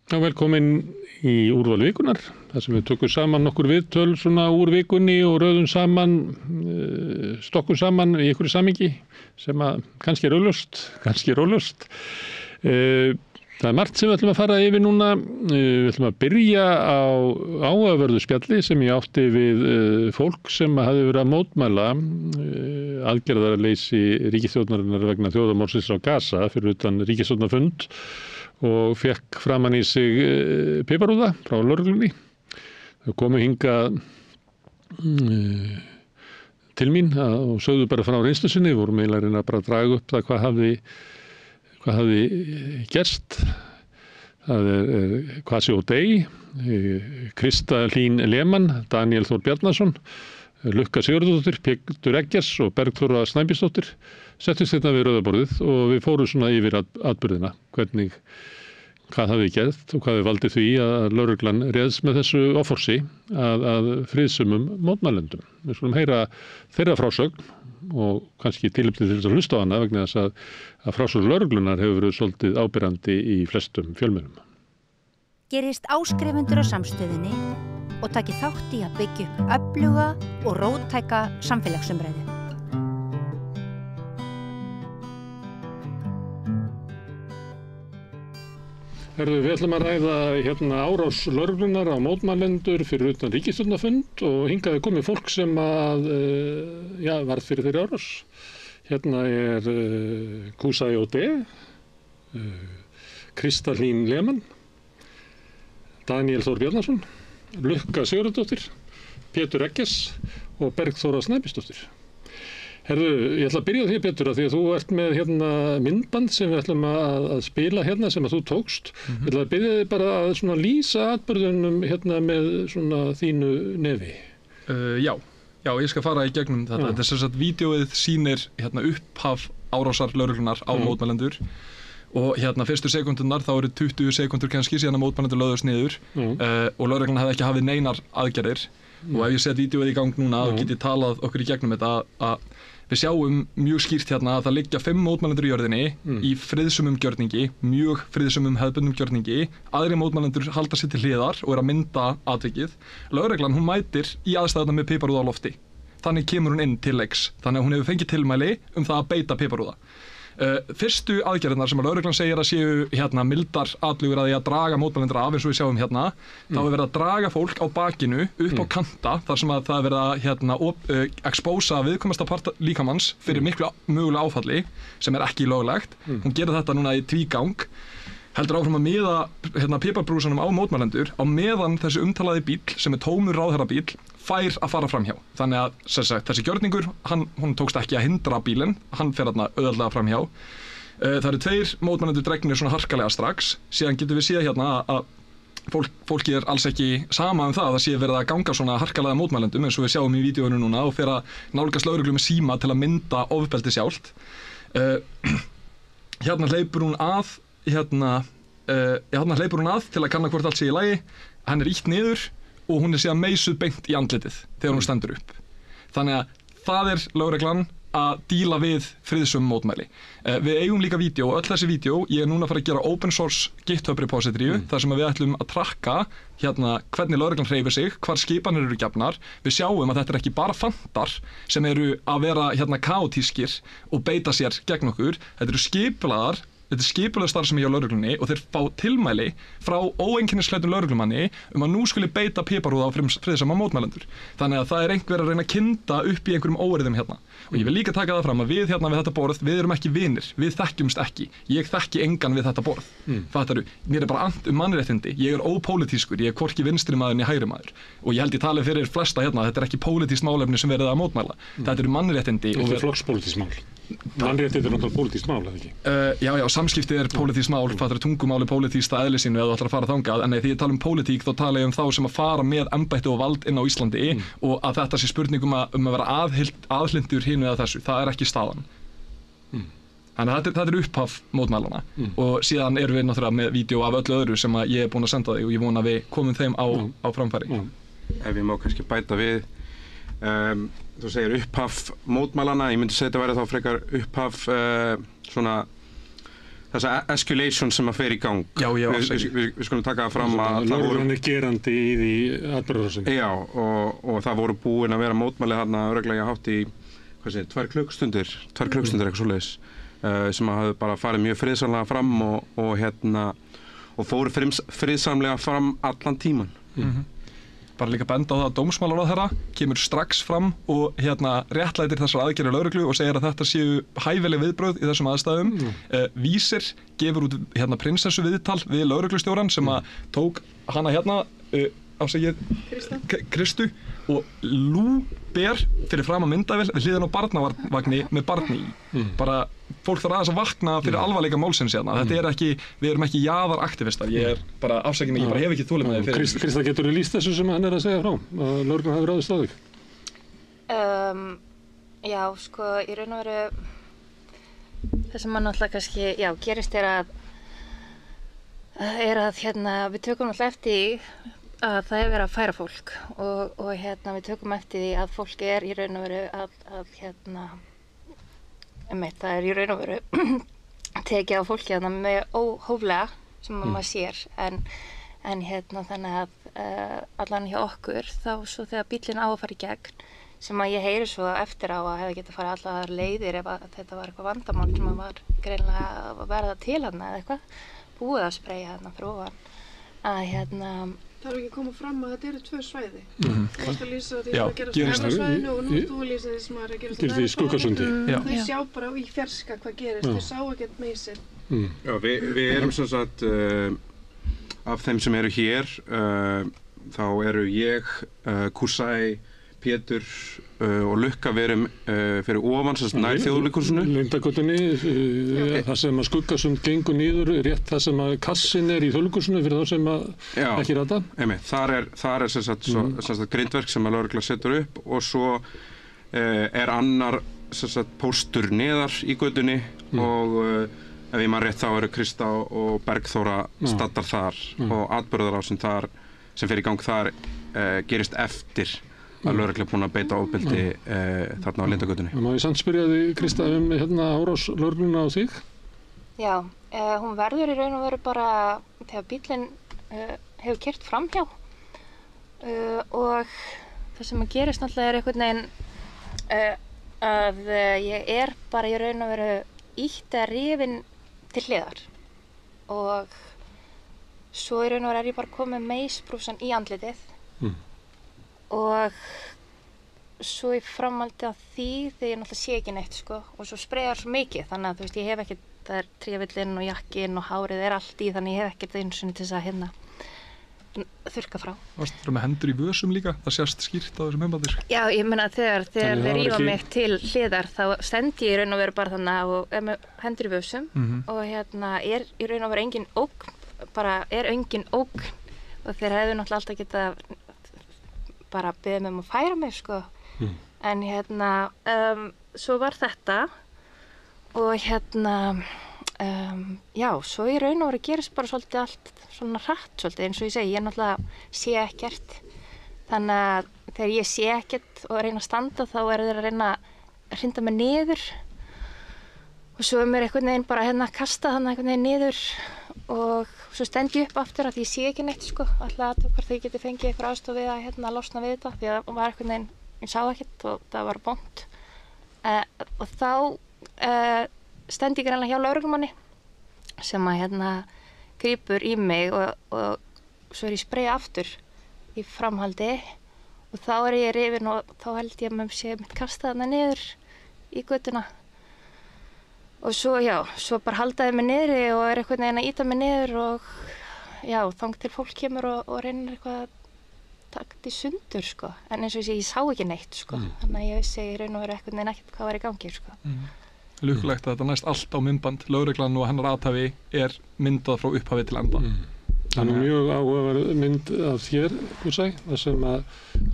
Já, velkomin í úrval vikunar, þar sem við tökum saman nokkur viðtöl svona úr vikunni og röðum saman, stokkum saman í einhverju samhengi sem að kannski er óljóst. Það margt sem við ætlum að fara yfir núna. Við ætlum að byrja á áhugaverðu spjalli sem ég átti við fólk sem hafði verið að mótmæla aðgerðarleysi ríkisstjórnarinnar vegna þjóðarmorðsins á Gaza fyrir utan ríkisstjórnarfund og fekk framan í sig piparúða frá lögreglunni. Þau komu hingað til mín og sögðu bara frá reynslu sinni, vorum eiginlega að reyna bara að draga upp það hvað hafði gerst. Það er Kvasi O'Day, Krista Hlín Lehmann, Daniel Þór Bjarnason, Lukka Sigurðardóttir, Pétur Eggers og Bergþóra Snæbjörnsdóttir settust hérna við rauðaborðið og við fórum svona yfir atburðina, hvað hafði gert og hvað við valdið því að lögreglan réðst með þessu offorsi að friðsumum mótmælendum. Við skulum heyra þeirra frásögn og kannski tilefni til þess að hlusta á hana vegna þess að frásögn lögreglunar hefur verið svolítið áberandi í flestum fjölmiðlum. Gerist áskrifendur á Samstöðinni og taki þátt í að byggja upp öfluga og róttæka samfélagsumræðu. Við ætlum að ræða árás lögreglunar á mótmælendur fyrir utan ríkisstjórnarfund og hingað er komið fólk sem varð fyrir þeirri árás. Hérna er Kvasi O'Day, Krista Hlín Lehmann, Daniel Þór Bjarnason, Lukka Sigurðardóttir, Pétur Eggers og Bergþóra Snæbjörnsdóttir. Ég ætla að byrja á því, Pétur, því að þú ert með myndband sem við ætlum að spila sem að þú tókst. Ég ætla að byrja þig bara að lýsa atburðunum með þínu nefi. Já, ég skal fara í gegnum þetta. Þetta er sem sagt, vídeóið sýnir upphaf árásar lögreglunar á mótmælendur og fyrstu sekúndurnar þá eru 20 sekúndur kannski síðan að mótmælendur lögðust niður og lögreglan hefði ekki hafið neinar aðgerðir. Og ef ég set vídeóið í gang núna þá get ég talað okkur í gegnum þetta að við sjáum mjög skýrt að það liggja 5 mótmælendur í jörðinni í friðsumum gjörningi, mjög friðsumum hefðbundnum gjörningi. Aðrir mótmælendur halda sér til hliðar og að mynda atvikið. Lögreglan hún mætir í aðstæðuna með piparúða á lofti. Þannig kemur hún inn til leiks. Þannig að hún hefur fengið tilmæli um það að beita piparúða. Fyrstu aðgerðirnar sem að lögreglan segir að séu mildar atlögur að því að draga mótmælendur af eins og við sjáum þá er verið að draga fólk á bakinu upp á kanta þar sem að það er verið að expósa viðkvæmasta part líkamanns fyrir miklu mögulega áfalli sem er ekki löglegt. Hún gerir þetta núna í tvígang, heldur áfram að miða piparbrúsanum á mótmælendur á meðan þessi umtalaði bíll sem er tómur ráðherrabíll fær að fara framhjá. Þannig að þessi gjörningur, hún tókst ekki að hindra bílinn, hann fer auðveldlega framhjá. Það eru 2 mótmælendur dregnir svona harkalega strax. Síðan getum við séð að fólki er alls ekki sama um það sé verið að ganga svona harkalega mótmælendum eins og við sjáum í vídeóinu núna og fer að nálgast lögreglu með síma til að mynda ofbeldi sjálft. Hleypur hún að til að kanna hvort allt sé í lagi. Hann er ýtt niður og hún er síðan meisuð beint í andlitið þegar hún stendur upp. Þannig að það er lögreglan að díla við friðsum mótmæli. Við eigum líka vídeo og öll þessi vídeo, ég er núna að fara að gera open source GitHub repository þar sem við ætlum að trakka hvernig lögreglan hreyfir sig, hvar skipanir eru gefnar. Við sjáum að þetta er ekki bara fantar sem eru að vera kaotískir og beita sér gegn okkur. Þetta eru skipulaðar. Þetta er skipuleg starfsemi hjá lögreglunni og þeir fá tilmæli frá óeinkennisklæddum lögreglumanni um að nú skuli beita piparúða á friðsama mótmælendur. Þannig að það er einhver að reyna að kynda upp í einhverjum óeirðum Og ég vil líka taka það fram að við við þetta borð, við erum ekki vinir, við þekkjumst ekki. Ég þekki engan við þetta borð. Fattaru, mér er bara annt mannréttindi. Ég er ópólitískur, ég er hvorki vinstri maður né hægri maður. Og ég held ég tali fyrir flesta þetta er ekki pólitískt málefni sem verið að mótmæla. Þetta eru mannréttindi. Þetta er flokkspólitískt mál. Mannréttindi er náttúrulega pólitískt mál, eða ekki? Já, samskipti er pólitískt mál, tungumál er pólitískt að eðli sínu ef þú ætlar að fara þangað, en þegar ég tala pólitík þá tala ég þá sem að fara með embætti og vald inn á Íslandi og að þetta sé spurning um að vera aðhlindur hinu eða þessu, það er ekki staðan. Þannig að þetta er upphaf mótmælana og síðan erum við náttúrulega með vídeo af öllu öðru sem að ég er búinn að senda þig og ég vona að við komum þeim á framfæri. Ef ég má kannski bæta við þú segir upphaf mótmælana, ég myndi segja þetta væri þá frekar upphaf svona þessa escalation sem að fer í gang. Já, við skulum taka það fram að það voru... Lögreglan gerandi í því atburðarásinni. Já, og það voru búin að vera mótmæli þarna örugglega hátt í, 2 klukkustundir eitthvað svoleiðis, sem að hafði bara farið mjög friðsamlega fram og fóru friðsamlega fram allan tíman. Bara líka benda á það að dómsmálaráðherra kemur strax fram og réttlætir þessar aðgerðir lögreglu og segir að þetta séu hæfileg viðbrögð í þessum aðstæðum. Vísir gefur út prinsessu viðtal við lögreglustjórann sem að tók hana Kristu og ber fyrir fram að myndavél við hliðina á barnavagni með barni í. Bara fólk þarf aðeins að vakna fyrir alvarleika málsins Þetta ekki, við erum ekki jaðaraktivistar. Ég bara afsakinn, ég bara hef ekki þolinmæði fyrir. Krista, getur þú lýst þessu sem hann að segja frá? Að lögreglan hafi ráðist á þig? Já, sko, í raun og veru það sem mann náttúrulega kannski, gerist er að við tökum náttúrulega eftir að það verið að færa fólk og við tökum eftir því að fólk í raun og veru það í raun og veru tekið á fólki með óhóflega sem maður sér en þannig að allan hjá okkur þá svo þegar bíllinn á að fara í gegn sem að ég heyri svo eftir á að hefði getað farið allar leiðir ef að þetta var eitthvað vandamál sem að var greinilega að verða til eða eitthvað búið að spreyja fyrir ofan að Það ekki að koma fram að þetta eru 2 svæði. Þú veist að lýsa því að gerast á hennar svæðinu og nú þú lýsa því sem að gerast á í Skuggasundi. Þau sjá bara í fjarska hvað gerist, þau sá ekkert meysir. Já, við erum sem sagt, af þeim sem eru hér, þá eru ég, Kusai, Pétur og Lukka við erum fyrir ofan, sem sagt nær Þjóðleikhúsinu. Lindagötunni, það sem að Skuggasund gengur niður, rétt það sem að kassin í Þjóðleikhúsinu fyrir þá sem að ekki rata. Þar er sem sagt grindverk sem að lögregla setur upp og svo er annar sem sagt póstur neðar í götunni og ef ég man rétt þá eru Krista og Bergþóra staddar þar og atburðarásin þar sem fer í gang þar gerist eftir að lögregla búin að beita ofbeldi þarna á Lindagötunni. Má ég samt spyrja þig, Krista, árás lögregluna á þig? Já, hún verður í raun og veru bara þegar bíllinn hefur keyrt framhjá og það sem að gerist náttúrulega er einhvern veginn að ég bara í raun og veru ýtt eða rifin til hliðar og svo í raun og veru ég bara komið meisbrúsan í andlitið og svo í framhaldi af því þegar ég náttúrulega sé ekki neitt og svo spreyjar svo mikið þannig að þú veist ég hef ekkert, það er trévillinn og jakkinn og hárið allt í þannig ég hef ekkert einu sinni til þess að þurrka frá. Varstu bara með hendur í vösum líka? Það sést skýrt á þessum heimbandi? Já, ég meina þegar þeir rífa mig til hliðar þá stend ég í raun og veru bara þannig og er með hendur í vösum og er í raun og veru engin ógn og þeir hefðu náttúrulega alltaf getað bara beðið mig að færa mig en svo var þetta og já, svo í raun og veru gerist bara svolítið allt svona hratt svolítið eins og ég segi, ég náttúrulega sé ekkert þannig að þegar ég sé ekkert og reyna að standa þá eru þeir að reyna að hrinda mig niður og svo er mér einhvern veginn bara kasta þannig einhvern veginn niður og svo stend ég upp aftur að ég sé ekki neitt alltaf að hvort þau geti fengið eitthvað aðstoð við að losna við þetta því að það var einhvern veginn, ég sá ekkert og það var bont og þá stend ég greinlega hjá lögreglumanni sem að grípur í mig og svo er ég spreyja aftur í framhaldi og þá er ég rifin og þá held ég að mér sé mitt kasta þarna niður í götuna og svo bara haldaði mig niðri og er einhvern veginn að ýta mig niður og þang til fólk kemur og reynir eitthvað að taka þetta í sundur en eins og ég sá ekki neitt þannig að ég vissi í raun og veru einhvern veginn ekkert hvað var í gangi Lukkulegt að þetta næst allt á myndband lögreglan og hennar athæfi er myndað frá upphafi til enda Það er mjög áhugaverð mynd af þér, Kusai, þar sem að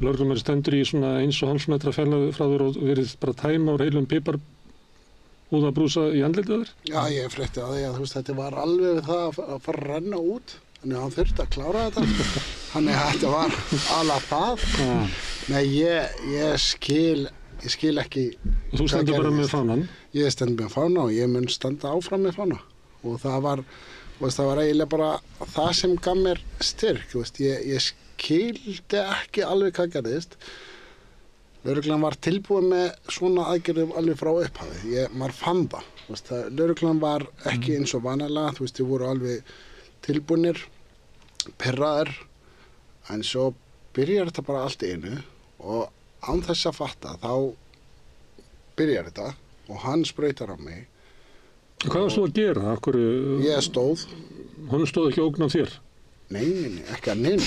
lögreglumaður stendur í svona 1,5 metra fjarlægð frá þér og verið bara tæma úr heilum piparúðabrúsa í andlitið þér. Já, ég frétti að því að þetta var alveg við það að fara að renna út, þannig að hann þurfti að klára þetta. Þannig að þetta var alveg það. Nei, ég skil ekki. Þú stendur bara með fánan? Ég stend með fána og ég mun standa áfram með fána. og það var eiginlega bara það sem gaf mér styrk, ég skildi ekki alveg hvað gerðist. Lögreglan var tilbúin með svona aðgerðum alveg frá upphafi, maður fann það, lögreglan var ekki eins og vanalega, þið voru alveg tilbúinir, pirraðir, en svo byrjar þetta bara allt í einu og án þess að fatta þá byrjar þetta og hann sprautar á mig. Hvað varst þú að gera? Ég stóð. Honum stóð ekki ógn á þér? Nei, ekki að neinn.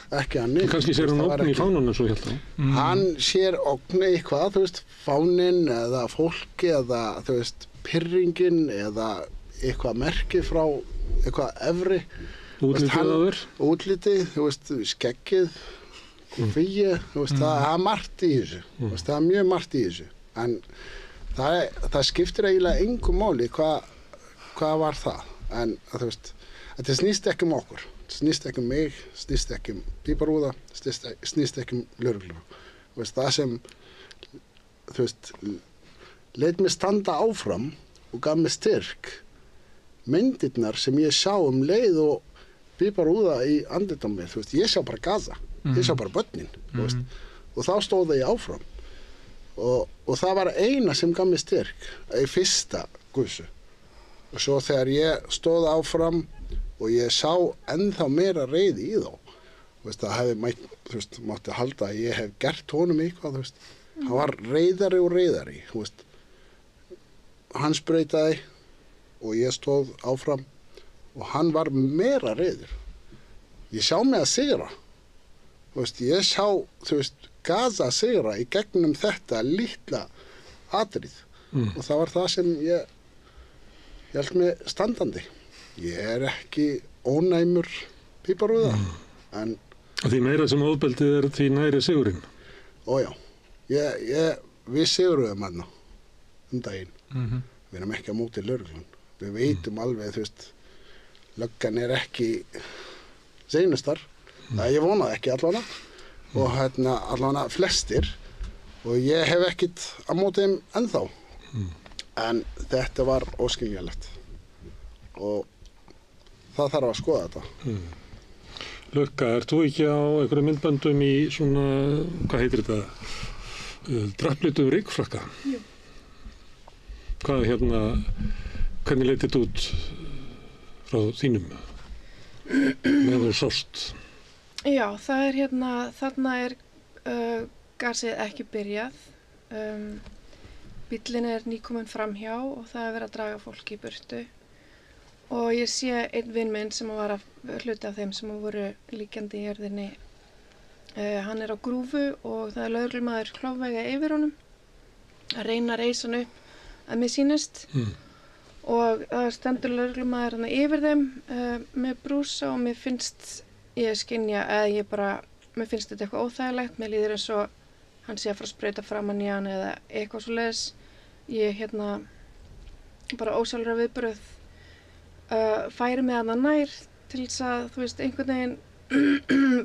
Ekki að neinn. Kannski sér hann ógn í fánunum svo helt á? Hann sér ógn eitthvað, fánin eða fólki eða, pirringin eða eitthvað merki frá eitthvað efri. Útlitið á þér? Útlitið, skeggið, kofíi, það er margt í þessu. Það er mjög margt í þessu. En það skiptir eiginlega engu máli hvað var það. En þetta snýst ekki okkur. Þetta snýst ekki mig, snýst ekki Píparúða, snýst ekki lögreglu. Það sem, leit mig standa áfram og gaf mig styrk. Myndirnar sem ég sá leið og Píparúða í andlit á mér, ég sá bara Gaza, ég sá bara börnin, og þá stóð ég áfram. Og það var eina sem gaf mig styrk í fyrsta gusu. Og svo þegar ég stóð áfram og ég sá ennþá meira reiði í þá, það hefði mátti halda að ég hef gert honum eitthvað, hann var reiðari og reiðari, hann sprautaði og ég stóð áfram og hann var meira reiður. Ég sá mig að sigra, ég sá, Gaza sigra í gegnum þetta litla atrið og það var það sem ég held mig standandi. Ég ekki ónæmur Píparúða, en... Því meira sem ofbeldið því næri sigurinn? Ójá, við sigurum hana daginn. Við erum ekki á móti lögreglan. Við veitum alveg, löggan ekki seinustar. Ég vonaði ekki allavega. Og allavega flestir og ég hef ekkert á móti þeim ennþá en þetta var óskiljanlegt og það þarf að skoða þetta. Lurka, ert þú ekki á einhverju myndböndum í svona, hvað heitir þetta, drapplitum ryggfrakka? Jú. Hvernig leit þetta út frá þínum með þú sást? Já, það þarna gasið ekki byrjað. Bíllinn nýkominn framhjá og það verið að draga fólk í burtu. Og ég sé einn vin minn sem var hluti af þeim sem voru líkjandi í jörðinni. Hann á grúfu og það lögreglumaður klofvega yfir honum að reyna að reisa hann upp að mér sýnist. Og það stendur lögreglumaður yfir þeim með brúsa og mér finnst ég skynja mér finnst þetta eitthvað óþægilegt, mér líður eins og hann sé að fara að sprauta framan í hann eða eitthvað svoleiðis. Ég bara ósjálfráð viðbrögð færi með hann nær til þess að einhvern veginn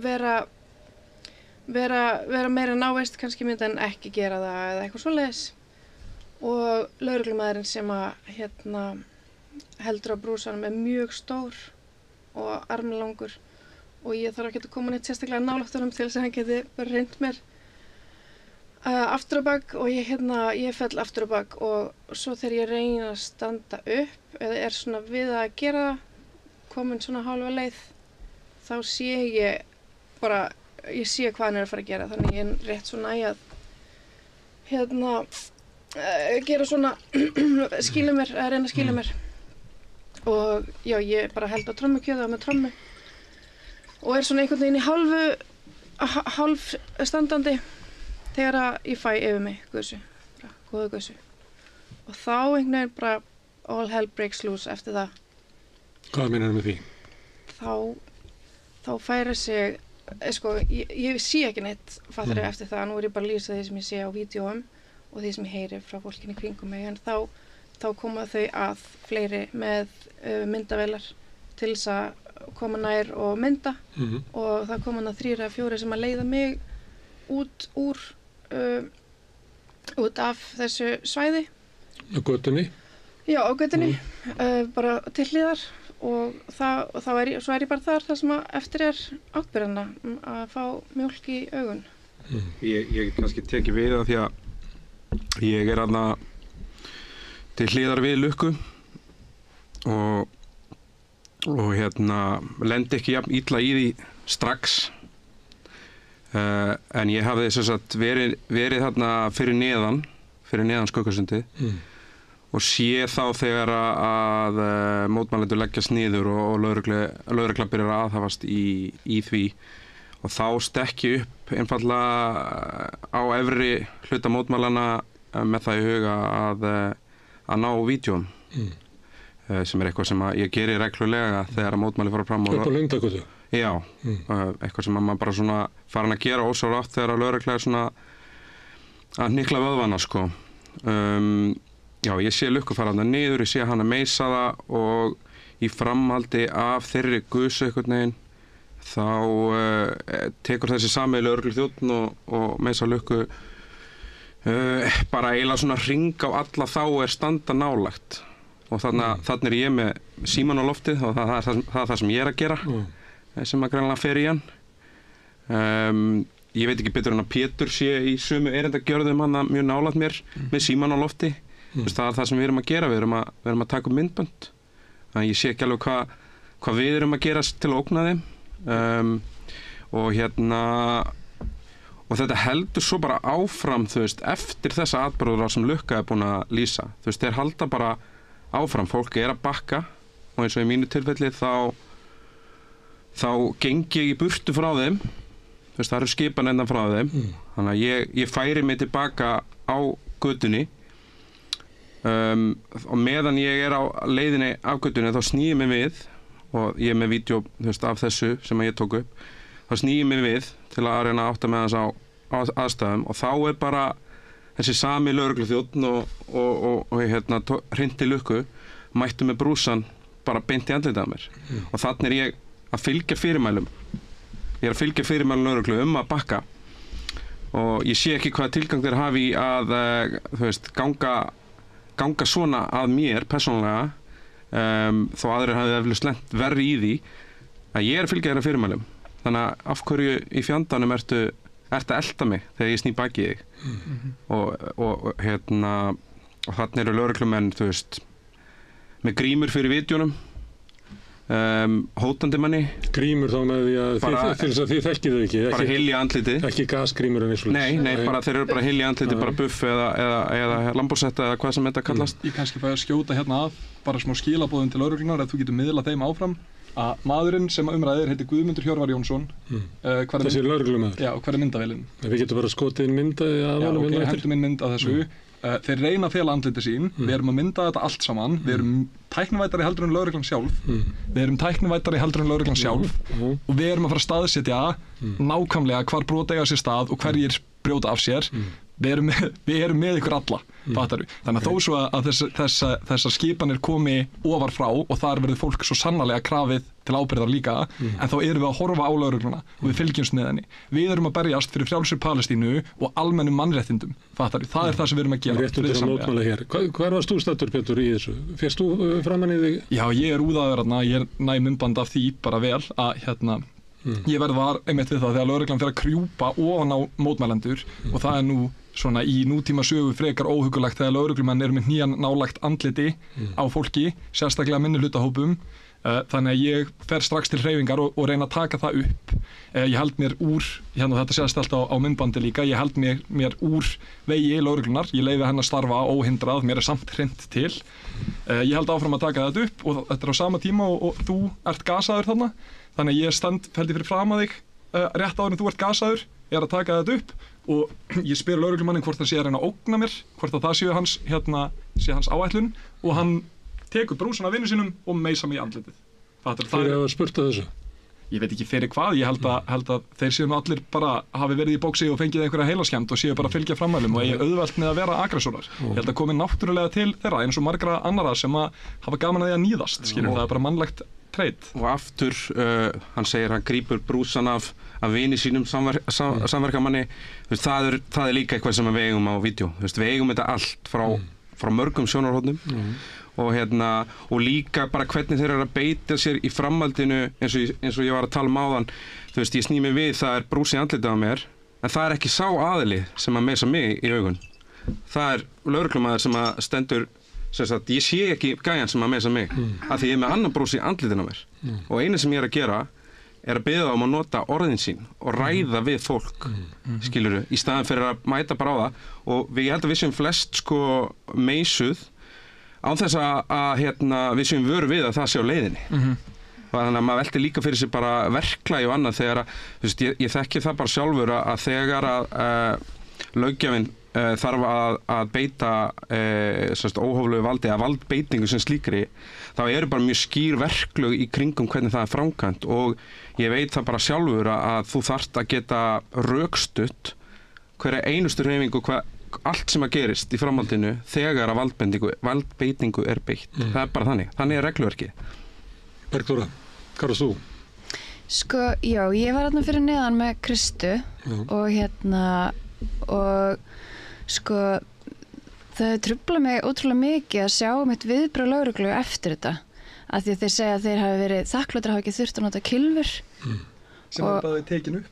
vera meira návist kannski myndi en ekki gera það eða eitthvað svoleiðis. Og lögreglumaðurinn sem heldur á brúsanum mjög stór og armlangur og ég þarf ekki að koma neitt sérstaklega nálægt honum til þess að hann geti bara reynt mér aftur á bak og ég fell aftur á bak og svo þegar ég reyni að standa upp eða svona við að gera það, komin svona hálfa leið, þá sé ég hvað hann að fara að gera, þannig ég rétt svona í að gera svona skýla mér, að reyna að skýla mér og já, ég bara held á trommukjöðu og með trommu og svona einhvern veginn í hálf standandi þegar ég fæ yfir mig gusu, góða gusu. Og þá einhvern veginn bara all hell breaks loose eftir það. Hvað meinar með því? Þá færi sig, ég sé ekki neitt fattari eftir það, nú ég bara að lýsa því sem ég sé á vídeóum og því sem ég heyri frá fólkinni kringum mig, en þá koma þau að fleiri með myndavélar til þess að koma nær og mynda og það koma 3 eða 4 sem að leiða mig út af þessu svæði. Á götunni? Já, á götunni, bara til hliðar og svo er ég bara þar sem að eftir átbyrðana að fá mjólk í augun. Ég kannski teki við það því að ég þarna til hliðar við Lukku og lendi ekki jafn illa í því strax. En ég hafði sem sagt verið þarna fyrir neðan Skaukasundið og sé þá þegar að mótmælendur leggjast niður og lögregla byrjar að aðhafast í því og þá stekki upp einfaldlega á efri hluta mótmælana með það í huga að ná vídeóm sem eitthvað sem ég geri reglulega þegar að mótmæli fara fram Upp á Lundagötu? Já, eitthvað sem maður bara svona farin að gera ósjálfrátt þegar að lögregla svona að hnykla vöðvana sko. Já, ég sé Lukku fara þarna niður, ég sé hana meisa það og í framhaldi af þeirri gusu einhvern veginn þá tekur þessi sami lögregluþjónn og meisa Lukku bara eiginlega svona hring á alla þá standa nálægt og þarna ég með síman á loftið og það er það sem ég að gera sem að greinlega fer í hann. Ég veit ekki betur en að Pétur sé í sömu erindagjörðum hana mjög nálægt mér með síman á lofti. Það er það sem við erum að gera, við erum að taka upp myndbönd. Þannig ég sé ekki alveg hvað við erum að gera til að ógna þeim. Og þetta heldur svo bara áfram, eftir þessa atburðar sem Lukka er búin að lýsa. Þeir halda bara áfram, fólk er að bakka og eins og í mínu tilfelli þá geng ég í burtu frá þeim. Það eru skipan endan frá þeim. Þannig að ég færi mig tilbaka á götunni og meðan ég er á leiðinni af götunni þá sný ég mig við og ég er með vídeo af þessu sem ég tók upp þá sný ég mig við til að reyna að átta með þess á aðstæðum og þá er bara þessi sami lögregluþjónn og hrinti Lukku mættu með brúsan bara beint í andlitið á mér og þannig er ég að fylgja fyrirmælum lögreglu að bakka og ég sé ekki hvað tilgang þeir hafi í að ganga svona að mér persónulega þó aðrir hafi eflaust lent verri í því að ég er að fylgja þeirra fyrirmælum þannig að af hverju í fjandanum ertu að elta mig þegar ég sný baki í þig og þannig eru lögreglumenn með grímur fyrir vídeónum hótandi manni Grímur þá með því að til þess að þið þekkið þau ekki bara hilja andlitið ekki gasgrímur en eins og nei, bara þeir eru bara hilja andlitið bara buff eða lambósetta eða hvað sem þetta kallast Ég kannski fæ að skjóta hérna að bara smá skilaboðum til lögreglunar að þú getur miðlað þeim áfram að maðurinn sem umræðir heitir Guðmundur Hjörvar Jónsson þessi lögreglumaður Já, hver er myndavelin? Við getum bara skotið inn mynda hendur minn mynd að þessu Þeir reyna að fela andliti sín, við erum að mynda þetta allt saman, við erum tæknivættari heldur en lögreglan sjálf, og við erum að fara að staðsetja nákvæmlega hvar brot eiga sér stað og hverjir brjóta af sér, við erum með ykkur alla, fattaru. Þannig að þó svo að þessar skipanir komi ofar frá og þar verður fólk svo sannarlega krafið til ábyrgðar líka, en þá erum við að horfa á lögregluna og við fylgjumst með henni. Við erum að berjast fyrir frjálsri Palestínu og almennum mannréttindum, fattaru. Það er það sem við erum að gera. Réttundir að mótmæla hér. Hvar varst þú staddur, Pétur, í þessu? Fékkst þú framan í þig? Já, ég er úðaður þarna, ég er næ myndband af því bara vel að ég var einmitt við það þegar lögreglan fer að krjúpa ofan á mótmælendur og það er nú svona í nútíma sögu frekar óhugulegt þegar lögreglumenn eru með hnýjan nálægt andliti á fólki, sérstaklega minnihlutahópum. Þannig að ég fer strax til hreyfingar og reyna að taka það upp. Ég held mér úr, þetta sést alltaf á myndbandi líka, ég held mér úr vegi lögreglunar, ég leyfi henni að starfa óhindrað, mér er samt hrint til. Ég held áfram að taka þetta upp og þetta er á sama tíma og þú ert gasaður þarna. Þannig að ég feldi fyrir fram að þig rétt áður en þú ert gasaður, ég er að taka þetta upp og ég spyr lögreglumannin hvort það sé að reyna að ógna mér, hvort að það sé hans áætlun og hann tekur brúsan af vinnu sínum og meisa mig í andlitið. Fyrir að spurta þessu? Ég veit ekki fyrir hvað, ég held að þeir séu allir bara hafi verið í bóksi og fengið einhverja heilaskemmd og séu bara að fylgja frammælum og eigi auðvelt með að vera aggressorar. Ég held að komi náttúrulega til þeirra eins og margra annara sem að hafa gaman að því að níðast, það er bara mannlegt treit. Og aftur, hann segir hann grípur brúsan af vini sínum samverkamanni, það er líka eitthvað sem við eigum á vídeo, við eigum þetta allt frá mörgum sjónarhornum og líka bara hvernig þeir eru að beita sér í framhaldinu eins og ég var að tala áðan, þú veist, ég sný mig við, það brúsi í andlitið á mér, en það ekki sá aðili sem að meisa mig í augun. Það lögreglumaður sem að stendur, sem sagt, ég sé ekki gæjan sem að meisa mig, af því ég með annan brúsi í andlitinu á mér. Og einu sem ég að gera að biðja þá að nota orðin sín og ræða við fólk, skilurðu, í staðan fyrir að mæta bara á það. Og ég held að við séum flest sko meisuð án þess að við séum vöru við að það sé á leiðinni. Þannig að maður velti líka fyrir sig bara verklagi og annað þegar að, þú veist, ég þekki það bara sjálfur að þegar að löggjafinn þarf að beita óhóflegu valdi eða valdbeitingu sem slíkri, þá eru bara mjög skýr verklög í kringum hvernig það framkvæmt og ég veit það bara sjálfur að þú þarft að geta rökstutt hverja einustu hreyfingu, allt sem að gerist í framhaldinu þegar að valdbeitingu beitt. Það bara þannig regluverkið. Bergþóra, hvað varst þú? Sko, já, ég var þarna fyrir neðan með Kristu og sko, það truflaði mig ótrúlega mikið að sjá mitt viðbrögð lögreglu eftir þetta, af því að þeir segja að þeir hafi verið þakkláttir að hafa ekki þurft að nota kylfur sem bara tekin upp.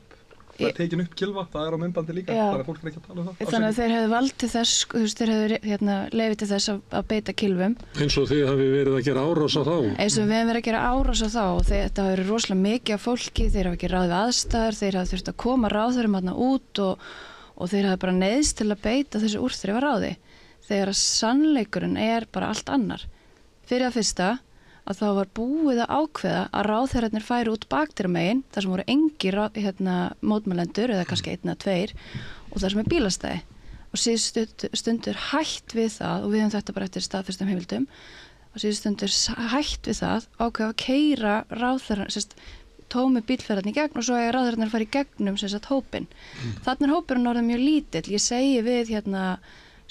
Það tekin upp kylfa, það á myndbandi líka, þannig að fólk ekki að tala það. Þannig að þeir hefðu vald til þess, þú veist, þeir hefðu leyfi til þess að beita kylfum. Eins og þið hafi verið að gera árás á þá. Eins og við hefum verið að gera árás á þá og þetta hafi verið rosalega mikið af fólki, þeir hafa ekki ráðið aðstæður, þeir hafi þurft að koma ráðherrum þarna út og þeir hafi bara neyðst til að beita þessu úrþrifa ráði. Þegar að sannleikurinn bara allt annar. Fyrir að fyrsta að þá var búið að ákveða að ráðherrarnir færu út bakdyramegin, þar sem voru engir mótmælendur eða kannski 1 eða 2 og þar sem bílastæði. Og síðustu stundur hætt við það, og við höfum þetta bara eftir staðfestum heimildum, og síðustu stundur hætt við það ákveða að keyra ráðherrar, tómi bílferðarnir í gegn og svo ráðherrarnir fara í gegnum hópinn. Þannig hópurinn orðið mjög lítill. Ég segi við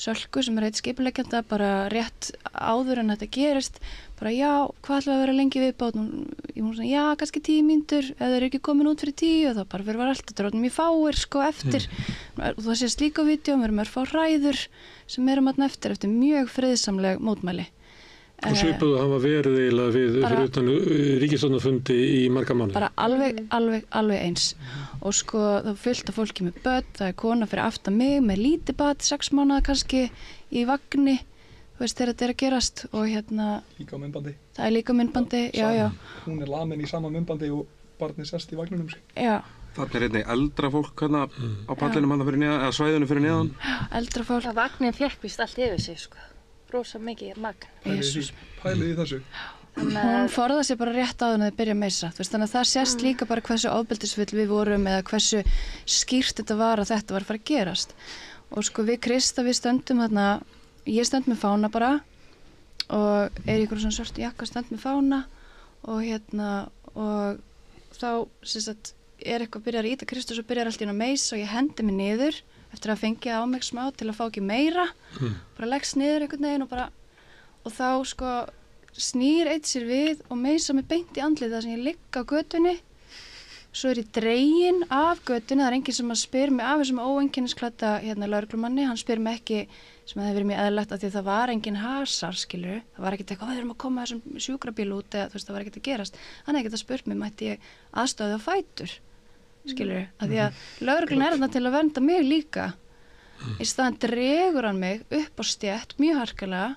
Sölku sem eitt skipuleggjanda bara rétt áður en þetta gerist, bara já, hvað ætlaði að vera lengi viðbót? Ég múið svona, já, kannski 10 mínútur, ef þeir eru ekki komin út fyrir 10 og þá bara fyrir var alltaf dróðum í fáir eftir. Og það sést líka á vídeóm, við erum að fá ræður sem erum eftir mjög friðsamleg mótmæli. Og svipuðu hafa verið eiginlega við fyrir utan ríkisstjórnarfundi í marga mánuði. Bara alveg eins. Og sko þá fullt af fólki með börn, það kona fyrir aftan mig með lítið barn, 6 mánaða kannski í vagni, þú veist þegar þetta að gerast og líka á myndbandi. Það líka myndbandi, já. Hún lamin í sama myndbandi og barnið sest í vagninum sig. Já. Það einnig eldra fólk á pallinum fyrir neðan, eða svæðinu fyrir neðan. Eldra fólk. Vagnin fékk vist allt yfir sig, sko. Rosa mikið magn. Pælið í þessu. Hún forðaði sér bara rétt áður en þau byrja að meisa. Þannig að það sést líka bara hversu ofbeldisfull við vorum eða hversu skýrt þetta var að þetta var að fara að gerast. Og sko við Krista, við stöndum þarna, ég stönd með fána bara og ykkur svona svört jakka stönd með fána og þá eitthvað byrjar að íta Krista og svo byrjar allt í að meisa og ég hendi mig niður eftir að fengja á mig smá til að fá ekki meira, bara leggst niður einhvern veginn og þá sko snýr eitt sér við og meisa mig beint í andlið þar sem ég ligg á götunni, svo ég dregin af götunni, það enginn sem spyr mig af þessum óeinkennisklædda lögreglumanni, hann spyr mig ekki sem það hefur verið mjög eðlilegt af því að það var enginn hasar, skilur, það var ekkert eitthvað, við erum að koma þessum sjúkrabíl út eða það var ekkert að gerast, hann hefði ekkert að spurt mig, mætti ég aðstöðu á fætur, skilur, af því að lögreglan þarna til að vernda mig líka, í staðan dregur hann mig upp á stétt mjög harkalega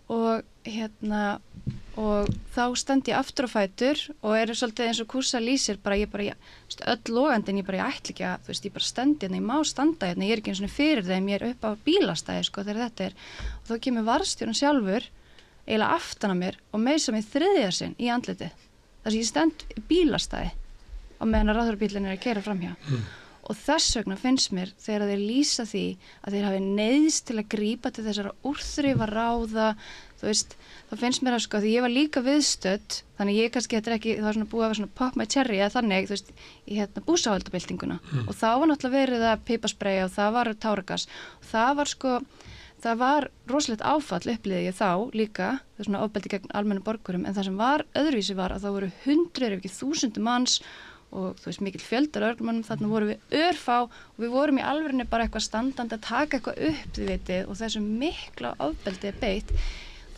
og þá stend ég aftur á fætur og svolítið eins og Kúsa lýsir öll logandinn, ég ætla ekki að ég bara stend hérna, ég má standa hérna, ég ekki eins og fyrir þeim, ég upp á bílastæði þegar þetta og þá kemur varðstjórinn sjálfur eiginlega aftan að mér og meisa mig 3. sinn í andlitið þar sem ég stend í bílastæði á meðan að ráðherrabíllinn að keyra framhjá og þess vegna finnst mér þegar þeir lýsa því að þeir hafi neyðst til að grípa til þessara úrþrifa ráða, þú veist, þá finnst mér að því ég var líka viðstödd, þannig ég kannski þetta ekki, það var svona búið að vera svona pop my cherry eða þannig, þú veist, í búsáhaldabyltinguna og þá var náttúrulega verið að piparspraya og það var táragas og það var rosalegt áfall upplýði ég þá líka, það er svona ofbeldi gegn almennum borgurum, en það sem var öðruvísi var að þá voru 100 ef ekki 1000 manns og þú veist mikill fjöldi lögreglumönnum, þarna vorum við örfá og við vorum í alvörunni bara eitthvað standandi að taka eitthvað upp, þið vitið, og þessu mikla ofbeldi beitt,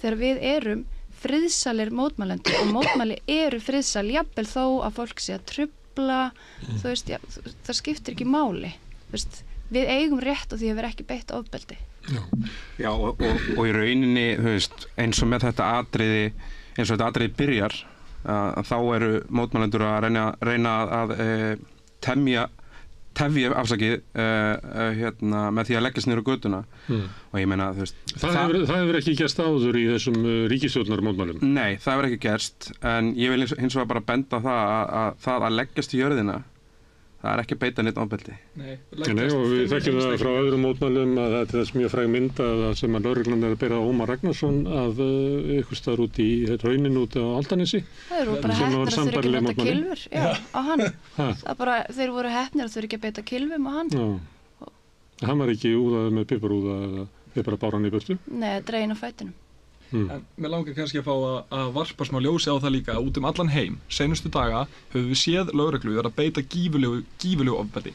þegar við erum friðsalir mótmælendur og mótmæli eru friðsal jafnvel þó að fólk sé að trufla, þú veist, já, það skiptir ekki máli, þú veist, við eigum rétt á því að vera ekki beitt ofbeldi. Já, og í rauninni, þú veist, eins og með þetta atriði byrjar, þá eru mótmælendur að reyna að tefja með því að leggjast niður á götuna og ég meina, þú veist það hefur ekki gerst áður í þessum ríkisstjórnarmótmælum. Nei, það hefur ekki gerst, en ég vil hins vegar bara benda á það að leggjast í jörðina, það er ekki að beita neitt ofbeldi. Nei, og við þekkjum það frá öðrum mótmælum að þetta er þess mjög fræg mynd sem að lögreglan er að bera Ómar Ragnarsson af ykkur staðar út í raunin út á Álftanesi. Það eru bara heppnir að þurfi ekki að beita kylfur á hann. Það bara, þeir voru heppnir að þurfi ekki að beita kylfum á hann. Já, hann var ekki úðað með piparúða eða við bara bára hann í burtu? Nei, dregin á fætinum. En mér langar kannski að fá að varpa smá ljósi á það líka út allan heim. Seinustu daga höfum við séð lögreglu vera að beita gífurlegu ofbeldi.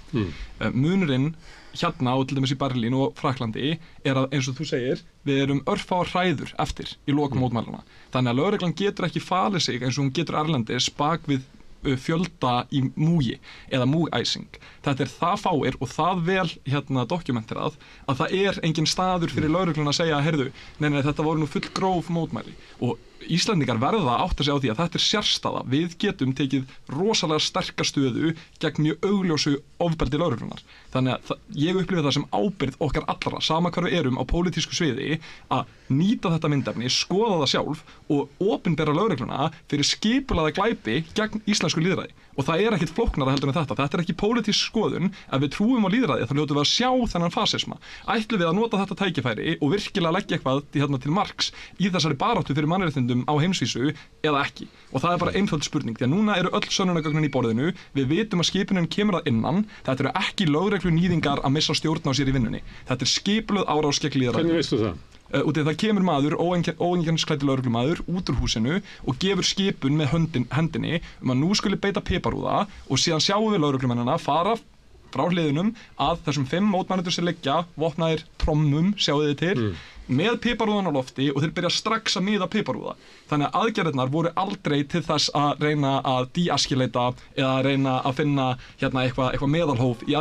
Munurinn hérna og til dæmis í Berlín og Frakklandi er að, eins og þú segir, við erum örfáar hræður eftir í lokum mótmælanna. Þannig að lögreglan getur ekki falið sig eins og hún getur erlendis bak við fjölda í múgi eða múgæsing. Þetta er það fáir og það vel dokumenterað að það er engin staður fyrir lögregluna að segja, heyrðu, nei, þetta voru nú full gróf mótmæli. Og Íslendingar verða að átta sig á því að þetta er sérstaða. Við getum tekið rosalega sterka stöðu gegn mjög augljósu ofbeldi lögreglunar. Þannig að ég upplifi það sem ábyrgð okkar allra, sama hvar við erum á pólitísku sviði, að nýta þetta myndefni, skoða það sjálf og opinbera lögregluna fyrir skipulagða glæpi gegn íslensku lýðræði. Og það er ekkit flóknara heldur en þetta. Þetta er ekki pólitísk skoðun. Ef við trúum á lýðræði þá hljótum við að sjá þennan fasisma. Ætlum við að nota þetta tækifæri og virkilega leggja eitthvað til marks í þessari baráttu fyrir mannréttindum á heimsvísu eða ekki. Og það er bara einföld spurning, því að núna eru öll sönnunargögnin í borðinu, við vitum að skipunin kemur að innan, þetta eru ekki lögreglunýðingar að missa stjórn á sér í vinnunni. Þetta er skipulögð árás gegn lýðræði. Hvernig veistu það? Út af það kemur maður, óeinkennisklæddur lögreglumaður, út úr húsinu og gefur skipun með hendinni að nú skuli beita piparúða og síðan sjáum við lögreglumennina fara frá hliðunum að þessum 5 mótmælendur sem liggja, vopnaðir trommum, sjáu þið til, með piparúðan á lofti og þeir byrja strax að miða piparúða. Þannig að aðgerðirnar voru aldrei til þess að reyna að deeskaleita eða reyna að finna eitthvað meðalhóf í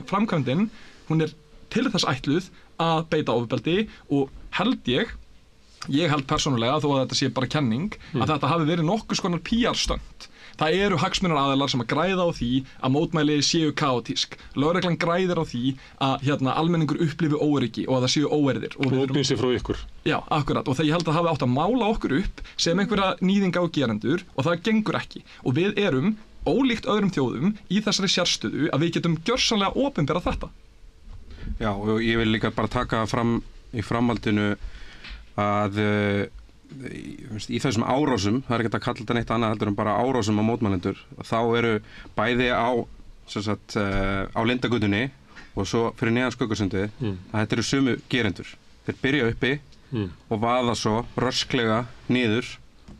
framkvæmdin, hún er til þess ætluð að beita ofbeldi og ég held persónulega, þó að þetta sé bara kenning, að þetta hafi verið nokkurs konar PR-stönd. Það eru hagsmunaraðilar sem að græða á því að mótmæli séu kaotísk. Lögreglan græðir á því að almenningur upplifi óöryggi og að það séu óerðir. Og ógnir sér frá ykkur. Já, akkurat. Og það ég held að hafi átt að mála okkur upp sem einhverja nýðinga og gerendur og það gengur ekki. Og við erum, ólíkt öðrum þjóðum, í þessari sérstöðu að við getum gjörsamlega opinberað þetta. Já, og ég vil líka bara taka fram í framhaldinu að í þessum árásum, það er ekki að kalla þetta neitt annað heldur en bara árásum á mótmælendur, þá eru bæði á Lindagutunni og svo fyrir neðan Skuggasundi að þetta eru sömu gerendur. Þeir byrja uppi og vaða svo rösklega niður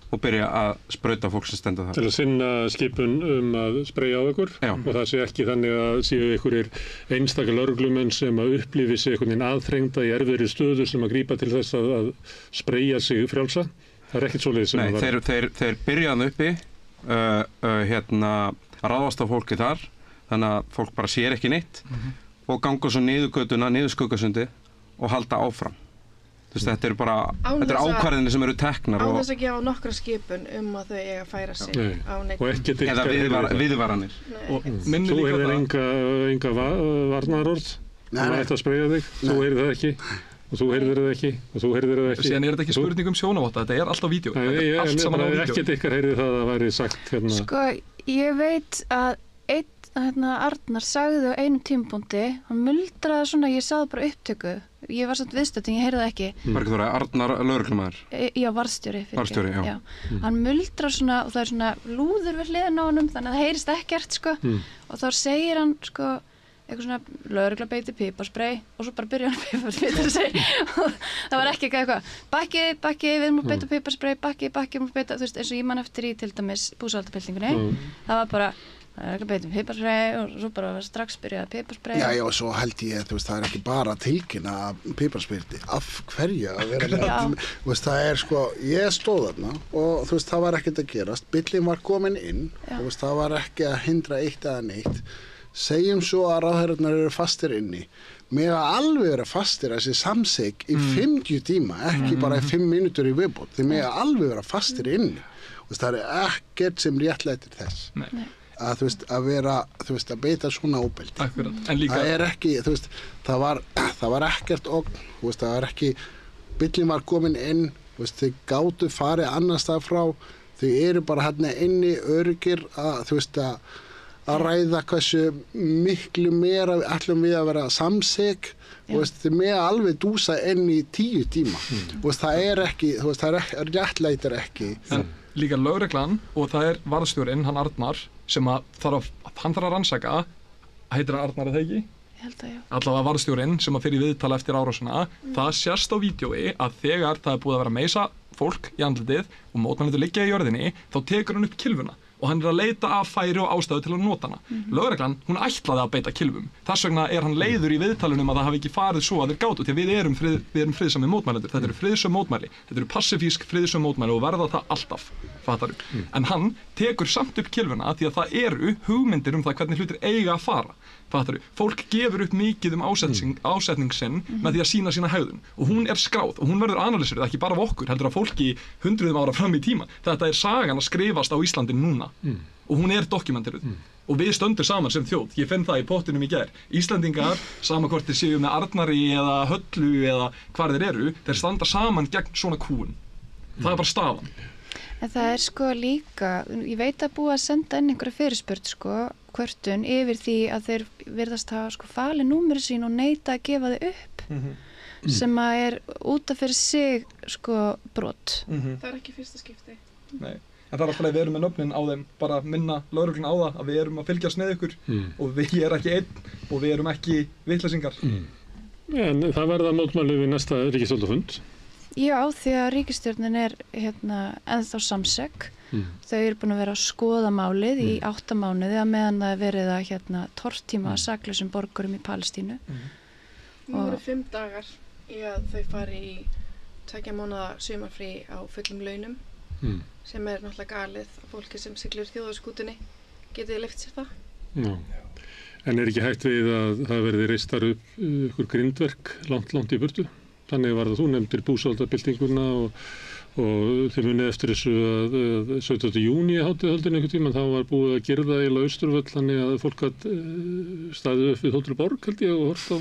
og byrja að sprauta fólk sem stendur þar. Til að sinna skipun að spreyja á ykkur. Já. Og það sé ekki þannig að séu einhverjir einstaka lögreglumenn sem að upplifi sig einhvern veginn aðþrengda í erfiðri stöðu sem að grípa til þess að spreyja sig frjálsa. Það er ekkert svoleiðis sem að það er. Nei, þeir byrjaðan uppi að ráðast á fólki þar, þannig að fólk bara sér ekki neitt og ganga svo niður götuna, niður Skuggasundi og halda áfram. Þetta eru bara ákvarðinni sem eru teknar á þess að gefa nokkra skipun að þau eiga að færa sig á neitt eða viðvaranir. Þú heyrðir enga varnaðarorð þú ætti að spreyja þig, þú heyrðir það ekki og þú heyrðir það ekki og þú heyrðir það ekki. Síðan er þetta ekki spurning sjónavotta, þetta er allt á vídeo. Allt saman á vídeo. Ekkert ykkar heyrði það að væri sagt hérna. Sko, ég veit að Arnar sagði á einum tímapunkti, hann muldraði svona, ég sagði bara upptöku, ég var samt viðstödd en ég heyrði það ekki. Var ekki það Arnar lögreglumaður? Já, varðstjóri. Varðstjóri, já. Hann muldrar svona og það er svona lúður við hliðina á honum þannig að það heyrist ekkert sko og þá segir hann sko eitthvað svona lögregla beiti piparspray og svo bara byrja hann piparspray og það var ekki eitthvað bakki, við erum að beita piparspray, bakki, við erum að beita, þú veist, eins og ég man eftir í til dæmis búsáhaldabyltingunni, það var bara það er ekki beitum piparspray og svo bara strax byrjaði piparspray. Já, og svo held ég, þú veist, það er ekki bara að tilkynna piparspray, af hverju að vera með, þú veist, það er sko, ég stóð þarna og þú veist, það var ekkert að gerast, bíllinn var komin inn, þú veist, það var ekki að hindra eitt eða neitt, segjum svo að ráðherrarnar eru fastir inni, með að alveg vera fastir þessi samsig í 50 tíma, ekki bara í 5 mínútur í viðbót, þeir með að alveg vera fastir inni, þú veist, það er ekkert sem réttlætir þess. Nei. Að þú veist, að vera, þú veist, að beita svona óbeldi. Akkurat, en líka það er ekki, þú veist, það var ekkert ógn, þú veist, það var ekki, bíllinn var komin inn, þú veist, þau gátu farið annars stað frá, þau eru bara hérna inni öruggir að, þú veist, að ræða hversu miklu meira ætlum við að vera samsig, þú veist, þau með alveg dúsa inn í 10 tíma, þú veist, það er ekki, þú veist, það er réttlætir ekki. En líka lögreglan og það er varðstjórinn, hann Arnar, sem að hann þarf að rannsaka, heitir hann Arnar eða ekki? Ég held að já. Allavega varðstjórinn sem að fyrir viðtala eftir árásina, það sést á vídeói að þegar það er búið að vera að meisa fólk í andlitið og mótmælendur liggja í jörðinni, þá tekur hann upp kylfuna og hann er að leita af færi og ástæðu til að nota hana. Lögreglan, hún ætlaði að beita kylfum. Þess vegna er hann leiður í viðtalunum að það hafi ekki farið svo að þeir gátu, því að við erum friðsami mótmælendur. Þetta eru friðsöm mótmæli, þetta eru passifísk friðsöm mótmæli og verða það alltaf, fattaru. En hann tekur samt upp kylfuna því að það eru hugmyndir það hvernig hlutir eiga að fara. Fattaru, fólk gefur upp mikið ásetning sinn með því að sýna sína hegðun og hún er skráð og hún verður analyserið ekki bara af okkur, heldur að fólki hundruðum ára fram í tíma. Þetta er sagan að skrifast á Íslandi núna og hún er dokumenteruð og við stöndum saman sem þjóð. Ég finn það í pottinum í gær. Íslendingar, sama hvort þeir séu með Arnari eða Höllu eða hvar þeir eru, þeir standa saman gegn svona kúgun. Það er bara staðan. En það er sko líka, ég veit að búið að senda inn einhverja fyrirspurn sko, kvörtun yfir því að þeir virðast hafa sko falið númerið sín og neita að gefa þau upp sem að er út af fyrir sig sko brot. Það er ekki fyrsta skipti. Nei, en það er alltaf að við erum með nöfnin á þeim, bara minna lögregluna á það að við erum að fylgjast með ykkur og við erum ekki einn og við erum ekki vitleysingar. En það verða mótmæli við næsta ríkisstjórnarfund. Já, því að ríkisstjórnin er ennþá samsek. Þau eru búin að vera að skoða málið í 8 mánuði að meðan það verið að tortíma saklausum borgurum í Palestínu. Nú voru 5 dagar í að þau fari í 2 mánaða sumarfrí á fullum launum sem er náttúrulega galið að fólki sem siglir þjóðarskútunni getið leyft sér það. Já. En er ekki hægt við að það verði reistar upp ykkur grindverk langt í burtu? Þannig var það þú nefndir búsáldabyltinguna og þeir munið eftir þessu að 17. júní hátíðahöldin einhvern tímann þá var búið að girða í Austurvöll þannig að fólk hatt staðið upp við Hótelborg held ég og hort á.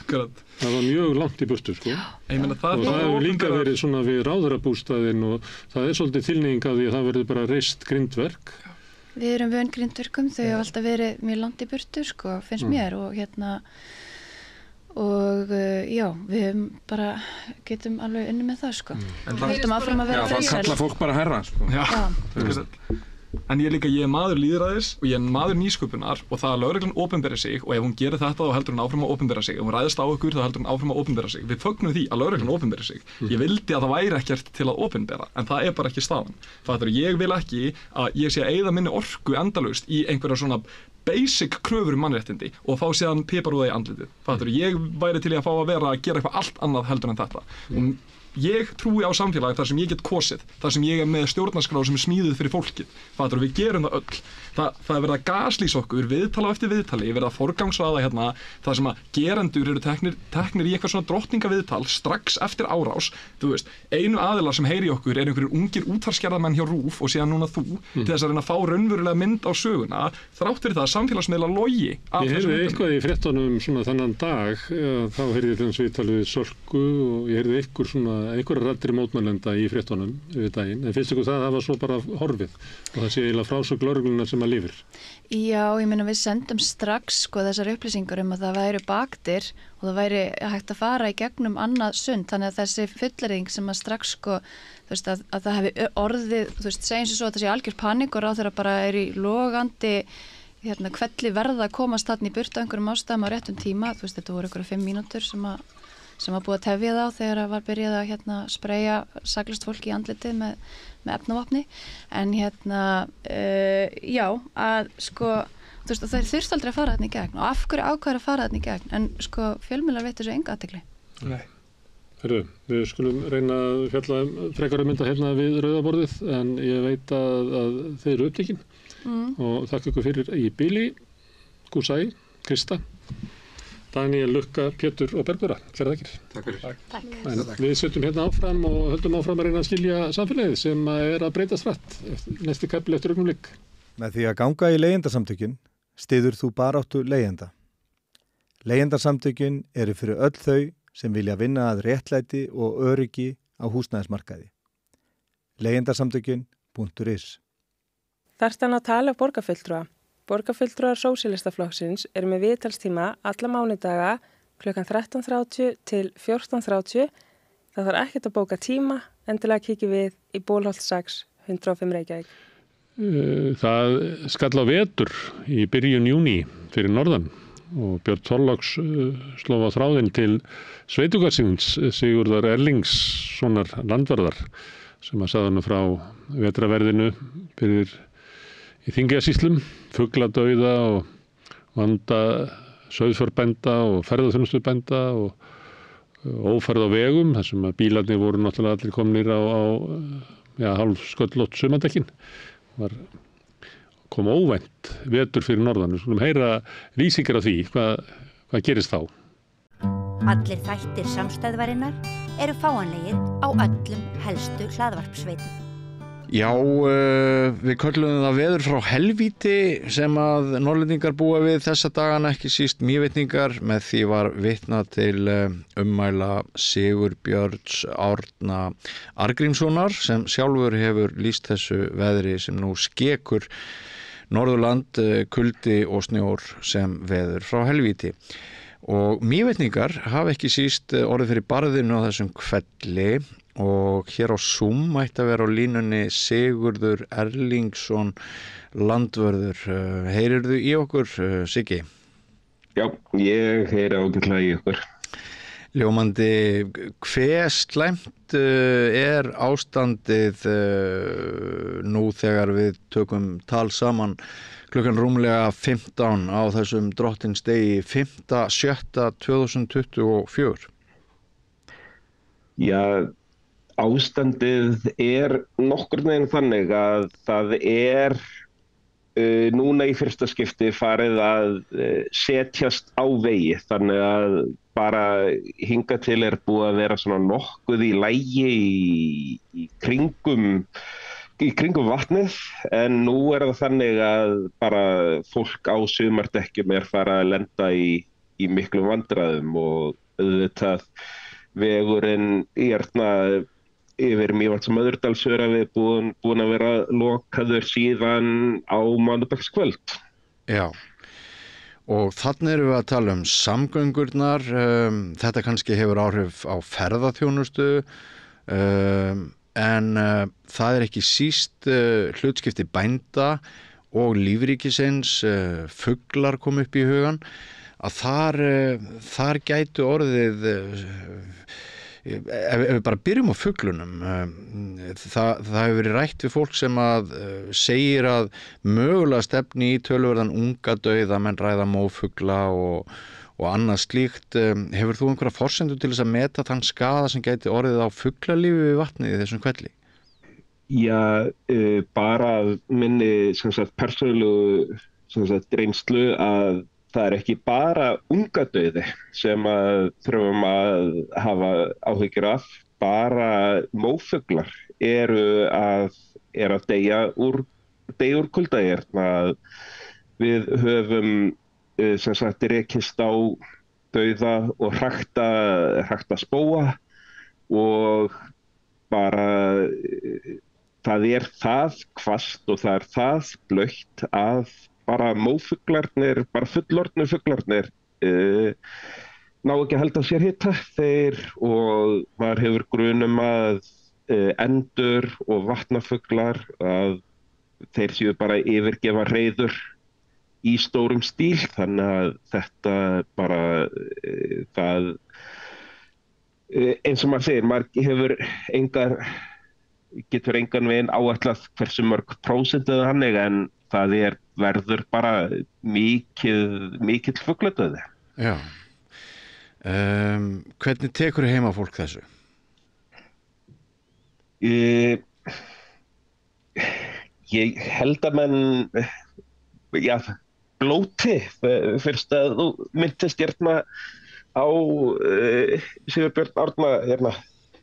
Það var mjög langt í burtu sko. Og það hefur líka verið svona við ráðherrabústaðinn og það er svolítið tilhneiging að því að það verður bara reist grindverk. Við erum vön grindverkum, þau hafa alltaf verið mjög langt í burtu sko, finnst mér og já, við bara getum alveg unni með það sko. Við höldum áfram að vera friðsæl. Já, það kalla fólk bara herra sko. Já. En ég er maður lýðræðis og ég er maður nýsköpunar og það að lögreglan opinbera sig og ef hún gerir þetta þá heldur hún áfram að opinbera sig. Ef hún ræðist á okkur þá heldur hún áfram að opinbera sig. Við fögnum því að lögreglan opinbera sig. Ég vildi að það væri ekkert til að opinbera en það er bara ekki staðan. Ég vil ekki að ég sé að eyða minni orku endalaust í einhverja svona basic kröfur mannréttindi og fá síðan piparúða í andlitið. Ég væri til í að fá að vera að gera eitthvað allt annað heldur en þetta. Ég trúi á samfélagi þar sem ég get kosið, þar sem ég er með stjórnarskrá sem er smíðuð fyrir fólkið. Við gerum það öll. Það er verið að gaslýsa okkur viðtala eftir viðtali, verið að forgangsraða það sem að gerendur eru teknir í eitthvað svona drottningaviðtal strax eftir árás. Þú veist, einu aðilar sem heyri okkur er einhverjir ungir útvarpsgerðarmenn hjá RÚV og síðan núna þú til þess að reyna að fá raunverulega mynd á söguna þrátt fyrir það að samfélagsmiðlar logi. Ég heyrði eitthvað í fréttunum svona þennan dag, þá heyrði ég til þess viðtal við Sölku og ég heyrði einhverja raddir mótmælenda í fréttunum við daginn. En finnst ykkur það að það var svo bara horfið og það sé eiginlega frásögn lögreglunnar sem að lifir? Já, ég meina við sendum strax þessar upplýsingar að það væri baktir og það væri hægt að fara í gegnum annað sund, þannig að þessi fullyrðing sem að strax þú veist að það hefði orðið, þú veist, segjum svo að það sé algjör panik og ráðherra bara er í logandi hvelli verða að komast þarna í burtu á einhverjum ástæðum á réttum tíma, þú veist, þetta voru einhverja 5 mínútur sem að búið að tefja þá þegar það var byrjað að spreyja saklaust fólk í andlitið með efnavopni en já, að þú veist, og þeir þurft aldrei að fara þarna í gegn og af hverju ákvæður að fara þarna í gegn en sko fjölmiðlar veitir þessu enga athygli. Nei. Heyrðu, við skulum reyna að fjalla frekar mynda hérna við rauðaborðið en ég veit að þeir eru upptekinn og þakka ykkur fyrir í bili, Gúsæ, Krista, Daniel, Lukka, Pétur og Bergþóra. Kærar þakkir. Takk fyrir. Takk. En við setjum hérna áfram og höldum áfram að reyna að skilja samfélagið sem að breytast hratt næsti kafli eftir augnablik. Með því að ganga í leigjendasamtökin styður þú baráttu leigjenda. Leigjendasamtökin eru fyrir öll þau sem vilja vinna að réttlæti og öryggi á húsnæðismarkaði. Leigjendasamtökin.is. Þarftu að tala borgarfulltrúa. Borgarfulltrúar Sósíalistaflokksins eru með viðtalstíma alla mánudaga klukkan 13:30 til 14:30. Það þarf ekkert að bóka tíma, endilega kíkja við í Bólholt 6, 105 Reykjavík. Það skall á vetur í byrjun júní fyrir norðan og Björn Þorláks sló á þráðinn til sveitugarsins Sigurðar Erlingssonar landvarðar sem að sagði hann frá vetraverðinu fyrir í Þingeyjarsýslum, fugladauða og vanda sauðfjárbænda og ferðaþjónustubænda og ófærð á vegum þar sem að bílarnir voru náttúrulega allir komnir á hálf sköllótt sumardekkin. Kom óvænt vetur fyrir norðan. Við skulum heyra lýsingar af því hvað gerist þá. Allir þættir samstæðvarinnar eru fáanlegir á öllum helstu hlaðvarpsveitum. Já, við köllum það veður frá helvíti sem að Norðlendingar búa við þessa dagana, ekki síst Mývetningar. Með því var vitnað til ummæla Sigurbjörns Árna Arngrímssonar sem sjálfur hefur lýst þessu veðri sem nú skekur Norðurland, kuldi og snjór sem veður frá helvíti. Og Mývetningar hafa ekki síst orðið fyrir barðinu á þessum kvelli og hér á Zoom mætti að vera á línunni Sigurður Erlingsson landvörður. Heyrirðu í okkur, Siggi? Já, ég heyri ágætlega í okkur. Ljómandi, hve slæmt er ástandið nú þegar við tökum tal saman klukkan rúmlega 15 á þessum drottinsdegi 5.7.2024? Já, ástandið er nokkurn veginn þannig að það er núna í fyrsta skipti farið að setjast á vegi, þannig að bara hingað til er búið að vera svona nokkuð í lagi í kringum vatnið, en nú er það þannig að bara fólk á sumardekkjum er farið að lenda í miklum vandræðum og auðvitað vegurinn yfir Mývatns- og Möðrudalsöræfi búin að vera lokaður síðan á mánudagskvöld. Já, og þannig erum við að tala um samgöngurnar. Þetta kannski hefur áhrif á ferðaþjónustu, en það er ekki síst hlutskipti bænda og lífríkisins, fuglar kom upp í hugan, að þar gætu orðið, ef við bara byrjum á fuglunum, það hefur verið rætt við fólk sem að segir að mögulega stefni í töluverðan unga dauða, menn ræða mófugla og annað slíkt. Hefur þú einhverja forsendur til þess að meta þann skaða sem gæti orðið á fuglalífi við vatnið í þessum kvelli? Já, bara minni persónulegu reynslu að það er ekki bara ungadauði sem að þurfum að hafa áhyggjur af, bara mófuglar eru að deyja úr kulda. Við höfum rekist á dauða og hrakta spóa og bara það er það hvasst og það er það blautt að bara mófuglarnir, bara fullorðnu fuglarnir ná ekki að halda sér hita og maður hefur grunum að endur og vatnafuglar að þeir séu bara yfirgefa hreiður í stórum stíl, þannig að þetta bara eins og maður segir, maður hefur getur engan veginn áætlað hversu mörg prósent eða hannig, en það verður bara mikill fugladauði. Já. Hvernig tekur heimafólk þessu? Ég held að menn, blóti, fyrst að þú myndist hérna á Sigurbjörn Árna,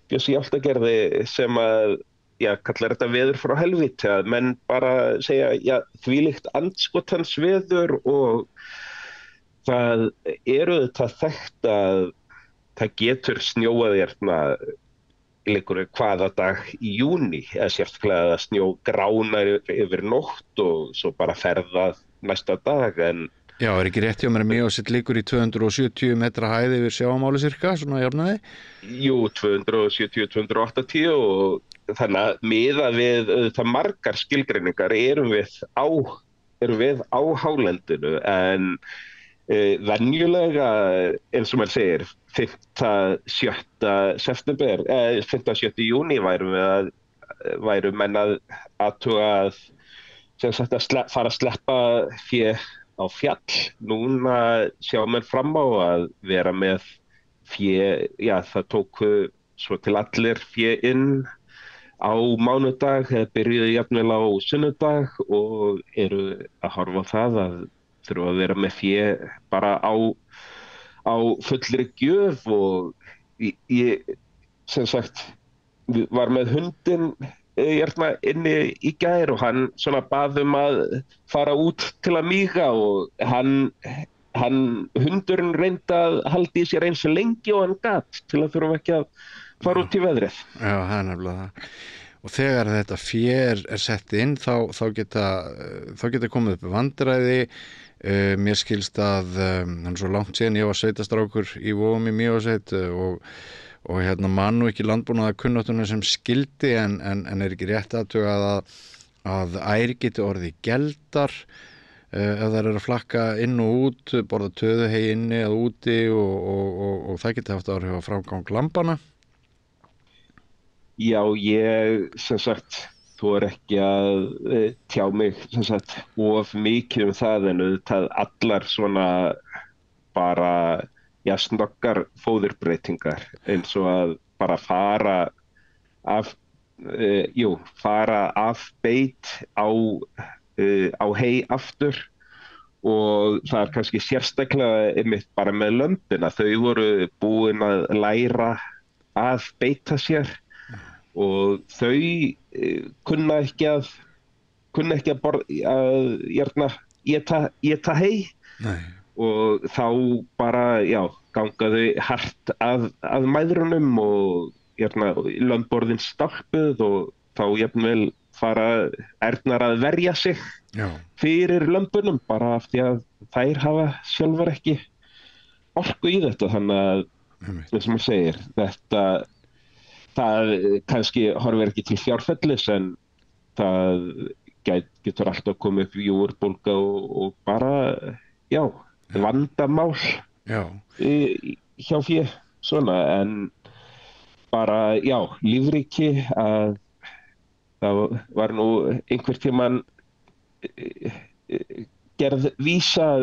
Bjössi Hjaltagerði sem að, kallar þetta veður frá helvíti, að menn bara segja, þvílíkt andskotans veður og það þetta þekkt að það getur snjóað hérna hvaða dag í júní, eða sérstaklega að snjó gránar yfir nótt og svo bara ferðað næsta dag, en Já, ekki rétt hjá mér að Mývatnssveit liggur í 270 metra hæð yfir sjávarmáli cirka, svona jafnaði? Jú, 270-280 og þannig að miðað við það margar skilgreiningar erum við á hálendinu, en venjulega, eins og maður segir, 5.-7. júní væru menn að athuga að fara að sleppa fé á fjall. Núna sjá menn fram á að vera með fé, það tóku svo til allir fé inn á mánudag, byrjuðu jafnvel á sunnudag og eru að horfa á það að þurfa að vera með fé bara á fullri gjöf og ég sem sagt var með hundinn inni í gær og hann svona bað að fara út til að míga og hundurinn reyndi að halda í sér eins lengi og hann gat til að þurfa ekki að fara út í veðrið. Já, það er nefnilega það. Og þegar þetta fé er sett inn þá geta komið upp vandræði. Mér skilst að hann svo langt síðan ég var sveitastrákur í Vogum í Mývatnssveit og hérna man nú ekki landbúnaðar kunnáttuna sem skildi en er ekki rétt aðtugað að ær geti orðið geldar ef þær eru að flakka inn og út, borða töðuhey inni eða úti og það geti haft áhrif á framgang lambanna. Já, ég sem sagt þú ekki að tjá mig sem sagt of mikið það en auðvitað allar svona bara snöggar fóðurbreytingar eins og að bara fara af beit á hey aftur og það er kannski sérstaklega einmitt bara með lömbina, þau voru búin að læra að beita sér og þau kunna ekki að éta hey. Nei. Og þá bara, ganga þau hart að mæðrunum og lömborðin stálpuð og þá jafnvel fara ærnar að verja sig fyrir lömbunum bara af því að þær hafa sjálfar ekki orku í þetta. Þannig að, eins og maður segir, það kannski horfir ekki til fjárfellis en það getur alltaf komið upp júurbólga og bara, vandamál hjá fé svona en bara lífríki að það var nú einhver tímann gerð vísa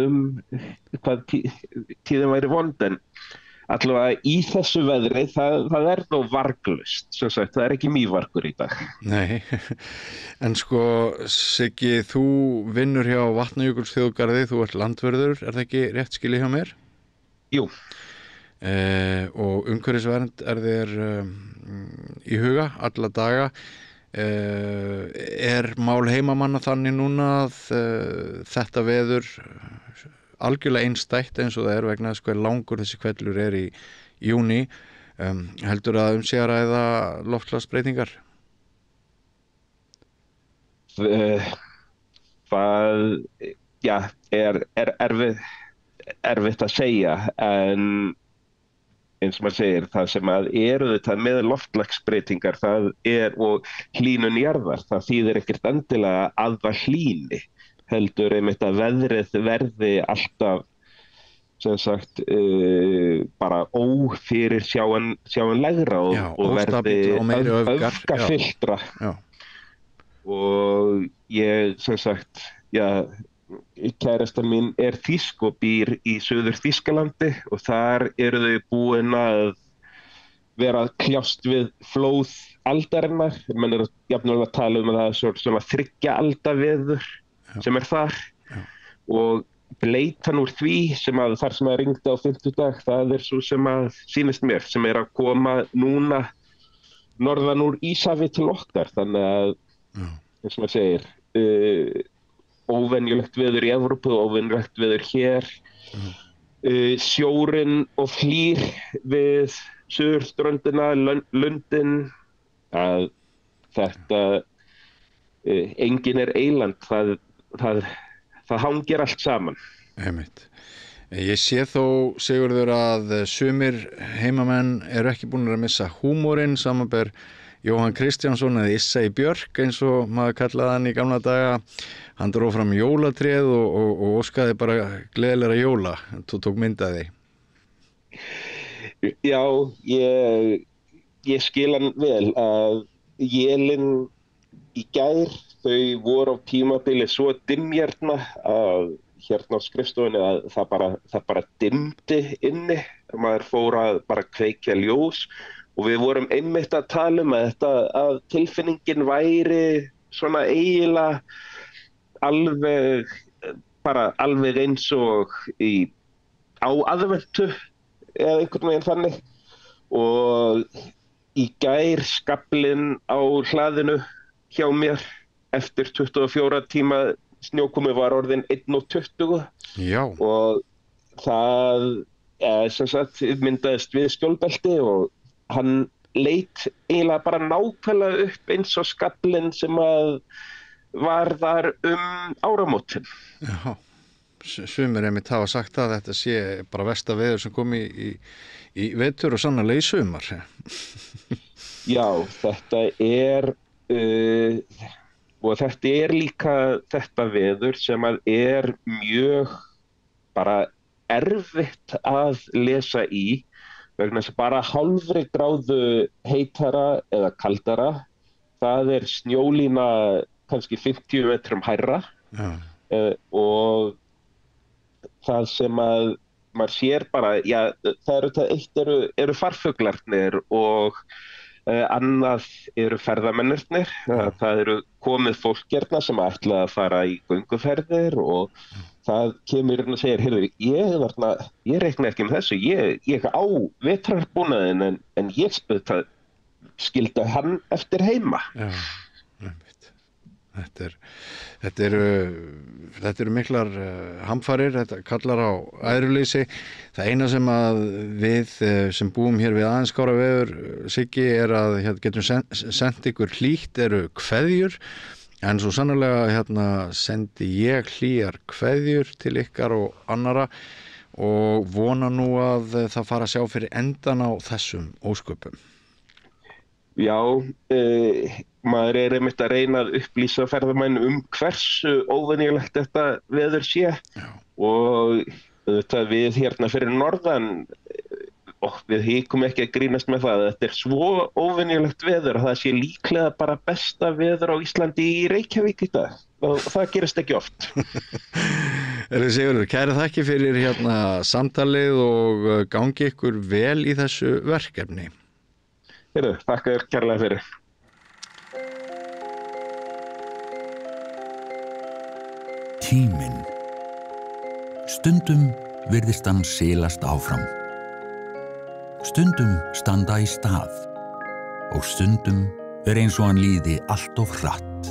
hvað tíðin væri vond en allavega í þessu veðri það er nú varglaust, svo sagt, það er ekki mývargur í dag. Nei, en sko Siggi, þú vinnur hjá Vatnajökulsþjóðgarði, þú ert landvörður, er það ekki rétt skilið hjá mér? Jú. Og umhverfisvernd er þér í huga alla daga. Er mál heimamanna þannig núna að þetta veður algjörlega einstætt eins og það er vegna þess hver langur þessi hvellur er í júní, heldur að sé að ræða loftslagsbreytingar? Það er erfitt að segja en eins og maður segir það sem að þetta með loftslagsbreytingar það og hlýnun jarðar, það þýðir ekkert endilega að það hlýni heldur einmitt að veðrið verði alltaf sem sagt bara ófyrir sjáanlegra og verði öfgafylltra og ég sem sagt kærastan mín er þýsk og býr í Suður Þýskalandi og þar eru þau búin að vera að kljást við flóð aldarinnar. Menn eru jafnvel að tala að það er svona 3 alda veður sem er þar og bleytan úr því þar sem að ringdi á 50 dag, það er svo sem að sýnist mér sem er að koma núna norðan úr Íshafi til okkar, þannig að eins og maður segir óvenjulegt veður í Evrópu, óvenjulegt veður hér, sjórinn og hlýr við suðurströndina, Lundin, að þetta engin er eyland, það hangir allt saman. Einmitt. Ég sé þó, Sigurður, að sumir heimamenn eru ekki búin að missa húmórinn, samanber Jóhann Kristjánsson eða Issa í Björk eins og maður kallaði hann í gamla daga. Hann dró fram jólatréð og óskaði bara gleðilegra jóla. Þú tók myndaði. Já, ég skil hann vel að élin í gær, þau voru á tímabili svo dimmjarna að hérna á skrifstofunni að það bara dimmdi inni. Maður fór að bara kveikja ljós og við vorum einmitt að tala að tilfinningin væri svona eiginlega alveg eins og á aðventu eða einhvern veginn þannig. Og í gær skaflinn á hlaðinu hjá mér eftir 24 tíma snjókomi var orðin 1:20 og það sem sagt myndaðist við skjólbelti og hann leit eiginlega bara nákvæmlega upp eins og skaflinn sem að var þar áramótin. Já, sumir einmitt hafa sagt að þetta sé bara versta veður sem kom í vetur og sannarlega í sumar. Já, þetta er og þetta er líka þetta veður sem að er mjög bara erfitt að lesa í vegna þess að bara hálfri gráðu heitara eða kaldara, það er snjólína kannski 50 metrum hærra og það sem að maður sér bara, það eru farfuglarnir og annað eru ferðamennirnir, það eru komið fólk hérna sem ætla að fara í gönguferðir og það kemur og segir, heyrðu, ég reikna ekki með þessu, ég á vetrarbúnaðinn en ég skildi hann eftir heima. Já, einmitt. Þetta eru miklar hamfarir, þetta kallar á æðruleysi. Það eina sem að við sem búum hér við aðeins skára veður, Siggi, er að getum sendt ykkur hlýtt eru kveðjur, en svo sannarlega sendi ég hlýjar kveðjur til ykkar og annara og vona nú að það fara að sjá fyrir endan á þessum ósköpum. Já, maður er einmitt að reyna að upplýsa ferðamenn hversu óvenjulegt þetta veður sé. Já. Og þetta við hérna fyrir norðan, og við hikum ekki að grínast með það, þetta er svo óvenjulegt veður að það sé líklega bara besta veður á Íslandi í Reykjavík í dag. Og það gerist ekki oft. Sigurður, kæra þakki fyrir samtalið og gangi ykkur vel í þessu verkefni. Þakka þér kærlega fyrir. Tíminn. Stundum virðist hann silast áfram. Stundum standa í stað. Og stundum eins og hann líði allt of hratt.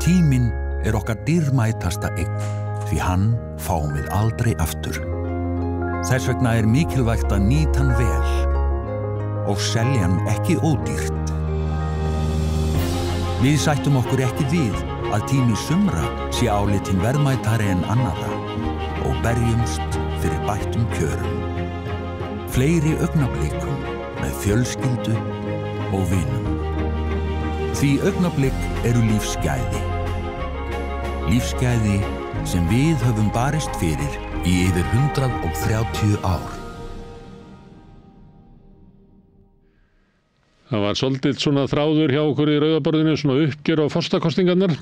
Tíminn okkar dýrmætasta eign, því hann fáum við aldrei aftur. Þess vegna mikilvægt að nýta hann vel og selja hann ekki ódýrt. Við sættum okkur ekki við að tími sumra sé álitinn verðmætari en annarra og berjumst fyrir bættum kjörum. Fleiri augnablikum með fjölskyldu og vinum. Því augnablik eru lífsgæði. Lífsgæði sem við höfum barist fyrir í yfir 130 ár. Það var svolítið svona þráður hjá okkur í Rauðaborðinu, svona uppgjör á forsetakosningarnar.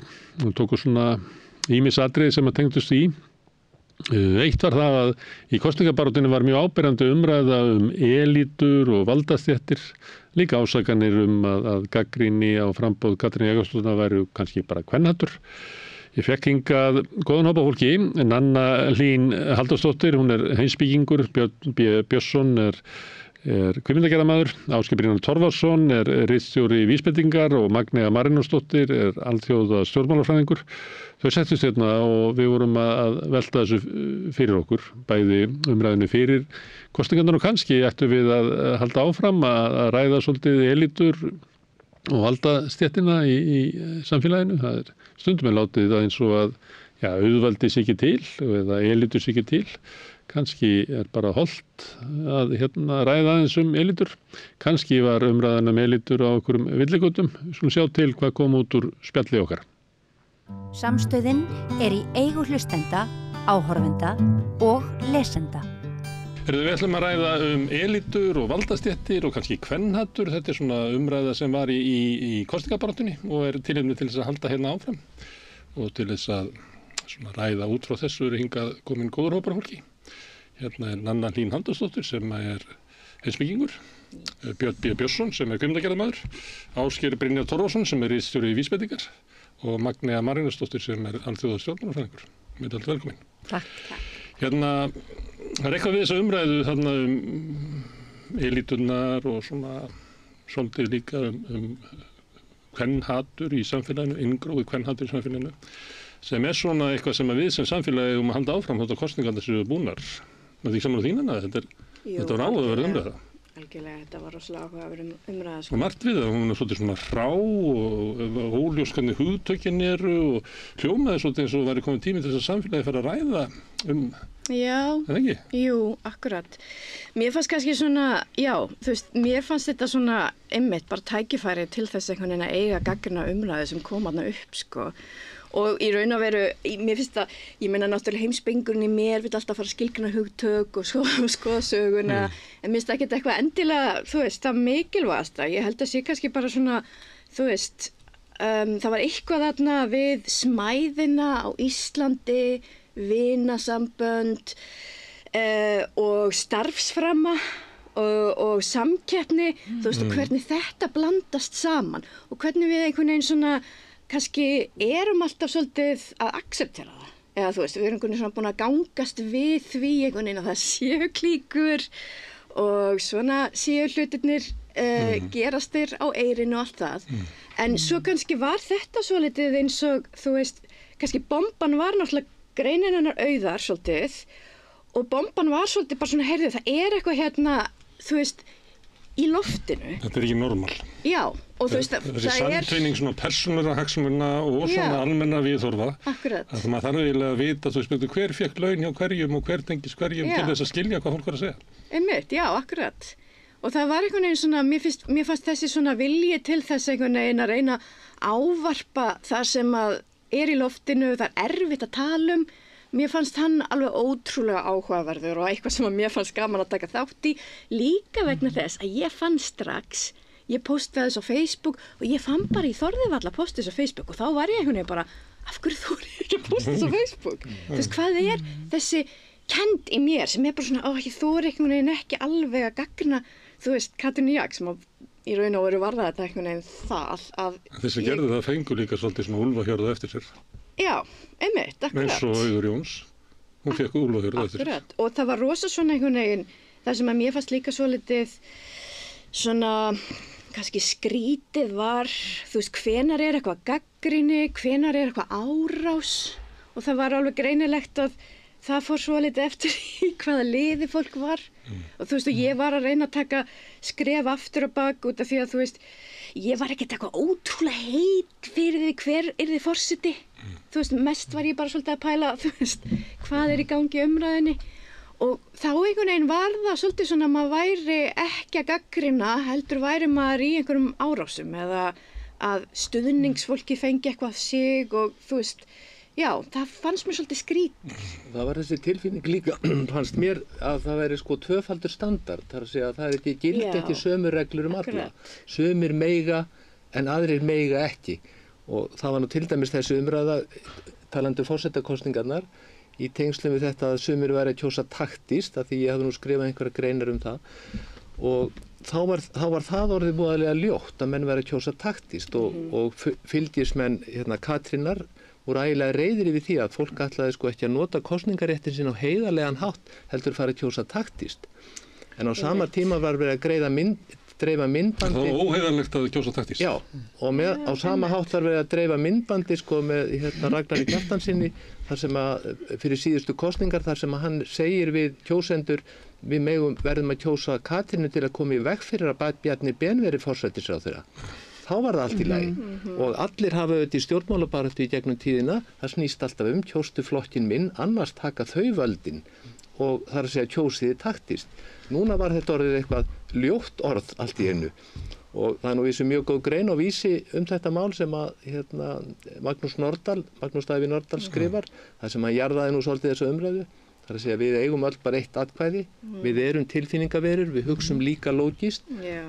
Við tókum svona ýmis atriði sem að tengdust í. Eitt var það að í kosningabaráttinu var mjög áberandi umræða elítur og valdastéttir. Líka ásakanir að gagnrýni á framboð Katrínar Jakobsdóttur væru kannski bara kvenhattur. Ég fekk hingað góðan hóp af fólki. Nanna Hlín Halldórsdóttir, hún heimspekingur, Björn B. Björnsson er kvikmyndagerðarmaður, Ásgeir Brynjar Torfason ritstjóri vísbendingar og Magnea Marinósdóttir alþjóða stjórnmálafræðingur. Þau settust hérna og við vorum að velta þessu fyrir okkur, bæði umræðinu fyrir kosningarnar og kannski ættum við að halda áfram að ræða svolítið elítur og valdastéttina í samfélaginu. Það stundum látið það eins og að auðvaldi sé ekki til eða elítur sé ekki til. Kannski bara hollt að ræða aðeins elítur. Kannski var umræðan elítur á okkurum villigötum. Við skulum sjá til hvað kom út úr spjalli okkar. Samstöðin í eigu hlustenda, áhorfenda og lesenda. Við ætlum að ræða elítur og valdastéttir og kannski kvenhattur. Þetta svona umræða sem var í kosningabaráttunni og tilefni til þess að halda hérna áfram. Og til þess að ræða út frá þessu hingað komin góður hópar fólki. Hérna Nanna Hlín Halldórsdóttir sem heimspekingur, Björn B. Björnsson sem kvikmyndagerðarmaður, Ásgeir Brynjar Torfason sem ritstjóri vísbendingar og Magnea Marinósdóttir sem alþjóða stjórnmálafræðingur. Allt velkomin. Takk. Hérna, það eitthvað við þessa umræðu þarna elíturnar og svona svolítið líka kvenhatur í samfélaginu, inngróið kvenhatur í samfélaginu, sem svona eitthvað sem við sem samfélagi að halda áfram þótt að kosningarnar séu búnar. Það er ekki saman á þínana, þetta var áhugaverð umræða. Algjörlega, þetta var rosalega áhugaverð umræða. Og margt við það, hún svolítið svona hrá og óljós hvernig hugtökin eru og hljómaði svolítið eins og væri komið tími til þess að samfélagi fara að ræða Já, það ekki? Jú, akkurat. Mér fannst kannski svona, mér fannst þetta svona einmitt bara tækifæri til þess einhvern veginn að eiga gagnrýna umræðu sem kom þarna upp, sko. Og í raun og veru, mér finnst það, ég meina náttúrulega heimspengurinn í mér vill alltaf fara að skilgreina hugtök og skoða söguna, en mér finnst það ekkert eitthvað endilega, það mikilvægasta. Ég held að sé kannski bara svona, það var eitthvað þarna við smæðina á Íslandi, vinasambönd og starfsframa og samkeppni, og hvernig þetta blandast saman og hvernig við einhvern veginn svona kannski erum alltaf svolítið að akseptera það. Eða við erum einhvern veginn svona búin að gangast við því einhvern veginn að það séu klíkur og svona séu hlutirnir gerastir á eyrinu og allt það. En svo kannski var þetta svolítið eins og, kannski bomban var náttúrulega greinin hennar Auðar svolítið og bomban var svolítið bara svona, heyrðu, það er eitthvað hérna, í loftinu. Þetta er ekki normal. Já, og þessi samtvinning svona persónulega hagsmuna og svona almenna viðhorfa. Akkurat. Það maður þarf eiginlega að vita, hver fékk laun hjá hverjum og hver tengist hverjum til þess að skilja hvað fólk var að segja. Einmitt, já, akkurat. Og það var einhvern veginn svona, mér fannst þessi svona vilji til þess einhvern veginn að reyna ávarpa það sem að í loftinu, það erfitt að tala Mér fannst hann alveg ótrúlega áhugaverður og eitthvað sem mér fannst gaman að taka þátt í, líka vegna þess að ég fann strax, ég postaði þess á Facebook og ég fann bara í þorði varla að posta þess á Facebook og þá var ég einhvern veginn bara, af hverju þú ekki að posta þess á Facebook? Hvað þessi kennd í mér sem bara svona, þú einhvern veginn ekki alveg að gagnrýna, Katrínu Jak sem í raun og veru varða þetta einhvern veginn það að... Þess að gerðu það fengur líka svolítið svona úlfahjörðu eftir sér. Já, einmitt, akkurat. Eins og Auður Jóns, hún fekk úlfahjörðu eftir sér. Akkurat, og það var rosa svona einhvern veginn, það sem að mér fannst líka svolítið svona, kannski skrítið var, hvenar eitthvað gagnrýni, hvenar eitthvað árás og það var alveg greinilegt að það fór svolítið eftir í hvaða liði fólk var og ég var að reyna að taka skref aftur og bak út af því að ég var ekkert eitthvað ótrúlega heit fyrir því hver yrði forseti. Mest var ég bara svolítið að pæla, hvað í gangi í umræðinni. Og þá einhvern veginn var það svolítið svona að maður væri ekki að gagnrýna, heldur væri maður í einhverjum árásum eða að stuðningsfólki fengi eitthvað sig og Já, það fannst mér svolítið skrítið. Það var þessi tilfinning líka, fannst mér að það væri sko tvöfaldur standard, þar að segja að það er ekki gilt ekki sömu reglur alla. Sumir meiga en aðrir meiga ekki. Og það var nú til dæmis þessi umræða, talandi forsetakosningarnar, í tengslum við þetta að sumir væri að kjósa taktíst, af því ég hafði nú skrifað einhverja greinar það. Og þá var það orðið voðalega ljótt að menn væri að kjósa taktíst og fylgismenn Katrínar voru ægilega reiðir yfir því að fólk ætlaði sko ekki að nota kosningaréttin sín á heiðarlegan hátt heldur fara að kjósa taktíst. En á sama tíma var verið að dreifa myndbandi. Það var óheiðarlegt að kjósa taktíst. Já, og á sama hátt var verið að dreifa myndbandi sko með Ragnari Kjartansinni þar sem að fyrir síðustu kosningar þar sem að hann segir við kjósendur við verðum að kjósa Katrínu til að koma í veg fyrir að Bjarni Ben veri forsætisráðherra. Þá var það allt í lagi og allir hafa auðvitað í stjórnmálabaráttu í gegnum tíðina, það snýst alltaf kjóstu flokkin minn, annars taka þau völdin og það er að segja kjósiði taktíst. Núna var þetta orðið eitthvað ljótt orð allt í einu og það er nú vísu mjög góð grein á Vísi þetta mál sem að Magnús Davíð Norðdahl skrifar, þar sem hann jarðaði nú svolítið þessa umræðu. Það er að segja við eigum öll bara eitt atkvæði, við erum tilfinningaverur, við hugsum líka lógist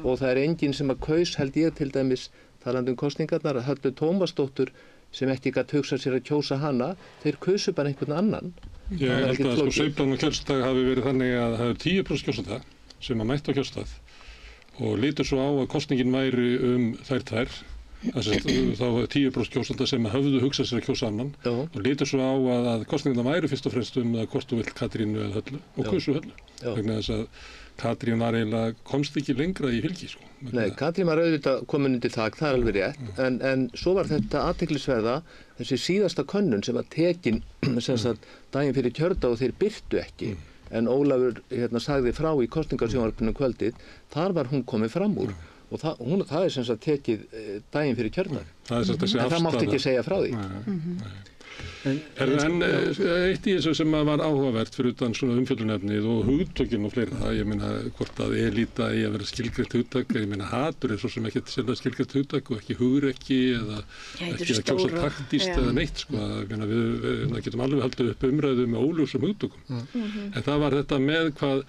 og það er enginn sem að kaus, held ég til dæmis, talandi kosningarnar, að Höllu Tómasdóttur sem ekki gat hugsað sér að kjósa hana, þeir kausu bara einhvern annan. Ég held að sko sveiflan á kjörstag hafi verið þannig að það er 10% kjósenda sem að mættu á kjörstað og lítur svo á að kosningin væri þær tvær. Þá var 10% kjósenda sem höfðu hugsað sér að kjósa annan og lítur svo á að kosningarna væru fyrst og fremst að hvort þú vilt Katrínu eða Höllu og kusu Höllu. Vegna þess að Katrín var eiginlega komst ekki lengra í fylgi sko. Nei, Katrín var auðvitað komin undir þak, það er alveg rétt, en svo var þetta athyglisverða, þessi síðasta könnun sem var tekin daginn fyrir kjördag og þeir birtu ekki, en Ólafur sagði frá í kosningasjónvarpinu kvöldið, þar var hún komið fram úr. Og það er sem sagt tekið daginn fyrir kjördag. En það mátti ekki segja frá því. En eitt í þessu sem var áhugavert fyrir utan svona umfjöllunefnið og hugtökin og fleira, ég meina hvort að elíta eigi að vera skilgreint hugtak, ég meina hatur er svo sem ekki selva skilgreint hugtak og ekki hugrekki eða ekki að kjósa taktíst eða neitt sko, ég meina við getum alveg haldið upp umræðu með óljósum hugtökum. En það var þetta með hvað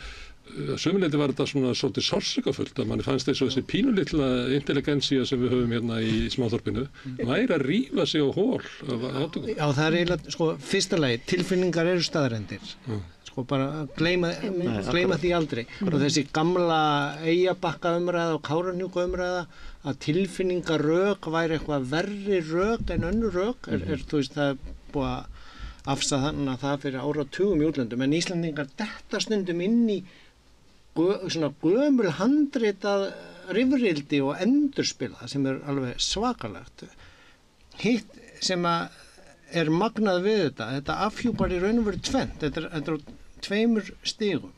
sömuleyti var þetta svona svolítið sársaukafullt að manni fannst eins og þessi pínulitla intelligensía sem við höfum hérna í smáþorpinu væri að rífa sig á hól af átökum. Já, það er eiginlega, sko, fyrsta lagi, tilfinningar eru staðrendir. Sko, bara gleyma því aldrei. Og þessi gamla Eyjabakka umræða og Kárahnjúka umræða að tilfinningarök væri eitthvað verri rök en önnur rök, þú veist, það er búið að afstæða þannig að það fyrir áratugum í útlöndum, en Íslandingar detta stundum inn í svona gömul handritað rifrildi og endurspila sem er alveg svakalegt. Hitt sem er magnað við þetta afhjúpar í raun og veru tvennt, þetta er á 2 stigum.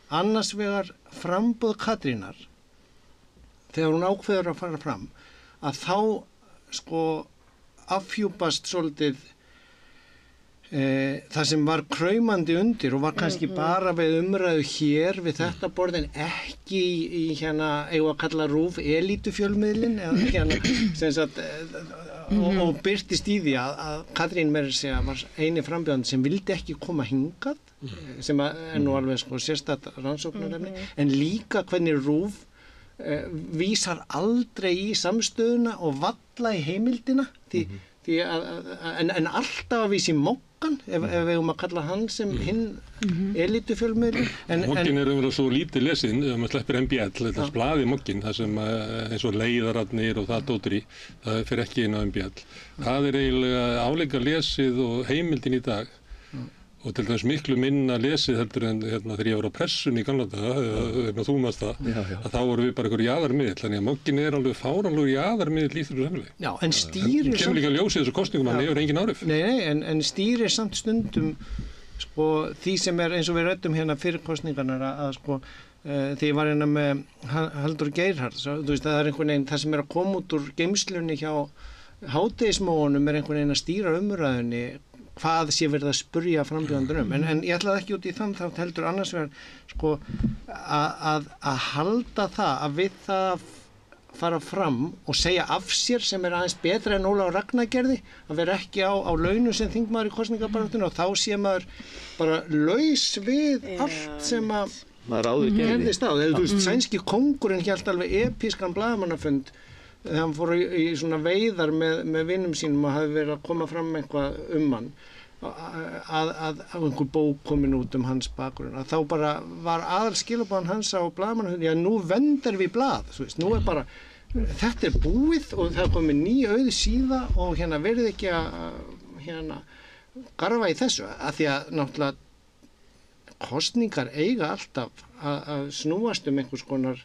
Annars vegar framboð Katrínar, þegar hún ákveður að fara fram, að þá sko afhjúpast svolítið það sem var kraumandi undir og var kannski bara við umræðu hér við þetta borð en ekki í eigum að kalla RÚV elítufjölmiðlin sem sagt og birtist í því að Katrín meira segja var eini frambjóðandi sem vildi ekki koma hingað sem er nú alveg sko sérstætt rannsóknarefni en líka hvernig RÚV vísar aldrei í samstöðuna og valla í heimildina en alltaf að vísa í mokkan ef við eigum að kalla hann sem hinn elítufjölmiðlun. Mokkin er umverið svo lítið lesin ef maður sleppir MBL, þetta blaði mokkin, það sem eins og leiðararnir og það dóttir í, það fer ekki inn á MBL. Það er eiginlega áleika lesið og heimildin í dag og til dæmis miklu minna lesið heldur en þegar ég var á pressun í gamla daga, þú maður það, að þá voru við bara einhver jaðarmiðl, þannig að mokkin er alveg fáránlegur jaðarmiðl í þessu samfélagi. Já, en stýrir samt... Kemur líka ljósið þessu kosningum, hann hefur engin áhrif. Nei, en stýrir samt stundum sko, því sem er eins og við ræddum hérna fyrir kosningarnar að sko, þegar ég var hérna með Halldór Geirharðs, þú veist, það er einhvern veginn, það sem er að koma út úr geymslunni hjá hádegismóunum er einhvern veginn að stýra umræðunni hvað sé verið að spurja frambjóðandur en ég ætlaði ekki út í þann þátt heldur annars vegar sko að halda það að við það fara fram og segja af sér sem aðeins betra en Ólafur Ragnar gerði, að vera ekki á launum sem þingmaður í kosningabaráttunni og þá sé maður bara laus við allt sem að gerðist á. Þú veist, sænski kóngurinn hélt alveg episkan blaðamannafund þegar hann fór í svona veiðar með vinnum sínum og hafi verið að koma fram eitthvað hann að einhver bók komin út hans bakgrunn, að þá bara var aðalskilabóðan hans á blaðamannafund, já nú vendar við blað, þú veist, nú bara þetta búið og það komið ný auð síða og verið ekki að garfa í þessu, að því að náttúrulega kosningar eiga alltaf að snúast einhvers konar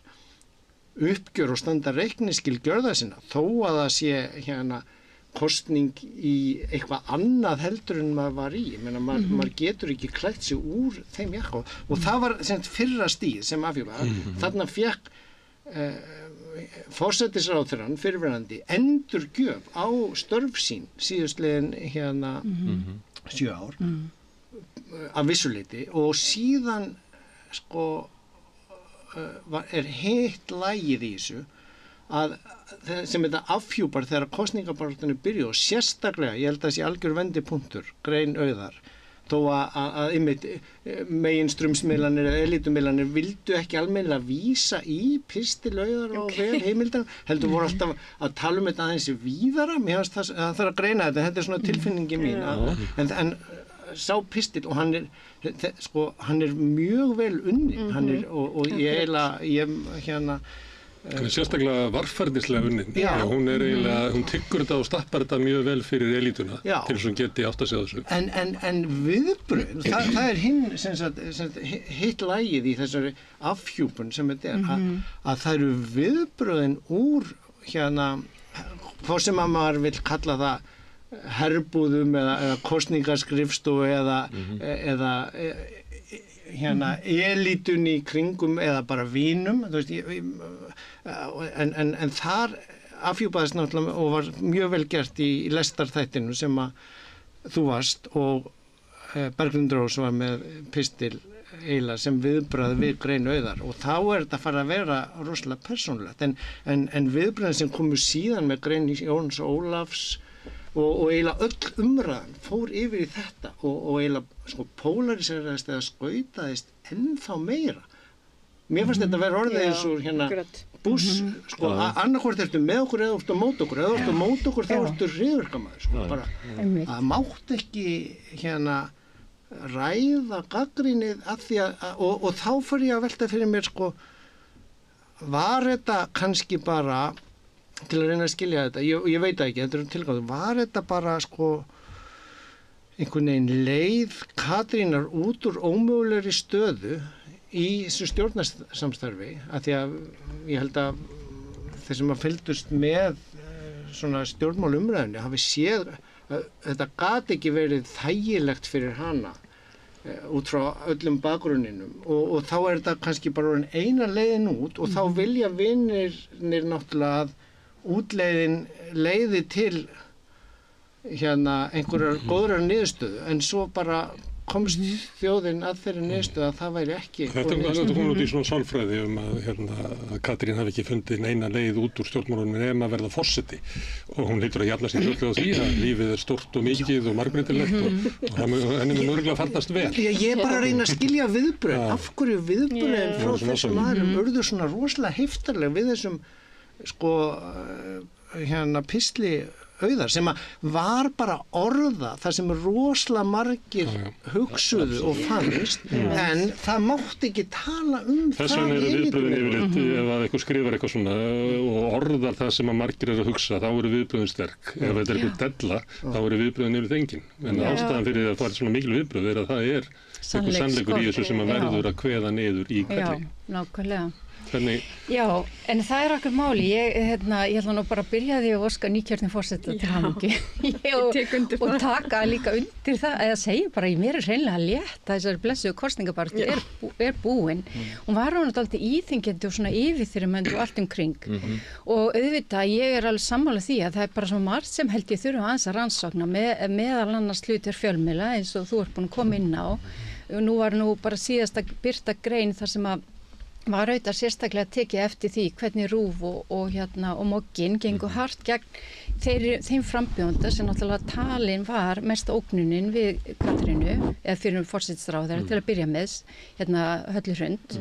uppgjör og standa reikningsskil gjörða sinna, þó að það sé kosning í eitthvað annað heldur en maður var í. Ég meina, maður getur ekki klætt sig úr þeim jakka og það var fyrra stíð sem afhjúpaði. Þarna fékk forsætisráðherrann fyrrverandi endurgjöf á störf sín síðustliðin 7 ár af vissuleyti og síðan heitt lagið í þessu að sem þetta afhjúpar þegar kosningabaráttunni byrju og sérstaklega, ég held að það sé algjör vendipunktur, grein auðar, þó að meginstrumsmiðlanir eða elítumiðlanir vildu ekki almennilega vísa í pistil auðar og heimildar, heldur voru alltaf að tala þetta aðeins víðara, mér finnst það þarf að greina þetta er svona tilfinningi mín, en sá pistil og hann er mjög vel unnin, og ég sérstaklega varfærnislega unnin. Hún eiginlega, hún tyggur þetta og stappar þetta mjög vel fyrir elítuna til þess að hún geti átt að segja þessu. En viðbröð, það er hitt lagið í þessari afhjúpun sem þetta að það eru viðbröðin úr hvað sem að maður vil kalla það herbúðum eða kosningaskrifstofu eða elítunni í kringum eða bara vínum, þú veist, en þar afhjúpaðist náttúrulega og var mjög vel gert í lestarþættinu sem að þú varst og Berglundur Rós var með pistil eiginlega sem viðbröð við grein auðar og þá þetta farið að vera rosalega persónulegt en viðbröðin sem komu síðan með grein Jóns Ólafs og eiginlega öll umræðan fór yfir í þetta og eiginlega pólariserast eða skautaðist ennþá meira. Mér fannst þetta að vera orðið eins og Bush, annarkvort ertu með okkur eða ertu á mót okkur, eða ertu á mót okkur þá ertu hryðverkamaður, það mátt ekki ræða gaggrínið að því og þá fór ég að velta fyrir mér var þetta kannski bara til að reyna að skilja þetta, ég veit ekki, þetta er tilgáð, var þetta bara einhvern veginn leið Katrínar út úr ómögulegri stöðu í þessu stjórnarsamstarfi, að því að ég held að þeir sem að fylgdust með svona stjórnmálumræðinni hafi séð að þetta gat ekki verið þægilegt fyrir hana út frá öllum bakgrunninum og þá er þetta kannski bara eina leiðin út og þá vilja vinirnir náttúrulega að útleiðin leiði til einhverjar góðrar niðurstöðu en svo bara komst þjóðin að þeirri niðurstöðu að það væri ekki Þetta kom út í svona sálfræði að Katrín hafi ekki fundið neina leið út úr stjórnmálunum nema að verða forseti og hún hlýtur að jafna sér svolítið á því að lífið er stórt og mikið og margbreytilegt og henni mun örugglega farnast vel. Ég er bara að reyna að skilja viðbrögð, af hverju viðbrögðin frá þessum aðrum urðu svona rosalega heiftarleg við þessum pistli auðar sem að var bara orða það sem rosalega margir hugsuðu og fannst en það mátti ekki tala þess vegna eru viðbröðin yfirleitt ef að eitthvað skrifar eitthvað svona og orðar það sem að margir eru að hugsa þá eru viðbröðin sterk ef þetta er eitthvað della þá eru viðbröðin yfirleitt engin en ástæðan fyrir að það er svona mikil viðbröð er að það er eitthvað sannleikur í þessu sem að verður að kveða niður í hvernig. Já, nákvæmlega. Hvernig? Já, en það er okkur máli. Ég ætla nú bara að byrja því að óska nýkjörnum forseta til hamingju og taka líka undir það eða segja bara ég mér er hreinlega létt að þessari blessuðu kosningabaráttu er búin. Hún var hún alltaf íþyngjandi og svona yfirþyrmandi og allt kring og auðvitað ég er alveg sammála því að það er bara svo margt sem held ég þurfa aðeins að rannsókna meðal annars hlutir fjölmiðla eins og þú ert búin að koma inn á. Nú var bara síðasta birta grein þar sem að var auðvitað sérstaklega tekið eftir því hvernig RÚV og Mogginn gengur hart gegn þeim frambjóðanda sem náttúrulega talin var mesta ógnunin við Katrínu eða fyrir forsætisráðherra til að byrja með Höllu Hrund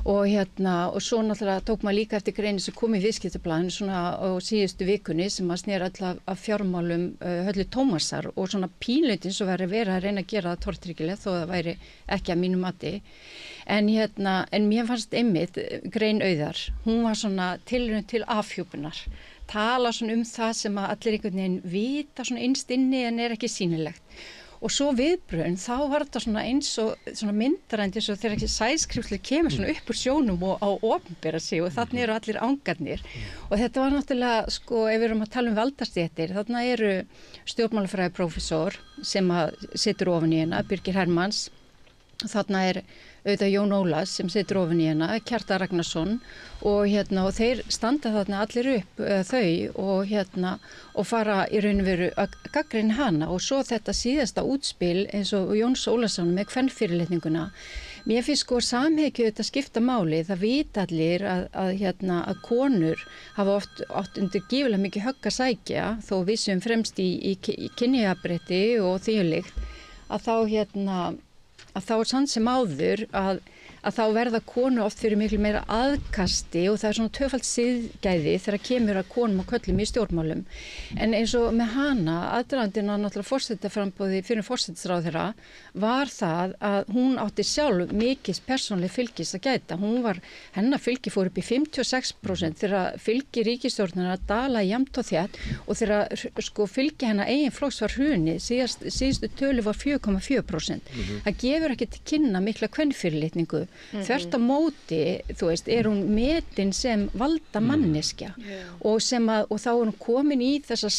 og svo náttúrulega tók maður líka eftir greinin sem kom í viðskiptablaðinu svona á síðustu vikunni sem að snera alltaf af fjármálum Höllu Tómasar og svona pínleitin svo verið að reyna að gera það tortryggilegt þó það væri ekki að mínu mati en mér fannst einmitt grein Auðar, hún var svona tilraun til afhjúpunar tala svona það sem að allir einhvern veginn vita svona innst inni en ekki sýnilegt og svo viðbrögn þá var þetta svona eins og svona myndarænt eins og þegar ekki sæskriftlir kemur svona upp úr sjónum og á opinbera sig og þannig eru allir ángarnir og þetta var náttúrulega sko ef við erum að tala valdastéttir þarna eru stjórnmálafræði prófessor sem að situr ofan í hérna Birgir Hermanns þarna auðvitað Jón Ólafs sem situr ofan í hérna, Kjartan Ragnarsson og þeir standa þarna allir upp þau og fara í raun og veru að gagnrýna hana og svo þetta síðasta útspil eins og Jóns Ólafsson með kvenfyrirlitninguna. Mér finnst sko samhengið þetta skipta máli, það vita allir að konur hafa oft átt undir gífulega mikið högg að sækja þó við sem fremst í kynjajafnrétti og þvíumlíkt að þá sann sem áður að þá verða konu oft fyrir miklu meira aðkasti og það svona tvöfalt siðgæði þegar kemur að konum og köllum í stjórnmálum. En eins og með hana, aðdragandinn að náttúrulega forsetaframboði fyrir forsætisráðherra var það að hún átti sjálf mikið persónuleg fylgis að gæta. Hennar fylgi fór upp í 56% þegar fylgi ríkisstjórnar að dala jafnt og þétt og þegar sko fylgi hennar eigin flokks var hruni, síðustu tölu var 4,4%. Það gefur ekki til kynna mikla kvenfyrirlitningu. Þvert á móti, þú veist, hún metin sem valda manneskja og þá hún komin í þessa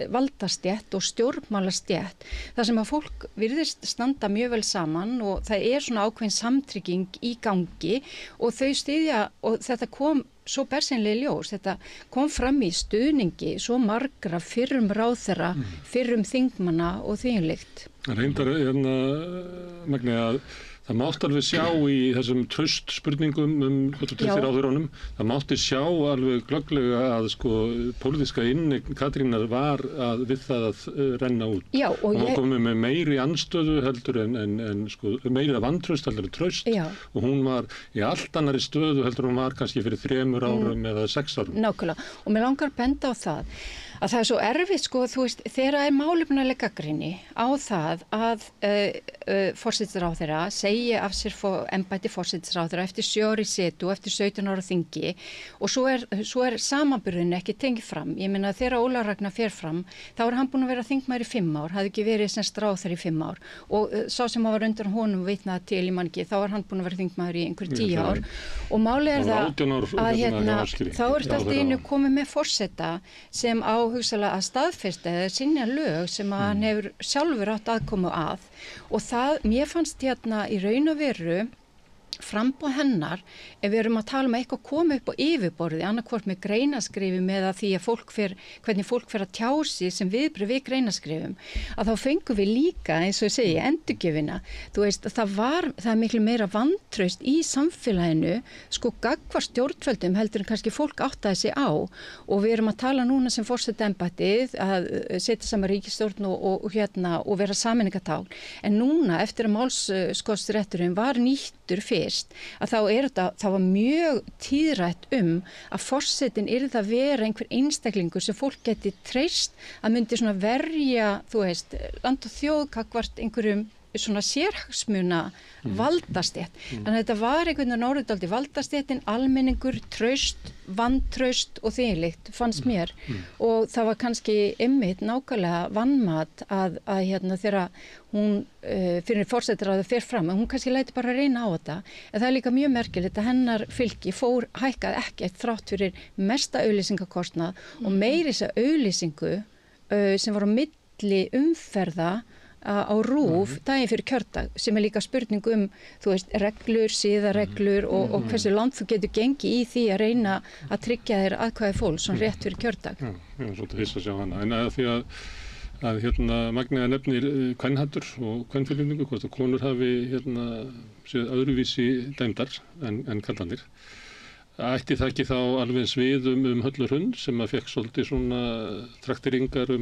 valdastétt og stjórnmálastétt þar sem að fólk virðist standa mjög vel saman og það svona ákveðin samtrygging í gangi og þau styðja og þetta kom svo bersýnilega ljós, þetta kom fram í stuðningi svo margra fyrrum ráðherra, fyrrum þingmanna og þvíumlíkt. Reyndar Magni að það mátti alveg sjá í þessum traust spurningum tröstir ráðherrunum, það mátti sjá alveg glögglega að sko pólitíska inneign Katrínar var við það að renna út. Já, og hún komið með meiri andstöðu heldur en sko meiri vantraust heldur en traust og hún var í allt annari stöðu heldur en hún var kannski fyrir 3 árum eða 6 árum. Nákvæmlega, og mér langar að benda á það að það svo erfitt sko, þú veist, þegar málefnaleg gagnrýni á það að forsætisráðherra segi af sér embætti forsætisráðherra eftir 7 ára í setu og eftir 17 ára þingi og svo er samanburðin ekki tengið fram. Ég meina þegar Ólafur Ragnar fer fram, þá hann búinn að vera þingmaður í 5 ár, hafði ekki verið sem ráðherra í 5 ár og sá sem var undir honum vitnað til í mangi, þá hann búinn að vera þingmaður í einhver 10 ár og málið það að þá alltaf einu komið með forseta sem á hugsalega að staðfesta eða sinja lög sem að hann hefur sjálfur átt aðkomu að og það, mér fannst í raun og veru framboð hennar, ef við erum að tala eitthvað koma upp á yfirborði, annarkvort með greinaskrifum eða því að hvernig fólk fer að tjá sig sem viðbrögð við greinaskrifum, að þá fengum við líka, eins og ég segi, endurgjöfina. Þú veist, það er miklu meira vantraust í samfélaginu, sko gagnvart stjórnvöldum heldur en kannski fólk áttaði sig á og við erum að tala núna sem forsetaembættið að setja saman ríkisstjórn og vera sameiningatákn, en núna eftir að málskotsrétturinn var nýttur fyrst að þá var mjög tíðrætt að forsetinn yrði að vera einhver einstaklingur sem fólk geti treyst að myndi svona verja, þú veist, land og þjóð gagnvart einhverjum svona sérhagsmuna valdastétt. Þannig að þetta var einhvern veginn orðið valdastéttin, almenningur, traust, vantraust og þvíumlíkt fannst mér og það var kannski einmitt nákvæmlega vanmat að þegar hún fyrir forsætisráðherra fer fram, hún kannski læti bara reyna á þetta, en það er líka mjög merkilegt að hennar fylgi hækkaði ekkert þrátt fyrir mesta auglýsingakostnað og meiri þess að auglýsingu sem var á milli umferða á RÚV daginn fyrir kjördag sem er líka spurning þú veist, reglur, siðareglur og hversu langt þú getur gengið í því að reyna að tryggja þér atkvæði fólks svona rétt fyrir kjördag. Já, svolítið fyrst að sjá hana, en að því að að Magnea nefnir kvenhattur og kvenfyrirlitningu, hvort að konur hafi séð öðruvísi dæmdar en kallanir. Ætti það ekki þá alveg svið Höllu Hrund sem að fekk svolítið svona trakteringar að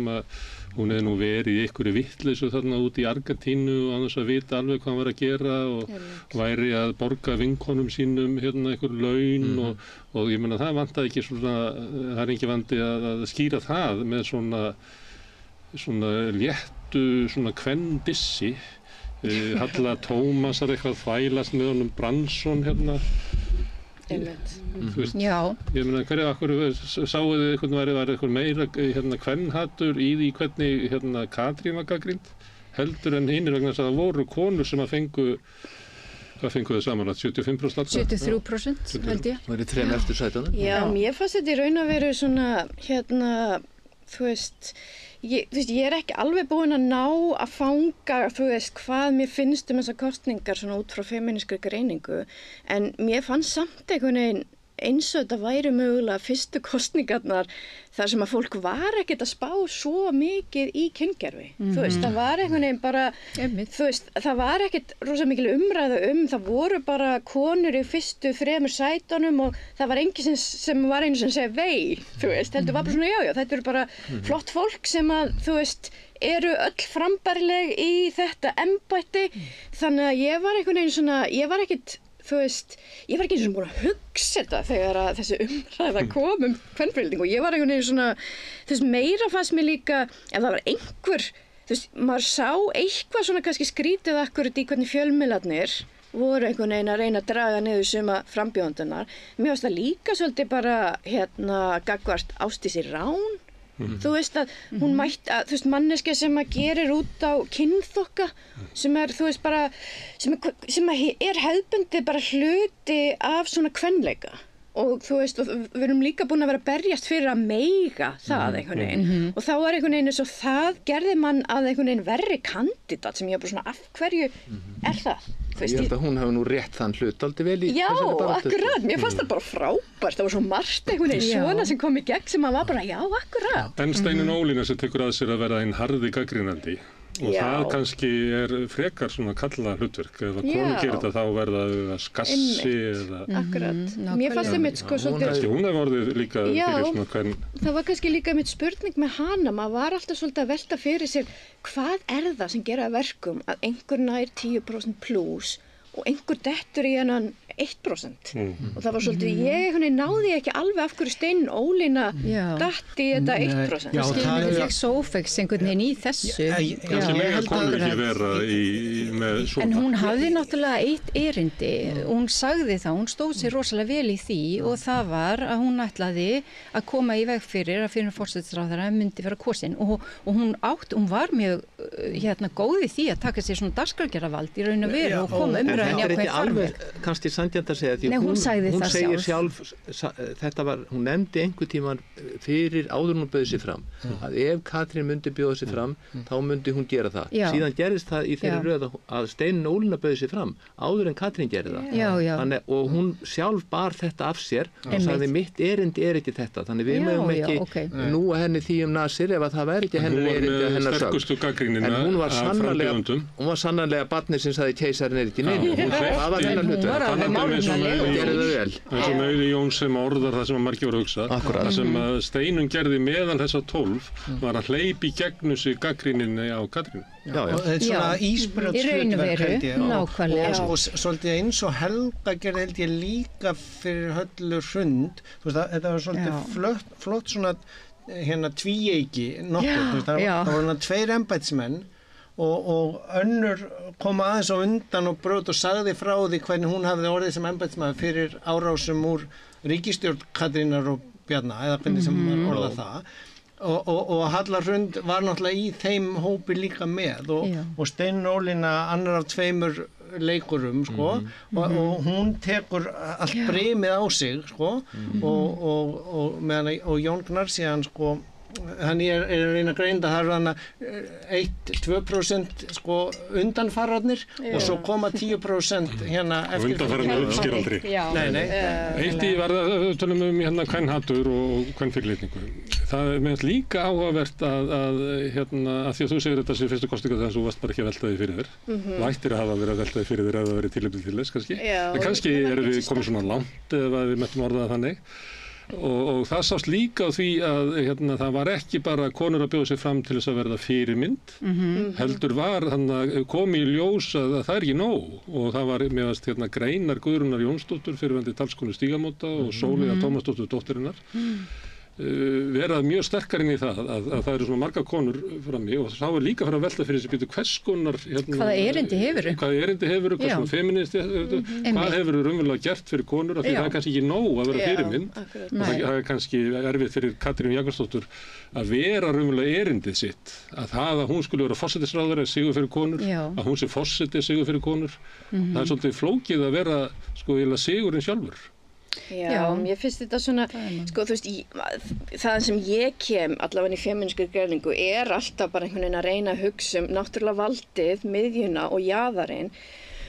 hún hefði nú verið í einhverju vitleysu þarna út í Argentínu og annars að vita alveg hvað hann var að gera og væri að borga vinkonum sínum einhver laun og ég meina það vantaði ekki svona, það er ekki vandi að skýra það með svona léttu svona kvendissi. Halla Tómasar eitthvað þvælast með honum Branson Þú veist, ég meina hverju sáuð þið einhvern var eitthvað meira kvennhattur í því hvernig Katrín var gagnrýnd heldur en hinir vegna þess að það voru konur sem að hvað fengu þið samanlagt, 75%? 73% held ég. Það er 3 eftir sætunum. Já, mér fannst þetta í raun að vera svona þú veist, ég er ekki alveg búin að ná að fanga, þú veist, hvað mér finnst þessar kosningar svona út frá femínískri greiningu, en mér fannst samt einhvern veginn eins og þetta væri mögulega fyrstu kosningarnar þar sem að fólk var ekkert að spá svo mikið í kyngerfi. Þú veist, það var einhvern veginn bara, þú veist, það var ekkert rosa mikil umræða það voru bara konur í fyrstu 3 sætunum og það var enginn sem var einu sem segja vei, þú veist, heldur var bara svona já, þetta eru bara flott fólk sem að, þú veist, eru öll frambærileg í þetta embætti, þannig að ég var einhvern veginn svona, ég var ekkert þú veist, ég var ekki eins og búin að hugsa þetta þegar að þessi umræða kom kvenfyrirlitningu og ég var einhvern veginn svona, þú veist, meira fannst mér líka, ef það var einhver, þú veist, maður sá eitthvað svona kannski skrítið akkurat í hvernig fjölmiðlarnir voru einhvern veginn að reyna að draga niður suma frambjóðendunar. Mér fannst það líka svolítið bara, gagnvart Ásdísi Rán. Þú veist að hún mætti að, þú veist, manneskja sem að gerir út á kynþokka sem er, þú veist, bara sem er hefðbundið bara hluti af svona kvenleika og þú veist, og við erum líka búin að vera að berjast fyrir að meiga það einhvern veginn og þá var einhvern veginn eins og það gerði mann að einhvern veginn verri kandidat sem ég bara svona, af hverju er það? Ég held að hún hafi nú rétt þann hlut aldrei vel í þessari baráttu. Já, akkurat, mér fannst það bara frábært, það var svo margt einhvern veginn svona sem kom í gegn sem að var bara, já, akkurat. En Steinunn Ólína sem tekur að sér að vera einn harði gagnrýnandi og það kannski er frekar svona kalla hlutverk, ef að konur gerir þetta þá verða að skassi eða... Akkurat, mér fannst það mitt sko svolítið... Hún hefur orðið líka fyrir svona hvern... Það var kannski líka mitt spurning með hana, maður var alltaf svolítið að velta fyrir sér hvað er það sem gera verkum að einhver nær 10% pluss og einhver dettur í hennan 1% og það var svolítið, ég náði ekki alveg af hverju Steinunn Ólína datt í þetta 1%. Já, það er ekki sófeks einhvern veginn í þessu. Þessi mega konur ekki vera með svona. En hún hafði náttúrulega eitt erindi, hún sagði það, hún stóð sér rosalega vel í því og það var að hún ætlaði að koma í veg fyrir að fyrir forsætisráðherra myndi vera kosin og hún var mjög góð í því að taka sér svona dagskrárgerðarvald í raun og veru og koma umræðin jákvæð farveg. Kannski sanngjarnt að segja því hún segir sjálf þetta var, hún nefndi einhver tíman fyrir áður hún bauði sig fram að ef Katrín myndi bjóða sig fram þá myndi hún gera það. Síðan gerist það í þeirri röð að Steinunn Ólína bauði sig fram áður en Katrín gerði það. Þannig, og hún sjálf bar þetta af sér og sagði mitt erindi er ekki þetta, þannig við mögum ekki nú að henni því nasir ef að það væri ekki henni erindi að hennar sög. En hún var sannarlega barnið sem sagði keisarin er ekki neini. Það var hennar hlutur. eins og Auði Jóns sem orðar það sem að margir voru að hugsa. Það sem að Steinunn gerði meðal þessa 12 var að hleypa í gegnum sig gagnrýninni á Katrínu. Þetta er svona ísbrjótshlutverk held ég og svolítið eins og Helga gerði held ég líka fyrir Höllu Hrund. Þetta var svolítið flott svona tvíeiki nokkuð. Það voru 2 embættismenn og önnur kom aðeins á undan og brot og sagði frá því hvernig hún hafði orðið sem embættismaður fyrir árásum úr ríkisstjórn Katrínar og Bjarna eða hvernig sem orða það og Halla Hrund var náttúrulega í þeim hópi líka með og Steinunn Ólína annar af 2 leikurum sko og hún tekur allt brimið á sig sko og Jón Gnarr síðan sko þannig er að reyna að greinda það þannig 1-2% sko undanfararnir og svo koma 10% hérna eftir. Undanfararnir uppsker aldrei. Nei. Eitt í varða tölum hérna kvenhatur og kvenfyrirlitningu. Það er með líka áhugavert að hérna að því að þú segir þetta sem fyrstu kosninga þannig að þú varst bara ekki að velta því fyrir þér. Vættir að hafa verið að velta því fyrir þér ef það verið tilefni til þess kannski. En kannski erum við komið svona langt ef við möttum orðað þannig. Og það sást líka á því að hérna, það var ekki bara konur að bjóða sig fram til þess að verða fyrirmynd, heldur var komið í ljós að það ekki nóg og það var meðast hérna, greinar Guðrúnar Jónsdóttur fyrrverandi talskonu Stígamóta og Sóleyjar Tómasdóttur dótturinnar verað mjög sterkar inn í það að það eru svona margar konur frammi og þá er líka fyrir að velta fyrir sig býtu hvers konar hérna, hvaða erindi hefur hvers konar feminist hvað hefur raunverulega gert fyrir konur af því það er kannski ekki nóg að vera fyrirmynd og það er kannski erfitt fyrir Katrínu Jakobsdóttur að vera raunverulega erindið sitt að hún skulle vera forsætisráðherra er sigur fyrir konur að hún sé forseti sigur fyrir konur það er svolítið flókið að vera sko eiginlega sigurinn sjálfur. Já, ég finnst þetta svona, sko þú veist, það sem ég kem allavega í feminískri greiningu er alltaf bara einhvern veginn að reyna að hugsa náttúrulega valdið, miðjuna og jaðarinn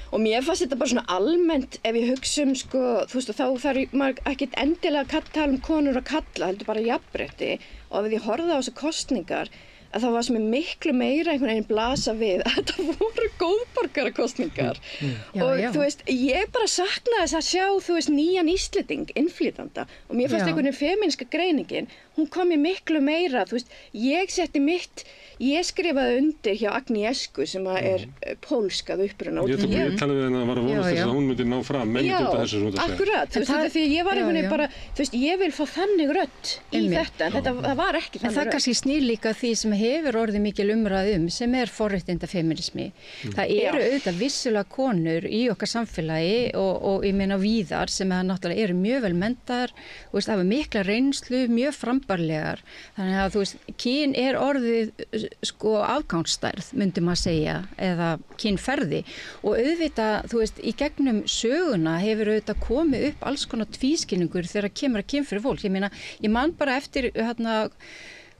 og mér fannst þetta bara svona almennt ef ég hugsa sko, þú veist, þá þarf maður ekkert endilega að tala konur og kalla, heldur bara jafnrétti og ef ég horfði á þessar kosningar að það var sem miklu meira einhvern veginn blasa við að þetta voru góðborgarakostningar og þú veist, ég bara saknaði þess að sjá, þú veist, nýjan Íslending innflytjanda og mér fannst einhvern veginn femíniska greiningin, hún kom í miklu meira, þú veist, ég skrifaði undir hjá Agnieszku sem er pólsk að uppruna. Ég talaði við henni að var að vonast þess að hún myndi ná fram, menn myndi út af þessu svona að segja. Akkurat, þú veist, þetta því ég var einhvern veginn bara, þú veist, ég vil fá þannig rödd í þetta, en það var ekki þannig rödd. En það kannski snýr líka því sem hefur orðið mikil umræð sem er forréttindafeminismi. Það eru auðvitað vissulega konur í okkar samfélagi og ég meina víðar sem náttúrulega eru mjög vel menntaðar, þú veist, hafa mikla reynslu, mjög frambarlegar. Þannig að þú veist, kyn er orðið sko afgangsstærð, myndi maður segja, eða kynferði og auðvitað, þú veist, í gegnum söguna hefur auðvitað komið upp alls konar tvískilningur þegar kemur að kynferði fólk. Ég meina, ég man bara eftir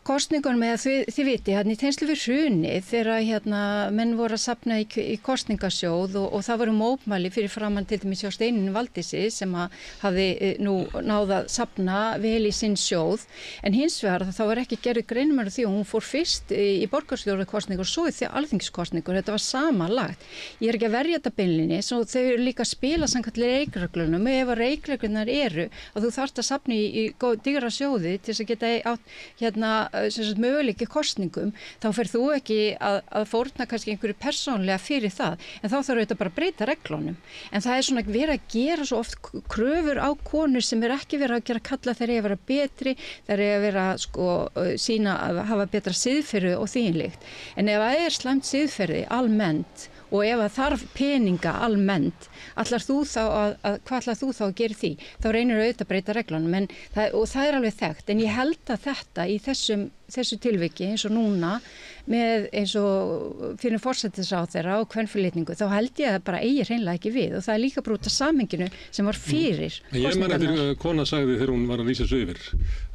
kostningunum eða þið viti, í tengslum við hrunið þegar menn voru að safna í kostningasjóð og það voru mótmæli fyrir framann til dæmis hjá Steinunni Valdísi sem hafði nú náð að safna vel í sinn sjóð en hins vegar þá er ekki gerð greinum því að hún fór fyrst í borgarstjórnarkosningur og svo í því alþingiskosningur, þetta var samanlagt. Ég er ekki að verja þetta beinlínis og þau eru líka að spila samkvæmt reikreglunum og ef að reikreglunar eru að þú þarft að safna í digra sjóði til þess að geta átt möguleiki kostningum, þá fer þú ekki að fórna kannski einhverju persónlega fyrir það, en þá þarf þetta bara að breyta reglunum. En það er svona verið að gera svo oft kröfur á konur sem er ekki verið að gera kalla þegar ég að vera betri, þegar ég að vera sína að hafa betra siðferði og þínlíkt. En ef það er slæmt siðferði almennt og ef það þarf peninga almennt, hvað ætlar þú þá að gera því? Þá reynir auðvitað að breyta reglunum, og það er alveg þekkt, en ég held að þetta í þessu tilviki eins og núna með eins og fyrir forsætisráðherra og kvenfyrirlitningu, þá held ég að bara eigi hreinlega ekki við og það er líka brúta samhenginu sem var fyrir kosningarnar. Ég man eftir kona sagði þegar hún var að lýsa sig yfir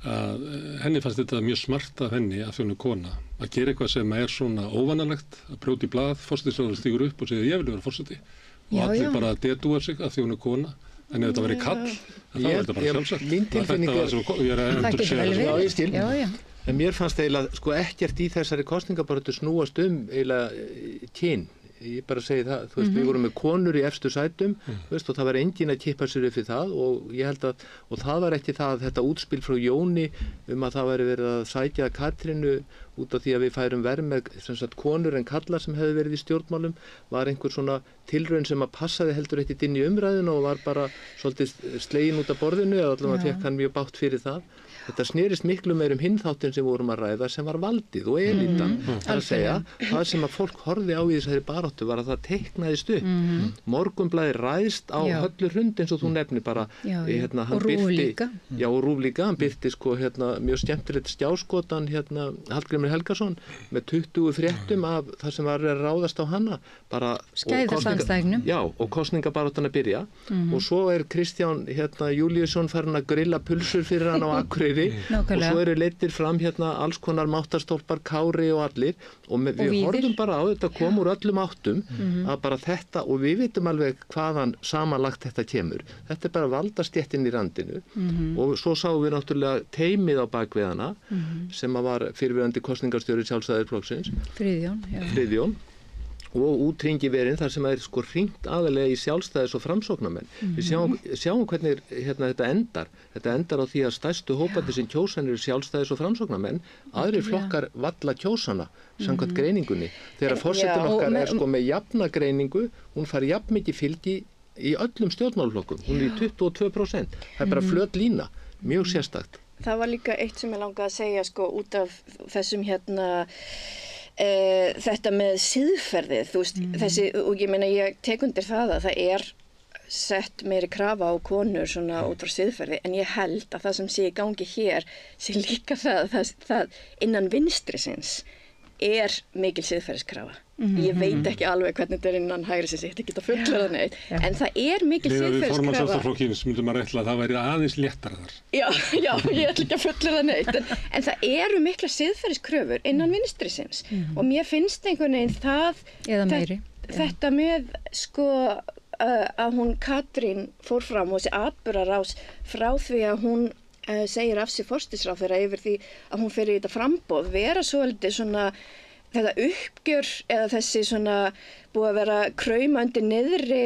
að henni fannst þetta mjög smart af henni að þjónu kona að gera eitthvað sem er svona óvanalegt, að brjóta í blað, forsætisráðherra stígur upp og segja ég vil vera forsæti og allir bara að dedúa sig að þjónu kona. En ef þetta verið kall, þá er þetta bara sjálfsagt. Mín tilfinning en mér fannst eiginlega ekkert í þessari kostningabaráttu snúast eiginlega kyn. Ég bara segi það, þú veist, við vorum með konur í efstu sætum, þú veist, og það var enginn að kippa sér upp við það og ég held að, og það var ekki það að þetta útspil frá Jóni að það væri verið að sækja Katrínu út af því að við færum verð með konur en kallar sem hefði verið í stjórnmálum, var einhver svona tilraun sem að passaði heldur ekkert inn í umræðinu og var bara svolítið slegin út af borðinu eða allavega fekk hann mjög bátt fyrir það. Þetta snerist miklu meir hinn þáttinn sem vorum að ræða sem var valdið og elítan. Það að segja, það sem að fólk horfði á í þessari baráttu var að það teiknaðist upp. Morgunblaðið ræðst á Höllu Hrund eins og þú nefnir bara. Og RÚV líka. Já, og RÚV líka. Hann birti mjög skemmtilegt skjáskotan Hallgrímur Vilhjálmur Helgason með 20 fréttum af það sem var að ráðast á hana bara skæðastandstægnum. Já, og kosningabaráttan að byrja og svo Kristján Júlíusson farin að grilla pulsur fyrir hann á Akureyri og svo eru leiddir fram alls konar máttarstólpar, Kári og allir og við horfum bara á þetta kom úr öllum áttum að bara þetta og við vitum alveg hvaðan samanlagt þetta kemur. Þetta bara valdastéttin í landinu og svo sáum við náttúrulega teymið á bakvið hana sem var fyrrverandi kosningarstjóri Sjálfstæðisflokksins Friðjón og útringi verinn þar sem sko hringt aðalega í Sjálfstæðis- og Framsóknarmenn. Við sjáum hvernig þetta endar. Þetta endar á því að stærstu hópandi sem kjósan eru Sjálfstæðis- og Framsóknarmenn, aðrir flokkar valla kjósana samkvæmt greiningunni. Þegar forsetinn okkar sko með jafna greiningu, hún fær jafn mikið fylgi í öllum stjórnmálaflokkum. Hún í 22%. Það bara flöt lína, mjög sérstakt. Það var líka eitt sem ég langaði að segja sko út af þessum þetta með siðferðið, þú veist, þessi, og ég meina ég tek undir það að það sett meiri krafa á konur svona út frá siðferði, en ég held að það sem sé í gangi hér sé líka það innan vinstrisins mikil siðferðiskrafa. Ég veit ekki alveg hvernig þetta innan hægrisins, ég ætla ekki að fullera það neitt, en það mikil siðferðiskrafa. Við formann Sjálfstæðisflokksins myndum að ætla að það væri aðeins léttara þar. Já, ég ætla ekki að fullera það neitt, en það mikla siðferðiskröfur innan vinstrisins og mér finnst einhvern veginn þetta með sko að hún Katrín fór fram og þessi atburðarás frá því að hún segir af sig forsætisráðherra yfir því að hún fer í þetta framboð vera svolítið svona þetta uppgjör eða þessi svona búið að vera krauma undir niðri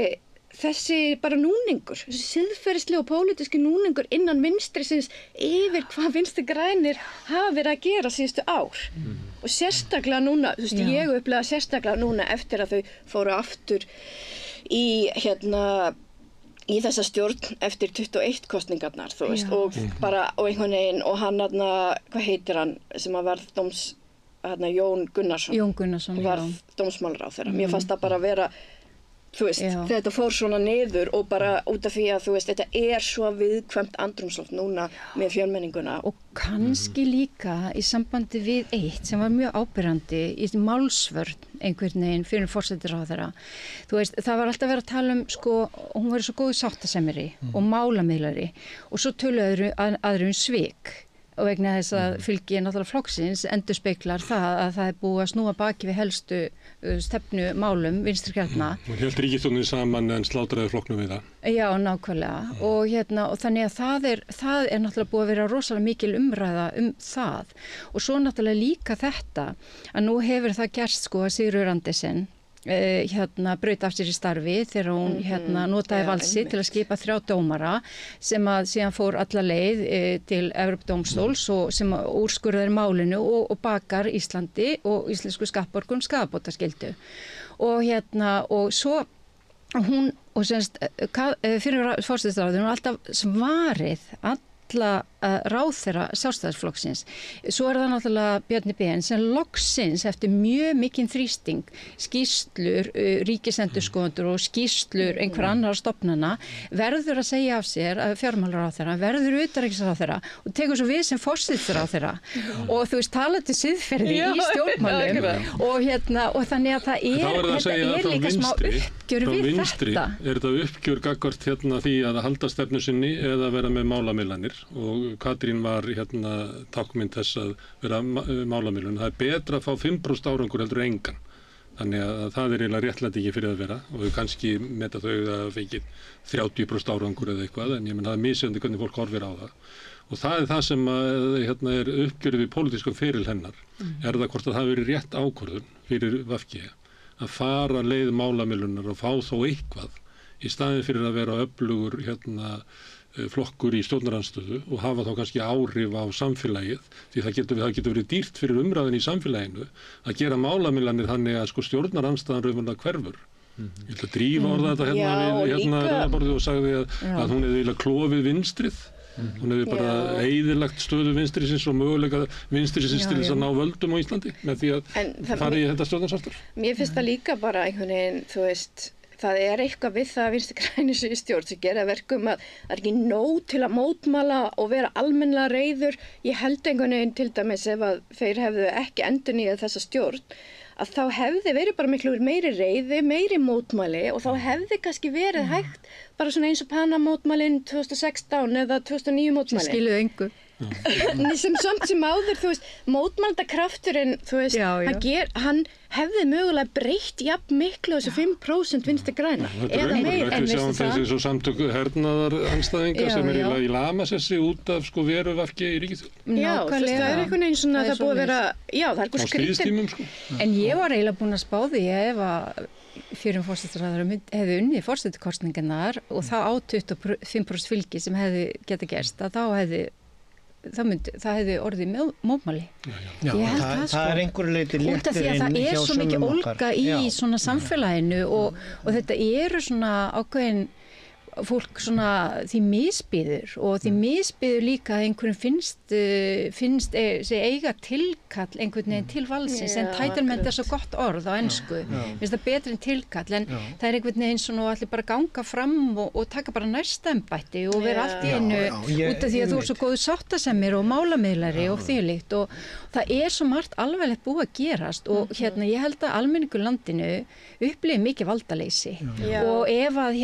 þessi bara núningur, þessi siðferðislega og pólitíski núningur innan vinstrisins yfir hvað Vinstri grænir hafa verið að gera síðustu ár og sérstaklega núna, þú veist, ég upplega sérstaklega núna eftir að þau fóru aftur í í þessa stjórn eftir 21 kosningarnar, þú veist, og bara og einhvern veginn og hann hvað heitir hann sem að varð Jón Gunnarsson var dómsmálaráðherra. Mér fannst það bara vera þú veist, þetta fór svona niður og bara út af því að þú veist, þetta svo viðkvæmt andrúmsloft núna með fjölmenninguna. Og kannski líka í sambandi við eitt sem var mjög ábyrrandi í málsvörn einhvern veginn fyrir forsætisráðherra. Þú veist, það var alltaf verið að tala sko, hún var svo góð sáttasemjari og málamiðlari og svo töluðu aðrir svik. Og vegna þess að fylgi náttúrulega flokksins endurspeglar það að það búið að snúa baki við helstu stefnu málum Vinstri grænna. Og hélt ríkisstjórnin saman en slátraði flokknum við það. Já, nákvæmlega. Og þannig að það náttúrulega búið að vera rosalega mikil umræða það. Og svo náttúrulega líka þetta að nú hefur það gerst sko að Sigríður Andersen braut af sér í starfi þegar hún notaði valsi til að skipa 3 dómara sem að síðan fór alla leið til Evrópudómstóls og sem úrskurðar málinu og bakar Íslandi og íslensku skattborgum skaðabótaskyldu og svo hún og semst fyrir forsætisráðherra hún alltaf svarið alla ráðherra Sjálfstæðisflokksins. Svo það náttúrulega Bjarni Ben sem loksins eftir mjög mikinn þrýsting skýrslur ríkisendurskoðendur og skýrslur einhver annar stofnana verður að segja af sér að fjármálaráðherra verður utanríkisráðherra og tekur svo við sem forsætisráðherra og þú veist talandi siðferði í stjórnmálum og þannig að þetta líka smá uppgjör við þetta. Þetta uppgjör gagnvart því að halda stefnu sinni eða vera með málamiðlanir og Katrín var tákmynd þess að vera málamiðlun. Það betra að fá 5% árangur heldur engan. Þannig að það eiginlega réttlæting fyrir að vera og þau kannski meta þau að fengið 30% árangur eða eitthvað en ég menn það misjöndi hvernig fólk horfir á það. Og það það sem er uppgjörið við pólitískum feril hennar. Það hvort að það verið rétt ákvörðun fyrir VG að fara leið málamiðlunar og fá þó eitthvað í staðin fyrir að vera öflugur flokkur í stjórnarandstöðu og hafa þá kannski áhrif á samfélagið því það getur verið dýrt fyrir umræðin í samfélaginu að gera málamiðlanir þannig að stjórnarandstaðan raunverulega hverfur. Ég ætla að drífa orða þetta við raunaborðið og sagði að hún hefði klofið vinstrið. Hún hefði bara eyðilagt stöðu vinstrisins og möguleika vinstrisins til þess að ná völdum á Íslandi með því að fara í þetta stjórnarsamstarf. Mér finnst það líka bara einhvern veginn, þú veist það eitthvað við það að Vinstri grænir sig í stjórn sem gera verkum að það ekki nóg til að mótmæla og vera almennlega reiður. Ég held einhvern veginn til dæmis ef að þeir hefðu ekki endurnýjað þessa stjórn að þá hefði verið bara miklu meiri reiði, meiri mótmæli og þá hefði kannski verið hægt bara svona eins og Panama-mótmælin 2016 eða 2009 mótmælin. Sem skiluðu engu. Sem samt sem áður, þú veist, mótmældakrafturinn, þú veist, hann hefði mögulega breytt jafn miklu þessu 5% Vinstri græna eða meir en við sjáum þessi svo samtök hernaðaranstæðinga sem í lamasessi út af sko veruverki í ríkisstjórn. Já, það einhvern veginn svona það búið að vera, já, það eitthvað skrítið. Sko. En ég var eiginlega búin að spá því ef að fyrir forsætisráðherra hefði unnið forsetakosningarnar og það á 25% fylgi sem hefði geta gerst að þá hefði það hefði orðið mótmæli. Já, það einhverju leyti léttir inn hjá sömum okkar. Út af því að það svo mikið ólga í svona samfélaginu og þetta eru svona ákveðin fólk svona því misbýður og því misbýður líka að einhverjum finnst eiga tilkall einhvern veginn til valsins en entitlement svo gott orð á ensku finnst það betri en tilkall en það einhvern veginn svona allir bara ganga fram og taka bara næsta embætti og vera allt í einu út af því að þú svo góðu sáttasemir og málamiðlari og þvílíkt og það svo margt alveglegt búið að gerast og ég held að almenningur landinu upplifir mikið valdaleysi og ef að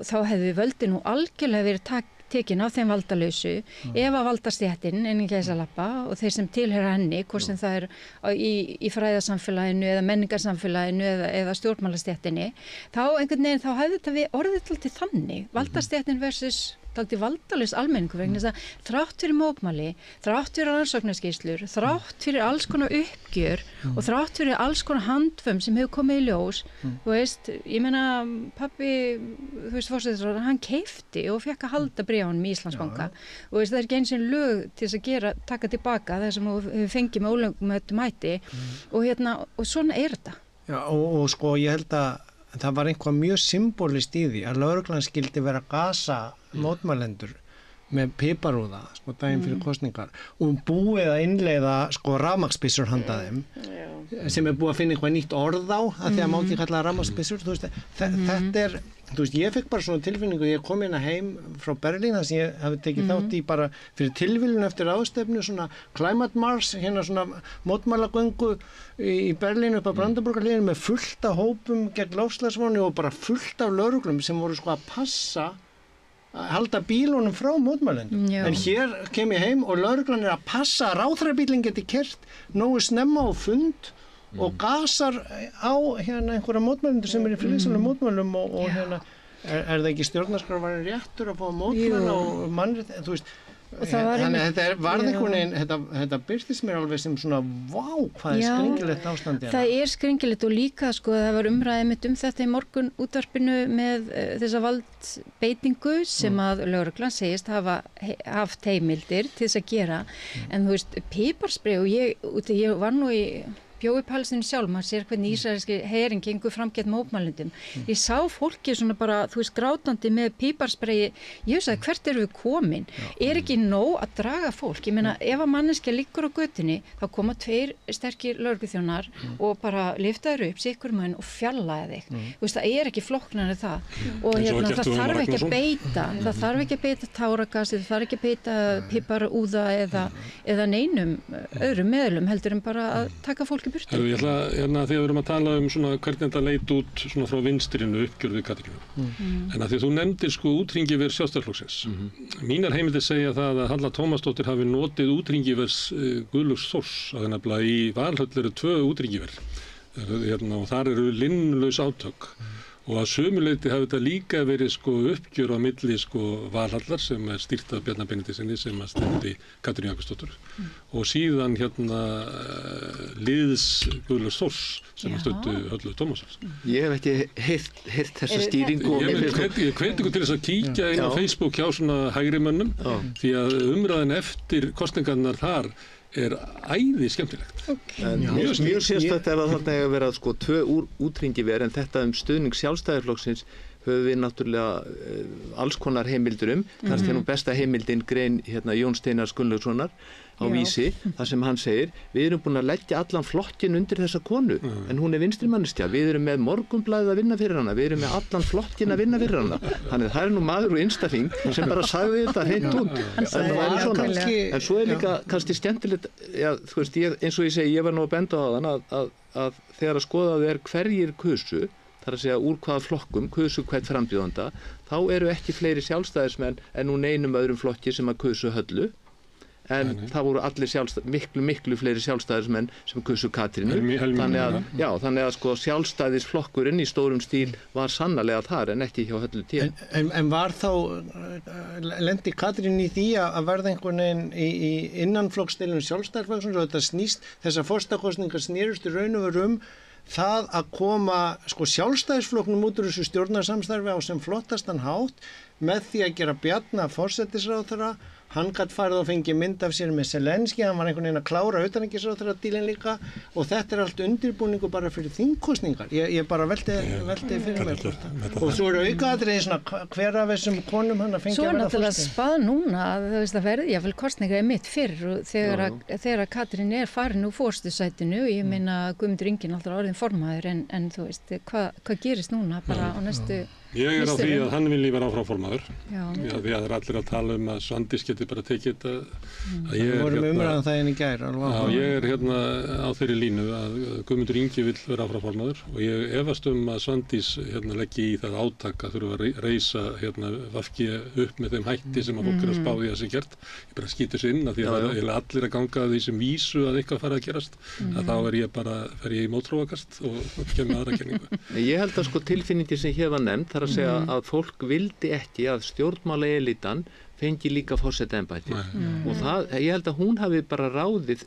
og þá hefði völdin nú algjörlega verið tekin af þeim valdalausu ef að valdastéttin innan gæsalappa og þeir sem tilheyra henni, hvort sem það í fræðasamfélaginu eða menningarsamfélaginu eða stjórnmálastéttinni, þá einhvern veginn þá hefði þetta orðið til þannig, valdastéttin versus dálítið valdalaus almenningur vegna þess að þrátt fyrir mótmæli, þrátt fyrir rannsóknarskýrslur, þrátt fyrir alls konar uppgjör og þrátt fyrir alls konar handfömm sem hefur komið í ljós, þú veist, ég meina pabbi, þú veist, forsætisráðherra, hann keypti og fekk að halda bréfunum í Íslandsbanka og veist, það ekki eins og lög til þess að taka tilbaka það sem við fengið með ólögmætum hætti og svona þetta. Já, og sko ég held að það var einhvað mjög symbolist í því að lögreglan skildi vera að gasa mótmælendur með piparúða sko daginn fyrir kosningar og búið að innleiða sko rafmagnsbyssur handa þeim sem búið að finna eitthvað nýtt orð á að því að má ekki kalla rafmagnsbyssur þú veist, þetta þú veist, ég fekk bara svona tilfinningu ég kom hérna heim frá Berlín þar sem ég hafi tekið þátt í bara fyrir tilviljun eftir ráðstefnu svona Climate Mars hérna svona mótmælagöngu í Berlín upp á Brandenburgarhliðinu með fullt af hópum gegn loftslagsvánni og bara fullt af lögreglum sem voru sko að passa að halda bílunum frá mótmælendum. En hér kem ég heim og lögreglan að passa að ráðherrabílinn geti kert nógu snemma á fund og gasar á hérna einhverja mótmælendur sem í friðsamlegum mótmælum og hérna það ekki stjórnarskrárvarinn réttur að fá mótmæla og mannrétt, þú veist þannig að þetta varð einhvern veginn þetta birtist mér alveg sem svona hvað skringilegt ástandi það skringilegt og líka sko það var umræðið mitt þetta í morgun útvarpinu með þessa valdbeitingu sem að lögreglan segist hafa haft heimildir til þess að gera en þú veist piparsprey og ég var nú bjóði Palestínu sjálf, maður sér hvernig ísraelski herinn gengur fram gegn mótmælendum. Ég sá fólki svona bara, þú veist, grátandi með píparspreyi. Ég sagði, hvert erum við komin? Ekki nóg að draga fólk? Ég meina, ef að manneskja liggur á götunni, þá koma 2 sterkir lögregluþjónar og bara lyfta þér upp, sikkur munn og fjarlæga þig. Þú veist, það ekki flóknari það. Og hérna, það þarf ekki að beita, táragasi, það þarf ekki að beita piparúða eða neinum öðrum meðlum heldur en bara að taka fólki burtu. Ég ætla, þegar við erum að tala svona hvernig þetta leit út svona frá vinstrinu uppgjörðu Katrínu. En að því að þú nefndir sko útringivers Sjálfstæðisflokksins. Mínar heimildir segja það að Halla Tómasdóttir hafi notið útringivers Guðlaugs Þórs að nefnilega í Valhöll eru 2 útringiver. Og þar eru linnlaus átök. Og að sömuleyti hafi þetta líka verið sko uppgjör á milli sko Valhallar sem stýrt af Bjarna Benediktssyni sem stytti Katrínu Jakobsdóttur og síðan liðs Guðlaugs Þórs sem stöddu Höllu Tómasar. Ég hef ekki heyrt þessa skýringu. Ég hveti ykkur til þess að kíkja inn á Facebook hjá svona hægri mönnum því að umræðin eftir kosningarnar þar æði skemmtilegt. Mjög sérstætt að þarna eiga að vera sko 2 útringiver en þetta stuðning Sjálfstæðisflokksins höfum við náttúrulega alls konar heimildur kannski nú besta heimildin grein Jón Steinars Gunnlaugssonar á Vísi, þar sem hann segir við erum búin að leggja allan flokkin undir þessa konu, en hún vinstrimanneskja, við erum með Morgunblaðið að vinna fyrir hana, við erum með allan flokkin að vinna fyrir hana, þannig það nú maður úr Innstafing sem bara sagði þetta hreint út, en svo líka kannski skemmtilegt, þú veist, eins og ég segi, ég var nú að benda á þann að þegar að skoðað hverjir kusu, þar að segja úr hvaða flokkum kusu hvern frambjóðanda, þá eru ekki fleiri sjálfstæðismenn en nú neinum öðrum flokki sem að kusu Höllu, en það voru allir miklu fleiri sjálfstæðismenn sem kusu Katrínu, þannig að sko sjálfstæðisflokkurinn í stórum stíl var sannarlega þar en ekki hjá Höllu T. En var þá lendi Katrín í því að verða einhvern veginn í innanflokksdeilum sjálfstæðisflokksins og þetta snýst, þessar forsetakosningar snerust í raun og veru það að koma sko sjálfstæðisflokknum út úr þessu stjórnarsamstarfi á sem flottastan hátt með því að gera Bjarna forsætisráðherra. Hann gætt farið og fengið mynd af sér með Zelenski, hann var einhvern veginn að klára utanríkisráðherra dílinn líka og þetta allt undirbúningu bara fyrir þingkosningar. Ég bara velti fyrir mér. Og svo eru aukaatriði svona hver af þessum konum hann að fengja að verða forseti. Svo náttúrulega spað núna að það verði jáfnvel kosningar mitt fyrr og þegar Katrín farin úr forsætisætinu, ég meina Guðmundur Ingi náttúrulega orðin formaður en þú veist, hvað gerist núna bara á næstu Ég á því að hann vilji vera áfram formaður. Því að það allir að tala að Svandís geti bara tekið þetta. Við vorum umræðan það í gær. Ég á þeirri línu að Guðmundur Ingi vill vera áfram formaður og ég efast að Svandís leggi í það átak að þurfa að reisa VG upp með þeim hætti sem að fólk að spá því að sé gert. Ég bara skýtur sér inn að því að allir að ganga því sem vísu að eitthvað fara að gerast. Að þá fer ég í mótþróakast og kem með aðra kenningu. Ég held að sko tilfinningi sem hér var nefnd að segja að fólk vildi ekki að stjórnmála elitan fengi líka forsetaembætti og ég held að hún hafi bara ráðið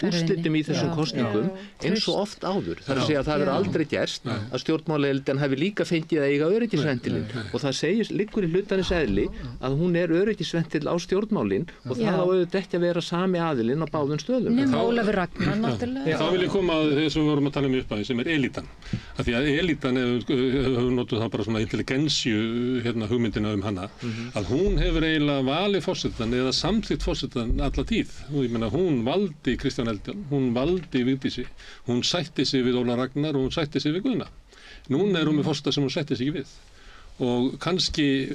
úrslitum í þessum kosningum eins og oft áður. Það að segja að það verður aldrei gerst að stjórnmálaelitan hafi líka fengið að eiga öryggisventilinn og það liggur í hlutarins eðli að hún öryggisventil á stjórnmálin og það á auðvitað ekki að vera sami aðilinn á báðum stöðum. Nefn Ólafur Ragnar náttúrulega. Þá vil ég koma að þess að við vorum að tala upp að sem elitan. Af því að elitan hefur notuð það bara svona intelligensju hugmyndina hana að hún hefur eiginlega valið forsetan eða samþykkt forsetan alla tíð. Ég meina hún valdi Kristján Eldjárn, hún valdi Vigdísi, hún sætti sig við Óla Ragnar og hún sætti sig við Guðna. Núna hún með forseta sem hún sætti sig ekki við. Og kannski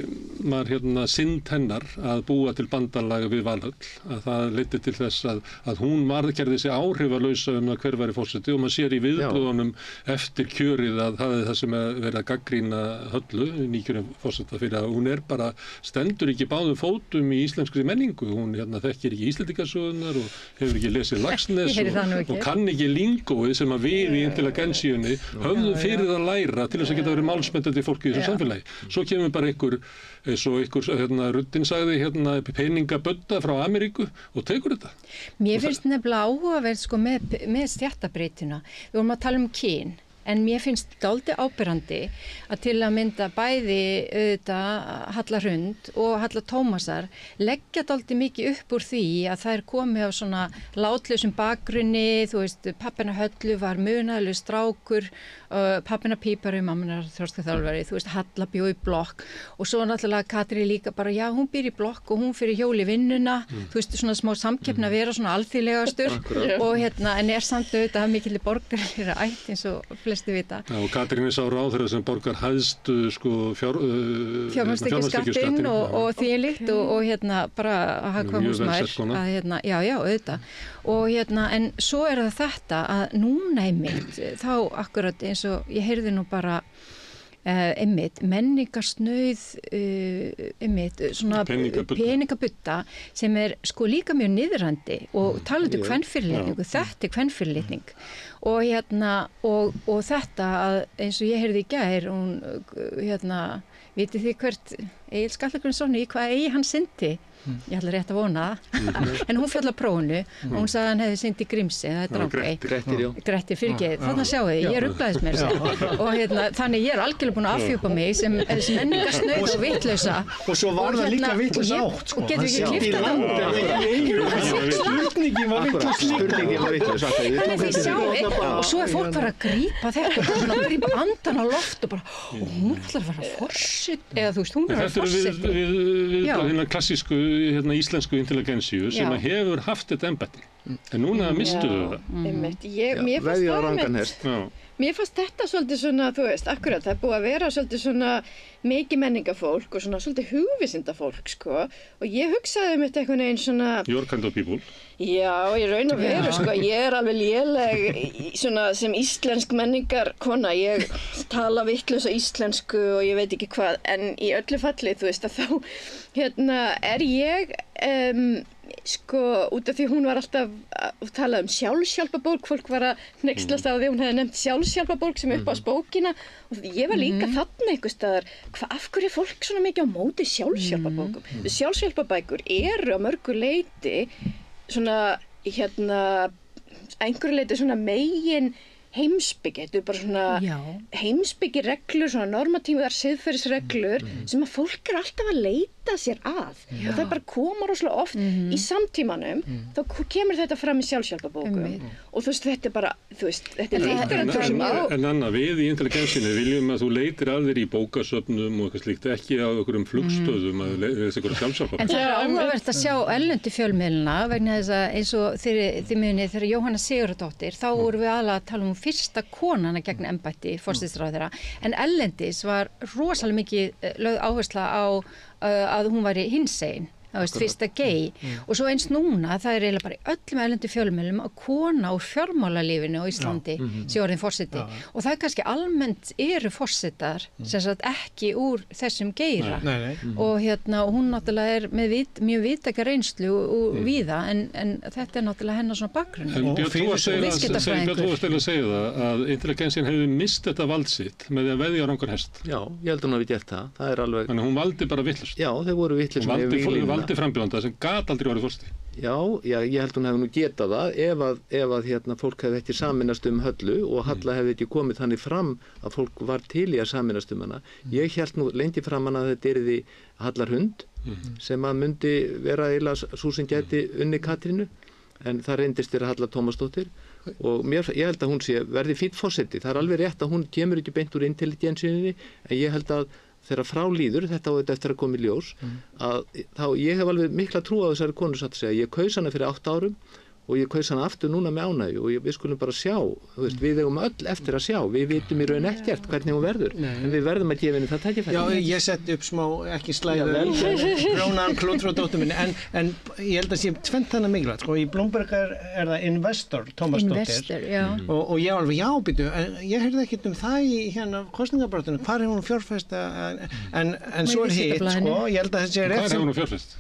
var synd hennar að búa til bandalag við Valhöll, að það leiddi til þess að hún gerði sig áhrifalausa að hver væri forseti og maður sér í viðbröðunum eftir kjörið að það er það sem verið að gagnrýna Höllu, nýkjörinn forseta, fyrir að hún bara stendur ekki báðum fótum í íslenskri menningu, hún þekkir ekki íslendingasögunar og hefur ekki lesið Laxness og kann ekki lingóið sem að við í intelligensjunni höfðum fyrir að læra til þess að geta verið málsmetandi fólki í þessu samfélagi. Svo kemur bara einhver ruddin sagði peningabödda frá Ameríku og tekur þetta. Mér finnst nefnilega áhugaverð með stjættabreytuna. Við vorum að tala um kyn. En mér finnst dálítið áberandi að til að mynda bæði Halla Hrund og Halla Tómasar leggja dálítið mikið upp úr því að þær komi á svona látlausum bakgrunni, þú veist, pappina Höllu var munaðlaus strákur, pappina pípari, mammina þroskaþjálfari, þú veist, Halla bjó í blokk og svo náttúrulega Katrín líka bara, já, hún býr í blokk og hún fyrir hjóli vinnuna, þú veist, svona smá samkeppni að vera svona alþýðlegastur og en samt auðvitað mikilli borgarlegri ætt eins og flesti vita. Já, og Katrín sá ráðherra sem borgar hæðstu fjármagnstekjuskattinn og því líkt og bara að hafa húsmaður að já, auðvitað og en svo það þetta að núna einmitt þá akkurat eins og ég heyrði nú bara einmitt menningarsnauð einmitt svona peningabudda sem sko líka mjög niðrandi og talandi kvenfyrirlitningu, þetta kvenfyrirlitning og þetta að eins og ég heyrði í gær hún vitið þið hvert Egill Skallagrímsson í hvað eigi hann syndi ég ætla rétt að vona það, en hún fjöll á prófunu og hún sagði að hann hefði synt í Grímsey, það er Drangey. Grettir, fyrirgeðið, þannig að sjáu þið, ég ruglaðist mér og þannig ég algjörlega búin að afhjúpa mig sem menningarsnauð og vitlausa. Og svo var það líka vitlausa átt, og getur ekki klippta það. Spurningin var vitlausa. Og svo fólk bara að grípa þetta og svona grípa andan á loft og bara, og hún ætlar að vera forsett, eða þú veist, hún er að forsett. Þetta er hérna klassísku íslensku intelligensíu sem hefur haft þetta embætti. En núna mistuðu það. Mér fannst þetta svolítið svona, þú veist, akkurat, það er búið að vera svolítið svona mikið menningafólk og svona svolítið hugvísindafólk, sko, og ég hugsaði þetta einhvern veginn svona... Your kind of people. Já, í raun og veru, sko, ég er alveg léleg svona sem íslensk menningarkona, ég tala vitlausa íslensku og ég veit ekki hvað, en í öllu falli, þú veist, að þá, er ég... sko, út af því hún var alltaf að tala sjálfshjálparbók, fólk var að hneykslast á því hún hefði nefnt sjálfshjálparbók sem upp á bókina og ég var líka þarna einhvers staðar, af hverju er fólk svona mikið á móti sjálfshjálparbókum? Sjálfshjálparbækur eru á mörgu leyti svona, einhverju leyti svona megin heimspeki, þetta er bara svona heimspekireglur, svona normatívar siðferðisreglur sem að fólk er alltaf að leita sér að og það bara koma rosalega oft í samtímanum, þá kemur þetta fram í sjálfshjálparbókum og þú veist, þetta er bara, þú veist, þetta er litteratúr En Anna, við í intelligensinu viljum að þú leitir að þér í bókasöfnum og eitthvað slíkt, ekki á einhverjum flugstöðum að lesa einhverja sjálfshjálparbók. En það er áhugavert að sjá erlendu fjölmiðluna vegna þess að eins og þið munið þegar Jóhanna Sigurðardóttir, þá vorum við aðalega að tala fyrsta konana gegn embætti forsætisráðherra, en ellendis var rosalega mikið lögð áhersla á að hún væri hinsegin, fyrsta gay og svo eins núna, það er eiginlega bara í öllum erlendu fjölmiðlum að kona úr fjármálalífinu á Íslandi sé orðin forseti og það er kannski almennt eru forsetar sem sagt ekki úr þessum geira og hún náttúrulega er með mjög víðtæka reynslu og víða en þetta er náttúrulega hennar svona bakgrunn. En Björn, þú varst að segja það að intelligensin hefði mist þetta vald sitt með því að veðja á rangan hest. Já, ég held að hún hafi gert það. Það er alveg... Þannig hún valdi bara vitlaust. Já, þeir voru vitlaust. Valdi frambjóðanda sem gat aldrei orðið forseti. Já, ég held hún hefði nú getað það ef að fólk hefði ekki saminast Höllu og Halla hefði ekki komið þannig fram að fólk var til í að saminast hana. Ég held nú lengi fram hana að þetta yrði Hallar Hund sem að myndi vera eiginlega sú sem gæti unni Katrínu en það reyndist vera Halla Tómasdóttir og ég held að hún verði fínn forseti. Það er alveg rétt að hún kemur ekki beint úr intelligensinni en ég held að þegar frá líður, þetta á þetta eftir að koma í ljós, að þá ég hef alveg mikla trú á þessari konu satt að segja. Ég kaus hana fyrir 8 árum og ég kaus hana aftur núna með ánægju og við skulum bara sjá, við eigum öll eftir að sjá, við vitum í raun ekkert hvernig hún verður, en við verðum að gefa henni það tækifæri. Já, ég setti upp smá, ekki slæðu, Rónan Klótró dóttur minni, en ég held að sé tvennt þannig mikilvægt, sko, í Bloomberg er það Investor, Tómasdóttir, og ég alveg, já, býtu, ég heyrði ekkert það í hérna kosningabaráttunum, hvar hefur hún fjárfest, en svo hitt, sko, ég held að þessi rétt. Hvar hefur hún fjárfest?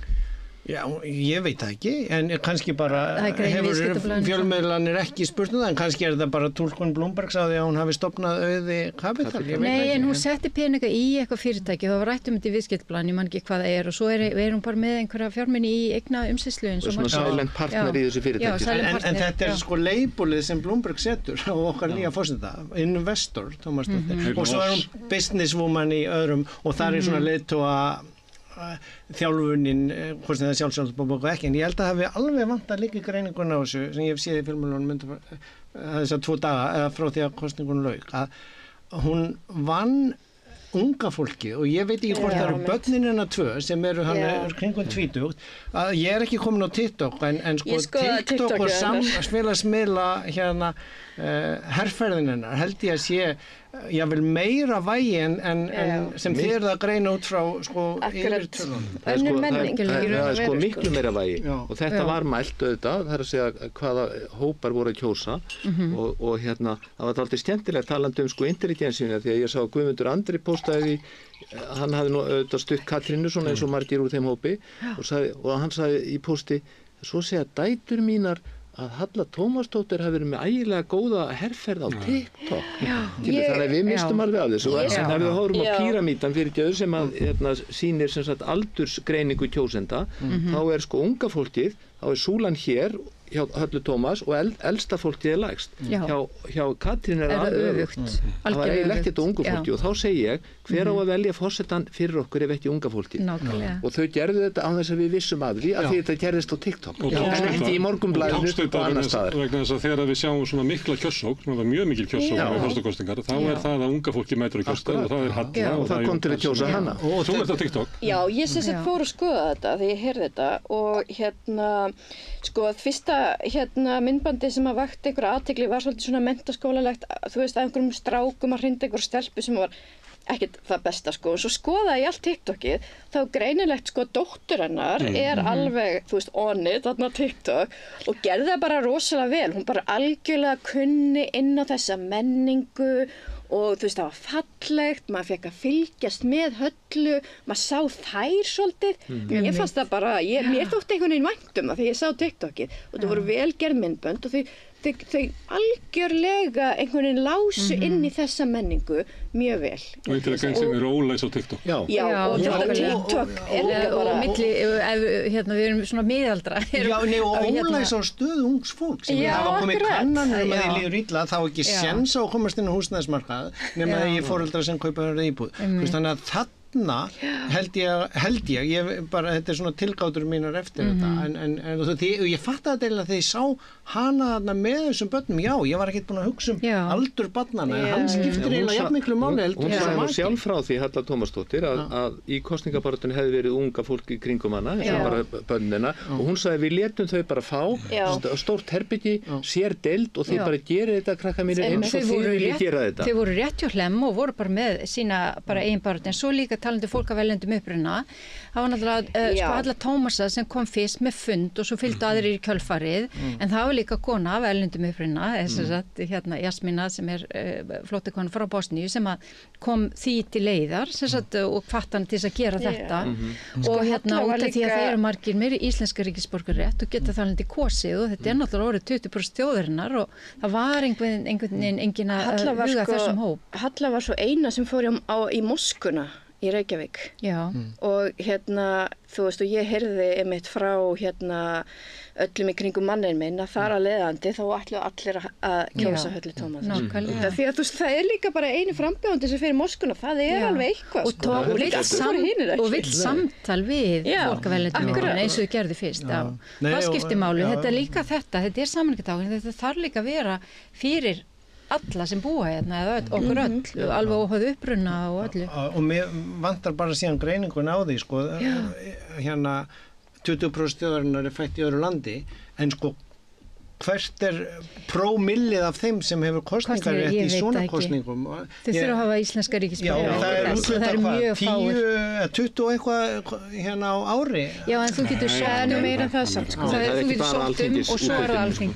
Já, ég veit það ekki, en kannski bara hefur fjölmiðlanir ekki spurt það, en kannski það bara túlkun Bloomberg sagði að hún hafi stofnað auði kapital. Nei, en hún setti peninga í eitthvað fyrirtæki, það var rætt þetta í viðskiptaplan, ég man ekki hvað það og svo er hún bara með einhverja fjármuni í eigna umsýslu. Og svona silent partner í þessu fyrirtæki. En þetta er sko labelið sem Bloomberg setur á okkar nýja forseta, Investor, Tómasdóttir, og svo hún businesswoman í öðrum og það svona leiðtoga þjálfunin, hvort sem það er sjálfsjálfsbók ekki, en ég held að það hafi alveg vantað líka greininguna á þessu sem ég hef séð í fjölmiðlunum þessar 2 daga eða frá því að kosningun lauk, að hún vann unga fólki og ég veit ekki hvort það eru börnin hennar 2 sem eru hann kringum 20 að ég er ekki komin á TikTok en sko TikTok og samfélagsmiðla hérna herrferðin hennar held ég að sé vel meira vægi en sem þið eru að greina út frá sko yfirtölunum. Það er sko miklu meira vægi og þetta var mælt auðvitað, það er að segja hvaða hópar voru að kjósa og hérna það var alltaf skemmtilegt talandi sko intelligensinu því að ég sá Guðmundur Andri postaði hann hafði nú auðvitað stutt Katrínu svona eins og margir úr þeim hópi og hann sagði í posti svo segja dætur mínar að Halla Tómasdóttir hafi verið með ægilega góða herferð á TikTok. Þannig að við mistum alveg af þessu. En ef við horfum á píramídan fyrir djöður sem að sýnir sem sagt aldursgreiningu kjósenda, þá sko unga fólkið, þá súlan hér hjá Höllu Tómas og elsta fólkið lægst. Hjá Katrín alveg öfugt. Það var eiginlega ekkert ungu fólki og þá segi ég, hver á að velja forsetann fyrir okkur ef ekki unga fólki? Og þau gerðu þetta á þess að við vissum af því að þetta gerðist á TikTok. En ekki í Morgunblaðinu og annar staðar. Vegna þess að þegar við sjáum svona mikla kjörsókn, svona mjög mikil kjörsókn með forsetakosningar, þá það að unga fólki mætur í kjörstað og það Halla. Og það kom til að kjósa hana. Og þú ert á TikTok. Já, ég sem sagt fór að skoða þetta þegar ég heyrði þetta og sko fyrsta myndbandi sem að vakti einhverja athygli var svolítið svona menntaskólalegt, þú veist, að einhverjum strákum að hrinda einhverju stelpu sem var ekkert það besta sko, og svo skoðaði ég allt TikTokið, þá greinilegt sko dóttur hennar alveg, þú veist, onnið þarna TikTok og gerði það bara rosalega vel, hún bara algjörlega kunni inn á þessa menningu og þú veist, það var fallegt, maður fekk að fylgjast með Höllu, maður sá þær svolítið, ég fannst það bara, mér þótti einhvern veginn vænt um það þegar ég sá TikTokið og það voru vel gerð myndbönd og þau algjörlega einhvern veginn lásu inn í þessa menningu mjög vel. Og eitthvað gænsinn ólæs á TikTok. Já, og þetta TikTok líka bara... Og milli, við erum svona miðaldra. Já, og ólæs á stöðu ungs fólks. Það var komið kannanir að því líður illa, þá ekki séns á að komast inn á húsnæðismarkað nema að ég foreldrar sem kaupa íbúð. Þannig að þarna held ég bara, þetta svona tilgátur mínar eftir þetta, en ég fattaði þetta eiginlega þegar ég sá hana þarna með þessum börnum, já, ég var ekkert búin að hugsa aldur barnanna, en hann skiptir eiginlega jafn miklu máli heldur. Hún sagði nú sjálf frá því, Halla Tómasdóttir, að í kosningabaráttunni hefði verið unga fólki kringum hana, eins og bara börnina, og hún sagði við létum þau bara fá stórt herbyggi, sér deild og þið bara gerið þetta, krakkar mínir, eins og þið viljið gera þetta. Þau voru rétt hjá Hlemm og voru bara með sína bara eigin baráttu, en svo líka talandi fólk af erlendum uppruna. Það var náttúrulega Halla Tómasa sem kom fyrst með fund og svo fylgdu aðrir í kjölfarið, en það var líka kona af erlendum uppruna, Jasmina sem flóttakona frá Bosníu sem kom því til leiðar og hvatt hann til þess að gera þetta og út af því að þeir eru margir meiri íslenska ríkisborgararétt og geta þarlandi kosið og þetta náttúrulega orðið 20% þjóðarinnar og það var einhvern veginn engin að huga þessum hóp. Halla var svo eina sem fór í moskuna í Reykjavík og þú veist og ég heyrði einmitt frá öllum í kringum mannin minn að þar að leiðandi þá ætluðu allir að kjósa Höllu Tómas. Nákvæmlega. Því að þú veist það líka bara einu frambjóðandi sem fyrir moskuna, það alveg eitthvað sko. Og vill samtal við fólk af erlendum uppruna eins og þau gerðu fyrst. Það skiptir máli, þetta líka þetta samanlíkjadagur, þetta þarf líka að vera fyrir alla sem búa hérna, eða okkur öll, alveg óháð uppruna og öllu. Og mér vantar bara síðan greiningun á því, sko, 20% þjóðarinnar fætt í öðru landi, en sko, hvert prómillið af þeim sem hefur kosningarétt í svona kosningum? Þau þurfa að hafa íslenska ríkisborgararétt. Já, það er mjög fáir. 20 og eitthvað á ári. Já, en þú getur sótt meira en það samt, sko. Þú getur sótt og svo það Alþingi.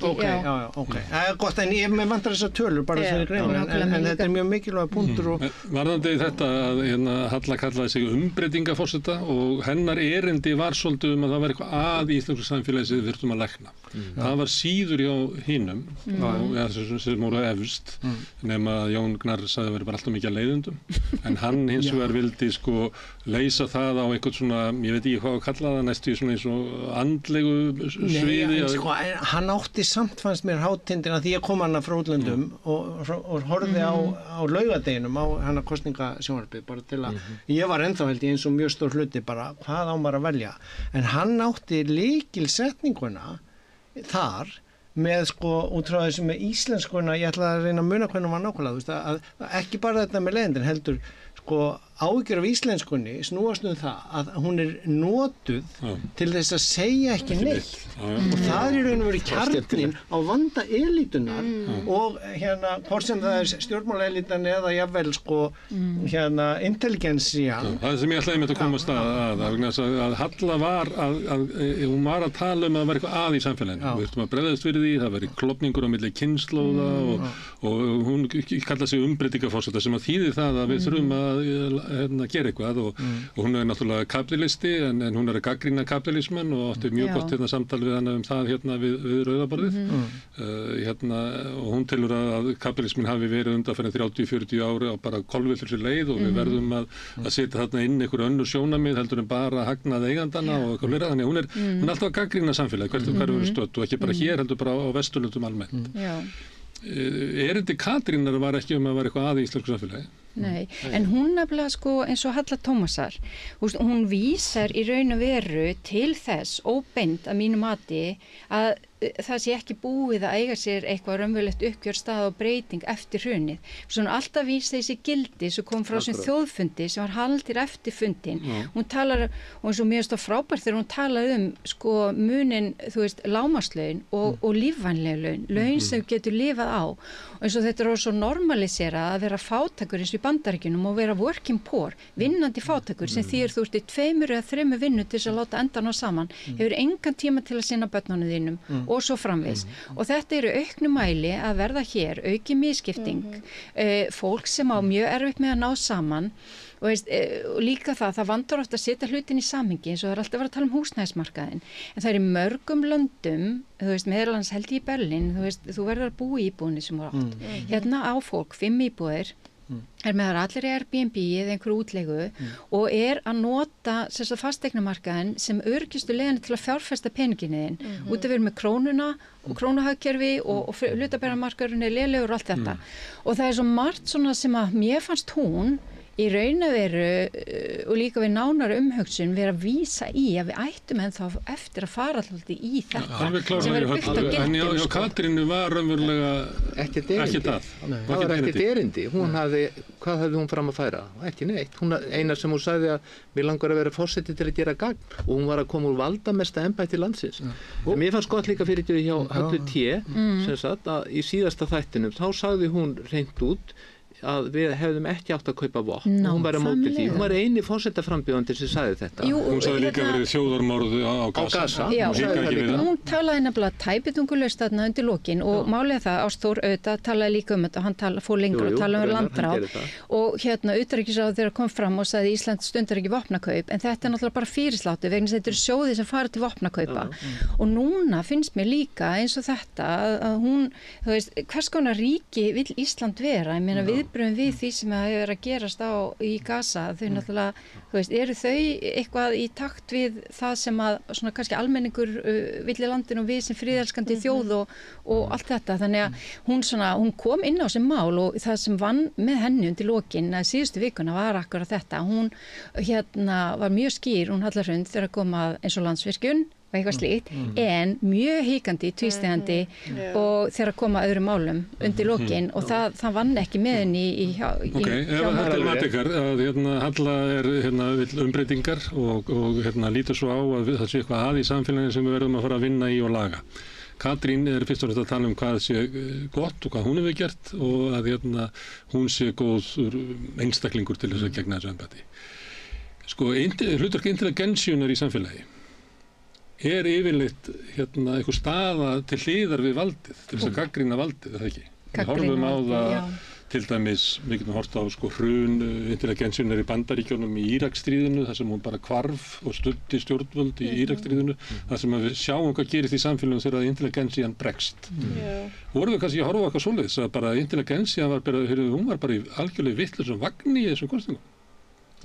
Ok. Það gott, en ég vantar þessar tölur bara fyrir greinu, en þetta mjög mikilvæg punktur. Varðandi þetta að Halla kallaði sig umbreytingaforseta og hennar erindi var svolítið að það var eitthvað að í íslensku samfélagi sem við þurftum að lækna. Það var síður hjá hinum sem voru efst nema að Jón Gnarr sagði að vera bara alltaf mikið að leiðundum en hann hins vegar vildi sko leysa það á einhvern svona, ég veit ekki hvað að kalla það, næstu svona eins og andlegu sviði. Sko, hann átti samt fannst mér hátindina því að kom hann frá útlöndum og horfði á laugardeginum á hann að kosningasjónvarpið bara til að, ég var ennþá held ég eins og mjög stór hluti bara, hvað á maður að velja, en hann átti lykilsetninguna þar með sko út frá þessu með íslenskuna, ég ætla að reyna að muna hvernig var nákvæmlega, þú veist, að ekki bara þetta með leiðindin heldur sko áhyggjur af íslenskunni snúast það að hún notuð til þess að segja ekki neitt og það í raun og veru kjarnin á vanda elítunar og hvort sem það stjórnmálaelítan eða jafnvel sko intelligensía. Það sem ég ætlaði með að koma að Halla var hún var að tala um að vera eitthvað að í samfélaginu, við þurfum að bregðast fyrir því, það veri klofningur á milli kynslóða og hún kallaði sig umbreytingaforseta sem að þýðir það að við þurfum að að gera eitthvað og hún náttúrulega kapitalisti en hún að gagnrýna kapitalismann og átti mjög gott samtal við hana það við rauðaborðið og hún telur að kapitalismin hafi verið undanfarið 30-40 ári á bara kolvillur sér leið og við verðum að setja þarna inn einhver önnur sjónamið heldur en bara hagnað eigandana og eitthvað fleira, þannig að hún alltaf að gagnrýna samfélagi hvert verður stödd og ekki bara hér heldur bara á Vesturlöndum almennt. Erindi Katrínar var ekki að vera eitthvað í íslensku samfélagi. Nei, en hún nefnilega eins og Halla Tómasar, hún vísar í raun og veru til þess óbeint að mínu mati að það sé ekki búið að eiga sér eitthvað raunverulegt uppgjörstað og breyting eftir hrunið. Svona alltaf vísa þessi gildi sem kom frá þessum þjóðfundi sem var haldir eftir fundin. Hún talar, og eins og mér finnst það frábært þegar hún talar munin, lágmarkslaun og lífvænleg laun sem getur lifað á. Og eins og þetta er svo normalisera að vera fátækur eins og í Bandaríkjunum og vera working poor, vinnandi fátækur sem þýðir þú ert í 2 eða 3 vinnu til þess að láta enda ná saman, hefur engan tíma til að sinna börnunum þínum og svo framvegis. Og þetta eru auknum mæli að verða hér, auki misskipting, fólk sem á mjög erfitt með að ná saman og líka það vantar ofta að setja hlutin í samhengi eins og það er alltaf að vera að tala um húsnæðismarkaðinn. En það er í mörgum löndum, meðalans held ég í Berlín, þú verður að búa í íbúðinni sem þú átt. Hérna á fólk 5 íbúðir, er með þar allir í Airbnb eða einhverju útleigu og er að nota fasteignamarkaðinn sem öryggistu leiðin til að fjárfesta peningin út af verið með krónuna og krónuhagkerfi og hlutabréfamarkaðurinn er lélegur og allt þetta. Og það er svo margt svona sem að mér fannst hún í raun og veru og líka við nánari umhugsun vera að vísa í að við ættum ennþá eftir að fara alltaf í þetta sem verður byggt á gildum. En já, Katrínu var raunverulega ekkert það. Það var ekkert erindi. Hvað hafði hún fram að færa? Ekki neitt. Eina sem hún sagði að mér langar að vera forseti til að gera gagn og hún var að koma úr valdamesta embætti landsins. En mér fannst gott líka fyrir því hjá Höllu T. sem sagt að í síðasta þættinum þá sagði hún hreint út að við hefðum ekki átt að kaupa vopn. Hún var að móti því. Hún var eini forsetaframbjóðandi sem sagði þetta. Hún sagði líka verið þjóðarmorð á Gaza. Hún talaði nefnilega tæpitungulaust þarna undir lokin og málið það Ásþór auðvitað talaði líka þetta og hann fór lengur og talaði landráð og utanríkisráðherra þegar kom fram og sagði Ísland stundar ekki vopnakaup en þetta er náttúrulega bara fyrirsláttur vegna þess að þetta eru sjóðir sem fara til vopnakaupa og núna finnst mér líka eins og þetta að hún, hvers konar ríki vill Ísland vera? Ég meina viðbrögðum við því sem hefur verið að gerast í Gaza, þau náttúrulega, eru þau eitthvað í takt við það sem að svona kannski almenningur vill í landinu og við sem friðelskandi þjóð og allt þetta, þannig að hún kom inn á sem mál og það sem vann með henni undir lokin að síðustu vikuna var akkurat þetta, hún var mjög skýr, hún Halla Hrund þegar að koma eins og Landsvirkjun og eitthvað slíkt, en mjög híkandi, tvístegandi og þegar að koma öðrum málum undir lokin og það vann ekki með henni ef að þetta er matikar að Halla vill umbreytingar og lítur svo á að það sé eitthvað að í samfélaginu sem við verðum að fara að vinna í og laga. Katrín er fyrst og fremst að tala um hvað sé gott og hvað hún hefur gert og að hún sé góð einstaklingur til þess að gegna þessu embætti. Hlutverk intelligensjunar í samfélagi er yfirleitt einhver staða til hliðar við valdið, til þess að gagnrýna valdið, er það ekki? Við horfum á það, til dæmis, við getum hort á hrun intelligensjunar í Bandaríkjunum í Íraksstríðinu, þar sem hún bara hvarf og studdi stjórnvöld í Íraksstríðinu, þar sem við sjáum hvað gerist í samfélagum þegar intelligensjan bregst. Vorum við kannski að horfa á eitthvað svoleiðis, að bara intelligensjan hún var bara í algjörlega vitlausum vagni í þessum kosningum.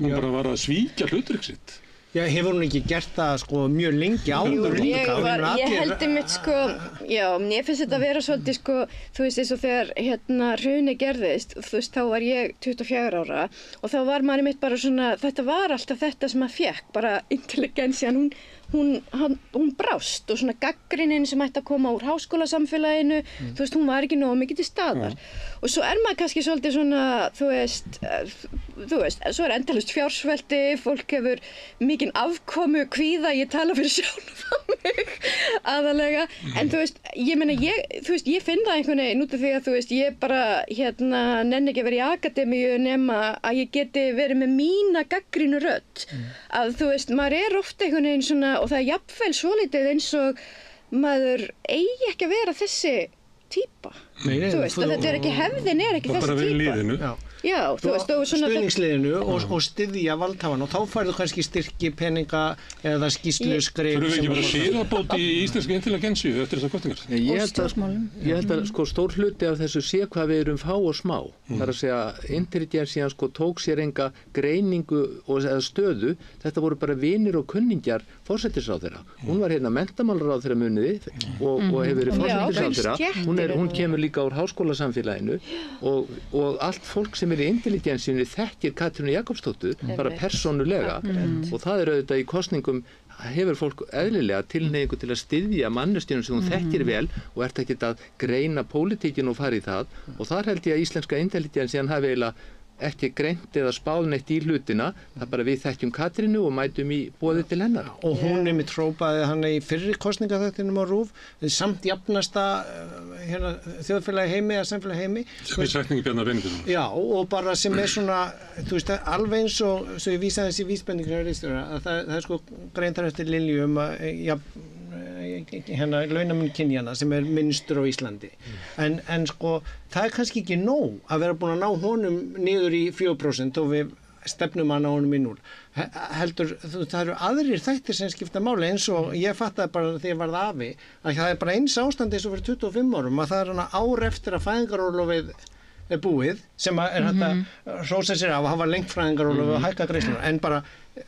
Hún bara var að svíkja hlutverk sitt. Já, hefur hún ekki gert það mjög lengi áður líka? Ég held mitt mér finnst þetta að vera svolítið þú veist eins og þegar hruni gerðist, þú veist þá var ég 24 ára og þá var maður mitt bara svona, þetta var alltaf þetta sem maður fékk, bara intelligensjan, hún brást og svona gagnrýnin sem ætti að koma úr háskólasamfélaginu, þú veist, hún var ekki nógu mikið til staðar. Og svo er maður kannski svolítið svona, þú veist, svo er endalaust fjársvelti, fólk hefur mikinn afkomu, kvíða, ég tala fyrir sjálfa mig aðalega, en þú veist, ég finn það einhvern veginn út af því að þú veist, ég bara nenni ekki að vera í akademíu nema að ég geti verið með mína gagnrýnu rödd, að þú veist, maður er ofta einhvern veginn svona og það er jafnvel svolítið eins og maður eigi ekki að vera þessi típa. Þú veist, þetta ekki hefðin, ekki þessi típa. Já, þú veist, og svona stuðningsliðinu og styðja valdhafan og þá færðu kannski styrki, peninga eða skýrsluskrif. Þurfum við ekki bara siðabót í íslenski intelligensju eftir þessar kosningar? Ég held að sko stór hluti af þessu sé hvað við erum fá og smá. Það er að segja, intelligensjan sko tók sér enga greiningu eða stöðu. Þetta voru bara vinir og kunningjar forsætisráðherra. Hún var hérna menntamálaráðherra muniði og hefur verið forsætisráðherra. Hún kemur líka úr háskólasamfélaginu og allt fólk sem er í intelligensinu þekkir Katrínu Jakobsdóttur bara persónulega og það er auðvitað í kosningum hefur fólk eðlilega tilhneigingu til að styðja manneskjunum sem hún þekkir vel og ert ekkert að greina pólitíkinu og fara í það og þar held ég að íslenska intelligensian hafi eiginlega ekki greint eða spáð neitt í hlutina, það bara við þekkjum Katrínu og mætum í boði til hennar. Og hún einmitt hrópaði hann í fyrri kosningaþættinum á RÚV, samt jafnasta þjóðfélagi heimi eða samfélagi heimi. Sem er setningi Bjarnar Benediktsson. Já, og bara sem er svona, þú veist, alveg eins og svo ég vísaði þessi vísbendingur að það er sko greintar eftir Lilju launamun kynjana sem er minnstur á Íslandi en sko það er kannski ekki nóg að vera búin að ná honum niður í 4% og við stefnum að ná honum í 0 heldur, það eru aðrir þættir sem skipta máli eins og ég fattaði bara þegar ég varð afi að það er bara eins ástandi eins og fyrir 25 árum að það er hana ár eftir að fæðingarorlofið er búið sem er hægt að hrósa sér af að hafa lengt fæðingarorlofið og hækka greiðslurnar en bara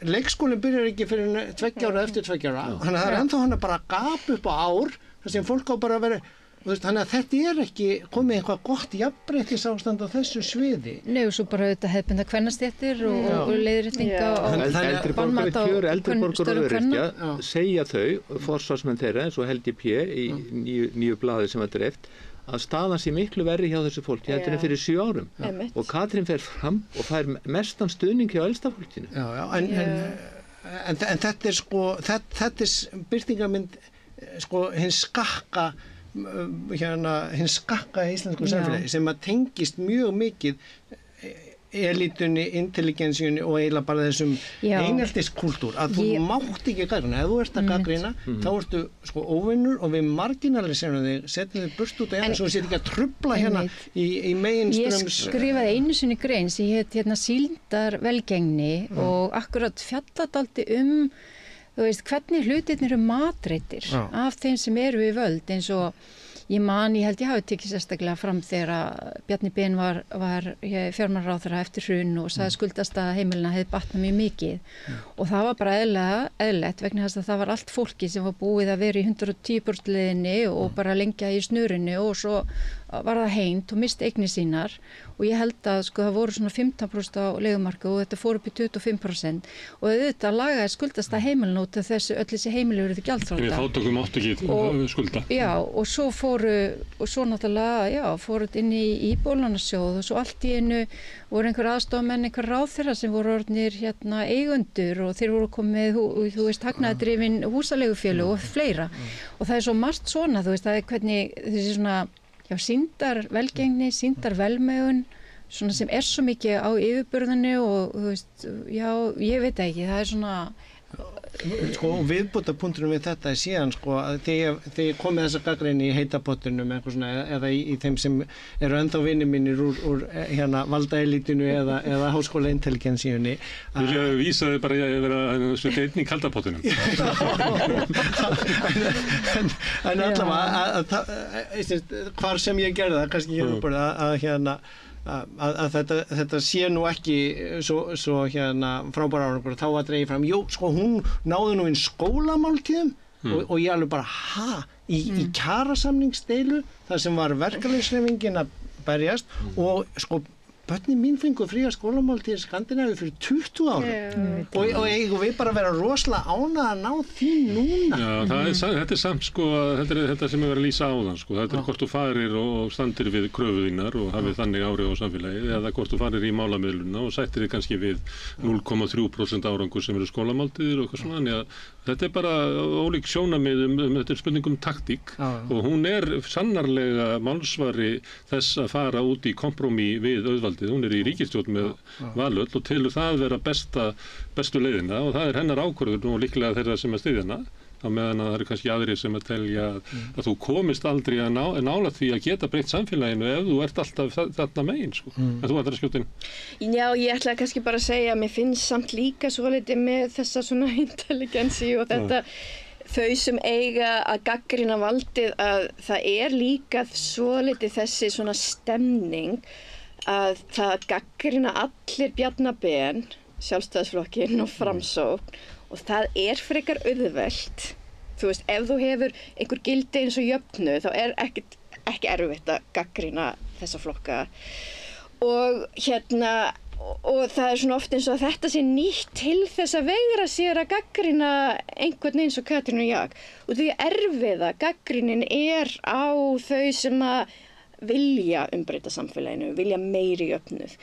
leikskólinn byrjar ekki fyrir 2 ára eftir 2 ára þannig að það er ennþá hann að bara gap upp á ár þar sem fólk á bara að vera þannig að þetta er ekki komið eitthvað gott jafnréttisástand á þessu sviði. Nei og svo bara auðvitað hefðbundna kvennastéttir og leiðréttinga og bannmat á eldri borgar og öryrkja segja þau forsvarsmenn þeirra eins og Helgi P í nýju blaði sem var dreift að staðan sé miklu verri hjá þessu fólki heldur en fyrir 7 árum og Katrín fer fram og fær mestan stuðning hjá elsta fólkinu. En þetta er sko þetta er birtingarmynd sko hins skakka íslensku samfélagi sem að tengist mjög mikið elitunni, intelligensjunni og eiginlega bara þessum eineltiskultúr að þú mátt ekki gagnrýna, ef þú ert að gagnrýna þá ertu sko óvinnur og við marginaliserum þig, setjum þig burt út en svo sér ekki að trubla hérna í meginströms. Ég skrifaði einu sinni grein sem hét sýldar velgengni og akkurat fjalladaldi þú veist, hvernig hlutirnir eru matreitir af þeim sem eru við völd eins og ég held ég hafi tekið sérstaklega fram þegar að Bjarni Ben var fjármálaráðherra eftir hrun og sagði skuldastaða heimilina hefði batnað mjög mikið og það var bara eðlilegt vegna þess að það var allt fólki sem var búið að vera í 110% leiðinni og bara lengja í snurinu og svo var það heimt og misti eignir sínar og ég held að sko það voru svona 15% á leigumarkaði og þetta fór upp í 25% og auðvitað lagaði skuldasta heimilin út af þessu öll þessi heimili verið gjaldþrota. Við fátökum áttu ekki skulda. Já og svo náttúrulega fóru inn í íbúðalánasjóð og svo allt í einu voru einhver aðstofamenn, einhver ráðherra sem voru orðnir eigendur og þeir voru komið þú veist hagnaðardrifin húsaleigufélög og fleira og það er svo margt svona þú veist það er hvernig þessi svona sýndar velgengni, sýndar velmegun svona sem er svo mikið á yfirbörðinu og þú veist, ég veit ekki, það er svona sko viðbótarpunkturinn við þetta er síðan sko að þegar ég kom með þessa gagnrýni í heita pottinum eða í þeim sem eru ennþá vinir mínir úr valdaelítinu eða háskóla intelligensíunni Vilja vísa þið bara að vera einn í kalda pottinum en allavega hvar sem ég gerði það kannski ég bara að þetta sé nú ekki svo frábæra árangur þá að dreigja fram, sko hún náði nú inn skólamáltíðum og ég alveg bara, í kjarasamningsdeilu þar sem var verkalýðshreyfingin að berjast og sko börnin mín fengu fría skólamáltíð í Skandinavíu fyrir 20 árum og eigum við bara að vera rosalega ánað að ná því núna. Já, þetta er samt sko, þetta sem er verið að lýsa áðan sko, þetta er hvort þú farir og standir við kröfuðinnar og hafið þannig áhrif á samfélagið eða hvort þú farir í málamiðluna og sættir þig kannski við 0,3% árangur sem eru skólamáltíðir og eitthvað svona, þannig að þetta er bara ólík sjónarmið þetta er spurning taktík og hún er sannarlega málsvari þess að fara út í kompromi við auðvaldið, hún er í ríkisstjórn með Valöll og telur það vera bestu leiðina og það er hennar ákvörðun og líklega þeirra sem að styðja hana á meðan að það eru kannski aðrir sem að telja að þú komist aldrei að nála því að geta breytt samfélaginu ef þú ert alltaf þarna megin, sko. En þú ætlar að skjóta inn. Já, ég ætla kannski bara að segja að mér finnst samt líka svolítið með þessa svona intelligensi og þetta þau sem eiga að gagnrýna valdið að það líka svolítið þessi svona stemning að það gagnrýna allir Bjarna Ben, Sjálfstæðisflokkinn og Framsókn og það frekar auðvelt. Þú veist, ef þú hefur einhver gildi eins og jöfnu þá ekki erfitt að gagnrýna þessa flokka og og það svona oft eins og að þetta sé nýtt til þess að veigra sér að gagnrýna einhvern eins og Katrínu Jak og því erfiða gagnrýnin á þau sem að vilja umbreyta samfélaginu, vilja meiri jöfnuð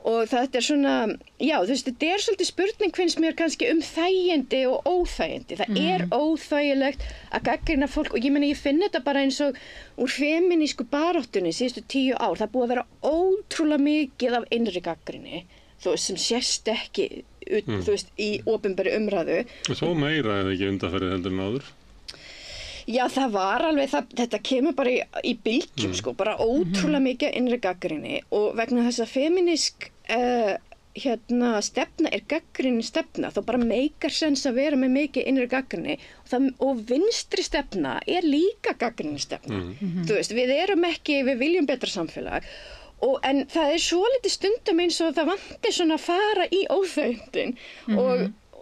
og þetta svona, já þú veist, þetta svolítið spurning finnst mér kannski þægindi og óþægindi, það óþægilegt að gagnrýna fólk og ég meina ég finn þetta bara eins og úr feminísku baráttunni síðustu 10 ár, það búið að vera ótrúlega mikið af innri gagnrýni, þú veist, sem sést ekki, þú veist, í opinberri umræðu. Þó meira eða ekki undanfarið heldur en áður? Já, það var alveg, þetta kemur bara í bylgjum, sko, bara ótrúlega mikið innri gagnrýni og vegna þess að femínísk stefna gagnrýni stefna, þá bara meikar sens að vera með mikið innri gagnrýni og vinstri stefna líka gagnrýni stefna. Þú veist, við viljum betra samfélag en það svolítið stundum eins og það vanti svona að fara í óþægindin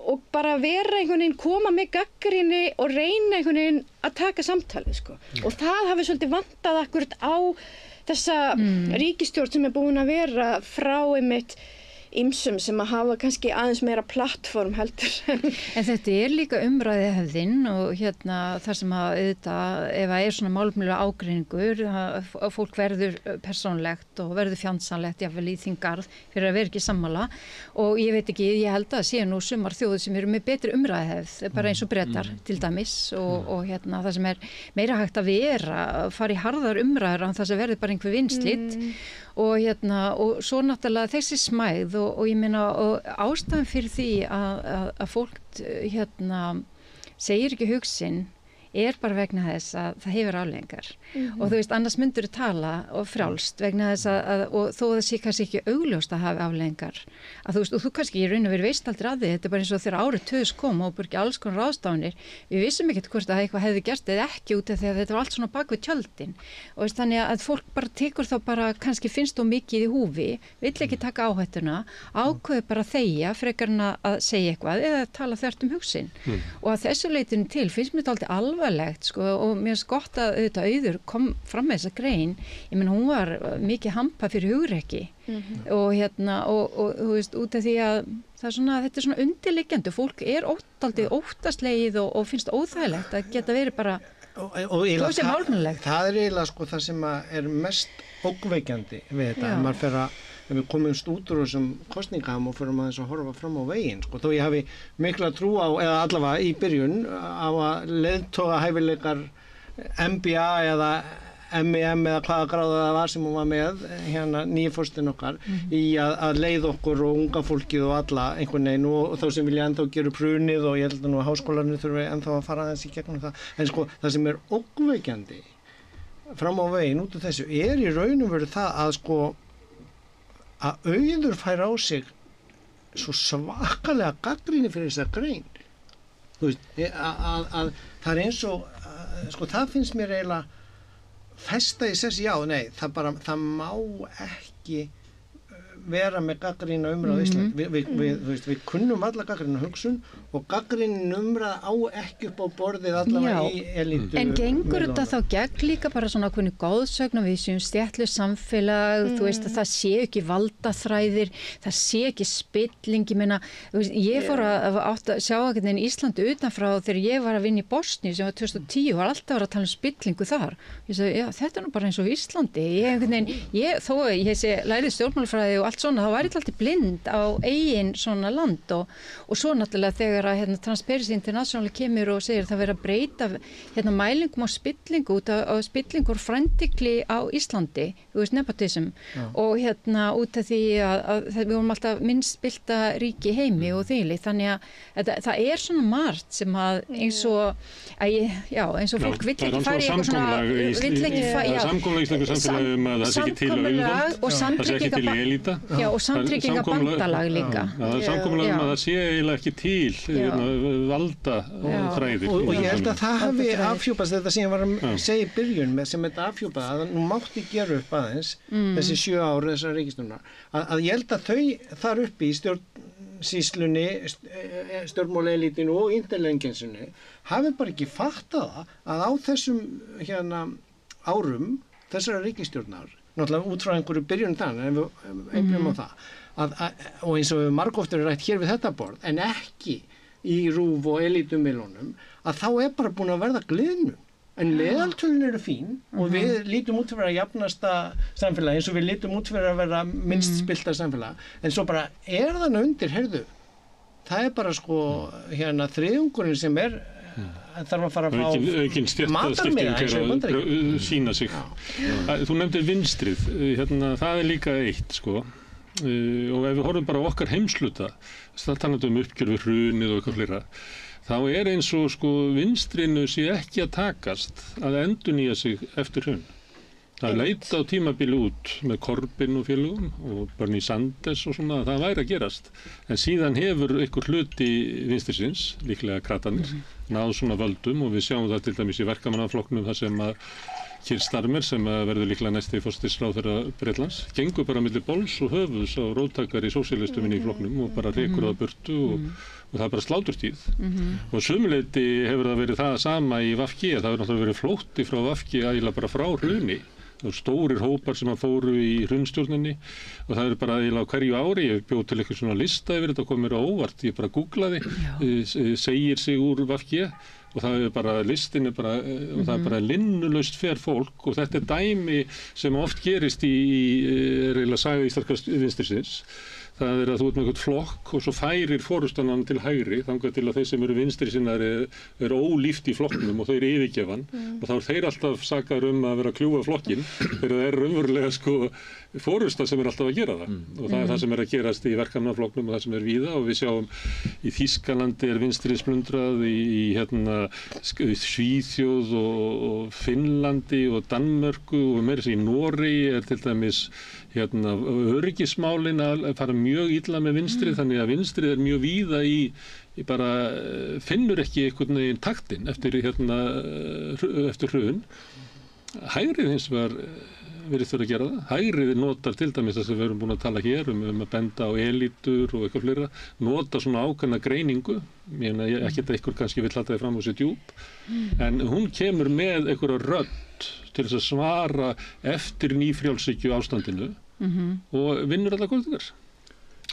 og bara vera einhvern veginn, koma með gagnrýni og reyna einhvern veginn að taka samtalið, sko. Og það hafi svolítið vantað akkurat á þessa ríkisstjórn sem búin að vera frá einmitt ýmsum sem að hafa kannski aðeins meira plattform heldur. En þetta líka umræðihefðin og þar sem að auðvitað, ef það svona málefnilega ágreiningur, að fólk verður persónlegt og verður fjandsamlegt jafnvel í þín garð fyrir að vera ekki sammála og ég veit ekki, ég held að það séu nú sumar þjóðir sem eru með betri umræðihefð, bara eins og Bretar til dæmis og það sem meira hægt að vera, fara í harðar umræður án þess að verði bara einhver vinslit og svo náttúrulega þessi smæð og ég meina ástæðan fyrir því að fólk segir ekki hugsin bara vegna þess að það hefur afleiðingar og þú veist, annars myndur tala og frjálst vegna þess og þó það sé kannski ekki augljóst að hafa afleiðingar að þú veist, og þú kannski í raun og veru veist aldrei að því, þetta bara eins og þegar árið 2000 kom og búið ekki alls konar ráðstafanir, við vissum ekkert hvort að eitthvað hefði gerst eða ekki út af því að þetta var allt svona bak við tjöldin og veist, þannig að fólk bara tekur þá bara kannski finnst þú mikið í húfi, vill ekki taka áhættuna, ákveður bara þegja frekar en að segja eitthvað eða tala þvert hugsin og að þessu leitinu til finnst mér þetta alvarlegt sko, og mér finnst gott að auðvitað Auður kom fram með þessa grein, ég menn hún var mikið hampa fyrir hugrekki og þú veist út af því að þetta svona undirliggjandi, fólk óttastlegið og finnst óþægilegt að geta verið bara sem málefnilegt. Það eiginlega sko það sem mest ógnveikjandi við þetta, ef maður fer að ef við komumst út úr þessum kosningam og fyrir maður að horfa fram á veginn sko, þó ég hafi mikla trú á, eða allavega í byrjun á að leiðtoga hæfileikar MBA eða MEM eða hvaða gráða það var sem hún var með nýjafórstin okkar í að leið okkur og unga fólkið og alla einhvern veginn og þá sem vilja ennþá gera prunið og ég held að nú að háskólarnir þurfi ennþá að fara aðeins í gegnum það en sko það sem ógnveikjandi fram á veginn út af þessu í raun og veru það að sko að Auður fær á sig svo svakalega gagnrýni fyrir þessa grein þú veist, að það eins og sko það finnst mér eiginlega festa í sessi, já, nei, það má ekki vera með gagnrýna umræðu í Íslandi. Við kunnum alla gagnrýna hugsun og gagnrýna umræða á ekki upp á borðið allavega í elítu. En gengur þetta þá gegn líka bara svona hvernig góðsögn og við séum stjættlu samfélag, þú veist að það sé ekki valdaþræðir, það sé ekki spilling, ég meina, ég fór að sjá ekkert en Íslandi utanfrá þegar ég var að vinna í Bosníu sem var 2010 var alltaf að tala spillingu þar. Ég sagði, já, þetta nú bara eins og Íslandi. Þó ég sé lærið stjórnmálafræði og allt svona, þá væri þetta alltaf blind á eigin svona land og svo náttúrulega þegar að Transparency International kemur og segir það verið að breyta mælingum á spillingu út á spillingur frændikli á Íslandi, nepotism og út af því að við vorum alltaf minnst spilta ríki heimi og þýli, þannig að það er svona margt sem að eins og fólk vill ekki fara í eitthvað svona samkomulag í íslensku samfélagi að það sé ekki til auðvald, það sé ekki til elita og samtryggingabandalag líka samkomulag að það sé eiginlega ekki til valda þræðir og ég held að það hafi afhjúpast þetta sem ég var að segja í byrjun með sem þetta afhjúpað að nú mátti gera upp aðeins þessi 7 ár þessar ríkisstjórnar að ég held að þau þar uppi í stjórnsýslunni stjórnmálaelítinu og intelligensunni hafi bara ekki fattað að á þessum árum þessara ríkisstjórnar náttúrulega út frá einhverju byrjun þannig en við einblíðum á það og eins og margóft eru rætt hér við þetta borð en ekki í RÚV og elítumilunum að þá bara búin að verða gliðnum en meðaltölin eru fín og við lítum út fyrir að jafnasta samfélag eins og við lítum út fyrir að vera minnst spilta samfélag en svo bara þannig undir, heyrðu það bara sko þriðjungurinn sem þarf að fara að fá matarmiða eins og Bandaríkjunum sína sig. Þú nefndir vinstrið, það líka eitt sko og ef við horfum bara á okkar heimsluta talandi uppgjör við hrunið og eitthvað fleira þá eins og sko vinstrinu sé ekki að takast að endurnýja sig eftir hrun. Það leit á tímabili út með Corbyn og félögum og Bernie Sanders og svona að það væri að gerast en síðan hefur einhver hluti vinstrisins, líklega kratarnir náð svona völdum og við sjáum það til dæmis í verkamannaflokknum þar sem að Keir Starmer sem verður líklega næsti forsætisráðherra Bretlands gengur bara milli bols og höfuðs á róttækari sósíalistum í flokknum og bara rekur það burtu og það bara sláturtíð og sömuleyti hefur það verið það sama í VG, það hefur náttúrulega verið flótti frá VG eiginlega bara frá hruni stórir hópar sem að fóru í hrunstjórninni og það er bara eiginlega hverju ári, ég bjóð til eitthvað svona lista yfir þetta og kom mér á óvart, ég bara googlaði segir sig úr VG og það er bara listin og það er bara linnulaust fer fólk og þetta er dæmi sem oft gerist í eiginlega saga íslenska vinstrisins það er að þú ert með eitthvað flokk og svo færir forystannan til hægri þangað til að þeir sem eru vinstri sinnar er ólíft í flokknum og þeir yfirgefa hann og þá er þeir alltaf sakaður að vera að kljúfa flokkin þegar það er raunverulega sko forystan sem er alltaf að gera það og það er það sem er að gerast í verkamannaflokknum og það sem er víða og við sjáum í Þýskalandi er vinstri splundrað í Svíþjóð og Finnlandi og Danmörku og meira sem í Noregi er til dæmis öryggismálin að fara mjög illa með vinstrið þannig að vinstrið er mjög víða í bara finnur ekki einhvern veginn taktinn eftir hrun hægrið hins vegar virðist vera að gera það. Hægrið notar til dæmis þess að við erum búin að tala hér að benda á elítur og eitthvað fleira, nota svona ákveðna greiningu, ég meina ekki að einhver kannski vill láta þið fram á sér djúp, en hún kemur með einhverja rödd til þess að svara eftir nýfrjálshyggju ástandinu og vinnur alla góðingar.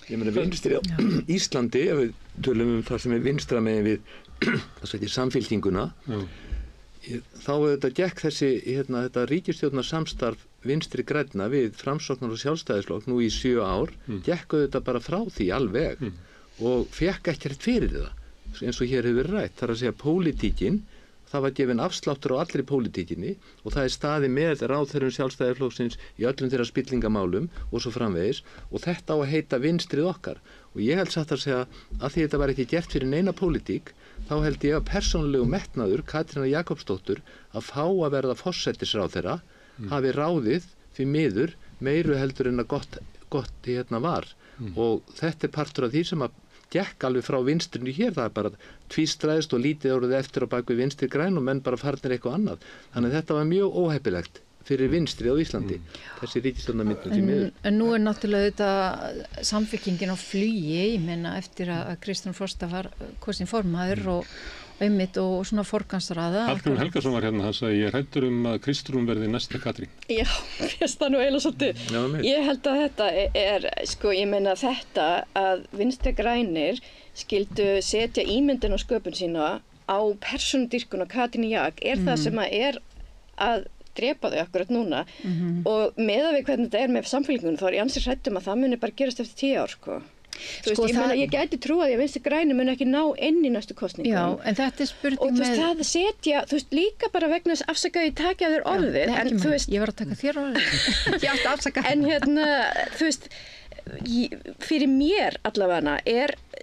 Ég meina vinstri á Íslandi, ef við tölum það sem er vinstra megin við samfylkinguna, þá þetta gekk þetta ríkisstjórnarsamstarf vinstri grænna við Framsóknar og Sjálfstæðisflokk nú í 7 ár, gekk þetta bara frá því alveg og fekk ekkert fyrir það eins og hér hefur verið rætt, þar að segja pólitíkin, það var gefinn afsláttur á allri pólitíkinni og það er staðið með ráðherrum Sjálfstæðisflokksins í öllum þeirra spillingamálum og svo framvegis og þetta á að heita vinstrið okkar og ég held satt að segja að því þetta var ekki gert fyrir neina pólitík þá held ég að persónulegu metnaður Katrínar Jakobsdóttur að fá að verða forsætisráðherra hafi ráðið því miður meiru heldur en að gott var og þetta er partur af því sem að gekk alveg frá vinstrinu hér, það er bara tvístræðist og lítið orðið eftir á bak við vinstri græn og menn bara farnir eitthvað annað. Þannig að þetta var mjög óheppilegt fyrir vinstrið á Íslandi, þessi ríkisstjórnarmyndun því miður. En nú er náttúrulega þetta samfylkingin á flugi, ég meina eftir að Kristrún Frosta var kosin formaður og einmitt og svona forgangsraða. Hallgrímur Helgason var hérna, hann sagði ég hræddur að Kristrún verði næsta Katrín. Já, fyrst það nú eiginlega svolítið. Ég held að þetta er, sko, ég meina þetta að vinstri grænir skildu setja ímyndin og sköpun sína á persónudýrkun og Katrín Jak það sem að drepa þau akkurat núna og meðan við hvernig þetta með samfélkingunum þá ég ansi hrædd að það muni bara gerast eftir 10 ár sko. Þú veist, ég gæti trúa því að Vinstri græni muni ekki ná inn í næstu kosningum. Já, en þetta spurning og þú veist, það setja, þú veist, líka bara vegna þess afsakaði ég taki að þér orðið. En þú veist, ég var að taka þér orðið. Ég átti að afsaka. En þú veist, fyrir mér allavega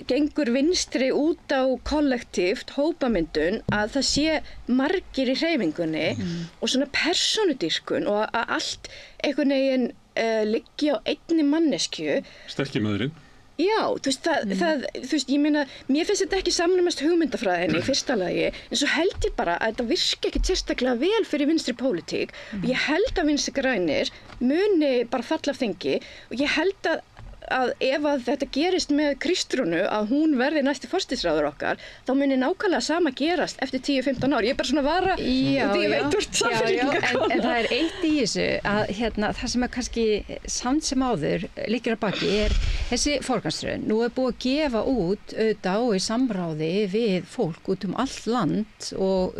gengur Vinstri út á kollektíft hópamyndun að það sé margir í hreyfingunni og svona persónudýrkun og að allt einhvern veginn liggi á einni manneskju. Sterkimöðurinn. Já, þú veist, ég meina, mér finnst þetta ekki samnumast hugmyndafræðinni í fyrsta lagi, en svo held ég bara að þetta virka ekki sérstaklega vel fyrir vinstri pólitík og ég held að Vinstri grænir muni bara falla af þingi og ég held að ef að þetta gerist með Kristrúnu að hún verði næsti forsætisráðherra okkar þá muni nákvæmlega sama gerast eftir 10-15 ár. Ég er bara svona vara og því ég veit hvort samfélkingar en það eitt í þessu að það sem kannski samt sem áður liggur að baki þessi forgangsröðun. Nú búið að gefa út auðvitað og í samráði við fólk út allt land og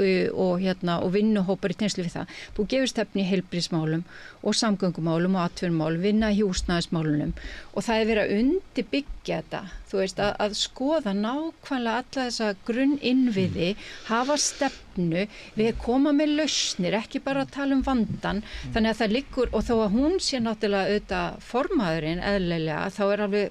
vinnuhópar í tengslum við það. Búið að gefa stefnu í heilbrigðismálum og samgöngumálum og atvinnumálum, vinna í húsnæðismálunum og það verið að undirbyggja þetta, þú veist, að skoða nákvæmlega alla þessa grunninnviði, hafa stefnu, við koma með lausnir, ekki bara að tala vandan, þannig að það liggur, og þó að hún sé náttúrulega auðvitað formaðurinn eðlilega, þá alveg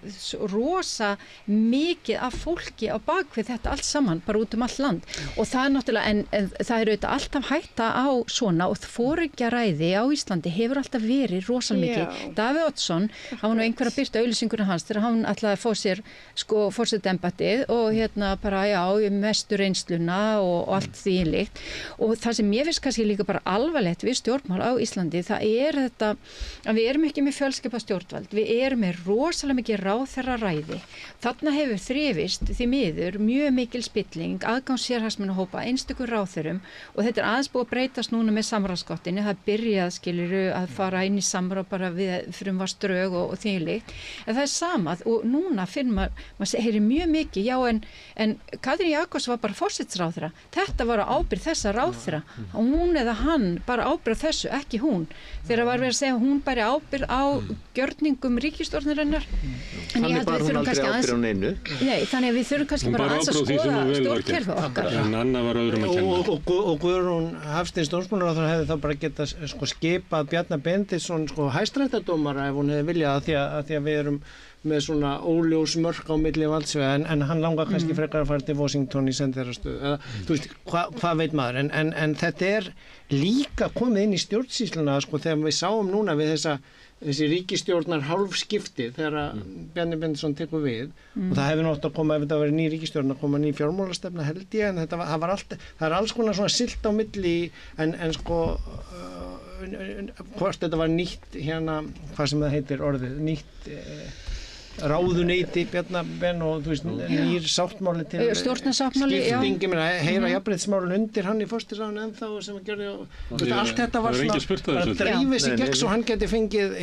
rosa mikið af fólki á bakvið þetta allt saman, bara út allt land, og það náttúrulega, en það auðvitað alltaf hætta á svona, og foringjaræði á Íslandi hefur alltaf verið rosalega mikið. Davíð Oddsson, hann var nú einhver að birta auglýsinguna hans þegar hann ætlaði að fá sér forsetaembættið og bara mestu reynsluna og allt því líkt og það sem ég finnst kannski líka bara alvarlegt við stjórnmál á Íslandi það þetta að við erum ekki með fjölskipa stjórnvald, við erum með rosalega mikið ráðherraræði. Þarna hefur þrifist því miður mjög mikil spilling, aðgangssérhagsmunahópa, einstökur ráðherrum og þetta aðeins búið að breytast núna með samráðsgáttinni, það byrjað skiluru að fara inn í samráð bara við frumvarpsdrög og því líkt. En það sama og núna finnur maður heyrir mjög mikið, en Katrín Jakobs var bara forsætisráðherra. Þetta var á ábyrgð þessa ráðherra. Hún eða hann bara ábyrgð þessu, ekki hún. Þegar var verið að segja að hún bæri ábyrgð á gjörningum ríkisstjórnarinnar. Þannig bara hún aldrei ábyrgð á neinu. Nei, þannig að við þurfum kannski bara aðeins að skoða stjórnkerfið okkar. En Anna var öðrum að kenna. Og Guðrún Hafsteins dómsmálaráðherra hefði þá bara getað skipað Bjarna Benediktsson hæstaréttardómara ef hún hefði viljað að því að við erum með svona óljós mörk á milli valdsvega en hann langar kannski frekar að fara til Washington í sendiherrastöðu eða þú veist, hvað veit maður en þetta líka komið inn í stjórnsýsluna þegar við sáum núna við þessi ríkisstjórnar hálfskipti þegar Bjarni Benediktsson tekur við og það hefði nátt að koma ef þetta verið ný ríkisstjórn að koma ný fjármálastefna held ég en það alls konar svona silt á milli en hvort þetta var nýtt hvað sem það heitir orðið nýtt ráðuneyti Bjarna og þú veist nýr sáttmáli til stjórnarsáttmáli skiptingi, heyra jafnréttismálin undir hann í forsætisráðinu ennþá sem að gerði allt þetta var svona að drífa sig gegn svo hann geti fengið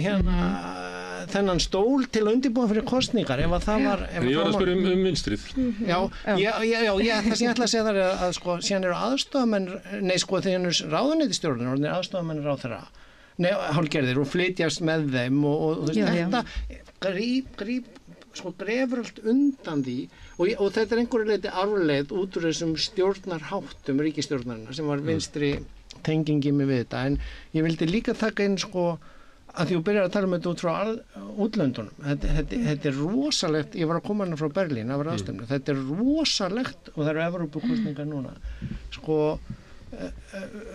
þennan stól til að undirbúa fyrir kosningar ef það var ég var að spyrja vinstrið já, það sem ég ætla að segja þar að síðan eru aðstofamenn þegar ráðuneytisstjórnir aðstofamenn ráðherra hálfgerðir og flytjast með þeim og þetta grefur allt undan því og þetta einhverju leiti arfleið út úr þessum stjórnarháttum ríkisstjórnarinnar sem var vinstri tengingi með þetta en ég vildi líka taka inn að því þú byrjar að tala þetta út frá útlöndunum þetta rosalegt, ég var að koma hana frá Berlín það var aðstöfnu, þetta rosalegt og það eru Evrópukosningar núna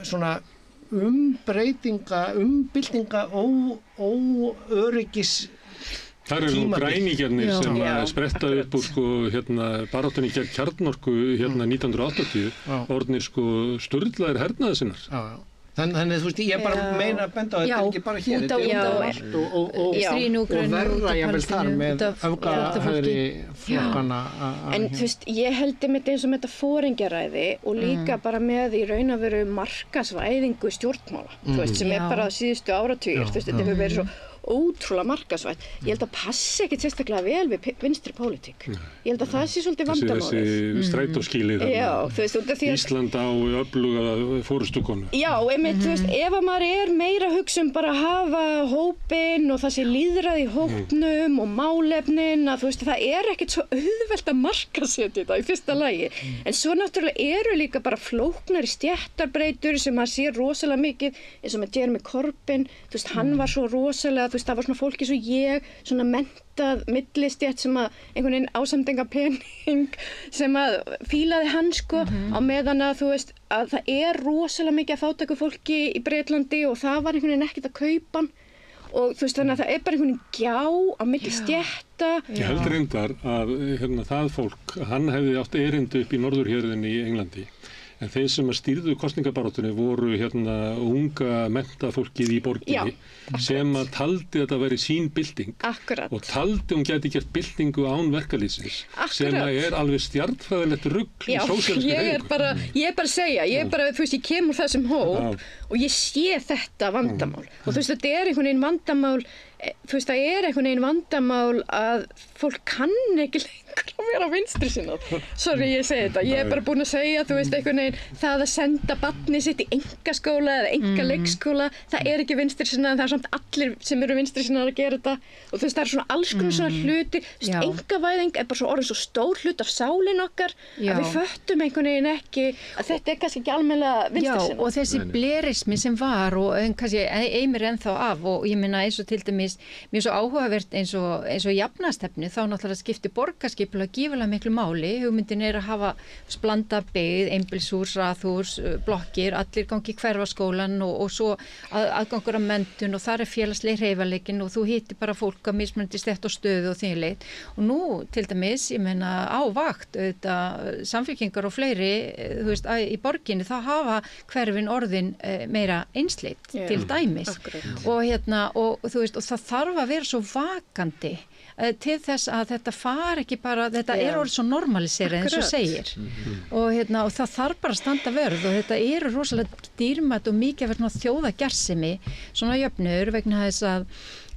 svona umbyltinga óöryggis Það eru nú græningjarnir sem spretta upp úr baráttunni gegn kjarnorku 1980 orðnir sturlaðir hernaðar sinnar. Þannig þú veist, ég bara meina að benda á þetta ekki bara hér, þetta allt og verra jáfnvel þar með öfgahægri flokkana. En þú veist, ég held einmitt eins og með þetta foringjaræði og líka bara með í raun að veru markasvæðingu stjórnmála, þú veist, sem bara síðustu áratugir, þú veist, þetta hefur verið svo ótrúlega markasvætt. Ég held að passi ekkert sérstaklega vel við vinstri pólitík. Ég held að það sé svolítið vandamálið. Þessi strætóskýli Já, þú veist, út af því að Ísland á öfluga fórustukonu. Já, einmitt, þú veist, ef að maður er meira að hugsa bara að hafa hópinn og það sé lýðræði í hópnum og málefnin, að þú veist, það er ekkert svo auðvelt að markasetja þetta í fyrsta lagi. En svo náttúrulega eru líka bara flóknari stéttarbreytur sem maður sér rosalega mikið, eins og með Jeremy Corbyn, þú veist, hann var svo rosalega, þú veist, það var svona fólki svo ég, svona mentað millistétt sem að einhvern veginn ásamdenga pening sem að fílaði hann sko, á meðan að þú veist, að það er rosalega mikið að fátæku fólki í Bretlandi og það var einhvern veginn ekkert að kaupa hann og þú veist, þannig að það er bara einhvern veginn gjá á milli stétta. Ég held reyndar að það fólk, hann hefði átt erindi upp í norðurhjörðinni í Englandi. En þeir sem að stýrðu kosningabaráttunni voru unga mentafólkið í borginni sem að taldi að þetta væri sín bylting. Akkurat. Og taldi hún gæti gert byltingu án verkalýðsins. Sem að er alveg stjarnfræðilegt rugl í sósíalískri hreyfingu. Ég er bara að segja, þú veist, ég kem úr þessum hóp og ég sé þetta vandamál. Og þú veist, þetta er einhvern veginn vandamál, þú veist, það er einhvern veginn vandamál að fólk kann ekki lengur að vera vinstri sinnað. Sorry, ég segi þetta. Ég er bara búin að segja, þú veist, einhvern veginn það að senda barnið sitt í einkaskóla eða einkaleikskóla, það er ekki vinstri sinnað, en það er samt allir sem eru vinstri sinnað að gera þetta. Og þú veist, það er svona alls konar svona hluti. Þú veist, einkavæðing er bara svo orðin svo stór hlut af sálin okkar að við föttum einhvern veginn ekki að þetta er kannski ekki almennilega vinstri sinnað. Já, og þessi blerismi sem var og kannski eimir ennþá af og ég meina eins og til dæmis mér svo áhugavert eins og jafnastefnu þá náttúrulega skipti borgarskipulag gífurlega miklu máli. Hugmyndin er að hafa blanda byggð, einbýlishús, raðhús, blokkir, allir gangi í hverfaskólan og svo aðgangur að menntun og þar er félagsleg hreyfanleikinn og þú hittir bara fólk að mismunandi stétt og stöðu og þvíumleitt. Og nú til dæmis, ég meina á vakt auðvitað samfylkingar og fleiri, þú veist, í borginni þá hafa hverfin orðin meira einsleitt til dæmis. Og og þú veist, og það þarf að vera svo vakandi til þess að þetta far ekki bara, þetta er orðið svo normaliserað eins og segir og það þarf bara að standa vörð og þetta eru rosalega dýrmætt og mikið að vera þjóðagersemi, svona jöfnur vegna þess að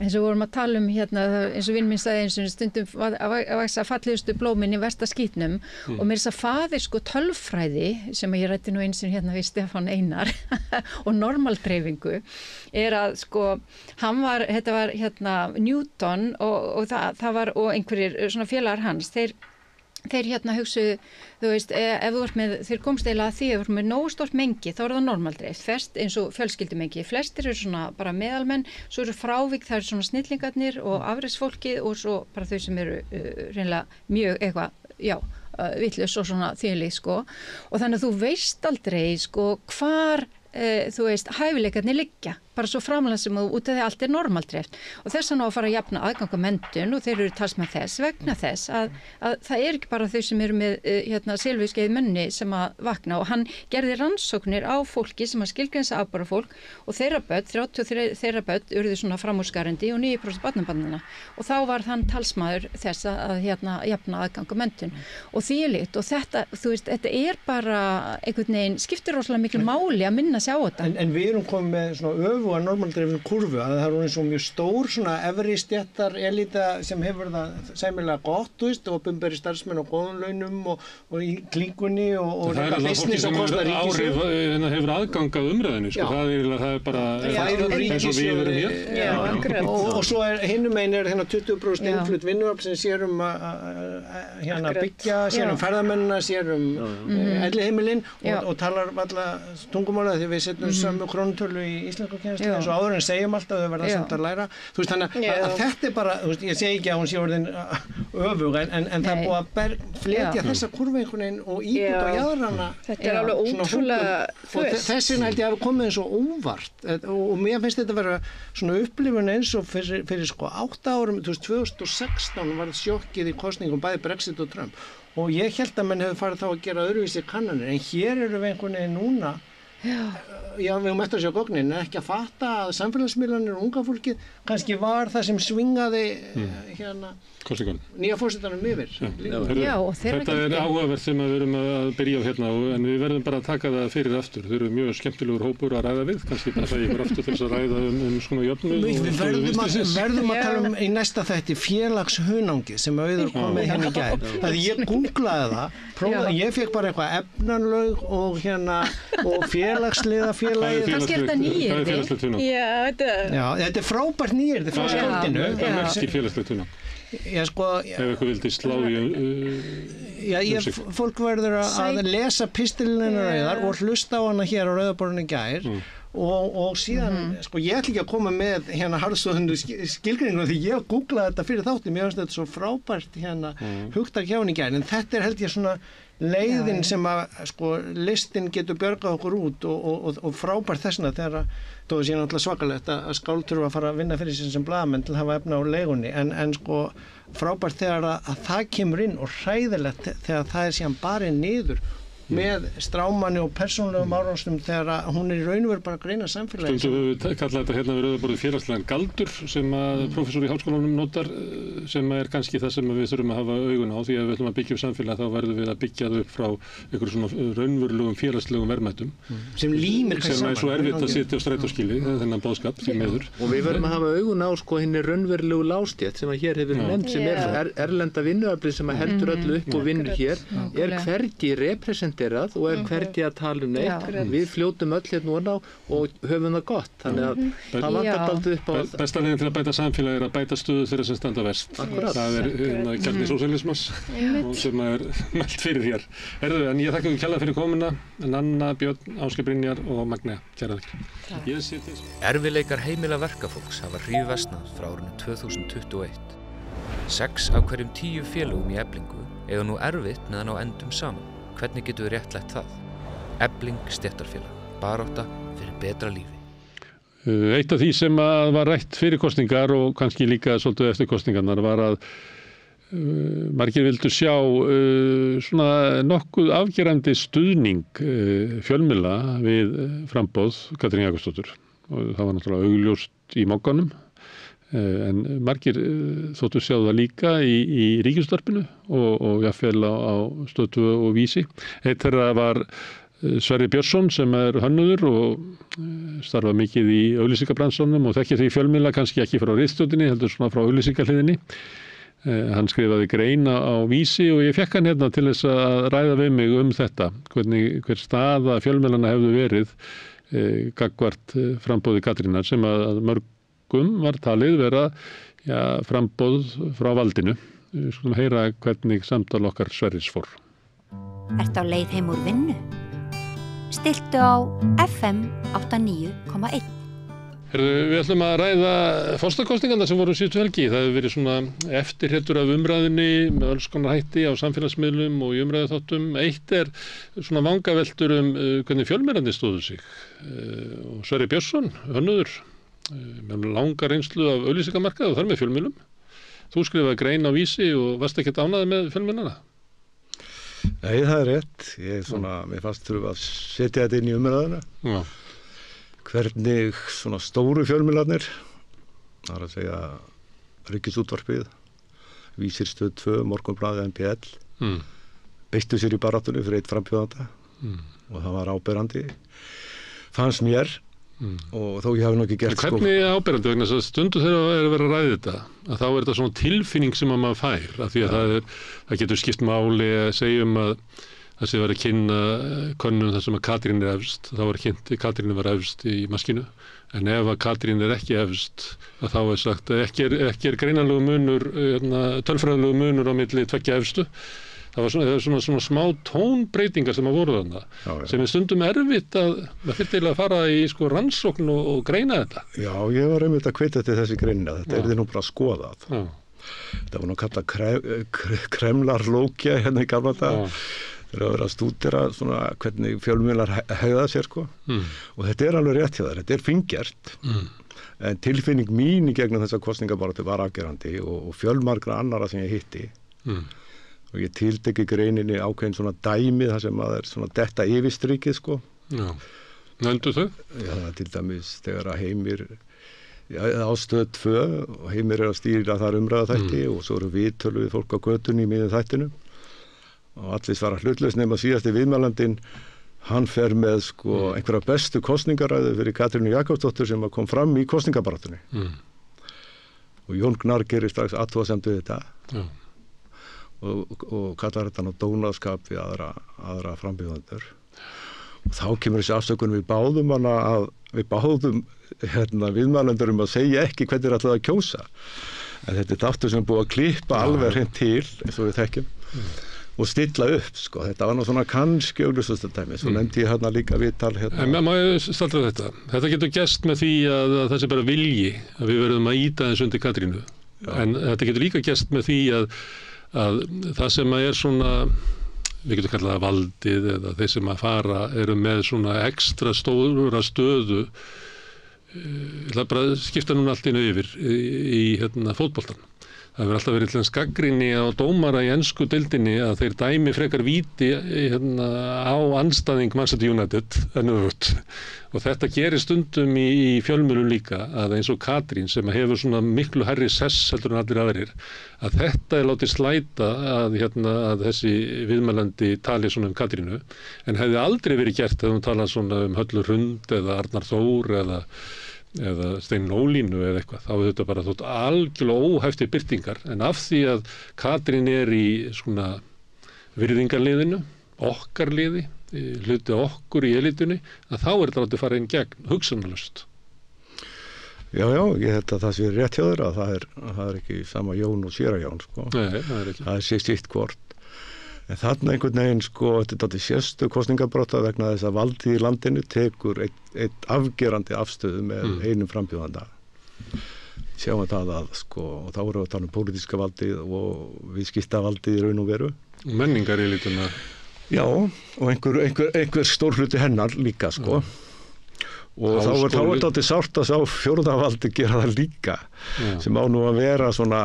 eins og vorum að tala eins og vinn minn sagði eins og stundum að vaksa fallegustu blómin í versta skítnum og mér þess að faðir sko tölfræði sem ég rætti nú eins og við Stefán Einar og normaldreifingu er að sko þetta var Newton og það var og einhverjir svona félagar hans þeir hugsuðu, þú veist, ef þú ert með, þeir komst eiginlega að því ef þú ert með nógu stórt mengi, þá er það normaldreifð, flest eins og fjölskyldumengi, flestir eru svona bara meðalmenn, svo eru frávik, það eru svona snillingarnir og afreiksfólkið og svo bara þau sem eru reynilega mjög vitlaus og svona þvílík sko, og þannig að þú veist aldrei sko hvar þú veist, hæfileikarnir liggja bara svo framlega sem út af því allt er normaldreift og þess að ná að fara að jafna aðgang að menntun og þeir eru talsmenn þess vegna þess að það er ekki bara þau sem eru með silfuskeið menni sem að vakna og hann gerði rannsóknir á fólki sem að skilgrensa afbara fólk og þeirra börn, 33 þeirra börn urðu svona framúrskarandi og 9% barnabannina og þá var hann talsmaður þess að jafna aðgang að menntun og þvílíkt og þetta, þú veist, þetta er bara einhvern veginn, skiptir rosalega miklu máli að minna sig á þetta. En við erum komið með svona öfuga normaldreifin kurvu að það er eins og mjög stór svona efri stéttar elita sem hefur það sæmilega gott, þú veist, og bumberi starfsmenn á góðum launum og í klíkunni og business og kosta ríkisjóð. Það hefur aðgangað umræðinu, sko, það er bara eins og við erum hér. Og svo hinum einn er 20% innflutt vinnuafl sem sér byggja, sér ferðamennina, sér elliheimilinn og talar alla tungumála því við setjum saman krónutölu í íslensku kennslu eins og áður en segjum alltaf þau verða samt að læra. Þú veist þannig að þetta er bara, þú veist, ég segi ekki að hún sé orðin öfug en það er búið að fletja þessa kurvu einhvern veginn og íbúta á jaðrana. Þetta er alveg ótrúlega, þú veist. Þessin held ég að hafa komið eins og óvart og mér finnst þetta að vera svona upplifun eins og fyrir sko 8 árum, 2016 var sjokkið í kosningum bæði Brexit og Trump og ég held að menn hefur farið þá að gera öðruvísi kannanir en hér eru við einhvern veginn núna já, við höfum eftir að sjá gögnin, en ekki að fatta að samfélagsmiðlanir og unga fólkið kannski var það sem svingaði nýja fórsetanum yfir. Þetta er áhugavert sem við erum að byrja á hérna, en við verðum bara að taka það fyrir aftur. Þau eru mjög skemmtilegur hópur að ræða við, kannski bara það ykkur aftur til þess að ræða svona jöfnuð. Við verðum að tala í næsta þætti félagshunangi sem Auður kom með hérna í gær. Það ég googlaði það, ég fekk bara eitthvað efnanlaug og félagsliða félagið. Kannski er þetta nýyrði. Já, þetta er frábært nýyrði frá skáldinu. Það er ekki félagslegt hunang. Já, sko... Ef eitthvað vildi slá í fólk verður að lesa pistilina Rauðar og hlusta á hana hér á Rauðaborðinu í gær og síðan, sko, ég ætla ekki að koma með harðsóðundu skilgreiningum því ég googlaði þetta fyrir þáttum, ég finnst þetta svo frábært hugtak hjá henni í gær, en þetta er held ég svona leiðin sem að, sko, listin getur björgað okkur út og frábært þessna þegar þó sé náttúrulega svakalegt að skáld þurfa að fara að vinna fyrir sig sem blaðamenn til að hafa efna á leigunni, en sko frábært þegar að það kemur inn og hræðilegt þegar það er síðan barið niður með strámanni og persónulegum árástum þegar hún í raun og veru bara að greina samfélagi. Stundum við kalla þetta hérna við Rauðaborðið félagslegan galdur sem að prófessor í háskólanum notar sem er kannski það sem við þurfum að hafa augun á því að við ætlum að byggja upp samfélag þá verðum við að byggja það upp frá einhverjum svona raunverulegum félagslegum verðmætum sem límir sem er svo erfitt að sitja á strætóskýli þennan boðskap því miður. Og við verðum að hafa augun á sko hinni raunverulegu lágstétt sem að hér hefur nefnt sem er erlenda vinnuaflið sem að heldur öllu upp og vinnur hér er hvergi representerað og er hvergi að tala neitt. Við fljótum öll hérna núna og höfum það gott. Þannig að það vantar dálítið upp á það. Besta leiðin til að bæta samfélagi er að bæta stöðu þeirra sem standa verst. Það er kjarni sósíalismans og sem er mælt fyrir hér. En ég þakka ykkur kærlega fyrir komuna. Nanna, Björn, Ásgeir Brynjar og Magnea. Kæra þig. Erfiðleikar heimila verkafólks hafa hríðversnað frá árinu 2021. 6 af hverjum 10 félögum í Eflingu eiga nú erfitt með að ná endum saman. Hvernig getur við réttlætt það? Efling stéttarfélag, barátta fyrir betra lífi. Eitt af því sem var rætt fyrir kosningar og kannski líka svolítið eftir kosningarnar var að margir vildu sjá svona nokkuð afgerandi stuðning fjölmiðla við framboð Katrín Jakobsdóttur. Og það var náttúrulega augljóst í mogganum. En margir þóttu sjá það líka í ríkisútvarpinu og jafnvel á Stöð 2 og Vísi. Eitt þeirra var Sverrir Björnsson sem er hönnuður og starfa mikið í auglýsingabransanum og þekkir því fjölmiðla kannski ekki frá ritstjórninni, heldur svona frá auglýsingahliðinni. Hann skrifaði grein á Vísi og ég fekk hann hérna til þess að ræða við mig þetta, hver staða fjölmiðlana hefðu verið gagnvart framboði Katrínar sem að mörgum var talið vera framboð frá valdinu. Við skulum heyra hvernig samtal okkar Sverris fór. Ertu á leið heim úr vinnu? Stilltu á FM 89,1. Við ætlum að ræða forsetakosningarnar sem voru síðustu helgi. Það hefur verið svona eftirhriftur af umræðunni með alls konar hætti á samfélagsmiðlum og í umræðuþáttum. Eitt er svona vangaveltur hvernig fjölmiðlarnir stóðu sig. Og Sverrir Björnsson, hönnuður, með langa reynslu af auglýsingamarkaði og þar með fjölmiðlum. Þú skrifaði grein á Vísi og varst ekkert ánægður með fjölmiðlana? Nei, það er rétt. Mér fannst þurfa að setja þetta inn í umræðuna. Já. Hvernig svona stóru fjölmiðlarnir, það er að segja Ríkisútvarpið, Vísir, Stöð 2, Morgunblaðið, MBL, beittu sér í baráttunni fyrir eitt frambjóðanda og það var áberandi, fannst mér. Og þó ég hafi nú ekki gert Hvernig áberandi vegna þess að stundu þegar að vera að ræða þetta að þá er þetta svona tilfinning sem að maður fær af því að það getur skipt máli að segja að það sé verið að kynna könnun þar sem að Katrín er efst þá var kynnt Katrín var efst í maskínu en ef að Katrín er ekki efst að þá er sagt að ekki er greinanlegu munur tölfræðilegu munur á milli tveggja efstu. Það var svona smá tónbreytingar sem að voru þarna sem er stundum erfitt að það þyrfti að fara í rannsókn og greina þetta. Já, ég var einmitt að hvetja til þessi greina. Þetta er nú bara að skoða það. Þetta var nú kallað kremlarlókja hérna í gamla dag. Það er að vera að stúdera svona hvernig fjölmiðlar hegða sér og þetta er alveg rétt hjá þær. Þetta er fíngjert. En tilfinning mín í gegnum þessa kosningabaráttu var afgerandi og fjölmargra annara sem ég hitti. Og ég tiltekki greininni ákveðin svona dæmi þar sem að er svona detta yfirstrikið Já. Nefndu þau? Já, til dæmis þegar að Heimir á Stöð 2 og Heimir að stýra þar umræðaþætti og svo eru viðtölu við fólk á götunni í miðjum þættinu og allir svara hlutlaust nema síðasti viðmælandinn, hann fer með sko einhverja bestu kosningaræðu fyrir Katrínu Jakobsdóttur sem kom fram í kosningabaráttunni og Jón Gnarr gerir strax athugasemd við þetta og kallar þetta ná dónaskap við aðra frambjóðendur og þá kemur þessi afsökun við báðum viðmælendur að segja ekki hvernig er alltaf að kjósa en þetta er þáttur sem er búið að klippa alveg hreint til eins og við þekkjum og stilla upp sko, þetta var nú svona kannski augljósastadæmi, svo nefndi ég hérna líka viðtal hérna. En má ég staldra þetta getur gerst með því að það sé bara vilji að við verðum að íta þess undir Katrínu en þetta getur líka gerst með því að það sem er svona við getum kallað það valdið eða þeir sem að fara eru með svona ekstra stóra stöðu ég ætla bara að skipta núna allt innu yfir í fótboltan. Það hefur alltaf verið til þess gagnrýni á dómara í ensku deildinni að þeir dæmi frekar víti á andstæðing Manchester United en öfugt. Og þetta gerir stundum í fjölmiðlum líka að eins og Katrín sem hefur svona miklu hærri sess heldur en allir aðrir að þetta er látið slæta að þessi viðmælandi tali svona Katrínu en hefði aldrei verið gert ef hún talað svona Höllu Hrund eða Arnar Þór eða Steinunn Ólínu eða eitthvað, þá er þetta bara þótt algjörlega óhefti birtingar en af því að Katrín er í svona virðingarliðinu, okkar liði, hluti okkur í elitunni, að þá er þetta látið fara inn gegn hugsanalaust. Já, ég held að það sé rétt hjá þér að það er ekki sama Jón og séra Jón sko. Nei, það er ekki. Það sé sitt hvort. En þarna einhvern veginn sko, þetta er sérstu kosningabarátta vegna þess að valdið í landinu tekur eitt afgerandi afstöðu með einum frambjóðanda. Sjáum það að sko, og þá erum við að tala pólitíska valdið og viðskiptavaldið í raun og veru. Menningar í lituna. Já, og einhver stór hluti hennar líka sko. Og þá er þetta sárt að sá fjórðavaldi gera það líka sem á nú að vera svona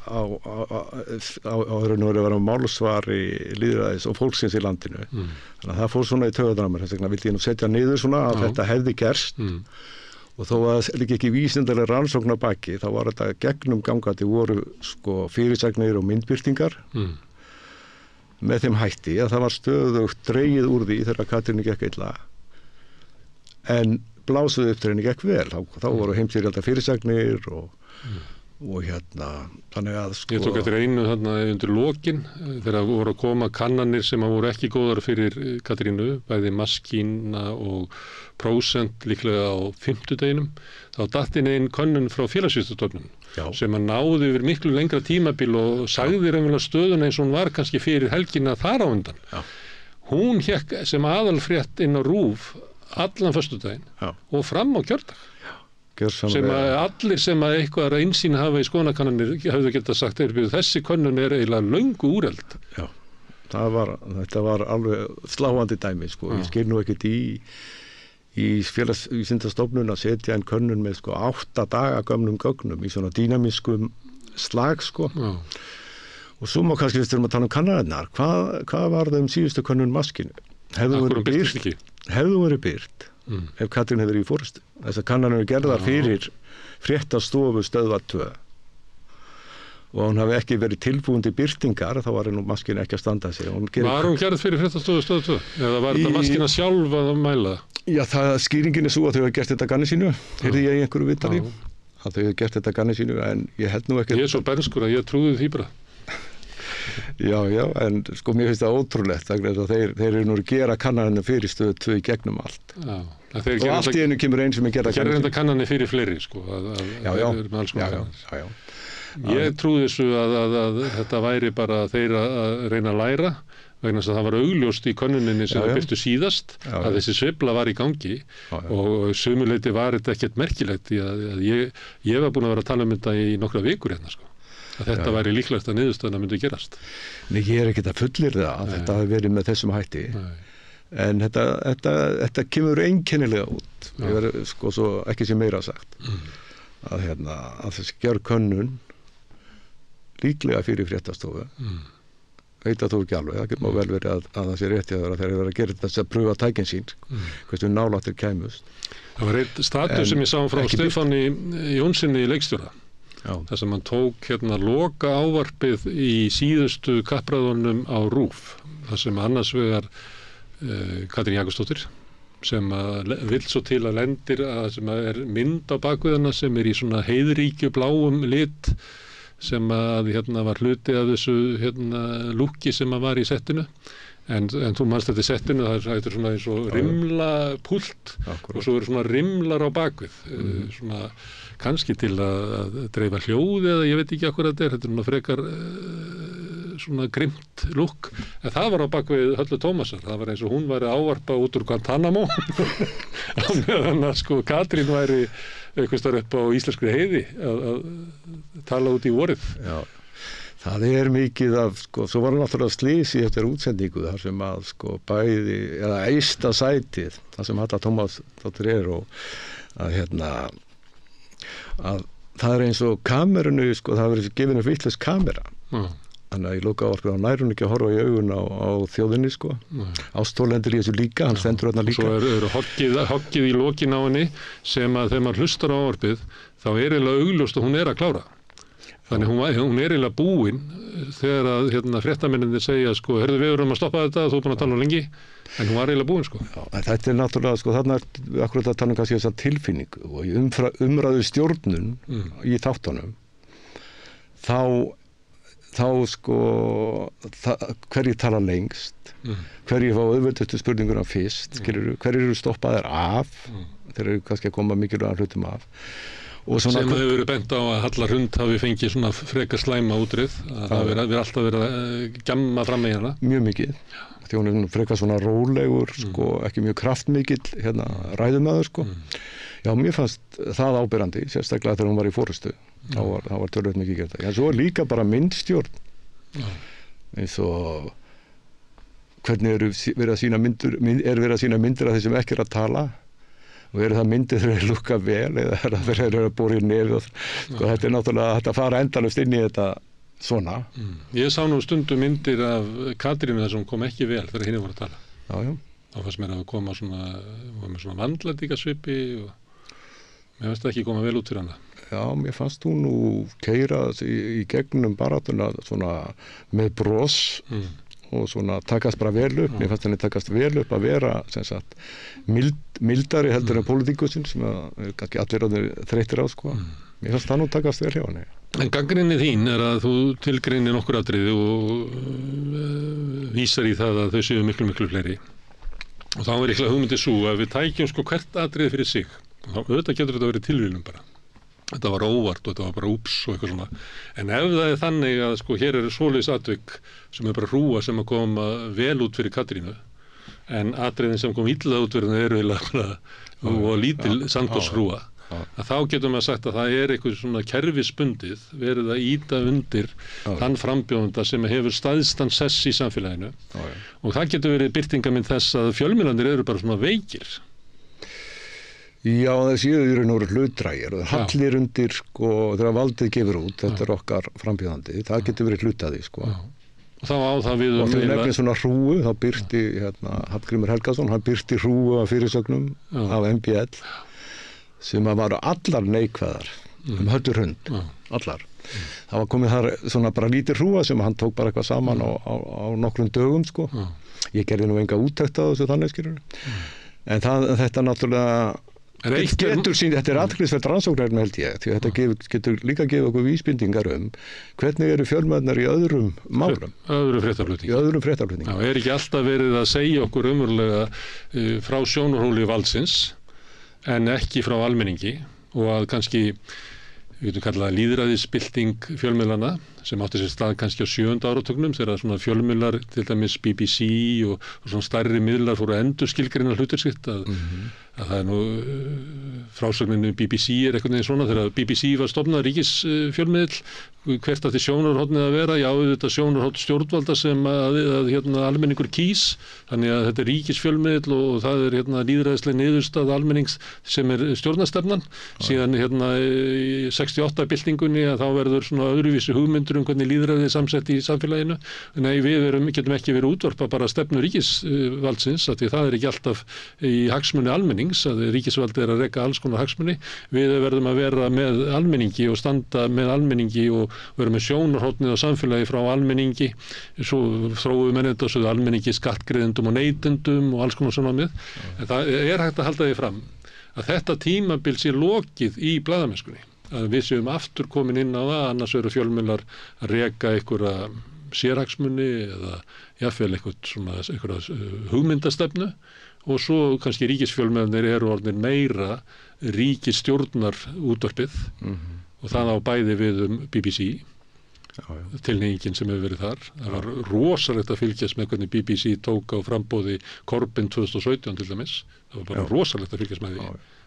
á raun og veru að vera málsvari lýðræðis og fólksins í landinu þannig að það fór svona í taugadramar þess vegna vildi ég nú setja niður svona að þetta hefði gerst og þó að líka ekki vísindalega rannsókn á baki þá var þetta gegnum gangandi voru sko fyrirsagnir og myndbirtingar með þeim hætti að það var stöðugt dregið úr því þegar Katrínu gekk illa en blásuðu upp þegar henni gekk vel þá voru heimsýrjaldar fyrirsagnir og þannig að sko Ég tók eftir einu þarna undir lokin þegar voru að koma kannanir sem voru ekki góðar fyrir Katrínu bæði Maskína og Prósent líklega á 5. deginum þá datt inn einn könnun frá félagsvísindastofnun sem að náði yfir miklu lengra tímabil og sagði raunverulega stöðuna eins og hún var kannski fyrir helgina þar á undan hún hékk sem aðalfrétt inn á RÚV allan föstudaginn og fram á kjördag sem að allir sem að eitthvað einsýn hafa í skoðanakannanir hafðu getað sagt þessi könnun er eiginlega löngu úreld. Já, þetta var alveg sláandi dæmi sko, ég skil nú ekkert í félagsvísindastofnun að setja einn könnun með sko 8 daga gömlum gögnum í svona dýnamískum slag sko og svo má kannski við styrum að tala kannanirnar, hvað var það síðustu könnun Maskínu? Hefðu verið byrt ef Katrín hefur í fórustu. Þessar kannanir eru gerðar fyrir fréttastofu Stöðvar 2 og hún hafi ekki verið tilbúin til birtingar þá var nú Maskína ekki að standa sig. Var hún gerð fyrir fréttastofu Stöðvar 2? Eða var þetta Maskína sjálf að mæla? Já, skýringin er svo að þau hafa gert þetta ganni sínu, heyrði ég í einhverju viðtali að þau hafa gert þetta ganni sínu en ég held nú ekki Ég er svo bernskur að ég trúði því bara. Já, en sko mér finnst það ótrúlegt að þeir eru nú að gera kannanir fyrir Stöð 2 í gegnum allt og allt í einu kemur einn sem er gerða kannanir fyrir fleiri sko Ég trúði þessu að þetta væri bara þeir að reyna að læra vegna þess að það var augljóst í könnuninni sem það byrstu síðast að þessi sveifla var í gangi og sumuleyti var þetta ekkert merkilegt því að ég var búin að vera að tala um þetta í nokkra vikur hérna sko að þetta væri líklegt að niðurstöðuna myndi gerast. Nei, ég er ekkert að fullyra að þetta hafi verið með þessum hætti en þetta kemur einkennilega út ég verið sko svo ekki sem meira sagt að þessi gjör könnun líklega fyrir fréttastofu veit að þú ekki alveg, það má vel verið að það sé rétt í það þegar þeir eru að gera þess að pröfa tækin sín, hversu nálægt þeir kæmust. Það var einn status sem ég sá frá Stefáni Jónssoni í leikstjóra. þar sem hann tók loka ávarpið í síðustu kappræðunum á RÚV, þar sem annars vegar Katrín Jakobsdóttir sem vill svo til að lendir að sem er mynd á bakviðana sem er í svona heiðríkju bláum lit sem að var hluti af þessu lúkki sem var í settinu. En þú manst þetta í settinu, það er svona eins og rimlapúlt og svo eru svona rimlar á bakvið, svona kannski til að dreifa hljóði eða ég veit ekki hvað þetta er svona frekar svona grimt lúkk, en það var á bakvið Höllu Tómasar, það var eins og hún væri ávarpa út úr Guantanamo á meðan að Katrín væri eitthvað starf upp á íslenskri heiði að tala út í vorið. Já. Það er mikið af, svo var náttúrulega slys í eftir útsendingu þar sem að bæði, eða eista sætið, þar sem Halla Tómasdóttir er og að það er eins og kamerunu, það verður gefin upp vitlaus kamera. Þannig að í lokaávarpið þá nær hún ekki að horfa í augun á þjóðinni, Ástólendur í þessu líka, hann stendur þarna líka. Svo eru hoggið í lokin á henni sem að þegar maður hlustar á ávarpið, þá er eiginlega augljóst að hún er að klára. Þannig hún er eiginlega búin þegar að fréttamenninir segja herðu við erum að stoppa þetta, þú er búin að tala lengi, en hún var eiginlega búin Já, en þetta er náttúrulega, þarna er akkurat að tala kannski þessa tilfinningu og í umræðu stjórnun í þáttunum þá hverjir tala lengst, hverjir fá auðveldustu spurninguna fyrst, hverjir eru stoppaðir af, þeir eru kannski að koma mikilvægan hlutum af. Sem hefur verið bent á að Halla Hrund hafi fengið svona frekar slæma útrið, að það hefur alltaf verið að gjamma fram með hana. Mjög mikið, því hún er frekar svona rólegur, ekki mjög kraftmikill ræðumaður. Já, mér fannst það áberandi, sérstaklega þegar hún var í forystu. Þá var tölvöld mikið gert það. En svo er líka bara myndstjórn. Eins og hvernig er verið að sýna myndir af þeir sem ekki er að tala og eru það myndir þegar þeir lukka vel eða þeir eru að bóra í nefið. Þetta er náttúrulega að fara endalaust inn í þetta svona. Ég sá nú stundum myndir af Katrínu þar sem kom ekki vel þegar hinn voru að tala. Já. Þá fannst mér að koma með svona vandlætingasvipi og mér fannst það ekki koma vel út fyrir hana. Já, mér fannst hún nú keyra í gegnum baráttuna svona með bros og svona takast bara vel upp. Mér fannst henni takast vel upp að vera sem sagt mildari heldur en pólitíkusinn sem er kannski allir þreyttir á Mér fannst það nú takast vel hjá henni. En gagnrýni þín er að þú tilgreinir nokkur atriði og vísar í það að þau séu miklu fleiri. Og þá er eitthvað hugmyndið svo að við tækjum hvert atriði fyrir sig. Þá auðvitað getur þetta verið tilvílum bara. Þetta var óvart og þetta var bara úps og eitthvað svona. En ef það er þannig að hér eru svoleiðis atvik sem er bara hrúa sem að koma vel út fyrir Katrínu, en atriðin sem kom illa út fyrir það eru eiginlega og lítil sandgóðshrúa, að þá getum við sagt að það er eitthvað svona kerfisbundið verið að ýta undir þann frambjóðanda sem hefur staðstan sess í samfélaginu. Og það getur verið birtingamind þess að fjölmiðlarnir eru bara svona veikir. Já, það séu í raun og veru hlutdrægir og hallir undir þegar valdið gefur út, þetta er okkar frambjóðandi, það getur verið hlutaði Og þá á það við og þau nefnir svona hrúu, þá birti Hallgrímur Helgason, hann birti hrúu af fyrirsögnum af MBL sem að varu allar neikvæðar Höllu Hrund, allar. Það var komið þar svona bara lítið hrúa sem hann tók bara eitthvað saman á nokkrum dögum Ég gerði nú enga úttekt á þessu þannig En þetta náttúrulega þetta er athyglisvert rannsóknarefni held ég, því að þetta getur líka gefið okkur vísbendingar hvernig eru fjölmiðlar í öðrum málum. Öðrum fréttaflutningi. Já, er ekki alltaf verið að segja okkur umverulega frá sjónarhóli valdsins en ekki frá almenningi og að kannski við getum kallað lýðræðisbylting fjölmiðlana sem átti sér stað kannski á 7. áratugnum þegar svona fjölmiðlar, til dæmis BBC og svona stærri miðlar fóru að endurskilgreina hlutur sitt að að það nú frásögninni BBC einhvern veginn svona, þegar BBC var stofnað ríkisfjölmiðill, hvert átti sjónarhornið að vera, já þetta sjónarhorn stjórnvalda sem að almenningur kýs, þannig að þetta er ríkisfjölmiðill og það er lýðræðisleg niðurstaða almennings sem er stjórnarstefnan, síðan í 68 byltingunni að þá verður svona öðruvísi hugmyndur hvernig lýðræðið er samsett í samfélaginu. Nei, við getum ekki verið útvarpa bara stefnu ríkisvaldsins, því það er ekki alltaf í hagsmuni almennings, að ríkisvaldi er að reka alls konar hagsmuni. Við verðum að vera með almenningi og standa með almenningi og vera með sjónarhornið á samfélagi frá almenningi, svo þróum menn þetta svo almenningi, skattgreiðendum og neytendum og alls konar svona með. En það er hægt að halda því fram að þetta tímabil sé lokið í blaðamennskunni, að við séum aftur komin inn á það, annars eru fjölmiðlar að reka einhverja sérhagsmuni eða jafnvel einhverja hugmyndastefnu og svo kannski ríkisfjölmiðlarnir eru orðnir meira ríkisstjórnar útvarpið og það á bæði við BBC, tilhneigingin sem hefur verið þar. Það var rosalegt að fylgjast með hvernig BBC tók á framboði Corbyn 2017 til dæmis. Það var bara rosalegt að fylgjast með því.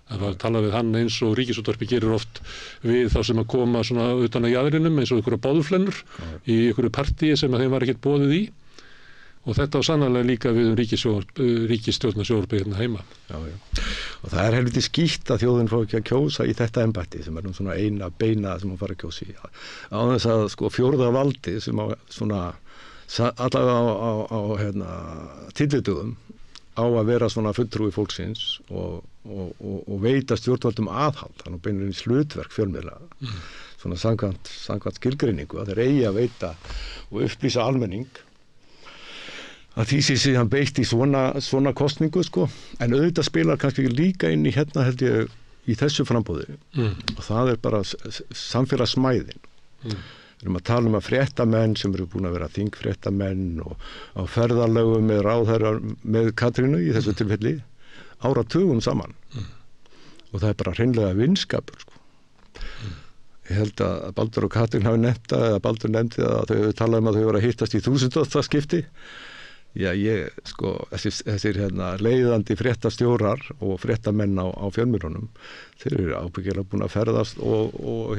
Það var að tala við hann eins og ríkisútvarpið gerir oft við þá sem að koma svona utan að jaðrinum eins og einhverja boðflennur í einhverju partíi sem að þeim var ekkert boðið í. Og þetta á sannarlega líka við ríkisstjórnarsjónvarpið hérna heima. Já. Og það er helviti skýtt að þjóðin fá ekki að kjósa í þetta embætti sem er nú svona eina beina sem hún fara að kjósa í. Á þess að sko fjórða valdi sem á svona allavega á tillitugum á að vera svona fulltrúi fólksins og veita stjórnvaldum aðhald, þannig beinir hlutverk fjölmiðla. Svona samkvæmt skilgreiningu að þeir eigi að veita og upplýsa almenning. Að því sé síðan beitt í svona kostningu sko, en auðvitað spilar kannski líka inn í hérna held ég í þessu frambóði og það er bara samfélagssmæðin. Við erum að tala að fréttamenn sem eru búin að vera þingfréttamenn og á ferðalögum með ráðherrar með Katrínu í þessu tilfelli áratugum saman og það er bara hreinlega vinskapur sko. Ég held að Baldur og Katrín hafi nefnt það, eða Baldur nefndi að þau hefur talað að þau voru að hittast í 1000. skipti. Já, þessir leiðandi fréttastjórar og fréttamenn á fjölmiðlunum, þeir eru ábyggilega búin að ferðast og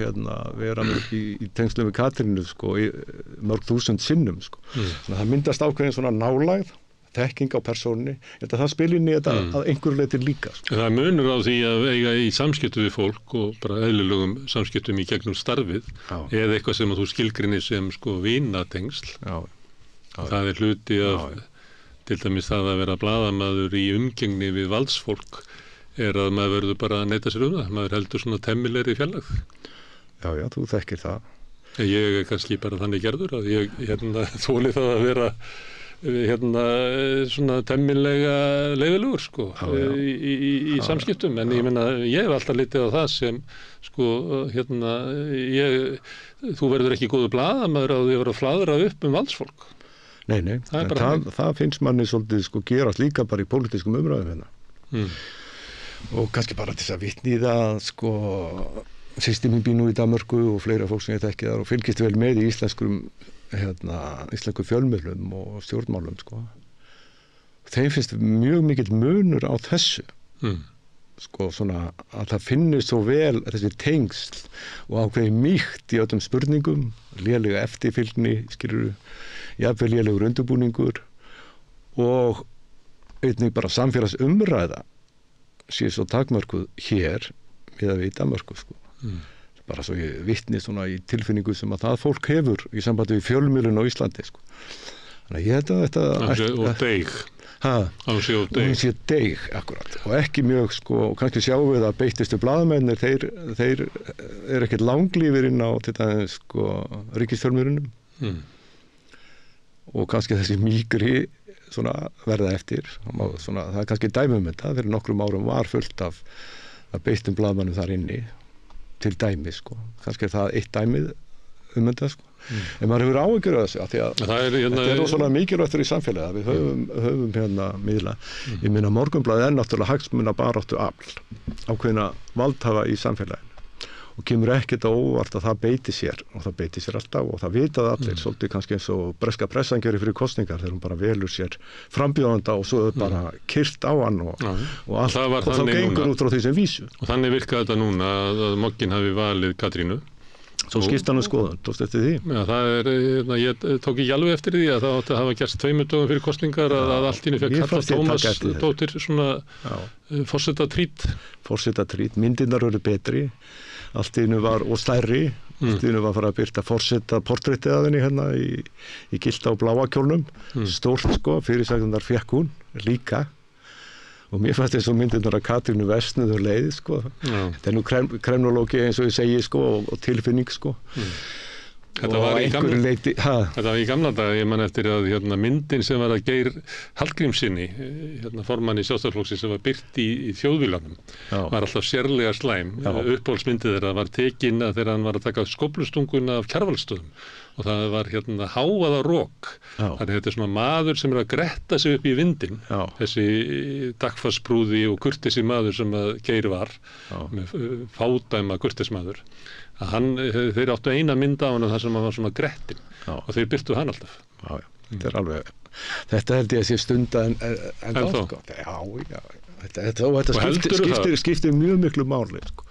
vera í tengslum við Katrínu sko, í mörg þúsund sinnum sko. Það myndast ákveðin svona nálægð, þekking á persónunni, það spilir inn í þetta að einhverju leyti líka sko. Það munur á því að eiga í samskiptum við fólk og bara eðlilegum samskiptum í gegnum starfið eða eitthvað sem þú skilgrinni sem sko vinatengsl. Það er hluti af til dæmis það að vera blaðamaður í umgengni við valdsfólk er að maður verður bara að neita sér það. Maður heldur svona temmilegri fjarlægð. Já, þú þekkir það. Ég er kannski bara þannig gerður að ég þoli það að vera svona temmilega leiðilegur sko í samskiptum. En ég meina, ég hef alltaf litið á það sem sko, þú verður ekki góður blaðamaður á því að vera að flaðra upp valdsfólk. Nei, það finnst manni svolítið sko gerast líka bara í pólitískum umræðum hérna. Og kannski bara til þess að vitni í það sko, systir mín býr nú í Danmörku og fleira fólk sem ég þekki þar og fylgist vel með í íslenskum fjölmiðlum og stjórnmálum sko. Þeim finnst mjög mikill munur á þessu. Sko svona að það finnist svo vel þessi tengsl og ákveði mýkt í öllum spurningum, lélega eftirfylgni, skilurðu, jafnvel lélegur undirbúningur og einnig bara samfélagsumræða sé svo takmörkuð hér eða við í Danmörku sko. Bara svo ég vitni svona í tilfinningu sem að það fólk hefur í sambandi við fjölmiðlun á Íslandi sko. Þannig að ég held að þetta og deig. Hann sé deig akkurat og ekki mjög sko, og kannski sjáum við að beittistu blaðamennir þeir eru ekkert langlífir inn á til dæmis sko ríkisfjölmiðlunum og kannski þessi mýgri svona verða eftir svona, það er kannski dæmum þetta fyrir nokkrum árum var fullt af beittum blaðmannum þar inni til dæmi sko, kannski er það eitt dæmið þetta sko. En maður hefur áhyggjur af þessu af því að þetta er svona mikilvægt í samfélagi við höfum miðla. Ég meina Morgunblaðið er náttúrulega hagsmuna baráttu afl ákveðna valdhafa í samfélaginu og kemur ekkert á óvart að það beiti sér og það beiti sér alltaf og það vitaði allir svolítið kannski eins og breska pressan gerir fyrir kosningar þegar hún bara velur sér frambjóðanda og svo bara kyrt á hann og allt og þá gengur út frá því sem vísu. Og þannig virkaði þetta núna að Moggin hafi valið Katrínu. Svo skipta hann skoðun, tókst eftir því? Já, ég tók ekki alveg eftir því að það átti að hafa gerst 2 dögum fyrir kosningar að allt í einu fekk Halla Tómasdóttir svona forsetatrít, myndirnar eru betri, allt í einu var og stærri, allt í einu var að fara að byrta forsetaportréttið af henni hérna í gylta og bláa kjólnum, stórt sko, fyrirsækjandar fekk hún líka. Og mér fannst eins og myndirnar að Katrínu versnuðu leið, sko. Þetta nú kremnológi eins og ég segi, sko, og tilfinning, sko. Þetta var í gamla dag, ég man eftir að myndin sem var að Geir Hallgrímssyni, formanni Sjálfstæðisflokksins sem var birt í Þjóðviljanum, var alltaf sérlega slæm. Uppáhaldsmyndið þeirra var tekin þegar hann var að taka skóflustunguna af Kjarvalsstöðum. Og það var hávaða rok. Þannig að þetta er svona maður sem er að gretta sig upp í vindinn. Þessi dagfarsprúði og kurteisi maður sem að Geir var, með fádæma kurteismadur. Þeir áttu eina mynd á hann þar sem hann var svona grettinn og þeir byrtu hann alltaf. Þetta er alveg, þetta held ég að sé stunda en þá, sko. Þetta skiptir mjög miklu máli, sko.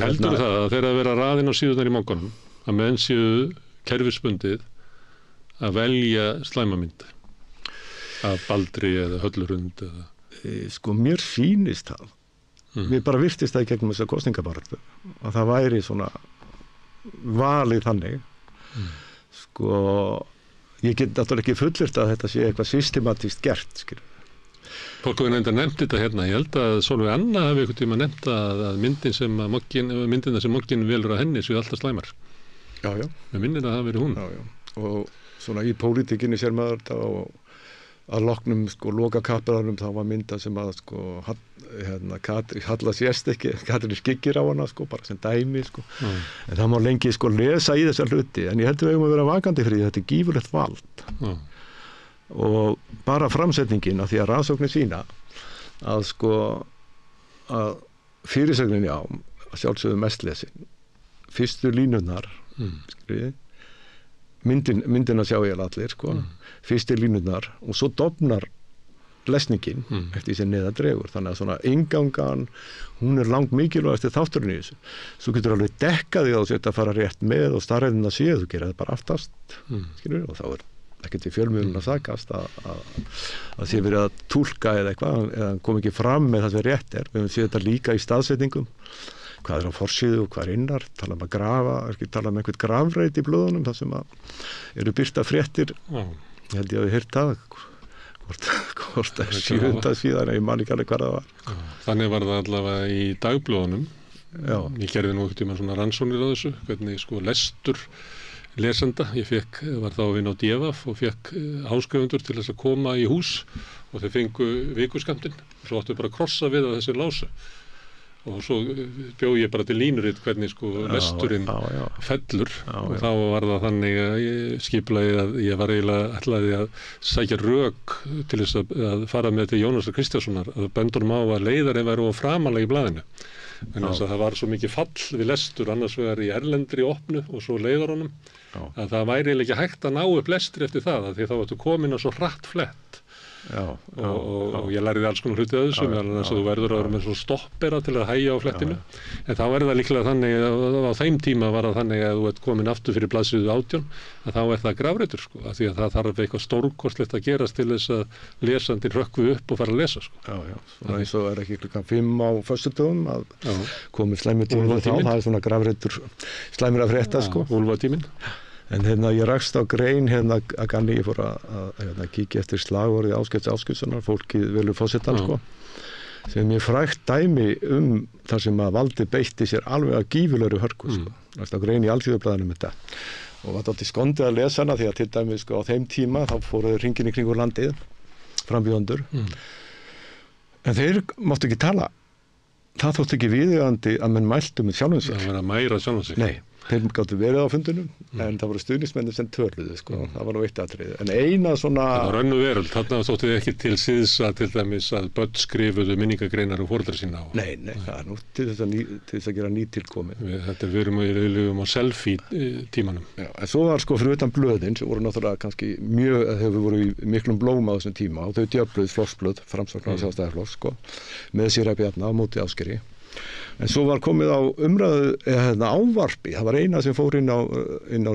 Heldur það að þeirra að vera raðinn á síðunar í Mogganum, að menn séu kerfisbundið að velja slæmamynd af Baldri eða Höllurund eða... Sko mér sýnist það mér bara virtist það í gegnum þessa kosningabaráttu að það væri svona valið þannig sko ég get náttúrulega ekki fullyrt að þetta sé eitthvað systematískt gert Fólk hefur nefnt þetta hérna, ég held að Sólveig Anna hafi einhvern tíma nefnt að myndina sem Moggin velur að henni séu alltaf slæmar. Já. Með minnir að það hafi verið hún. Já. Og svona í pólitíkinni sér maður þetta og að loknum sko lokakapparanum þá var mynda sem að sko Halla sést ekki, Katrín skyggir á hana sko bara sem dæmi sko. En það má lengi sko lesa í þessar hluti en ég held við eigum að vera vakandi fyrir því þetta er gífurlegt vald. Og bara framsetningin af því að rannsóknir sína að sko að fyrirsögnin já að sjálfsögðu mest lesin fyrstu línurnar myndina sjá ég allir sko fyrstu línurnar og svo dofnar lesningin eftir því sem neða dregur þannig að svona ingangan hún er langt mikilvægast þátturinn í þessu svo getur alveg dekkað því að þetta fara rétt með og starfinn að séu þú gera það bara aftast og þá er ekkert í fjölmiðlun að sakast að sé verið að túlka eða eitthvað eða kom ekki fram með það sem rétt er við höfum séð þetta líka í staðsetningum hvað er á forsíðu og hvað er innar tala um að grafa, ekki tala um einhvern grafreit í blöðunum þar sem að eru birta fréttir ég held ég að við heyrt það hvort að 7. síðan ég man ekki alveg hvað það var Þannig var það allavega í dagblöðunum ég gerði nú ekkert svona rannsóknir á þessu hvernig sko lestur lesenda, ég var þá að vinna á DFF og fekk áskrifundur til þess að koma í hús og þeir fengu vikuskammtinn og svo áttu bara að krossa við að þessi lásu og svo bjó ég bara til línuritt hvernig sko lesturinn fellur og þá var það þannig að ég skiplaði að ég var eiginlega ætlaði að sækja rök til þess að fara með til Jónasar Kristjánssonar að bendunum á að leiðarinn væri of framalega í blaðinu en þess að það var svo mikið fall við lestur annars vegar í erlendri opnu og svo leiðarunum að það væri eiginlega ekki hægt að ná upp lestri eftir það því þá vartu komin á svo hratt flett og ég lærði alls konar hluti að þessu meðal þess að þú verður að vera með svona stoppera til að hægja á flettinu en þá er það líklega þannig að á þeim tíma var það þannig að þú ert komin aftur fyrir blaðsíðu 18 að þá er það grafreitur sko af því að það þarf eitthvað stórkostlegt að gerast til þess að lesandinn rökkvi upp og fara að lesa sko. Svona eins og er ekki klukkan 5 á föstudögum að komið slæmutími þá það er svona grafreitur slæmur að frétta sko úlfatíminn En ég rakst á grein að ganni ég fór að kíkja eftir slagorðið Ásgeir Ásgeirssonar, fólkið velur forsetann sko, sem ég frægt dæmi þar sem að valdi beitti sér alveg að gífurlegri hörku sko. Rakst á grein í Alþýðublaðinu þetta og var dálítið skondið að lesa hana því að til dæmis sko á þeim tíma þá fóruðu hringinn í kringur landið, frambjóðendur, en þeir máttu ekki tala. Það þótti ekki viðeigandi að menn mæltu með sjálfum sér. Það var að mæra sjálfum sér. Nei. þeim gáttu verið á fundunum en það voru stuðningsmennir sem töluðu sko, það var nú eitt atriði. En eina svona... Það var önnu veröld, þarna þótti þið ekki til síðsa til dæmis að börn skrifuðu minningagreinar foreldra sína á. Nei, það er nú til þess að gera nýtilkomin. Við erum á selfie-tímanum. Já, en svo var sko fyrir utan blöðin sem voru náttúrulega kannski mjög, hefur voru í miklum blóma á þessum tíma og þau djöfluð, flokksblöð, Framsóknar og Sjálfstæðisflokks sko, með Sigríði Bjarna á móti Ásgeiri. En svo var komið á umræðu, ávarpi, það var eina sem fór inn á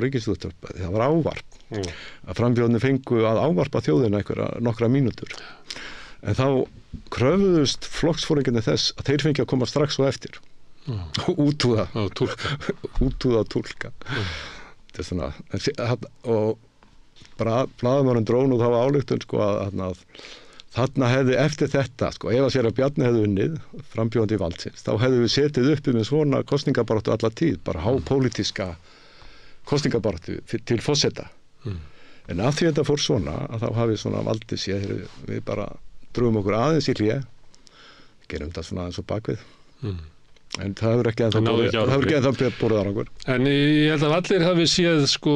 Ríkisútvarpið, það var ávarp, að frambjóðinni fengu að ávarpa þjóðina nokkra mínútur. En þá kröfuðust flokksforingjarnir þess að þeir fengi að koma strax og eftir, útúða túlka. Þetta er svona, og blaðamanninn drón og þá var ályktun sko að þarna hefði eftir þetta, sko, ef að sér að Bjarni hefði unnið, frambjóðandi valdsins, þá hefðu við setið uppi með svona kosningabaráttu alla tíð, bara hápólitíska kosningabaráttu til forseta. En að því þetta fór svona, að þá hafi svona valdið sér, við bara drögum okkur aðeins í hlé, gerum þetta svona aðeins og bakvið. En það hefur ekki ennþá borðið árangur. En ég held að allir hafi séð, sko,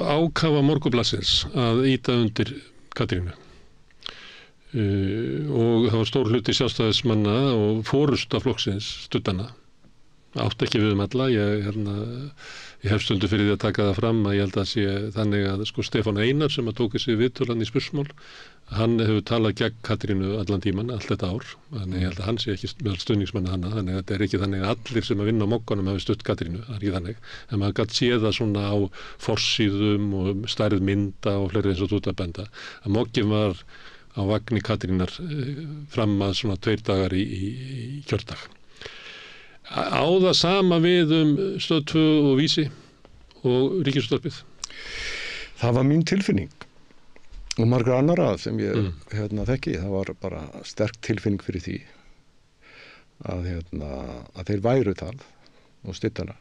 ákafa Morgunblaðsins að ýta undir Katrínu. Og það var stór hluti sjálfstæðismanna og forusta flokksins studdana. Átt ekki við alla, ég hef stundu fyrir því að taka það fram að ég held að sé þannig að sko Stefán Einar sem að tók þessi viðtölan í spursmál, hann hefur talað gegn Katrínu allan tíman, allt þetta ár, þannig ég held að hann sé ekki meðal stuðningsmanna hana, þannig að þetta er ekki þannig að allir sem að vinna á mokkanum hafi stutt Katrínu, það er ekki þannig, en maður gætt séð það svona á forsíðum og stærð mynda og fleiri eins og út að benda, að mokkin var á vagni Katrínar fram að svona 2 dagar í kjördag. Á það sama við Stöð 2 og Vísi og Ríkisútvarpið? Það var mín tilfinning og margra annara sem ég þekki, það var bara sterk tilfinning fyrir því að þeir væru það og styttana.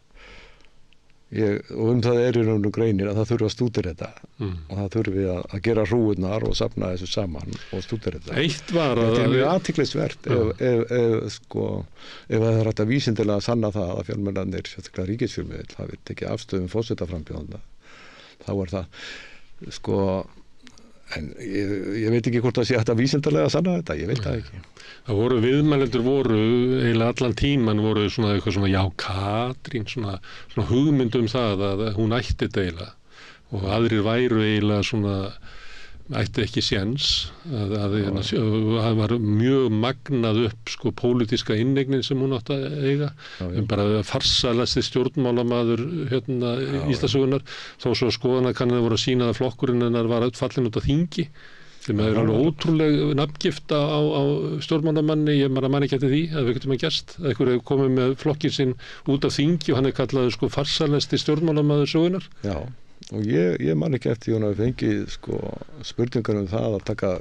Og það er í raun og greinir að það þurfi að stúdera þetta og það þurfi að gera hrúurnar og safna þessu saman og stúdera þetta. Eitt var að... Þetta er mjög athyglisvert ef það er hægt að vísindilega sanna það að fjölmiðlarnir, sérstaklega ríkisfjölmiðill, hafi tekið afstöðum forsetaframbjóðanda. Þá er það, sko, en ég veit ekki hvort það sé hægt að vísindilega sanna þetta, ég veit það ekki. Það voru viðmælendur eiginlega allan tíman voru svona eitthvað svona já Katrín, svona hugmynd það að hún ætti þetta eiginlega og aðrir væru eiginlega svona ætti ekki séns að var mjög magnað upp sko pólitíska innegnin sem hún átti að eiga bara farsalasti stjórnmálamaður Íslandssögunnar þó svo skoðanakannanir voru að sýna að flokkurinn hennar var fallinn út af þingi sem er alveg ótrúleg nafngifta á stjórnmálamanni, ég man ekki eftir því að við getum að gerst, að einhver hefur komið með flokkin sinn út af þingi og hann er kallaður sko farsalasti stjórnmálamaður sögunar. Já, og ég man ekki eftir því að við fengið sko spurningar það að taka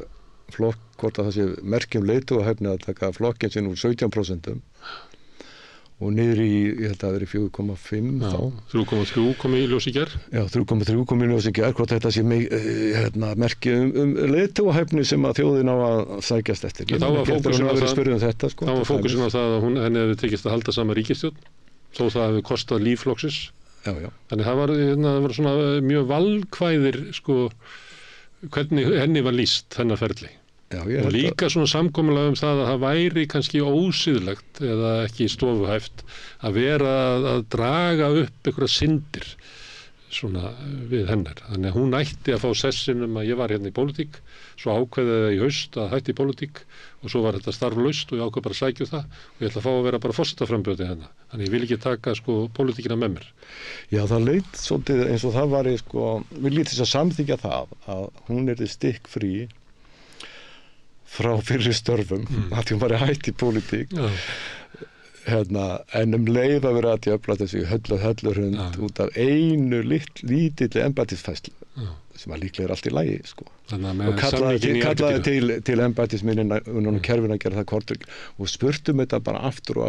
flokk, hvort að það sé merkjum leiðtogahæfni að taka flokkin sinn úr 17% og niður í, ég held að það veri 4,5 þá. 3,3 kom í ljós í gær. Já, 3,3 kom í ljós í gær, hvort þetta sé merki leiðtogahæfni sem að þjóðin á að sækjast eftir. Þá var fókusin á það að henni hefði tekist að halda sama ríkisstjórn, þó það hefði kostað líf flokksins. Já. Þannig það var svona mjög valkvæðir, sko, hvernig henni var lýst þennan ferli. Já, og líka svona samkomulega það að það væri kannski ósýðlegt eða ekki stofuhæft að vera að draga upp einhverja syndir svona við hennar. Þannig að hún ætti að fá sessinum að ég var hérna í pólitík, svo ákveðið í haust að hætti í pólitík og svo var þetta starflaust og ég ákveð bara að sækja það og ég ætla að fá að vera bara forsetaframbjóði hennar. Þannig ég vil ekki taka sko pólitíkina með mér. Já, það leit svolítið eins og það var sko, viljið þess að samþykkja það að hún yrði stikkfrí frá fyrri störfum að hún var hætt í pólitík en leið að vera að djöfla þessu höllurhund út af einu lítilli embættisfærslu sem að líklega er allt í lagi sko. Og kallaði til embættisminna unnan kerfin að gera það kortur og spurtum þetta bara aftur og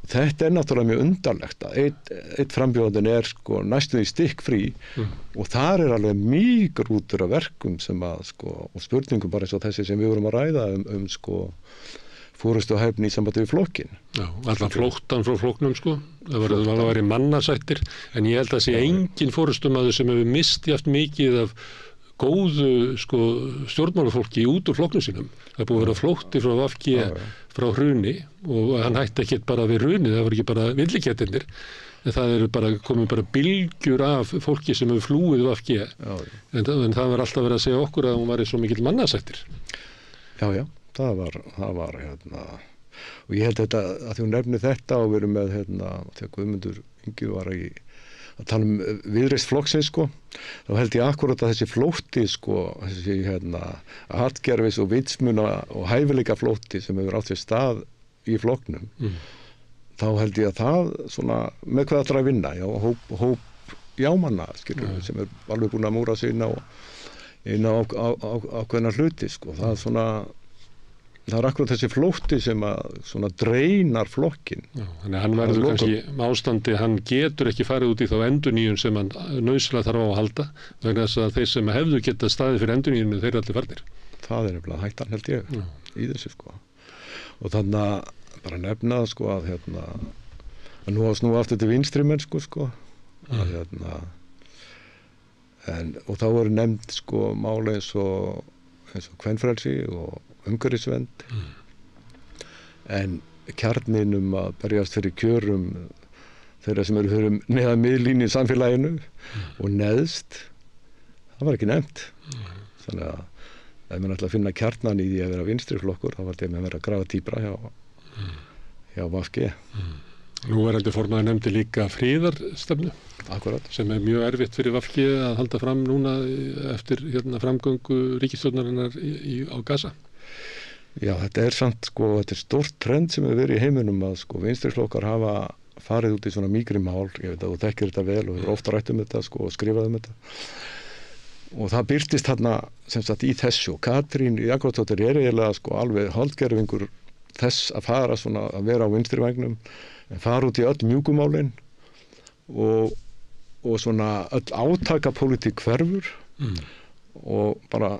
og þetta er náttúrulega mjög undarlegt að eitt frambjóðandinn er sko næstum því stikkfrí og þar er alveg mýgur útur af verkum sem að sko og spurningum bara eins og þessi sem við vorum að ræða sko forystuhæfni í sambandi við flokkin. Já, allan flóttan frá flokknum sko, það var í mannasættir, en ég held að sé engin forystumaður sem hefur mistjaft mikið af góðu sko stjórnmálafólki út úr flokknum sínum. Það búið að vera flótti frá VG frá hruni og hann hætti ekkert bara við hruni, það var ekki bara villikettirnir. Það eru komið bara bylgjur af fólki sem hefur flúið VG. En það var alltaf verið að segja okkur að hún var svo mikill mannasættir. Já, það var og ég held þetta að því hún nefni þetta og við erum með þegar Guðmundur Ingi var að tala viðreisn flokksins sko, þá held ég akkurat að þessi flótti sko, þessi atgerfis og vitsmuna og hæfileika flótti sem hefur átt sér stað í flokknum, þá held ég að það svona, með hvað ætlar að vinna, já, hóp jámanna, skilur, sem er alveg búin að múra sig inn á ákveðna hluti sko, það er svona það er akkurat þessi flótti sem að svona dreinar flokkin. Já, þannig að hann verður kannski ástandi, hann getur ekki farið út í þá endurnýjun sem hann nauðsynlega þarf á að halda, vegna þess að þeir sem hefðu getað staðið fyrir endurnýjunni, þeir eru allir farnir. Það er nefnilega hættan held ég í þessu sko. Og þannig að bara nefna sko að nú að snúa aftur til vinstri mennsku sko, að og þá voru nefnd sko máli eins og kvenfrelsi og umhverfisvernd en kjarninum að berjast fyrir kjörum þeirra sem eru fyrir neðan miðlínu í samfélaginu og neðst, það var ekki nefnt. Þannig að ef maður ætla að finna kjarnan í því að vera vinstri flokkur, þá var þetta með að vera að grafa dýpra hjá VG. Nú heldur formaður nefndi líka fríðarstefnu. Akkurat. Sem er mjög erfitt fyrir VG að halda fram núna eftir framgöngu ríkisstjórnarinnar á Gaza. Já, þetta er samt sko, þetta er stórt trend sem hefur verið í heiminum að sko vinstriflokkar hafa farið út í svona mýkri mál, ég veit að þú þekkir þetta vel og hefur ofta rætt þetta sko og skrifað þetta. Og það birtist þarna sem sagt í þessu. Katrín Jakobsdóttir er eiginlega sko alveg haldgerfingur þess að fara svona að vera á vinstrivægnum, en fara út í öll mjúkumálin og svona öll átakapólitík hverfur og bara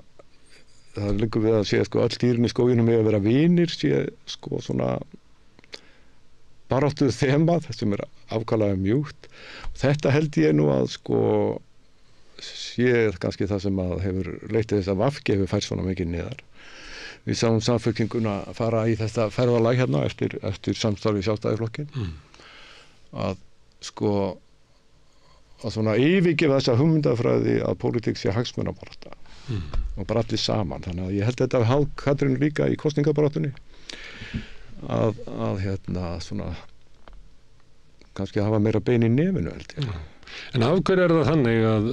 það liggur við að sé sko öll dýrin í skóginum með að vera vinir sé sko svona baráttuð þema sem er afkalalega mjúkt. Þetta held ég nú að sko sé kannski það sem að hefur leitið þess að VG hefur fært svona mikið niðar. Við sáum Samfylkinguna fara í þetta ferðalag hérna eftir samstarfi Sjálfstæðisflokkin að sko að svona yfirgefa þessa hugmyndafræði að pólitík sé hagsmunabarátta og bara allir saman, þannig að ég held þetta við Katrínu líka í kosningabaráttunni að svona kannski hafa meira bein í nefinu held ég. En af hverju er það þannig að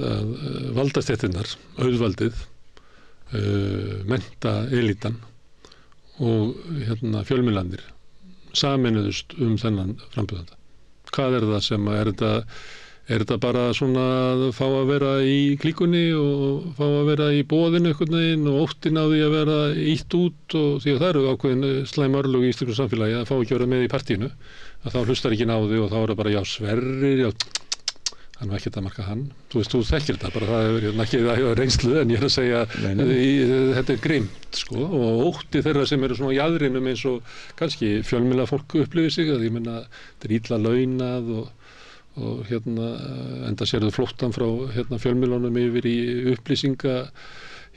valdastéttinnar, auðvaldið, mennta elítan og fjölmiðlarnir sameinuðust þennan frambjóðanda? Hvað er það sem er þetta bara svona að fá að vera í klíkunni og fá að vera í boðinu einhvern veginn og óttin á því að vera ítt út og því að það eru ákveðin slæm örlög í íslensku samfélagi að fá ekki að vera með í partíinu, að þá hlustar ekki náði og þá er það bara já Sverrir, já hann var ekkert að marka hann. Þú veist, þú þekkir þetta bara, það er ekki reynslu en ég er að segja þetta er grimmt sko og ótti þeirra sem eru svona á jaðrinum eins og kannski fjölmiðlafólk upplifir sig að ég menna þetta er illa launað og enda sérðu flóttan frá fjölmiðlunum yfir í upplýsinga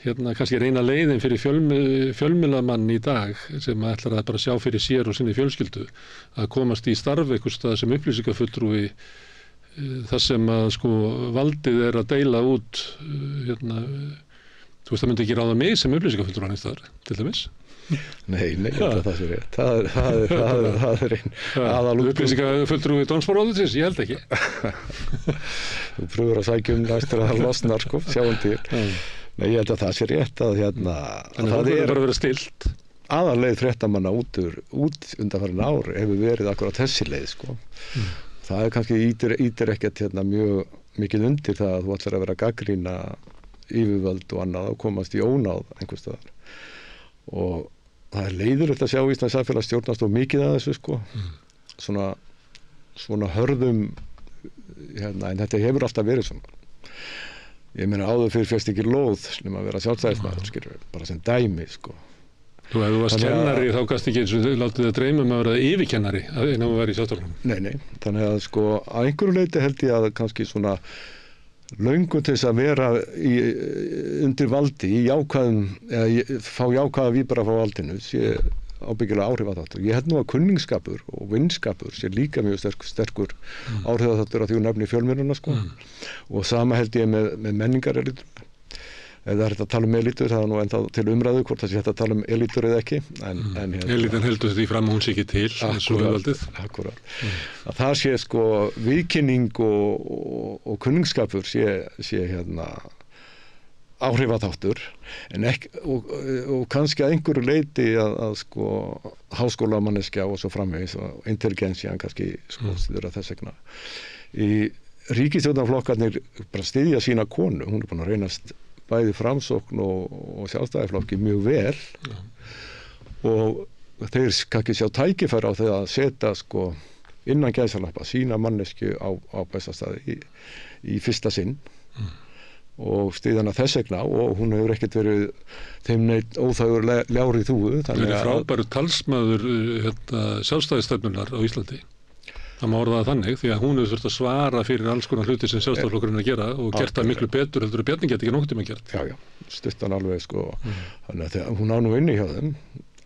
kannski reyna leiðin fyrir fjölmiðlamann í dag sem ætlar að bara sjá fyrir sér og sinni fjölskyldu að komast í starf einhvers staðar sem upplýsingafulltrúi það sem að sko valdið er að deila út þú veist það myndi ekki ráða mig sem upplýsingafulltrúi annars staðar til dæmis. Nei, það sé rétt. Það er einn aðal upplýsingafulltrúi dómsmálaráðuneytisins, ég held ekki. Þú pröfur að sækja næstur að það losnar sko, sjáum til. Nei, ég held að það sé rétt að en það er bara verið stilt. Aðalleið fréttamanna út undanfarin ár hefur verið akkurat þessi leið sko. Það er kannski ítir ekkert mjög mikið undir það að þú ætlar að vera að gagnrýna yfirvöld og annað og komast í ónáð einhvers staðar. Og það er leiðilegt að sjá Íslands samfélag stjórnast og mikið að þessu sko. Svona hörðum en þetta hefur alltaf verið svona. Ég meina áður fyrir fyrst ekki lóð nema að vera sjálfstæðismaður, skilur, bara sem dæmi sko. Þú ef þú varst kennari þá gast ekki eins og látið að dreyma að vera yfirkennari en að vera í sjálfstæðisflokknum. Nei, þannig að sko að einhverju leyti held ég að kannski svona löngu til þess að vera undir valdi í jákvæðum, eða fá jákvæða víbara frá valdinu sé ábyggilega áhrifaþáttur. Ég held nú að kunningsskapur og vinskapur sé líka mjög sterkur áhrifaþáttur að því hún nefnir fjölmiðluna sko. Og sama held ég með menningarelítur. Ef það er þetta að tala elítur, það er nú ennþá til umræðu hvort það sé þetta að tala elítur eða ekki. Elítan heldur því fram að hún sé ekki til, eins og auðvaldið. Akkurat. Að það sé sko viðkynning og kunningsskapur sé hérna áhrifaþáttur en ekki, og kannski að einhverju leyti að sko háskólamanneskja og svo framvegis og intelligensjan kannski sko styður að þess vegna. Í ríkisstjórnarflokkarnir bara styðja sína konu, hún er búin að reynast bæði Framsókn og Sjálfstæðisflokki mjög vel og þeir kannski sjá tækifæri á því að setja sko innan gæsalappa sína mannesku á bæstastaði í fyrsta sinn og styðjana þess vegna og hún hefur ekkert verið þeim neitt óþægur ljár í þúfu. Það er frábæru talsmaður sjálfstæðisstefnunar á Íslandi. Það má orða það þannig því að hún hefur þurft að svara fyrir alls konar hluti sem sjálfstæðisflokkurinn að gera og gert það miklu betur heldur að Bjarni geti ekki nokkuð tíma gert. Já, stuttan alveg sko. Þannig að hún á nú inni hjá þeim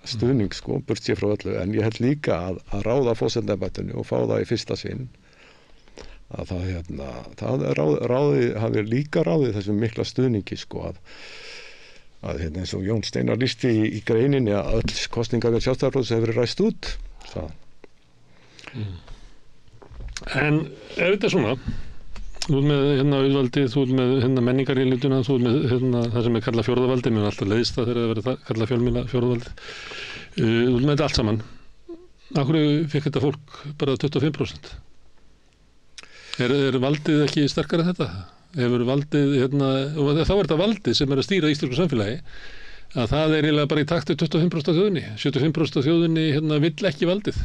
stuðning sko, burt sér frá öllu en ég held líka að ráða forsetnaembættinu og fá það í fyrsta sinn að það hafi líka ráðið þessum mikla stuðningi sko að eins og Jón Steinar lýsti í greininni að öll kosningar við Sjálfstæðisflokksins hefur verið ræst út. En ef þetta er svona, þú ert með auðvaldið, þú ert með menningarelítuna, þú ert með það sem er kallað fjórðavaldið, mér er alltaf leiðist það þegar það verið kallað fjölmiðla fjórðavaldið. Þú ert með þetta allt saman. Af hverju fikk þetta fólk bara 25%? Er valdið ekki sterkara en þetta? Hefur valdið, og þá er þetta valdið sem er að stýra íslensku samfélagi, að það er eiginlega bara í takti 25% af þjóðinni. 75% af þjóðinni vill ekki valdið.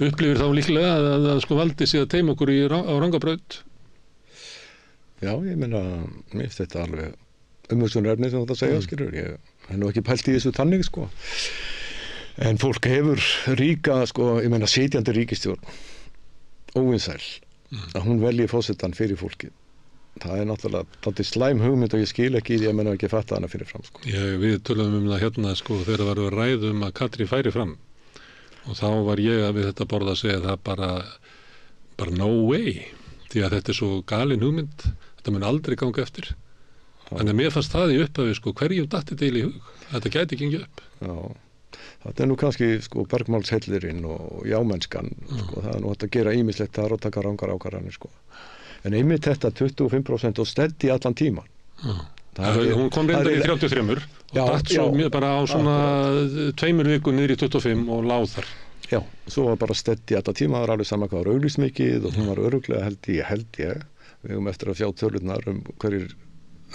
Upplifir þá líklega að sko valdi sig að teima okkur á rangabraut? Já, ég meina, mér finnst þetta alveg umhugsunarefni sem þetta segja, skilur. Ég hef nú ekki pælt í þessu þannig, sko. En fólk hefur ríka, sko, ég meina, sitjandi ríkisstjórn, óvinsæl, að hún velji forsetann fyrir fólkið. Það er náttúrulega dálítið slæm hugmynd og ég skil ekki í því að menn ekki fatta hana fyrir fram, sko. Við töluðum það hérna, sko, þegar það var að ræða að Katrín færi fram. Og þá var ég að við þetta borða að segja það bara no way því að þetta er svo galin hugmynd þetta mun aldrei ganga eftir þannig að mér fannst það í upphafi sko hverjum datt þetta í hug, þetta gæti ekki gengið upp. Já, þetta er nú kannski sko bergmálshellirinn og jámennskan sko, það er nú hægt að gera ýmislegt þar og taka rangar ákvarðanir sko en einmitt þetta 25% og steddi allan tíman. Hún kom reyndar í 33 og datt svo bara á svona 2 viku niður í 25 og láð þar. Já, svo var bara steddi þetta tíma, það var alveg sama hvað var auglýst mikið og hún var örugglega held ég við höfum eftir að sjá tölurnar hverjir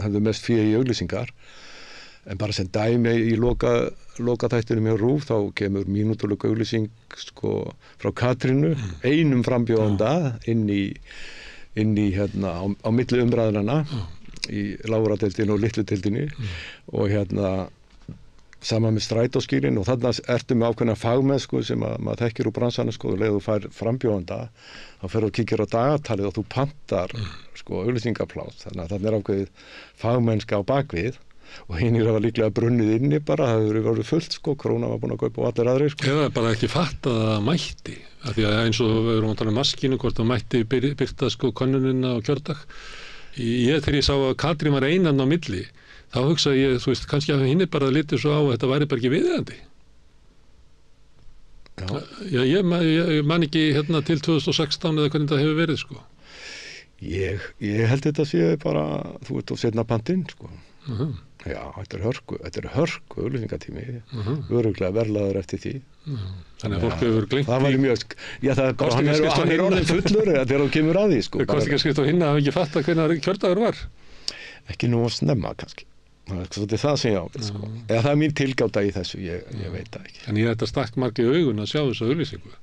hefðu mest fé í auglýsingar en bara sem dæmi í loka þættinum hjá RÚV þá kemur mínútuleg auglýsing sko frá Katrínu einum frambjóðanda inn í á milli umræðnanna í lágradeildinni og litludeildinni og sama með strætóskýrin og þarna ertu með ákveðna fagmennsku sem maður þekkir úr bransanum sko og leið þú fær frambjóðanda þá ferðu og kíkir á dagatalið og þú pantar sko auglýsingapláss þannig að þarna er ákveðið fagmennska á bakvið og hinnir hafa líklega brunnið inni bara það hefur verið fullt sko, Króna var búin að kaupa og allir aðrir sko. Eða bara ekki fatt að það mætti af því að eins og við erum að tala um maskínu hvort það mætti byrta sko könnunina á kjördag þegar ég sá að Katrín var einan á milli þá hugsaði ég, þú veist, kannski að hinn bara litið svo á að þetta væri bara ekki viðeigandi. Já, ég man ekki til 2016 eða hvernig það hefur verið, sko. Ég held þetta sé bara, þú ert á seinna pantinn, sko. Já, þetta er hörku auglýsingatími, örugglega verðlaður eftir því. Þannig að fólk hefur gleymt því. Það var mjög, já það er bara, hann er orðin fullur þegar þú kemur að því, sko. Kosningaskrift á hinna hafa ekki fattað hvernig kjördagur var? Ekki nú að snemma, kannski. Það er það sem ég ábyrð, sko. Eða það er mín tilgáta í þessu, ég veit það ekki. En ég þetta stakk margt í augun að sjá þessa auglýsingu.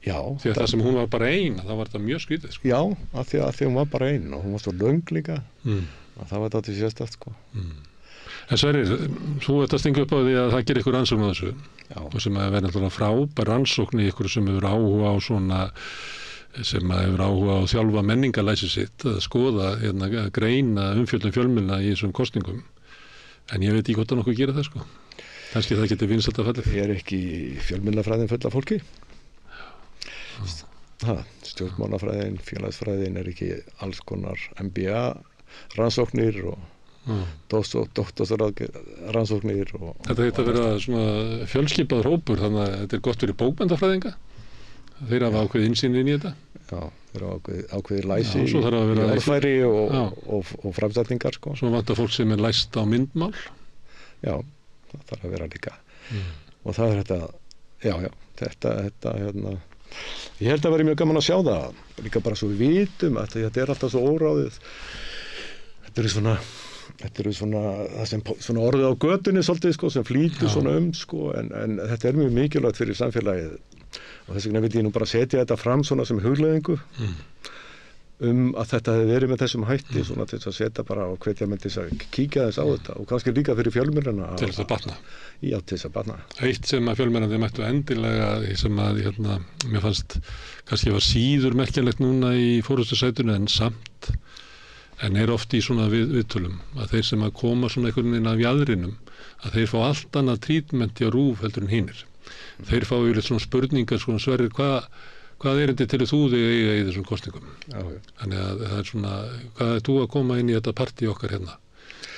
Já. Því að það sem hún var bara ein, þá var þetta mjög skrítið, sko. Já, af því hún var bara ein og hún var svo löng líka. Það var þetta sérstakt, sko. En Sverrir, þú ert að stinga upp á því að það gerir ykkur rannsókn á þessu. Já. Og sem að vera náttúrulega frábær rannsókn í ykkur sem hefur áhuga á svona, sem að hefur áhuga á þjálfa menningalæsi sitt, að skoða, að greina umfjöldum fjölmiðla í þessum kosningum. En ég veit ekki hvort að nokkuð gera það, sko. Kannski það getur vinsælt að falla. Ég er ekki fjölmiðlafræðin full af fólki. Stjórnmálafræðin, félagsfræðin er ekki alls konar MBA rannsóknir og doktorsrannsóknir og... Þetta heit að vera svona fjölskipaður hópur, þannig að þetta er gott fyrir bókmennafræðinga. Þeir hafa ákveðið innsýn inn í þetta. Já, þeir hafa ákveðið læsi í orðfæri og framsetningar, sko. Svo vantar fólk sem er læst á myndmál. Já, það þarf að vera líka. Og það er þetta, ég held að vera mjög gaman að sjá það. Líka bara svo við vitum að þetta er alltaf svo óráðið. Þetta eru svona það sem svona orðið á götunni svolítið, sko, sem flýtur svona sko, en þetta er mjög mikilvægt fyrir samfélagið og þess vegna vil ég nú bara setja þetta fram svona sem hugleiðingu að þetta hefði verið með þessum hætti svona til þess að setja bara og hvetja menn til þess að kíkja þess á þetta og kannski líka fyrir fjölmiðlana til þess að batna. Já, til þess að batna. Eitt sem að fjölmiðlarnir mættu endilega sem að mér fannst kannski var síður merkjanlegt núna í forystusætinu en samt en er oft í svona viðtölum að þeir sem að koma svona einhvern veginn af jaðrinum að þeir fá allt annað trítmenti á RÚV heldur en hinir. Þeir fá yfirleitt svona spurningar svona Sverrir, hvað erindi til þú þig eiga í þessum kosningum? Já. Þannig að það er svona, hvað er þú að koma inn í þetta partí okkar hérna?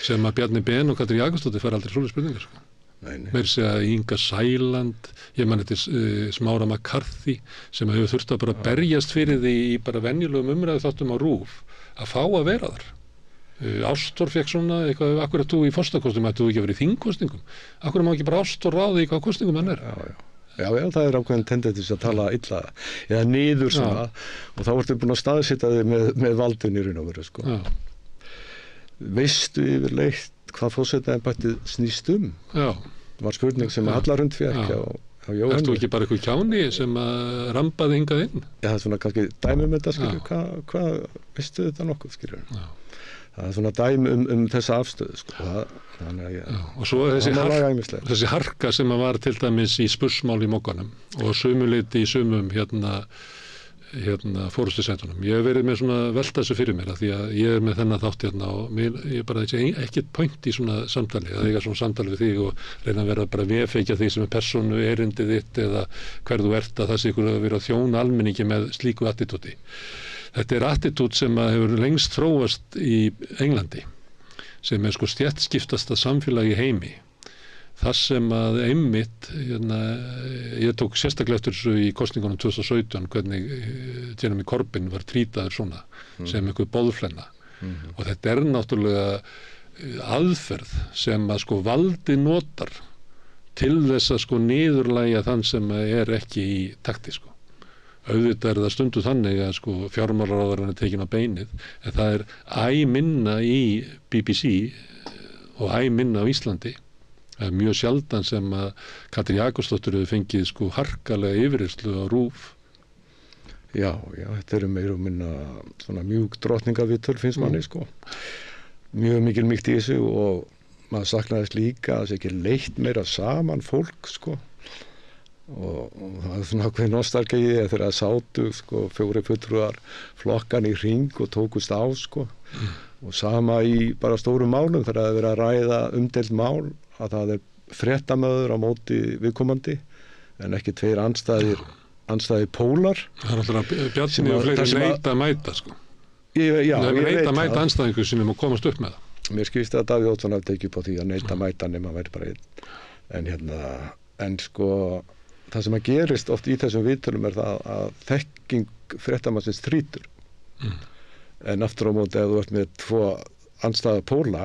Sem að Bjarni Ben og Katrín Jakobsdóttir fær aldrei svona spurningar, sko. Meir segja Inga Sæland, ég man þetta Smára McCarthy sem hefur þurft að bara berjast fyrir því í bara venjulegum umræðu þáttum á RÚV að fá að vera þar. Ástór fekk svona eitthvað, akkur þú í forstakostum ættu þú ekki að vera í þingkostingum? Akkur má ekki bara Ástór ráði í hvað kostingum hann er? Já, það er ákveðin tendentis að tala illa eða niður svona og þá ertu búin að staðsetja þig með valdun í raun og veru, sko. Veistu yfirleitt hvað forsetaembættið snýst um? Já. Það var spurning sem Hallarhund fékk á Jóhanni. Ertu ekki bara eitthvað kjáni sem að rambaði hingað inn? Já, það er svona kannski dæmi með þetta, skilur, hvað veistu þetta nokkuð, skilur? Já. Það er svona dæmi þessa afstöðu, sko. Og svo þessi harka sem að var til dæmis í spursmál í Mogganum og sömuleyti í sumum forystusætunum. Ég hef verið með svona velta þessu fyrir mér að því að ég er með þennan þátt og ég bara ekkert point í svona samtali að eiga svona samtali við þig og reyna að vera bara vefeikja þig sem er persónu erindið þitt eða hver þú ert að það sé ykkur að vera að þjóna almenningi með slíku attitúti. Þetta er attitút sem að hefur lengst þróast í Englandi sem er sko stéttskiptasta samfélagi í heimi. Það sem að einmitt, ég tók sérstaklega eftir þessu í kosningunum 2017 hvernig Jeremy Corbyn var trýtaður svona sem einhver boðflenna og þetta er náttúrulega aðferð sem að sko valdi notar til þess að sko niðurlægja þann sem er ekki í takti, sko. Auðvitað er það stundu þannig að sko fjármálaráðurinn er tekin á beinið en það er æ minna í BBC og æ minna á Íslandi. Það er mjög sjaldan sem að Katrín Jakobsdóttir hefur fengið sko harkalega yfirheyrslu á RÚV. Já, þetta eru meira og minna svona mjúk drottningaviðtöl finnst manni, sko. Mjög mikil mýkt í þessu og maður saknaðist líka að það sé ekki leitt meira saman fólk, sko. Og það er svona ákveðin nostalgíi þegar það sátu, sko, 4 fulltrúar flokkan í hring og tókust á, sko. Og sama í bara stórum málum þegar það er verið að ræða umdeild mál að það er fréttamöður á móti viðkomandi en ekki tveir andstæðir pólar. Það er alltaf Bjarni og fleiri neita að mæta, sko. Já, ég veit að mæta andstæðingu sem að komast upp með það. Mér skilst að Davíð Oddsson hafi tekið upp á því að neita að mæta nema væri bara einn. En sko það sem að gerist oft í þessum viðtölum er það að þekking fréttamannsins þrýtur. En aftur á móti ef þú ert með 2 andstæða póla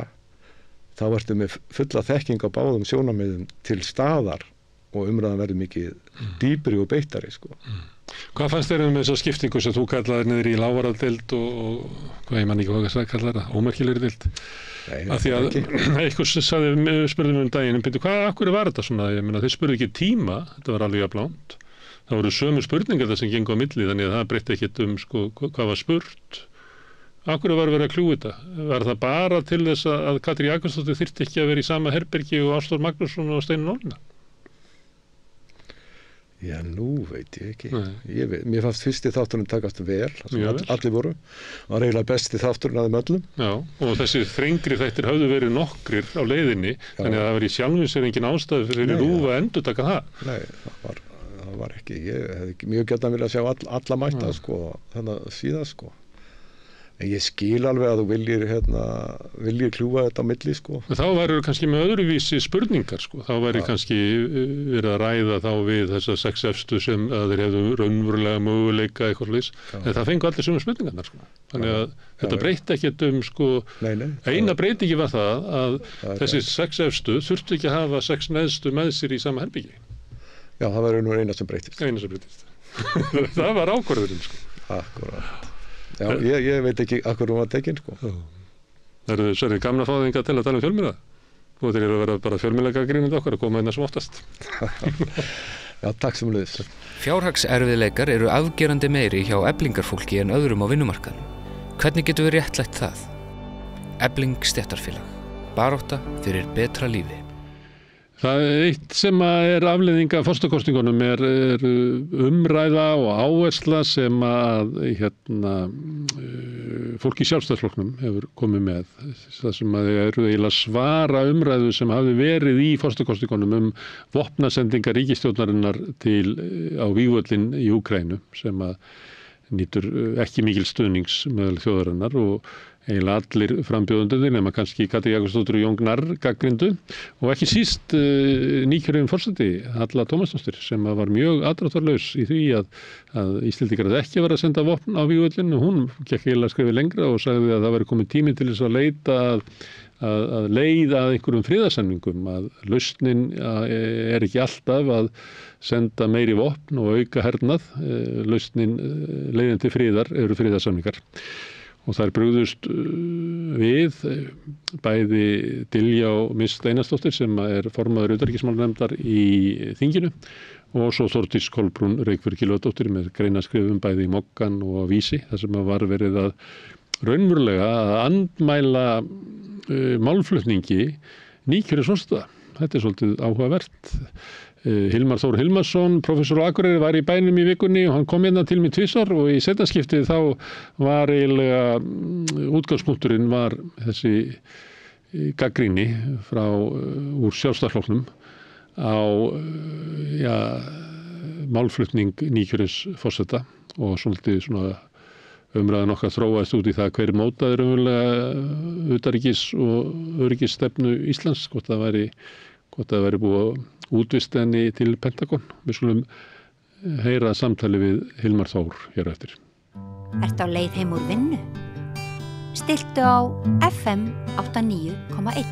þá ertu með fulla þekking á báðum sjónarmiðum til staðar og umræðan verður mikið dýpri og beittari, sko. Hvað fannst þér þessa skiptingu sem þú kallaðir niður í lávaraldeild og hvað ég man ekki hvað að kalla það, ómerkilegri deild? Af því að einhvers spurði um daginn, hvað var þetta svona? Ég meina, þeir spurði ekki tíma, þetta var alveg jafnlangt. Það voru sömu spurningar það sem gengur á milli, þannig að það breytti ekkert sko, hvað var spurt. Af hverju var verið að kljúa þetta? Var það bara til þess að Katrín Jakobsdóttir þyrfti ekki að vera í sama herbergi og Ásþór Magnússon og Steinunn Ólína? Já, nú veit ég ekki. Mér fannst fyrsti þátturinn takast vel, allir voru. Var eiginlega besti þátturinn af þeim öllum. Já, og þessi þrengri þættir höfðu verið nokkrir á leiðinni, þannig að það var í sjálfum sér engin ástæðu fyrir RÚV að endurtaka það. Nei, það var ekki. Ég hefði mjög gjarnan viljað sjá alla mæta, sko, þannig að síðan, sko. En ég skil alveg að þú viljir kljúfa þetta á milli, sko. Þá væru kannski með öðruvísi spurningar, sko. Þá væri kannski verið að ræða þá við þessar 6 efstu sem að þeir hefðu raunverulega möguleika eitthvað slís. En það fengu allir sömu spurningarnar, sko. Þannig að þetta breytti ekkert sko, eina breytingi var það að þessi 6 efstu þurftu ekki að hafa 6 neðstu með sér í sama herbyggi. Já, það var nú eina sem breytist. Eina sem breytist. Það var ákvörðurinn, sko. Akkurat. Já, ég veit ekki akkur var tekinn, sko. Það eru gamla fáðinga til að tala um fjölmiðla. Þú þeir eru að vera bara fjölmiðlagagrínandi okkar að koma inn að sem oftast. Já, takk sem leiðis. Fjárhagserfiðleikar eru afgerandi meiri hjá eflingarfólki en öðrum á vinnumarkaðnum. Hvernig getum við réttlætt það? Efling stéttarfélag. Barátta fyrir betra lífi. Það eitt sem er afleiðing af forsetakosningunum er umræða og áhersla sem að fólk í Sjálfstæðisflokknum hefur komið með. Það sem að eru eiginlega svara umræðu sem hafi verið í forsetakosningunum vopnasendingar ríkisstjórnarinnar á vígvöllinn í Úkraínu sem að nýtur ekki mikil stuðnings meðal þjóðarinnar og eiginlega allir frambjóðendurnir nema kannski Katrín Jakobsdóttir og Jón Gnarr gagnrýndu og ekki síst nýkjörinn forseti Halla Tómasdóttir sem var mjög aðdráttarlaus í því að Íslendingar hefði ekki verið að senda vopn á vígvöllinn og hún gekk eiginlega skrifið lengra og sagði að það væri komið tími til þess að leita að leiða að einhverjum friðarsamningum að lausnin er ekki alltaf að senda meiri vopn og auka hernað lausnin leiðin til friðar eru friðarsamningar. Og þær brugðust við bæði Diljá Mist Einarsdóttir sem er formaður utanríkismálanefndar í þinginu og svo Þórdís Kolbrún Reykfjörð Gylfadóttir með greinaskrifum bæði í Moggan og á Vísi þar sem var verið að raunverulega að andmæla málflutningi nýkjörins forseta. Þetta er svolítið áhugavert. Hilmar Þór Hilmarsson, professor á Akureyri, var í bænum í vikunni og hann kom hérna til mig tvisvar og í seinna skiptið þá var eiginlega útgangspunkturinn var þessi gagnrýni úr Sjálfstæðisflokknum á málflutning nýkjörins forseta og svolítið umræðan okkar þróaðist út í það hver mótaði raunverulega utanríkis- og öryggisstefnu Íslands, hvort það væri búið að útvista henni til Pentagon. Við skulum heyra samtali við Hilmar Þór hér eftir. Ertu á leið heim úr vinnu? Stilltu á FM 89,1.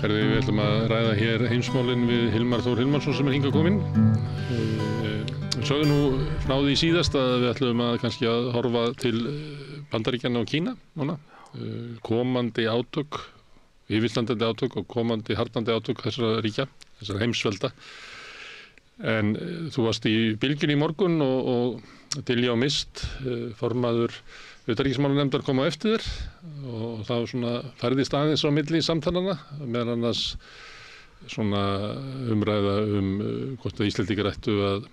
Við ætlum að ræða hér heimsmálin við Hilmar Þór Hilmarsson sem er hingað kominn. Sögðu nú frá því síðast að við ætlum að kannski að horfa til Bandaríkjanna og Kína núna. Komandi átök, yfirstandandi átök og komandi harðnandi átök þessara ríkja, þessara heimsvelda. En þú varst í bylgjunni í morgun og Diljá Mist, formaður utanríkismálanefndar kom á eftir þér og það færðist aðeins á milli samtalana meðal annars umræða hvort að Íslendingar ættu að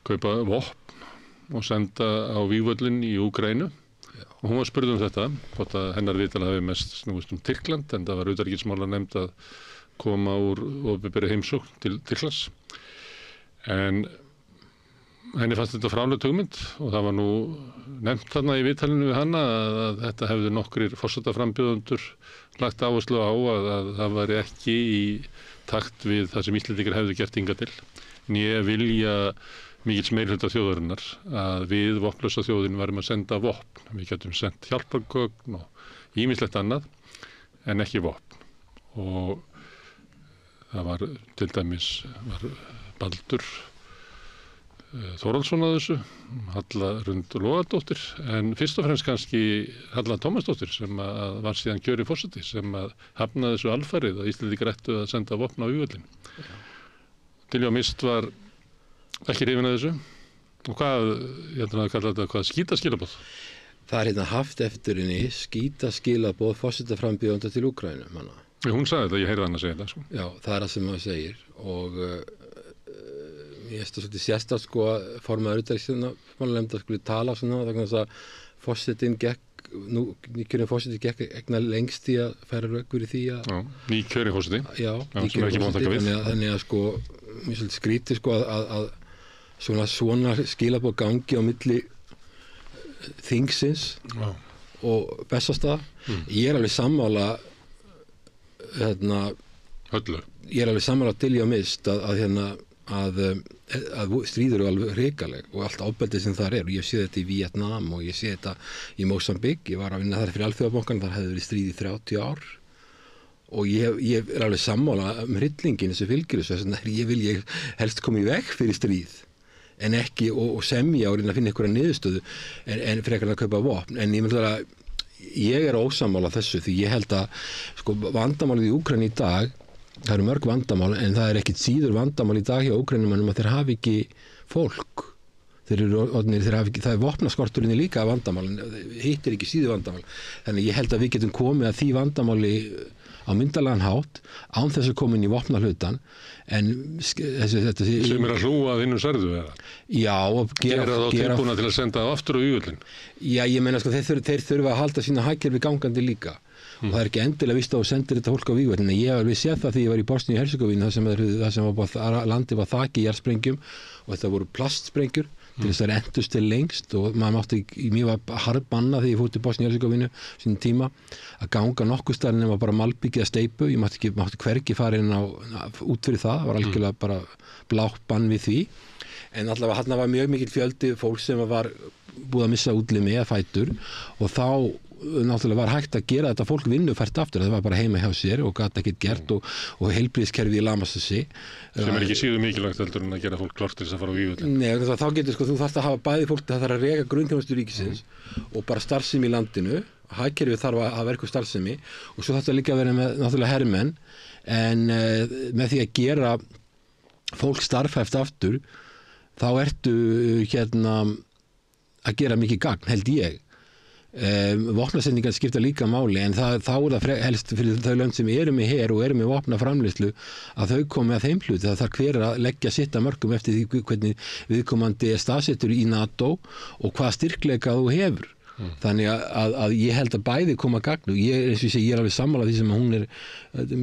kaupa vopn og senda á vígvöllinn í Úkraínu. Og hún var spurð þetta, hvort að hennar viðtal hafi mest snúist Tyrkland, en það var utanríkismálanefnd að koma úr opinberri heimsókn til Tyrklands. En henni fannst þetta fráleit hugmynd og það var nú nefnt þarna í viðtalinu við hana að þetta hefðu nokkrir forsetaframbjóðendur lagt áherslu á að það væri ekki í takt við það sem Íslendingar hefðu gert hingað til. Né vilja mikils meirihluta þjóðarinnar að við vopnlausa þjóðin varum að senda vopn. Við getum sendt hjálpargögn og ýmislegt annað en ekki vopn. Og það var til dæmis Baldur Þórhallsson að þessu, Halla Rund Logadóttir, en fyrst og fremst kannski Halla Tómasdóttir sem var síðan kjörinn forseti sem hafnaði þessu alfarið að Íslendingar ættu að senda vopn á vígvöllinn. Diljá Mist var ekki hrifin af þessu og hvað skítaskilaboð? það haft eftir henni skítaskilaboð forsetaframbjóðanda til Úkraínu. Hún sagði þetta, ég heyrði hann að segja þetta. Já, það það sem maður segir og ég veist það svolítið sérstakt sko að formaður utanríkismálanefndar skuli tala svona vegna þess að forsetinn nýkjörinn forseti gekk egna lengst í að færa rök fyrir því að... Já, nýkjörinn forseti. Já, nýkjörinn forseti, þannig að sko, mér svolítið skrítið sko að svona skilaboð gangi á milli þingsins og Bessastaða. Ég alveg sammála ég alveg sammála til ég á mist að stríð eru alveg hrikaleg og allt ábeldið sem þar og ég sé þetta í Víetnam og ég sé þetta í Mósambík, ég var að vinna þar fyrir Alþjóðabankann, þar hefði verið stríð í 30 ár og ég alveg sammála hryllingin sem fylgir þessu, ég helst koma í veg fyrir stríð en ekki og semja og reyna að finna einhverja niðurstöðu en frekar að kaupa vopn, en ég ósammála þessu því ég held að sko vandamálið í Úkraínu í dag það eru mörg vandamál en það ekkert síður vandamál í dag hjá Úkraínumönnum að þeir hafi ekki fólk það vopnaskorturinn líka vandamál en hittir ekki síður vandamál þannig ég held að við getum komið að því vandamáli á myndalegan hátt án þess að koma inn í vopnahlutan en þetta sem að hlúa að innum særðu eða? Já, og gera þá tilbúna til að senda það aftur á Vígullin. Já, ég meina sko þeir þurfa að halda sína hagkerfi gangandi líka og það ekki endilega víst á að senda þetta fólk á Vígullin en ég hef alveg séð það því ég var í Bosníu-Hercegovínu þar sem landi var þakið jarðsprengjum og þetta voru plastsprengjur til þess að endust til lengst og mér var harðbanna þegar ég fór til Bosníu-Hercegovínu sínum tíma að ganga nokkuð staðar nema bara malbyggi að steypu, ég mátti hvergi fara inn út fyrir það var algjörlega bara blátt bann við því en allavega hann var mjög mikill fjöldi fólk sem var búið að missa útlimi eða fætur og þá náttúrulega var hægt að gera þetta fólk vinnufært aftur, það var bara heima hjá sér og gat ekkert gert og heilbrigðiskerfið í lamastassi sem ekki síður mikilvægt heldur en að gera fólk klárt til þess að fara á Vígullin. Nei, þá getur sko, þú þarft að hafa bæði fólk, það þarf að reka grunnþjónustu ríkisins og bara starfsemi í landinu hagkerfið þarf að vera eitthvað starfsemi og svo þarf það líka að vera með náttúrulega hermenn en með því að gera fólk starfhæft aftur þá ertu að gera mikið gagn held ég. Vopnasendingar skipta líka máli en þá það helst fyrir þau lönd sem eru með her og eru með vopnaframleiðslu að þau komi að þeim hluti það þarf hver að leggja sitt að mörkum eftir því hvernig viðkomandi staðsettur í NATO og hvað styrkleika þú hefur þannig að ég held að bæði koma gagn og eins og ég segi, ég alveg sammála því sem hún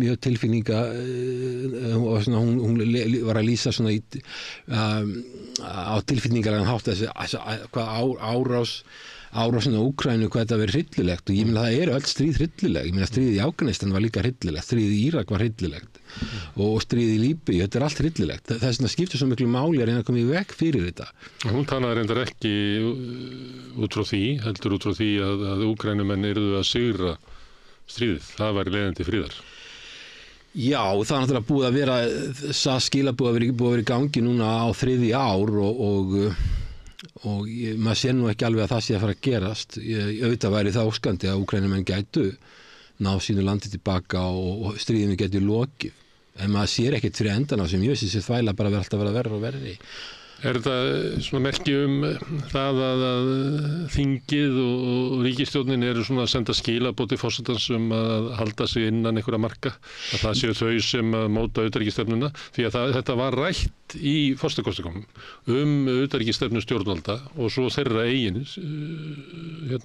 mjög tilfinninga og svona, hún var að lýsa svona á tilfinningarlegan hátt hvað árásin á Úkraínu, hvað þetta verið hryllilegt og ég meina það öll stríð hryllileg, ég meina stríðið í Afganistan var líka hryllilegt, stríðið í Írak var hryllilegt og stríðið í Líbíu, þetta allt hryllilegt þess vegna skiptir svo miklu máli að reyna að koma í veg fyrir þetta. Hún talaði reyndar ekki út frá því, heldur út frá því að Úkraínumenn yrðu að sigra stríðið, það væri leiðandi friðar. Já, það náttúrulega búið að vera skilabúið að vera í gangi núna á 3. ár og maður sér nú ekki alveg að það sé að fara að gerast auðvitað væri það óskandi að Úkraínumenn gætu ná sínu landi tilbaka og stríðinu gætu lokið en maður sér ekkert fyrir endan á sem ég veist þessi þvæla bara alltaf vera verri og verri. Þetta svona merki það að þingið og ríkisstjórnin eru svona að senda skilaboð til forsetans að halda sig innan einhverja marka, að það séu þau sem móta utanríkisstefnuna, því að þetta var rætt í forsetakosningum utanríkisstefnu stjórnvalda og svo þeirra eigin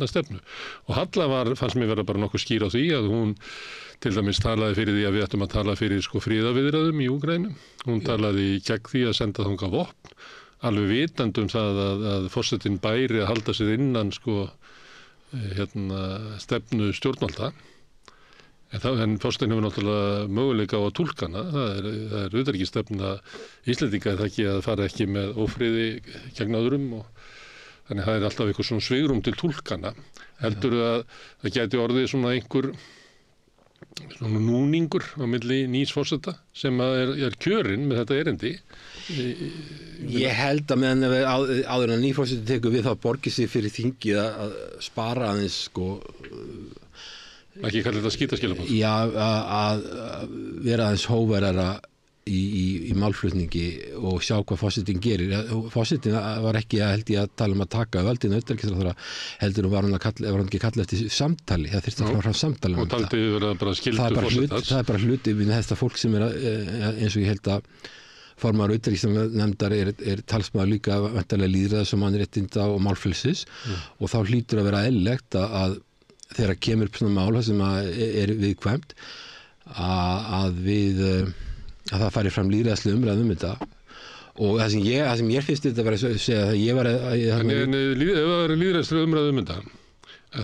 stefnu. Og Halla fannst mér vera bara nokkuð skýr á því að hún til dæmis talaði fyrir því að við ættum að tala fyrir friðaviðræðum í Úkraínu. Hún talaði gegn því að senda þangað vopn, alveg vitandi það að forsetinn bæri að halda sig innan stefnu stjórnvalda. En forsetinn hefur náttúrulega möguleika á að túlka hana. Það er utanríkisstefna Íslendinga það ekki að fara ekki með ófriði gegn öðrum og þannig það alltaf eitthvað svona svigrúm til túlkana. Heldur að það gæti orðið svona einhver svona núningur á milli nýs forseta sem er kjörinn með þetta erindi. Ég held að meðan áður en nýforseti tekur við þá borgir sig fyrir þingið að spara aðeins ekki kalla þetta skítaskilaboð. Já, að vera aðeins hógværara í málflutningi og sjá hvað forsetinn gerir. Forsetinn var ekki held ég að tala að taka völdin utanríkisráðherra, heldur var hann ekki kalla eftir samtali, það þyrfti að fara fram samtali og taldi verið bara skyldu forsetans. Það bara hluti við þetta fólk sem eins og ég held að formaður utanríkisnefndar er talsmaður líka væntanlega lýðræðis og mannréttinda og málfrelsis og þá hlýtur að vera eðlilegt að þegar kemur upp svona mál sem er viðkvæmt að það fari fram lýðræðislega umræðu þetta og það sem ég finnst þetta að segja að ég var En ef það er lýðræðislega umræðu þetta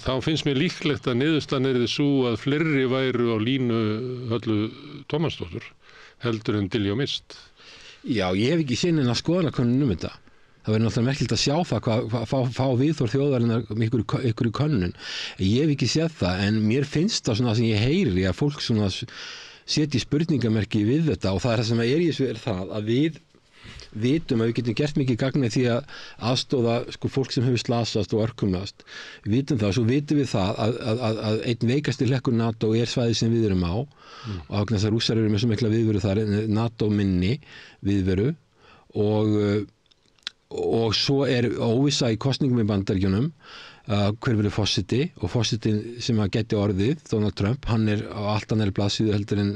þá finnst mér líklegt að niðurstaðan yrði sú að fleiri væru á línu Höllu Tómasdóttur heldur en Diljá Mist. Já, ég hef ekki sinni að skoðanakönnun þetta. Það verður náttúrulega merkilt að sjá það fá viðhorf þjóðarinnar ykkur í könnun. Ég hef ekki séð það en mér finnst það svona sem ég heyri að fólk svona setji spurningamerki við þetta og það er það sem í þessu það að við vitum að við getum gert mikið gagn því að aðstóða fólk sem hefur slasast og örkumnast. Við vitum það og svo vitum við það að einn veikasti hlekkur NATO er svæði sem við erum á og vegna þess að Rússar eru með svo mikla viðveru þar NATO minni viðveru og svo er óvissa í kosningum í Bandaríkjunum hver verður forseti og forsetin sem að geti orðið Donald Trump, hann er á allt annarri blaðsíðu heldur en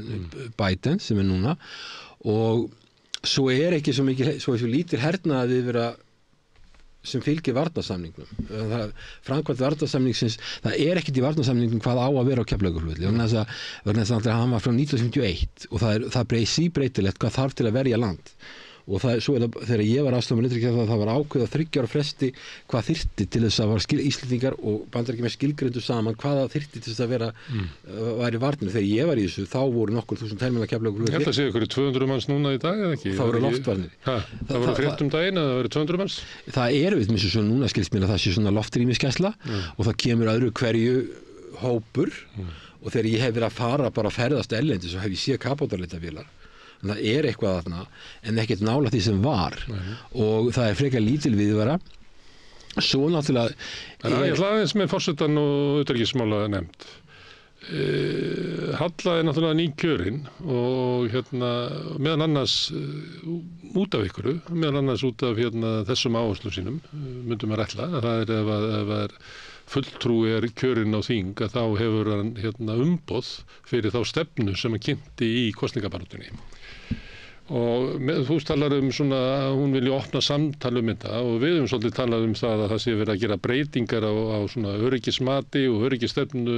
Biden sem er núna og svo er ekki svo mikið, svo lítil hernaði við vera sem fylgir varnarsamningnum. Framkvæmt varnarsamningsins, það er ekkert í varnarsamningnum hvað á að vera á Keflavíkurflugvelli vegna þess að hann var frá 1951 og það síbreytilegt hvað þarf til að verja land. Og svo þegar ég var aðstofnur það var ákveð að 3 ára fresti hvað þyrfti til þess að var Íslendingar og Bandaríkjamenn skilgreindu saman hvaða þyrfti til þess að vera væri varnir. Þegar ég var í þessu þá voru nokkur þúsund helminga Keflavíkurflugvelli. Ég held að segja ykkur 200 manns núna í dag eða ekki? Það voru loftvarnir. Það voru frétt daginn að það voru 200 manns? Það er við með svo núna skilst mér að það sé svona loftrýmisgæsla og það kemur öðru hverju hópur og þegar ég hef verið að fara bara að ferðast erlendis og hef ég séð kapótarleitavélar. Það er eitthvað þarna en ekkert nála því sem var og það er frekar lítil viðvara svo náttúrulega ég ætla aðeins með forsetan og utanríkismála nefnd Halla er náttúrulega nýkjörin og meðan annars út af ykkur meðan annars út af þessum áherslum sínum myndum að ætla að það er ef er fulltrúi er kjörinn á þing að þá hefur hann umboð fyrir þá stefnu sem hann kynnti í kosningabaráttunni og þú talar svona að hún vilja opna samtal þetta og við höfum svolítið talað það að það sé verið að gera breytingar á svona öryggismati og öryggisstefnu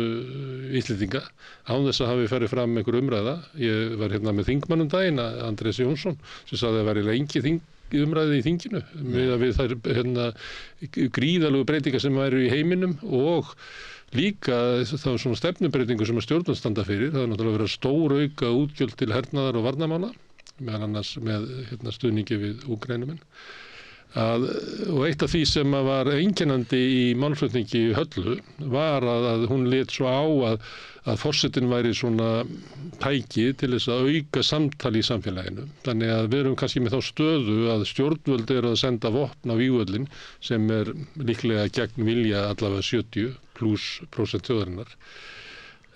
Íslendinga án þess að hafi farið fram einhver umræða. Ég var með þingmannum daginn, Andrés Jónsson, sem sagði að það væri lengi umræði í þinginu við þær gríðalegu breytingar sem væru í heiminum og líka þá svona stefnubreytingu sem að stjórnvöld standa fyrir. Það er náttúrulega verið að stórauka útgjöld til hernaðar og varnarmála meðan annars með stuðningi við Úkraínumenn. Og eitt af því sem var einkennandi í málflutningi Höllu var að hún lét svo á að forsetinn væri svona tæki til þess að auka samtali í samfélaginu. Þannig að við erum kannski með þá stöðu að stjórnvöld eru að senda vopn á vígvöllin sem er líklega gegn vilja allavega 70+% þjóðarinnar.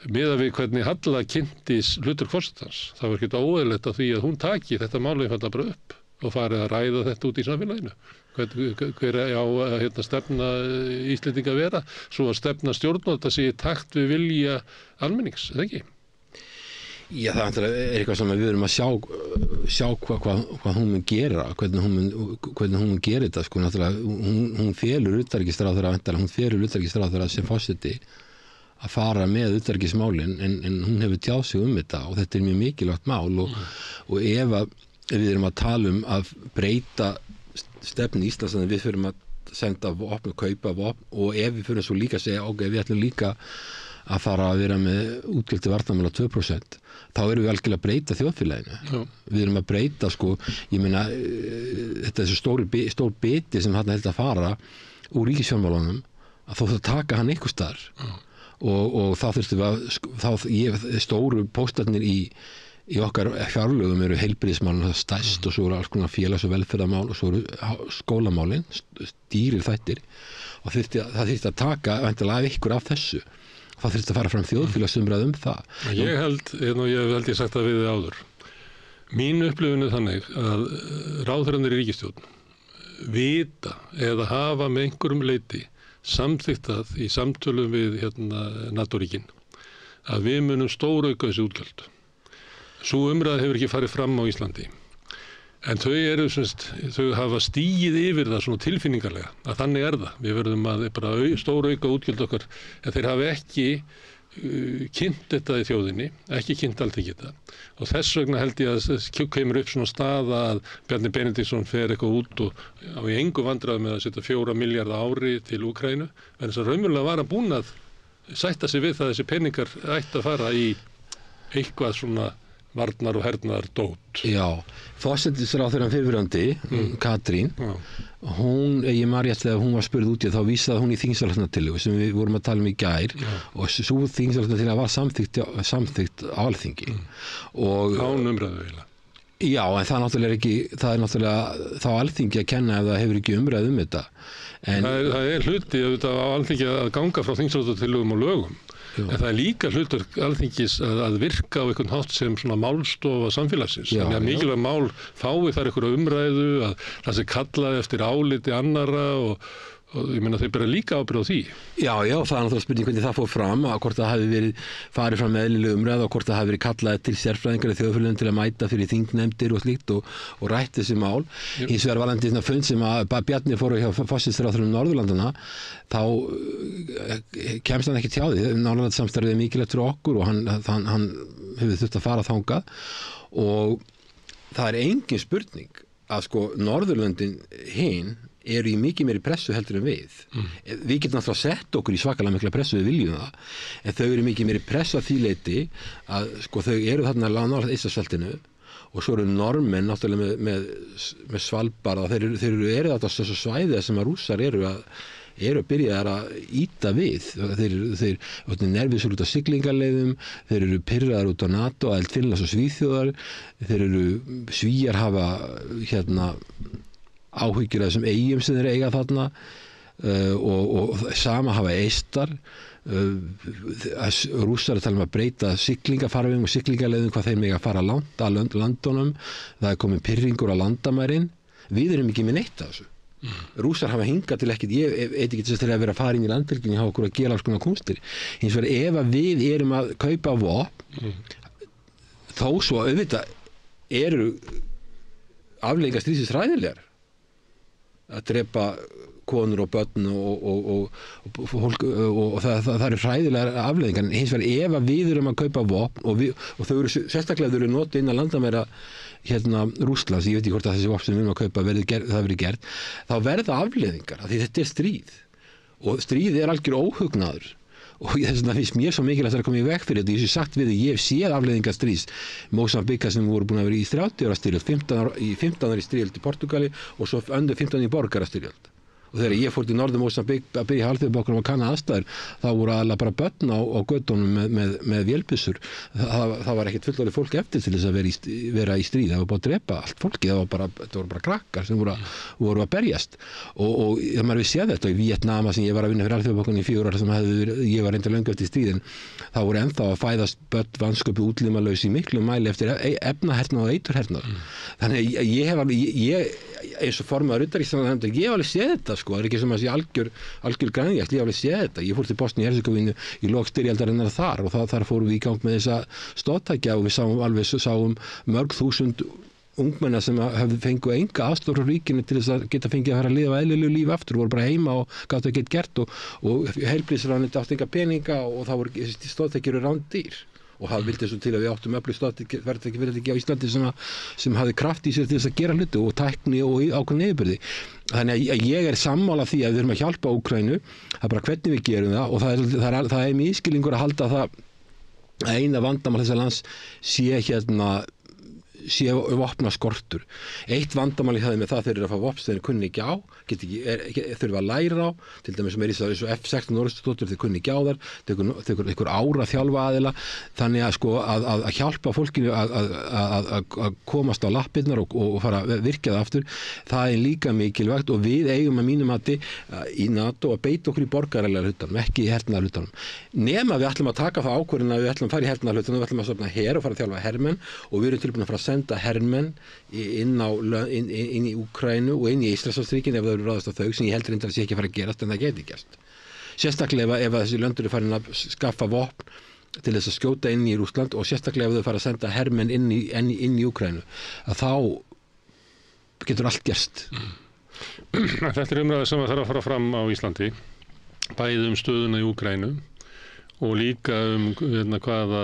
Miðað við hvernig Halla kynnti hlutur forsetans, það var ekkert óeðlilegt af því að hún taki þetta mál einfaldlega bara upp og farið að ræða þetta út í samfélaginu. Hver á að stefna Íslendinga vera, svo að stefna stjórnvalda sé í takt við vilja almennings, eða ekki? Já, það er eitthvað sem við erum að sjá hvað hún mun gera, hvernig hún mun gera þetta, sko, náttúrulega, hún felur utanríkisráðherra sem forseti að fara með utanríkismálin en hún hefur tjáð sig þetta og þetta er mjög mikilvægt mál og ef við erum að tala að breyta stefnu Íslands þannig að við fyrir að senda vopn og kaupa vopn og ef við fyrir svo líka að segja við ætlum líka að fara að vera með útgjöld varnarmála 2% þá erum við algjörlega að breyta þjóðfélaginu. Við erum að breyta ég meina þetta er svo stór biti sem hann held að fara úr ríkisfjármálunum að þó það taka hann einhvers staðar og þá þurftum við stóru póstarnir í okkar fjárlögum eru heilbrigðismálin það stærst og svo eru alls konar félags- og velferðarmál og svo eru skólamálin dýrir þættir og það þurfti að taka væntanlega af ykkur af þessu það þurfti að fara fram þjóðfélagsumræðu það. Ég held ég sagt það við þið áður Mín upplifun þannig að ráðherrarnir í ríkisstjórn vita eða hafa með einhverjum leyti samþykkt það í samtölum við NATO-ríkin að við munum stórauka þessi útgjöld. Sú umræða hefur ekki farið fram á Íslandi. En þau hafa stigið yfir það svona tilfinningarlega að þannig það. Við verðum að bara stórauka útgjöld okkar en þeir hafa ekki kynnt þetta í þjóðinni, ekki kynnt Alþingi þetta. Og þess vegna held ég að kemur upp svona staða að Bjarni Benediktsson fer eitthvað út og á í engu vandræði með að setja 4 milljarða ári til Úkraínu. En þess að raunverulega var hann búinn að sætta sig við það að þessi peningar ætti að fara í eitthvað svona varnar og hernaðar dót. Já, forsætisráðherrann fyrrverandi, Katrín, hún, ég man rétt þegar hún var spurð út í þá vísaði hún í þingsályktun sem við vorum að tala í gær og svo þingsályktun var samþykkt á Alþingi. Án umræðu eiginlega. Já, en það er náttúrulega þá Alþingi að kenna ef það hefur ekki umræðu þetta. Það er hluti á Alþingi að ganga frá þingsályktun og lögum. En það er líka hlutur Alþingis að virka á einhvern hátt sem svona málstofa samfélagsins. Þannig að mikilvæg mál fái þar einhverja umræðu að það sé kallaði eftir áliti annarra og ég meina þeir bera líka ábyrgð á því. Já, það er náttúrulega spurning hvernig það fór fram að hvort það hafi verið farið fram með eðlileg umræða og hvort það hafi verið kallaði til sérfræðingar í þjóðfélaginu til að mæta fyrir þingnefndir og slíkt og rætt þessi mál. Hins vegar varðandi svona fund sem að Bjarni fór hjá forsætisráðherrum Norðurlandana þá kemst hann ekki hjá því. Norðurlandasamstarfið er mikilvægt fyrir okkur og hann hefur þurft að fara þangað og það er engin spurning að sko Norðurlöndin hinn eru í mikið meiri pressu heldur en við. Við getum náttúrulega sett okkur í svakalega mikla pressu, við viljum það, en þau eru mikið meiri pressu að því leyti að sko þau eru þarna nálægt Eystrasaltinu og svo eru Normenn náttúrulega með Svalbard og þeir eru þetta þessu svæði sem að Rússar eru að byrja að íta við. Þeir eru nervisur út af siglingarleiðum, þeir eru pirraðar út á NATO, Finnlands og Svíþjóðar, Svíjar hafa áhyggjur af þessum eyjum sem þeir eiga þarna og sama hafa eistar. Rússar tala að breyta siglingafarvegum og siglingarleiðum hvað þeir mega fara langt að landunum. Það er komið pirringur á landamærin. Við erum ekki með neitt af þessu. Rússar hafa hingað til ekkert, ég veit ekki þess að vera að fara inn í landhelginni hafa okkur að gera alls konar kúnstir. Hins vegar ef að við erum að kaupa vopn þó svo auðvitað eru afleiðingar stríðsins hræðilegar að drepa konur og börn og það eru hræðilegar afleiðingar. En hins vegar ef að við erum að kaupa vopn og þau eru sérstaklega þau eru notið inn að landamæra Rússlands, ég veit ekki hvort að þessi vopn sem við erum að kaupa það verið gert, þá verða afleiðingar af því þetta er stríð og stríð er algjör óhugnaður og þess vegna finnst mér svo mikilvægt að koma í veg fyrir þetta. Ég sé sagt við þig, ég hef séð afleiðingar stríðs Mósambík sem voru búin að vera í 30 ára styrjöld, 15 ára í styrjöld í Portúgali og svo öndu 15 í borgarastyrjöld. Og þegar ég fór til Norður Mósambík að byrja alþjóðabokkunum að kanna aðstæður, þá voru alveg bara börn á götunum með vélbyssur. Það var ekkert fullorðið fólk eftir til þess að vera í stríð. Það var bara að drepa allt fólki, þetta voru bara krakkar sem voru að berjast. Og maður við séð þetta í Víetnama sem ég var að vinna fyrir alþjóðabokkunum í 4 ára sem ég var reyndar löngu eftir stríðin. Það voru ennþá að fæðast börn vansköpuð útlímalaus í miklu mæli eftir efnahernað og eiturhernað. Þannig ég eins og formaður utanríkismálanefndar, ég hef alveg séð þetta sko, það er ekki sem að sé algjör grænjast, ég hef alveg séð þetta. Ég fór til Bosníu-Hercegovínu í lok styrjaldarinnar þar og þar fórum við í gang með þessa stoðtækja og við sáum mörg þúsund ungmenna sem fengu enga aðstoð frá ríkinu til þess að geta fengið að fara að lifa eðlilegu lífi aftur, voru bara heima og gátu ekkert gert og heilbrigðisráðuneytið átti enga peninga og það voru stoðtækjur rándýr. Og það vildi svo til að við áttum öflug fyrirtæki á Íslandi sem hafði kraft í sér til þess að gera hluti og tækni og ákveðna yfirbyrði. Þannig að ég er sammála því að við erum að hjálpa Úkraínu, það er bara hvernig við gerum það og það er misskilningur að halda það að eina vandamál þessa lands sé vopna skortur. Eitt vandamál í það með það þeir eru að fá vopn sem þeir kunni ekki á, þurfa að læra á, til dæmis sem er í þessu F-16 orðstóttur, þeir kunni ekki á þar, þeir einhver ára þjálfa aðila, þannig að sko að hjálpa fólkinu að komast á lappirnar og fara að virka það aftur, það er líka mikilvægt og við eigum að mínum mati í NATO að beita okkur í borgaralega hlutanum, ekki í hernaðar hlutanum. Nema við ætlum að taka það ákvörðun að við ætlum að fara í hernaðar hlutanum, við ætlum að stofna her og fara að þjálfa hermenn og við erum tilbúin að fara að senda hermenn inn í Úkraínu og inn í Íslandsstríkin ef það eru ráðast á þau, sem ég heldur reyndar að sé ekki að fara að gerast, en það geti gerst. Sérstaklega ef þessi lönd eru farin að skaffa vopn til þess að skjóta inn í Rússland og sérstaklega ef þau fara að senda hermenn inn í Úkraínu, að þá getur allt gerst. Þetta er umræða sem þarf að fara fram á Íslandi, bæði stöðuna í Úkraínu og líka hvaða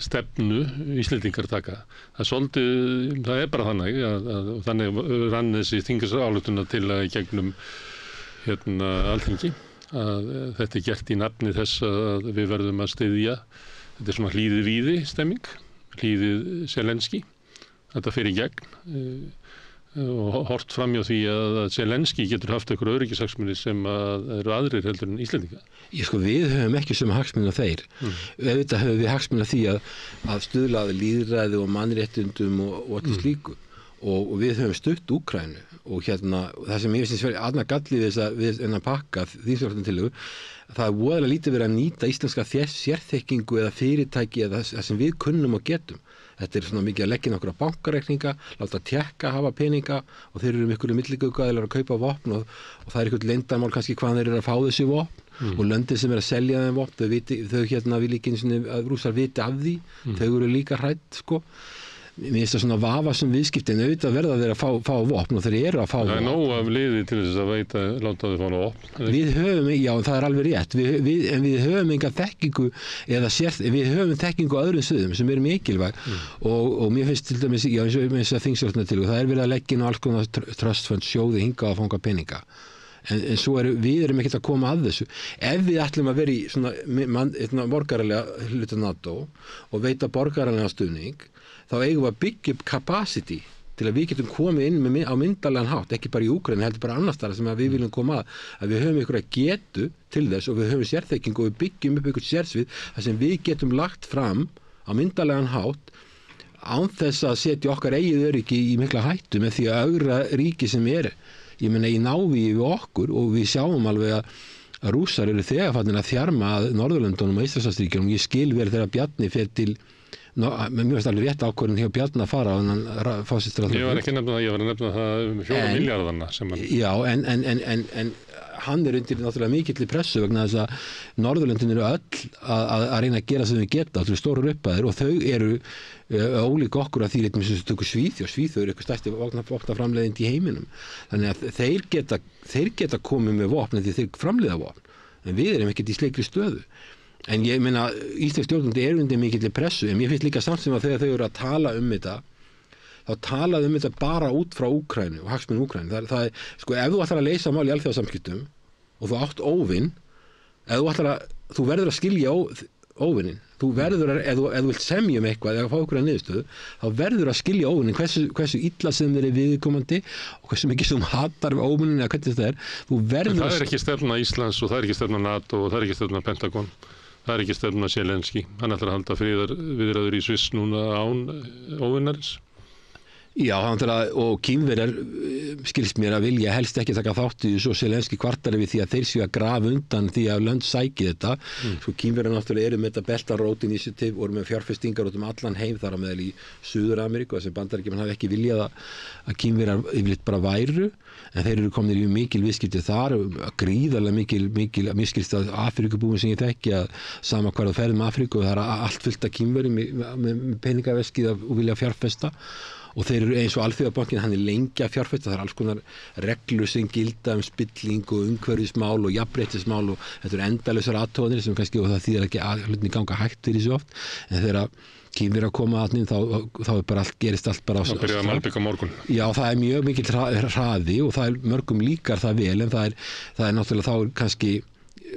stefnu Íslendingar taka. Það er bara þannig að þannig rann þessi þingisályktun til að gegnum Alþingi, að þetta er gert í nafni þess að við verðum að styðja, þetta er svona hlýðið víði stemming, hlýðið Zelenski, þetta fer í gegn og hort framjá því að Zelenski getur haft einhverju öryggishagsmuni sem eru aðrir heldur en Íslendinga. Við höfum ekki sem hagsmuni á þeir. Auðvitað höfum við hagsmuni á því að stuðla að lýðræði og mannréttindum og allir slíku og við höfum stutt Úkraínu og það sem ég finnst verið aðna gallið við þennan pakka þýðsjálfstæðantillögu, það er voðalega lítið verið að nýta íslenska sérþekkingu eða fyrirtæki eða það sem við kunnum og getum. Þetta er svona mikið að leggja okkur á bankareikninga, láta tékka hafa peninga og þeir eru miklu milligöggaðilar að kaupa vopn og það er eitthvað leyndarmál kannski hvað þeir eru að fá þessi vopn og löndið sem er að selja þeim vopn, þau vil ekki eins og að Rússar viti af því, þau eru líka hrædd sko. Mér finnst það svona vafasum viðskipti, en auðvitað verða þeir að fá vopn og þeir eru að fá vopn. Það er nóg af liði til þess að veita láta þau fá vopn. Við höfum, já, það er alveg rétt, en við höfum enga þekkingu við höfum þekkingu á öðrum sviðum sem eru mikilvæg og mér finnst til dæmis, já, eins og með þess að þingstjórnartillögu, það er verið að leggja inn á alls konar trust fund sjóði hingað að fanga peninga. En svo við erum ekkert að koma að þessu. Ef við ætlum að vera í svona borgaralega hluta NATO og veita borgaralega stuðning, þá eigum við að byggja upp capacity til að við getum komið inn á myndarlegan hátt, ekki bara í Úkraínu, heldur bara annars staðar sem við viljum koma að við höfum einhverja getu til þess og við höfum sérþekkingu og við byggjum upp einhvern sérsvið þar sem við getum lagt fram á myndarlegan hátt án þess að setja okkar eigið öryggi í mikla hættu með því að ögra ríki sem er í návíi við okkur og við sjáum alveg að Rússar eru þegar fannir að þjarma að Norðurlöndunum og Eystrasaltsríkjunum. Ég skil verið þegar Bjarni fer til mér finnst alveg rétt ákvörðun hjá Bjarni að fara Ég var ekki nefna það, ég var að nefna það 4 milljarðana sem hann... Já, en hann er undir náttúrulega mikilli pressu vegna þess að Norðurlöndin eru öll að reyna að gera sem við geta, það eru stórar upphæðir og þau eru ólík okkur að því reyndum sem tökur Svíþjóð eru eitthvað stærsti vopnaframleiðandi í heiminum. Þannig að þeir geta komið með vopn því þeir framleiða vopn, en við erum ekkert í sleikri stöðu. En ég meina, íslensk stjórnvöld eru undir mikilli pressu, en ég finnst líka samt sem að þegar þau eru að tala þetta, þá talaðu þetta bara út frá Úkraínu og hagsmunum Úkraínu. Það er, sko, ef þú ætlar að leysa mál í alþjóðasamskiptum og þú átt óvin, þú verður að skilja óvinin. Þú verður að, ef þú vilt semja eitthvað eða fá okkur að niðurstöðu, þá verður að skilja óvinin, hversu illa sem þeir eru viðkomandi og hversu mikið sem hatar óvinin eða hvernig þetta er. Það er ekki stefna Íslands og það er ekki stefna NATO og það er ekki stefna Pentagon. Það er ekki stefna Zelenski. Hann ætlar að halda friðarviðræður í Sviss núna án óvinnarins. Já, og Kínverjar skilst mér að vilja helst ekki taka þátt í þessu og Zelenski kvartar við því að þeir séu að grafa undan því að lönd sæki þetta. Svo Kínverjar náttúrulega eru með þetta Belt and Road Initiative og eru með fjárfestingar út allan heim þar á meðal í Suður-Ameríku þar sem Bandaríkjamenn hafa ekki viljað að Kínverjar yfirleitt bara væru, en þeir eru komnir í mikil viðskipti þar, gríðarlega mikil miskilst að Afríkubúin sem ég þekki að sama hvar þú ferð með Afríku og það er allt fullt af Kínverjum með peningaveskið og vilja fjárfesta. Og þeir eru eins og Alþjóðabankin, hann er lengi að fjárfesta, það er alls konar reglur sem gilda spilling og umhverfismál og jafnréttismál og þetta eru endalausar athuganir sem kannski, og það þýðir ekki að hlutinni ganga hægt fyrir þessu oft, en þegar Kínverjar koma að þá er bara gerist allt bara á... Það byrjaði að malbika morgun. Já, það er mjög mikil hraði og það er mörgum líkar það vel, en það er náttúrulega þá kannski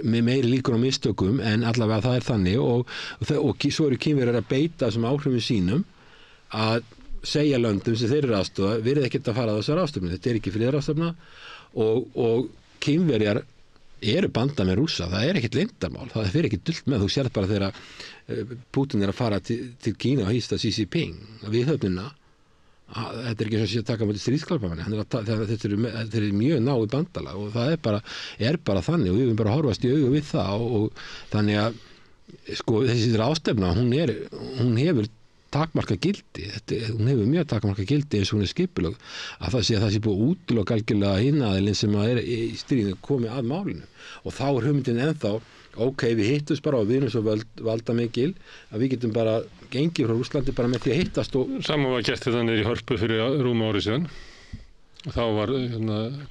með meiri líkur á mistökum, en allavega það er þannig og svo eru Kínverjar að beita þessum áhrifum sínum að segja löndum sem þeir eru aðstofa verið ekkert að fara á þessar ráðstefnu. Þetta er ekki friðarráðstefna og Kínverjar eru banda með Rússa, það er ekkert leyndarmál, það fyrir ekki dult með, þú sérð bara þegar Putin er að fara til Kína og hýsta Xi Jinping við höfnina, þetta er ekki eins og að sé að taka með stríðsklárpamanni, þetta er mjög náið bandala og það er bara þannig og við erum bara að horfast í augu við það og þannig að sko þessi ráðstefna, hún hefur takmarka gildi, hún hefur mjög takmarka gildi eins og hún skipulögð, að það sé búið útilokka algjörlega hinn aðilinn sem er í stríðinu komið að málinu og þá hugmyndin ennþá ok, við hittumst bara og við erum svo valda mikil að við getum bara gengið frá Rússlandi bara með því að hittast og... Saman var gert þetta niður í Hörpu fyrir rúma ári síðan og þá var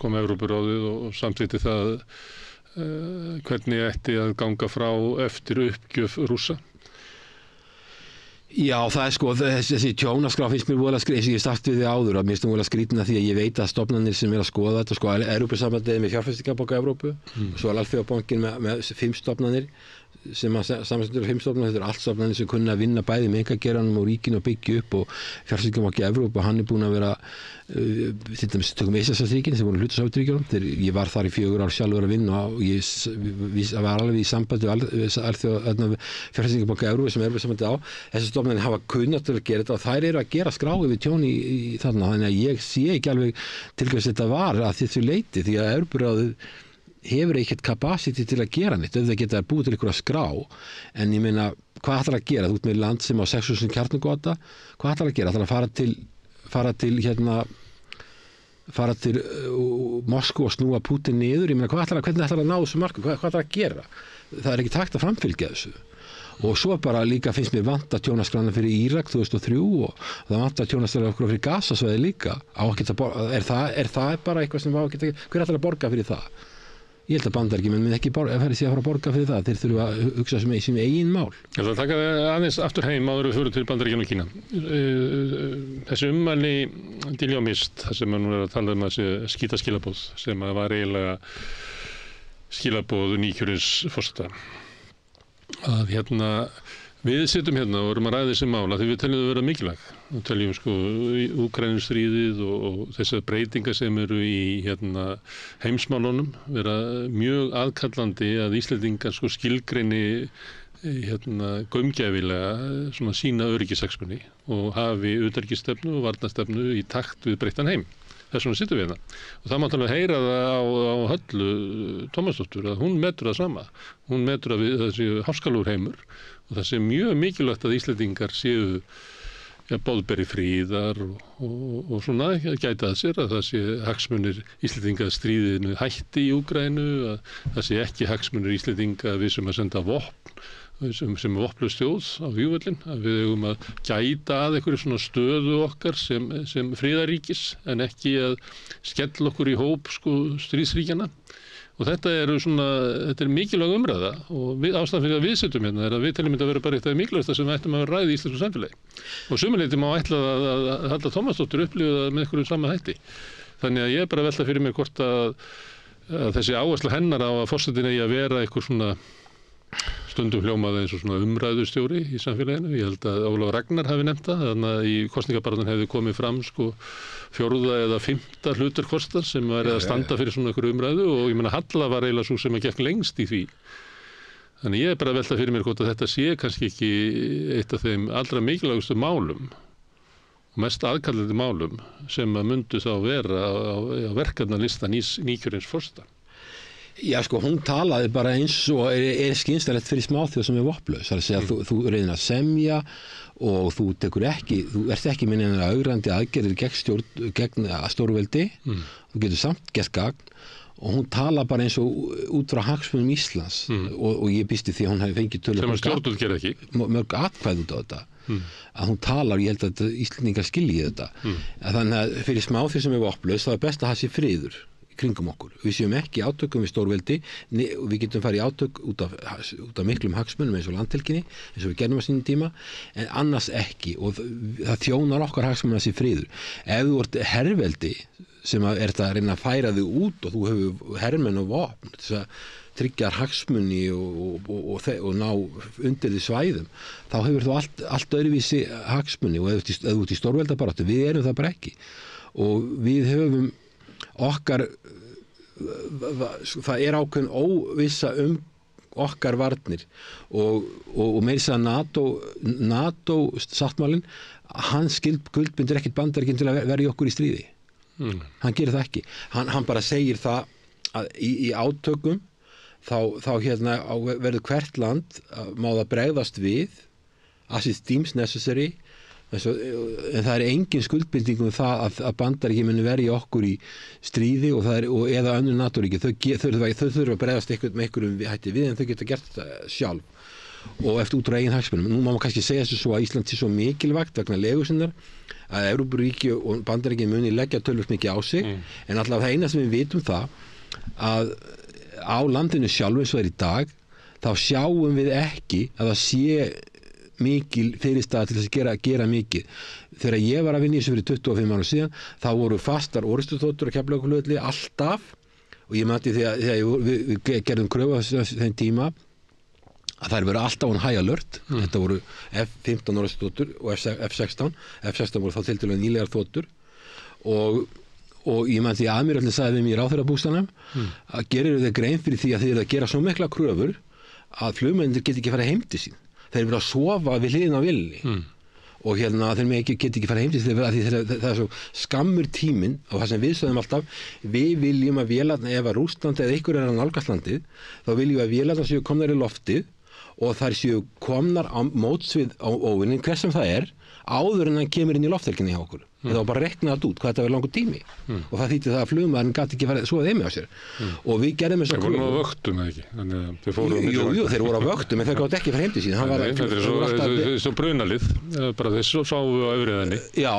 kom Evrópuráðið og samþykkti það hvernig ætti að ganga frá eftir uppgjöf Rússa. Já, það sko, þessi tjónaskrá finnst mér voðalega skrýtin, ég hef sagt við þið áður að mér finnst voðalega skrýtin að því að ég veit að stofnanir sem er að skoða þetta, sko, Evrópusambandið með fjárfestingarbanka Evrópu, svo Alþjóðabankinn með 5 stofnanir sem samanstendur af 5 stofnanir, þetta eru allt stofnanir sem kunna að vinna bæði með einkageiranum og ríkinu og byggja upp og fjárfestingarbanki Evrópu og hann er búinn að vera til dæmis tökum Eystrasaltsríkin sem voru hlutasafnríkjunum, ég var þar í 4 ár sjálfur að vinna og ég var alveg í sambandi við fjárfestingarbanka Evrópu sem Evrópusambandið á, þessi stofnanir hafa kunnað til að gera þetta og þær eru að gera skrá yfir tjón í þarna, þannig að ég sé ekki alveg til hvers þetta var að þessu leyti því að Evrópuráðið hefur ekkert capacity til að gera neitt, auðvitað geta búið til einhverja skrá, en ég meina, hvað ætlar að gera? Þú ert með land sem á 6.000 kjarnagota, hvað ætlar að gera? Ætlar að fara til Moskvu og snúa Putin niður, ég meina, hvernig ætlar að ná þessu markum? Hvað ætlar að gera? Það er ekki takt að framfylgja þessu. Og svo bara líka finnst mér vanta tjónaskrána fyrir Írak 2003 og það vanta tjónaskrána fyrir Gazasvæði líka. Er það bara eitthvað sem hver ætlar að borga fyrir það? Ég held að Bandaríkjamenn mun ekki fara sig að fara að borga fyrir það, þeir þurfa að hugsa sem eigin mál. Ég ætla að taka aðeins aftur heim áður við fyrir til Bandaríkjanna og Kína. Þessi ummæli Diljá Mist, það sem nú er að tala þessi skítaskilaboð sem var eiginlega skilaboð nýkjörins forseta. Að við sittum og erum að ræða þessi mála því við teljum það vera mikilvæg. Við teljum sko Úkraínustríðið og þessar breytingar sem eru í heimsmálunum vera mjög aðkallandi að Íslendingar sko skilgreini gaumgæfilega svona sína öryggishagsmuni og hafi utanríkisstefnu og varnarstefnu í takt við breyttan heim. Þess vegna sittum við hérna. Og það mátt alveg heyra það á Höllu Tómasdóttur að hún metur það sama. Hún metur að þessi háskalúr heimur og það sé mjög mikilvægt að Íslendingar séu boðberi fríðar og svona gæta að sér að það sé hagsmunir Íslendinga stríðinu hætti í Úkraínu, að það sé ekki hagsmunir Íslendinga við sem að senda vopn sem vopnlaus þjóð á vígvöllin, að við eigum að gæta að einhverju svona stöðu okkar sem friðaríkis en ekki að skella okkur í hóp sko stríðsríkjana. Og þetta er mikilvæg umræða og ástæðan fyrir að við sittum hérna er að við teljum þetta að vera bara eitthvað mikilvægsta sem við ættum að ræða í íslensku samfélagi. Og sumuleyti má ætla að Halla Tómasdóttir upplifa það með einhverju sama hætti. Þannig að ég er bara að velta fyrir mér hvort að þessi áhersla hennar á að forsetinn eigi að vera eitthvað svona stundum hljómaði eins og svona umræðustjóri í samfélaginu. Ég held að Ólafur Ragnar hafi nefnt það, þannig að í kosningabaráttunum hefði komið fram sko 4. eða 5. hlutur hvort sem væri að standa fyrir svona einhverju umræðu og ég meina Halla var eiginlega svo sem að gekk lengst í því. Þannig ég er bara að velta fyrir mér hvort að þetta sé kannski ekki eitt af þeim allra mikilvægustu málum og mest aðkallandi málum sem að myndu þá vera á verkefnalistan nýkjörins forseta. Já, sko, hún talaði bara eins og er skynstælegt fyrir smáþjóð sem er vopnlaus. Það er að segja þú reynir að semja og þú ert ekki með neina augrandi aðgerðir gegn stórveldi, þú getur samt gert gagn og hún tala bara eins og út frá hagsmunum Íslands og ég býsti því að hún hefði fengið sem að stjórnvöld gera ekki mörg atkvæð út á þetta að hún talar, ég held að Íslendingar skilji þetta þannig að fyrir smáþjóð sem er vopnlaus þá er best að það sé friður kringum okkur. Við séum ekki í átökum við stórveldi, við getum farið í átök út af miklum hagsmunum eins og landhelginni, eins og við gerum á sínum tíma, en annars ekki og það þjónar okkar hagsmunum að sé friður. Ef þú ert herveldi sem er þetta að reyna að færa þig út og þú hefur hermenn og vopn þess að tryggja hagsmunni og ná undir því svæðum, þá hefur þú allt öðruvísi hagsmunni og ef þú ert í stórveldabaráttu, við erum það bara ekki. Og við höfum okkar, það er ákveðin óvissa okkar varnir og meira þess að NATO sáttmálinn, hann skuldbindur ekkert Bandaríkin til að vera í okkur í stríði. Hann gerir það ekki. Hann bara segir það að í átökum þá verður hvert land má það bregðast við as it deems necessary en það engin skuldbinding það að Bandaríkin muni verja okkur í stríði og eða önnur NATO-ríki, þau þurfa að bregðast með einhverjum hætti við en þau geta gert þetta sjálf og eftir út frá eigin hagsmunum. Nú má maður kannski segja þessu svo að Ísland sé svo mikilvægt vegna legu sinnar að Evrópuríki og Bandaríkin muni leggja tölvöld mikið á sig en allavega það eina sem við vitum það að á landinu sjálfu eins og í dag þá sjáum við ekki að það sé mikil fyrirstaða til þess að gera mikið. Þegar ég var að vinna í þessu fyrir 25 ára síðan þá voru fastar orrustuþotur á Keflavíkurflugvelli alltaf og ég mati þegar við gerðum kröfu á þeim tíma að þær verið alltaf on high alert. Þetta voru F-15 orrustuþotur og F-16 voru þá tiltölulega nýlegar þotur og ég man því að aðmýrarnir sagði við mér í ráðherrabústaðnum að gerir þau grein fyrir því að þeir eru að gera svo mikla kröfur að flugmennir geti ekki fara heim til sín. Þeir eru að sofa við hliðina á vélinni og þeir geti ekki fara heim til sín því það er svo skammur tíminn og það sem við sögum alltaf, við viljum að vélarnar ef að Rússland eða einhver að nálgast landið, þá viljum við að vélarnar séu komnar í loftið og þær séu komnar á mótsvið á óvinnin, hver sem það áður en hann kemur inn í lofthelginni hjá okkur. Það var bara að rekna allt út hvað þetta verið langur tími og það þýtti það að flugmaðurinn gat ekki farið svo að þeim á sér og við gerðum þess að Þeir voru á vöktum eða ekki? Jú, þeir voru á vöktum en þeir gátt ekki farið heim til sín. Þetta er svo brunalið, bara þeir sáðu á öfriðinni. Já,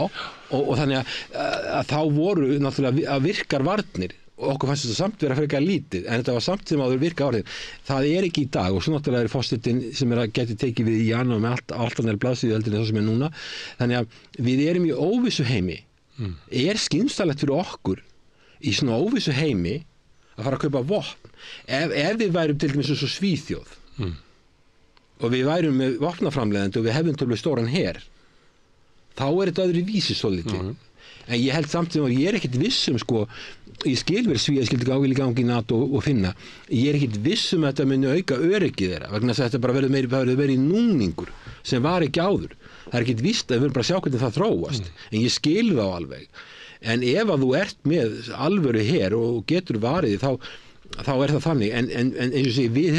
og þannig að þá voru náttúrulega að virkar varnir og okkur fannst þetta samt vera frekar lítið en þetta var samt sem áður virka varnir. Það ekki í dag og svo náttúrulega forsetinn sem geti tekið við í janúar með allt annað blaðsíðu heldur en það sem núna. Þannig að við erum í óvissu heimi. Skynsamlegt fyrir okkur í svona óvissu heimi að fara að kaupa vopn. Ef við værum til dæmis svo Svíþjóð og við værum með vopnaframleiðandi og við hefðum tölvöld stóran her, þá þetta öðru vísi svolítið. En ég held samt sem að ég ekkert vissum ég skil verið Svíþjóð skildi gangi í NATO og finna, ég ekkert vissum að þetta muni auka öryggið þeirra vegna þess að þetta bara verður meiri núningur sem var ekki áður. Það ekkert víst að við verðum bara að sjá hvernig það þróast en ég skil þá alveg. En ef að þú ert með alvöru her og getur varið þá er það þannig en eins og sé við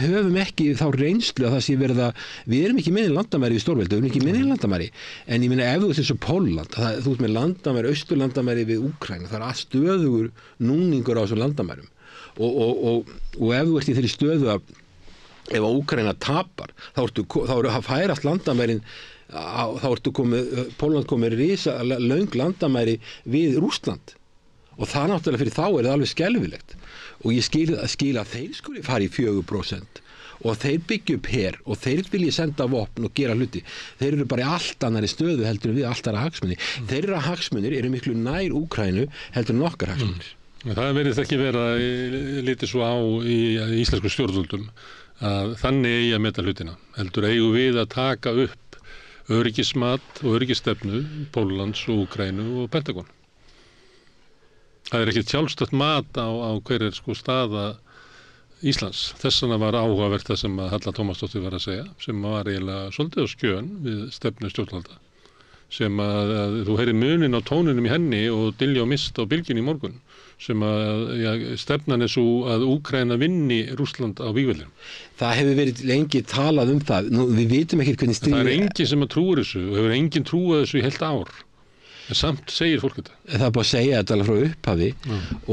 höfum ekki þá reynslu að það sé verið að við erum ekki minni landamæri við stórveldi, við erum ekki minni landamæri en ég meina ef þú ert eins og Pólland þú ert með landamæri, austurlandamæri við Úkraínu, það að stöðugur núningur á þessum landamærum og ef þú ert í þeirri stöðu að ef Úkraína tapar þá færast landamærin þá ertu Pólland komið risa löng landamæri við Rússland og það náttúrulega fyrir þá það alveg skelfilegt og ég skil að þeir skuli fara í 4% og þeir byggja upp her og þeir vilja senda vopn og gera hluti. Þeir eru bara í allt annari stöðu heldur en við allt aðra hagsmuni. Þeirra hagsmunir eru miklu nær Úkraínu heldur en okkar hagsmunir. Það verðist ekki vera lítið svo á í íslensku stjórnvöldum að þannig eigi að meta hlutina. Heldur eigum við að taka upp öryggismat og öryggisstefnu Póllands og Úkraínu og Pentagon. Það ekkert sjálfstætt mat á hver staða Íslands. Þess vegna var áhugavert það sem Halla Tómasdóttir var að segja, sem var eiginlega svolítið á skjön við stefnu stjórnvalda. Sem að þú heyrir munin á tóninum í henni og Dilja og Mist á bylginni í morgun, sem stefnan svo að Úkraína vinni Rússland á vígvellinum. Það hefur verið lengi talað um það. Nú, við vitum ekki hvernig stríð. Það enginn sem trúir þessu og hefur enginn trúið þessu í heilt ár. En samt segir fólk þetta. Það er bara að segja þetta alveg frá upphafi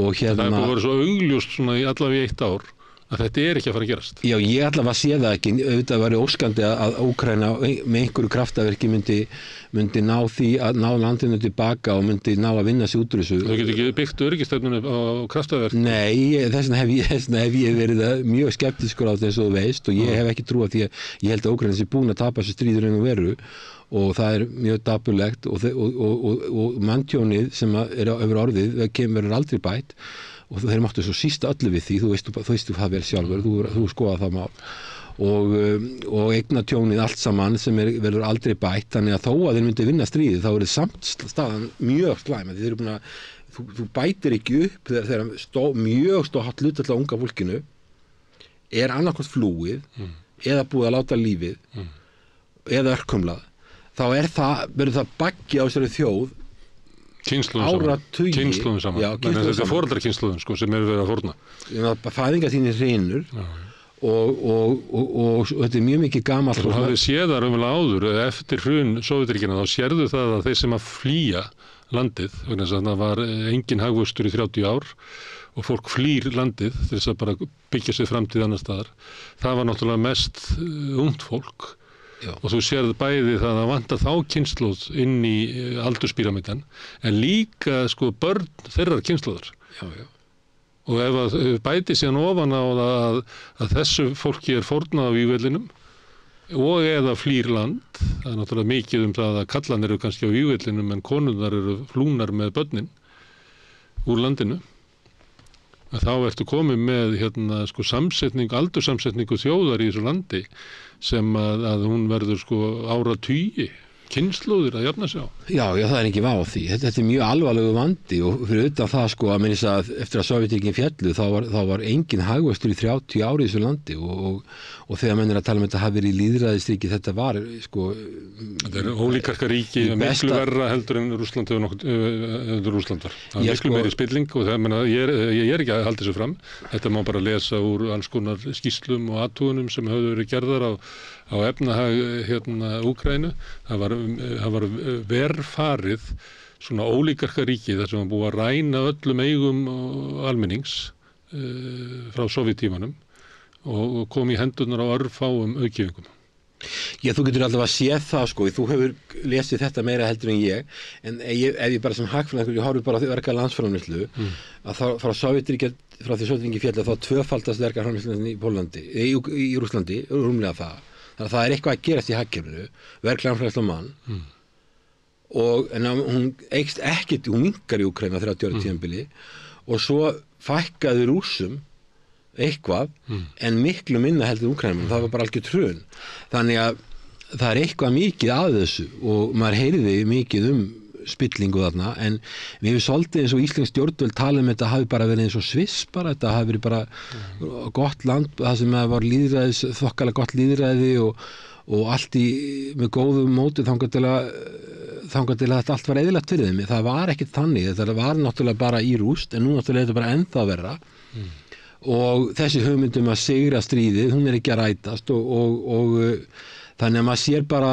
og það er búið að vera svo augljóst allavega í 1 ár að þetta ekki að fara að gerast. Já, ég allavega sé það ekki. Auðvitað væri óskandi að Úkraína með einhverju kraftaverki myndi ná því að ná landinu tilbaka og myndi ná að vinna sig út úr þessu. Þú getur ekki byggt öryggistefnunni á kraftaverki? Nei, þess vegna hef ég verið mjög skeptiskur á þess að þú veist og ég hef ekki trúað því að ég held að Úkraína sé búin að tapa þessu stríður en veru og það mjög dapurlegt og manntjónið sem hefur orðið verður aldrei bætt og þeir máttu svo sísta öllu við því, þú veist það vel sjálfur, þú skoða það mál og eignatjónið allt saman sem verður aldrei bætt, þannig að þó að þeir myndi vinna stríðið þá er samt staðan mjög slæm, þeir eru búin að þú bætir ekki upp þegar mjög stórt hlutfall af unga fólkinu annarkvæmt flúið eða búið að láta lífið eða örkumlað, þá verður það baggi á þessari þjóð kynslóðum saman. Þetta er foreldrakynslóðum sem eru verið að fórna. Fæðingar þínir hreinur og þetta mjög mikið gamalt. Þú hafði séð það raunverulega áður, eftir hrun Sovétríkjanna, þá sérðu það að þeir sem að flýja landið, vegna þess að það var engin hagvöxtur í 30 ár og fólk flýr landið til þess að bara byggja sér framtíð annar staðar. Það var náttúrulega mest ungt fólk. Já. Og þú sérðu bæði það að vantar þá kynslóð inn í aldurspíramítan, en líka sko börn þeirrar kynslóðar. Já, já. Og ef að bæti síðan ofan á það að þessu fólki fórnað á vígvellinum og eða flýr land, það er náttúrulega mikið það að kallan eru kannski á vígvellinum en konurnar eru flúnar með börnin úr landinu, að þá ertu komið með sko aldursamsetningu þjóðar í þessu landi sem að hún verður sko áratugi, kynslóðir að jafna sig á. Já, það er ekki vá því. Þetta er mjög alvarlegu vandi og fyrir utan það sko að minnst að eftir að Sovétríkin féllu þá var engin hagvöxtur í 30 ári í þessu landi og þegar menn að tala þetta hafi verið í lýðræðisríki, þetta var sko... Þetta er ólíkarka ríki, miklu verra heldur en Rússland hefur Rússland var. Það er miklu meiri spilling og það, ég er ekki að halda þessu fram. Þetta má bara lesa úr alls konar skýrslum og athugunum sem höfðu verið gerðar á efnahag Úkraínu. Það var verfarið svona ólíkarka ríki þar sem var búið að ræna öllum eigum almennings frá Sovéttímanum og kom í hendurnar á örfáum auðgifingum. Já, þú getur alltaf að sé það sko, þú hefur lesið þetta meira heldur en ég, en ef ég bara sem hagfræðingur, ég horfi bara á því verka landsframleiðslu, að frá því Sovétríkin féllu þá tvöfaldast verka framleiðslu í Pólandi, í Rússlandi, rúmlega það. Þannig að það er eitthvað að gerast í hagkerfinu, verklega framleiðsla mann, en hún eykst ekkert, hún minnkar í Úkraínu á 30 ára tímabili og svo fækkaði Rússum eitthvað, en miklu minna heldur Úkraínu, það var bara algjör hrun. Þannig að það er eitthvað mikið að þessu og maður heyriði mikið spillingu þarna, en við hefum svolítið eins og íslensk stjórnvöld tala þetta hafi bara verið eins og Sviss bara, þetta hafi verið bara gott land, það sem var þokkalega gott lýðræði og allt með góðum móti þangað til að þetta allt var eðlilegt fyrir þeim. Það var ekkert þannig, þetta var náttúrulega bara í rúst, en nú náttúrulega er þetta bara ennþá verra. Og þessi hugmyndum að sigra stríðið, hún er ekki að rætast og þannig að maður sér bara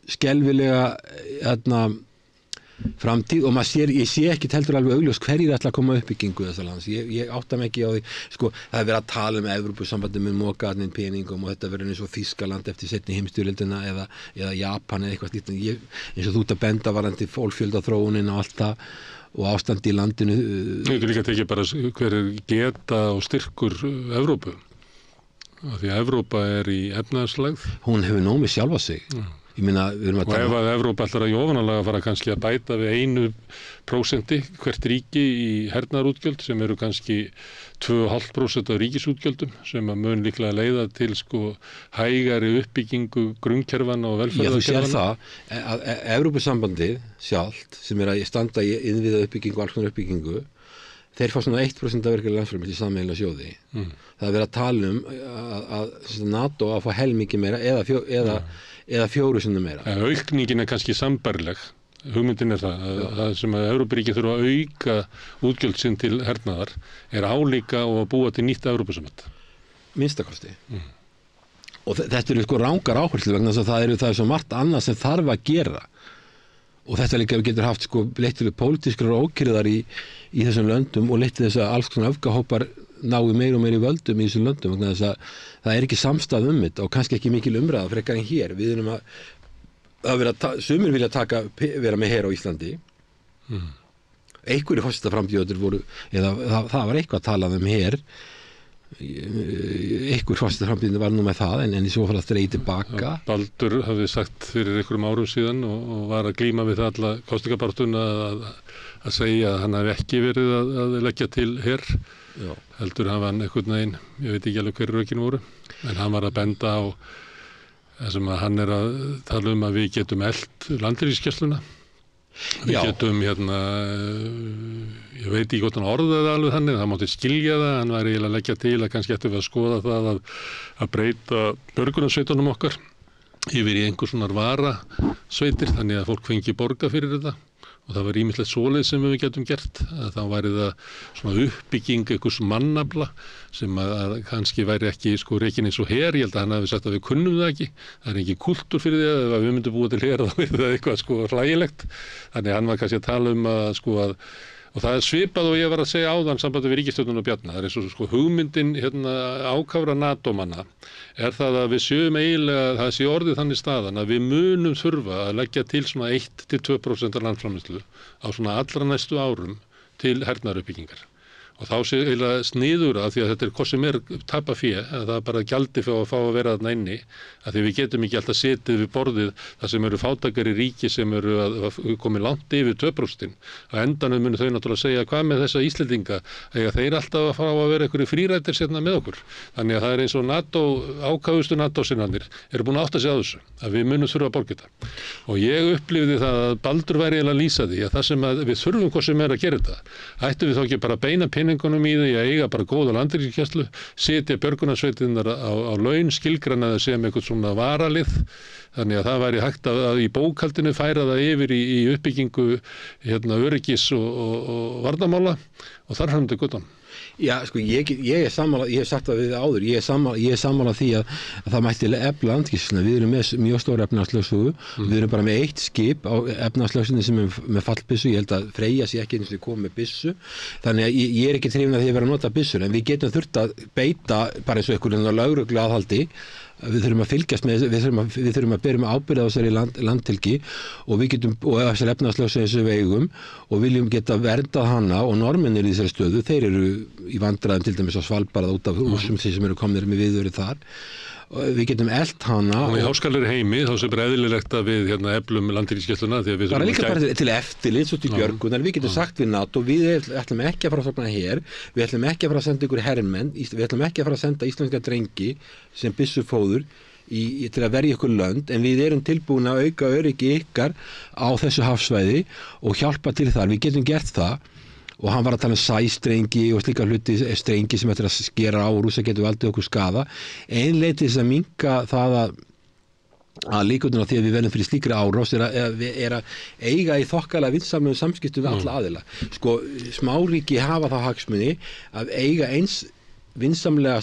skelfilega framtíð og ég sé ekkert heldur alveg augljós hverjir ætla að koma uppbyggingu þessa lands. Ég átta mig ekki á því, sko, það er verið að tala um Evrópusambandið með mokaðarninn peningum og þetta verður eins og Þýskaland eftir seinni heimsstyrjöldina eða Japan eða eitthvað slíkt, eins og þú ert að benda varðandi fólksfjöldaþróunin og allt það og ástand í landinu. Þú líka tekið bara hver er geta og styrkur Evrópu. Því að Evrópa er í efnahagslægð. Hún hefur nómið sjálfa sig. Ég meina, og ef að Evrópa ætlar að í ofanálega fara kannski að bæta við 1% hvert ríki í hernaðarútgjöld sem eru kannski 2,5% af ríkisútgjöldum sem að mun líklega leiða til sko hægari uppbyggingu grunnkerfana og velferðarkerfana. Já, þú sér það að Evrópusambandið sjálft sem er að standa í innviða uppbyggingu og alls konar uppbyggingu, þeir fá svona 1% af verkefni landsframleiðslu í sameiginlega sjóði. Það er verið að tala að NATO að fá helmingi meira eða 4 sinnum meira. Aukningin er kannski sambærileg. Hugmyndin er það sem að Evrópuríkin þurfa að auka útgjöld sinn til hernaðar er álíka og að búa til nýtt Evrópusamband. Minnstakosti. Og þetta eru sko rangar áherslu vegna þess að það er svo margt annað sem þarf að gera. Og þetta líka getur haft sko leitt til pólitískrar ókyrrðar í þessum löndum og leitt til þess að alls konar öfgahópar nái meir og meir í völdum í þessum löndum vegna þess að það er ekki samstað þetta og kannski ekki mikil umræða frekar en hér. Við erum sumir vilja vera með her á Íslandi. Einhverjir forsetaframbjóðir voru, eða það var eitthvað að tala um her. Einhver forsetaframbjóðir var nú með það en í svo fall að dreigi tilbaka. Baldur hafði sagt fyrir einhverjum árum síðan og var að glíma við það alla kosningabartuna að segja að hann hafi ekki verið að leggja til her. Já. Heldur hafa hann einhvern veginn, ég veit ekki alveg hverju rökin voru, en hann var að benda á það sem að hann er að tala um að við getum elt landhelgisgæsluna. Við getum ég veit ekki hvort hann orðaði það alveg þannig, það mátti skilja það, hann var eiginlega að leggja til að kannski ættum við að skoða það að breyta björgunarsveitunum okkar yfir í einhvers svona varasveitir þannig að fólk fengi borga fyrir þetta og það var ýmislegt svoleið sem við getum gert, þá væri það svona uppbygging einhvers mannafla sem að kannski væri ekki sko rekin eins og her, ég held að hann hafi sagt að við kunnum það ekki, það ekki kultúr fyrir því að við myndum búa til her þá er það eitthvað sko hlægilegt, þannig hann var kannski að tala að sko að og það er svipað og ég var að segja áðan sambandi við ríkisstjórnina og Bjarna. Það er eins og sko hugmyndin ákafra NATO-manna er það að við séum eiginlega, það sé orðið þannig staðan að við munum þurfa að leggja til svona 1-2% af landsframleiðslu á svona allra næstu árum til hernaðaruppbyggingar. Og þá sé eiginlega sniður að því að þetta er hvað sem tapa fé, að það er bara gjaldi fyrir að fá að vera þarna inni, að því við getum ekki alltaf setið við borðið þar sem eru fátækari ríki sem eru að komið langt yfir 2%. Á endanum munu þau náttúrulega segja hvað með þessa Íslendinga, að þeir alltaf að fá að vera einhverju frírættir sérna með okkur. Þannig að það er eins og NATO, ákvæðustu NATO-sinnarnir eru búin að átta sig á þessu, að við munum þurfa að borga þetta. Og ég upplifði það að Baldur væri eiginlega að lýsa því að það sem að við þurfum hvað sem að gera þetta. Ættum við þá ekki bara beina peningunum í því að eiga bara góða landhelgisgæslu, setja björgunarsveitirnar á laun, skilgreina það sem eitthvað svona varalið, þannig að það væri hægt að í bókhaldinu færa það yfir í uppbyggingu öryggis og varnarmála og þar fram til guttan. Já, sko, ég er sammála, ég hef sagt það við áður, ég er sammála því að það mætti efla landhelgisgæsluna. Við erum með mjög stóra efnahagslögsögu, við erum bara með 1 skip á efnahagslögsunni sem er með fallbyssu, ég held að Freyja sé ekki eins og komið með byssu, þannig að ég er ekki hrifinn af því að vera að nota byssur, en við getum þurft að beita bara eins og einhverjum lögreglu aðhaldi. Við þurfum að fylgjast með, við þurfum að bera með ábyrgð á þessari landhelgi og við getum, og þessari efnahagslögsögu sem við eigum og viljum geta verndað hana og normennir í þessari stöðu, þeir eru í vandræðum til dæmis á Svalbarða út af húsum sem eru komnir með viðverið þar. Við getum elt hana og í háskalegri heimi þá sem er eðlilegt að við eflum landhelgisgæsluna því að við bara líka bara til eftirlits og til björgunar, við getum sagt við NATO, við ætlum ekki að fara að sofna hér, við ætlum ekki að fara að senda ykkur hermenn, við ætlum ekki að fara að senda íslenska drengi sem byssufóður til að verja ykkur lönd, en við erum tilbúin að auka öryggi ykkar á þessu hafsvæði og hjálpa til þar, við getum gert það. Og hann var að tala sæstrengi og slíka hluti strengi sem eftir að skera á og rúsa getur valdið okkur skaða. Ein leið til þess að minnka það að líkurnar á því að við verðum fyrir slíkri árás er að eiga í þokkalega vinsamlegum samskiptum við alla aðila. Sko, smáríki hafa þá hagsmuni að eiga eins vinsamleg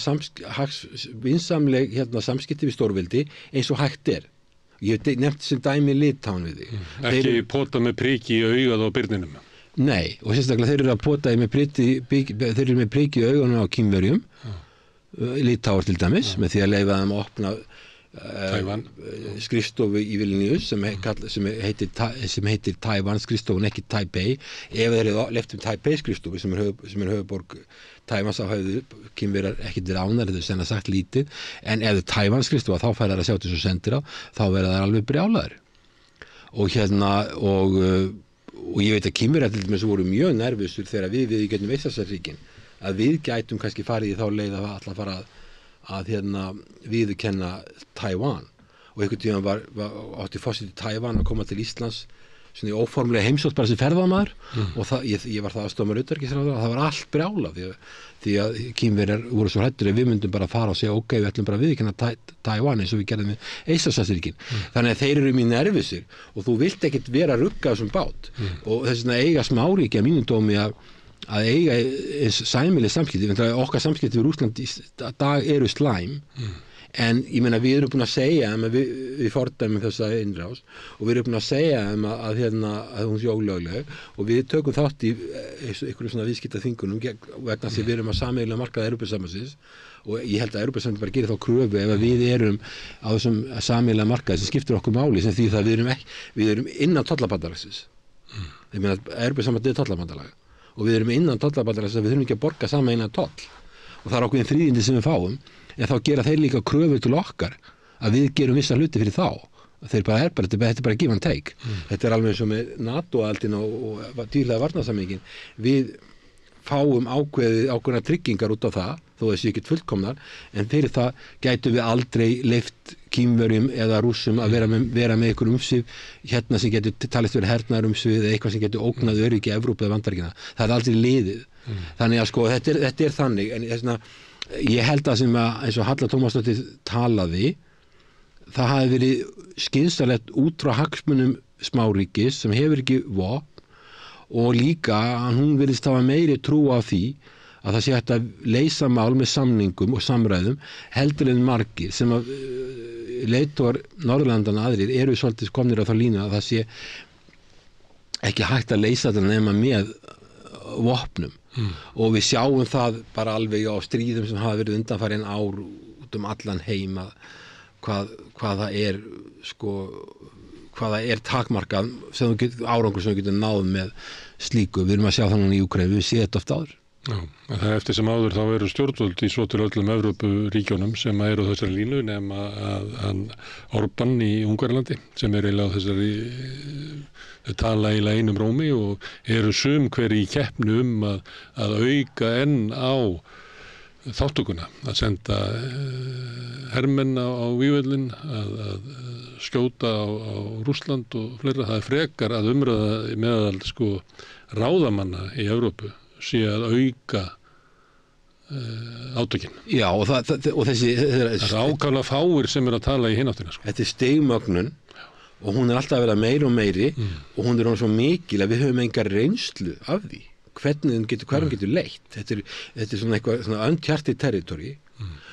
samskipti við stórveldi eins og hægt er. Ég hef nefnt sem dæmi Litáen við því. Ekki pota með priki í augað á byrninum. Nei, og sérstaklega þeir eru að pota þeir eru með priki í augunum á Kínverjum, Litáar til dæmis, með því að leyfa þeim að opna skrifstofu í Vilnius sem heitir Tævan skrifstofun, ekki Taipei. Ef þeir eru leyft Taipei skrifstofu sem er höfuborg Tævans, þá hefðu Kínverjar ekki til ánar, þetta er senna sagt lítið, en ef þau Tævan skrifstofa þá færa það að sjá til svo sendir á, þá verða það alveg brjálaðir. Og ég veit að Kínverjar til dæmis voru mjög nervusur þegar við getum Eystrasaltsríkin að við gætum kannski farið í þá leið að alltaf fara að viðurkenna Tævan og einhvern tíðan átti forseti Tævan að koma til Íslands svona í óformlega heimsótt bara sem ferðamaður og ég var það að stóma utanríkisráðherra að það var allt brjálað því að Kínverjar voru svo hræddir að við myndum bara fara og segja ok, við ætlum bara að viðurkenna Tævan eins og við gerðum með Eystrasaltsríkin. Þannig að þeir eru mjög nervisir og þú vilt ekkert vera að rugga þessum bát og þess vegna eiga smáríki að mínum dómi að eiga eins sæmileg samskipti, okkar samskipti við Rússland í dag eru slæm. En ég meina við erum búin að segja við fordæmum þessa innrás og við erum búin að segja að hún sé ólögleg og við tökum þátt í einhverju svona viðskiptaþvingunum vegna þess að við erum að sameiginlega markaða Evrópusambandsins og ég held að Evrópusambandið bara gerir þá kröfu ef við erum á þessum sameiginlega markaði sem skiptir okkur máli sem því það við erum innan tollabandalagsins. Ég meina að Evrópusambandið er tollabandalag og við erum innan tollabandalagsins að við þurfum ekki að borga sameiginlega toll og það er ákveðin þriðjindi sem við fáum. En þá gera þeir líka kröfu til okkar að við gerum vissa hluti fyrir þá. Þetta er bara give and take. Þetta er alveg eins og með NATO-aldin og dýrlega varnarsamningin. Við fáum ákveðna tryggingar út á það, þó þessi ekki fullkomnar, en fyrir það gætu við aldrei leyft Kínverjum eða Rússum að vera með einhver umsvif hérna sem getur talist verið hernaðarumsvif eða eitthvað sem getur ógnað öryggi Evrópu eða Bandaríkjanna. Það er aldrei liðið. Þannig að sko þetta er þannig, en þessna ég held að sem að eins og Halla Tómasdóttir talaði, það hafi verið skynsamlegt út frá hagsmunum smáríkis sem hefur ekki vopn og líka að hún virðist hafa meiri trú á því að það sé hægt að leysa mál með samningum og samræðum heldur en margir sem að leiðtogar Norðurlandana aðrir eru svolítið komnir á þá línu að það sé ekki hægt að leysa þetta nema með vopnum og við sjáum það bara alveg á stríðum sem hafa verið undanfarin ár út allan heim að hvað það er sko, hvað það er takmarkað árangur sem við getum náð með slíku, við erum að sjá það núna í Úkraínu, við séum þetta oft áður. Já, það er eftir sem áður þá eru stjórnvöld í svo til öllum Evrópuríkjónum sem eru á þessari línu nema að Orbán í Ungverjalandi sem er eiginlega á þessari þau tala eiginlega einum rómi og eru sum hver í keppni að auka enn á þátttökuna, að senda hermenn á vígvöllin, að skjóta á Rússland og fleira. Það er frekar að umræða meðal sko ráðamanna í Evrópu sé að auka átökin. Já, og þessi það er ákaflega fáir sem er að tala í hináttina sko. Þetta er stigmögnun og hún er alltaf að vera meiri og meiri og hún er svo mikil að við höfum enga reynslu af því hvernig hún getur leitt. Þetta er svona eitthvað svona uncharted territory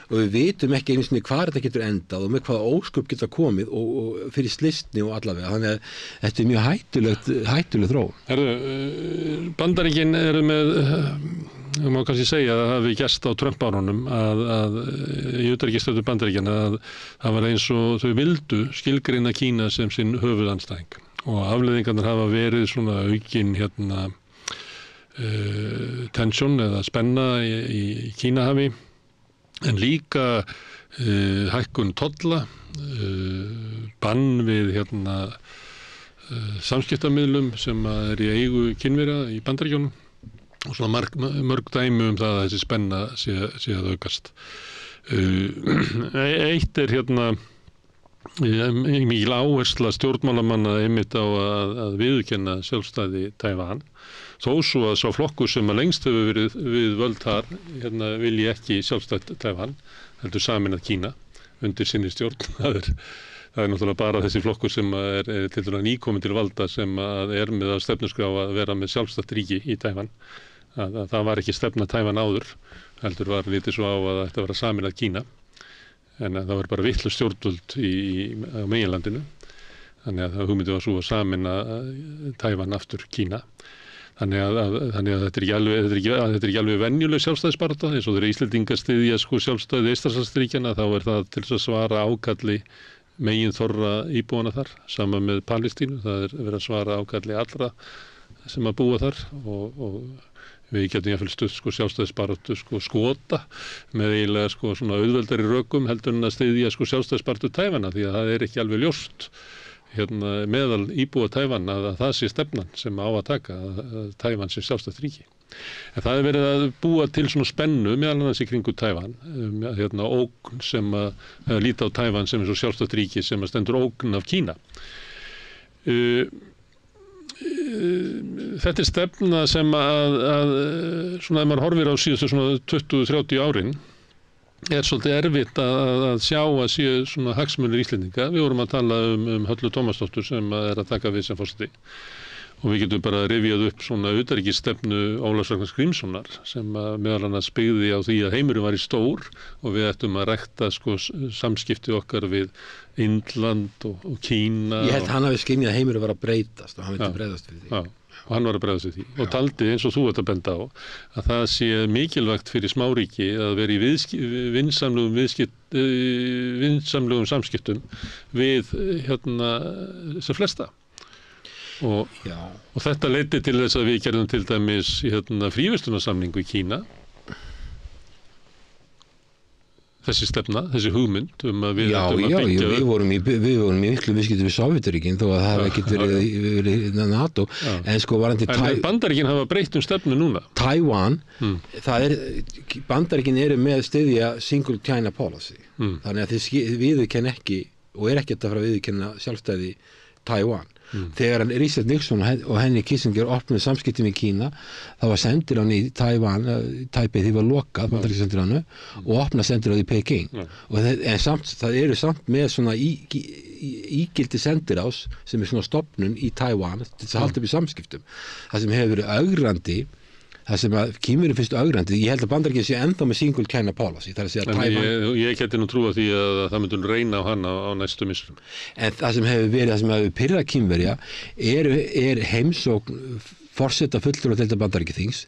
og við vitum ekki einu sinni hvað þetta getur endað og með hvaða ósköp geta komið og fyrir slysni og allavega, þannig að þetta er mjög hættuleg þróun. Bandaríkin eru með má kannski segja að það hafi gerst á Trump-árunum að í utanríkisstefnu Bandaríkjanna að það var eins og þau vildu skilgreina Kína sem sinn höfuðandstæðing og afleiðingarnar hafa verið svona aukin tension eða spenna í Kínahafi en líka hækkun tolla, bann við samskiptamiðlum sem er í eigu Kínverja í Bandaríkjunum og svona mörg dæmi það að þessi spenna sé að aukast. Eitt er mikil áhersla stjórnmálamanna einmitt á að viðurkenna sjálfstæði Tævan þó svo að sá flokkur sem að lengst hefur verið við völd þar vilji ekki sjálfstætt Tævan heldur sameinað Kína undir sinni stjórn. Það er náttúrulega bara þessi flokkur sem er til dæmis nýkomin til valda sem er með að stefnuskrá að vera með sjálfstætt ríki í Tævan. Það var ekki stefna Tævan áður heldur var lítið svo á að þetta vera sameinað Kína en það var bara vitlaus stjórnvöld á meginlandinu þannig að hugmyndin var svo að sameina Tævan aftur Kína. Þannig að þetta er ekki alveg venjuleg sjálfstæðisbarátta eins og þegar Íslendingar styðja sko sjálfstæði Eystrasaltsríkjanna þá er það til þess að svara ákalli meginþorra íbúana þar sama með Palestínu, það er verið að svara ákalli allra sem að búa þar og við getum jafnvel stutt sko sjálfstæðisbaráttu sko Skota með eiginlega sko svona auðveldari rökum heldur en að styðja sko sjálfstæðisbaráttu Tævana því að það er ekki alveg ljóst meðal íbúa Tævan að það sé stefnan sem á að taka að Tævan sé sjálfstætt ríki. En það er verið að búa til svona spennu meðal annars í kringu Tævan ógn sem að líta á Tævan sem er svo sjálfstætt ríki sem að stendur ógn af Kína. Þetta er stefna sem að svona ef maður horfir á síðustu svona 20-30 árin er svolítið erfitt að sjá að séu svona hagsmunir Íslendinga. Við vorum að tala Höllu Tómasdóttur sem er að taka við sem forseti og við getum bara rifjað upp svona utanríkisstefnu Ólafs Ragnars Grímssonar sem meðal annars byggði á því að heimurinn var í stór og við ættum að rækta sko samskipti okkar við Indland og Kína. Ég held hann hafi skynjað að heimurinn var að breytast og hann myndi breyðast við því. Já. Og hann var að bregðast við því og taldi eins og þú ert að benda á að það sé mikilvægt fyrir smáríki að vera í vinsamlegum samskiptum við sem flesta og þetta leiddi til þess að við gerðum til dæmis fríverslunarsamningu í Kína þessi stefna, þessi hugmynd að við ættum að byggja við vorum í miklu viðskiptum við Sovétríkin þó að það hafi ekki verið NATO en sko varandi Bandaríkin hafa breytt stefnu núna Tævan, Bandaríkin eru með styðja single China policy þannig að þið viðurkenna ekki og ekki að fara að viðurkenna sjálfstæði Taiwan. Þegar Richard Nixon og Henry Kissinger opnuðu samskipti með Kína, þá var sendiráðið í Taiwan, Taipei því var lokað, bandaríkjasendiráðinu, og opnað sendiráðið í Peking. En það eru samt með svona ígildi sendiráðs sem svona stofnun í Taiwan til að halda upp í samskiptum. Það sem hefur verið ögrandi, það sem að Kínverjum finnst ögrandi, ég held að Bandaríkin sé ennþá með single China policy, það að segja Taiwan. Ég geti nú trúa því að það myndi reyna á hann á næstu missurum. En það sem hefur pirrað Kínverja er heimsókn forseta fulltrúadeildar Bandaríkjaþings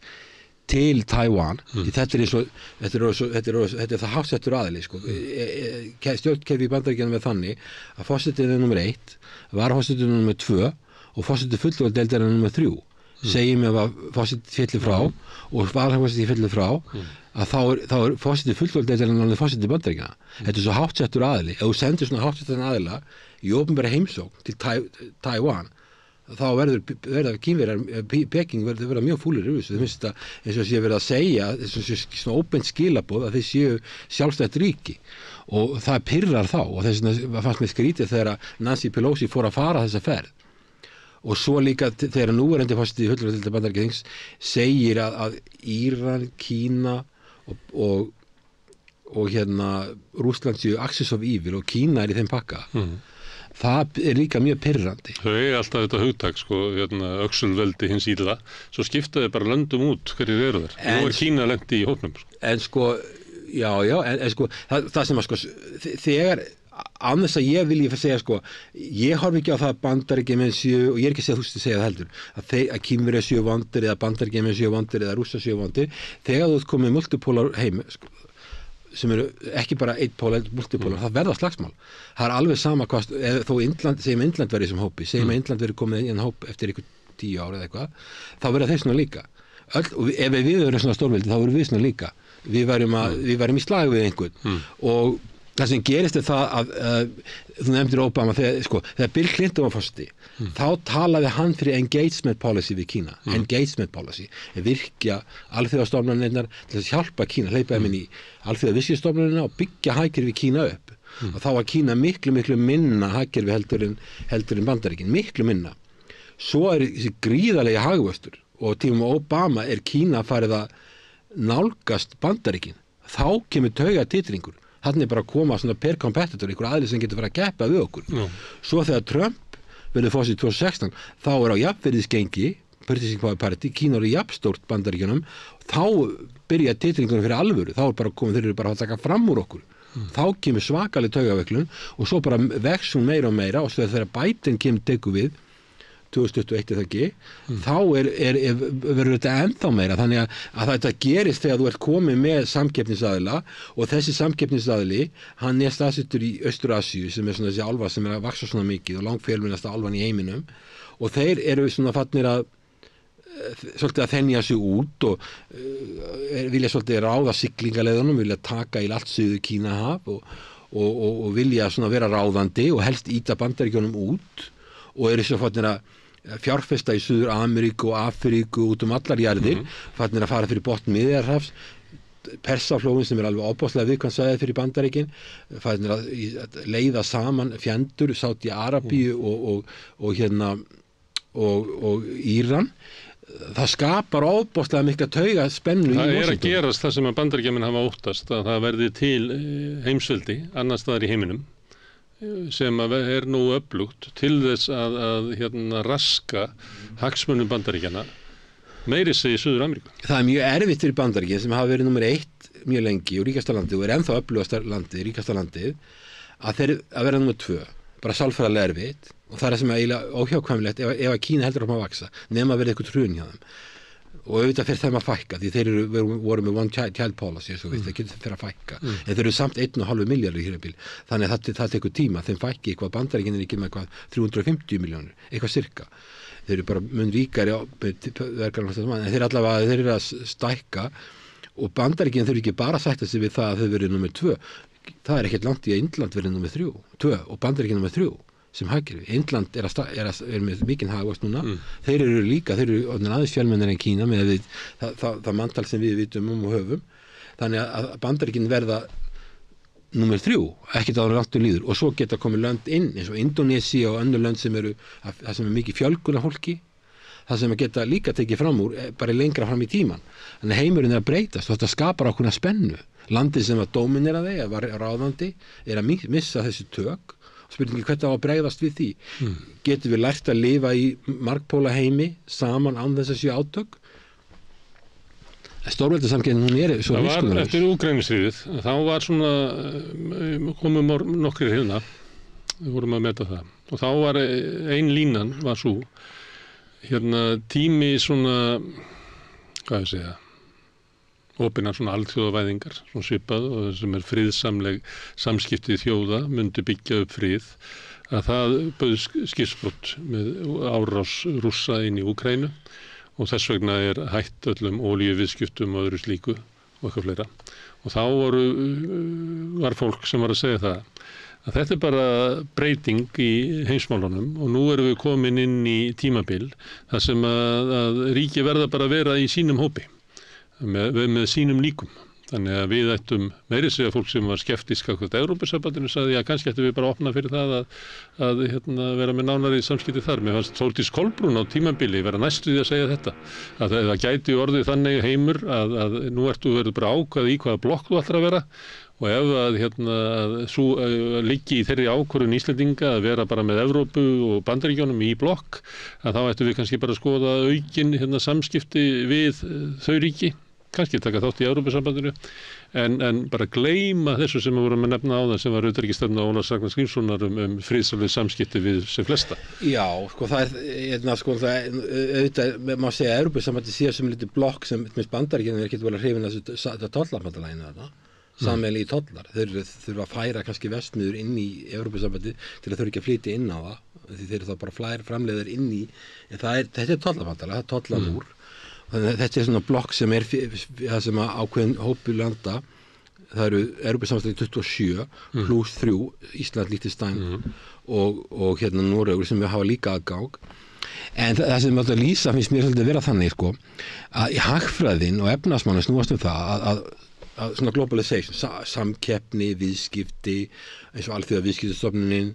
til Taiwan. Þetta er það hásettur aðili, sko. Stjórnkerfi í Bandaríkjanum er þannig að forsetinn er nummer 1, varaforsetinn er nummer 2 og forseti fulltrúadeildar er nummer 3. Segjum ef að fórseti féllir frá og varaforseti féllir frá að þá er fórseti fulltrúadeildarinnar en fórseti Bandaríkjanna. Þetta er svo háttsettur aðili. Ef þú sendir svona háttsettur aðila í opinbera heimsókn til Taiwan, þá verður Kínverjar, Peking verður mjög fúlir yfir þessu. Það finnst þetta eins og sé verið að segja, svona óbeint skilaboð að þeir séu sjálfstætt ríki og það pirrar þá og þess vegna fannst mér skrítið þegar Nancy Pelosi fór að fara þessa ferð. Og svo líka þegar núverandi forseti fulltrúadeildar Bandaríkjaþings segir að Íran, Kína og Rússland séu axis of evil og Kína er í þeim pakka. Það er líka mjög pirrandi. Þau eiga alltaf þetta hugtak, sko, öxulveldi hins illa, svo skiptaði bara löndum út hverjir eru þar. Nú er Kína lendi í hópnum. En sko, en sko, það sem að sko, þegar annars að ég vilji segja, sko, ég horfi ekki á það að Bandaríkjamenn séu, og ég er ekki að segja þú veist að segja það heldur, að Kínverjar séu vondir eða Bandaríkjamenn séu vondir eða Rússar séu vondir, þegar þú ert komið multipólar heim, sko, sem eru ekki bara eitt pól, multipólar, það verða slagsmál. Það er alveg sama hvað, þó segjum Indland verið sem hópi, segjum að Indland verið komið í en hóp eftir ykkur 10 ár eða eitthvað, þá verða þeir svona líka. Og ef við verðum svona stórveldi, þá verðum við svona líka. Við værum í slag við einhvern og það sem gerist er það að þú nefndir Obama, þegar Bill Clinton var forseti, þá talaði hann fyrir engagement policy við Kína, engagement policy, virkja alþjóðastofnanirnar til að hjálpa Kína, hleypa þeim inn í alþjóðaviðskiptastofnanirna og byggja hagkerfi Kína upp. Og þá var Kína miklu minna hagkerfi heldur en Bandaríkin, miklu minna. Svo er þessi gríðarlega hagvöxtur og tímum Obama er Kína farið að nálgast Bandaríkin. Þá kemur taugatitringur. Þannig bara að koma svona per competitor, einhver aðli sem getur verið að keppa við okkur. Svo þegar Trump verður fórseti 2016, þá er á jafnvirðisgengi, purchasing power parity, Kína er jafnstórt Bandaríkjunum, þá byrja titringunum fyrir alvöru, þá er bara komið, þeir eru bara að taka fram úr okkur. Þá kemur svakalig taugaveiklun og svo bara vex hún meira og meira og svo þegar Biden kemur teku við 2021 eða ekki, þá verður þetta ennþá meira, þannig að þetta gerist þegar þú ert komið með samkeppnisaðila og þessi samkeppnisaðili, hann er staðsettur í Austur-Asíu sem er svona þessi álfa sem er að vaxa svona mikið og langfjölmennasta álfan í heiminum og þeir eru svona fannir að svolítið að þenja sig út og vilja svolítið ráða siglingaleiðunum, vilja taka í allt Suður Kínahaf og vilja svona vera ráðandi og helst íta Bandaríkjunum út og eru svo fannir að fjárfesta í Suður Ameríku og Afríku út allar jarðir, fannir að fara fyrir botn Miðjarðarhafs, Persaflóin sem er alveg ábáslega viðkvæmsvæðið fyrir Bandaríkin, fannir að leiða saman fjændur, Sádi-Arabíu og Íran. Það skapar ábáslega mikla tauga spennu í Washington. Það er að gerast það sem að Bandaríkjamenn hafa óttast, að það verði til heimsveldi annars staðar í heiminum sem er nú öflugt til þess að raska hagsmunum Bandaríkjanna meiri sig í Suður Ameríku. Það er mjög erfitt fyrir Bandaríkin sem hafa verið nummer 1 mjög lengi og ríkasta landið og er ennþá öflugasta landið, ríkasta landið að vera nummer 2, bara sálfræðilega erfitt og það er sem eiginlega óhjákvæmilegt ef að Kína heldur að vaksa nema að verða eitthvað hrun hjá þeim og auðvitað fyrir þeim að fækka því þeir voru með one child policy svo það getur fyrir að fækka en þeir eru samt 1,5 milljarður í hér þannig að það tekur tíma, þeim fækki eitthvað Bandaríkin er ekki með eitthvað 350 milljónir eitthvað cirka, þeir eru bara mun ríkari en þeir eru að stækka og Bandaríkin þurfi ekki bara að sætta sig við það að þau verið nummer 2, það er ekkert langt í að Indland verið nummer 2 og Bandaríkin nummer 3 sem hagkerfi. Indland er með mikinn hagvöxt núna. Þeir eru aðeins fjölmennir en Kína með það manntal sem við vitum og höfum. Þannig að Bandaríkin verða númer 3, ekkert áður langt líður og svo geta komið lönd inn eins og Indónesía og önnur lönd sem eru það sem mikið fjölgun af fólki, það sem geta líka tekið fram úr bara lengra fram í tíman. Þannig heimurinn að breytast og þetta skapar ákveðna spennu. Landið sem að dómineraði eða var ráðandi að missa þessi tök. Spurningi hvernig á að bregðast við því. Getum við lært að lifa í margpóla heimi saman án þess að séu átök? Stórveldasamkeppnin hún svo það var eftir Úkraínustríðið, þá var svona komum nokkrir hérna, við vorum að meta það og þá var ein línan var svo tími svona hvað ég segja opinnar svona alþjóðavæðingar svona svipað og sem friðsamleg samskipti þjóða myndi byggja upp frið að það bauð skipsbrot með árás Rússa inn í Úkraínu og þess vegna hætt öllum olíuviðskiptum og öðru slíku og eitthvað fleira og þá var fólk sem var að segja það að þetta bara breyting í heimsmálunum og nú erum við komin inn í tímabil þar sem að ríki verða bara að vera í sínum hópi með sínum líkum. Þannig að við ættum meiri segja fólk sem var skeptísk að Evrópusambandinu sagði að kannski ættum við bara að opna fyrir það að vera með nánari samskipti þar. Mér fannst Þórdís Kolbrún á tímabili vera næstu því að segja þetta. Að það gæti orðið þannig heimur að nú verður bara ákvað í hvaða blokk þú ætlar að vera og ef að svo liggi í þeirri ákvörðun Íslendinga að vera bara með Evrópu og Bandaríkjunum í blokk að þá ættum við kannski bara að skoða aukin samskipti við þau ríki. Kannski taka þátt í Evrópusambandinu en bara gleyma þessu sem við vorum að nefna á það sem var utanríkisstefna Ólafs Ragnars Grímssonar friðsamleg samskipti við sem flesta. Já, það auðvitað má segja að Evrópusambandi sé sem lítið blokk sem Bandaríkjunum ekki vel að hrifin þessu tollabandalaginu þarna. Sammeili í tollar. Þeir þurfa að færa kannski vestmiður inn í Evrópusambandi til að þurfa ekki að flytja inn á það því þeir eru þá bara framleiðir inn í þetta tollabandalag, það tollamúr Þannig þetta svona blokk sem það sem ákveðin hópi landa, það eru Evrópusamstarfið 27 pluss 3, Ísland, Liechtenstein og hérna Noregur sem við hafa líka aðgang. En það sem ég lýsa finnst mér svolítið vera þannig að í hagfræðin og efnahagsmálin snúast það að svona globalization, samkeppni, viðskipti, eins og alþjóða viðskiptastofnunin,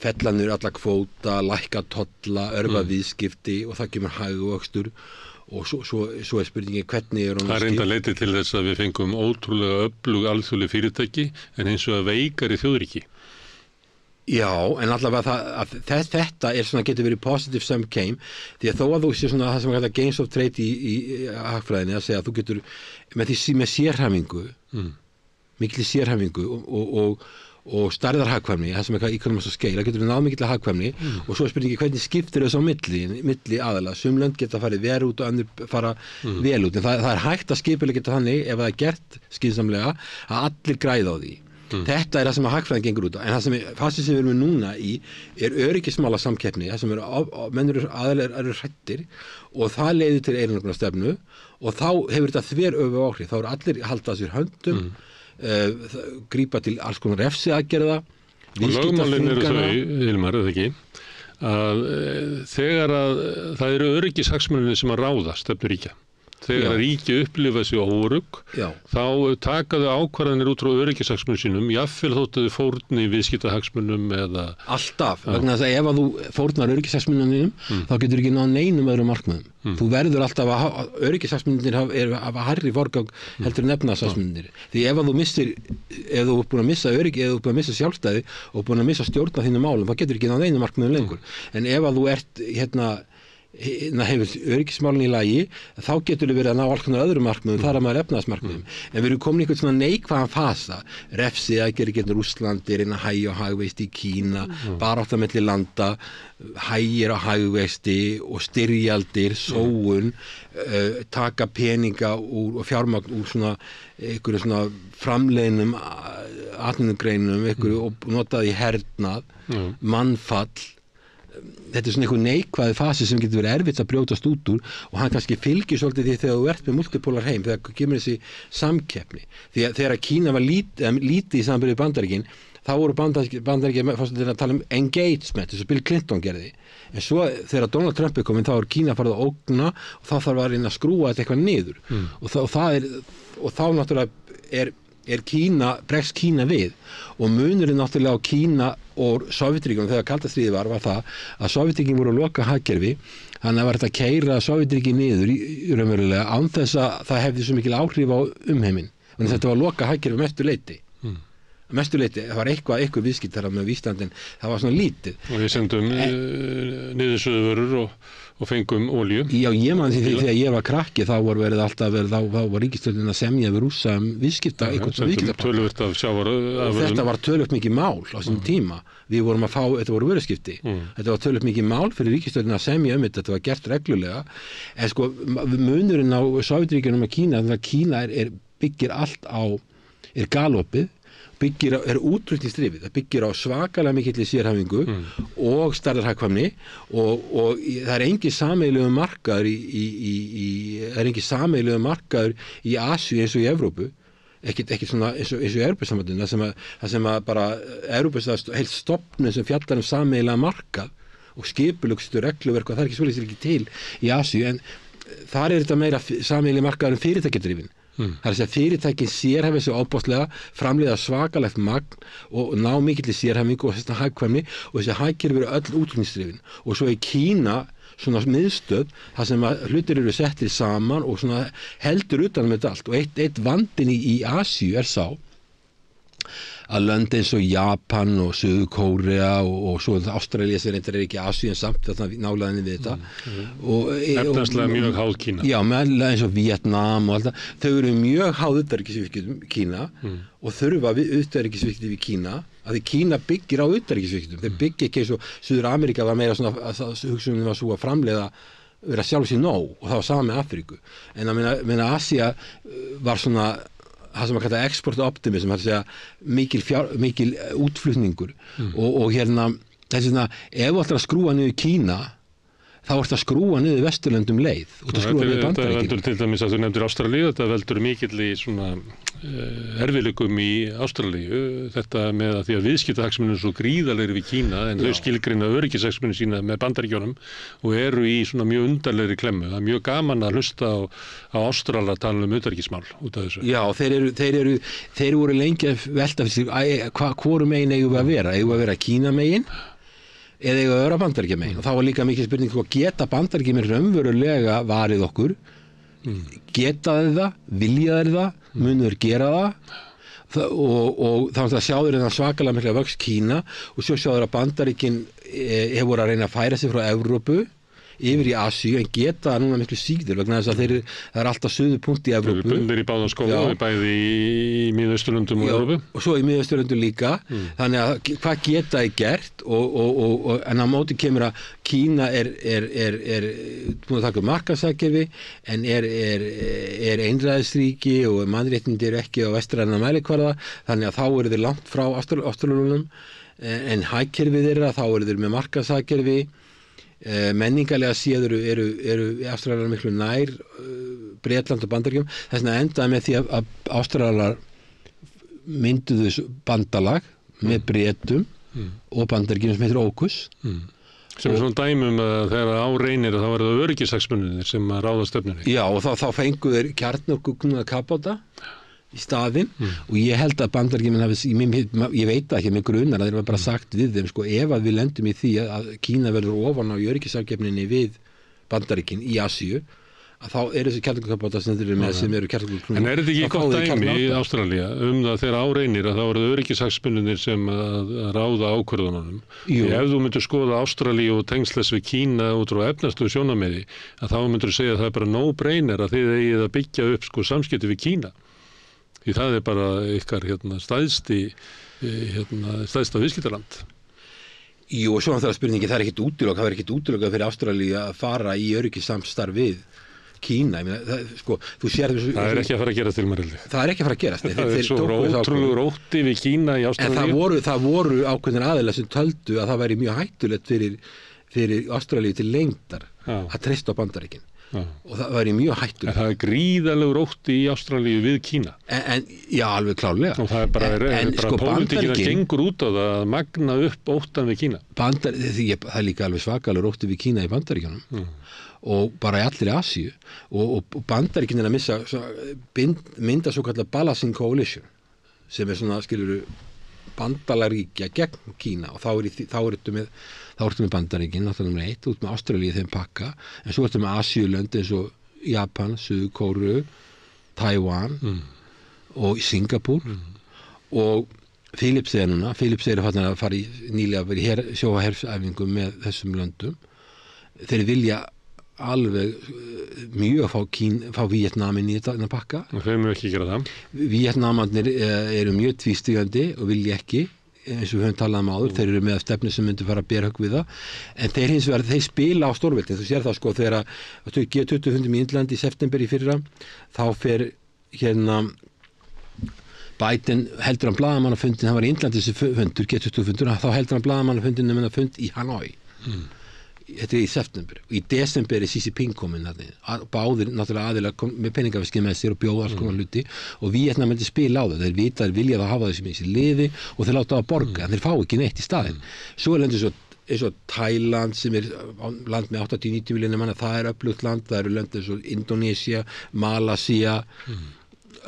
fellanur alla kvóta, lækka tolla, örva viðskipti og það kemur hagvöxtur. Og svo spurningin hvernig það reynda leitið til þess að við fengum ótrúlega öflug alþjóðleg fyrirtæki en eins og að veikari þjóðríki. Já, en allavega þetta svona getur verið positive sum game því að þó að þú sé svona það sem er kallað gains of trade í hagfræðinni að segja að þú getur með sérhæfingu mikil sérhæfingu og stærðarhagkvæmni, það sem er economies of scale, það getur við náð mikill hagkvæmni og svo er spurningi hvernig skiptir þessu á milli aðalega, sum lönd geta farið verð út og önnur fara vel út, en það er hægt að skipulega geta þannig ef það er gert skynsamlega að allir græða á því. Þetta er það sem að hagfræðin gengur út á, en það sem fasið sem við erum núna í er öryggismála samkeppni, það sem mennur aðalega eru hrættir og það leiðir til einangrunarstefnu og þá hefur þetta þveröfuga áhrif, þá eru allir haldað sér höndum grípa til alls konar refsiaðgerða og lögmálin eru þau, Hilmar, eða ekki að þegar að það eru öryggishagsmunir sem að ráða stefnuríkja þegar að ríki upplifa sig órugg þá taka þau ákvarðanir út frá öryggishagsmunum sínum jafnvel þóttu þau fórni viðskiptahagsmunum eða alltaf, vegna þess að ef að þú fórnar öryggishagsmunum þá getur ekki náð neinum öðrum markmiðum þú verður alltaf að öryggishagsmunir hafa hærri forgang heldur en efnahagshagsmunir því ef að þú missir ef þú er búin að missa öryggi, ef þú er búin að missa sjálfstæði og búin að missa stjórn á þínum málum þá getur ekki náð neinum markmiðum lengur en ef að þú ert hefur öryggismálin í lagi þá getur við verið að ná alls konar öðrum markmiðum þar að maður efnahagsmarkmiðum en við erum komin í einhvern svona neikvæðan fasa refsið að gera getur Rússlandi reyna að hægja á hagvexti í Kína barátta milli landa hægir á hagvexti og styrjaldir sóun taka peninga og fjármagn úr svona einhverju svona framleiðnum atvinnugreinum einhverju og notaði í hernað mannfall þetta er svona einhver neikvæði fasi sem getur verið erfitt að brjótast út úr og hann kannski fylgir svolítið því þegar þú ert með multipolar heim þegar kemur þessi samkeppni því að þegar Kína var lítið í samanburði Bandaríkin þá voru Bandaríkin að tala engagement eins og Bill Clinton gerði en svo þegar Donald Trump er komin þá er Kína farið að ógna og þá þarf að reyna að skrúa þetta eitthvað niður og þá náttúrulega bregst Kína við og munurinn náttúrulega á Kína og Sovétríkjunum þegar kalda stríðið var það að Sovétríkin voru að loka hagkerfi, þannig að var þetta að keyra Sovétríkin niður í raunverulega án þess að það hefði svo mikil áhrif á umheiminn, en þetta var að loka hagkerfi mestu leyti. Það var eitthvað viðskiptar með Íslandin, það var svona lítið. Og við sendum niðursöðuvörur og fengum olíu. Já, ég man því þegar ég var krakki þá var ríkisstjórnin að semja við Rússa töluvert af sjávarafurðum. Þetta var töluvert mikið mál á þessum tíma. Við vorum að fá, þetta voru vöruskipti. Þetta var töluvert mikið mál fyrir ríkisstjórnin að semja þetta var gert reglulega. En sko, munurinn á Sovétríkjunum og Kína, þannig að Kína byggir allt á, galopið, er útflutningsdrifið, það byggir á svakalega mikilli sérhæfingu og stærðarhagkvæmni og það er engin sameiginlegur markaður í Asíu eins og í Evrópu, ekki svona eins og í Evrópusambandinu, það sem að bara Evrópusambandinu heilt stofnun sem fjallar sameiginlega markað og skipulögstu regluverk og það ekki svolítið ekki til í Asíu, en þar þetta meira sameiginlega markaður en fyrirtækjadrifin. Það er að segja fyrirtækin sérhæfa sig óbáslega, framleiða svakalegt magn og ná mikilli sérhæfingu og þess hagkvæmni og þessi hagkerfi eru öll útflutningsdrifin og svo í Kína svona miðstöð þar sem að hlutir eru settir saman og svona heldur utan með þetta allt og eitt vandinn í Asíu sá að lönd eins og Japan og Suður Kórea og svo Ástralía sem reyndar ekki Asíu en samt þarna nálaðinni við þetta efnarslega mjög háð Kína. Já, eins og Vietnam og alltaf, þau eru mjög háð utanríkisviðskiptum Kína og þurfa utanríkisviðskipti við Kína að því Kína byggir á utanríkisviðskiptum, þeir byggja ekki eins og Suður Ameríka var meira svona hugsunin var svo að framleiða vera sjálf sér nóg og það var sama með Afríku en að meina Asía var svona það sem að kalla export optimism, það er að segja mikil útflutningur og hérna, þess vegna ef þú ætlar að skrúa niður Kína þá ertu að skrúa niður Vesturlöndum leið og það skrúa niður Bandaríkin. Þetta veldur til dæmis að þú nefndir Ástralíu, þetta veldur mikill í svona erfiðleikum í Ástralíu, þetta með að því að viðskiptahagsmunir svo gríðarlegir við Kína en þau skilgreina öryggishagsmunir sína með Bandaríkjunum og eru í svona mjög undarlegri klemmu. Það er mjög gaman að hlusta á Ástrala tala utanríkismál út af þessu. Já, þeir voru lengi að velta fyrir sig, hvorum megin eigum við að vera? Eigum við að vera Kína megin? Eða eiga að vera Bandaríkjamegin og þá var líka mikið spurning geta Bandaríkjamegin raunverulega varið okkur geta þeir það, vilja þeir það munu þeir gera það og þá sjáður þeir svakalega mikla vöxt Kína og svo sjáður að Bandaríkin hefur að reyna að færa sig frá Evrópu yfir í Asíu en geta núna miklu síður vegna þess að það er alltaf suðupunkt í Evrópu. Bundir í báðum skóla bæði í Miðausturlöndum og Evrópu. Og svo í Miðausturlöndum líka. Þannig að hvað geta þeir gert en á móti kemur að Kína er búin að taka markaðshagkerfi en er einræðisríki og mannréttindi eru ekki á vestræna mælikvarða þannig að þá eru þeir langt frá Ástralíunum en hagkerfið þeirra þá eru þeir með markaðshagkerfi menningarlega séður eru Ástralar miklu nær Bretland og Bandaríkjum þess vegna endaði með því að Ástralar mynduðu bandalag með Bretum og Bandaríkjum sem heitir AUKUS sem svona dæmum að þegar á reynir þá verður það öryggishagsmunir sem að ráða stefnunni. Já og þá fengu þeir kjarnorkuknúða kafbáta í staðinn og ég held að Bandaríkjamenn ég veit ekki með grunar að þeir var bara sagt við þeim ef að við lendum í því að Kína verður ofan á öryggisafkeppninni við Bandaríkin í Asíu að þá eru þessi kjarnorkukafbátar sem eru kjarnorkuknúðir. En er þetta ekki gott dæmi í Ástralía það þegar á reynir að þá eru öryggishagsmunir sem að ráða ákvörðununum. Ef þú myndir skoða Ástralíu og tengsles við Kína út frá efnahagslegu sjónarmiði að þá myndir þú segja að það er bara no-brainer að þið eigið að byggja upp samskipti við Kína. Því það er bara ykkar stæðsta viðskiptaland. Jú, og svo það spurningi, það er ekkert útilokað fyrir Ástralíu að fara í öryggissamstarf við Kína. Það er ekki að fara að gerast til maður. Það er ekki að fara að gerast. Það er svo ótrúlegur ótti við Kína í Ástralíu. En það voru ákveðnir aðilar sem töldu að það væri mjög hættulegt fyrir Ástralíu til lengdar að treysta á Bandaríkin. Og það væri mjög hættulegt. En það er gríðalegur ótti í Ástralíu við Kína. Já, alveg klárlega. Og það er bara pólitíkina gengur út á það að magna upp óttan við Kína. Það er líka alveg svakalegur ótti við Kína í Bandaríkjunum og bara í allri Asíu og Bandaríkin að mynda svo kallar balancing coalition sem svona, skiluru, bandalaríkja gegn Kína og þá ertu með Bandaríkin, náttúrulega 1, út með Ástralíu þeim pakka, en svo ertu með Asíulönd eins og Japan, Suður-Kóreu, Tævan og Singapúr og Filippseyjar að fara nýlega verið sjóherfsæfingum með þessum löndum. Þeir vilja alveg mjög fá Víetnamin í þetta pakka. Og þeir mjög ekki gera það. Víetnamarnir eru mjög tvístígandi og vilja ekki, eins og við höfum talað áður, þeir eru með stefnu sem myndi fara að bera högg við það, en þeir hins vegar, þeir spila á stórveldin, þú sér það sko, þegar G20 fundum í Indlandi í september í fyrra, þá fer Biden heldur hann blaðamannafundin, hann var í Indlandi þessi fundur, G20 fundur, þá heldur hann blaðamannafundin um hennar fund í Hanoi. Þetta í september og í desember Xi Jinping kominn báðir náttúrulega aðilar með peningafiski með sér og bjóða alls konar hluti og Víetnam myndi spila á það, þeir vita, þeir vilja það hafa þessi með sér liði og þeir láta það borga en þeir fá ekki neitt í staðinn. Svo er löndið eins og Thailand sem er land með 80-90 miljónir manna, það er öflugt land, það eru lönd eins og Indonesia, Malasía,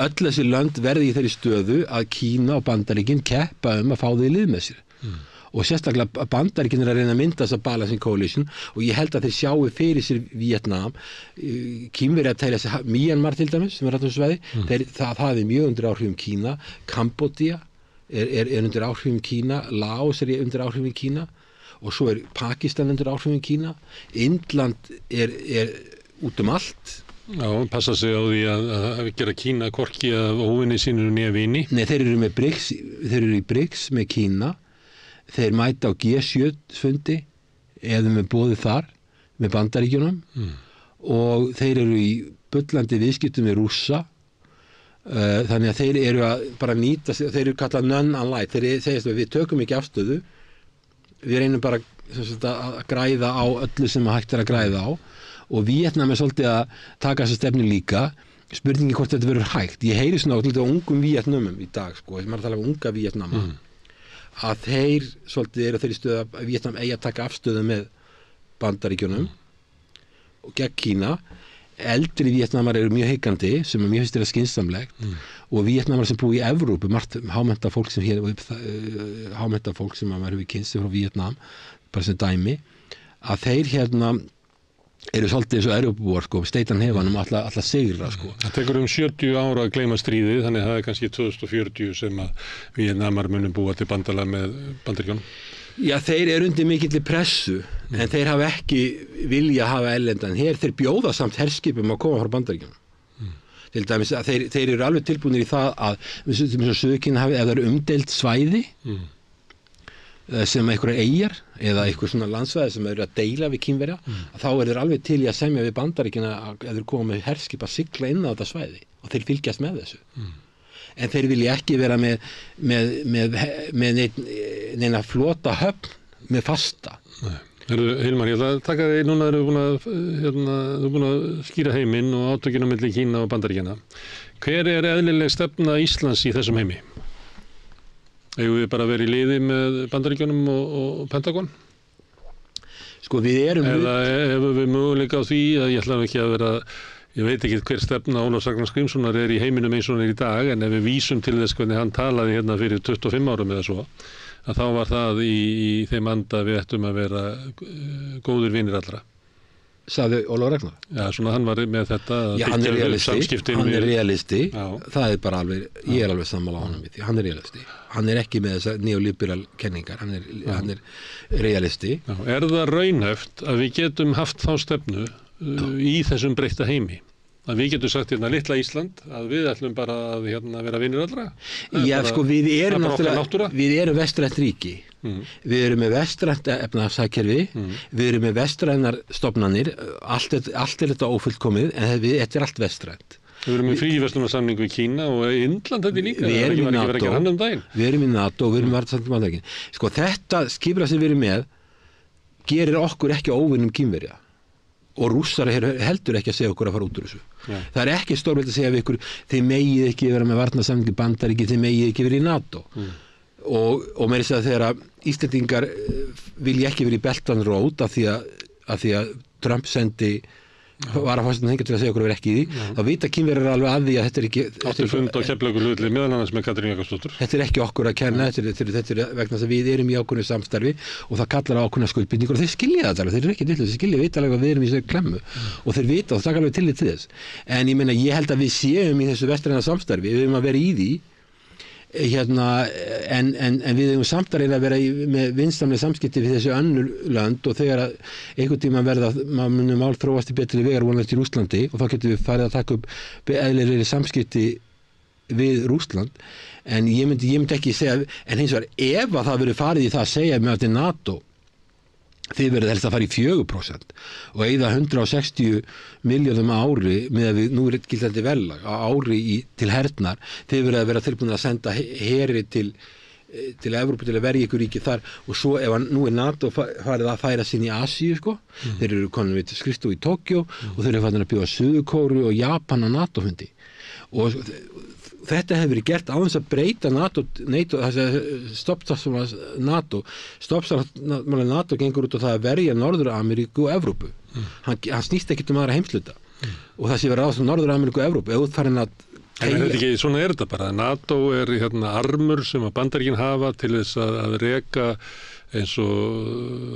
öll þessi lönd verði í þeirri stöðu að Kína og Bandaríkin keppa að fá þau í lið með sér. Og sérstaklega Bandaríkin að reyna að mynda þessa balancing coalition og ég held að þeir sjáu fyrir sér Víetnam, Kínverjar að telja sig Myanmar til dæmis sem er rættum svæði, það er mjög undir áhrifum Kína, Kambodja er undir áhrifum Kína, Laos er undir áhrifum Kína og svo er Pakistan undir áhrifum Kína, Indland er út allt. Já, passa sig á því að gera Kína hvorki af óvinni sínur nýja vini. Nei, þeir eru í BRICS með Kína. Þeir mæta á G7 fundi eða með boðið þar með Bandaríkjunum og þeir eru í bullandi viðskiptum með Rússa þannig að þeir eru að bara nýta sig, þeir eru kallað non-aligned, þeir segjast að við tökum ekki afstöðu, við reynum bara að græða á öllu sem hægt er að græða á og Víetnam er svolítið að taka þessa stefnu líka, spurningi hvort þetta verður hægt. Ég heyri svona á ungum Víetnamum í dag, sko, sem er að tala um unga Víetnama að þeir svolítið eru þeirri stöðu að Víetnam eigi að taka afstöðu með Bandaríkjunum og gegn Kína. Eldri Víetnamar eru mjög heikandi sem er mjög finnst þeirra skynsamlegt og Víetnamar sem búi í Evrópu, margt hámennta fólk sem hér hámennta fólk sem maður hefur kynst frá Víetnam, bara sem dæmi, að þeir eru svolítið eins og Evrópubúar, sko, steitan hefanum alla sigra, sko. Það tekur 70 ára að gleyma stríðið, þannig að það er kannski 2040 sem að Víetnamar munum búa til bandalag með Bandaríkjunum. Já, þeir eru undir mikilli pressu, en þeir hafa ekki vilja að hafa erlendan her, þeir bjóða samt herskipum að koma frá Bandaríkjunum. Til dæmis að þeir eru alveg tilbúinir í það að Suðurkína hafi, ef það eru umdeilt svæði, sem einhverjar eyjar eða einhver svona landsvæði sem eru að deila við Kínverja, þá er þeir alveg til í að semja við Bandaríkina að þeir koma með herskip að sigla inn á þetta svæði og þeir fylgjast með þessu. En þeir vilja ekki vera með neina flota höfn með fasta. Hilmar, ég ætla að taka þig, núna eru búin að skýra heiminn og átökina milli Kína og Bandaríkina. Hver er eðlileg stefna Íslands í þessum heimi? Eigum við bara að vera í liði með Bandaríkjunum og Pentagon? Sko við erum... Eða hefur við möguleika á því að ég ætla ekki að vera, ég veit ekki hver stefna Ólafs Ragnars Grímssonar er í heiminum eins og hann er í dag, en ef við vísum til þess hvernig hann talaði hérna fyrir 25 árum eða svo, að þá var það í þeim anda við ættum að vera góðir vinir allra. Sagði Ólafur Ragnar? Já, svona hann var með þetta að byggja upp samskiptin. Hann er realisti, það er bara alveg, ég er alveg sammála á honum við því, hann er realisti. Hann er ekki með þessar neoliberal kenningar, hann er realisti. Já, er það raunhæft að við getum haft þá stefnu í þessum breytta heimi? Að við getum sagt hérna litla Ísland, að við ætlum bara að vera vinir allra? Já, sko, við erum náttúrulega, við erum vestrænt ríki. Við erum með vestrænt efnahagshagkerfi, við erum með vestrænar stofnanir, allt er þetta ófullkomið, en þetta er allt vestrænt. Við erum með fríverslunarsamning við Kína og Indland þetta líka. Við erum í NATO og við erum með Bandaríkin. Sko, þetta skipula sem við erum með gerir okkur ekki óvinnum Kínverja. Og Rússar heldur ekki að segja okkur að fara út úr þessu. Ja. Það er ekki stórveld að segja við ykkur, þið megið ekki vera með varnarsamning Bandaríkin, þið megið ekki vera í NATO. Og meira þess að þegar Íslendingar vilja ekki vera í Belt and Road af því að Trump sendi varaforsetinn hingað til að segja okkur að vera ekki í því, þá vita Kínverjar alveg að því að þetta er ekki... Áttu fund á Keflavíkurflugvelli meðal annars með Katrínu Jakobsdóttur. Þetta er ekki okkur að kenna, þetta er vegna þess að við erum í ákveðnu samstarfi og það kallar á ákveðna skuldbindingur og þeir skilja þetta alveg, þeir eru ekki dillu, þeir skilja vitalega að við erum í þessu klemmu og þeir vita og það taka alveg tillit til þess. En ég meina, ég held að við séum í þessu vestræna samstarfi, við erum að vera í því en við hefum samt að reyna að vera með vinsamlega samskipti við þessu önnur lönd og þegar einhvern tíma munum mál þróast í betri vegar vonandi í Rússlandi og þá getum við farið að taka upp eðlilegri samskipti við Rússland en ég myndi ekki segja en hins vegar ef að það verið farið í það að segja með að til NATO þið verið helst að fara í 4% og eyða 160 milljörðum á ári með að við nú er gildandi verðlag á ári til hernar þið verið að vera tilbúin að senda heri til Evrópu til að verja ykkur ríki þar og svo ef nú er NATO farið að færa sinni í Asíu sko þeir eru konum við skrifstofu í Tókjó og þeir eru farin að bjóða Suður-Kóreu og Japan á NATO-fundi og þetta hefur verið gert á þess að breyta stoppsáttmála NATO gengur út á það að verja Norður-Ameríku og Evrópu hann snýst ekkert um aðra heimsluta og það sé verið ást um Norður-Ameríku og Evrópu ef þú farin að svona er þetta bara, NATO er armur sem að Bandaríkin hafa til þess að reka eins og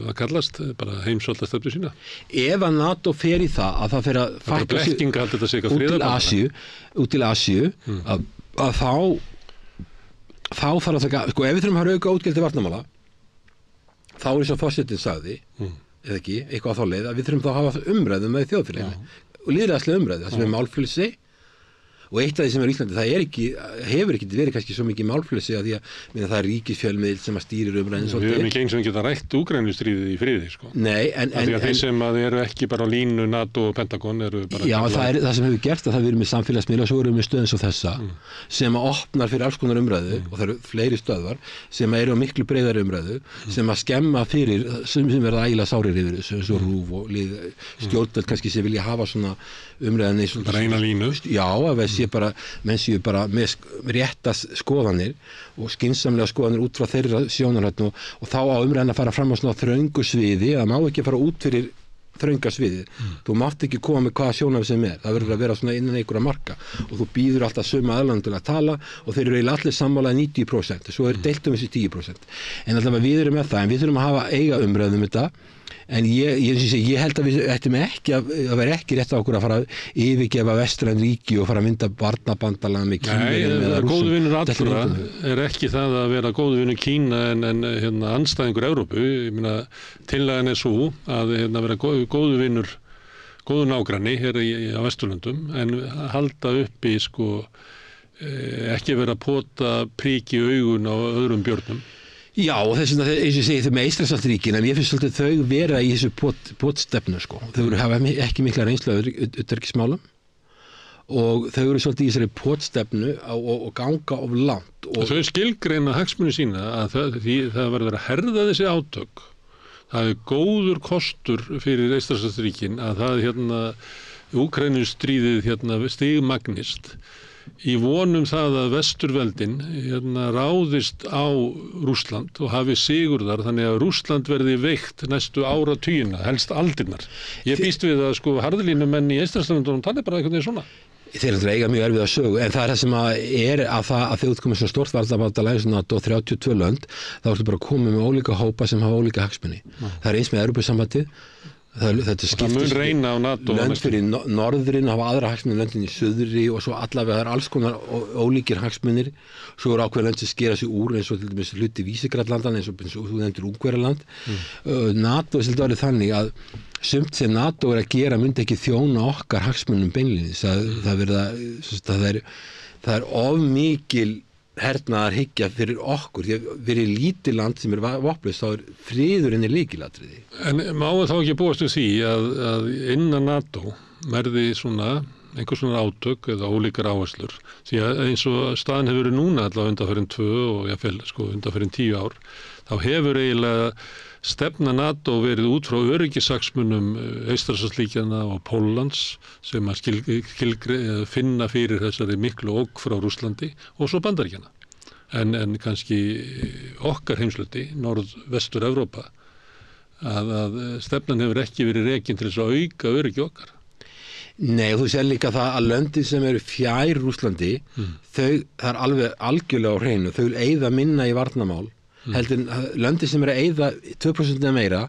það kallast bara heimsvaldastefnu sína. Ef að NATO fer í það að það fer að fækka út til Asíu að þá þarf að taka, sko ef við þurfum að hafa auka útgjöld til varnarmála þá er eins og forsetinn sagði eða ekki, eitthvað á þá leið að við þurfum þá að hafa umræðu með þjóðfélaginu og lýðræðislega umræðu, það sem er málfrelsi og eitt af því sem er í Íslandi, það hefur ekki verið kannski svo mikið málfrelsi að því að það er ríkisfjölmiðl sem að stýrir umræðin svolítið. Við höfum ekki eins og geta rætt Úkraínustríðið í friði, sko. Nei, en þeir sem að eru ekki bara á línu NATO og Pentagon eru bara... Já, það sem hefur gert að það við erum með samfélagsmiðla og svo erum við stöðum svo þessa sem að opnar fyrir alls konar umræðu og það eru fleiri stöðvar sem eru á miklu breiðari umræðu sem að skemma fyrir sem verða ægilega sárir yfir þessu eins og RÚV og stjórnvöld kannski sem vilja hafa svona umræðinni bara eina línu. Já, menn séu bara með rétta skoðanir og skynsamlega skoðanir út frá þeirra sjónarhættu og þá á umræðin að fara fram á svona þröngu sviði, það má ekki fara út fyrir þrönga sviði. Þú mátt ekki koma með hvaða sjónarhætt sem er. Það verður að vera svona innan einhverja marka og þú býður alltaf sömu aðlandur að tala og þeir eru eiginlega allir sammála 90%, svo er deilt þessi 10%. En alltaf við erum með það, en við þurfum að eiga umræðum þetta. En ég held að við ættum ekki að vera ekki rétt á okkur að fara að yfirgefa vestræn ríki og fara að mynda barnabandalag með Kínverjum eða Rússum. Góðvinur allra er ekki það að vera góðvinur Kína en andstæðingur Evrópu. Ég meina, tillagan er svo að vera góðvinur, góður nágranni hér á Vesturlöndum en halda uppi ekki vera að pota prik í augun á öðrum björnum. Já, og þess vegna, eins og ég segi, þau með Eystrasaltsríkin, en ég finnst svolítið þau vera í þessu potstefnu, sko. Þau hafa ekki mikla reynslu af utanríkismálum og þau eru svolítið í þessari potstefnu og ganga of langt. Þau skilgreina hagsmuni sína að það verður að herða þessi átök. Það er góður kostur fyrir Eystrasaltsríkin að það Úkraínustríðið stigmagnist í vonum það að vesturveldin ráðist á Rússland og hafi sigur þar þannig að Rússland verði veikt næstu áratugina, helst aldirnar. Ég býst við að harðlínumenn í Eystrasaltslöndunum tala bara einhvern veginn svona. Þeir eru eiga mjög erfið að sögu, en það er það sem er að þau útkomið svona stort varnarbandalag eins og NATO 32 lönd, þá ertu bara að koma með ólíka hópa sem hafa ólíka hagsmuni. Það er eins með Evrópusambandið. Þetta skiptist lönd fyrir norðurinn hafa aðra hagsmunir löndin í suðri og svo allavega það er alls konar ólíkir hagsmunir svo eru ákveð lönd sem skera sig úr eins og til dæmis hluti Vísegrænlandan eins og þú nefndir Ungverjaland NATO er svolítið orðið þannig að sumt sem NATO er að gera myndi ekki þjóna okkar hagsmunum beinlínis það er of mikil hernaðar hyggja fyrir okkur því að fyrir lítið land sem er vopnlaust þá er friðurinn lykilatriði. En má þá ekki búast við því að innan NATO verði einhvers svona átök eða ólíkar áherslur því að eins og staðan hefur verið núna allavega undanfarin 2 og jáfnvel undanfarin 10 ár þá hefur eiginlega stefna NATO verið út frá öryggishagsmunum Eystrasaltsríkjanna og Póllands sem að finna fyrir þessari miklu ógn frá Rússlandi og svo Bandaríkjanna. En kannski okkar heimsluti, norðvestur Evrópa, að stefnan hefur ekki verið rekin til þess að auka öryggi okkar. Nei, þú sér líka það að löndin sem eru fjær Rússlandi, það er alveg algjörlega á hreinu, þau vil eyða minna í varnarmál, heldur löndin sem eru að eyða 2% eða meira,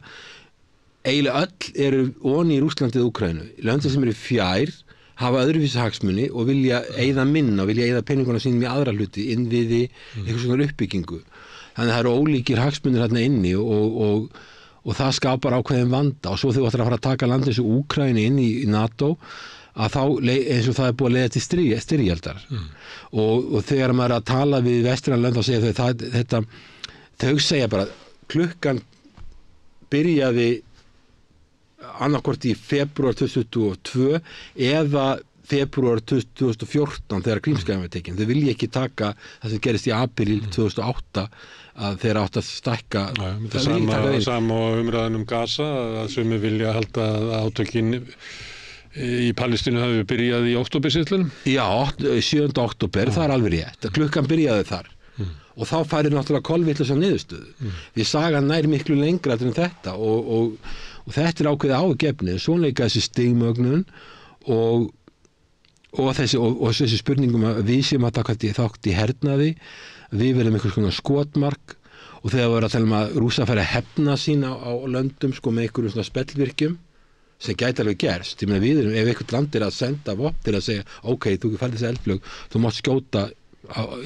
eiginlega öll eru onni í Rússlandi og Úkraínu. Löndin sem eru fjær hafa öðruvísi hagsmuni og vilja eyða minna og vilja eyða peninguna sínum í aðra hluti, innviði, eitthvað svona uppbyggingu. Þannig að það eru ólíkir hagsmunir hérna inni og það skapar ákveðin vanda og svo þegar þú ætlar að fara að taka landið eins og Úkraínu inn í NATO að þá eins og það er búið að leiða til styrjaldar og þegar maður er að tala við vestræn lönd þá segja þau segja bara klukkan byrjaði annarkvort í febrúar 2022 eða febrúar 2014 þegar Krímskeiðan var tekin. Þau vilja ekki taka það sem gerist í apríl 2008 að þeir átt að stækka sama umræðan Gaza að sumi vilja halda átökin í Palestínu hafi byrjað í októbersýslunum. Já, 7. október, það er alveg rétt. Klukkan byrjaði þar og þá færir náttúrulega kolvitlaus á niðurstöðu. Við sagan nær miklu lengra en þetta og þetta er ákveðið ágefni, svonleika þessi stigmögnun og þessi spurningum að við séum að taka þátt í hernaði, við verðum einhvers konar skotmark og þegar við verðum að tala um að Rússa færi að hefna sín á löndum sko með einhverjum svona spellvirkjum sem gæti alveg gerst. Ég meina við erum, ef einhvern land er að senda vopn til að segja, ok, þú færði þessi eldflög, þú mátt skjóta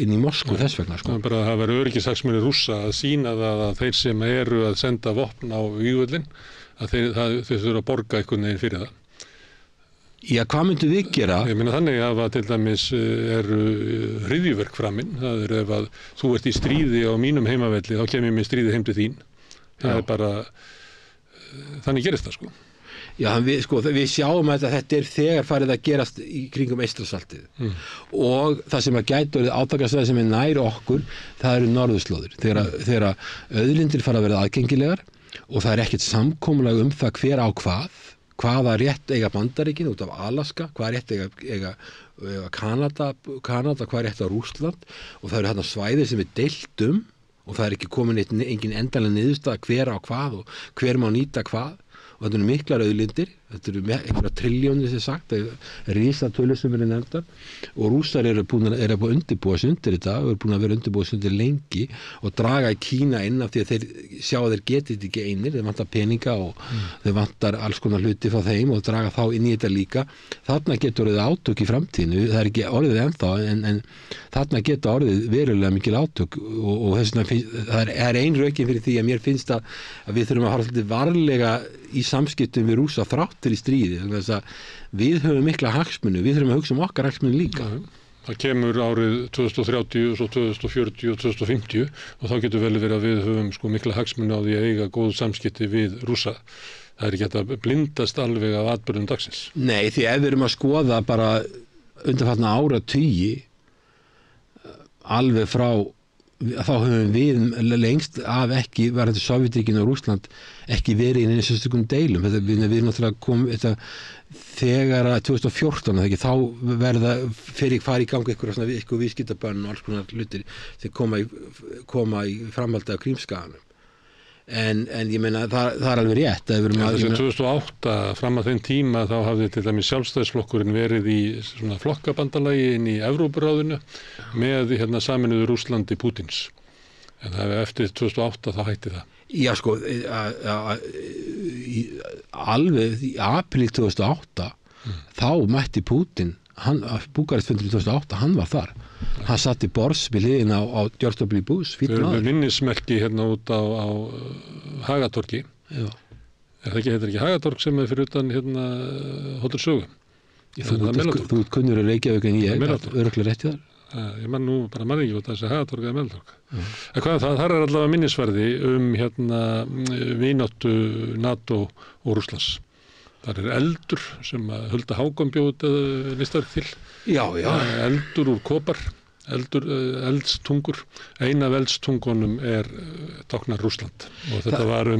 inn í Moskvu þess vegna sko. Bara að það verður öryggishagsmunir Rússa að sýna það að þeir sem eru að senda vopn á vígvöllin að þeir þurfa að borga einhvern veginn fyrir það. Já, hvað myndum við gera? Ég meina þannig að til dæmis eru hryðjuverk framinn, það er ef að þú ert í stríði á mínum heimavelli, þá kem ég með stríði heim til þín. Það er bara, þannig gerist það sko. Já, við sjáum að þetta er þegar farið að gerast í kringum Eystrasaltið og það sem að gæti orðið átakastæði sem er nær okkur, það eru norðurslóðir. Þegar auðlindir fara að verða aðgengilegar og það er ekkert samkomulag það hver á hvaða rétt eiga Bandaríkin út af Alaska, hvaða rétt eiga Kanada, hvaða rétt á Rússland og það eru þarna svæði sem er deilt og það er ekki komin engin endanlega niðurstaða hver á hvað og hver má nýta hvað og þetta eru miklar auðlindir, þetta eru einhverja triljónir sem sagt, risatölur sem eru nefndar og Rússar eru búin að undirbúa sig undir þetta og eru búin að vera undirbúa sig undir lengi og draga í Kína inn af því að þeir sjá að þeir geti þetta ekki einir, þeir vantar peninga og þeir vantar alls konar hluti frá þeim og draga þá inn í þetta líka. Þarna getur orðið átök í framtíðinu, það er ekki orðið ennþá en þarna getur orðið verulega mikil átök og þess vegna það er ein rökin fyrir því að mér finnst að við þurfum að fara svolítið varlega í samskiptum við Rússa þráttur í stríði þess að við höfum mikla hagsmuni, við þurfum að hugsa okkar hagsmuni líka. Það kemur árið 2030 og svo 2040 og 2050 og þá getur vel verið að við höfum mikla hagsmuni á því að eiga góð samskipti við Rússa. Það er ekki hægt að blindast alveg af atburðum dagsins. Nei, því ef við erum að skoða bara undanfarna áratugi alveg frá þá höfum við lengst af ekki varðandi Sovétríkin og Rússland ekki verið í einu sérstökum deilum. Við erum náttúrulega komið þegar 2014 þá fari í gangi eitthvað viðskiptabönn og alls konar hlutir sem koma í framhaldi af Krímskeiðanum. En ég meina það er alveg rétt að þessi 2008 fram að þeim tíma þá hafði til dæmis Sjálfstæðisflokkurinn verið í svona flokkabandalagi inn í Evrópuráðinu með Sameinuðu Rússlandi Pútins en það hefði eftir 2008 þá hætti það. Já sko alveg í apríl 2008 þá mætti Pútin Búkarestfundurinn 2008, hann var þar hann satt í borðs við hliðin á George W. Bush Við erum með minnismerki út á Hagatorgi heitir ekki Hagatorg sem er fyrir utan Hótel Sögu Þú kunnur að Reykjavík en ég örugglega rétt í þar Ég man nú bara mann ekki út að þessi Hagatorg eða Meltorg þar er allavega minnisverði vináttu NATO og Rússlands Það er eldur sem Hulda Hákon bjóð listaverk til. Já. Eldur úr kopar, eldstungur. Ein af eldstungunum táknar Rússland og þetta var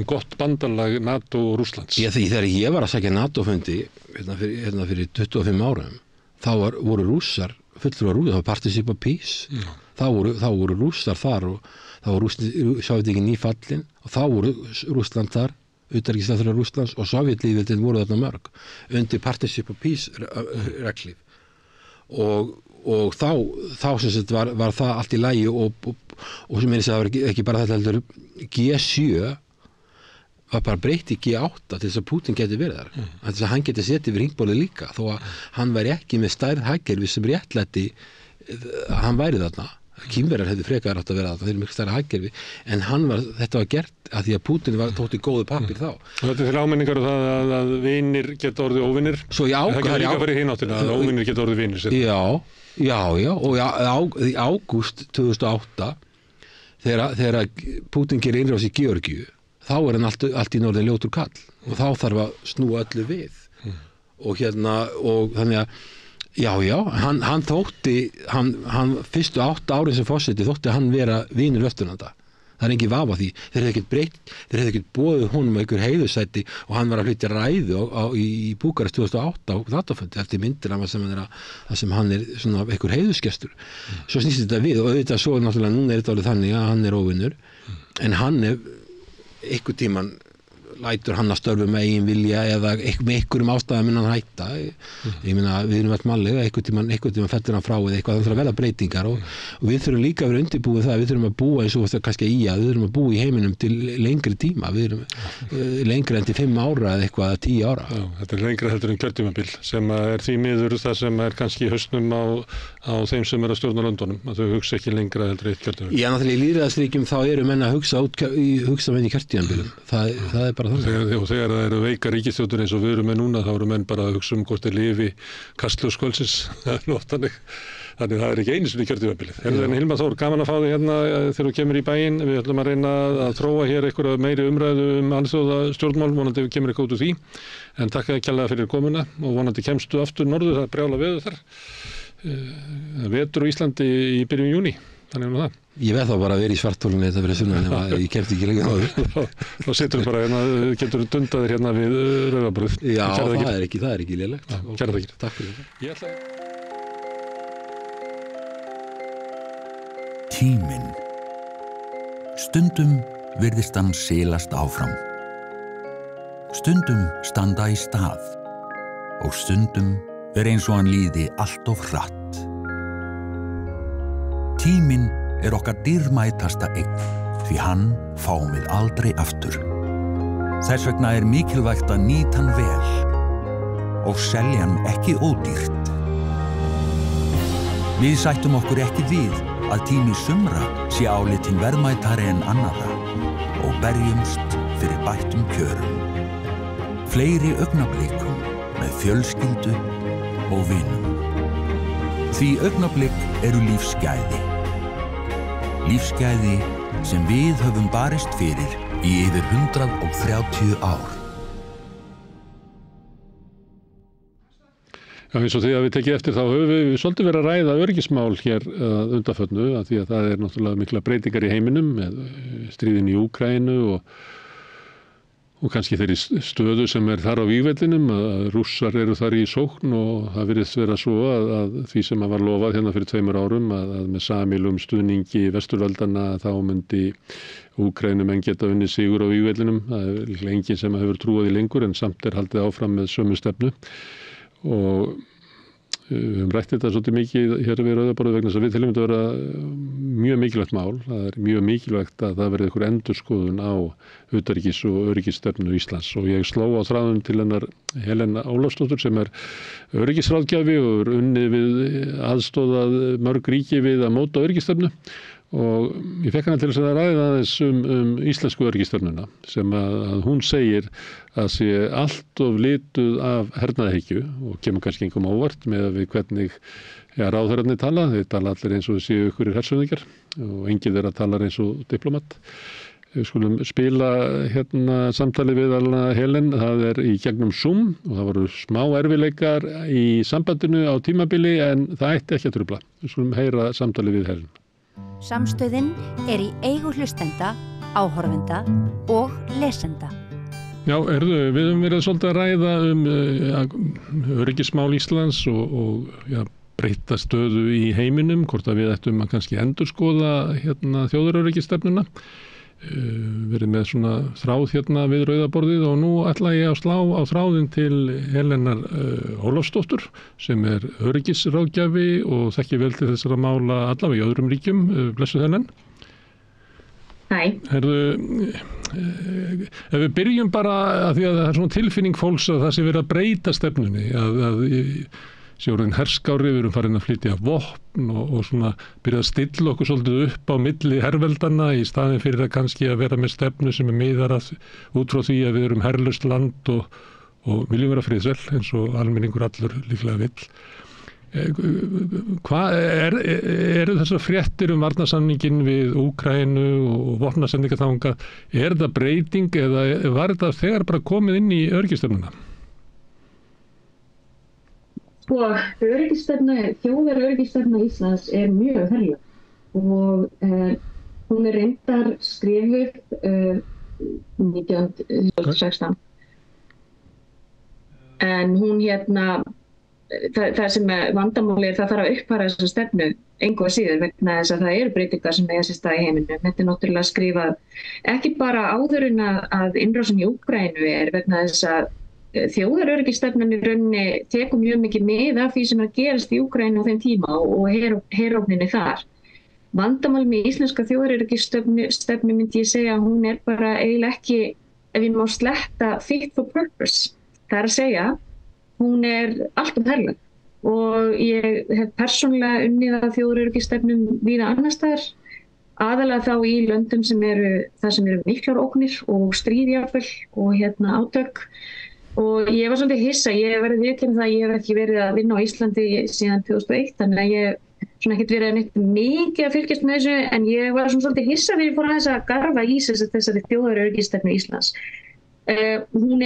gott bandalag NATO og Rússlands. Já, þegar ég var að sækja NATO-fundi fyrir 25 árum, þá voru Rússar, fulltrúar Rússar, það var Partnership of Peace. Þá voru Rússar þar og þá voru Sovétríkin nýfallin og þá voru Rússland þar utanríkisráðherra Rússlands og Sovjetlýðveldin voru þarna mörg undir Partnership of Peace reglíf og þá sem sagt var það allt í lagi og sem meiri segja það var ekki bara þetta heldur G7 var bara breytt í G8 til þess að Putin geti verið þar þess að hann geti setið við hringborðið líka þó að hann væri ekki með stærð hagkerfi sem réttlætti að hann væri þarna Kínverjar hefði frekar átt að vera þarna þeir eru miklu stærra hagkerfi en þetta var gert að því að Putin tótti góðu pappír þá og þetta er til áminningar að vinir geta orðið óvinir svo það getur líka farið hinn áttina að óvinir geta orðið vinir já og í ágúst 2008 þegar Putin gerir innrás í Georgíu þá er hann allt í norðin ljótur kall og þá þarf að snúa öllu við og þannig að já, hann þótti hann fyrstu 8 árin sem forseti þótti hann vera vinur Vesturlanda það er engin vafa því, þeir hefði ekkert boðið honum einhver heiðursæti og hann var að flytja ræðu í Búkarest 2008 á þáttafundi eftir myndir sem hann er svona einhver heiðursgestur svo snýst þetta við og auðvitað svo náttúrulega núna er þetta alveg þannig að hann er óvinnur en hann er einhver tíman lætur hann að störfu með eigin vilja eða með einhverjum ástæðum hann hætta ég meina við erum alltaf mannlega einhvern tíman fellur hann frá eða eitthvað það þarf að verða breytingar og við þurfum líka að vera undirbúið það við þurfum að búa eins og kannski við þurfum að búa í heiminum til lengri tíma við erum lengri en til 5 ára eða eitthvað að 10 ára þetta er lengra heldur en kjörtímabil sem er því miður það sem er kannski í hausnum á þeim sem er að stjórna löndunum að þau hugsa ekki lengra heldur eitt kjörtímabil Já, náttúrulega í lýðræðisríkjum þá eru menn að hugsa menn í kjörtímabilum það er bara og þegar það eru veika ríkisstjórnir eins og við erum með núna þá eru menn bara að hugsa hvort þeir lifi kastljóskvöldsins þannig það er ekki einu sinni kjörtímabilið en Hilmar Þór, gaman að fá þig hérna þegar þú kemur í bæinn, við ætlum að reyna að þróa hér einhverja meiri umræðu alþjóða stjórnmál, vonandi við kemur eitthvað út úr því en takk að kærlega fyrir komuna og vonandi kemstu aftur norður, það er brjála veður þar vetur á Íslandi í byrjun júní þannig að það Ég veð þá bara að vera í svartólunni þetta fyrir sunnan ef ég kemst ekki lengi áður. Þá setur þú bara hérna, getur þú dundaðir hérna við rauðabröð. Já, það er ekki lélegt. Kæra þakkir. Takk fyrir þetta. Tíminn. Stundum virðist hann silast áfram. Stundum standa í stað. Og stundum er eins og hann líði allt of hratt. Tíminn er okkar dýrmætasta eign, því hann fáum við aldrei aftur. Þess vegna er mikilvægt að nýta hann vel og selja hann ekki ódýrt. Við sættum okkur ekki við að tími sumra sé álitinn verðmætari en annarra og berjumst fyrir bættum kjörum. Fleiri augnablikum með fjölskyldu og vinum. Því augnablik eru lífsgæði. Lífsgæði sem við höfum barist fyrir í yfir 130 ár. Já, eins og því að við tekið eftir þá höfum við svolítið verið að ræða öryggismál hér undanförnu að því að það er náttúrulega mikla breytingar í heiminum með stríðin í Úkraínu og kannski þeirri stöðu sem er þar á vígvellinum að Rússar eru þar í sókn og það virðist vera svo að því sem var lofað hérna fyrir 2 árum að með sameiginlegum stuðningi vesturveldana þá myndi Úkraínumenn geta unnið sigur á vígvellinum. Það er líklega enginn sem hefur trúað í lengur en samt er haldið áfram með sömu stefnu og við höfum rætt þetta svolítið mikið hér við Rauðaborðið vegna þess að við teljum þetta vera mjög mikilvægt mál. Það er mjög mikilvægt að það verði einhver endurskoðun á utanríkis- og öryggisstefnu Íslands og ég sló á þráðum til hennar Helena Ólafsdóttur sem er öryggisráðgjafi og er unnið við aðstoðað mörg ríki við að móta öryggisstefnu og ég fekk hana til þess að ræða aðeins íslensku öryggisstefnuna sem að hún segir að sé allt of lituð af hernaðarhyggju og kemur kannski einhverjum óvart með að við hvernig ráðherrarnir tala. Þeir tala allir eins og séu ykkur hershöfðingjar og enginn þeirra talar eins og diplomat. Við skulum spila hérna samtali við Helen, það er í gegnum Zoom og það voru smá erfiðleikar í sambandinu á tímabili en það ætti ekki að trufla. Við skulum heyra samtali við Helen. Samstöðin er í eigu hlustenda, áhorfenda og lesenda. Já, við höfum verið svolítið að ræða öryggismál Íslands og breyta stöðu í heiminum, hvort að við ættum að kannski endurskoða þjóðaröryggisstefnuna. verið með svona þráð hérna við rauðaborðið og nú ætla ég að slá á þráðin til Helenar Ólafsdóttur sem öryggisráðgjafi og þekkir vel til þessara mála allavega í öðrum ríkjum. Blessuð Helen. Hæ. Herðu, ef við byrjum bara að því að það svona tilfinning fólks að það sé verið að breyta stefnunni, að sé orðin herskári, við erum farin að flytja vopn og svona byrja að stilla okkur svolítið upp á milli herveldanna í staðin fyrir að kannski að vera með stefnu sem miðar út frá því að við erum herlaust land og viljum vera friðsæl eins og almenningur allur líklega vill. Eru þessar fréttir varnarsamninginn við Úkraínu og vopnasendingar þangað, það breyting eða var þetta þegar bara komið inn í öryggisstefnuna? Þjóðaröryggisstefna Íslands mjög herleg og hún reyndar skrifuð 1916 en hún það sem vandamáli það þarf að uppfæra þessa stefnu engu að síður vegna þess að það eru breytingar sem eiga sér stað í heiminum. Þetta náttúrulega skrifað ekki bara áður en að innrásin í Úkraínu vegna þess að þjóðaröryggisstefnan í rauninni tekur mjög mikið mið af því sem gerast í Úkraínu á þeim tíma og herókninni þar. Vandamáli með íslenska þjóðaröryggisstefnu myndi ég segja að hún bara eiginlega ekki, ef ég má sletta fit for purpose. Það að segja hún allt herleg og ég hef persónulega unnið að þjóðaröryggisstefnum víða annars staðar, aðalega þá í löndum sem eru miklar ógnir og stríðjafel og átök og ég var svolítið hissa, ég hef verið viðurkenna það að ég hef ekki verið að vinna á Íslandi síðan 2001 þannig að ég hef ekkert verið neitt mikið að fylgjast með þessu en ég var svolítið hissa þegar ég fór aðeins að garfa í þessari þjóðaröryggisstefnu Íslands. Hún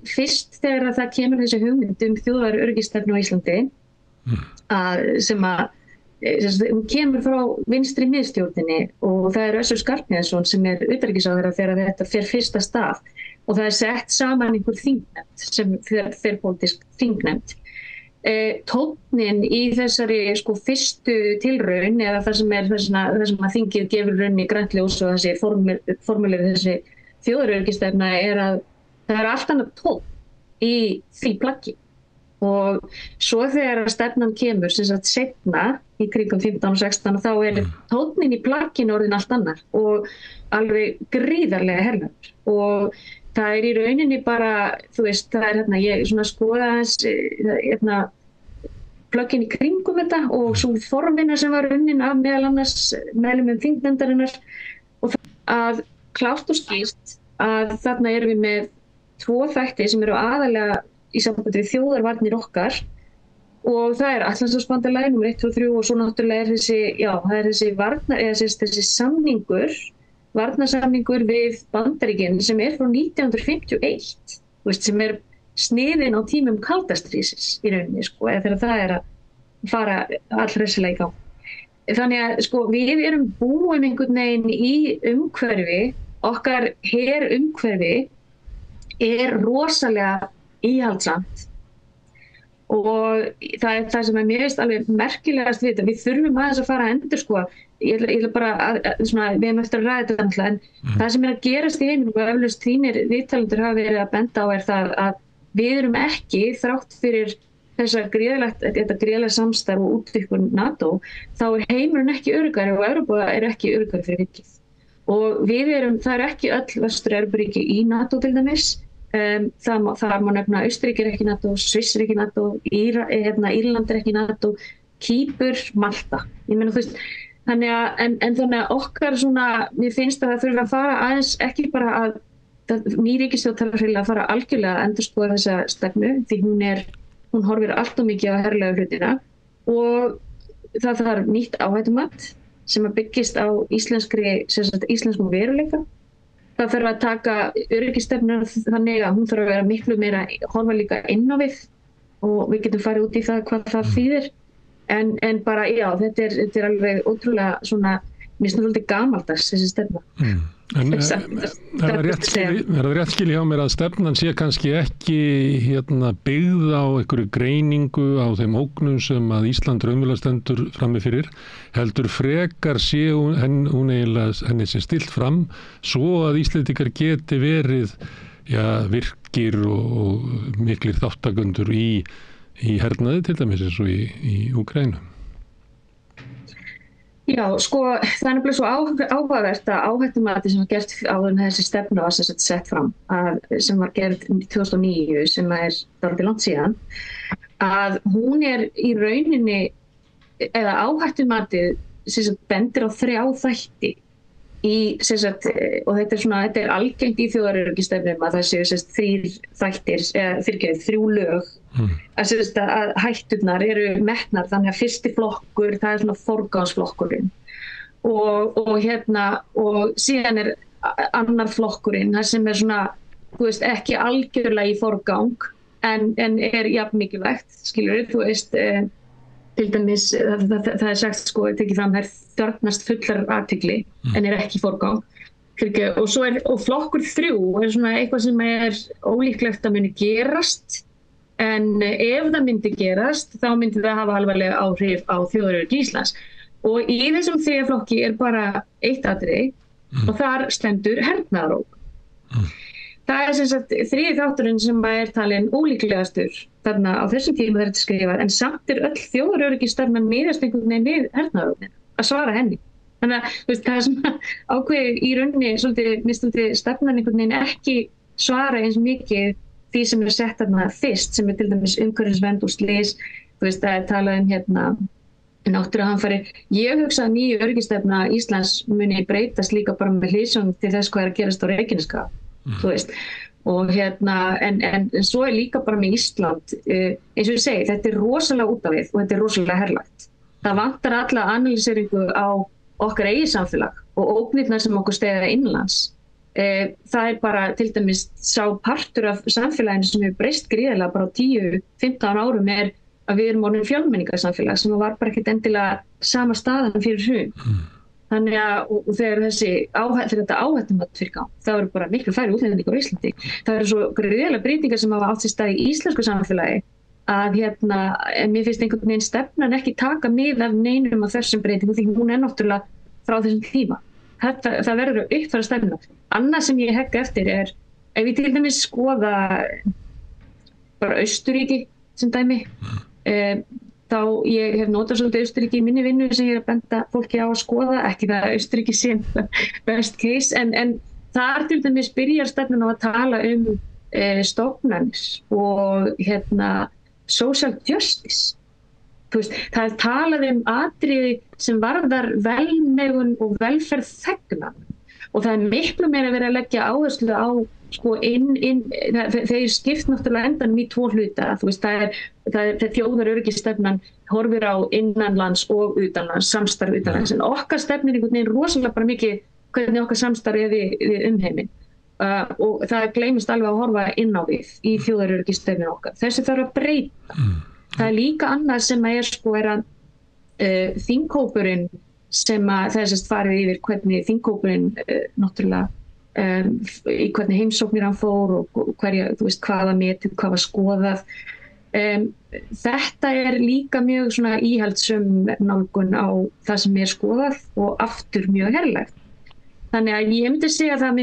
fyrst þegar það kemur þessi hugmynd þjóðaröryggisstefnu á Íslandi sem hún kemur frá vinstri miðstjórninni og það Össur Skarphéðinsson sem utanríkisráðherra þegar þetta fer fyrsta stað og það sett saman einhver þingnefnd sem þverpólitísk þingnefnd. Tónninn í þessari fyrstu tilraun eða það sem að þingið gefur raunni grænt ljós og þessi formulir þessi þjóðaröryggisstefna að það allt annað tónn í því plaggi og svo þegar stefnan kemur sem sagt seinna í kringum 15 og 16 þá tónnin í plagginu orðin allt annar og alveg gríðarlega herlegur og það í rauninni bara, þú veist, það ég svona skoða aðeins plöggin í kringum þetta og svo formina sem var unnin af meðal annars meðlumum þingnefndarinnar og að klárt og skýrt að þarna erum við með 2 þætti sem eru aðalega í sambandi við þjóðarvarnir okkar og það Atlantshafsbandalagið númer 1, 2, 3 og svo náttúrulega þessi varnarsamningur við Bandaríkin sem frá 1951, sem sniðinn á tímum kaldastrísis í rauninni eða þegar það að fara allhressilega í gang. Þannig að við erum búin einhvern veginn í umhverfi, okkar herumhverfi rosalega íhaldsamt og það sem mér finnst alveg merkilegast við þetta, við þurfum aðeins að fara að endurskoða, ég ætla bara við hefum eftir að ræða þetta alltaf en það sem að gerast í heiminum og eflaust þínir viðtalendur hafa verið að benda á það að við erum ekki þrátt fyrir þetta gríðarlega samstarf og útvíkkun NATO, þá heimurinn ekki öruggari og Evrópa ekki öruggari fyrir vikið. Og það ekki öll Vestur-Evrópuríki í NATO til dæmis, það má nefna Austurríki ekki NATO, Sviss ekki NATO, Írland ekki NATO, Kýpur, Malta. Ég meina þú veist, þannig að okkar svona, mér finnst að það þurfa að fara aðeins ekki bara að ný ríkisstjórn þarf að fara algjörlega að endurskoða þessa stefnu því hún horfir allt of mikið á herlegu hlutina og það þarf nýtt áhættumat sem byggist á íslenskum veruleika. Það þarf að taka öryggisstefnuna þannig að hún þarf að vera miklu meira horfa líka inn á við og við getum farið út í það hvað það þýðir en bara þetta er alveg ótrúlega svona, mér finnst það svolítið gamaldags þessi stefna. En er það rétt skil hjá mér að stefnan sé kannski ekki byggð á einhverju greiningu á þeim ógnum sem að Ísland raunverulega stendur frammi fyrir, heldur frekar sé henni sé stillt fram svo að Íslendingar geti verið virkir og miklir þáttakundur í hernaði til dæmis eins og í Úkraínu. Já, sko, það er nefnilega svo áhugavert að áhættumati sem var gert áður en þessi stefna var sett fram, sem var gerð 2009, sem er dálítið langt síðan, að hún í rauninni, eða áhættumatið sem bendir á 3 þætti og þetta er algengt í þjóðaröryggisstefnum að það séu 3 þættir, eða 3 lög, að hætturnar eru metnar þannig að fyrsti flokkur, það er svona forgangsflokkurinn og síðan er annar flokkurinn, það sem er svona, ekki algjörlega í forgang en er jafn mikilvægt, skilurðu, þú veist, til dæmis, það er sagt, tekið fram, þær þörfnast fullar athygli en er ekki í forgang. Og flokkur 3 er svona eitthvað sem er ólíklegt að muni gerast, en ef það myndi gerast, þá myndi það hafa alvarlega áhrif á þjóðaröryggi Íslands. Og í þessum 3. flokki er bara eitt atriði og þar stendur hernaðarógn. Það er sem sagt 3. þátturinn sem er talin ólíklegastur þarna á þessum tíma þegar þetta skrifað, en samt er öll þjóðaröryggisstefnan miðast einhvern veginn við hernaðarógnin, að svara henni. Þannig að það er svona ákveðið í rauninni svolítið stefnan einhvern veginn ekki svara eins mikið því sem er sett þarna fyrst, sem er til dæmis umhverfisvernd og slys, það er talað náttúruhamfarir. Ég hugsa að nýju öryggisstefna Íslands muni breytast líka bara með hliðsjón til þess hvað er að gerast á Reykjanesskaga. Og en svo er líka bara með Ísland, eins og ég segi, þetta er rosalega út af við og þetta er rosalega herlægt. Það vantar alla analýseringu á okkar eigið samfélag og ógnirnar sem okkur steðja innlands. Það er bara til dæmis sá partur af samfélaginu sem hefur breyst gríðarlega bara á 10-15 árum er að við erum orðin fjölmenningarsamfélag sem var bara ekkert endilega sama staðan fyrir hrun. Þannig að þegar þetta áhættumat fyrir gang, það eru bara miklu færri útlendingar á Íslandi. Það eru svo gríðarlega breytingar sem hafa átt sér stað í íslensku samfélagi að mér finnst einhvern veginn stefnan ekki taka mið af neinum af þessum breytingum því hún er náttúrulega frá þessum tíma. Það verður að uppfæra stefnuna. Annað sem ég hegg eftir er, ef ég til dæmis skoða bara Austurríki sem dæmi, þá ég hef notað svolítið Austurríki í minni vinnu sem ég er að benda fólki á að skoða, ekki það að Austurríki sé best case, en þar til dæmis byrjar stefnan á að tala stofnanir og social justice. Það er talað atriði sem varðar velmegun og velferð þegna og það er miklu meira verið að leggja áherslu á þeir skipt náttúrulega endanum í 2 hluta. Það er þjóðaröryggisstefnan horfir á innanlands og utanlands, samstarf utanlands, en okkar stefnir einhvern veginn rosalega bara mikið hvernig okkar samstarf er við umheiminn. Og það gleymist alveg að horfa inn á við í þjóðaröryggisstefninu okkar. Þessi þarf að breyta. Það er líka annað sem er að þinghópurinn sem það er farið yfir hvernig þinghópurinn náttúrulega í hvernig heimsóknir hann fór og hvaða metið, hvað var skoðað. Þetta er líka mjög svona íhaldssöm nálgun á það sem er skoðað og aftur mjög herlegt. Þannig að ég myndi segja að það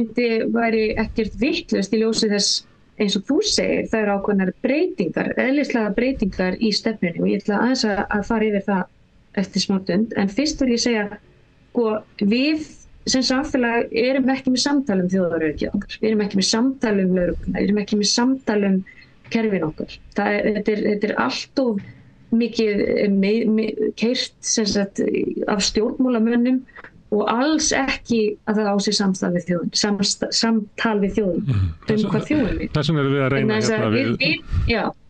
væri ekkert vitlaust í ljósi þess eins og þú segir, það eru ákveðnar breytingar, eðlislega breytingar í stefnunni og ég ætla aðeins að fara yfir það eftir smá stund. En fyrst vil ég segja, við sem samfélag erum ekki með samtal þjóðaröryggi okkar, við erum ekki með samtal lögregluna, við erum ekki með samtal kerfin okkar. Þetta er allt of mikið keyrt af stjórnmálamönnum og alls ekki að það á sig samtal við þjóðin hvað þjóðin er. Þessum erum við að reyna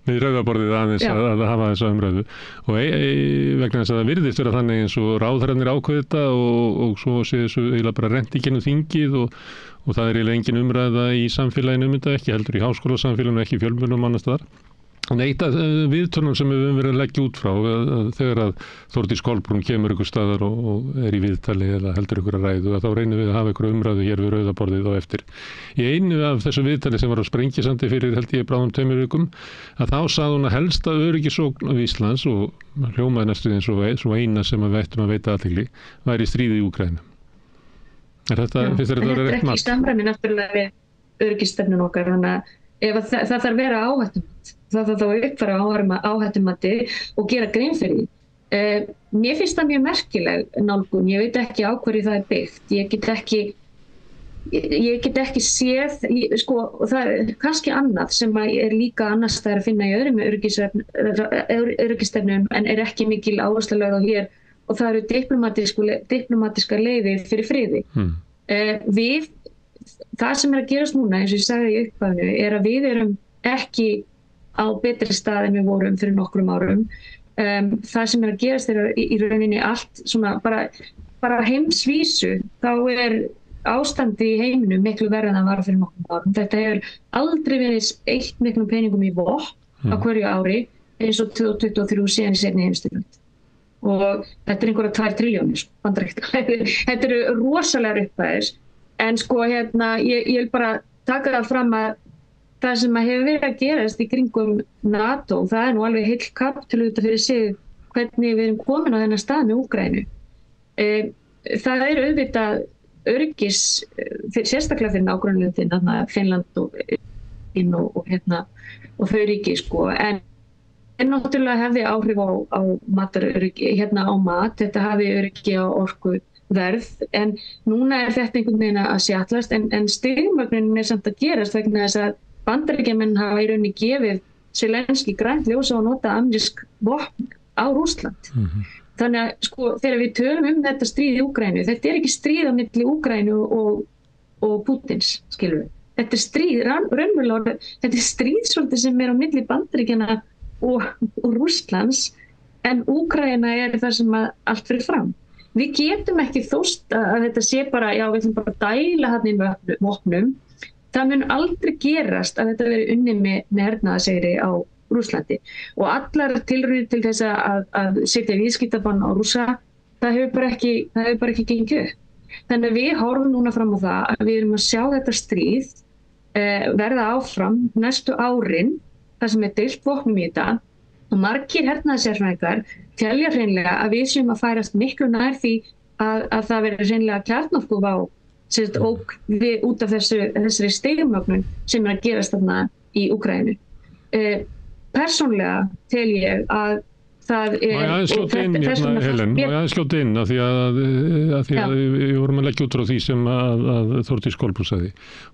við rauðaborðið aðeins að hafa þessa umræðu og vegna þess að það virðist vera þannig eins og ráðherrarnir ákveða þetta og svo sé þessu eiginlega bara rent í gennum þingið og það er eiginlega engin umræða í samfélaginu þetta, ekki heldur í háskólasamfélaginu, ekki í fjölmiðlum annars staðar Eitt af viðtölum sem við höfum verið að leggja út frá þegar að Þórdís Kolbrún kemur ykkur staðar og er í viðtali eða heldur ykkur að ræðu þá reynum við að hafa ykkur umræðu hér við rauðaborðið á eftir. Í einu af þessu viðtali sem var á Sprengisandi fyrir held ég bráðum 2 vikum að þá sagði hún að helsta öryggisógn af Íslands og hljómaði næstu eins og svo eina sem við ættum að veita athygli væri stríðið í Úkraínu. Þetta er ekki samræmi náttúrulega við öryggisstefnun okkar þannig að ef það þarf vera áhættumat, það þarf þá að uppfæra áhættumati og gera grein fyrir því. Mér finnst það mjög merkileg nálgun, ég veit ekki á hverju það er byggt, ég get ekki séð, sko, það er kannski annað sem er líka annars það að finna í öðrum öryggisstefnum en er ekki mikil áhersla lögð á hér og það eru diplomatiskar leiðir fyrir friði. Það sem er að gerast núna, eins og ég sagði í upphafinu, er að við erum ekki á betri stað en við vorum fyrir nokkrum árum. Það sem er að gerast er í rauninni allt svona bara heimsvísu, þá er ástandi í heiminum miklu verið en það var fyrir nokkrum árum. Þetta hefur aldrei verið eitt miklum peningum í vopn á hverju ári eins og 2023 síðan í seinni heimsstyrjöld. Og þetta er einhverja 2 trilljónir bandaríkjadala. Þetta eru rosalegar upphæðir. En sko ég vil bara taka það fram að það sem hefur verið að gerast í kringum NATO, það er nú alveg heill kapítóla út af fyrir sig hvernig við erum komin á þennan stað með Úkraínu. Það er auðvitað öryggis, sérstaklega fyrir nágrannalöndin, Finnland og þau ríki sko, en náttúrulega hefði áhrif á mataröryggi, á mat, þetta hafi öryggi á orkuverð, en núna er þetta einhvern veginn að sjattlast, en stigmögnunin er samt að gerast vegna þess að Bandaríkjamenn hafa í rauninni gefið Zelenski grænt ljós á að nota amerísk vopn á Rússland. Þannig að sko þegar við tölum þetta stríð í Úkraínu, þetta er ekki stríð á milli Úkraínu og Pútins, skilur við. Þetta er stríð, raunverulega, þetta er stríð svolítið sem er á milli Bandaríkjanna og Rússlands, en Úkraína er það sem allt fyrir fram. Við getum ekki þóst að þetta sé bara, já við ætlum bara að dæla hann í vopnum. Það mun aldrei gerast að þetta veri unnið með hernaðarsigri á Rússlandi og allar tilraunir til þess að setja viðskiptabann á Rússa, það hefur bara ekki gengið upp. Þannig að við horfum núna fram á það að við erum að sjá þetta stríð verða áfram næstu árin, það sem er deilt vopnum í þetta og margir hernaðarsérfræðingar telja hreinlega að við séum að færast miklu nær því að það veri hreinlega kjarnorkuvá og við út af þessari stigmögnun sem er að gerast þarna í Úkraínu. Persónlega tel ég að það er... Má ég aðeins sljóta inn af því að við vorum að leggja út frá því sem að Þórdís Kolbrún sagði.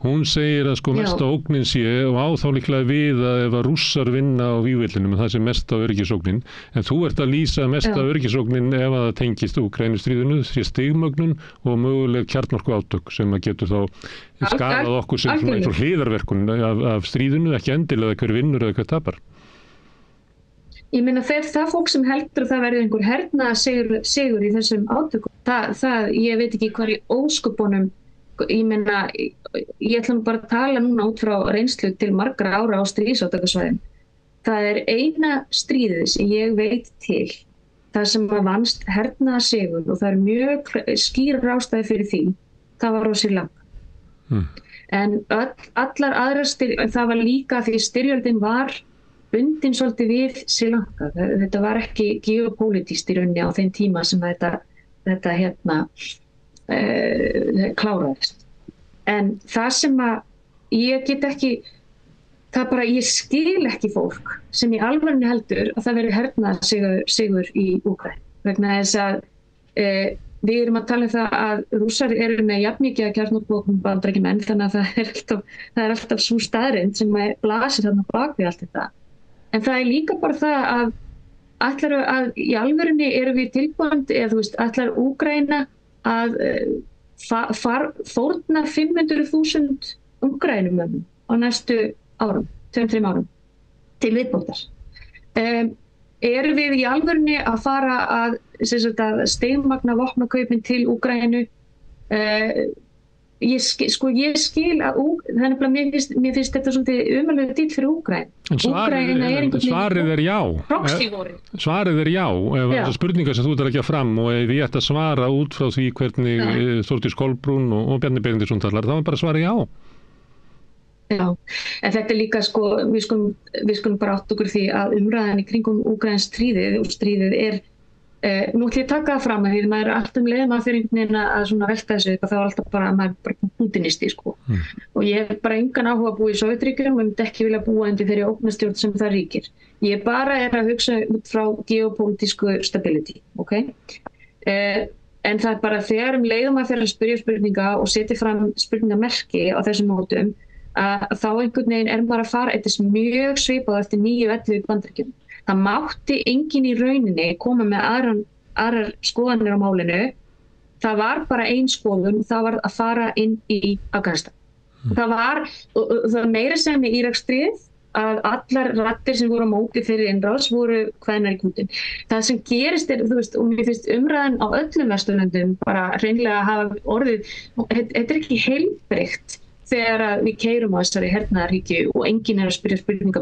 Hún segir að sko mesta ógnin sé og á þá líklega við að ef að Rússar vinna á vígvellinum það sé mesta öryggisógnin, en þú ert að lýsa mesta öryggisógnin ef að það tengist Úkraínustríðinu, sé stigmögnun og möguleg kjarnorku átök sem að getur þá skadað okkur sem svona einhver hliðarverkun af stríðinu, ekki endilega hver vinnur eða hver tapar. Ég meina það fólk sem heldur að það verði einhver hernaðarsigur í þessum átökum, ég veit ekki hvar í ósköpunum, ég meina, ég ætla nú bara að tala núna út frá reynslu til margra ára á stríðsátakasvæðum. Það er eina stríðið sem ég veit til, það sem vannst hernaðarsigur og það er mjög skýrar ástæði fyrir því, það var á Sri Lanka. En allar aðrar það var líka því styrjöldin var bundin svolítið við Sri Lanka. Þetta var ekki geopolítískt í rauninni á þeim tíma sem þetta kláraðist. En það sem að ég get ekki, ég skil ekki fólk sem í alvörunni heldur að það veri hernaðarsigur í Úkraínu. Vegna þess að við erum að tala um það að Rússar eru með jafnmikið að kjarnorkuvopnum Bandaríkjamenn, þannig að það er alltaf svo staðreynd sem blasir þarna bak við allt þetta. En það er líka bara það að ætlar að í alvörunni eru við tilbúin, eða þú veist, ætlar Úkraína að fórna 500.000 Úkraínumönnum á næstu árum, 2-3 árum, til viðbótar. Eru við í alvörunni að fara að stigmagna vopnakaupin til Úkraínu ég skil að þannig að mér finnst þetta svolítið umalveg dýl fyrir Úkraínu. Svarið er já. Proxy-voru. Svarið er já. Ef þessar spurningar sem þú ert að leggja fram og ef ég ætti að svara út frá því hvernig Þórdís Kolbrún og Bjarni Benediktsson talar, þá er bara svarið já. Já, en þetta er líka við skulum bara átt okkur því að umræðan í kringum Úkraíns stríðið og stríðið er nú ætlum ég að taka það fram að því maður er alltaf leið maður fyrir einhvern veginn að svona velta þessu upp að þá er alltaf bara maður bara pútinisti og ég hef bara engan áhuga að búa í Sovétríkjunum og myndi ekki vilja búa undir þeirri ógnarstjórn sem það ríkir. Ég bara er að hugsa út frá geopolítísku stability, ok? En það er bara þegar leiðum að fyrir að spyrja spurninga og setja fram spurningamerki á þessum mótum að þá einhvern veginn maður að fara eitthvað mjög svipað eftir 9/11 Bandaríkjunum. Það mátti enginn í rauninni koma með aðrar skoðanir á málinu. Það var bara ein skoðun, það var að fara inn í Afganistan. Það var meira sem í Íraksstríðið að allar raddir sem voru á móti fyrir innrás voru kveðnar í kútin. Það sem gerist og mér finnst umræðan á öllum Vesturlöndum bara hreinlega að hafa orðið, þetta er ekki heilbrigt þegar við keyrum á þessari hernaðarhyggju og enginn að spyrja spurninga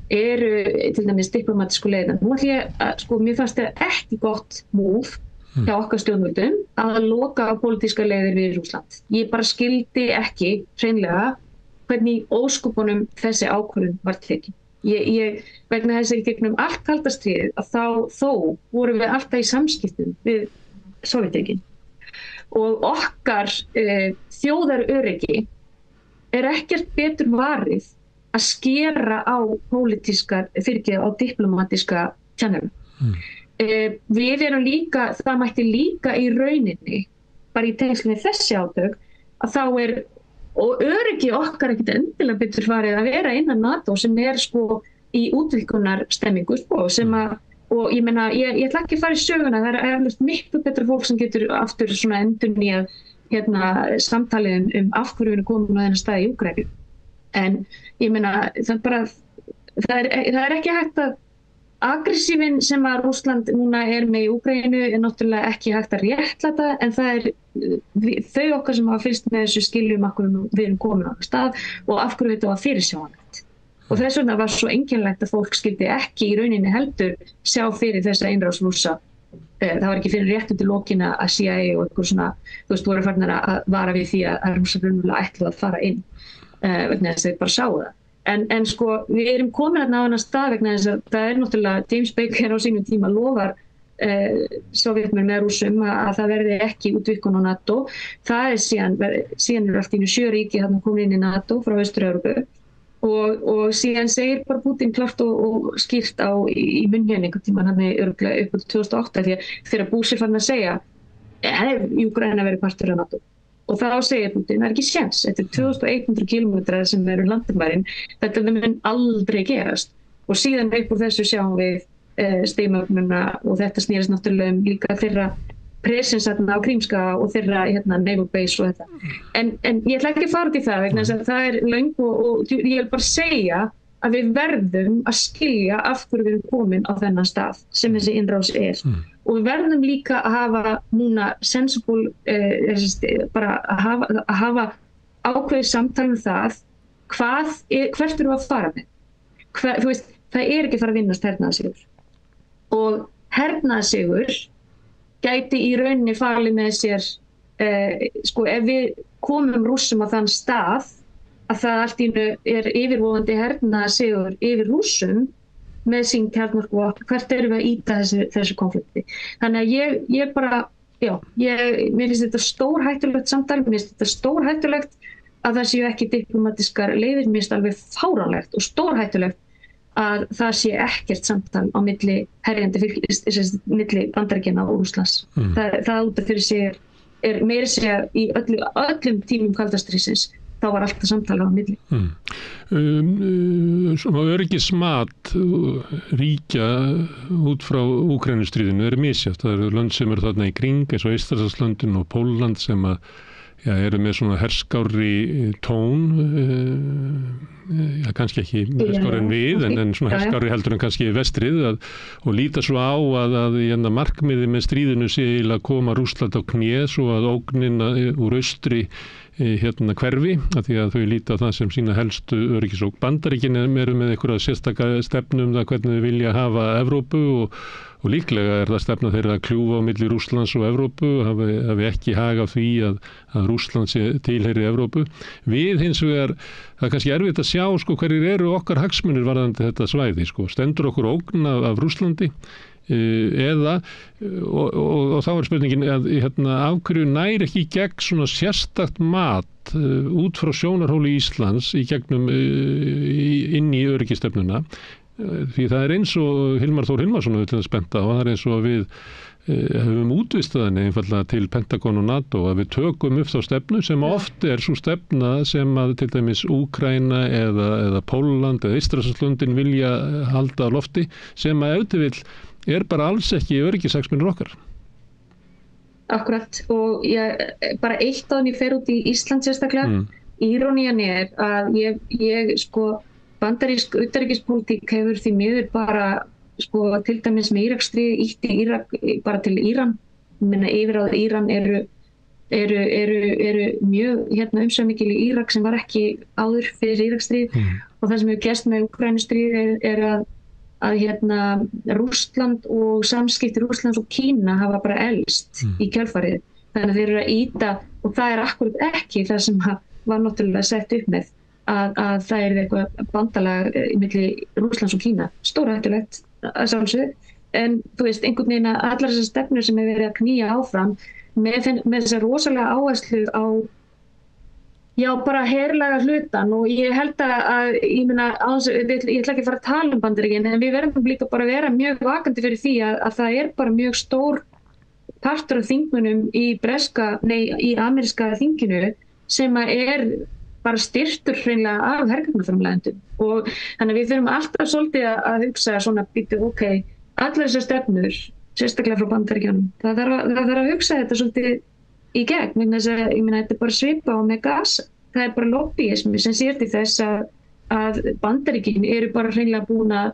eru til dæmis diplomatísku leiðin. Nú ætlum ég að, mér fannst það ekki gott múf hjá okkar stjórnvöldum að loka á pólitíska leiðir við Rússland. Ég bara skildi ekki hreinlega hvernig óskupunum þessi ákvörðun var tekin. Vegna þess að í gegnum allt kalda stríðið að þó vorum við alltaf í samskiptum við Sovétríkin og okkar þjóðaröryggi er ekkert betur varið að skera á á diplomatíska channelum. Við erum líka, það mætti líka í rauninni, bara í tengslum við þessi átök, að þá og öryggi okkar ekkert endilega betur farið að vera innan NATO sem er í útvíkunarstemmingu sem að, og ég meina, ég ætla ekki að fara í söguna, það er eflaust miklu betra fólk sem getur aftur svona endurnýjað samtalið af hverju við erum komin á þennan stað í Úkraínu. En ég meina, það er ekki hægt að aggressífin sem að Rússland núna er með í Úkraínu er náttúrulega ekki hægt að réttlæta, en það þau okkar sem hafa fylgst með þessu skiljum af hverju við erum komin á þennan stað og af hverju þetta var fyrirsjáanlegt. Og þess vegna var svo einkennilegt að fólk skildi ekki í rauninni heldur sjá fyrir þessa innrás Rússa. Það var ekki fyrir rétt undir lokina að CIA og eitthvað svona, voru farnir að vara við því að Rússar raunverulega ætluðu að fara inn vegna þess að þau bara sáu það. En við erum komin á þennan stað vegna þess að það er náttúrulega James Baker á sínum tíma lofar Sovétmenn með Rússum að það verði ekki útvíkkun á NATO. Það síðan er allt í 7 ríki þarna komin inn í NATO frá Austur-Evrópu og síðan segir bara Putin klart og skýrt í munnhjörn einhvern tímann hann örugglega upp á 2008 því að þegar Bush er farin að segja Úkraína verið partur af NATO. Og þá segir Putin, það er ekki séns, þetta er 2100 kilometrar sem eru landamærin, þetta mun aldrei gerast. Og síðan upp úr þessu sjáum við stigmögnuna og þetta snýrist náttúrulega líka þeirra presensatna á Krímskaga og þeirra naval base og þetta. En ég ætla ekki að fara út í það vegna þess að það er löng og ég vil bara segja að við verðum að skilja af hverju við erum komin á þennan stað sem þessi innrás er. Og við verðum líka að hafa núna sensible, bara að hafa ákveðið samtal það hvert erum við að fara með. Það er ekki að fara að vinnast hernaðarsigur. Og hernaðarsigur gæti í rauninni falið með sér, ef við komum Rússum á þann stað að það allt í einu er yfirvofandi hernaðarsigur yfir Rússum með sín kjarnorkuvopn, hvert erum við að ýta þessu konflikti. Þannig að ég bara, mér finnst þetta stórhættulegt samtal, mér finnst þetta stórhættulegt að það séu ekki diplomatiskar leiðir, mér finnst alveg fáránlegt og stórhættulegt að það sé ekkert samtal á milli herjandi milli Bandaríkjanna og Rússlands. Það út af fyrir sig er meira segja í öllum tímum kalda stríðsins, þá var alltaf samtala á milli. Öryggismat ríkja út frá Úkraínustríðinu er misjafnt. Það eru lönd sem eru þarna í kring eins og Eystrasaltslöndin og Pólland sem eru með svona herskári tón, kannski ekki herskári en við, en svona herskári heldur en kannski vestrið og líta svo á að markmiði með stríðinu sé að koma Rússland á kné svo að ógnin úr austri hverfi, af því að þau líta á það sem sína helstu öryggisógn. Bandaríkin eru með einhverja sérstaka stefnu það hvernig þau vilja hafa Evrópu og líklega það stefna þeirra að kljúfa á milli Rússlands og Evrópu, hafi ekki hag af því að Rússland tilheyri Evrópu. Við hins vegar, það kannski erfitt að sjá hverjir eru okkar hagsmunir varðandi þetta svæði. Stendur okkur ógn af Rússlandi eða og þá spurningin að af hverju nær ekki gegn svona sérstakt mat út frá sjónarhóli Íslands í gegnum inn í öryggistefnuna, því það eins og Hilmar Þór Hilmarsson til að spenta og það eins og við höfum útvistað henni einfallega til Pentagon og NATO að við tökum upp þá stefnu sem oft svo stefna sem að til dæmis Úkraína eða Pólland eða Eystrasaltslöndin vilja halda á lofti sem að ef til vill bara alls ekki öryggishagsmunir okkar. Akkurat og bara eitt áðan ég fer út í Ísland sérstaklega, írónían að ég bandarísk utanríkispólitík hefur því miður bara til dæmis með Íraksstríð ítti Írak bara til Íran. Yfirráð Íran eru mjög umsvifamikil í Írak sem var ekki áður fyrir Íraksstríð og það sem hefur gerst með Úkraínustríð að Rússland og samskipti Rússlands og Kína hafa bara elst í kjölfarið. Þannig að þeir eru að ýta og það akkúrat ekki það sem var náttúrulega sett upp með að það eitthvað bandalag milli Rússlands og Kína. Stórhættulegt að sjálfsögðu, en þú veist, einhvern veginn að allar þessar stefnur sem hefur verið að knýja áfram með þessar rosalega áherslu á bara herlaga hlutan og ég held að ég ætla ekki að fara að tala Bandaríkin en við verðum líka bara að vera mjög vakandi fyrir því að það bara mjög stór partur af þingmunum í ameríska þinginu sem bara styrtur hreinlega af hergagnaframleiðendum og þannig að við þurfum alltaf svolítið að hugsa svona býtu allar þessar stefnur, sérstaklega frá Bandaríkjunum, það þarf að hugsa þetta svolítið í gegn, vegna þess að þetta bara svipa á með gas, það bara lobbyismi sem sér til þess að Bandaríkin eru bara hreinlega búin að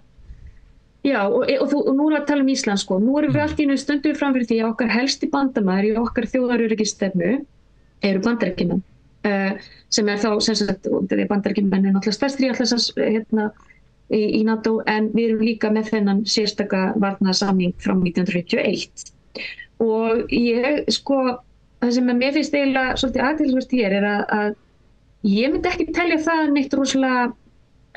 og nú að tala Ísland nú erum við allt í einu stöndum fram fyrir því að okkar helsti bandamaður í okkar þjóðaröryggisstefnu eru Bandaríkjamenn sem þá sem sagt, Bandaríkjamenn náttúrulega stærstri í NATO en við erum líka með þennan sérstaka varnarsamning frá 1991 og það sem mér finnst eiginlega svolítið athyglisvert hér að ég myndi ekki telja það neitt rosalega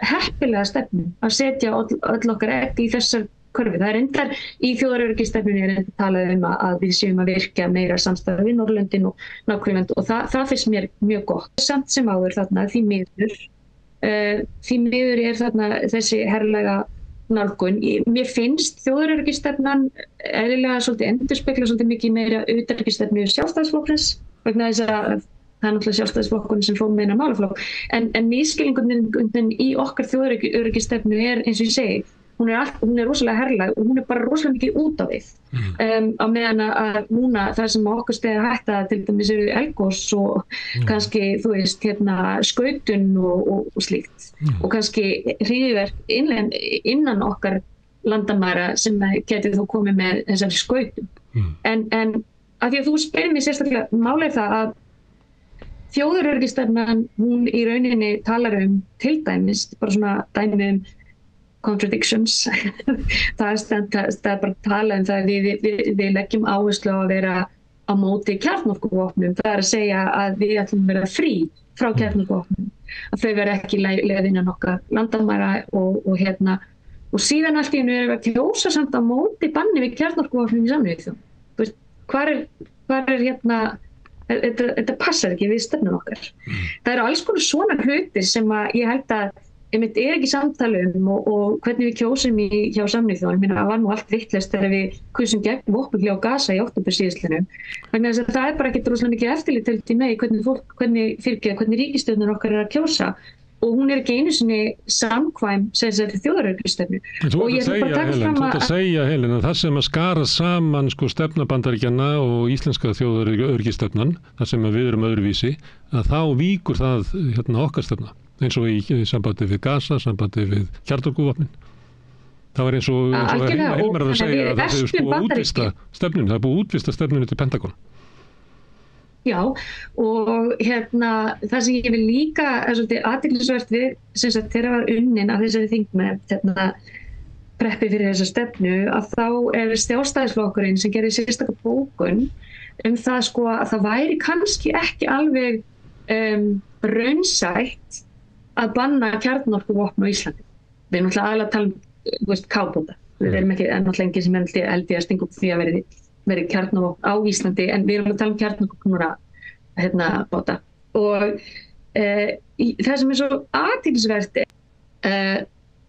heppilega stefnu að setja öll okkar egg í þessar körfi. Það reyndar í þjóðaröryggisstefnunni talað að við séum að virkja meira samstarf við Norðurlöndin og nágrannalönd og það finnst mér mjög gott. Samt sem áður þarna því miður þarna þessi herrlega nálgun. Mér finnst þjóðaröryggisstefnan eðlilega svolítið endurspegla svolítið mikið meira utanríkisstefnu Sjálfstæðisflokksins vegna þess að það náttúrulega Sjálfstæðisflokkurinn sem fór með þennan málaflokk. En misskilningurinn í okkar þjóðaröryggisstefnu eins og ég segi, hún er rosalega herrleg og hún bara rosalega mikið út á við. Á meðan að núna það sem okkar stegi hætta til dæmis eru eldgos og kannski þú veist skautun og slíkt og kannski hryðjuverk innan okkar landamæra sem getur þó komið með þessari skautun. En af því að þú spyrir mig sérstaklega málið það að þjóðaröryggisstefnan hún í rauninni talar til dæmis bara svona dæmi contradictions. það bara tala það við leggjum áherslu á að vera á móti kjarnorkuvopnum. Það að segja að við ætlum að vera frí frá kjarnorkuvopnum. Að þau vera ekki leið innan okkar landamæra og síðan allt í einu erum við að kjósa samt á móti banni við kjarnorkuvopnum í Sameinuðu þjóðunum. Hvar þetta passar ekki við stefnum okkar. Það eru alls konar svona hlutir sem að ég held að ekki samtala og hvernig við kjósum hjá Sameinuðu þjóðunum. Það var nú allt vitlaust þegar við kusum gegn vopnahlé á Gaza í október síðastliðnum. Vegna þess að það bara ekki rosalega mikið eftirlit með hvernig ríkisstjórnir okkar að kjósa. og hún ekki einu sinni samkvæm þjóðaröryggisstefnu. Þú ert að segja, Helena, það sem að skara saman stefna Bandaríkjanna og íslenska þjóðaröryggisstefnan, það sem við erum öðruvísi, að þá víkur það okkar stefna, eins og í sambandi við Gaza, sambandi við kjarnorkuvopnin. Það var eins og Hilmar að segja að það hefur búið að útvista stefnunni, það er búið að útvista stefnunni til Pentagon. Já, og það sem ég vil líka er svolítið athyglisvert við þegar var unnin af þessari þingmenn preppi fyrir þessa stefnu, að þá er Sjálfstæðisflokkurinn sem gerir sérstaka bókun það að það væri kannski ekki alveg raunsætt að banna kjarnorkuvopn á Íslandi. Við erum náttúrulega aðeins að tala um kafbáta. Við erum ekki náttúrulega enginn sem eldi að stinga upp því að verið kjarnorkuvopn á Íslandi, en við erum að tala um kjarnorkuvopn báta. Og það sem er svo athyglisvert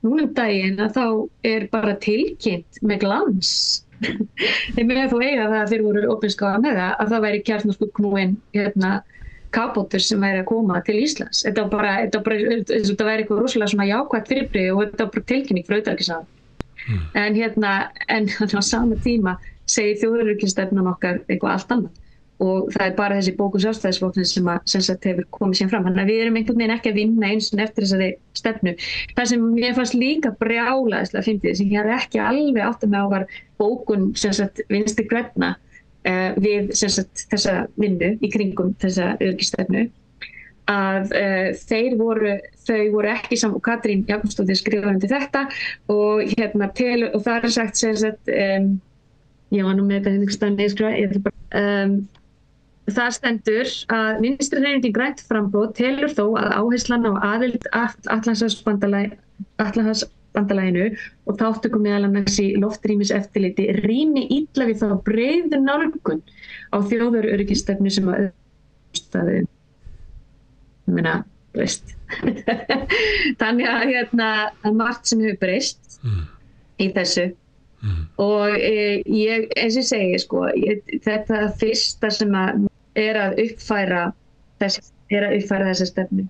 núna daginn að þá er bara tilkynnt með glans þeir með þú eiga það að þeir voru opinskáða með það að það væri kjarnorkuknúin kafbátur sem væri að koma til Íslands. Þetta væri eitthvað rosalega svona jákvætt fyrirbrigði og þetta var bara tilkynning frá utanríkisráðuneytinu. En á sama tíma segir þjóðaröryggisstefnan okkar eitthvað allt annað og það er bara þessi bókun Sjálfstæðisflokksins sem sagt hefur komið sér fram. Þannig að við erum einhvern veginn ekki að vinna eins og eftir þessari stefnu. Það sem mér fannst líka brjálæðislega fyndið sem ég hafði ekki alveg átt að með á var bókun sem sagt Vinstri grænna við sem sagt þessa vinnu í kringum þessa öryggisstefnu að þau voru ekki saman og Katrín Jakobsdóttir skrifaði undir þetta og og það er sagt sem sagt ég var nú með þetta einhverstaðan neðskrifa það stendur að Vinstri-hreyfingin grænt framboð telur þó að áherslan á aðild Atlantshafsbandalaginu og þátttöku meðal annars í loftrýmiseftirliti rými illa við þá breiðu nálgun á þjóðaröryggisstefnu sem að breyst. Þannig að margt sem hefur breyst í þessu. Og ég, eins og ég segi, þetta fyrsta sem er að uppfæra þessa stefnu.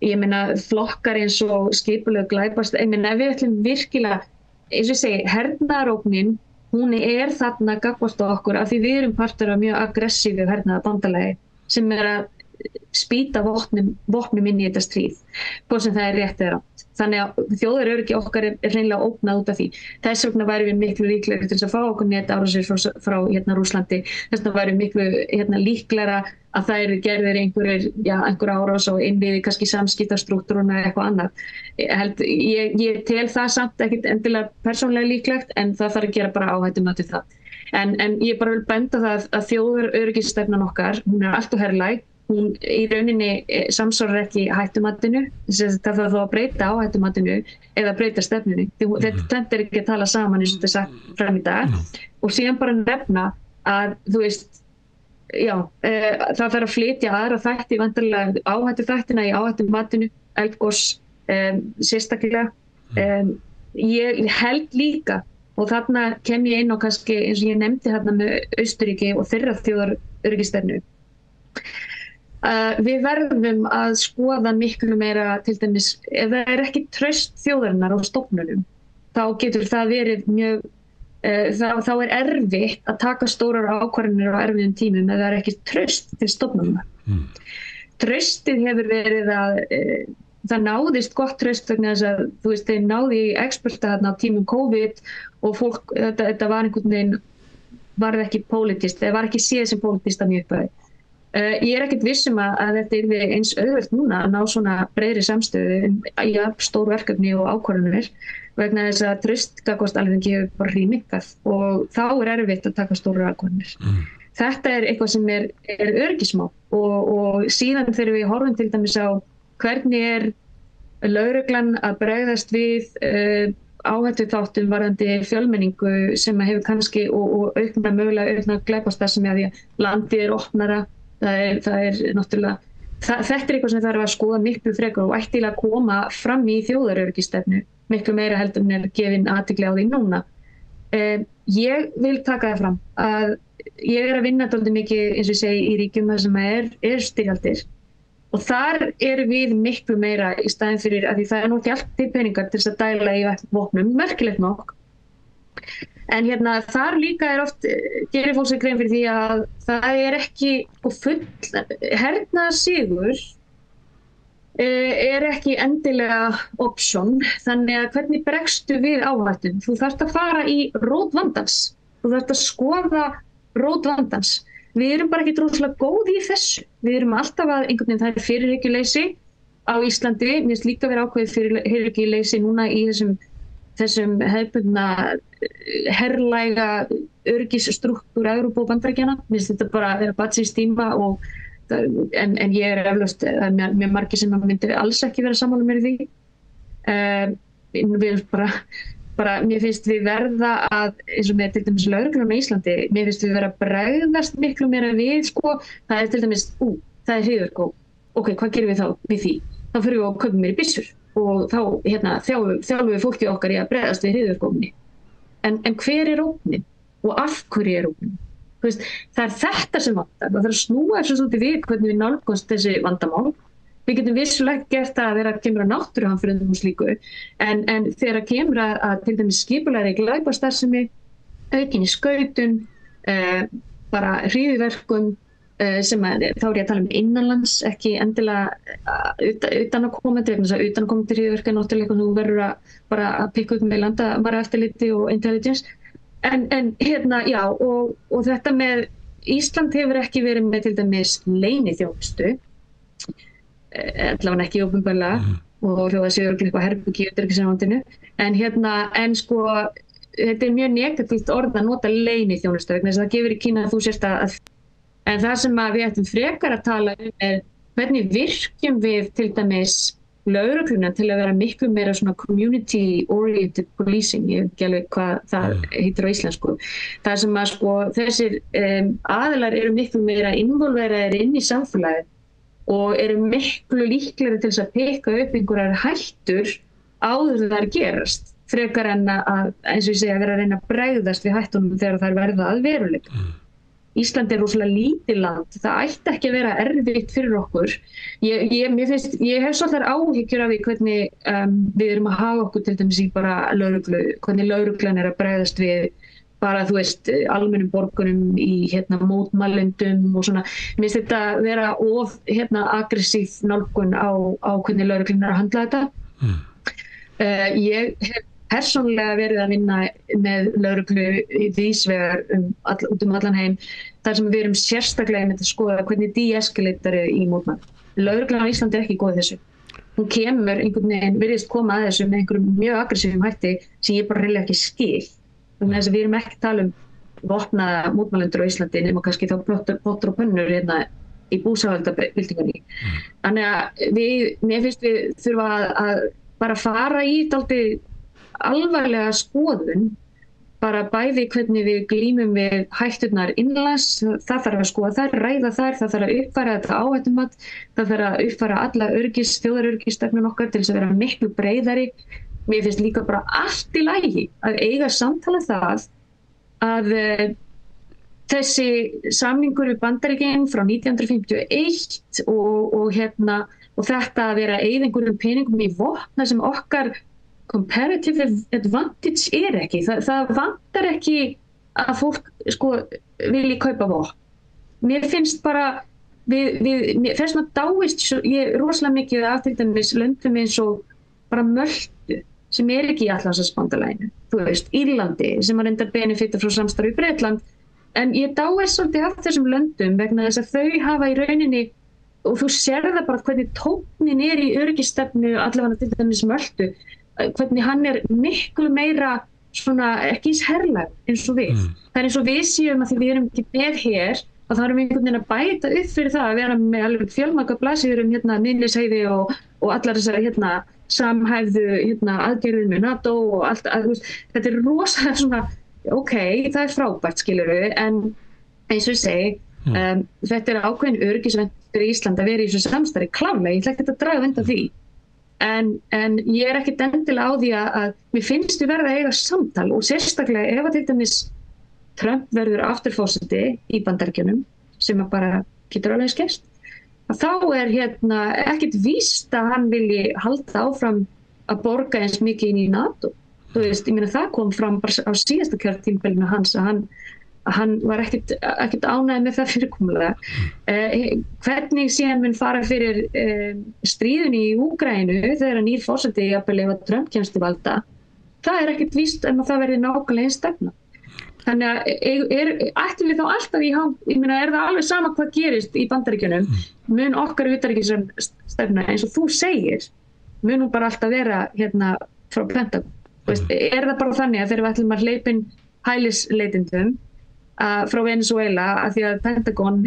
Ég meina flokkar eins og skipulög glæpast, ég meina ef við ætlum virkilega, eins og ég segi, hernaðarógnin, hún er þarna gagnvart á okkur af því við erum partur af mjög aggressífu hernaðarbandalagi sem er að spýta vopnum inn í þetta stríð, hvort sem það er rétt eða rangt. Þannig að þjóðaröryggi okkar er hreinlega ógnað út af því. Þess vegna værum við miklu líklegri til að fá okkur netárásir frá Rússlandi. Þess vegna værum miklu líklegra að það eru gerðir einhver árás og innviði kannski samskiptastrúktúruna eða eitthvað annað. Ég tel það samt ekkert endilega persónlega líklegt en það þarf að gera bara áhættumat við það. En ég bara vil benda það að þjóðaröryggisstefnan okkar, hún er allt og herlæg. Hún í rauninni samsvarar ekki hættumatinu, það þarf þá að breyta áhættumatinu eða breyta stefnunni. Þetta er ekki að tala saman eins og þetta er sagt fram í dag og síðan bara nefna að þú veist, það þarf að flytja aðra þætti, vantarlega áhættu þættina í áhættumatinu, eldgos sérstaklega. Ég held líka og þarna kem ég inn á kannski eins og ég nefndi þarna með Austurríki og þeirra þjóðaröryggisstefnu. Við verðum að skoða miklu meira til dæmis, ef það er ekki traust þjóðarinnar á stofnunum, þá getur það verið mjög, þá er erfitt að taka stórar ákvarðanir á erfiðum tímum ef það er ekki traust til stofnunum. Traustið hefur verið að, það náðist gott traust vegna þess að, þú veist, þeir náði experta þarna á tímum COVID og fólk, þetta var einhvern veginn, var það ekki pólitískt, það var ekki séð sem pólitískt að mjög uppæði. Ég er ekkert vissum að þetta er eins auðvelt núna að ná svona breiðri samstöðu í stór verkefni og ákvarðanir vegna þess að traust gagnvart almenningi hefur bara hríminkað og þá er erfitt að taka stórar ákvarðanir. Þetta er eitthvað sem er öryggismál og síðan þegar við horfum til dæmis á hvernig er lögreglan að bregðast við áhættuþáttum varðandi fjölmenningu sem hefur kannski og mögulega aukna glæpastarfsemi að því að landið er opnara. Það er náttúrulega, þetta er eitthvað sem þarf að skoða miklu frekar og ættilega að koma fram í þjóðaröryggisstefnu miklu meira heldur en er gefin athygli á því núna. Ég vil taka það fram að ég er að vinna dálítið mikið eins og ég segi í ríkjum þar sem er styrjaldir Og þar erum við miklu meira í staðin fyrir að því það nú ekki allt til peningar til þess að dæla í vopnum, merkilegt nokk. En þar líka oft, gerir fólk sér grein fyrir því að það ekki full hernaðarsigur ekki endilega option, þannig að hvernig bregstu við áhættum? Þú þarft að fara í rót vandans, þú þarft að skoða rót vandans. Við erum bara ekki rosalega góð í þessu. Við erum alltaf að einhvern veginn, það fyrirhyggjuleysi á Íslandi. Mér finnst líka vera ákveðið fyrirhyggjuleysi núna í þessum hefðbundna herlæga öryggisstrúktúr Evrópu og Bandaríkjanna. Mér finnst þetta bara vera barnsins tíma en ég eflaust með margir sem myndi alls ekki vera sammála mér í því. Við erum mér finnst við verða að, eins og með til dæmis lögregluna í Íslandi, mér finnst við vera að bregðast miklu meira við, það til dæmis, það hryðjuverk, ok, hvað gerum við þá við því? Þá fyrir við að kaupa meiri byssur og þá þjálfum við fólkið okkar í að bregðast við hryðjuverkógninni. En hver ógnin og af hverju ógnin? Það þetta sem vantar, það þarf að snúa þessu svolítið við hvernig við nálgumst þessi vandamál. Við getum vissulega gert það þegar kemur að náttúruhamförum og slíku, en þegar kemur að til dæmis skipulagðri glæpastarfsemi, aukinni skautun, bara hryðjuverkum, sem þá ég að tala innanlands, ekki endilega utanakomandi, vegna þess að utanakomandi hryðjuverk náttúrulega þú verður að pikka upp með landamæraeftirliti og intelligence. En já, og þetta með Ísland hefur ekki verið með til dæmis leyniþjónustu, allavega ekki opinberlega og hljóða séu eitthvað herbyggi í utanríkisráðuneytinu, en þetta mjög negatíft orð að nota leyniþjónustu vegna þess að það gefur í kynna að þú sért að en það sem við ættum frekar að tala hvernig virkjum við til dæmis lögregluna til að vera miklu meira svona community oriented policing, ég veit ekki alveg hvað það heitir á íslensku. Það sem að þessir aðilar eru miklu meira involveraðir inn í samfélagið og eru miklu líklegri til þess að peka upp einhverjar hættur áður þær gerast, frekar en að, eins og ég segja, vera að reyna að bregðast við hættunum þegar þær verða að veruleika. Ísland rosalega lítið land, það ætti ekki að vera erfitt fyrir okkur. Ég hef svolítið áhyggjur af því hvernig við erum að hafa okkur til dæmis í bara lögreglu, hvernig lögreglan að bregðast við bara, þú veist, almennum borgunum í mótmælendum og svona. Mér finnst þetta vera of aggressív nálgun á hvernig lögreglun að handla þetta. Ég hef persónulega verið að vinna með lögreglu víðsvegar út allan heim, þar sem við erum sérstaklega með að skoða hvernig de-escalatari í mótmæl. Lögreglan á Íslandi ekki góð þessu. Hún kemur einhvern veginn, virðist koma að þessu með einhverjum mjög aggressífum hætti sem ég bara reynilega ekki skil. Þannig að við erum ekki að tala vopnaða mótmælendur á Íslandi nema kannski þá pottur og pönnur í búsáhaldabildingunni. Þannig að mér finnst við þurfa að bara fara í dálítið alvarlega skoðun, bara bæði hvernig við glímum við hætturnar innanlands, það þarf að skoða þær, ræða þær, það þarf að uppfæra þetta áhættumat, það þarf að uppfæra alla þjóðaröryggisstefnun okkar til þess að vera miklu breiðari. Mér finnst líka bara allt í lagi að eiga samtala það að þessi samningur við Bandaríkin frá 1951 og þetta að vera að eyða einhverjum peningum í vopna sem okkar comparative advantage ekki. Það vantar ekki að fólk vilji kaupa vopn. Mér finnst bara, þess að dáist ég rosalega mikið af til dæmis löndum eins og bara Möltu, sem ekki í Atlantshafsbandalaginu, þú veist, Írlandi, sem að reynda benefita frá samstarfi í Bretland, en ég dáist svolítið af þessum löndum vegna þess að þau hafa í rauninni, og þú sér það bara hvernig tónnin í öryggisstefnu, allavega til dæmis Möltu, hvernig hann miklu meira svona, ekki eins herlag eins og við. Það eins og við séum að því við erum ekki með hér, að það erum einhvern veginn að bæta upp fyrir það að vera með alveg fjölmarga blaðsíður Miðnesheiði og allar þessar samhæfðu aðgerðir með NATO og allt, þetta rosalega svona, ok, það frábært skilurðu, en eins og ég segi, þetta ákveðin öryggisventur í Ísland að vera í þessu samstarfi klárlega, ég ætla ekki að draga undan því, en ég ekkert endilega á því að mér finnst við verða að eiga samtal og sérstaklega ef að til dæmis Trump verður afturforseti í Bandaríkjunum sem að bara getur alveg skerst, þá ekkert víst að hann vilji halda áfram að borga eins mikið inn í NATO. Þú veist, ég meina það kom fram bara á síðasta kjörtímabilinu hans að hann var ekkert ánægður með það fyrirkomulega. Hvernig síðan mun fara fyrir stríðunni í Úkraínu þegar nýr forseti jafnvel ef að Trump kemst til valda, það ekkert víst að það verði nákvæmlega eins stefna. Þannig að ættum við þá alltaf ég meina það alveg sama hvað gerist í Bandaríkjunum, mun okkar utanríkisstefna eins og þú segir, mun hún bara alltaf vera frá Pentagon. Það bara þannig að þegar við ætlum að hleypa inn hælisleitendum frá Venezuela að því að Pentagon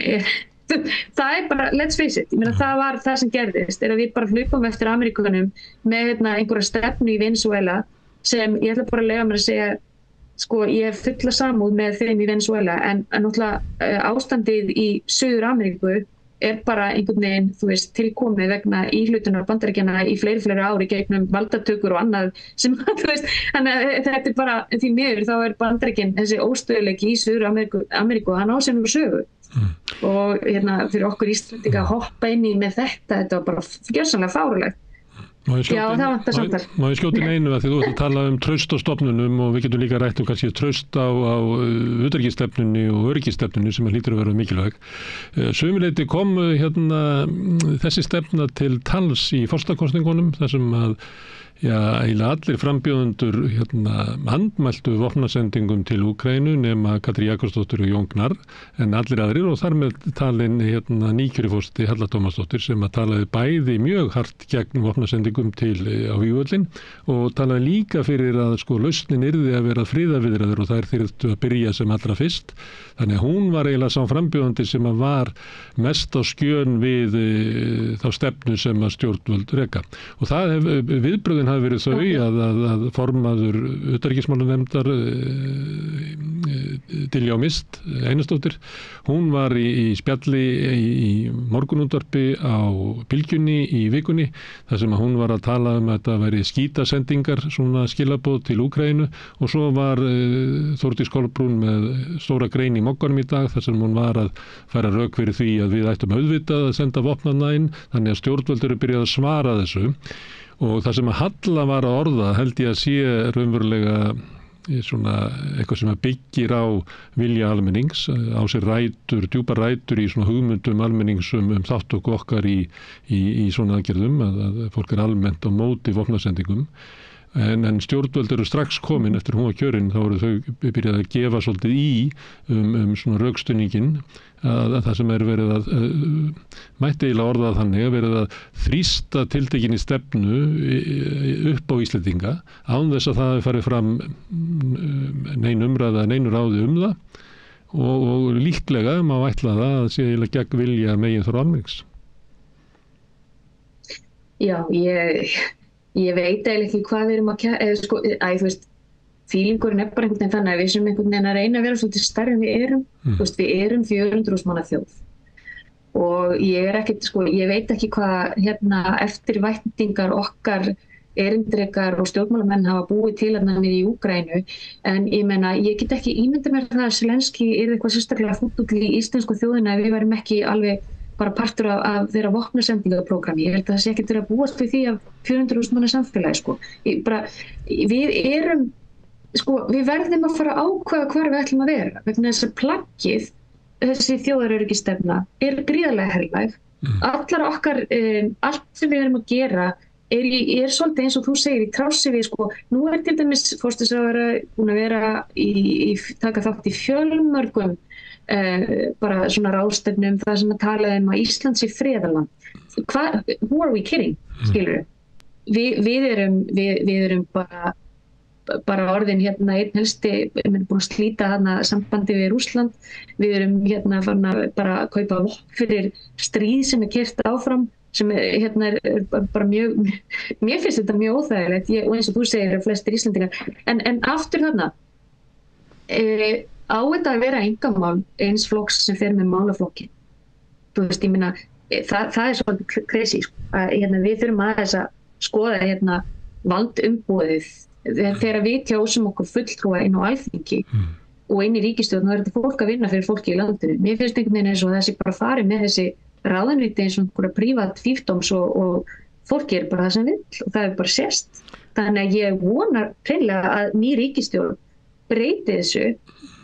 það bara, let's face it, ég meina það var það sem gerðist, að við bara hlupum eftir Ameríkunum með einhverja stefnu í Venezuela sem ég ætla bara að leyfa mér að segja, sko, ég hef fulla samúð með þeim í Venezuela en náttúrulega ástandið í Suður-Ameríku bara einhvern veginn, þú veist, tilkomið vegna íhlutunar Bandaríkjanna í fleiri ári gegnum valdatökur og annað sem, þú veist, þannig að þetta bara því miður þá Bandaríkinn þessi óstöðuleiki í Suður-Ameríku, hann á sér nú sögu. Og fyrir okkur Íslendinga að hoppa inn í með þetta var bara gjörsamlega fárulegt. Já, það vantar samtal. Má ég skjóta inn einu að því þú ert að tala traust á stofnunum og við getum líka rætt kannski traust á utanríkisstefnunni og öryggisstefnunni sem hlýtur að vera mikilvæg. Sömuleyti kom þessi stefna til tals í forsetakosningunum þar sem að eiginlega allir frambjóðendur handmæltu vopnasendingum til Úkraínu nema Katrín Jakobsdóttir og Jón Gnarr en allir aðrir og þar með talin nýkjöri forseti Halla Tómasdóttir sem að talaði bæði mjög hart gegn vopnasendingum til á Vígvöllin og talaði líka fyrir að sko lausnin yrði að vera friðarviðræður og þær þyrftu að byrja sem allra fyrst. Þannig að hún var eiginlega sá frambjóðandi sem að var mest á skjön við þá stefnu sem að stjórnvöld reka. Og það viðbrögðin hafi verið þau að formaður utanríkismálanefndar Diljá Mist Einarsdóttir, hún var í spjalli í morgunútvarpi á Bylgjunni í vikunni þar sem að hún var að tala að þetta væri skítasendingar, svona skilaboð til Úkraínu og svo var Þórdís Kolbrún með stóra grein í Mogganum í dag þar sem hún var að færa rök fyrir því að við ættum auðvitað að senda vopnana inn, þannig að stjórnvöldur byrjað að svara þessu og það sem að Halla var að orða held ég að sé raunverulega svona eitthvað sem að byggir á vilja almennings, á sér djúpar rætur í svona hugmyndum almennings þáttöku okkar í svona aðgerðum að fólk almennt á móti vopnasendingum. En stjórnvöld eru strax komin eftir hún var kjörin, þá eru þau byrjað að gefa svolítið í svona rökstuðningin að það sem verið að mætti eiginlega orðað þannig að verið að þrýsta tiltekinni stefnu upp á Íslendinga án þess að það hefur farið fram nein umræða, neinu ráði það og líklega má ætla það að sé eiginlega gegn vilja megin þóra almennings. Já, ég veit eiginlega ekki hvað við erum þú veist, fílingurinn bara einhvern veginn þannig að við sem einhvern veginn að reyna að vera svolítið stærri en við erum. Þú veist, við erum 400.000 manna þjóð og ég veit ekki hvað eftirvæntingar okkar erindrekar og stjórnmálamenn hafa búið til niður í Úkraínu en ég meina, ég get ekki ímyndað mér það að Zelenský eitthvað sérstaklega fúll í íslensku þjóðina ef við værum ekki alveg bara partur af þeirra vopnasendingaprógrami. Ég held að það sé ekkert verið að búast við því af 400.000 manna samfélagi. Við verðum að fara að ákveða hvar við ætlum að vera vegna þess að plaggið, þessi þjóðaröryggisstefna gríðarlega herlæg. Allar okkar, allt sem við erum að gera svolítið eins og þú segir í trássi við nú til dæmis forsætisráðherra búin að vera taka þátt í fjölmörgum bara svona ráðstefnum það sem að tala að Ísland sé friðarland. Who are we kidding? Skilur við erum bara orðin einn helsti, við erum búin að slíta sambandi við Rússland, við erum farin að bara kaupa vopn fyrir stríð sem keyrt áfram sem bara mjög, mér finnst þetta mjög óþægilegt og eins og þú segir flestir Íslendingar, en aftur þarna á þetta að vera engamál eins flokks sem fer með málaflokkin. Þú veist, ég meina, það svolítið crazy, við þurfum aðeins að skoða valdumbúðið þegar við kjósum okkur fulltrúa inn á Alþingi og inn í ríkisstjórn og þetta fólk að vinna fyrir fólki í landinu. Mér finnst einhvern veginn eins og þessi bara farið með þessi ráðuneyti eins og einhverja prívat fífdóms og fólki bara það sem vill og það bara sést. Þannig að ég vonar hreinlega að ný ríkisstjórn breyti þessu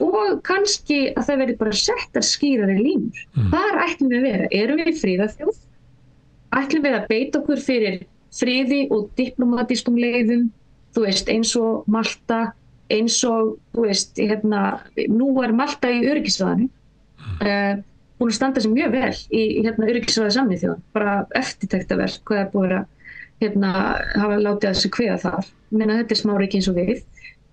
og kannski að það verði bara settar skýrari línur. Hvar ætlum við að vera? Erum við friðarþjóð? Ætlum við að beita okkur fyrir friði og diplomatískum leiðum, þú veist, eins og Malta, eins og, þú veist, nú Malta í öryggisráðinu, búin að standa sig mjög vel í öryggisráði Sameinuðu þjóðanna, bara eftirtektarvert hvað búið að hafa látið að sig kveða þar. Menna þetta smáríki eins og við.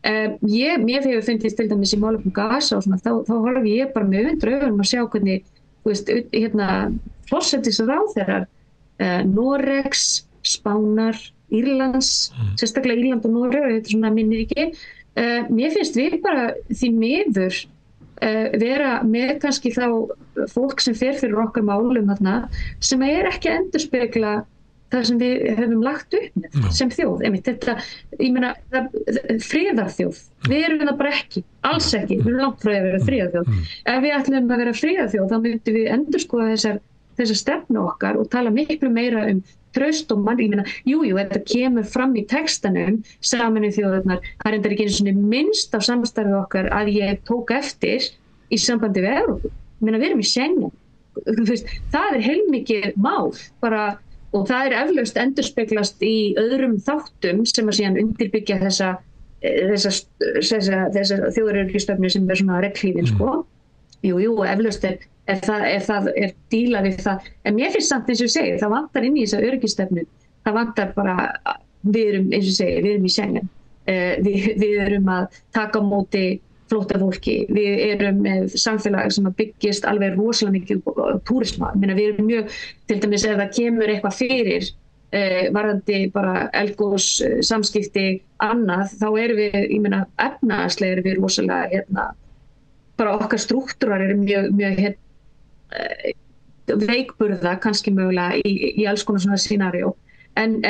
Mér hefur fundist til dæmis í málefnum Gaza og svona, þá horfi ég bara með undröðum að sjá hvernig, þú veist, forsætisráðherrar Noregs, Spánar, Írlands, sérstaklega Írland og Noreg, þetta svona minnir ekki. Mér finnst við bara því miður vera með kannski þá fólk sem fer fyrir okkar málum þarna sem ekki að endurspegla það sem við höfum lagt upp með sem þjóð. Þetta, ég meina, friðarþjóð. Við erum það bara ekki, alls ekki. Við erum langt frá að vera friðarþjóð. Ef við ætlum að vera friðarþjóð, þá myndum við endurskoða þessar stefnu okkar og tala miklu meira traust og mann. Ég meina, þetta kemur fram í textanum Sameinuðu þjóðirnar. Það reyndar ekki einu sinni minnst af samstarfið okkar að ég tók eftir í sambandi við Evrópu. Ég meina, við erum í Schengen. Það heilmikið mál bara. Og það eflaust endurspeglast í öðrum þáttum sem að síðan undirbyggja þessa þjóðaröryggisstefnu sem svona regnhlífin, sko. Eflaust það dílað við það. En mér finnst samt eins og ég segi, það vantar inn í þessa öryggisstefnu. Það vantar bara, við erum, eins og ég segi, við erum í Schengen. Við erum að taka á móti flóttafólki. Við erum með samfélag sem að byggjast alveg rosalega mikið túrisma. Við erum mjög, til dæmis ef það kemur eitthvað fyrir varðandi bara eldgos, samskipti, annað, þá erum við, ég meina, efnahagslega erum við rosalega, bara okkar strúktúrar eru mjög veikburða, kannski mögulega í alls konar svona scenario. En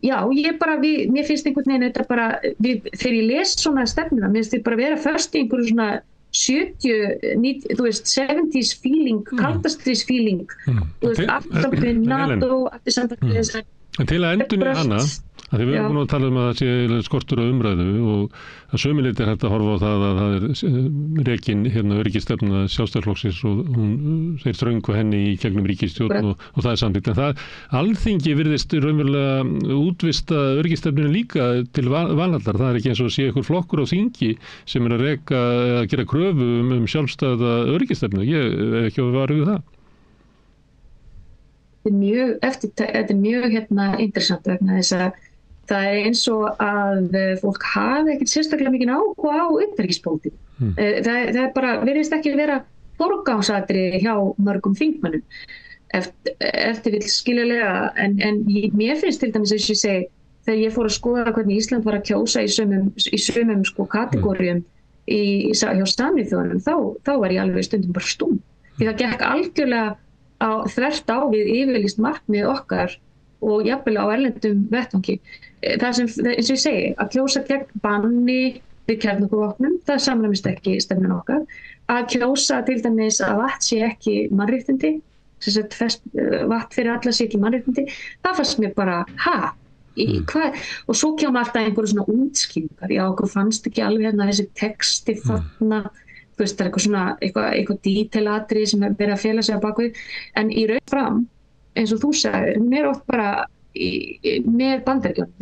já, mér finnst einhvern veginn þetta bara, þegar ég les svona stefnuna, mér finnst þetta bara vera först í einhverju svona 70s feeling, kaldastris feeling, aftur NATO, aftur samtækni þessar. En til að endurinn hana, að því við erum búin að tala að það sé skortur á umræðu og að sömuleyti hægt að horfa á það að það rekin öryggisstefna Sjálfstæðisflokksins og hún segir þröngu henni í gegnum ríkisstjórn og það samþykkt. En það Alþingi virðist raunverulega útvista öryggisstefninu líka til vanaldar. Það ekki eins og sé einhver flokkur á þingi sem að reka að gera kröfu sjálfstæða öryggisstefnu. Ég ekki að varu við það. Þetta er mjög interessant vegna þess að það eins og að fólk hafi ekkert sérstaklega mikið áhuga á utanríkispólitík. Það bara virðist ekki vera forgangsatriði hjá mörgum þingmönnum eftir vill skiljanlega en mér finnst til dæmis eins og ég segi þegar ég fór að skoða hvernig Ísland var að kjósa í sumum kategórium hjá Sameinuðu þjóðunum þá var ég alveg stundum bara stúm. Því það gekk algjörlega þvert á við yfirlýst markmið okkar og jafnvel á erlendum vettvangi. Það sem, eins og ég segi, að kjósa gegn banni við kjarnorkuvopnum, það samræmist ekki stefnun okkar. Að kjósa til dæmis að vatn sé ekki mannréttindi, vatn fyrir alla sé ekki mannréttindi, það fannst mér bara, hvað? Og svo kemur alltaf einhverju svona útskýringar, já, okkur fannst ekki alveg þessi texti þarna, þú veist, það er eitthvað detail-atriði sem er verið að fela sig á bakvið, en í raun fram, eins og þú sagðir, mér oft bara með Bandaríkjunum.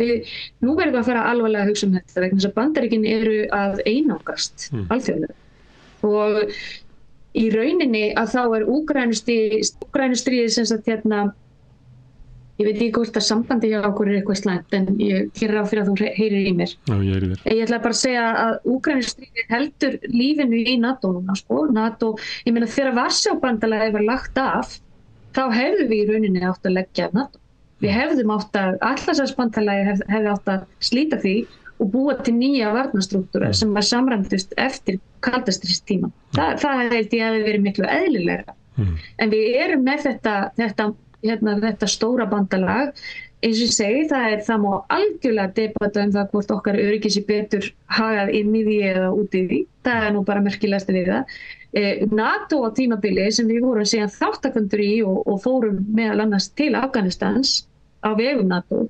Nú verðum við að fara alvarlega að hugsa þetta vegna þess að Bandaríkin eru að einangast alþjóðlega. Og í rauninni að þá er Úkraínustríðið sem sagt ég veit ekki hvort að sambandi hjá okkur er eitthvað slæmt en ég gerir ráð fyrir að þú heyrir í mér. Já, ég heyri þér. Ég ætla bara að segja að Úkraínustríðið heldur lífinu í NATO núna, NATO, ég meina þegar Varsjárbandalagið var lagt af, þá hefðum við í rauninni átt að leggja af NATO. Við hefðum átt að, Atlantshafsbandalagið hefði átt að slíta því og búa til nýja varnarstrúktúra sem var samræmdust eftir kaldastríðstímann. Það held ég hefði verið miklu eðlilegra. En við erum með þetta stóra bandalag eins og ég segi, það má algjörlega debata það hvort okkar öryggi sé betur hagað inn í því eða út í því. Það nú bara merkilegast við það. NATO á tímabili sem við vorum síðan þáttakendur í og fórum meðal annars til Afganistans á vegum NATO.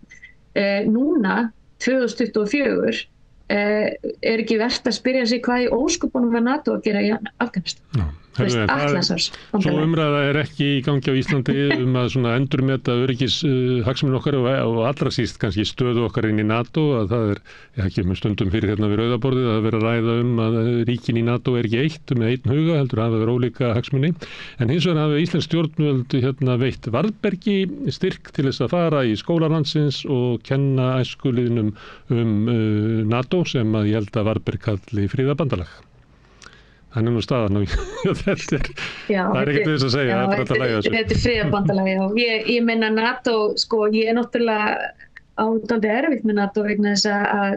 Núna, 2024, ekki verðt að spyrja sig hvað í ósköpunum var NATO að gera í Afganistan. Svo umræða ekki í gangi á Íslandi að svona endurmeta öryggishagsmuni okkar og allra síst kannski stöðu okkar inn í NATO, að það ekki með stundum fyrir hérna við rauðaborðið að vera að ræða að ríkin í NATO ekki eitt með einn huga, heldur að vera ólíka hagsmuni. En hins vegar hafa íslensk stjórnvöld veitt Varðbergi styrk til þess að fara í skólalandsins og kenna æskuliðnum NATO, sem að ég held að Varðberg kalli friðarbandalag. Það nú staðan og þetta það ekkert þess að segja, það bara að læga þessu. Þetta friðarbandalag, já. Ég meina NATO, sko, ég náttúrulega dálítið erfitt með NATO vegna þess að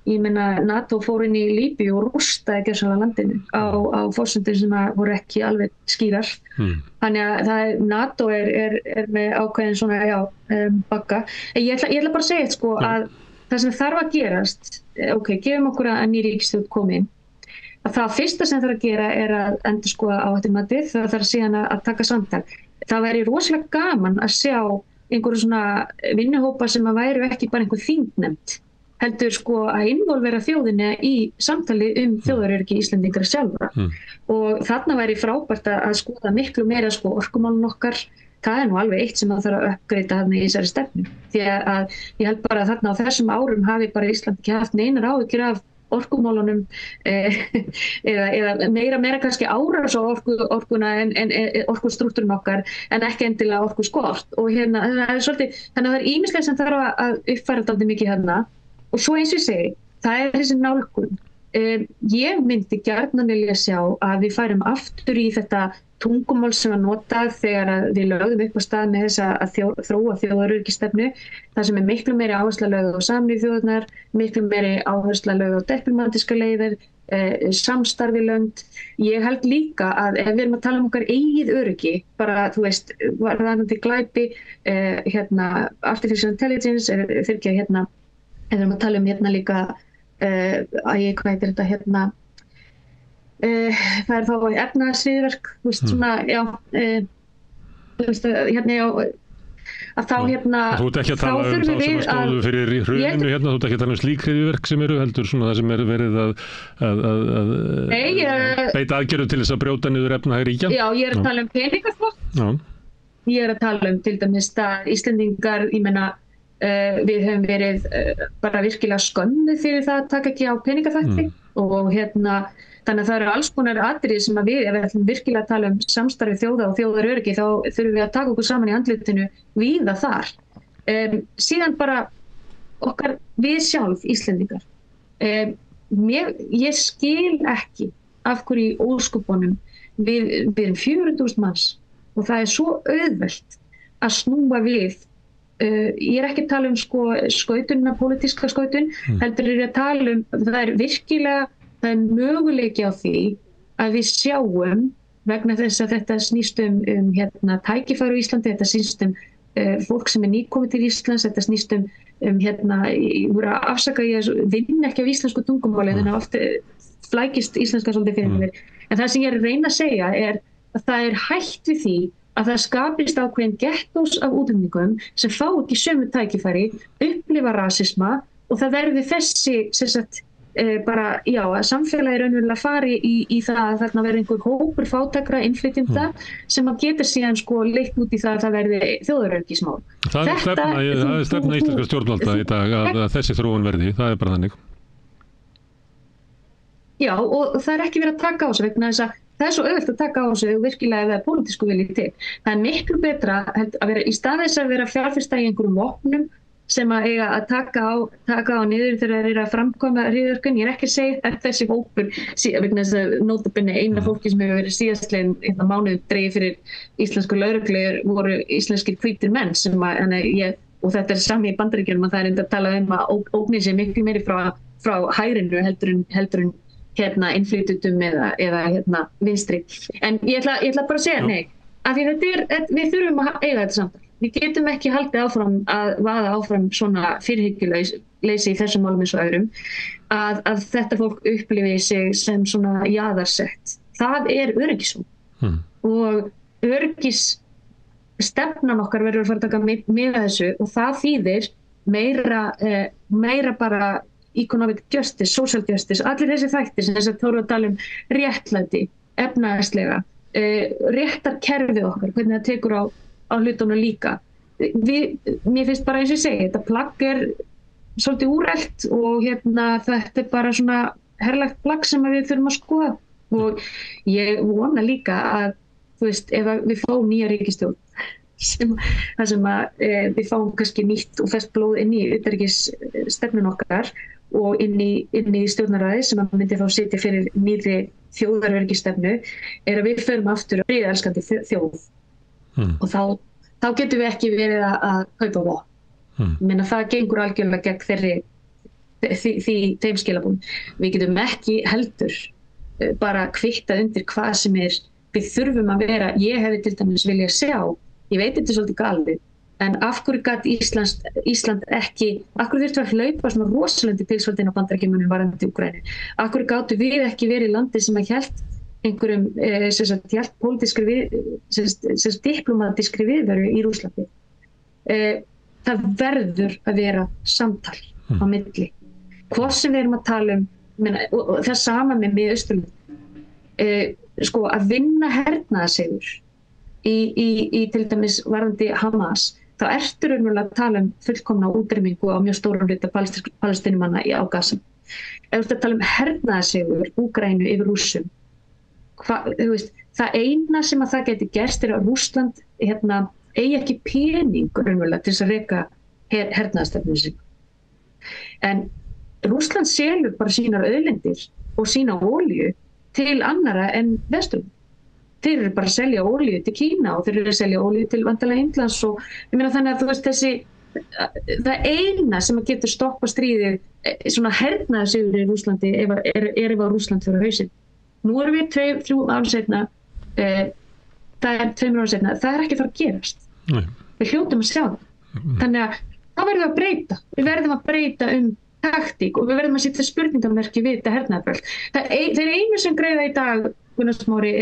ég meina NATO fór inn í Líbíu og rústaði gjörsamlega landinu á forsendum sem voru ekki alveg skýrar. Þannig að NATO er með ákveðin svona, bakka. Ég ætla bara að segja, sko, að það sem þarf að gerast, gefum okkur að ný ríkisstjórn komi inn. Það fyrsta sem þarf að gera er að endurskoða áhættumatið, það þarf síðan að taka samtal. Það væri rosalega gaman að sjá einhverju svona vinnuhópa sem að væru ekki bara einhver þingnefnd, heldur sko að involvera þjóðinni í samtali þjóðaröryggi Íslendingra sjálfra. Og þarna væri frábært að skoða miklu meira sko orkumálun okkar. Það nú alveg eitt sem að þarf að uppgreita þarna í þessari stefnu. Því að ég held bara að þarna á þessum árum hafi bara Ísland ekki haft neinar áhyggjur af orkumálunum eða meira kannski árás á orkuna en orkustruktúrun okkar en ekki endilega orkuskort. Og hérna, þannig að það ýmislegt sem þarf að uppfæra dálítið mikið hérna. Og svo eins og ég segi, það þessi nálgun. Ég myndi gjarnan vilja sjá að við færum aftur í þetta tungumál sem var notað þegar við lögðum upp á stað með þess að þróa þjóðaröryggisstefnu. Það sem miklu meiri áhersla lögð á Sameinuðu þjóðirnar, miklu meiri áhersla lögð á diplómatískar leiðir, samstarfi lönd. Ég held líka að ef við erum að tala okkar eigið öryggi, bara þú veist, varðandi glæpi, artificial intelligence, ef við erum að tala líka, hvað heitir þetta það þá efnahagsviðverk, þú veist svona, þú veist, að þá Þú ert ekki að tala þá sem að stóðu fyrir hruninu þú ert ekki að tala slík hryðjuverk sem eru heldur svona það sem verið að beita aðgerðum til þess að brjóta niður efnahag ríkja. Já, ég að tala peningaflótt. Ég að tala til dæmis að Íslendingar, ég meina, við höfum verið bara virkilega skömmuð fyrir það að taka ekki á peningaþvætti og þannig að það eru alls konar atriði sem að ef við ætlum virkilega að tala samstarfi þjóða og þjóðaröryggi þá þurfum við að taka okkur saman í andlitinu víða þar. Síðan bara okkar við sjálf Íslendingar. Ég skil ekki af hverju í ósköpunum við erum 400.000 manns og það er svo auðvelt að snúa við. Ég ekki að tala skautunina, pólitíska skautun, heldur að tala það er virkilega það er möguleiki á því að við sjáum vegna þess að þetta snýst tækifæri á Íslandi, þetta snýst fólk sem nýkomið til Íslands, þetta snýst ég voru að afsaka ég vinn ekki af íslensku tungumáli þannig að oft flækist íslenska svolítið fyrir mér. En það sem ég að reyna að segja er að það er hætt við því að það skapist ákveðin gettós af útlendingum sem fá ekki sömu tækifæri, upplifa rasisma og það verði þessi að samfélagi raunverulega fari í það að þarna verði einhver hópur fátækra innflytjenda sem að geta síðan leitt út í það að það verði þjóðaröryggismál. Það er stefna íslenskra stjórnvalda í dag að þessi þróun verði, það er bara þannig. Já, og það er ekki verið að taka á sig vegna þess að það er svo auðvelt að taka á sig og virkilega ef það er pólitísku vilji til. Það er miklu betra að vera í stað þess að vera fjárfesta í einhverjum vopnum sem að eiga að taka á niður þegar þeir eru að framkvæma hryðjuverkin. Ég ekki að segja að þessi hópur vegna þess að nótabenni eina fólki sem hefur verið síðastlegin mánuð dregið fyrir íslensku lögreglu voru íslenskir hvítir menn sem og þetta er sami í Bandaríkjunum að það er enda að tala að ógnir sér miklu meiri frá hærinu heldur en innflytjendum eða vinstri. En ég ætla bara að segja, nei, af því við þurfum að eiga þetta samtal. við getum ekki haldið áfram að vaða áfram svona fyrirhyggjuleysi í þessum málum eins og öðrum, að þetta fólk upplifi sig sem svona jaðarsett. Það öryggisvon og öryggisstefnan okkar verður að fara að taka með þessu og það þýðir meira bara economic justice, social justice, allir þessi þættir sem þess að tóru að tala réttlæti, efnahagslega, réttarkerfið okkar, hvernig það tekur á hlutunum líka. Mér finnst bara eins og ég segi, þetta plagg svolítið úrelt og þetta bara svona herrlegt plagg sem við þurfum að skoða og ég vona líka að, þú veist, ef við fáum nýja ríkisstjórn, þar sem við fáum kannski nýtt og ferskt blóð inn í utanríkisstefnun okkar og inn í stjórnarráðið sem að myndi þá sitja fyrir nýrri þjóðaröryggisstefnu, að við förum aftur friðelskandi þjóð og þá getum við ekki verið að kaupa vopn. Menna það gengur algjörlega gegn þeim skilabúm. Við getum ekki heldur bara kvittað undir hvað sem við þurfum að vera. Ég hefði til dæmis viljað sjá, ég veit þetta svolítið galið, en af hverju gat Ísland ekki, af hverju þurftu að hlaupa svona rosalandi pilsvöldin á Bandaríkjunum varðandi Úkraínu? Af hverju gátu við ekki verið landið sem að hélt einhverjum diplomatískri viðveru í Rússlandi? Það verður að vera samtal á milli. Hvað sem við erum að tala og það sama með Miðausturlönd. Að vinna hernaðarsigur í til dæmis varðandi Hamas, þá ertu raunverulega að tala fullkomna útrýmingu á mjög stóran hluta Palestínumanna á Gaza. Ef þú ert að tala hernaðarsigur Úkraínu yfir Rússum, það eina sem að það geti gerst að Rússland eigi ekki pening raunverulega til þess að reka hernaðarstefnu sig. En Rússland selur bara sínar auðlindir og sína olíu til annara en Vesturlönd. Þeir eru bara að selja olíu til Kína og þeir eru að selja olíu til vandalega Indlands og ég meina þannig að þú veist það eina sem að getur stoppa stríðið svona hernaðarsigur í Rússlandi ef að Rússland fyrir hausinn. Nú erum við 2-3 ár seinna, það 2 ár seinna, það ekki að fara að gerast. Við hljótum að sjá það. Þannig að það verðum að breyta. Við verðum að breyta taktík og við verðum að setja spurningamerki við þetta hernaðarbröld. Þeir einu sem greiða í dag, Gunnar Smári,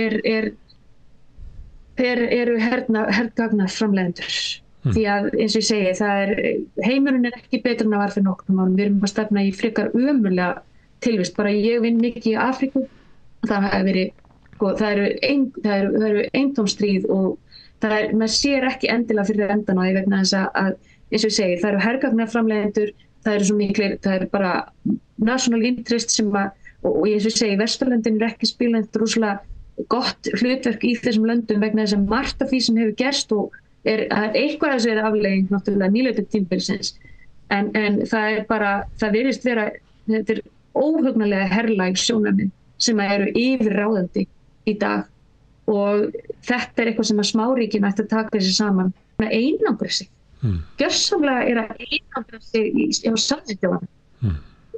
eru hergagnarframleiðendur. Því að eins og ég segi, heimurinn ekki betur en að var fyrir nokkrum árum. Við erum að stefna í frekar ömurlega tilvist. Bara ég vinn mikið í Afríku. Það eru eintómstríð og maður sér ekki endilega fyrir endan á því vegna þess að eins og ég segi, það eru hergagnarframleiðendur, það eru svo miklir, það eru bara national interest sem og eins og ég segi, Vesturlöndin ekki spilað rosalega gott hlutverk í þessum löndum vegna þess að margt af því sem hefur gerst og eitthvað að þessu afleiðing náttúrulega nýlautu tímabilsins en það virðist vera, þetta óhugnanlega herlæg sjónarmið sem eru yfirráðandi í dag og þetta eitthvað sem að smáríkin ætti að taka þessi saman með einangra sig. Gjörsamlega að einangra sig á samsýtjóðan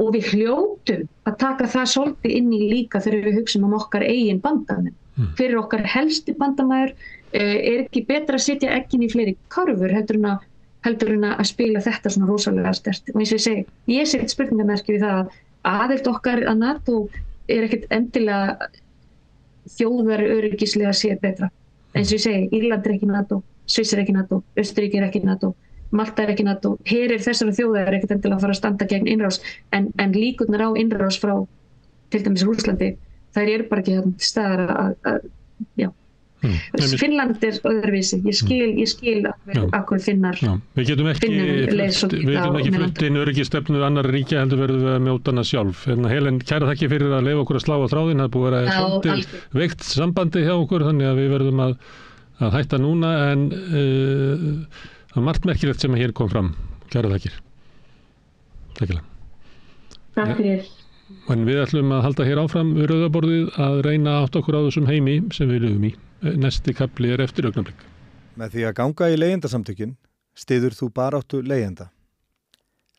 og við hljótum að taka það svolítið inn í líka þegar við hugsaum okkar eigin bandamenn. Fyrir okkar helsti bandamaður ekki betra að setja eggin í fleiri karfur heldur en að spila þetta svona rosalega sterkt. Og eins og ég set spurningamerki við það að aðild okkar að NATO ekkert endilega þjóðaröryggislega séð betra. Eins og ég segi, Írland ekki NATO, Sviss ekki NATO, Austurríki ekki NATO, Malta ekki NATO. Herir þessara þjóðar ekkert endilega að fara að standa gegn innrás en líkurnar á innrás frá til dæmis Rússlandi, þær eru bara ekki til staðar að Finnland öðruvísi. Ég skil akkur Finnar. Við getum ekki flutt inn öryggisstefnu annarra ríkja heldur verðum við að mjóta hana sjálf. Helen, kæra þakki fyrir að leyfa okkur að slá á þráðinn. Það búið að vera svolítið veikt sambandi hjá okkur þannig að við verðum að hætta núna en það margt merkilegt sem hér kom fram. Kæra þakkir. Takkilega. Takk fyrir. En við ætlum að halda hér áfram við rauðaborðið að reyna átt okkur á þessum heimi sem við lifum í. Næsti kapli eftir augnablik. Með því að ganga í leigjendasamtökin styður þú baráttu leigjenda.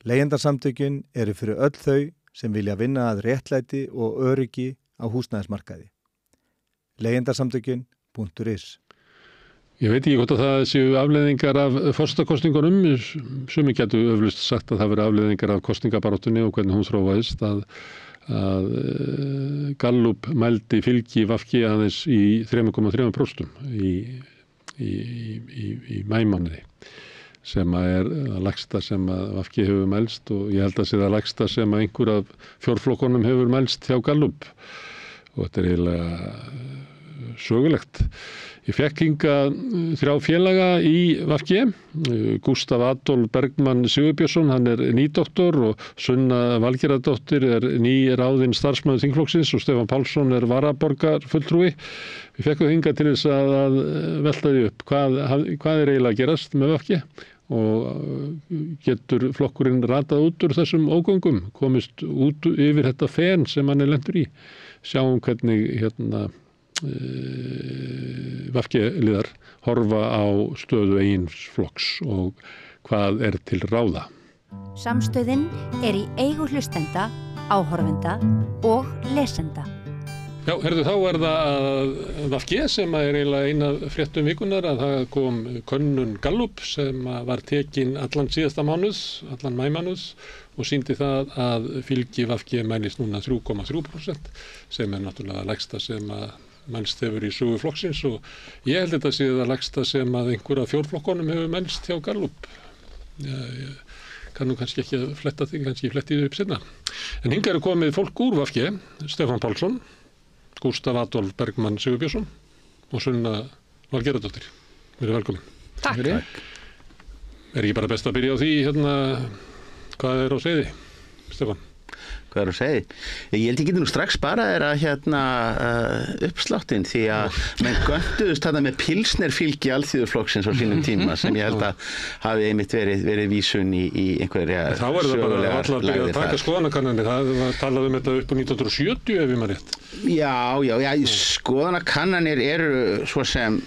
Leigjendasamtökin eru fyrir öll þau sem vilja vinna að réttlæti og öryggi á húsnæðismarkaði. Leigjendasamtökin.is Ég veit ekki hvort að það séu afleiðingar af forsetakosningunum, sumir getur öflust sagt að það veri afleiðingar af kosningabaráttunni og hvernig hún þróaðist að Gallup mældi fylgi VG aðeins í 3,3% í maímánuði sem er að lægsta sem að VG hefur mælst og ég held að sé það lægsta sem að einhver af fjórflokkunum hefur mælst hjá Gallup og þetta er eiginlega sögulegt. Ég fekk hingað 3 félaga í VG, Gústaf Adolf Bergmann Sigurbjörnsson, hann er nýdoktor og Sunna Valgerðardóttir er nýráðinn starfsmaður þingflokksins og Stefán Pálsson er varaborgarfulltrúi. Við fekkum hingað til þess að velta því upp hvað er eiginlega að gerast með VG og getur flokkurinn ratað út úr þessum ógöngum, komist út yfir þetta fen sem hann er lentur í. Sjáum hvernig VG-liðar horfa á stöðu eigin flokks og hvað er til ráða. Samstöðin er í eigu hlustenda, áhorfenda og lesenda. Já, þá er það VG sem er eiginlega eina fréttum vikunar að það kom könnun Gallup sem var tekin allan síðasta mánuð, allan maímánuð og sýndi það að fylgi VG mælist núna 3,3% sem er náttúrulega lægsta sem að mælst hefur í sögu flokksins og ég held þetta sé það lægsta sem að einhverja fjórflokkonum hefur mælst hjá Gallup. Ég kann nú kannski ekki að fletta því, kannski fletti þið upp sinna. En hingað eru komið fólk úr VG, Stefán Pálsson, Gústaf Adolf Bergmann Sigurbjörnsson og Sunna Valgerðardóttir. Verið velkomin. Takk. Er ekki bara best að byrja á því hvað er á seiði, Stefán? Hvað er að segja? Ég held ég geti nú strax bara uppsláttinn því að menn gönduðust þetta með pilsnerfylgi Alþýðuflokksins á sínum tíma sem ég held að hafi einmitt verið vísun í einhverja þá er það bara alltaf að byrja að taka skoðanakannanir, það var talað um þetta upp á 1970 ef ég maður rétt. Já, skoðanakannanir eru svo sem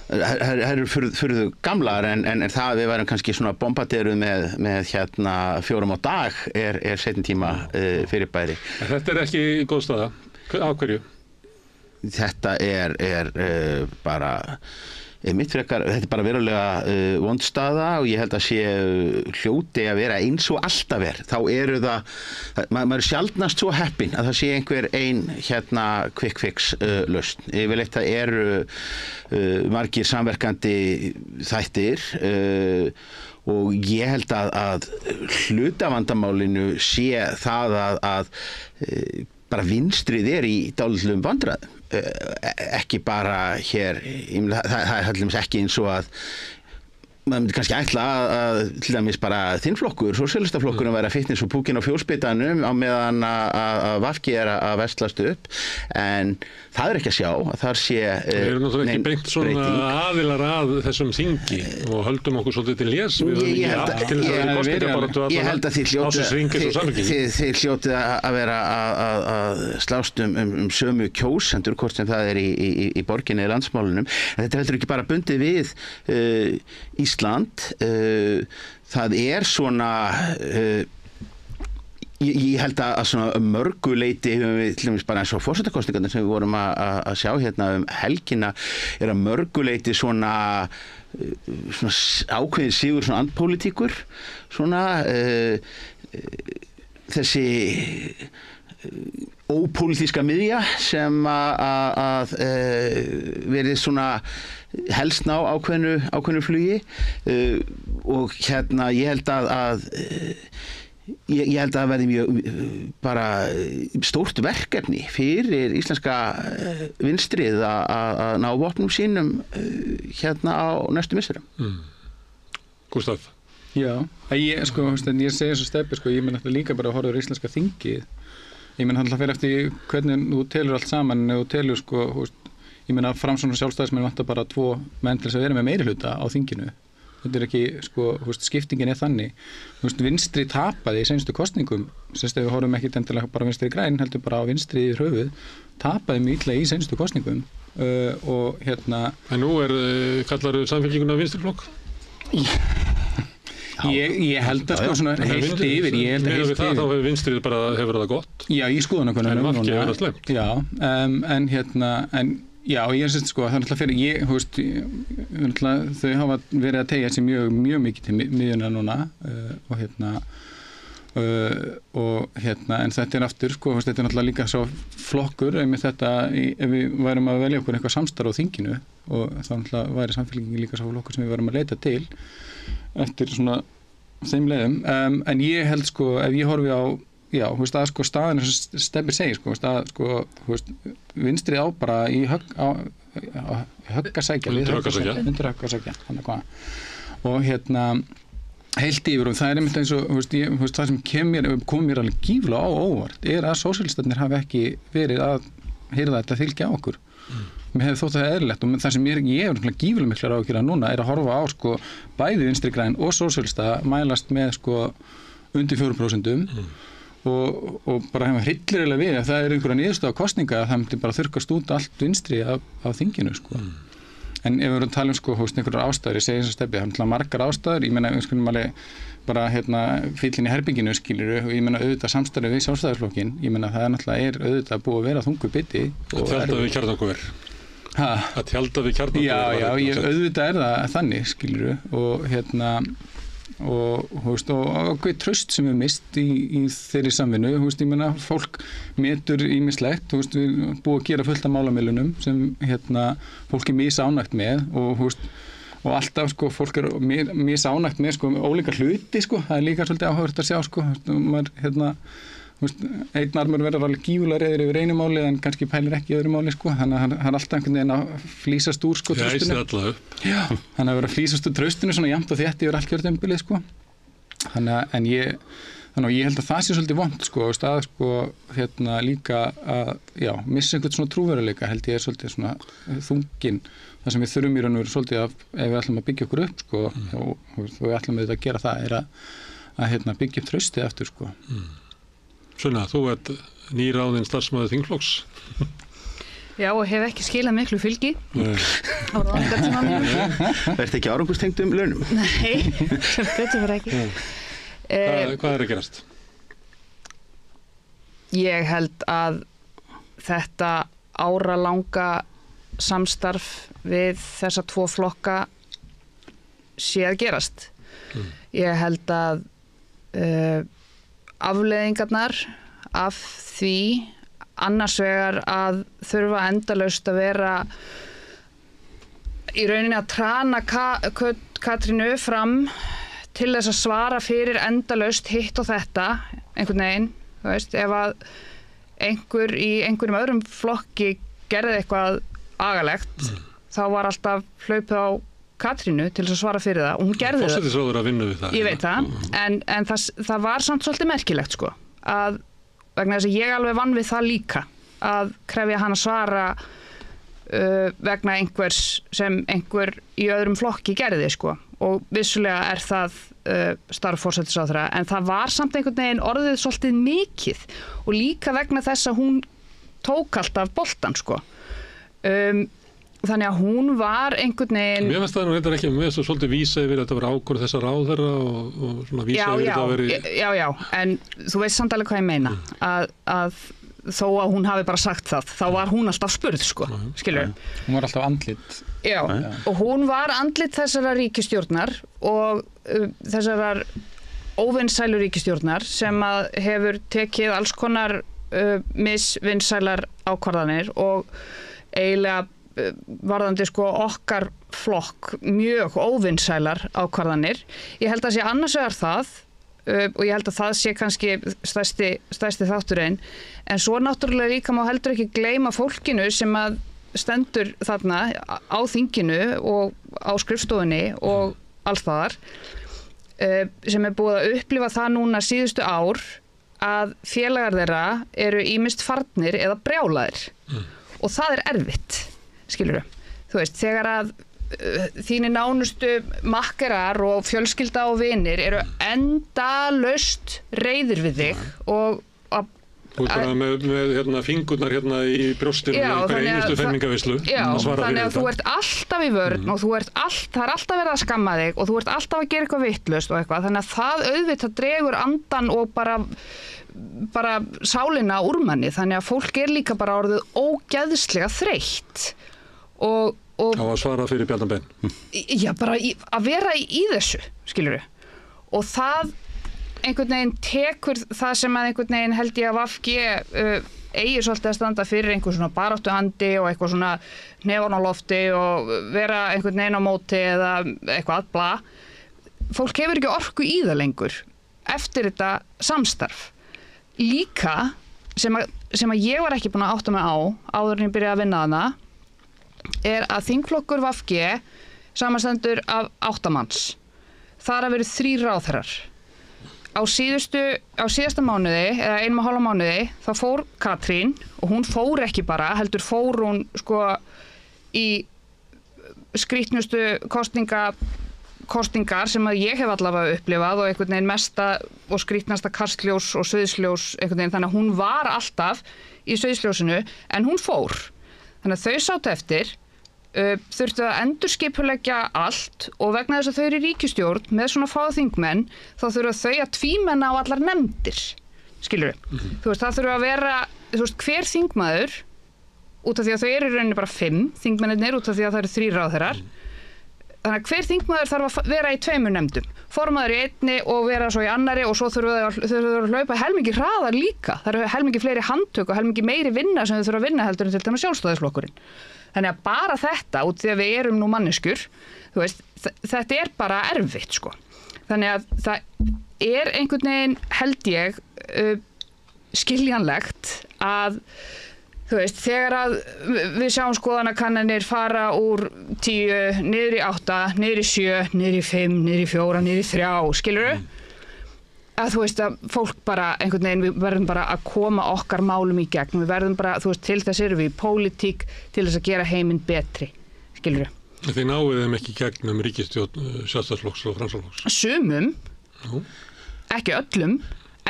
það eru furðu gamlar en það við værum kannski svona bombarderuð með 4 á dag er seinni tíma fyrirbæri. Þetta er ekki góð staða. Á hverju? Þetta er bara þetta er bara verulega vond staða og ég held að sé hljóti að vera eins og alltaf þá eru maður er sjaldnast svo heppinn að það sé einhver quick fix lausn. Yfirleitt það eru margir samverkandi þættir og ég held að hlutavandamálinu sé það að bara vinstrið er í dálitlum vandræðum. Ekki bara hér, það er ekki eins og að maður myndi kannski ætla að til dæmis bara þinn flokkur, sósíalistaflokkurinn væri að fitness og púkin á fjósbitanum á meðan að VG er að vestlast upp en það er ekki að sjá að þar sé við erum náttúrulega ekki beint svona aðilar að þessum þingi og höldum okkur svolítið til lés ég held að þið hljótið að vera að slást sömu kjósendur hvort sem það er í borginni eða landsmálunum en þetta heldur ekki bara bundið við Ísland, það er svona ég held að svona mörguleiti hefum við til dæmis bara eins og forsetakosningarnir sem við vorum að sjá hérna helgina er að mörguleiti svona ákveðin sigur svona andpólitíkur svona þessi ópólitíska miðja sem að verið svona helst ná ákveðnu flugi og ég held að ég held að það verði mjög bara stórt verkefni fyrir íslenska vinstrið að ná vopnum sínum á næstu misserum. Gústaf? Já, ég segi svo steppi ég menn þetta líka bara að horfa á íslenska þingið ég menn alltaf fyrir eftir hvernig þú telur allt saman og þú telur ég meina Framsókn og Sjálfstæðismenn vantar bara 2 menn til að vera með meirihluta á þinginu. Þetta er ekki, skiptingin er þannig. Vinstri tapaði í seinustu kosningum, ef við horfum ekki endilega bara vinstri græn, heldur bara á vinstri í höfuð, tapaði mjög illa í seinustu kosningum og En nú kallar Samfylkinguna vinstri flokk? Ég held að svona heilt yfir þá hefur vinstrið bara hefur það gott já, í skoðanakönnunum en VG hefur það slemmt já, en Já, ég syns sko, það er náttúrulega fyrir, ég, þú veist, þau hafa verið að tegja sig mjög mikið til miðjuna núna og en þetta aftur, sko, þetta er náttúrulega líka svo flokkur, einmitt þetta, ef við værum að velja okkur eitthvað samstarf á þinginu og þá náttúrulega væri Samfylkingin líka svo flokkur sem við værum að leita til eftir svona þeim leiðum, en ég held sko, ef ég horfi á þú veist, að sko staðin sem Stebbi segir, sko, að sko, þú veist, vinstrið á bara í höggasækja, undir höggasækja, þannig hvað, og heilt yfir og það er einmitt eins og, þú veist, það sem kom mér alveg gíflega á óvart að sósíalistarnir hafi ekki verið að heyra þetta fylgja okkur. Mér hefði þótt það eðlilegt og það sem ég er gíflega miklar á að gera núna að horfa á sko bæði vinstri græn og sósíalista mælast með sko undir 4% og bara hefum hryllilega við að það er einhverja niðurstaða kosninga að það myndi bara þurrkast út allt vinstri af þinginu sko. En ef við erum að tala sko einhverjar ástæður, ég segi eins og Stebbi, það er margar ástæður, ég meina við skulum alveg bara fyllin í herbygginu skilur og ég meina auðvitað samstarfið við Sjálfstæðisflokkinn, ég meina það náttúrulega auðvitað búið að vera þungu biti. Að tjálta við kjarnorkuver. Að tjálta við kjarnorkuver. Já, auðvitað er það þannig skilur og traust sem við mist í þeirri samvinnu, ég meina fólk metur ýmislegt, við búið að gera fullt af málamiðlunum sem fólk er misánægt með og alltaf sko fólk er misánægt með sko ólíka hluti sko, það er líka svolítið áhugavert að sjá sko, maður einn armur verður alveg gífulega reiður yfir einu máli en kannski pælir ekki í öðru máli sko, þannig að hann er alltaf einhvern veginn að flýsast úr sko traustinu. Þannig að vera að flýsast úr traustinu svona jafnt og þétt yfir allt kjörtímabilið sko. Þannig að ég held að það sé svolítið vont sko, stað sko líka að missa einhvern svona trúveruleika held ég er svolítið svona þungin. Það sem við þurfum í raun og veru svolítið ef við ætlum að byggja okkur upp sko og við ætlum að gera það er að byggja upp traustið aftur sko. Sunna, þú ert nýráðinn starfsmaður þingflokks. Já, og hef ekki skilað miklu fylgi á ráðningartímanum. Ertu ekki árangurstengdum launum? Nei, sem betur fyrir ekki. Hvað er að gerast? Ég held að þetta áralanga samstarf við þessa tvo flokka sé að gerast. Ég held að afleiðingarnar af því annars vegar að þurfa endalaust að vera í rauninni að trana Katrínu fram til þess að svara fyrir endalaust hitt og þetta einhvern veginn, þú veist, ef að einhver í einhverjum öðrum flokki gerði eitthvað agalegt, þá var alltaf hlaupið á Katrínu til þess að svara fyrir það og hún gerði það. Forsætisráðherra að vinna við það. Ég veit það, en það var samt svolítið merkilegt sko, að vegna þess að ég alveg vann við það líka að krefja hann að svara vegna einhvers sem einhver í öðrum flokki gerði sko og vissulega er það starf forsætisráðherra en það var samt einhvern veginn orðið svolítið mikið og líka vegna þess að hún tók alltaf boltan sko. Þannig að hún var einhvern veginn... Mér finnst það nú reyndar ekki með svo svolítið vísa yfir að þetta vera ákvörð þessa ráðherra og svona vísa yfir þetta að veri... Já, en þú veist samt alveg hvað ég meina, að þó að hún hafi bara sagt það, þá var hún alltaf spurð, sko, skilur. Hún var alltaf andlit. Já, og hún var andlit þessara ríkisstjórnar og þessarar óvinsælu ríkisstjórnar sem að hefur tekið alls konar misvinsælar ákvarðanir og eiginlega varðandi sko okkar flokk mjög óvinsælar ákvarðanir. Ég held að sé annars vegar það og ég held að það sé kannski stærsti þátturinn en svo náttúrulega líka má heldur ekki gleyma fólkinu sem að stendur þarna á þinginu og á skrifstofunni og alls þaðar sem er búið að upplifa það núna síðustu ár að félagar þeirra eru ýmist farnir eða brjálaðir og það er erfitt. Skilurðu, þú veist, þegar að þínir nánustu makkarar og fjölskylda og vinir eru endalaust reiðir við þig og Þú er bara með fingurnar í brjóstinu með hverja einustu fermingavislu að svara fyrir þetta. Þannig að þú ert alltaf í vörn og það er alltaf verið að skamma þig og þú ert alltaf að gera eitthvað vitlaust og eitthvað, þannig að það auðvitað dregur andan og bara sálina úr manni, þannig að fólk er líka bara orðið ógeðslega þreytt og á að svara fyrir Bjarna Ben. Já, bara að vera í þessu, skilurðu. Og það einhvern veginn tekur það sem að einhvern veginn held ég að VG eigi svolítið að standa fyrir einhver svona baráttuandi og eitthvað svona nefan á lofti og vera einhvern veginn á móti eða eitthvað bla. Fólk hefur ekki orku í það lengur eftir þetta samstarf. Líka sem að ég var ekki búin að átta mig á áður en ég byrjaði að vinna þarna að þingflokkur VG samanstendur af 8 manns. Þar að veru 3 ráðherrar. Á síðasta mánuði eða 1,5 mánuði þá fór Katrín og hún fór ekki bara, heldur fór hún sko í skrýtnustu kostingar sem að ég hef allavega upplifað og einhvern veginn mesta og skrýtnasta kastljós og sauðsljós einhvern veginn, þannig að hún var alltaf í sauðsljósinu en hún fór. Þannig að þau sátu eftir, þurftu að endurskipuleggja allt og vegna þess að þau eru í ríkisstjórn með svona fáða þingmenn þá þurfa þau að tvímenna á allar nefndir, skilurðu. Þú veist, það þurfa að vera, þú veist, hver þingmaður út af því að þau eru í rauninni bara 5 þingmennirnir út af því að það eru 3 ráðherrar. Þannig að hver þingmaður þarf að vera í 2 nefndum, formaður í einni og vera svo í annari og svo þurfa þau að hlaupa helmingi hraðar líka. Það eru helmingi fleiri handtök og helmingi meiri vinna sem þau þurfa að vinna heldur en til dæmis Sjálfstæðisflokkurinn. Þannig að bara þetta út því að við erum nú manneskjur, þú veist, þetta er bara erfitt sko. Þannig að það er einhvern veginn held ég skiljanlegt að þú veist, þegar að við sjáum skoðanakannanir fara úr 10, niður í 8, niður í 7, niður í 5, niður í 4, niður í 3, skilurðu? Að þú veist að fólk bara einhvern veginn, við verðum bara að koma okkar málum í gegn, við verðum bara, þú veist, til þess erum við í pólitík, til þess að gera heiminn betri, skilurðu? Þið náið þeim ekki gegnum ríkisstjórn Sjálfstæðisflokks og Framsóknarflokks? Sumum, ekki öllum,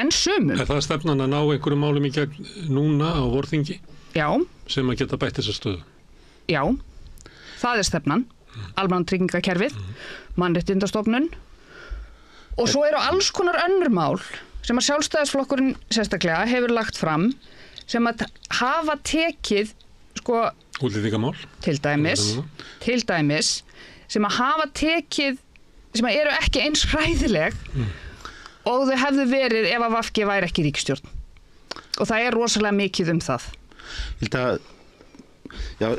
en sumum. Er það stefnan að ná einhverjum málum í gegn núna á vorþingi? Já. Sem að geta bætt þessa stöðu? Já, það er stefnan, almannatryggingakerfið, mannréttindastofnun og svo eru alls konar önnur mál sem að Sjálfstæðisflokkurinn sérstaklega hefur lagt fram sem að hafa tekið sko útlendingamál til dæmis sem að hafa tekið sem að eru ekki eins hræðileg og þau hefðu verið ef að VG væri ekki ríkisstjórn og það er rosalega mikið um það.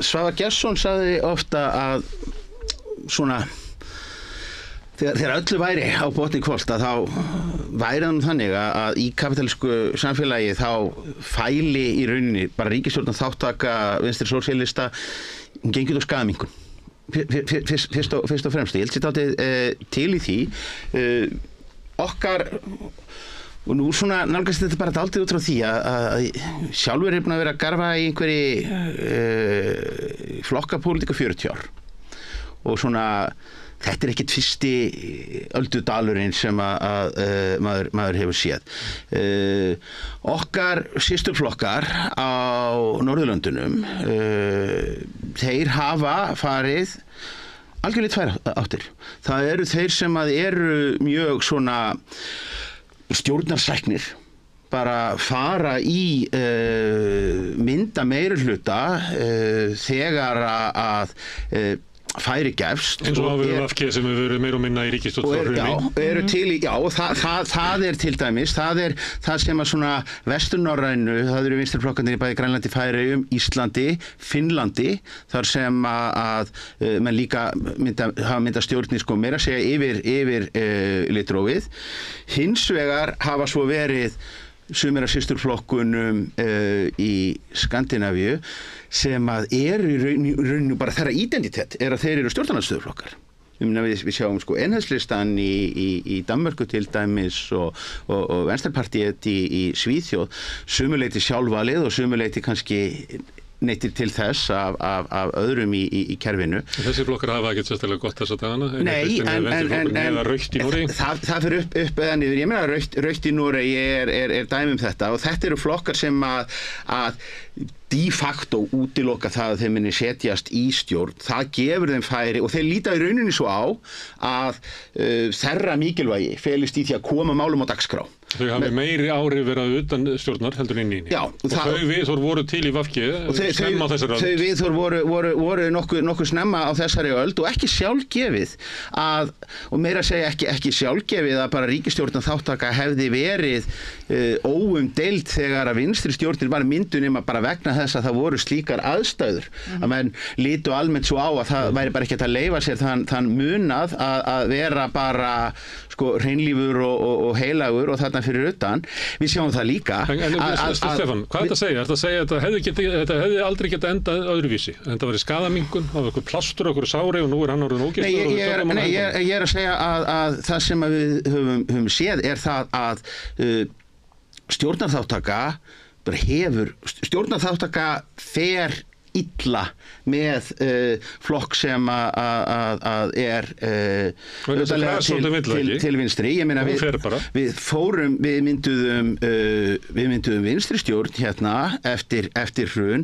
Svavar Gestsson sagði ofta að svona þegar öllu væri á botni hvolft að þá væri það þannig að í kapitalísku samfélagi þá fæli í rauninni bara ríkisstjórnar þáttaka vinstri sósíalista gengur út á skaðaminnkun fyrst og fremst. Ég held sér dálítið til í því okkar og nú svona nálgast þetta bara dálítið út frá því að sjálfur er búin að vera að garfa í einhverji flokkapólitíku 40 ár og svona þetta er ekkert fyrsti öldudalurinn sem að maður hefur séð. Okkar systurflokkar á Norðurlöndunum þeir hafa farið algjörlega tvær áttir. Það eru þeir sem að eru mjög svona stjórnarsæknir bara fara í mynda meirihluta þegar að færi gefst eins og við VG sem hefur verið meira og minna í ríkisstjórn og það er til dæmis það er það sem að svona vesturnorrænu, það eru vinstriflokkarnir í bæði Grænlandi, Færeyjum, Íslandi, Finnlandi þar sem að menn líka hafa myndað stjórnir sko meira að segja yfir litrófið. Hins vegar hafa svo verið sumir af systurflokkunum í Skandinavíu sem að í rauninu bara þeirra identitet er að þeir eru stjórnarandstöðuflokkar. Við sjáum sko enhæðslistan í Danmörku til dæmis og Venstrepartiet í Svíþjóð, sumuleyti sjálfvalið og sumuleyti kannski neittir til þess af öðrum í kerfinu. Þessi flokkar hafa ekkert sérstaklega gott þessa dagana? Nei, en það fyrir upp eða niður. Ég meina rautt í Noregi er dæmi um þetta og þetta eru flokkar sem að de facto útiloka það að þeir muni setjast í stjórn. Það gefur þeim færi og þeir líta í rauninni svo á að þeirra mikilvægi felist í því að koma málum á dagskrá. Þau hafi meiri áhrif verið utan stjórnar heldur inn í henni. Já. Og þau viðhorf voru til í VG snemma á þessari öld. Þau viðhorf voru nokkuð snemma á þessari öld og ekki sjálfgefið og meira að segja ekki sjálfgefið að bara ríkisstjórnarþátttaka hefði verið óumdeild þegar að vinstri stjórnin var myndun nema bara vegna þess að það voru slíkar aðstæður. Að menn litu almennt svo á að það væri bara ekki að leyfa sér þann munað að vera bara sko hreinlífur og heilagur og þarna fyrir utan. Við sjáum það líka. Stefán, hvað er þetta að segja? Er þetta að segja að þetta hefði aldrei getað endað öðruvísi? Þetta var í skaðamingun, það var eitthvað plástur og eitthvað sári og nú er hann orðinn ógeðslegur. Nei, ég er að segja að það sem við höfum séð er það að stjórnarþáttaka fer illa með flokk sem að er til vinstri. Ég meina við mynduðum vinstri stjórn hérna eftir hrun.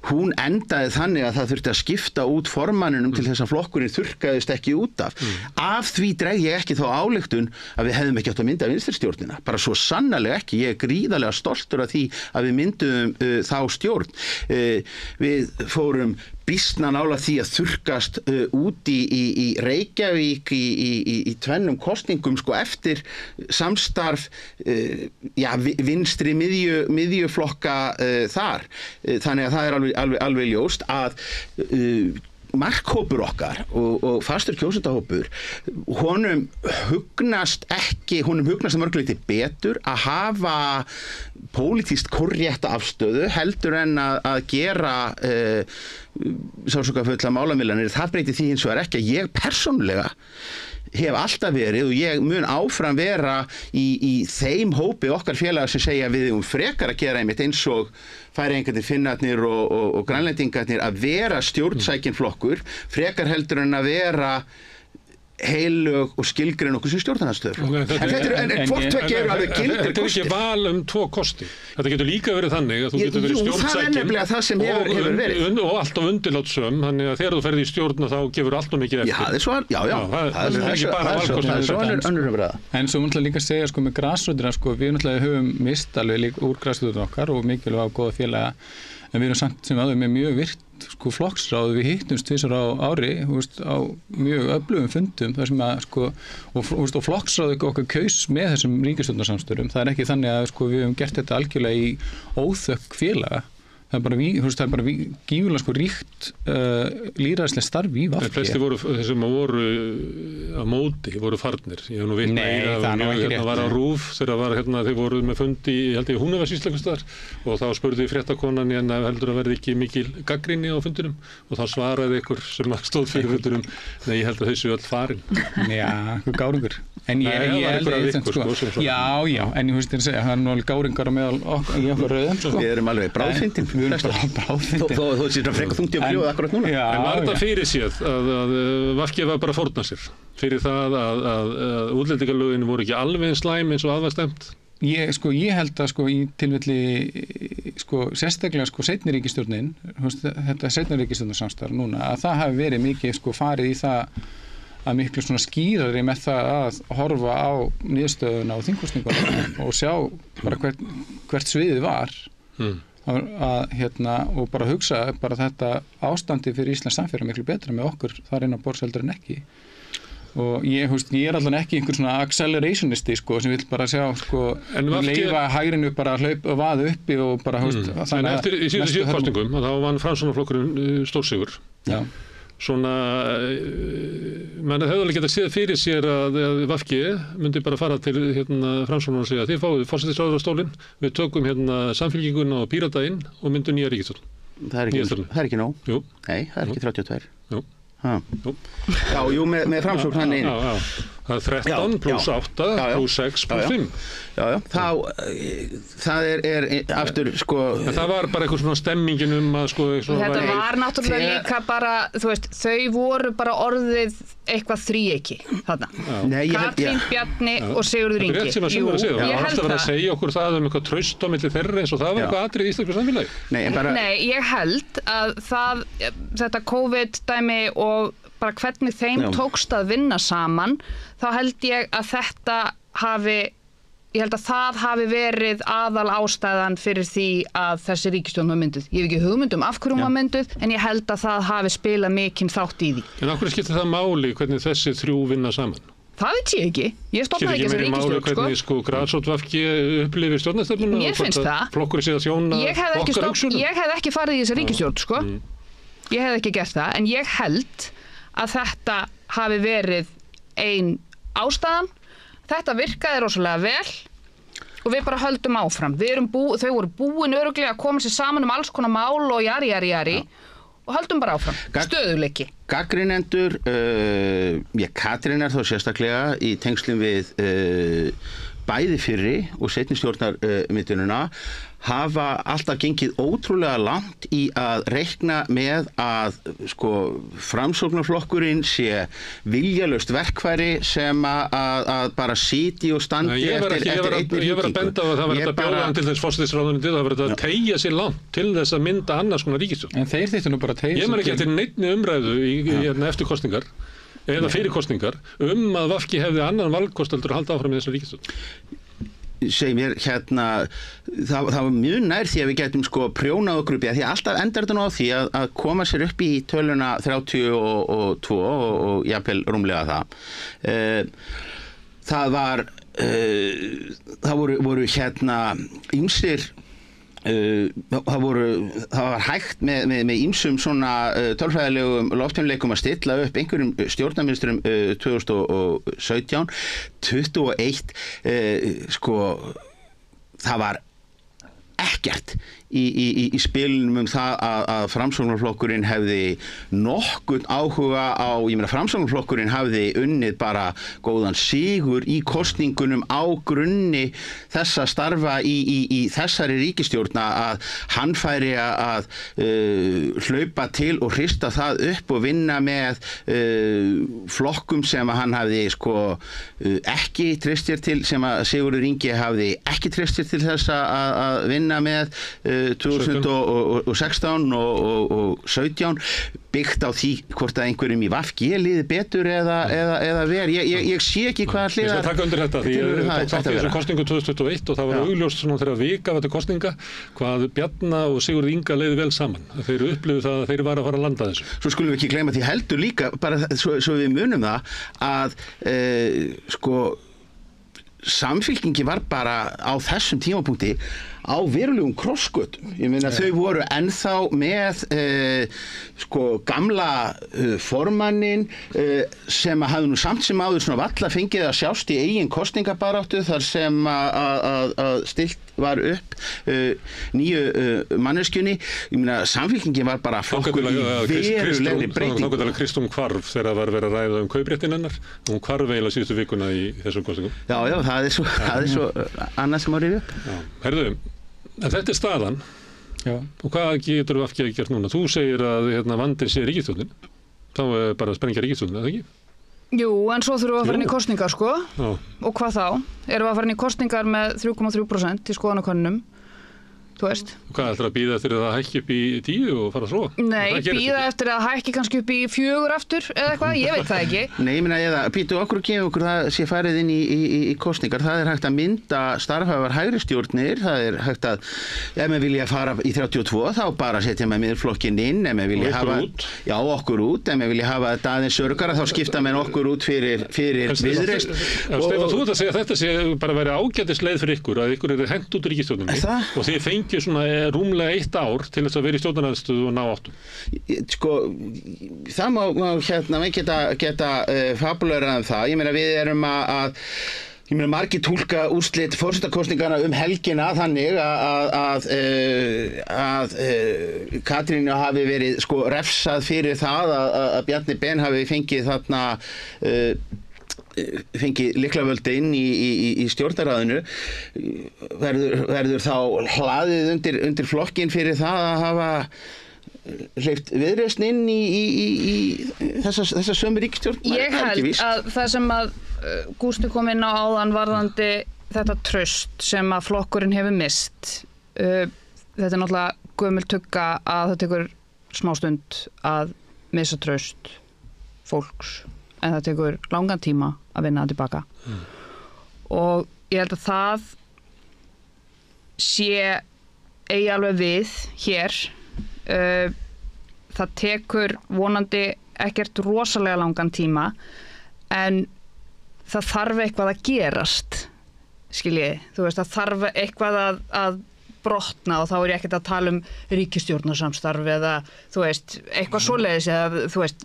Hún endaði þannig að það þurfti að skipta út formanninum til þess að flokkurinn þurrkaðist ekki út af. Af því dreg ég ekki þá ályktun að við hefðum ekki átt að mynda vinstri stjórnina. Bara svo sannarlega ekki. Ég er gríðarlega stoltur af því að við mynduðum þá stjórn. Við fórum býsna nálægt því að þurrkast út í Reykjavík í tvennum kosningum sko eftir samstarf vinstri miðjuflokka þar. Þannig að það er alveg ljóst að markhópur okkar og fastur kjósendahópur honum hugnast að mörguleyti betur að hafa pólitískt korrétta afstöðu heldur en að gera sársaukafulla málamiðlanir. Það breytir því hins vegar ekki að ég persónulega hef alltaf verið og ég mun áfram vera í þeim hópi okkar félagar sem segja við frekar að gera einmitt eins og Færeyingarnir, Finnarnir og Grænlendingarnir að vera stjórnsækinn flokkur frekar heldur en að vera heilög og skilgrein okkur sem stjórnarandstöður. En hvort tvekki eru alveg gildir kostir. Þetta er ekki val tvo kosti. Þetta getur líka verið þannig að þú getur verið stjórnsækinn. Það er nefnilega það sem hefur verið. Og alltaf undirlátssöm, þannig að þegar þú ferði í stjórn þá gefur alltaf mikið eftir. Það er ekki bara valkostur. En svo múlum líka að segja sko með grasrótina sko, við náttúrulega höfum mist alveg úr grasrótina okkar og mikilvæg á góða félaga, en við erum samt sem aðeins með mjög virt sko flokksráð, við hittumst tvisvar á ári á mjög öflugum fundum þar sem að sko og flokksráð okkar kaus með þessum ríkisstjórnarsamstörum. Það er ekki þannig að sko við höfum gert þetta algjörlega í óþökk félaga. Það er bara gífurlega sko ríkt lýðræðislega starf í VG. Flesti voru þessum voru á móti, voru farnir. Ég hef nú vitna í það var á RÚV þegar þeir voru með fundi í Húnavatnssýslu og þá spurði fréttakonan en heldur að verði ekki mikil gagnrýni á fundinum og þá svaraði ykkur sem stóð fyrir fundinum nei, ég held að þessu öll farin. Já, gáringur. En ég held að sko. Já, en ég veist að segja, það er nú alveg gáringar á meðal í okkur rauðum sko. Við erum alveg bráðfyndin. Þó sér frekar þungt í að fljóða akkurat núna. En var þetta fyrir séð að VG var bara að fórna sér fyrir það að útlendingalögin voru ekki alveg slæm eins og að var stemt? Ég held að sko í tilfelli sko sérstaklega sko seinni ríkisstjórnin, þetta seinni ríkisstjórnarsamstarf núna, að það hafi verið mikið sko farið í það að miklu svona skýrari með það að horfa á niðurstöðuna og þingkosningunum og sjá bara hvert sviðið var. Og bara hugsa bara þetta ástandi fyrir Íslands samfélag miklu betra með okkur þar inn á borðs heldur en ekki. Og ég er allan ekki einhver svona accelerationisti sko sem vill bara sjá sko leifa hægrinu bara að hlaupa og vaða uppi og bara en eftir í síðustu kosningum þá vann Framsóknarflokkurinn stórsigur. Já. Svona menn hefðu alveg getað séð fyrir sér að VG myndi bara fara til Framsóknar og segja þið fáið forsætisráðherrastólinn, við tökum Samfylkinguna og Pírata inn og myndum nýja ríkisstjórn. Það er ekki nóg. Jú. Nei, það er ekki 32. Jú. Já, með Framsókn hann inn. Það er 13 pluss 8 pluss 6 pluss 5. Það er aftur sko. Það var bara eitthvað svona stemmingin að sko. Þetta var náttúrulega líka bara, þú veist, þau voru bara orðið eitthvað þríeyki þarna. Katrín, Bjarni og Sigurður Ingi. Þetta er rétt sem að Sigurður segja. Það var alltaf verið að segja okkur það eitthvað traust á milli þeirra eins og það var eitthvað atrið í íslensku samfélagi. Nei, ég held að þetta COVID-dæmi og bara hvernig þeim tókst að vinna saman, þá held ég að þetta hafi ég held að það hafi verið aðal ástæðan fyrir því að þessi ríkisstjórn var mynduð. Ég hef ekki hugmynd af hverju hún var mynduð, en ég held að það hafi spilað mikinn þátt í því. En af hverju skiptir það máli hvernig þessi þrjú vinna saman? Það veit ég ekki. Ég stofnaði ekki þessi ríkisstjórn, sko. Hvernig sko Grasrót-VG upplifir stjórnarstefnuna? Mér finnst það. Flokkurinn sé að þjóna okkar hugsunum? Ég hef ekki farið í þessi ríkisstjórn, sko. Ég hef ekki gert það, en ég held að þetta hafi verið ein ástæðan. Þetta virkaði rosalega vel og við bara höldum áfram. Þau voru búin örugglega að koma sér saman alls konar mál og jari. Og höldum bara áfram, stöðuleiki. Gagnrýnendur, Katrín þó sérstaklega í tengslum við bæði fyrri og seinni stjórnarmyndunina hafa alltaf gengið ótrúlega langt í að reikna með að sko Framsóknarflokkurinn sé viljalaust verkfæri sem að bara sitji og standi eftir einni ríkingu. Ég var að benda á að það var að bjóða hann til þess forsætisráðuneytið, það var að teygja sér langt til þess að mynda annars konar ríkisstjórn. En þeir þyrftu nú bara að teygja sér. Ég man ekki eftir neinni umræðu eftir kosningar eða fyrir kosningar að VG hefði annan valkost heldur að halda áfram með þessa ríkisstjórn. Segir mér það var mjög nær því að við getum sko prjónað okkur upp í því að alltaf endar þetta nú á því að koma sér upp í töluna 32 og jafnvel rúmlega það. Það voru ýmsir það var hægt með ýmsum svona tölfræðilegum loftjónuleikum að stilla upp einhverjum stjórnarministrum 2017, 21 sko það var ekkert í spilunum það að Framsóknarflokkurinn hefði nokkurn áhuga á, Framsóknarflokkurinn hafði unnið bara góðan sigur í kosningunum á grunni þessa starfa í þessari ríkisstjórna að hann færi að hlaupa til og hrista það upp og vinna með flokkum sem að hann hafði sko ekki treyst sér til, sem að Sigurður Ingi hafði ekki treyst sér til þess að vinna með 2016 og 17 byggt á því hvort að einhverjum í VG liði betur eða ver. Ég sé ekki hvaða hliðar. Ég skal taka undir þetta því ég tók þátt í þessum kosningu 2021 og það var augljóst svona þegar vika af þetta kosninga hvað Bjarna og Sigurður Inga leiði vel saman. Þeir upplifðu það að þeir var að fara að landa þessu. Svo skulum við ekki gleyma því heldur líka bara svo við munum það að sko Samfylkingin var bara á þessum tímapunkti á verulegum krossgötum. Ég meina þau voru ennþá með sko gamla formannin sem að hafði nú samt sem áður svona valla fengið að sjást í eigin kosningabaráttu þar sem að stilt var upp nýju manneskjunni. Ég meina Samfylkingin var bara flokkur í verulegri breytingu. Þá gæti Kristrún hvarf þegar það var verið að ræða kaupréttin hennar. Hún hvarf eiginlega síðustu vikuna í þessum kosningum. Já, það er svo annað sem á rifja upp. Herðu, en þetta er staðan. Já. Og hvað getur VG gert núna? Þú segir að vandinn sé ríkisstjórnin. Þá er bara að sprengja ríkisstjórnin, eða ekki? Jú, en svo þurfum við að fara inn í kosningar, sko. Já. Og hvað þá? Erum við að fara inn í kosningar með 3,3% í skoðanakönnunum? Þú veist. Hvað, ætlar að bíða eftir að það hækki upp í 10 og fara svo? Nei, bíða eftir að hækki kannski upp í 4 aftur eða eitthvað, ég veit það ekki. Nei, ég meina eða býtu okkur og gefa okkur það sé farið inn í kosningar. Það er hægt að mynda starfhæfar hægri stjórnir, það er hægt að ef maður vilja fara í 32 þá bara setja maður miðflokkinn inn, ef maður vilja hafa okkur út, ef maður vilja hafa þetta aðeins örgara þá skipta maður okkur út fyrir Viðreisn. Stefán, þú ert að segja að þetta sé bara verið ágætis leið fyrir ykkur að ykkur eru hent út úr ríkisstjórninni og þið fengið svona rúmlega 1 ár til þess að vera í stjórnarandstöðu og ná áttum. Sko, það má geta fabuleirað það. Ég meina við erum margir túlka úrslit forsetakosninganna helgina þannig að Katrínu hafi verið sko refsað fyrir það að Bjarni Ben hafi fengið þarna fengið lyklavöldi inn í stjórnarráðinu verður þá hlaðið undir flokkinn fyrir það að hafa hleypt Viðreisn inn í þessa sömu ríkisstjórn? Ég held að það sem að Gústi kom inn á áðan varðandi þetta traust sem að flokkurinn hefur mist þetta er náttúrulega gömul tugga að það tekur smástund að missa traust fólks en það tekur langan tíma að vinna það tilbaka og ég held að það eigi alveg við hér. Það tekur vonandi ekkert rosalega langan tíma, en það þarf eitthvað að gerast, skiljiði. Þú veist, það þarf eitthvað að brotna, og þá er ég ekkert að tala um ríkisstjórnarsamstarf eða, þú veist, eitthvað svoleiðis, eða, þú veist,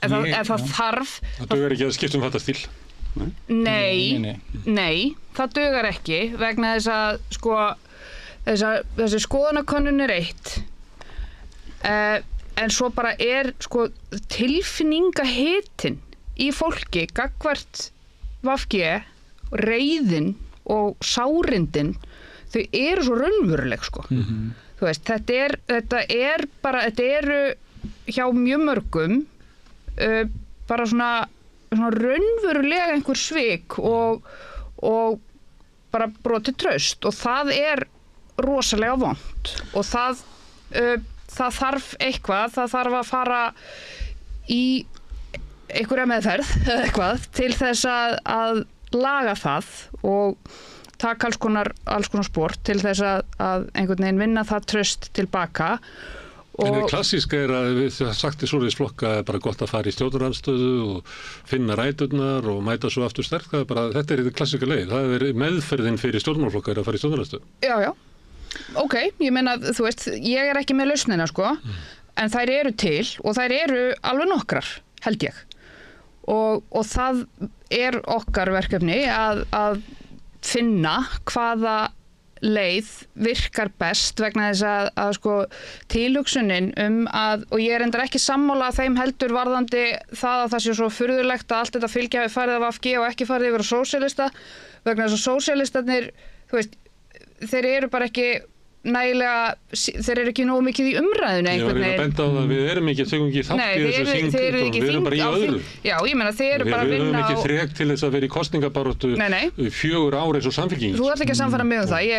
ef það þarf... Það dugar ekki að skipta fattastíl. Nei, það dugar ekki, vegna þess að, sko, þessi skoðanakönnun er eitt, en svo bara sko, tilfinningahitin í fólki gagnvart VG, reiðin og sárindin, þau eru svo raunveruleg, sko. Þú veist, þetta eru hjá mjög mörgum bara svona raunverulega einhver svik og bara brotið traust, og það er rosalega vont, og það þarf eitthvað, það þarf að fara í einhverja meðferð eða eitthvað til þess að laga það og taka alls konar spor til þess að einhvern veginn vinna það traust tilbaka. En það klassíska er að við sagt í svoleiðisflokka er bara gott að fara í stjórnarandstöðu og finna ræturnar og mæta svo aftur sterk. Þetta er klassíska leið. Það er meðferðin fyrir stjórnmálaflokka er að fara í stjórnarandstöðu. Já. Ok, ég meina, þú veist, ég er ekki með lausnina, sko, en þær eru til og þær eru alveg nokkrar, held ég. Og það er okkar verkefni að finna hvaða leið virkar best, vegna þess að sko tilhugsunin og ég er endar ekki sammála þeim heldur varðandi það að það sé svo furðulegt að allt þetta fylgja hafi farið af VG og ekki farið yfir á sósíalista, vegna þess að sósíalistarnir, þú veist, þeir eru bara ekki nægilega, þeir eru ekki nógu mikið í umræðinu einhvern veginn. Ég var að benda á það, við erum ekki, þegum ekki þátt í þessu þing, við erum bara í öðru. Já, ég meina, þeir eru bara að vinna á... Við höfum ekki þrek til þess að vera í kosningabaráttu 4 ár eins og Samfylkingin. Þú ert ekki að samfara mig um það, ég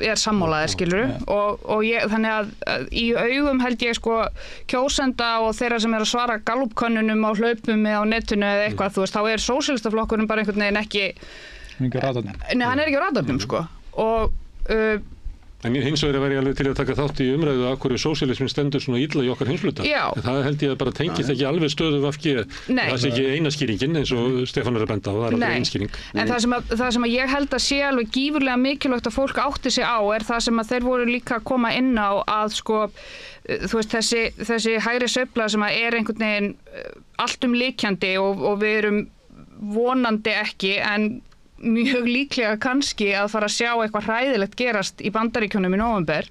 er sammálaðir, skilur, og þannig að í augum held ég sko kjósenda og þeirra sem er að svara Gallup-könnunum á hlaupum eða á netinu eða eitthvað, þú veist, þá er sósíalistaflokkurinn bara einhvern veginn ekki... Nei, hann er ekki á radarnum, sko. En hins vegar væri alveg til að taka þátt í umræðu af hverju sósíalismin stendur svona illa í okkar heimsluta. En það held ég að bara tengist ekki alveg stöðu VG. Það sé ekki eina skýringin eins og Stefán er að benda á, það er alveg ein skýring. En það sem að ég held að sé alveg gífurlega mikilvægt að fólk átti sig á er það sem að þeir voru líka að koma inn á að sko, þú veist, þessi hægri sveifla sem að er einhvern veginn alltumlykjandi og við erum vonandi ekki en mjög líklega kannski að fara að sjá eitthvað hræðilegt gerast í Bandaríkjunum í nóvember.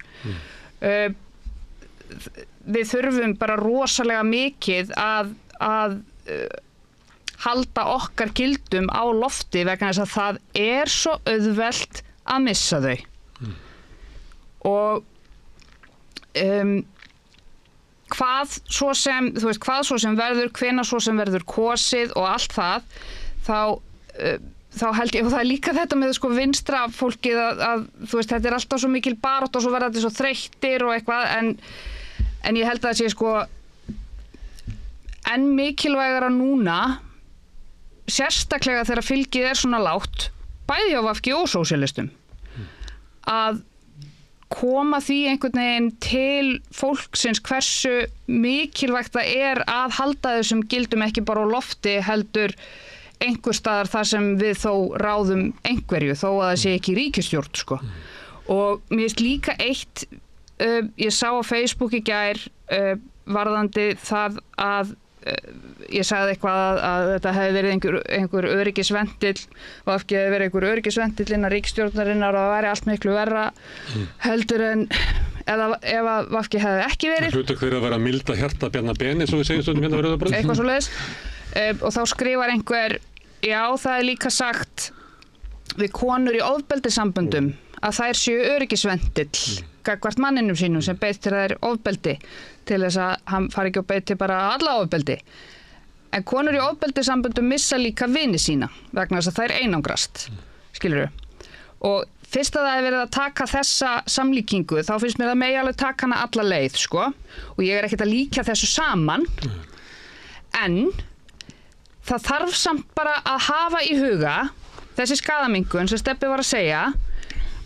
Við þurfum bara rosalega mikið að halda okkar gildum á lofti vegna þess að það er svo auðvelt að missa þau. Og hvað svo sem verður, hvenær svo sem verður kosið og allt það, þá held ég, og það er líka þetta með sko vinstra fólkið að þú veist, þetta er alltaf svo mikil barátta og svo verða þetta svo þreyttir og eitthvað, en ég held að það sé sko enn mikilvægara núna, sérstaklega þegar fylgið er svona lágt, bæði á VG og sósíalistum, að koma því einhvern veginn til fólksins hversu mikilvægt það er að halda þessum gildum ekki bara á lofti heldur einhver staðar þar sem við þó ráðum einhverju, þó að það sé ekki ríkisstjórn, sko. Og mér finnst líka eitt, ég sá á Facebook í gær varðandi það að ég sagði eitthvað að þetta hefði verið einhver öryggisventil og ekki hefði verið einhver öryggisventil innan ríkisstjórnarinnar og það væri allt miklu verra heldur en ef að VG hefði ekki verið. Hlutverk þeirra að vera að milda hjarta Bjarna Beni, svo við segjum stundum hérna verið að bröða. Eitthvað svoleiðis. Og þá skrifar einhver, já, það er líka sagt við konur í ofbeldissamböndum að þær séu öryggisventil gagnvart manninum sínum sem beit til þær ofbeldi til þess að hann fari ekki og beiti bara alla ofbeldi. En konur í ofbeldissamböndum missa líka vini sína vegna þess að þær einangrast, skilurðu. Og fyrst að það er verið að taka þessa samlíkingu, þá finnst mér það megi alveg taka hana alla leið, sko. Og ég er ekkert að líka þessu saman, en það þarf samt bara að hafa í huga þessi skaðaminnkun sem Stebbi var að segja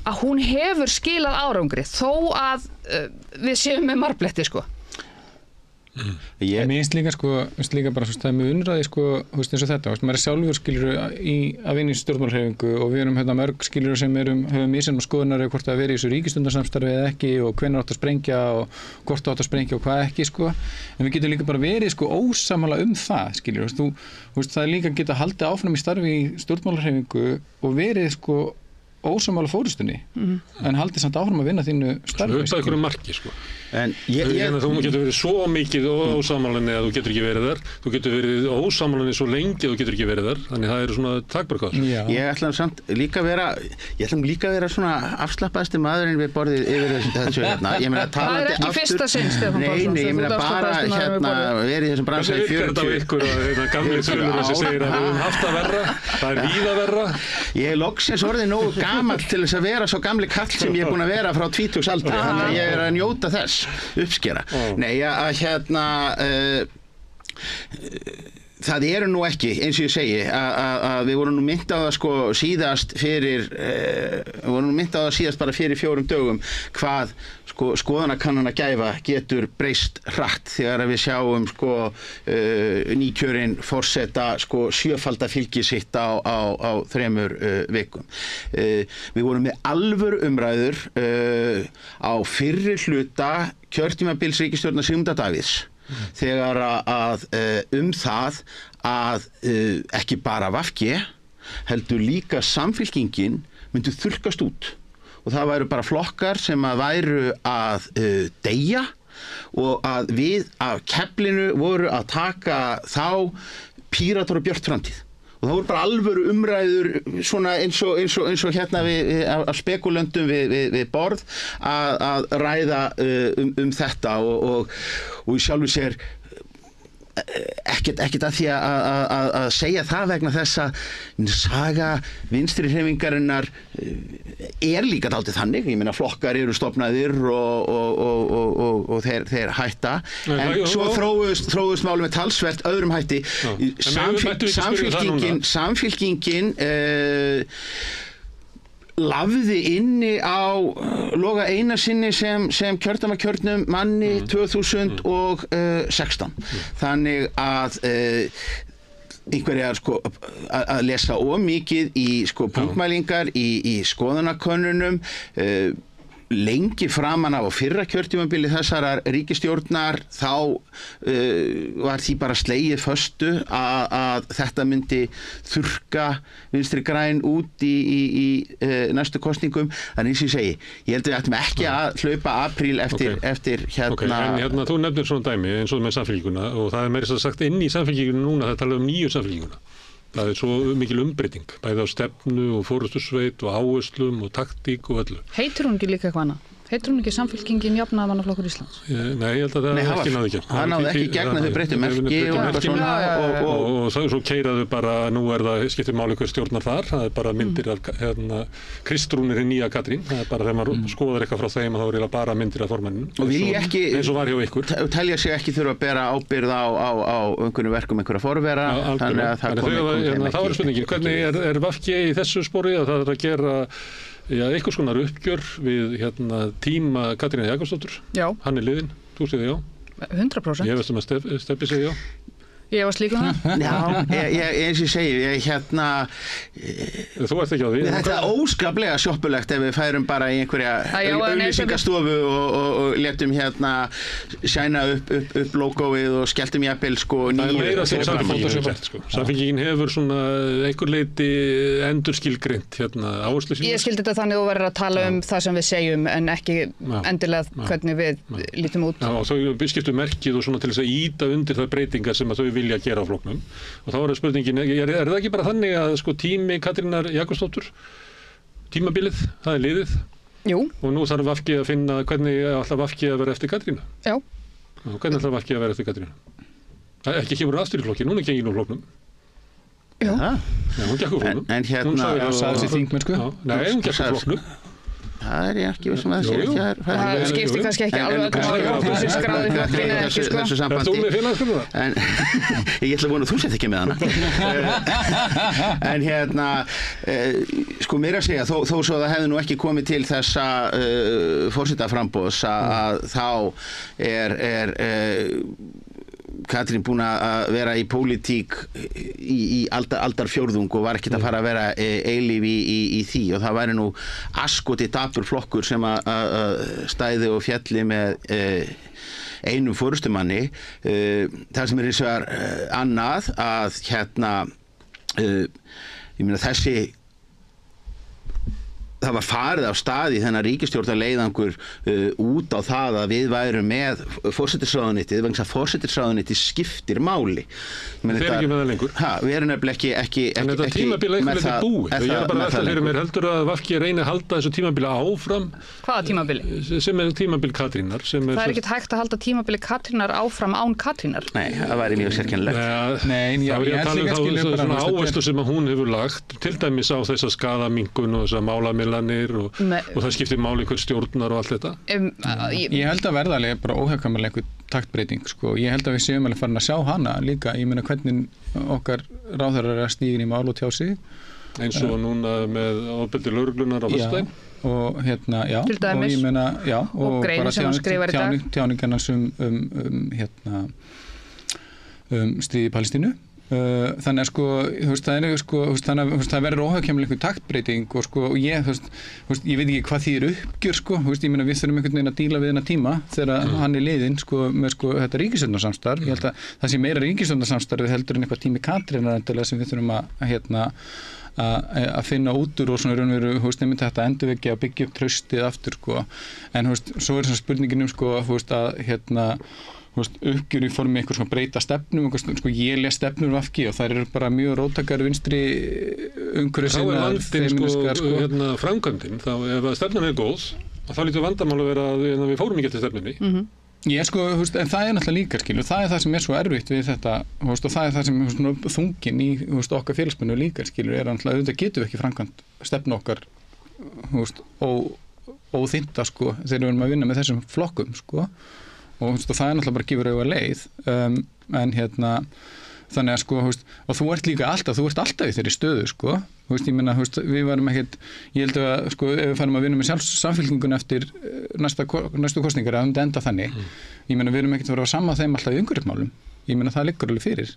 að hún hefur skilað árangri þó að við séum með marbletti sko. Mér finnst líka bara svo með unnræði sko, eins og þetta, maður sjálfur skilur að vinna í stjórnmálhreyfingu og við erum mörg skilur sem höfum misjafnar skoðunar hvort að vera í þessu ríkisstjórnarsamstarfi eða ekki og hvenær átt að sprengja og hvort átt að sprengja og hvað ekki sko. En við getum líka bara verið sko ósammála það skilur, það er líka að geta haldið áfram í starfi í stjórnmálhreyfingu og verið sko ósammála fórustunni en haldið samt áfram að vinna þínu starfi. Það er einhverju marki sko. En þú getur verið svo mikið ósamálanni að þú getur ekki verið þar, þú getur verið ósamálanni svo lengi að þú getur ekki verið þar, þannig það eru svona takmarkað. Ég ætla samt líka að vera svona afslappaðasti maðurinn við borðið yfir þessu hérna. Ég meina það er ekki fyrsta sinn, Stefán Pálsson. Nei, ég meina bara verið í þessum bransa í 40. Það ykkur að gamli þulur sem segir að við höfum haft það verra, það er víða verra. Ég er loksins orðið nógu gamall til þess að vera svo gamli kall sem ég er búin að vera frá 20-aldri, þannig að ég er að njóta þess uppskera. Nei, það eru nú ekki, eins og ég segi, að við vorum nú minnt á það sko síðast bara fyrir 4 dögum hvað sko skoðanakannana gæfa getur breyst hratt þegar við sjáum sko nýkjörinn forseta sko 7-falda fylgi sitt á 3 vikum. Við vorum með alvöru umræður á fyrri hluta kjörtímabils ríkisstjórnar Sigmundar Davíðs þegar að það að ekki bara VG heldur líka Samfylkingin myndu þurrkast út og það væru bara flokkar sem að væru að deyja og að við af keflinu voru að taka þá Píratar og Björt framtíð. Og það voru bara alvöru umræður svona eins og hérna af spekulöndum við borð að ræða þetta og í sjálfu sér ekkert að því að segja það vegna þess að saga vinstri hreyfingarinnar er líka dálítið þannig, ég meina flokkar eru stofnaðir og þeir hætta en svo þróuðust málum með talsvert öðrum hætti. Samfylkingin lafði inni á Loga Einarsinni sem kjördæmakjörnum manni 2016. Þannig að einhverjar sko að lesa mikið í sko punktmælingar í skoðanakönnunum lengi framan af á fyrra kjörtímabili þessarar ríkisstjórnar þá var því bara slegið föstu að þetta myndi þurrka Vinstri græn út í næstu kosningum. Þannig eins og ég segi, ég held að við ættum ekki að hlaupa apríl eftir hérna. Ok, en þú nefnir svona dæmi eins og með Samfylkinguna og það er meira sagt inn í Samfylkinguna núna það tala nýju Samfylkinguna. Það er svo mikil umbreyting, bæði á stefnu og forystusveit og áherslum og taktík og öllu. Heitir hún ekki líka eitthvað annað? Heitir hún ekki Samfylkingin Jafnaðarmannaflokkur Íslands? Nei, ég held að það ekki náði gegn. Það náði ekki gegn að þau breyttu merki og svo keiraðu bara, nú það skiptir máli hver stjórnar þar, það er bara myndir af Kristrúnir nýja Katrín, það er bara þegar maður skoðar eitthvað frá þeim að það eru bara myndir af formanninu. Og vil ég ekki, eins og var hjá ykkur. Telja sig ekki þurfa að bera ábyrgð á einhverjum verkum einhverja forvera, þannig að það komi þá er spurningin, hvernig er VG í þessu spori að það að gera einhvers konar uppgjör við tíma Katrínar Jakobsdóttur. Já. Hann er liðinn, þú segir já. 100%. Ég veist að Stebbi segir já. Ég var slík það. Já, eins og ég segi, þú ert ekki á því. Þetta er óskaplega sjoppulegt ef við færum bara í einhverja auglýsingastofu og letum sjæna upp logoið og skelltum jafnvel sko nýju. Það er meira sem Samfylkingin hefur svona einhver leiti endurskilgreint áherslu sína. Ég skildi þetta þannig að þú verður að tala um það sem við segjum en ekki endilega hvernig við lítum út. Já, og þau skiptu merkið og svona til þess að ýta undir það breytingar sem að þau vilja gera á flokknum og þá er spurningin, er það ekki bara þannig að sko tími Katrínar Jakobsdóttur tímabilið, það er liðið? Jú. Og nú þarf VG að finna hvernig ætlar VG að vera eftir Katrínu? Já. Og hvernig ætlar VG að vera eftir Katrínu? Ekki kemur aðstýriflokki, núna gengir úr flokknum. Já. Já, hún gekk úr flokknum. En hún sagði þessi þingmennsku. Nei, hún gekk úr flokknum. Það ég ekki vissum að það sé ekki það skiptir kannski ekki alveg þessi skráði flokkin eða ekki þessu sambandi. Er þú með félagsgrúna? Ég ætla að vona að þú sett ekki með hana. En sko mér að segja, þó svo það hefði nú ekki komið til þessa forsetaframboðs að þá er Katrín búin að vera í pólitík í aldarfjórðung og var ekkert að fara að vera eilíf í því og það væri nú askoti dapur flokkur sem að stæði og fjalli með einum forystumanni. Það sem hins vegar annað að ég meina það var farið af stað í þennan ríkisstjórnarleiðangur út á það að við værum með forsætisráðuneytið vegna að forsætisráðuneytið skiptir máli. Þeir ekki með það lengur? Við erum nefnilega ekki en þetta tímabil eitthvað þetta búið. Ég er bara alltaf fyrir mér heldur að VG reyni að halda þessu tímabili áfram. Hvaða tímabili? Sem tímabil Katrínar. Það er ekkert hægt að halda tímabili Katrínar áfram án Katrínar. Nei, það væri mjög sérkennilegt. Nei, ég er líka skilur bara áherslu sem hún hefur lagt, til dæmis á þessa skaðaminnkun og þessa málamiðlanir og það skiptir máli hver stjórnar og allt þetta. Ég held að verða alveg bara óhjákvæmilega einhver taktbreyting sko. Ég held að við séum alveg farin að sjá hana líka. Ég meina hvernig okkar ráðherrar er stígin í mál og tjá sig. Eins og núna með ofbeldi lögreglunar á föstudaginn. Og já, til dæmis. Og ég meina, já, og greinin sem hann skrifar í dag. Tjáningarnas stríði í Palestínu. Þannig að sko, það verður óhjákvæmilega einhver taktbreyting og sko, ég veit ekki hvað því uppgjör sko, ég meina við þurfum einhvern veginn að díla við þennan tíma þegar hann er liðinn sko, með sko þetta ríkisstjórnarsamstarf. Ég held að það sé meira ríkisstjórnarsamstarfið heldur en eitthvað tími Katrínar endilega sem við þurfum að finna út úr og svona raunveru, nefnir þetta endurvekja að byggja upp traustið aftur sko, en svo er svona spurningin sko, að uppgjör í formi einhver svona breyta stefnum sko, ég les stefnur VG og það eru bara mjög róttakar vinstri umhverfissinnar feministkar sko. Framkvæmdin, þá ef stefnan er góð þá lítur vandamál að vera að við fórum ekki eftir stefnunni. Ég sko, en það er náttúrulega líka skilur, það er það sem er svo erfitt við þetta og það er það sem þungin í okkar félagsmennu líka skilur, er náttúrulega auðvitað getum við ekki framkvæmt stefnu okkar óþynda sko, þegar við erum að vinna með þessum flokkum sko. Og það er náttúrulega bara að gefa auðvitað leið en þannig að sko og þú ert alltaf í þeirri stöðu sko ég meina við varum ekkert ég held að sko ef við farum að vinna með samfylkingun eftir næstu kosningar að enda þannig ég meina við erum ekkert að vera saman þeim alltaf í umhverfismálum ég meina það liggur alveg fyrir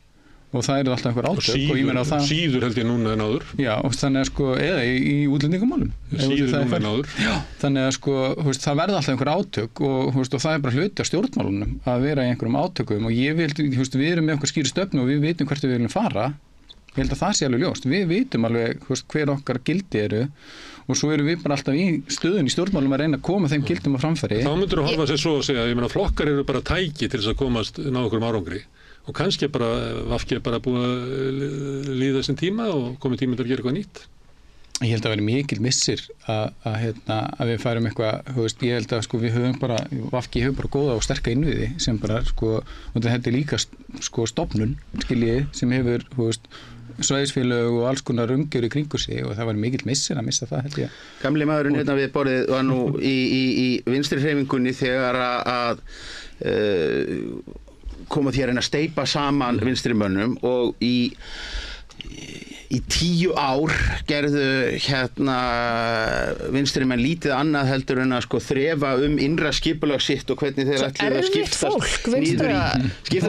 og það eru alltaf einhver átök og ég meina það síður held ég núna en áður já og þannig að sko eða í útlendingamálum síður núna en áður já þannig að sko það verða alltaf einhver átök og það er bara hluti af stjórnmálunum að vera í einhverjum átökum og ég vil við erum með einhver skýri stefnu og við vitum hvert við viljum fara ég held að það sé alveg ljóst við vitum alveg hver okkar gildi eru og svo erum við bara alltaf í stöðun í stjórnmálum að reyna að koma þeim gildum á framfæri þá myndir þú horfa sér svo að segja ég meina flokkar eru bara tæki til þess að komast ná okkur árangri og kannski bara VG bara búið að líða þessum tíma og komið tíma til að gera eitthvað nýtt. Ég held að vera mikil missir að við færum eitthvað, ég held að sko við höfum bara, VG hefur bara góða og sterka innviði sem bara sko, og þetta er líka sko stofnun, skiljið, sem hefur, svæðisfélög og alls konar umgjör í kringu sig og það var mikill missir að missa það held ég. Gamli maðurinn hérna við borðið var nú í vinstri hreyfingunni þegar að koma þér að steypa saman vinstrimönnum og í 10 ár gerðu vinstrimenn lítið annað heldur en að sko þrefa innra skipulag sitt og hvernig þeir ætluðu að skiptast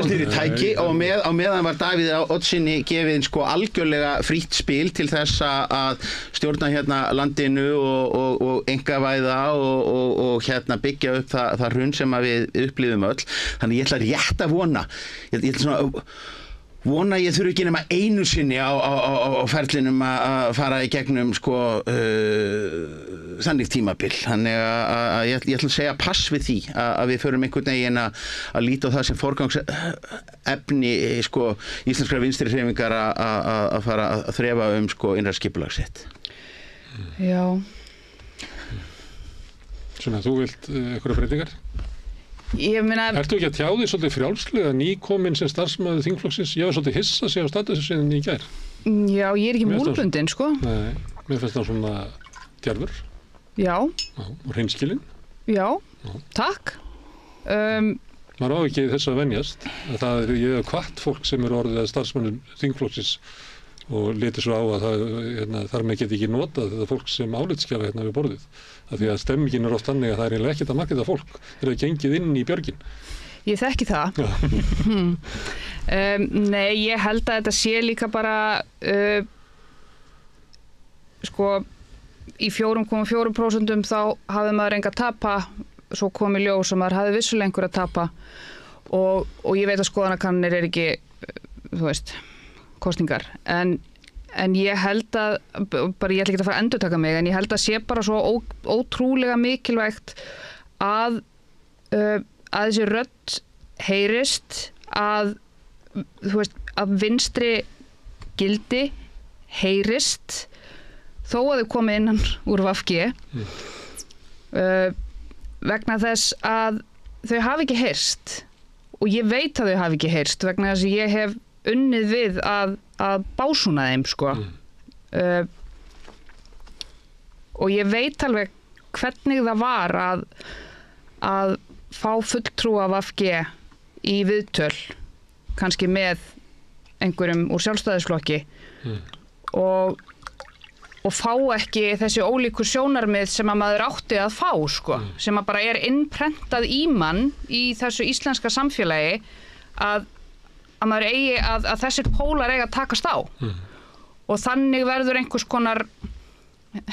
niður í tæki og á meðan var Davíð Oddssyni gefið sko algjörlega frítt spil til þess að stjórna landinu og einkavæða og byggja upp það hrun sem við upplifum öll. Þannig ég ætla rétt að vona ég ætla svona vona ég þurfi ekki nema einu sinni á ferlinum að fara í gegnum sko þannig tímabil þannig að ég ætla að segja pass við því að við förum einhvern veginn að líta á það sem forgangsefni sko íslenskra vinstri hreyfingar að fara að þrefa sko innra skipulag sitt. Já. Svona þú vilt einhverja breytingar? Ertu ekki að tjá því svolítið frjálslega nýkomin sem starfsmaður þingflokksins? Ég var svolítið hissa sig á statussinni í gær. Já, ég er ekki múlbundin, sko. Nei, mér finnst það svona djarfur. Já. Og hreinskilin. Já, takk. Maður á ekki þess að venjast. Ég hef hvatt fólk sem eru orðið að starfsmönnum þingflokksins og lítið svo á að þar með geti ekki notað þetta fólk sem álitsgjafa við borðið. Af því að stemmingin oft þannig að það eiginlega ekkert að marka þetta fólk þegar það gengið inn í björgin. Ég þekki það. Nei, ég held að þetta sé líka bara í 4,4% þá hafði maður enga tapa, svo kom í ljós og maður hafði vissulega einhver að tapa og ég veit að skoðanakannir ekki, þú veist, kosningar, en ég held að, bara ég ætla ekki að fara að endurtaka mig, en ég held að sé bara svo ótrúlega mikilvægt að þessi rödd heyrist, að, þú veist, að vinstri gildi heyrist, þó að þau komi innan úr VG, vegna þess að þau hafi ekki heyrst, og ég veit að þau hafi ekki heyrst, vegna þess að ég hef unnið við að básúna þeim, sko. Og ég veit alveg hvernig það var að fá fulltrúa VG í viðtöl, kannski með einhverjum úr Sjálfstæðisflokki og fá ekki þessi ólíku sjónarmið sem að maður átti að fá, sko, sem að bara innprentað í mann í þessu íslenska samfélagi að maður eigi að þessir pólar eiga að takast á og þannig verður einhvers konar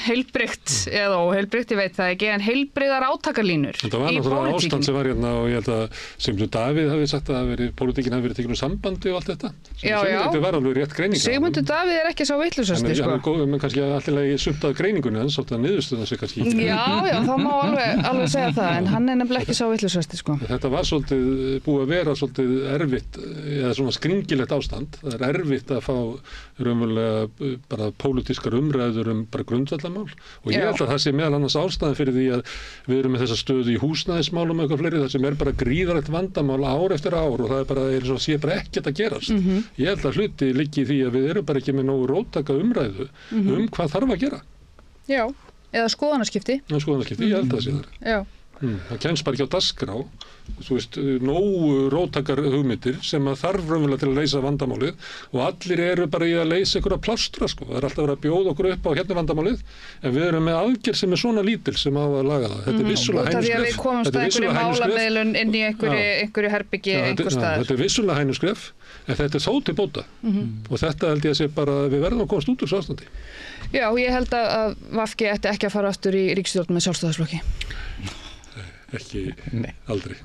heilbrigt eða óheilbrigt, ég veit það ekki, en heilbrigðar átakalínur í pólitíkinni. Þetta var náttúrulega ástand sem var hérna og ég held að Sigmundur Davíð hafi sagt að pólitíkin hafi verið tekin úr sambandi og allt þetta. Já. Þetta var alveg rétt greining. Sigmundur Davíð ekki sá vitlausasti, sko. Hann er góð, menn kannski alltaf sumt að greiningunni, en svolítið að niðurstöðna sig kannski. Já, þá má alveg segja það, en hann er nefnilega ekki sá vitlausasti, sko. Þetta var svolítið búið að vera svolítið erfitt, eða svona skringilegt ástand. Það er erfitt að fá raunverulega bara pólitískar umræður bara grundvallarmál og ég held að það sé meðal annars ástæðan fyrir því að við erum með þessa stöðu í húsnæðismálum og eitthvað fleiri, það sem bara gríðarlegt vandamál ár eftir ár og það sé bara ekkert að gerast. Ég held að hluti liggi í því að við erum bara ekki með nógu róttæka umræðu hvað þarf að gera. Já, eða skoðanaskipti. Ég held að það sé það. Já. Það kemst bara ekki á dagskrá, þú veist, nógu róttakar hugmyndir sem að þarf raunverulega til að leysa vandamálið og allir eru bara í að leysa einhverja plástra, sko. Það er alltaf verið að bjóða okkur upp á hérna vandamálið, en við erum með aðgerð sem er svona lítil sem á að laga það. Þetta er vissulega hænuskref. Því að við komumst að einhverju málamiðlun inn í einhverju herbergi einhver staðar. Þetta er vissulega hænuskref, en þetta er þó til bóta og þetta held ég að sé bara við verðum að komast út úr þessu ástandi. Já, ég held að VG ætti ekki að fara aftur í ríkisstjórn með Sjálfstæðisflokki. Ekki, aldrei.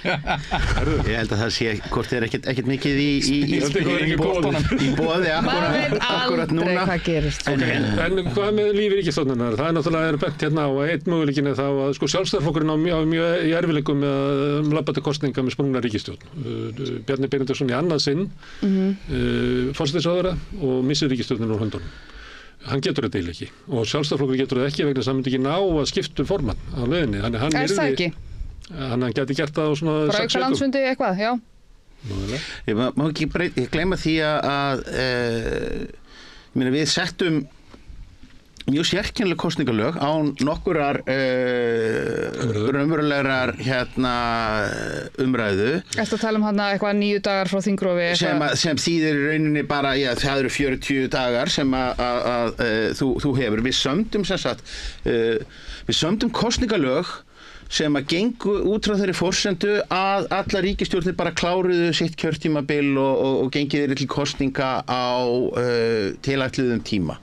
Ég held að það sé hvort er ekkert mikið í boði akkurat núna. Hvað gerist. En hvað með lífi ríkisstjórnarinnar? Það er náttúrulega bent hérna á að einn möguleikin er þá að Sjálfstæðisflokkurinn á mjög í erfiðleikum með að labba til kosninga með sprungna ríkisstjórn. Bjarni Benediktsson í annað sinn forsætisráðherra og missir ríkisstjórnina úr höndunum. Hann getur þetta eiginlega ekki og Sjálfstæðisflokkur getur þetta ekki vegna þess að hann myndi ekki ná að skipta formann á leiðinni. Er það ekki? Hann gæti gert það á svona 6 vikum. Bara landsfundi eitthvað, já. Ég má ekki gleyma því að við settum mjög sérkennileg kosningalög á nokkurar raunverulegar umræðu. Ertu að tala um eitthvað 9 dagar frá þingrofi? Sem þýðir í rauninni bara, já, það eru 40 dagar sem að þú hefur. Við sömdum sem sagt, við sömdum kosningalög sem að gengu út frá þeirri forsendu að alla ríkisstjórnir bara kláruðu sitt kjörtímabil og gengið þeirri til kosninga á tilætluðum tíma.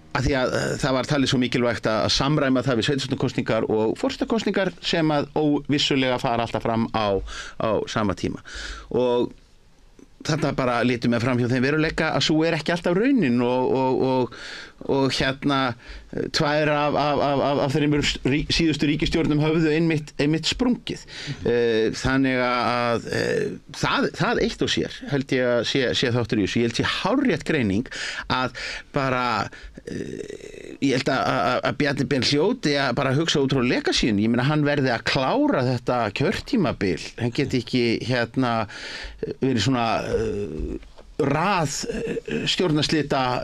Að því að það var talið svo mikilvægt að samræma það við sveitarstjórnarkosningar og forsetakosningar sem að óvissulega fara alltaf fram á sama tíma. Og þetta bara litum við fram hjá þeim veruleika að svo er ekki alltaf raunin og tvær af þeirri síðustu ríkisstjórnum höfðu einmitt sprungið. Þannig að það eitt og sér held ég að sé þáttur í þessu. Ég held sé hárrétt greining að bara ég held að Bjarni Ben hljóti að bara hugsa út frá legacyinu. Ég meina hann verði að klára þetta kjörtímabil. Hann geti ekki verið svona stjórnarslita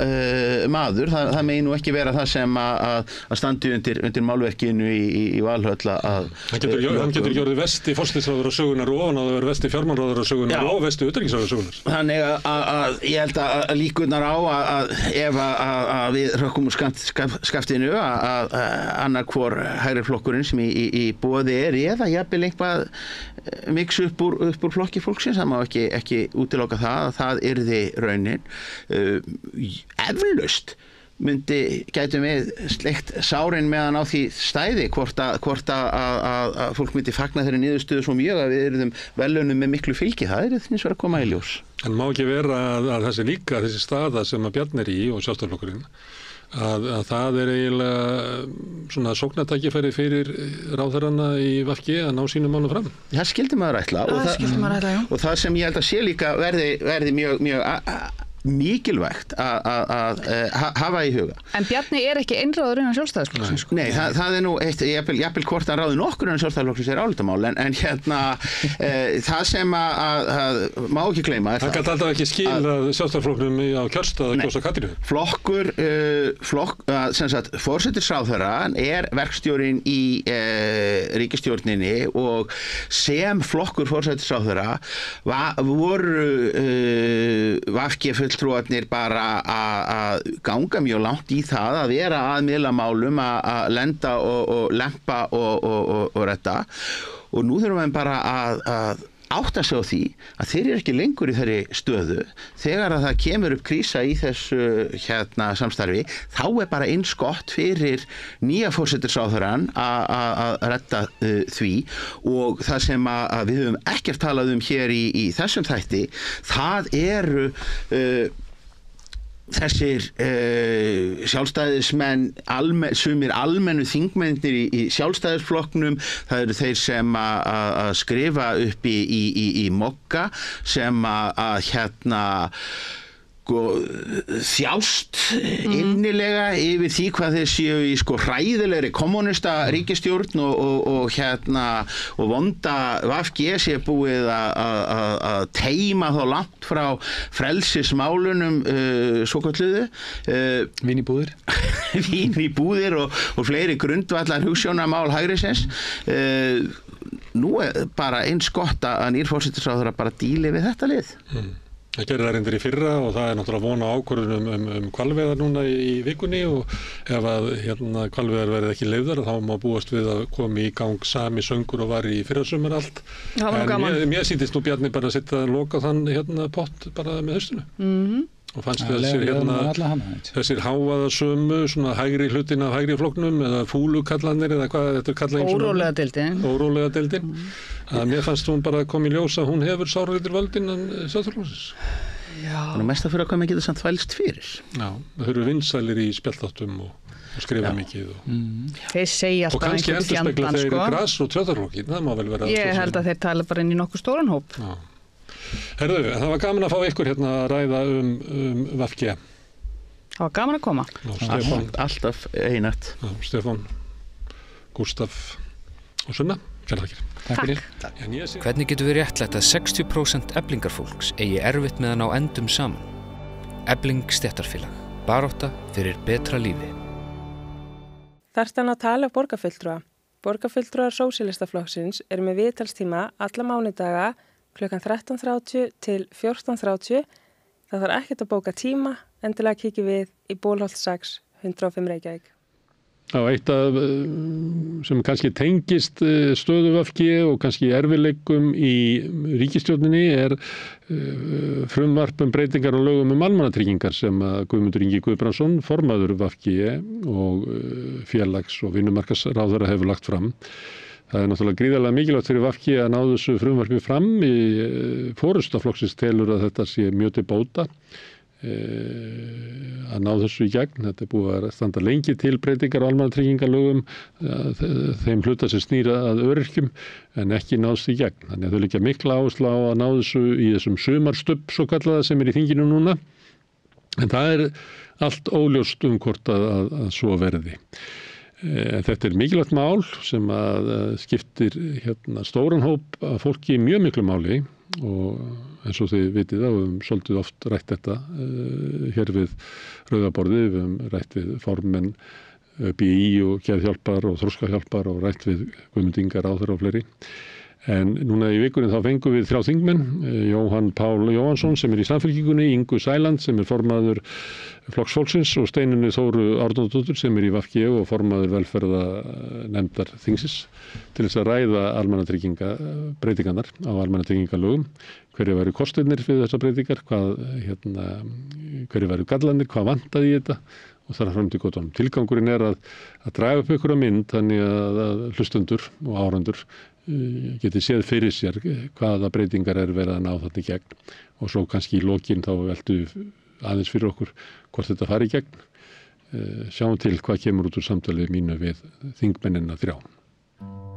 maður, það megi nú ekki vera það sem að standi undir málverkinu í Valhöll að hann getur ekki orðið vesti forsætisráðherra sögunar og ofan á að vera vesti fjármálaráðherra sögunar og vesti utanríkisráðherra sögunar. Þannig að ég held að líkurnar á að ef að við rökkum úr skaftinu að annar hvor hægri flokkurinn sem í boði eða jafnvel eitthvað mix upp úr flokki fólksins, það má ekki útiloka það að það yrði raunin. Eflaust gætum við sleikt sárin meðan á því stæði hvort að fólk myndi fagna þeirri niðurstöðu svo mjög að við yrðum velunum með miklu fylgi. Það er hins vegar að koma í ljós. En má ekki vera að þessi staða sem að Bjarni í og Sjálfstæðisflokkurinn að það er eiginlega svona sóknartækifæri fyrir ráðherrana í VG að ná sínum málum fram. Það skildi maður ætla og það sem ég held að sé líka verði mjög mikilvægt að hafa í huga. En Bjarni ekki einráður innan Sjálfstæðisflokksins? Nei, það er nú jafnvel hvort hann ráði nokkur innan Sjálfstæðisflokksins álitamál, en það sem að má ekki gleyma það gæti alltaf ekki skilað Sjálfstæðisflokknum á kjörstað að kjósa Katrínu. Sem sagt, forsætisráðherra verkstjórinn í ríkisstjórninni og sem flokkur forsætisráðherra voru VG fulltrúarnir bara að ganga mjög langt í það að vera að miðla málum, að lenda og lempa og retta, og nú þurfum við bara að átta sig á því að þeir eru ekki lengur í þeirri stöðu þegar að það kemur upp krísa í þessu samstarfi, þá er bara eins gott fyrir nýja forsætisráðherrann að retta því, og það sem að við höfum ekkert talað um hér í þessum þætti, það eru þessir sjálfstæðismenn, sumir almennu þingmennir í Sjálfstæðisflokknum, það eru þeir sem að skrifa upp í Mokka, sem að þjást innilega yfir því hvað þeir séu í hræðilegri kommunista ríkisstjórn og vonda VG sé búið að teima þá langt frá frelsismálunum svokölluðu Vín í búðir og fleiri grundvallar hugsjónamál hægrisins. Nú er bara eins gott að nýr forsætisráðherra bara díli við þetta lið. Það gerir það reyndir í fyrra og það er náttúrulega vona ákvörðun hvalveiðar núna í vikunni, og ef að hvalveiðar verði ekki leyfðar þá má búast við að komi í gang sami söngur og var í fyrrasumar allt. En mér sýndist nú Bjarni bara að setja loka þann pott bara með haustinu. Og fannst þessir hávaðasömu, svona hægri hlutin af hægri flokknum, eða fúlukallanir, eða hvað þetta er kallað Órólega deildin. Að mér fannst hún bara að koma í ljós að hún hefur sárreitir völdin en Sjálfstæðisflokksins. Þannig mest að fyrir að hvað maður getur samt þvælst fyrir. Já, það eru vinsælir í spjallþáttum og skrifa mikið. Þeir segja alltaf einhvern fjandan, og kannski endurspegla þeir gras og Sjálfstæðisflokkin, það má vel vera. Ég held að þeir tala bara inn í nokkuð stóran hóp. Herðu, það var gaman að fá ykkur hérna að ræða VG. Það var gaman að koma. Stefán, alltaf einat. Stefán, Gústaf og Sunna, kærlega þakkir. Takk. Hvernig getur við réttlætt að 60% eflingarfólks eigi erfitt með að ná endum saman? Efling stéttarfélag, barátta fyrir betra lífi. Þarftan að tala borgarfulltrúa. Borgarfulltrúar Sósíalistaflokksins eru með viðtalstíma alla mánudaga klukkan 13:30 til 14:30. Það þarf ekkert að bóka tíma, endilega kíkjum við í Bólholt 6, 105 Reykjavík. Eitt af sem kannski tengist stöðu VG og kannski erfiðleikum í ríkisstjórninni er frumvarp breytingar og lögum almannatryggingar sem að Guðmundur Ingi Guðbrandsson, formaður VG og félags- og vinnumarkaðsráðherra hefur lagt fram. Það er náttúrulega gríðarlega mikilvægt fyrir VG að ná þessu frumvarpi fram. Forysta flokksins telur að þetta sé mjög til bóta að ná þessu í gegn. Þetta er búið að standa lengi til breytingar á almannatryggingalögum, þeim hluta sem snýra að öryrkjum, en ekki náðst í gegn. Þannig að þau liggja mikla áherslu á að ná þessu í þessum sumarstubb svo kallaða sem er í þinginu núna. En það er allt óljóst hvort að svo verði. Þetta er mikilvægt mál sem að skiptir stóran hóp af fólki mjög miklu máli og eins og þið vitið þá höfum svolítið oft rætt þetta hér við rauðaborðið, við höfum rætt við formenn BÍ og Geðhjálpar og Þroskahjálpar og rætt við Guðmund Inga ráðherra og fleiri. En núna í vikunni þá fengum við 3 þingmenn, Jóhann Pál Jóhannsson sem í Samfylkingunni, Ingu Sæland sem formaður Flokks fólksins og Steinunni Þóru Árnadóttur sem í VG og formaður velferðarnefndar þingsins til þess að ræða breytingarnar á almannatryggingalögum, hverju væru kostirnir við þessar breytingar, hverju væru gallarnir, hvað vantaði í þetta og þar fram til góðan. Tilgangurinn að draga upp ykkur mynd þannig að hlustendur og áhorfendur geti séð fyrir sér hvaða breytingar verið að ná þarna í gegn og svo kannski í lokin þá veltu aðeins fyrir okkur hvort þetta fari í gegn. Sjáum til hvað kemur út úr samtalið mínu við þingmennina 3.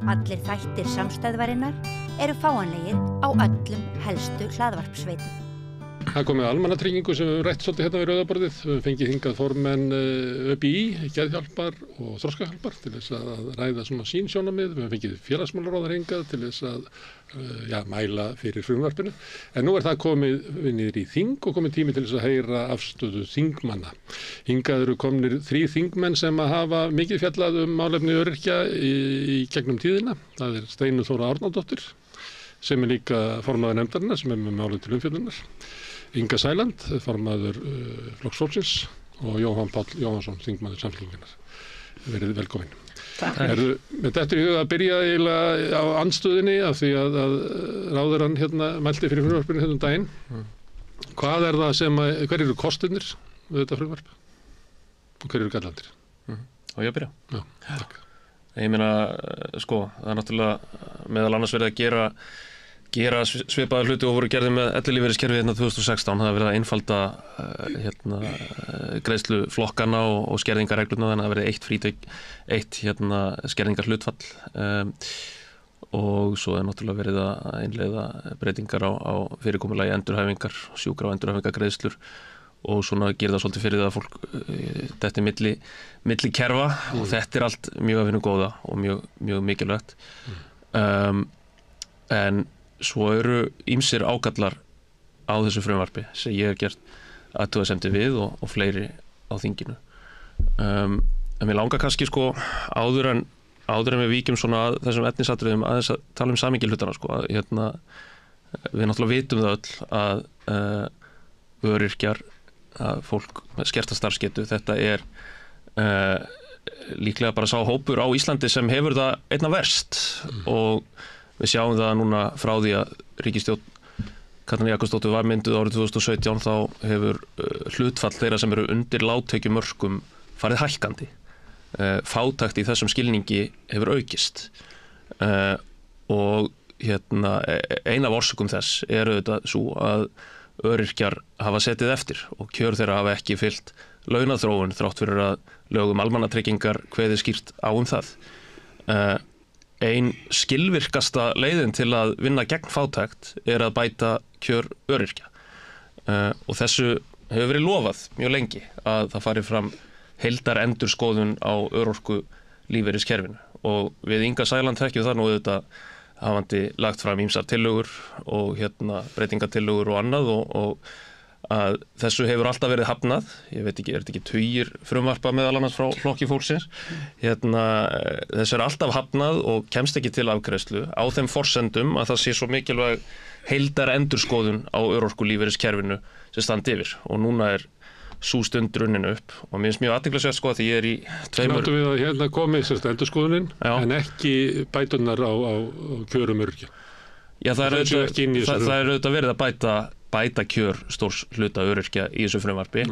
Allir þættir samstæðvarinnar eru fáanlegir á öllum helstu hlaðvarpsveitum. Það komið almannatryggingu sem við höfum rætt svolítið hérna við rauðaborðið. Við höfum fengið hingað formenn BÍ, Geðhjálpar og Þroskahjálpar til þess að ræða svona sín sjónarmið. Við höfum fengið félagsmálaráðherra hingað til þess að mæla fyrir frumvarpinu. En nú það komið niður í þing og komið tími til þess að heyra afstöðu þingmanna. Hingað eru komnir 3 þingmenn sem að hafa mikið fjallað málefni öryrkja í gegnum tíðina. Það Steinunn Þóra Árnadóttir sem líka formaður nefndarinnar sem með málið til umfjöllunar. Inga Sæland, formaður Flokks fólksins og Jóhann Páll Jóhannsson, þingmaður Samfylkingarinnar. Verið velkomin. Takk. Þetta í huga að byrja eiginlega á andstöðinni af því að ráðherrann mælti fyrir frumvarpinu hérna daginn. Hvað hver eru kostirnir við þetta frumvarp? Og hver eru gallandir? Og ég að byrja? Já, takk. Ég meina, það náttúrulega meðal annars verið að gera svipaða hluti og voru gerði með ellilífeyriskerfið 2016. Það verið að einfalda greiðsluflokkana og skerðingarreglurna þannig að það verið eitt skerðingarhlutfall og svo náttúrulega verið að innleiða breytingar á fyrirkomulagi endurhæfingar, sjúkra- og endurhæfingargreiðslur og svona gera það svolítið fyrir það að fólk detti milli kerfa og þetta allt mjög af hinu góða og mjög mikilvægt. En svo eru ýmsir ágallar á þessu frumvarpi sem ég hef gert athugasemdir við og fleiri á þinginu. En mér langar kannski áður en við víkjum svona að þessum efnisatriðum aðeins að tala um samhengi hlutana við náttúrulega vitum það öll að öryrkjar, að fólk með skerta starfsgetu, þetta líklega bara sá hópur á Íslandi sem hefur það einna verst og við sjáum það núna frá því að ríkisstjórn Katrínar Jakobsdóttur var mynduð árið 2017 þá hefur hlutfall þeirra sem eru undir lágtekjumörkum farið hækkandi. Fátækt í þessum skilningi hefur aukist og ein af orsökum þess auðvitað svo að öryrkjar hafa setið eftir og kjör þeirra hafa ekki fylgt launaþróun þrátt fyrir að lögum almannatryggingar kveði skýrt á það. Ein skilvirkasta leiðin til að vinna gegn fátækt að bæta kjör öryrkja og þessu hefur verið lofað mjög lengi að það fari fram heildarendurskoðun á örorku lífeyriskerfinu og við Inga Sæland þekkjum það nú auðvitað hafandi lagt fram ýmsar tillögur og breytingatillögur og annað og að þessu hefur alltaf verið hafnað. Ég veit ekki, þetta ekki tugir frumvarpa meðal annars frá Flokki fólksins. Þessu alltaf hafnað og kemst ekki til afgreiðslu á þeim forsendum að það sé svo mikilvæg heildarendurskoðun á örorkulífeyriskerfinu sem standi yfir og núna sú stund runnin upp og mér finnst mjög athyglisvert að því ég í tveimur... Náttu við að komið endurskoðunin en ekki bætunar á kjörum öryrkja. Já, það auðvitað verið að bæta kjör stórs hluta öryrkja í þessu frumvarpi.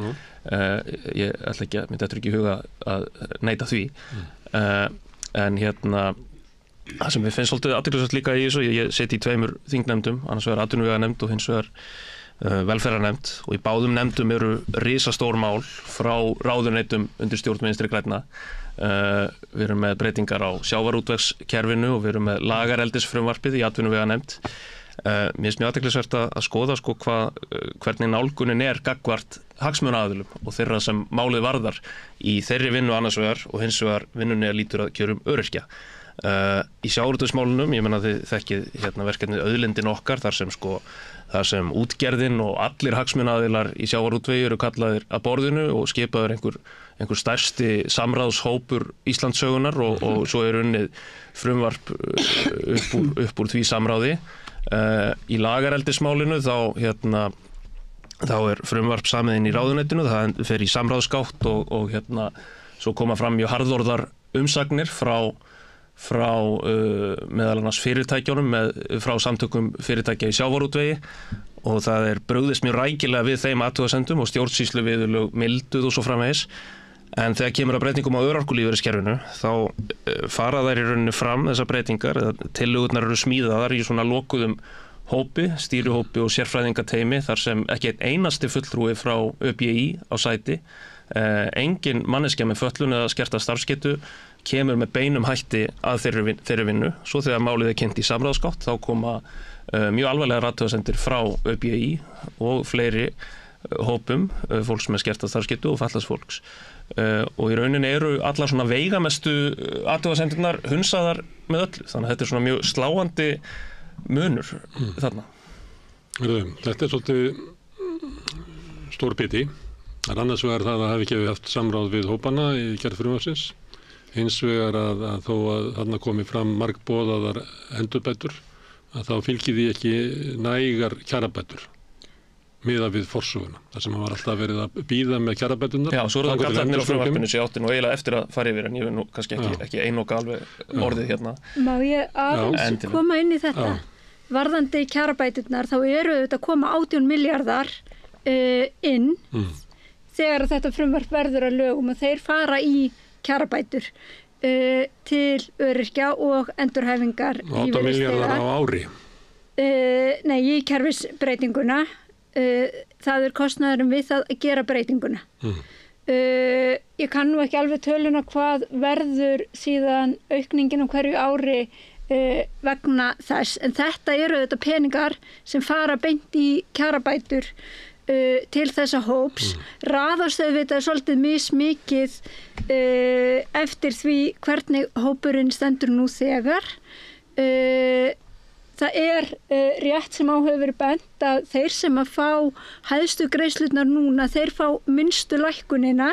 Ég ætla ekki að, mér dettur ekki í huga að neita því. En það sem ég finnst svolítið athyglisvert líka í þessu, ég seti í tveimur þingnefndum, annars vegar atvinnuveganefnd og hins vegar velferðarnefnd og í báðum nefndum eru risastór mál frá ráðuneytum undir stjórn Vinstri grænna. Við erum með breytingar á sjávarútvegskerfinu og við erum með lagareldisfrumvarpið í atvinnuveganefnd. Mér finnst mjög athyglisvert að skoða hvernig nálgunin gagnvart hagsmunaaðilum og þeirra sem málið varðar í þeirri vinnu annars vegar og hins vegar vinnunni lítur að kjörum öryrkja. Í sjávarútvegsmálunum, ég meina þið þekkið hérna verkefnið Auðlindin okkar, þar sem útgerðin og allir hagsmunaaðilar í sjávarútvegi eru kallaðir að borðinu og skipaður einhver stærsti samráðshópur Íslandssögunar og svo unnið frumvarp upp úr því samráði. Í lagareldismálinu þá frumvarp samið inn í ráðuneytinu, það fer í samráðsgátt og svo koma fram mjög harðorðar umsagnir frá meðal annars fyrirtækjunum frá samtökum fyrirtækja í sjávarútvegi og það brugðist mjög rækilega við þeim athugasemdum og stjórnsýsluviðurlög milduð og svo framvegis. En þegar kemur að breytingum á örorkulífeyriskerfinu þá fara þær í rauninni fram þessar breytingar, tillögurnar eru smíðaðar í svona lokuðum hópi, stýrihópi og sérfræðingateymi þar sem ekki einn einasti fulltrúi frá ÖBÍ á sæti, engin manneskja með fötlun eða skerta starfsgetu kemur með beinum hætti að þeirri vinnu. Svo þegar málið kynnt í samráðsgátt þá koma mjög alvarlegar athugasemdir frá ÖBÍ og fleiri hópum, fólks með skerta starfsgetu og fatlaðs fólks. Og í rauninni eru allar svona veigamestu athugasemdirnar hunsaðar með öllu. Þannig að þetta svona mjög sláandi munur þarna. Þetta svolítið stór biti. Það annars vegar það að hafi ekki haft samráð við hópana í gerð frumvarpsins. Hins vegar að þó að þarna komi fram margboðaðar endurbætur, að þá fylgir því ekki nægar kjarabætur miðað við forsöguna. Það sem var alltaf verið að bíða með kjarabætunar. Já, svo eru það gallarnir á frumvarpinu sem ég átti nú eiginlega eftir að fara yfir, en ég vil nú kannski ekki einoka alveg orðið hérna. Má ég aðeins koma inn í þetta? Varðandi kjarabæturnar, þá eru þetta að koma 18 milljarðar inn þegar þetta frumvarp verður að lögum og þeir fara í kjarabætur til öryrkja og endurhæfingar 8 milljarðar á ári? Nei, í kerfisbreytinguna. Það kostnaðurinn við það að gera breytinguna. Ég kann nú ekki alveg töluna hvað verður síðan aukningin á hverju ári vegna þess, en þetta eru þetta peningar sem fara beint í kjarabætur til þessa hóps. Raðast auðvitað svolítið mismikið eftir því hvernig hópurinn stendur nú þegar. Það rétt sem á hefur verið bent að þeir sem að fá hæðstu greiðslurnar núna, þeir fá minnstu lækkunina,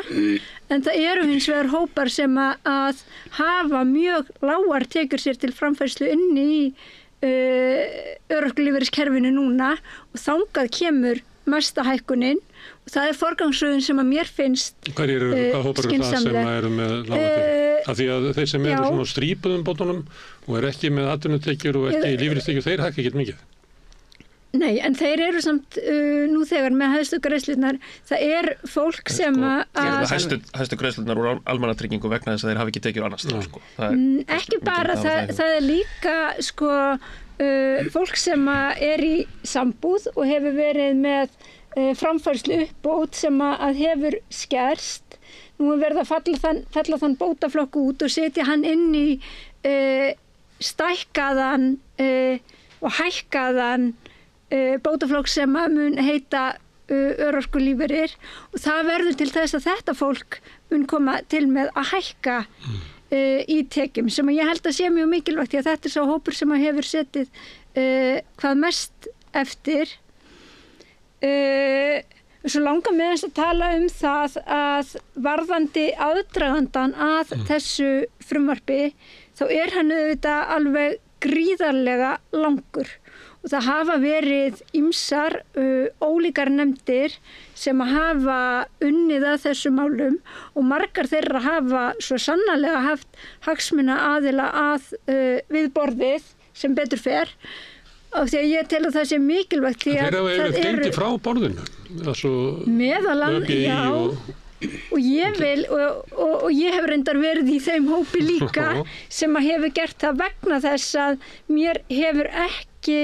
en það eru hins vegar hópar sem að hafa mjög lágar tekjur sér til framfærslu inni í örorkulífeyriskerfinu núna og þangað kemur mesta hækkunin og það forgangsröðun sem að mér finnst skynsamleg. Hvað hópar eru það sem eru með lágatekjur? Af því að þeir sem eru svona strípuðum bótunum og eru ekki með atvinnutekjur og ekki lífeyristekjur, þeir hækka ekki mikið. Nei, en þeir eru samt nú þegar með hæstu greiðslurnar, það fólk sem að hæstu greiðslurnar úr almannatryggingu vegna þess að þeir hafi ekki tekjur annars staðar, sko. Ekki bara, það líka sko fólk sem í sambúð og hefur verið með framfærslu uppbót sem að hefur skerst. Nú verið að fella þann bótaflokk út og setja hann inn í stækkaðan og hækkaðan bótaflokk sem að mun heita örorkulífeyrir og það verður til þess að þetta fólk mun koma til með að hækka í tekjum sem ég held að sé mjög mikilvægt því að þetta sá hópur sem að hefur setið hvað mest eftir. Svo langar mig að tala það að varðandi aðdragandan að þessu frumvarpi þá hann auðvitað alveg gríðarlega langur og það hafa verið ýmsar ólíkar nefndir sem að hafa unnið að þessu málum og margar þeirra hafa svo sannarlega haft hagsmuna aðila við borðið sem betur fer og því að ég tel að það sé mikilvægt því að það eru gengið frá borðinu meðalann, já og ég vil og ég hef reyndar verið í þeim hópi líka sem að hefur gert það vegna þess að mér hefur ekki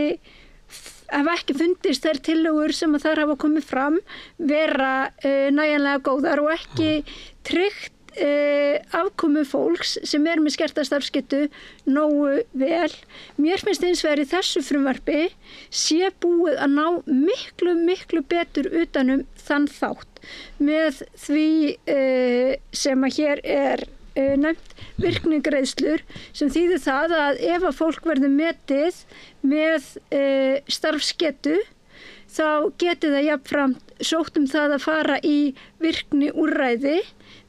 fundist þær tillögur sem að þar hafa komið fram vera nægjanlega góðar og ekki tryggt afkomu fólks sem með skerta starfsgetu nógu vel. Mér finnst hins vegar í þessu frumvarpi sé búið að ná miklu betur utanum þann þátt með því sem að hér nefnt virknigreiðslur sem þýðir það að ef að fólk verður metið með starfsgetu þá geti það jafnframt sótt það að fara í virkni úrræði.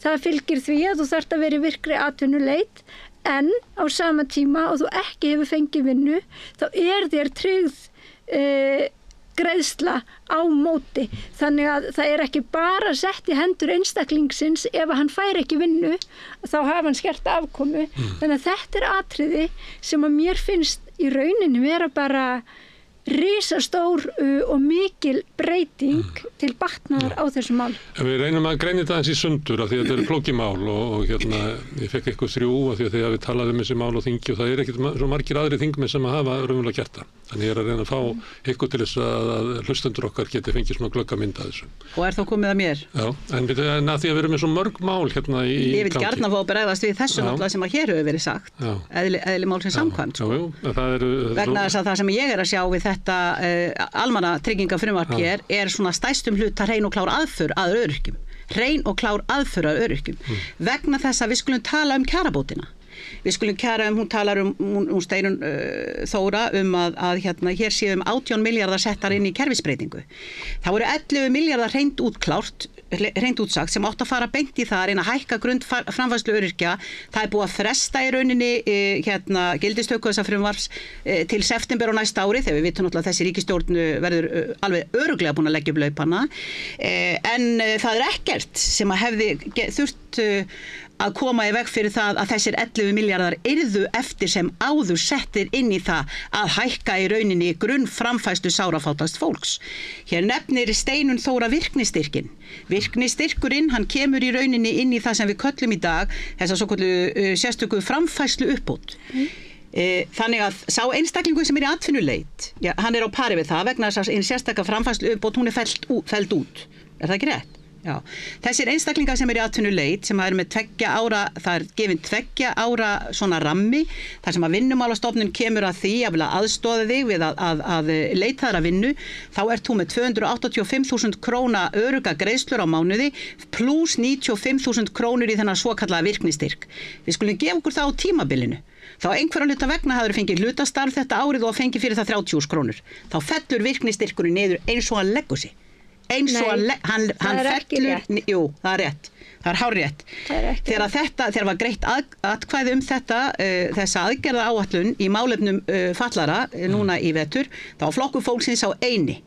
Það fylgir því að þú þarft að vera í virkri atvinnuleit en á sama tíma og þú ekki hefur fengið vinnu þá þér tryggð greiðsla á móti. Þannig að það ekki bara sett í hendur einstaklingsins ef hann fær ekki vinnu þá hafa hann skert afkomu. Þannig að þetta atriði sem að mér finnst í rauninni vera bara risastór og mikil breyting til batnaðar á þessu mál. Við reynum að greina þetta eins í sundur af því að þetta flókið mál og ég fekk eitthvað 3 af því að þið hafið talað þessi mál á þingi og það ekkert svo margir aðri þingmenn sem að hafa raunverulega gert það. Þannig ég að reyna að fá eitthvað til þess að hlustendur okkar geti fengið svona glöggamynd að þessu. Og þá komið að mér? Já, en að því að við erum með svo mörg mál hérna í Ég vil gjarna fá að bregðast við þessu náttúrulega sem að hér hefur verið sagt. Eðli málsins samkvæmt. Vegna þess að það sem ég að sjá við þetta almannatryggingafrumvarp hér svona stærstum hluta hrein og klár aðför að öryrkjum. Hrein og klár aðför að öryrkjum. Vegna þess að við skulum tala kjarabótina. Við skulum hún talar Steinunn Þóra að hér séu 18 milljarðar settar inn í kerfisbreytingu. Það voru 11 milljarðar hreint útsagt sem átt að fara beint í það að reyna að hækka grunnframfærslu öryrkja. Það búið að fresta í rauninni gildistöku þessa frumvarps til september á næsta ári þegar við vitum náttúrulega að þessi ríkisstjórn verður alveg örugglega búin að leggja upp laupana. En það ekkert sem að hefði þurft að koma í veg fyrir það að þessir 11 milljarðar yrðu eftir sem áður settir inn í það að hækka í rauninni grunnframfærslu sárafátæks fólks. Hér nefnir Steinunn Þóra virknistyrkin. Virknistyrkurinn, hann kemur í rauninni inn í það sem við köllum í dag, þess að svo sérstöku framfærslu uppbót. Þannig að sá einstaklingu sem í atvinnuleit, hann á pari við það vegna þess að einn sérstaka framfærslu uppbót, hún felld út. Það ekki rétt? Já. Þessir einstaklingar sem í atvinnuleit sem með 2 ára, það gefin 2 ára svona rammi þar sem að Vinnumálastofnun kemur að því að aðstoða þig við að leita þær að vinnu, þá þú með 285.000 króna örugga greiðslur á mánuði pluss 95.000 krónur í þennan svokallaða virknistyrk. Við skulum gefa okkur það á tímabilinu. Þá einhverja hluta vegna hafður fengið hlutastarf þetta árið og fengið fyrir það 30.000 krónur. Þá fellur virknistyrkurinn niður eins og hann leggur sig. Hann fellur, jú, það rétt, það hárrétt. Þegar var greitt atkvæði þetta, þessa aðgerðaáætlun í málefnum fallara núna í vetur, þá flokkur fólksins á eini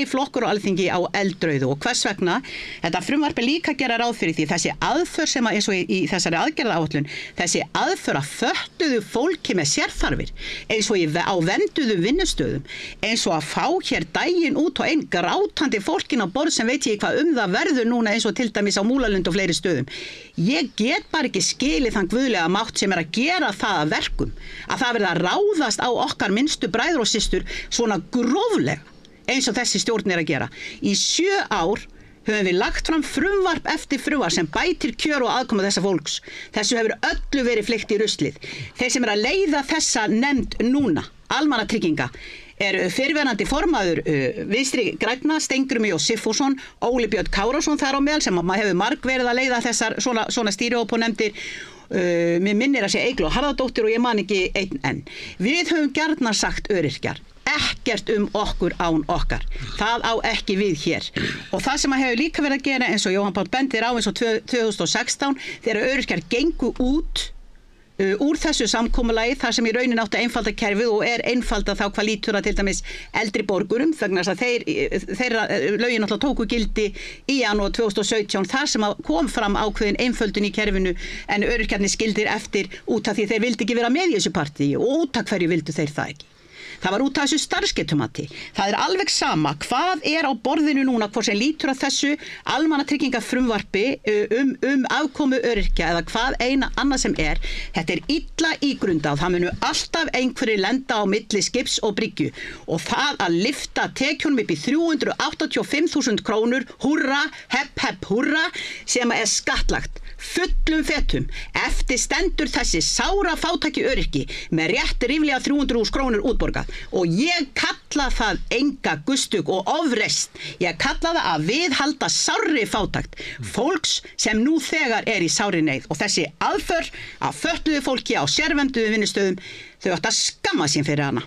flokkur á Alþingi á eldrauðu og hvers vegna þetta frumvarp líka gera ráð fyrir því þessi aðför sem eins og í þessari aðgerðaáætlun, þessi aðför að föttuðu fólki með sérþarfir eins og á venduðum vinnustöðum, eins og að fá hér daginn út og einn grátandi fólkin á borð sem veit ég hvað það verður núna eins og til dæmis á Múlalund og fleiri stöðum. Ég get bara ekki skilið þann guðlega mátt sem að gera það að verkum að það verða að ráðast á okkar minnstu bræður og systur svona gróflega eins og þessi stjórn að gera. Í 7 ár höfum við lagt fram frumvarp eftir frumvarp sem bætir kjör og aðkoma þessa fólks. Þessu hefur öllu verið fleygt í ruslið. Þeir sem að leiða þessa nefnd núna, almannatrygginga, fyrrverandi formaður Vinstri grænna, Steingrímur J. Sigfússon, Óli Björn Kárason þar á meðal sem að maður hefur margverið að leiða þessar svona stýrihópanefndir. Mér minnir að sé Eygló Harðardóttir og ég man ekki einn enn. Við höfum gjarnan sagt öryrkjar. Ekkert okkur án okkar. Það á ekki við hér. Og það sem að hefur líka verið að gera eins og Jóhann Páll bendir á eins og 2016 þegar öryrkjar gengu út úr þessu samkomulagi þar sem í raunin átti að einfalda kerfið og einfalda þá hvað lítur að til dæmis eldri borgurum vegna þess að þeirra lögin náttúrulega tóku gildi í janúar 2017 þar sem kom fram ákveðin einföldun í kerfinu en öryrkjarnir skildir eftir út af því þeir vildi ekki vera með í þessu partíi og út af hverju vildu þeir það ekki. Það var út af þessu starfsgetumati. Það alveg sama hvað á borðinu núna hvort sem lítur að þessu almannatryggingafrumvarpi afkomu öryrkja eða hvað eina annað sem þetta illa ígrundað. Það munu alltaf einhverjir lenda á milli skips og bryggju og það að lyfta tekjunum upp í 385.000 krónur, húrra, hepp, húrra, sem skattlagt fullum fetum. Eftir stendur þessi sára fátæki öryrki með rétt ríflega 300.000 krónur útborgað. og ég kalla það enga gustug og ofreist. Ég kalla það að viðhalda sárri fátækt fólks sem nú þegar í sárri neyð og þessi aðför að fötluðu fólki á sérvernduðu vinnustöðum, þau átt að skamma sín fyrir hana.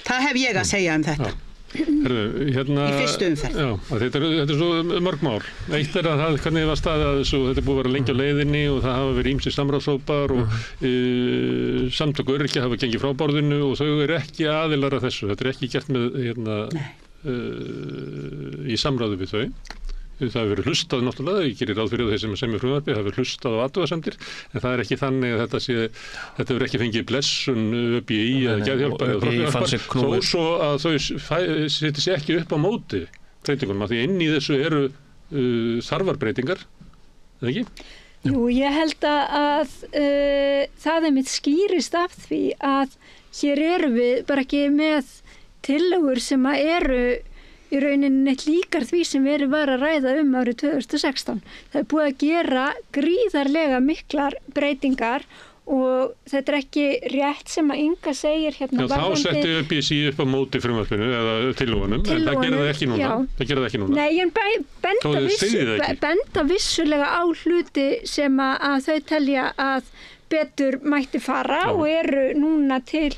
Það hef ég að segja þetta. Hérna, í fyrstu umferð. Já, þetta er svo mörg mál. Eitt að það, hvernig var staðið að þessu, þetta er búið að vera lengi á leiðinni og það hafa verið ýmsir samráðshópar og samtök öryrkja hafa gengið frá borðinu og þau eru ekki aðilar að þessu. Þetta er ekki gert með í samráði við þau. Það hefur verið hlustað náttúrulega, ég gerir ráð fyrir þeir sem semja frumvarpið, það hefur verið hlustað á athugasemdir, en það er ekki þannig að þetta hefur ekki fengið blessun ÖBÍ eða geðhjálpar eða þó svo að þau setja sig ekki upp á móti breytingunum, af því inn í þessu eru þarfar breytingar, eða ekki? Jú, ég held að það mitt skýrist af því að hér eru við bara ekki með tillögur sem að eru í rauninni neitt líkar því sem verið var að ræða árið 2016. Það er búið að gera gríðarlega miklar breytingar og þetta er ekki rétt sem að Inga segir hérna. Já, þá setti ÖBÍ upp á móti frumvarpinu eða tillögunum, en það gerði það ekki núna. Það gerði það ekki núna. Nei, en benda vissulega á hluti sem að þau telja að betur mætti fara og eru núna til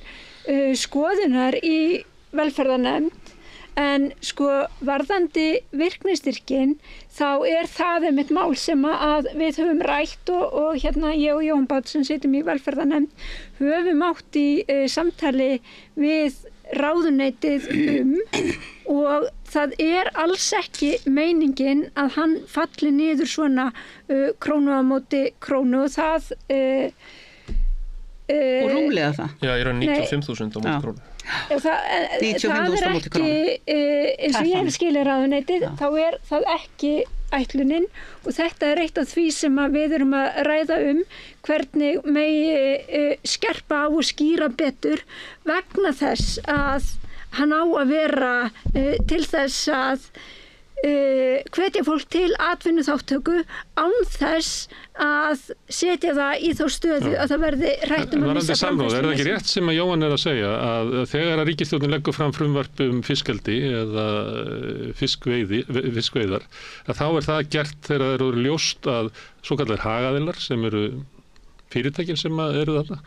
skoðunar í velferðarnefnd. En sko varðandi virknistyrkin þá það einmitt mál sem að við höfum rætt og hérna ég og Jón Páll sem sitjum í velferðarnefnd höfum átt í samtali við ráðuneytið og það alls ekki meiningin að hann falli niður svona krónu á móti krónu og það og rúmlega það. Já, ég 95.000 á móti krónu. Það ekki, eins og ég hef skilið ráðuneytið, þá það ekki ætlunin og þetta eitt af því sem við erum að ræða hvernig megi skerpa á og skýra betur vegna þess að hann á að vera til þess að hvetja fólk til atvinnuþátttöku án þess að setja það í þá stöðu að það verði rætt að missa framfærslu. Það ekki rétt sem að Jóhann að segja að þegar að ríkisstjórnin leggur fram frumvarp fiskeldi eða fiskveiðar að þá það gert þegar það eru ljóst að svokallar hagaðilar sem eru fyrirtækin sem eru þarna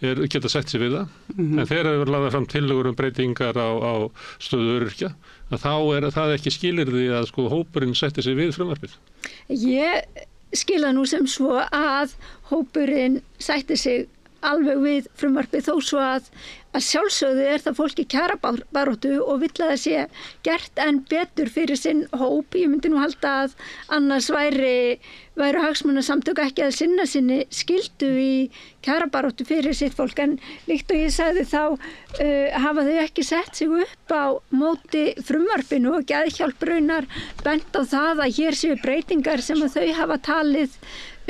geta sett sér við það, en þegar það verður lagðað fram tillögur breytingar á stöðu öryrkja, að þá það ekki skilyrði að sko hópurinn setti sér við frumvarpið. Ég skila nú sem svo að hópurinn setti sig alveg við frumvarpið þó svo að sjálfsögðu það fólki kjarabaráttu og vill að það sé gert enn betur fyrir sinn hóp. Ég myndi nú halda að annars væru hagsmunasamtök ekki að sinna sinni skyldu í kjarabaráttu fyrir sitt fólk, en líkt og ég sagði þá hafa þau ekki sett sig upp á móti frumvarpinu og geðhjálp raunar bent á það að hér séu breytingar sem að þau hafa talið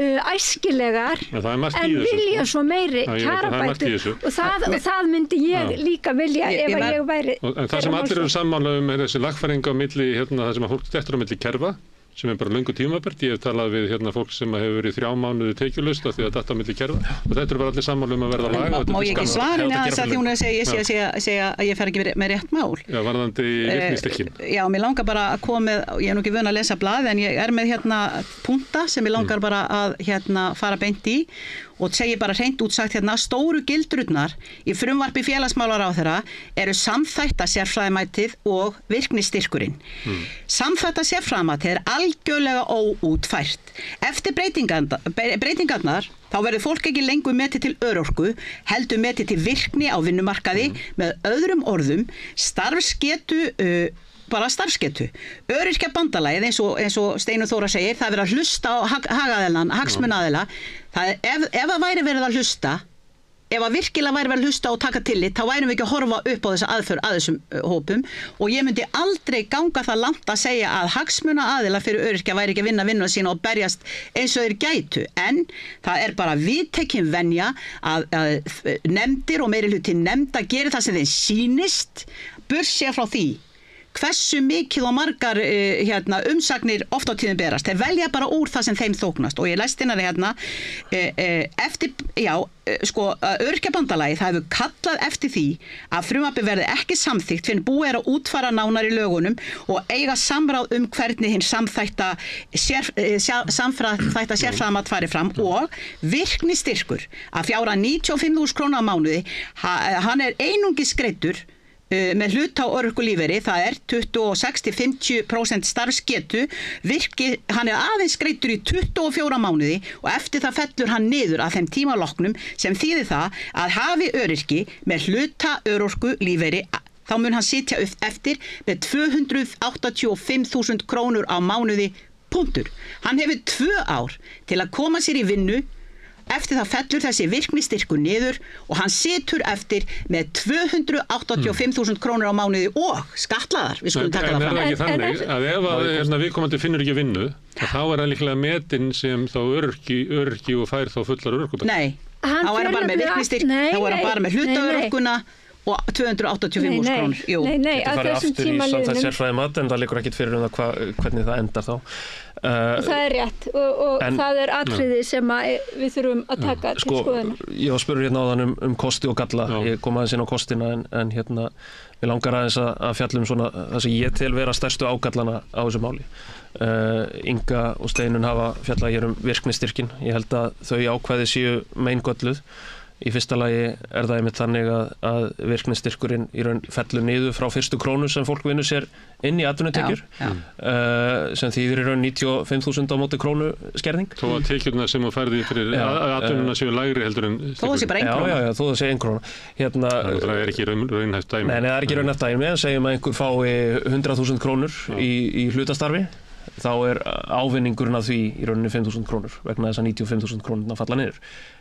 æskilegar en vilja svo meiri kjarabætur og það myndi ég líka vilja ef að ég væri. En það sem allir eru sammála þessi lagfæring á milli, það sem að fólk dettur á milli kerfa sem bara löngu tímabært. Ég hef talað við fólk sem hefur verið 3 mánuði tekjulaust af því að datta á milli kerfa og þetta eru bara allir sammála að verða lag. Má ég ekki svara henni að þess að því hún segja að ég fer ekki með rétt mál? Já, varðandi virknistyrkin. Já, mér langar bara að koma með, ég nú ekki vön að lesa blað en ég með punkta sem ég langar bara að fara beint í og segi bara hreint útsagt stóru gildrurnar í frumvarpi félagsmálaráðherra eru samþætta sérfræðimætið og virknistyrkurinn. Samþætta sérfræðimætið algjörlega óútfært. Eftir breytingarnar þá verður fólk ekki lengur metið til örorku, heldur metið til virkni á vinnumarkaði með öðrum orðum starfsgetu Öryrkjabandalagið eins og Steinunn Þóra segir, það verður að hlusta á hagsmunaaðila. Ef það væri verið að hlusta, ef að virkilega væri verið að hlusta og taka tillit, þá værum við ekki að horfa upp á þessa aðför að þessum hópum og ég myndi aldrei ganga það langt að segja að hagsmunaaðila fyrir öryrkja væri ekki að vinna sína og berjast eins og þeir gætu, en það bara viðtekin venja að nefndir og meiri hluti nefnda gerir það sem þeim sýnist, burtséð frá því hversu mikið og margar umsagnir oft á tíðum berast. Þeir velja bara úr það sem þeim þóknast og ég læst inn að Öryrkjabandalagið það hefur kallað eftir því að frumvarpið verði ekki samþykkt fyrir búið að útfæra nánar í lögunum og eiga samráð hvernig hinn samþætta sérfræðimat fari fram og virknistyrkur að fjárhæð 95.000 krónur á mánuði, hann einungis greiddur með hluta á örorkulífeyri, það 26-50% starfsgetu, hann aðeins greiddur í 24 mánuði og eftir það fellur hann niður að þeim tímaloknum sem þýðir það að hafi öryrki með hluta örorkulífeyri þá mun hann sitja eftir með 285.000 krónur á mánuði, punktur. Hann hefur 2 ár til að koma sér í vinnu. Eftir það fellur þessi virknistyrkur niður og hann situr eftir með 285.000 krónur á mánuði og skatlaðar. Við skulum taka það fram. En er það ekki þannig að ef viðkomandi finnur ekki vinnu, þá það líklega metinn sem þá öryrki og fær þá fullar örorkubætur? Nei, þá hann bara með virknistyrk, þá hann bara með hlutaörorkuna og 285.000 krónur. Nei, að þessum tímaliðnum. Það sérfræðimat en það liggur ekkit fyrir hvernig það endar þá. Og það rétt og það atriði sem við þurfum að taka til skoðunar. Ég var spurður áðan kosti og galla. Ég kom aðeins inn á kostina en við langar aðeins að fjalla svona það sem ég tel vera stærstu ágallana á þessu máli. Inga og Steinunn hafa fjallað hér virknistyrkin. Ég held að þau ákvæði séu meingölluð. Í fyrsta lagi það einmitt þannig að virknistyrkurinn í raun fellur niður frá fyrstu krónu sem fólk vinnur sér inn í atvinnutekjur sem þýðir í raun 95.000 á móti krónu skerðing. Þó að tekjurnar sem þú færði fyrir atvinnuna séu lægri heldur en þó það sé bara 1 króna. Já, þó það sé 1 króna. Það ekki raunhæft dæmi. Nei, það ekki raunhæft dæmi. En segjum að einhver fái 100.000 krónur í hlutastarfi, þá ávinningurinn af því í rauninni 5.000 krónur vegna þess að 95.000 krónurna falla niður.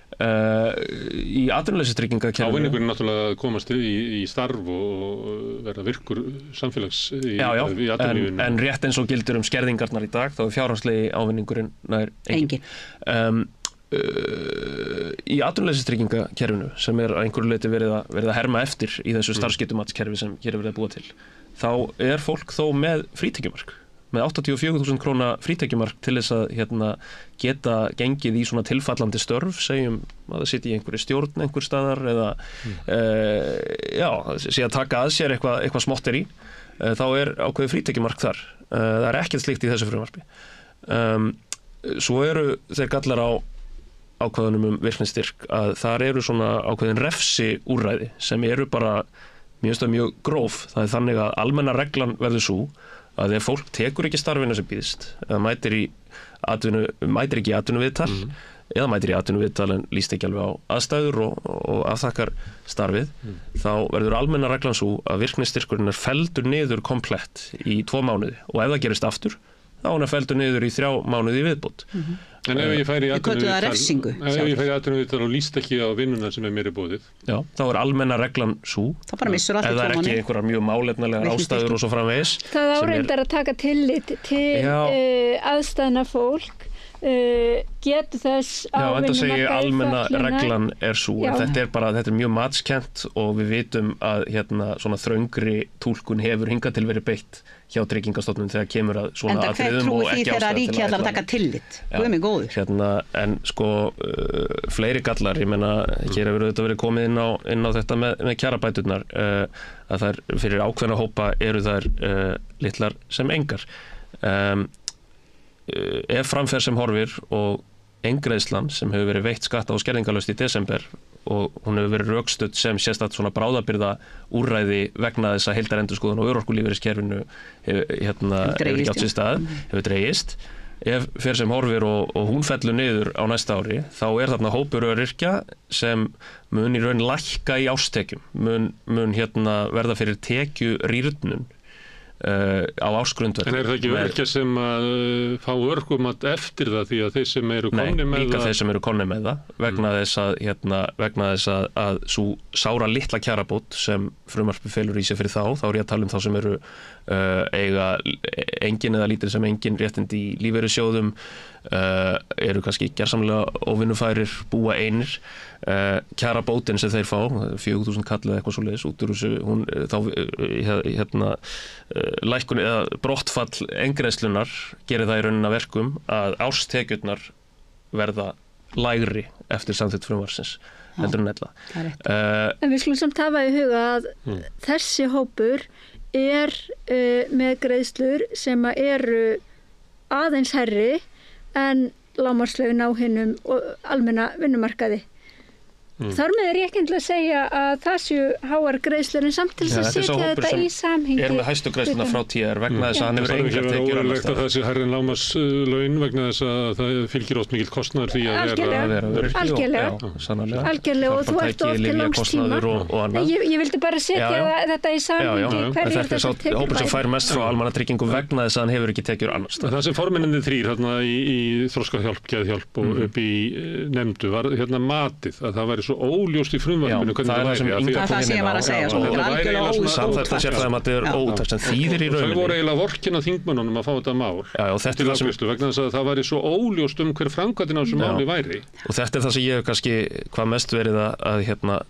Í atvinnuleysistryggingakerfinu ávinningurinn náttúrulega að komast í starf og verða virkur samfélags í atvinnulífinu. En rétt eins og gildir skerðingarnar í dag, þá fjárhagslegi ávinningurinn nær engin. Í atvinnuleysistryggingakerfinu sem að einhverju leyti verið að herma eftir í þessu starfsgetumatskerfi sem hér verið að búa til, þá fólk þó með frítekjumark, með 84.000 króna frítekjumark til þess að geta gengið í svona tilfallandi störf, segjum að það sitji í einhverju stjórn einhver staðar eða sé að taka að sér eitthvað smotteri, þá ákveðið frítekjumark þar. Það ekkert slíkt í þessu frumvarpi. Svo þeir gallar á ákvæðunum virknistyrk að þar svona ákveðin refsiúrræði sem bara mjög gróf. Það þannig að almenna reglan verður sú að ef fólk tekur ekki starfinu sem býðist eða mætir ekki í atvinnuviðtal eða mætir í atvinnuviðtal en líst ekki alveg á aðstæður og afþakkar starfið, þá verður almenna reglan svo að virknistyrkurinn felldur niður komplett í 2 mánuði og ef það gerist aftur, þá hann felldur niður í 3 mánuði í viðbót. En ef ég færi í atvinnuviðtal og líst ekki á vinnuna sem mér boðið, já, þá almenna reglan svo ef það ekki einhverjar mjög málefnalegar ástæður og svo framvegis. Það áreindar að taka tillit til aðstæðna fólk, getur þess ávinnumarkaði almenna reglan svo en þetta mjög matskent og við vitum að svona þröngri túlkun hefur hingað til verið beitt hjá Tryggingastofnun þegar kemur að svona atriðum og ekki ástæða til ríkið að taka tillit. Guð mig góður. En fleiri gallar, ég meina hér hefur auðvitað verið komið inn á þetta með kjarabæturnar, að þær fyrir ákveðna hópa þær litlar sem engar. Ef framferð sem horfir og eingreiðslan sem hefur verið veitt skatta- og skerðingarlaust í desember og hún hefur verið rökstudd sem sérstakt svona bráðabirgða úrræði vegna þess að heildarendurskoðun og örorkulífeyriskerfinu hefur ekki átt sér stað, hefur dregist. Ef fer sem horfir og hún fellur niður á næsta ári, þá þarna hópur öryrkja sem mun í raun lækka í árstekjum, mun verða fyrir tekjurýrnun á ársgrundvelli. En það ekki öryrkja sem fá örorkumat eftir það því að þeir sem eru komnir með það? Nei, líka þeir sem eru komnir með það vegna þess að svo sára litla kjarabót sem frumvarpið felur í sig fyrir þá er ég að tala þá sem eru eiga engin eða lítið sem engin réttindi í lífeyrissjóðum, eru kannski gersamlega óvinnufærir, búa einir. Kjarabótin sem þeir fá, 4.000 kall eða eitthvað svoleiðis út úr þessu, hún þá lækkun eða brottfall eingreiðslunnar gerir það í rauninni að verkum að árstekjurnar verða lægri eftir samþykkt frumvarpsins heldur en ella. En við skulum samt hafa í huga að þessi hópur er með greiðslur sem eru aðeins hærri en lágmarkslaun á hinum almenna vinnumarkaði. Þar með ég ekki að segja að það séu háar greiðslur en samt til þess að setja þetta í samhengi. Er með hæstu greiðsluna frá TR vegna þess að hann hefur engar tekjur annars staðar. Það er ekki ólöglegt að það sé hærri en lágmarkslaun vegna þess að það fylgir oft mikill kostnaður því að vera öryrki. Algjörlega og þú ert oft til langs tíma. Ég vildi bara setja þetta í samhengi. Þetta er sá hópur sem fær mest frá almannatryggingu vegna þess að hann hefur ekki tekjur annars staðar. Það sem formennirnir þrír í þroskahjálp, geðhjálp og upp í nefndu var matið að það væri svo óljóst í frumvarpinu hvernig það væri. Það sem ég var að segja, þetta er algjörlega ótækt. Samþætta sérfræðimatið er ótækt sem þýðir í rauninni. Þau voru eiginlega vorkin á þingmönnunum að fá þetta mál til afgreiðslu vegna þess að það væri svo óljóst hver framkvæmdin á þessu máli væri. Og þetta er það sem ég hef kannski hvað mest verið að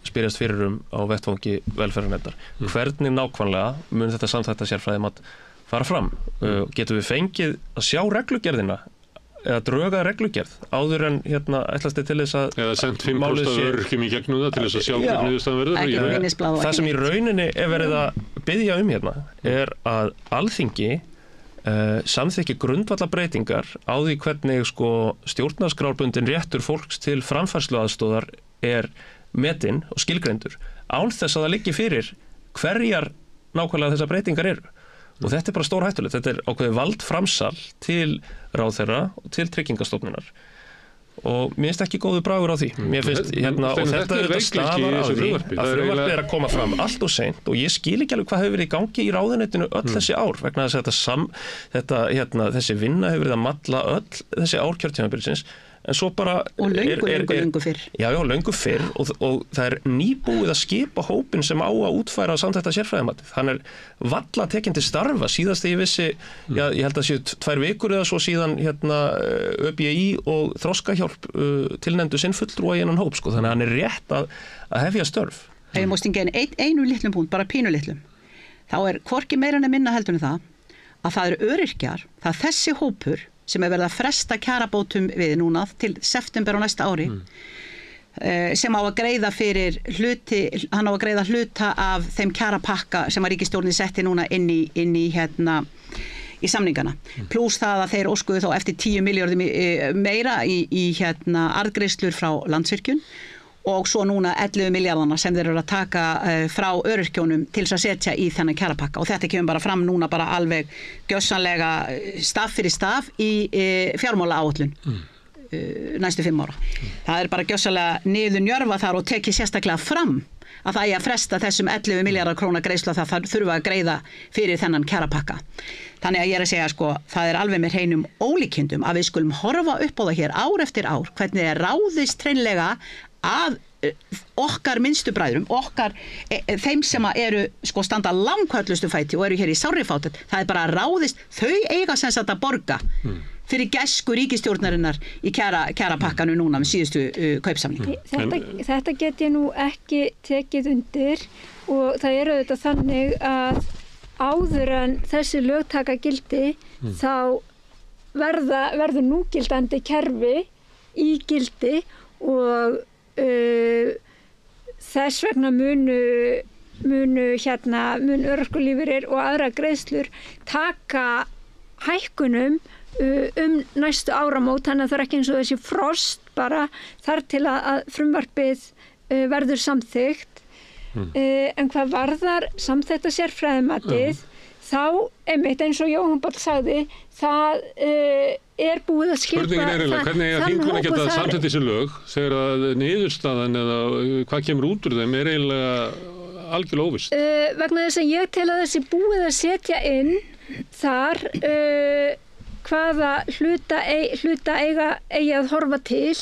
spyrjast fyrir á vettvangi velferðarnefndar. Hvernig nákvæmlega mun þetta samþætta sérfræðimat fara fram? Getum við fengið að sjá reglugerðina eða dröga reglugerð áður en ætlast þið til þess að eða sendt 5% öryrkjum í gegnum það til þess að sjá hvernig niðurstaðan verður. Það sem í rauninni er verið að biðja er að Alþingi samþykki grundvallarbreytingar á því hvernig stjórnarskrárbundin réttur fólks til framfærsluaðstoðar er metinn og skilgreindur án þess að það liggi fyrir hverjar nákvæmlega þessar breytingar eru. Og þetta er bara stór hættulegt. Þetta er ákveðið valdframsal til ráðherra og til Tryggingastofnunar. Og mér finnst ekki góður bragur á því. Mér finnst, og þetta stafar á því að frumvarpið er að koma fram allt og seint og ég skil ekki alveg hvað hefur verið í gangi í ráðuneytinu öll þessi ár vegna þess að þessi vinna hefur verið að malla öll þessi ár kjörtímabilsins. En svo bara og löngu fyrr. Já, löngu fyrr og það er nýbúið að skipa hópin sem á að útfæra samþætta sérfræðimatið. Hann er valla tekinn til starfa síðast þegar ég vissi, ég held að séu 2 vikur eða svo síðan ÖBI og Þroskahjálp tilnefndu sinn fulltrúa í innan hóp, þannig að hann er rétt að hefja störf. Ef ég má stinga einu litlum punkt, bara pínu litlum, þá er hvorki meira en minna heldur en það að það eru öryrkjar, það er þessi hópur sem er verið að fresta kjarabótum við núna til september á næsta ári sem á að greiða fyrir hann á að greiða hluta af þeim kjarapakka sem að ríkisstjórnin setti núna inn í samningana pluss það að þeir óskuðu þá eftir 10 milljörðum meira í arðgreiðslur frá Landsvirkjun og svo núna 11 miljardana sem þeir eru að taka frá öryrkjónum til þess að setja í þennan kjarapakka og þetta kemur bara fram núna bara alveg gjörsamlega staf fyrir staf í fjármálaáætlun næstu 5 ára. Það er bara gjörsamlega niður njörfa þar og tekið sérstaklega fram að það að fresta þessum 11 miljardar króna greiðslu að það þurfa að greiða fyrir þennan kjarapakka. Þannig að ég er að segja það er alveg með hreinum ólíkindum að við skulum horfa upp á það hér ár eftir ár hvernig er ráðist hreinlega að okkar minnstu bræðrum, þeim sem eru standa langkvöllustu fæti og eru hér í sárri fátækt, það er bara ráðist, þau eiga sem sagt að borga fyrir gæsku ríkisstjórnarinnar í kjarapakkanu núna með síðustu kaupsamning. Þetta get ég nú ekki tekið undir og það eru auðvitað þannig að áður en þessi lög taka gildi þá verður núgildandi kerfi í gildi og þess vegna mun örorkulífeyrir og aðra greiðslur taka hækkunum næstu áramót þannig að það er ekki eins og þessi frost bara þar til að frumvarpið verður samþykkt en hvað varðar samþætta sérfræðimatið þá einmitt eins og Jóhann Páll sagði það er búið að skipa spurningin er eiginlega hvernig að þingmenn geta samþykkt þessi lög þegar að niðurstaðan eða hvað kemur út úr þeim er eiginlega algjörlega óvist vegna þess að ég tel að þessi búið að setja inn þar hvaða hluta eigi að horfa til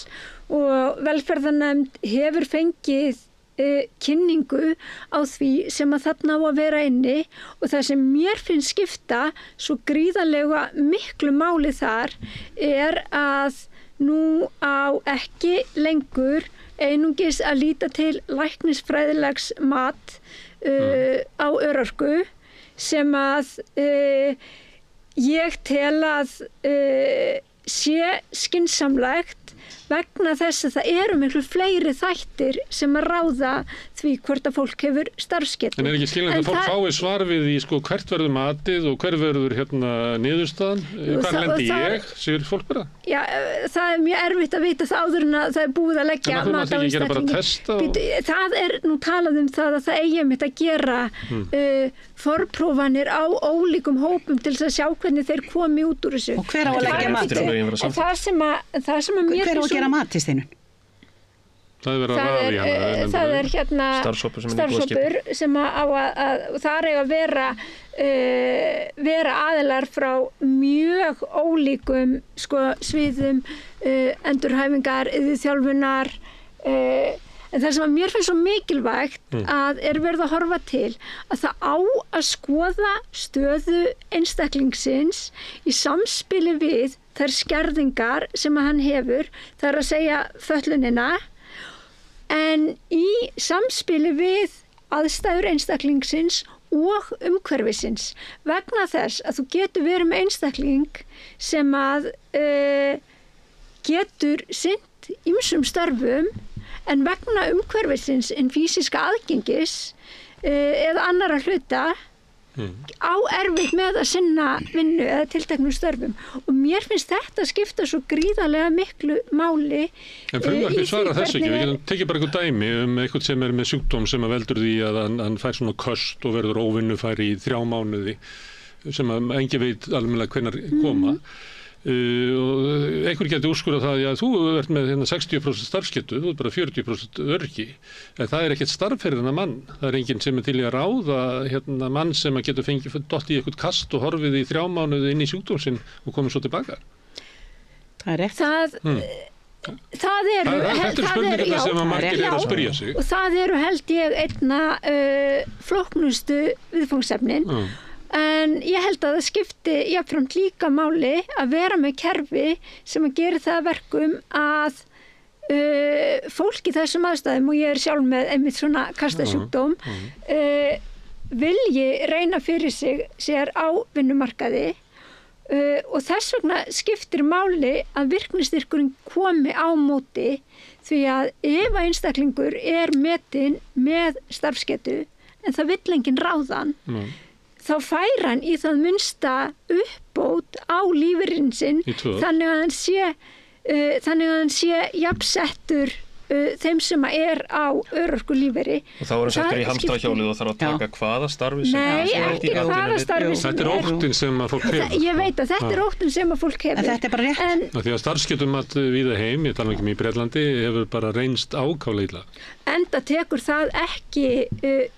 og velferðarnefnd hefur fengið kynningu á því sem að þarna á að vera inni og það sem mér finnst skipta svo gríðarlega miklu máli þar að nú á ekki lengur einungis að líta til læknisfræðilegs mat á örorku sem að ég tel að sé skynsamlegt vegna þess að það eru miklu fleiri þættir sem að ráða því hvort að fólk hefur starfsgetu. En ekki skiljanlegt að fólk fái svar við í hvert verður matið og hver verður niðurstaðan? Hvar lendi ég? Segir fólk bara? Já, það mjög erfitt að vita það áður en að það búið að leggja mat á einstaklingi. Það nú talað það að það eigi mitt að gera forprófanir á ólíkum hópum til þess að sjá hvernig þeir komi út úr þessu. Og hver á að leggja matið? Það sem að mér finnst gera mat í steinun? Það er starfshópur sem á að það eiga að vera aðilar frá mjög ólíkum sviðum endurhæfingar, þjálfunar en það sem að mér finnst svo mikilvægt að verið að horfa til að það á að skoða stöðu einstaklingsins í samspili við þær skerðingar sem að hann hefur, það að segja fötlunina, en í samspili við aðstæður einstaklingsins og umhverfisins vegna þess að þú getur verið með einstakling sem að getur sinnt ýmsum störfum en vegna umhverfisins en físiska aðgengis eða annarra hluta á erfitt með að sinna vinnu eða tilteknum störfum og mér finnst þetta skipta svo gríðarlega miklu máli En frumvarpið svarar þessu ekki, við getum tekið bara eitthvað dæmi eitthvað sem með sjúkdóm sem að veldur því að hann fær svona köst og verður óvinnufær í 3 mánuði sem að engin veit almennilega hvenær koma og einhver getur úrskurðað það að þú ert með 60% starfsgetu, þú ert bara 40% örgi en það ekkert starf fyrir þennan mann það enginn sem til í að ráða mann sem að getur fengið dott í eitthvað kast og horfið í 3 mánuði inn í sjúkdómsinn og komið svo tilbaka Það er rétt Þetta eru spurningarna sem að margir að spyrja sig og það eru held ég einna flóknustu viðfangsefnin en ég held að það skipti jafnframt líka máli að vera með kerfi sem að gera það verkum að fólk í þessum aðstæðum og ég sjálf með einmitt svona kastasjúkdóm vilji reyna fyrir sér á vinnumarkaði og þess vegna skiptir máli að virknistyrkurinn komi á móti því að ef einstaklingur metinn með starfsgetu en það vill enginn ráðan þá fær hann í það minnsta uppbót á lífeyrinn sinn þannig að hann sé jafnsettur þeim sem á örorkulífeyri og þá hann settur í hamstrahjólið og þarf að taka hvaða starfi sem ekki hvaða starfi sem Þetta óttinn sem að fólk hefur Ég veit að þetta óttinn sem að fólk hefur En þetta bara rétt Því að starfsgetumat víða heim, ég tala ekki í Bretlandi hefur bara reynst ákaflega illa Enda tekur það ekki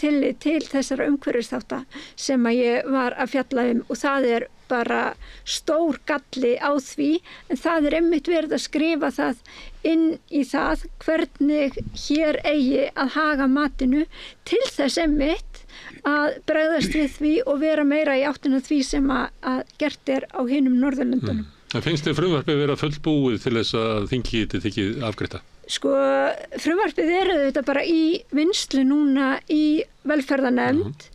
tillit til þessara umhverfisþátta sem að ég var að fjalla og það bara stór galli á því en það einmitt verið að skrifa það inn í það hvernig hér eigi að haga matinu til þess einmitt að bregðast við því og vera meira í áttina því sem að gert á hinum Norðurlöndunum. En finnst þér frumvarpið vera fullbúið til þess að þingið geti tekið afgreita? Frumvarpið þetta bara í vinnslu núna í velferðarnefnd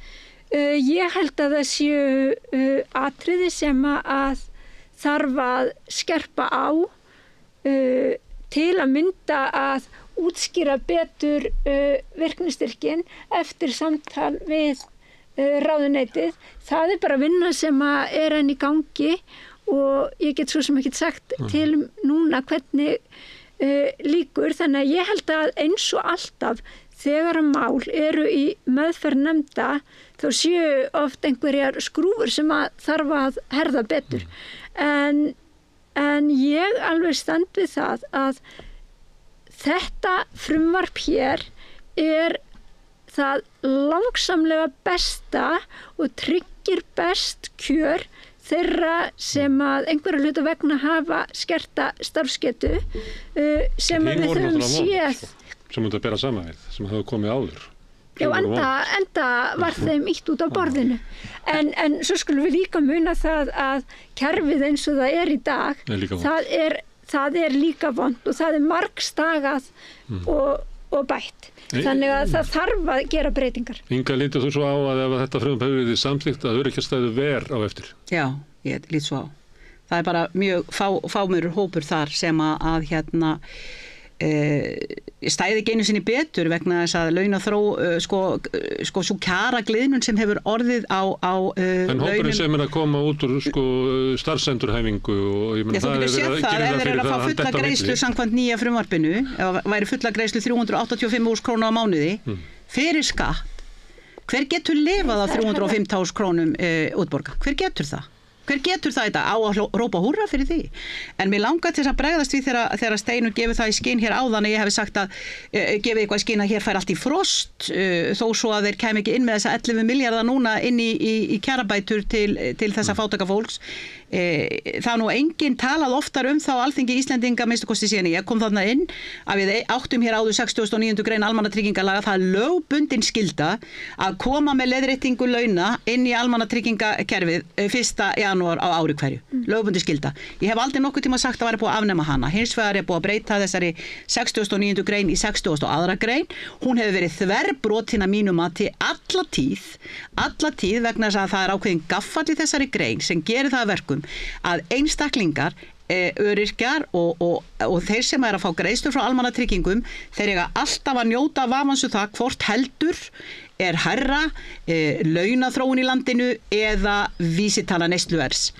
Ég held að það séu atriði sem að þarf að skerpa á til að mynda að útskýra betur virknistyrkin eftir samtal við ráðuneytið. Það bara vinna sem að enn í gangi og ég get svo sem ekki sagt til núna hvernig líkur. Þannig að ég held að eins og alltaf þegar að mál eru í meðferð nefnda þá séu oft einhverjar skrúfur sem að þarf að herða betur en ég alveg stend við það að þetta frumvarp hér það langsamlega besta og tryggir best kjör þeirra sem að einhverja hluta vegna hafa skerta starfsgetu sem að við höfum séð sem mútu að bera saman við, sem hafa komið áður. Já, enda var þeim ítt út á borðinu. En svo skulum við líka muna það að kerfið eins og það í dag, það er líka vont og það margstagað og bætt. Þannig að það þarf að gera breytingar. Inga, lítur þú svo á að ef þetta frumvarp hefur verið samþykkt að öryrkjastæðu ver á eftir? Já, ég lít svo á. Það er bara mjög fámur hópur þar sem að stæði ekki einu sinni betur vegna þess að launaþró sko svo kjaragliðnun sem hefur orðið á en hópurinn sem að koma út úr starfsendurhæfingu og ég meina það er að gera það fyrir það að fulla greiðslu samkvæmt nýja frumvarpinu ef væri fulla greiðslu 385.000 krónur á mánuði fyrir skatt, hver getur lifað á 305.000 krónum útborga? Hver getur það? Hver getur það þetta? Á að rópa húrra fyrir því? En mér langar til að bregðast við þegar Steinunn gefur það í skinn hér áðan að ég hef sagt að gefið eitthvað í skinn að hér fær allt í frost þó svo að þeir kæmi ekki inn með þessa 11 milljarða núna inn í kjarabætur til þessa fátæka fólks. Það er nú enginn talað oftar þá Alþingi Íslendinga minnstu kosti síðan ég kom þarna inn að við áttum hér áður 69. grein almannatryggingalaga, það er lögbundin skylda að koma með leiðréttingu launa inn í almannatryggingakerfið 1. janúar á ári hverju, lögbundin skylda. Ég hef aldrei nokkuð tíma sagt að væri búið að afnema hana, hins vegar er búið að breyta þessari 69. grein í 62. grein, hún hefur verið þverbrotin að mínu mati alla tíð vegna þess að það er ákveðin gaffall í þessari grein sem gerir það að verkum að einstaklingar, öryrkjar og þeir sem að fá greiðslur frá almannatryggingum, þeir eiga alltaf að njóta vafansu það hvort heldur er hærra launaþróun í landinu eða vísitala neysluverðs.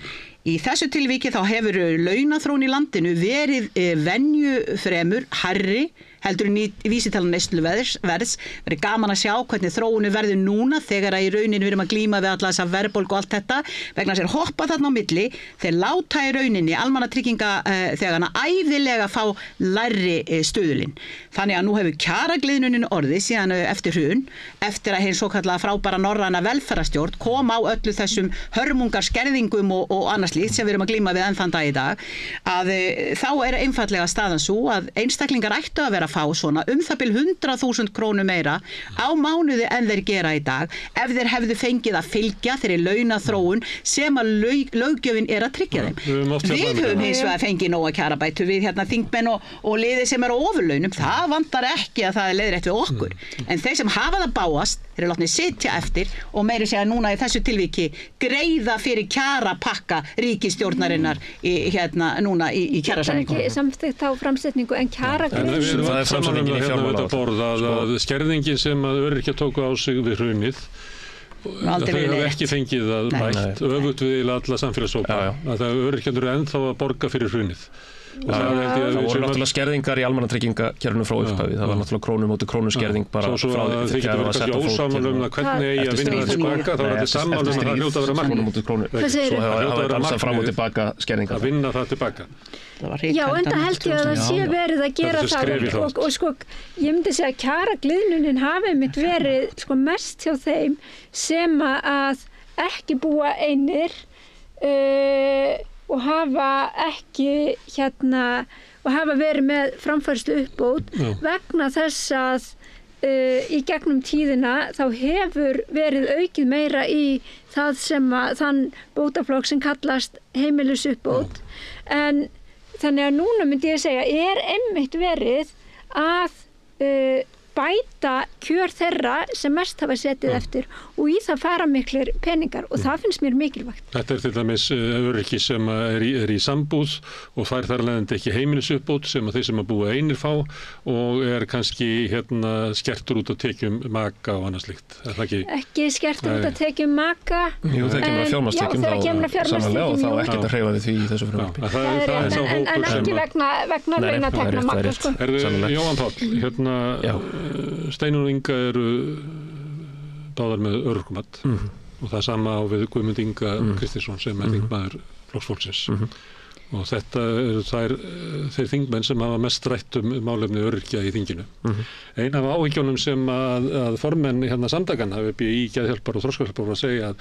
Í þessu tilviki þá hefur launaþróun í landinu verið venju fremur hærri heldur en vísitala neysluverðs. Verið gaman að sjá hvernig þróunu verður núna þegar að í rauninu við erum að glíma við alla þessa verðbólgu og allt þetta vegna þess að hoppa þarna á milli þeir láta í rauninni almannatrygginga þegarna æðilega fá lægri stöðulinn. Þannig að nú hefur kjaragliðnunin orðið síðan eftir hrun, eftir að hinn svokallaða frábæra norræna velferðarstjórn kom á öllu þessum hörmungar skerðingum og annars slíkt sem við erum að glíma við enn þann dag í dag, að þá er einfallega staðan svo að einstaklingar ættu að vera fá svona það bil 100.000 krónur meira á mánuði en þeir gera í dag ef þeir hefðu fengið að fylgja þeirri launaþróun sem að löggjöfin er að tryggja þeim. Við höfum hins vegar fengið nóga kjarabætur við þingmenn og liði sem eru á ofurlaunum, það vantar ekki að það er leiðrétt við okkur. En þeir sem hafa það báast, þeir eru látnir sitja eftir og meiri segja núna í þessu tilviki greiða fyrir kjarapakka ríkisstjórnarinnar núna í kjarasamningum. Það er ekki samþykkt á framsetningu en kjaragliðnun. Það er framsetningin hérna borð að skerðingin sem að öryrkjar tóku á sig við hrunið þau hafa ekki fengið að bætt öfugt við alla samfélagshópa að það öryrkjarnir eru ennþá að borga fyrir hrunið. Það voru náttúrulega skerðingar í almannatryggingakerfinu frá upphafi, það var náttúrulega krónu móti krónu skerðing bara frá því þið getur verið kannski ósammála hvernig eigi að vinna það tilbaka, þá er þetta sammála að það hljóta að vera krónu móti krónu, svo hefur dansað fram og tilbaka skerðingar. Að vinna það tilbaka. Já, enda held ég að það sé verið að gera það og sko, ég myndi segja að kjaragliðnunin hafi mitt verið sko mest hjá þeim sem að ekki búa einir og hafa ekki og hafa verið með framfærslu uppbót vegna þess að í gegnum tíðina þá hefur verið aukið meira í það sem að þann bótaflokk sem kallast heimilisuppbót en þannig að núna myndi ég segja er einmitt verið að bæta kjör þeirra sem mest hafa setið eftir og í það fara miklir peningar og það finnst mér mikilvægt. Þetta er til dæmis öryrki sem er í sambúð og fær þar leiðandi ekki heimilisuppbót sem að þeir sem að búa einir fá og er kannski skertur út á tekjum maka og annað slíkt. Ekki skertur út á tekjum maka Jú, þegar kemur að fjármagnstekjum sannarlega og þá ekkert að hreyfa við því í þessu frumvarpi. En ekki vegna launatekna maka sko. Jóhann Páll, Steinunn og Inga eru báðar með örorkumat og það sama á við Guðmund Inga Kristinsson sem er þingmaður Flokks fólksins og þetta eru þeir þingmenn sem hafa mest rætt málefni öryrkja í þinginu. Ein af áhyggjunum sem að formenn samtakanna í geðhjálpar og þroskahjálpar var að segja að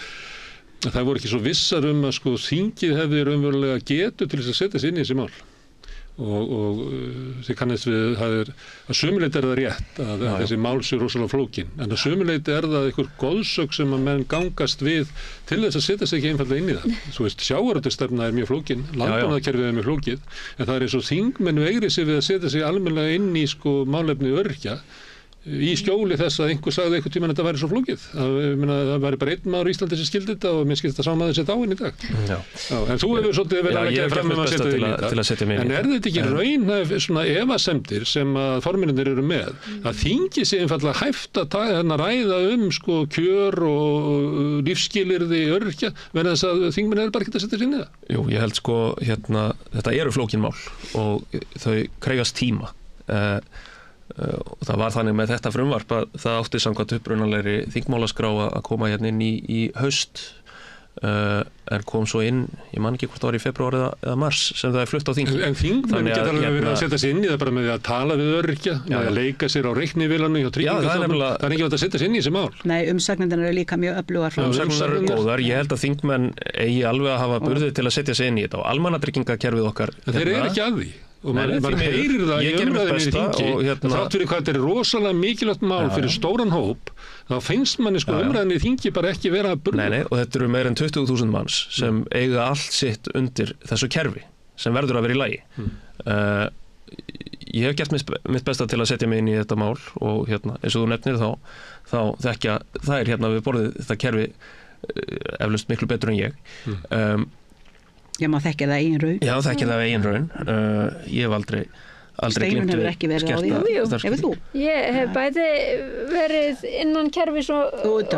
það voru ekki svo vissar að þingið hefði raunverulega getu til þess að setja sig inn í þessi mál. og þið kannast við að sumuleyti það rétt að þessi mál sé rosalega flókin, en að sumuleyti það einhver goðsögn sem að menn gangast við til þess að setja sig ekki einfallega inn í það. Þú veist, sjávarútvegsstefna mjög flókin, landbúnaðarkerfið mjög flókið, en það eins og þingmenn veigri sig við að setja sig almennilega inn í málefni öryrkja í skjóli þess að einhver sagði einhvern tímann að þetta væri svo flókið. Það væri bara einn maður í Íslandi sem skildi þetta og mér skildi þetta saman að setja á inn í dag. En þú hefur svolítið verið að leggja fram að setja inn í þetta. En þetta ekki raun svona efasemdir sem að formennirnir eru með, að þingi sé einfallega hæft að ræða kjör og lífsskilyrði öryrkja, verða þess að þingmenn bara ekki að setja sér inn í það? Jú, ég held þetta eru flókin mál og þau krefjast tíma. Og það var þannig með þetta frumvarp að það átti samkvæmt upprunalegri þingmálaskrá að koma hérna inn í haust, en kom svo inn, ég man ekki hvort það var í febrúar eða mars sem það flutt á þing. En þingmenn geta alveg verið að setja sig inn í það bara með því að tala við öryrkja, með að leika sér á reiknivélarnu hjá Tryggingastofnun. Það er ekki verið að setja sig inn í þessi mál. Nei, umsagnirnar eru líka mjög öflugar. Umsagnirnar eru góðar. Ég held að þingmenn eigi alveg að hafa burði til að setja sig inn í þetta og almannatryggingakerfið okkar. En þeir eru ekki að því. Og maður heyrir það í umræðinni í þingi, þrátt fyrir hvað þetta er rosalega mikilvægt mál fyrir stóran hóp, þá finnst manni umræðinni í þingi bara ekki vera að burða. Nei, og þetta eru meir en 20.000 manns sem eiga allt sitt undir þessu kerfi, sem verður að vera í lagi. Ég hef gert mitt besta til að setja mig inn í þetta mál og eins og þú nefnir þá þekkja þær við borðið þetta kerfi eflaust miklu betur en ég. Já, maður þekkir það eigin raun. Já, þekkir það eigin raun. Ég hef aldrei Steinunn hefur ekki verið á því. Hefur þú? Ég hef bæði verið innan kerfis og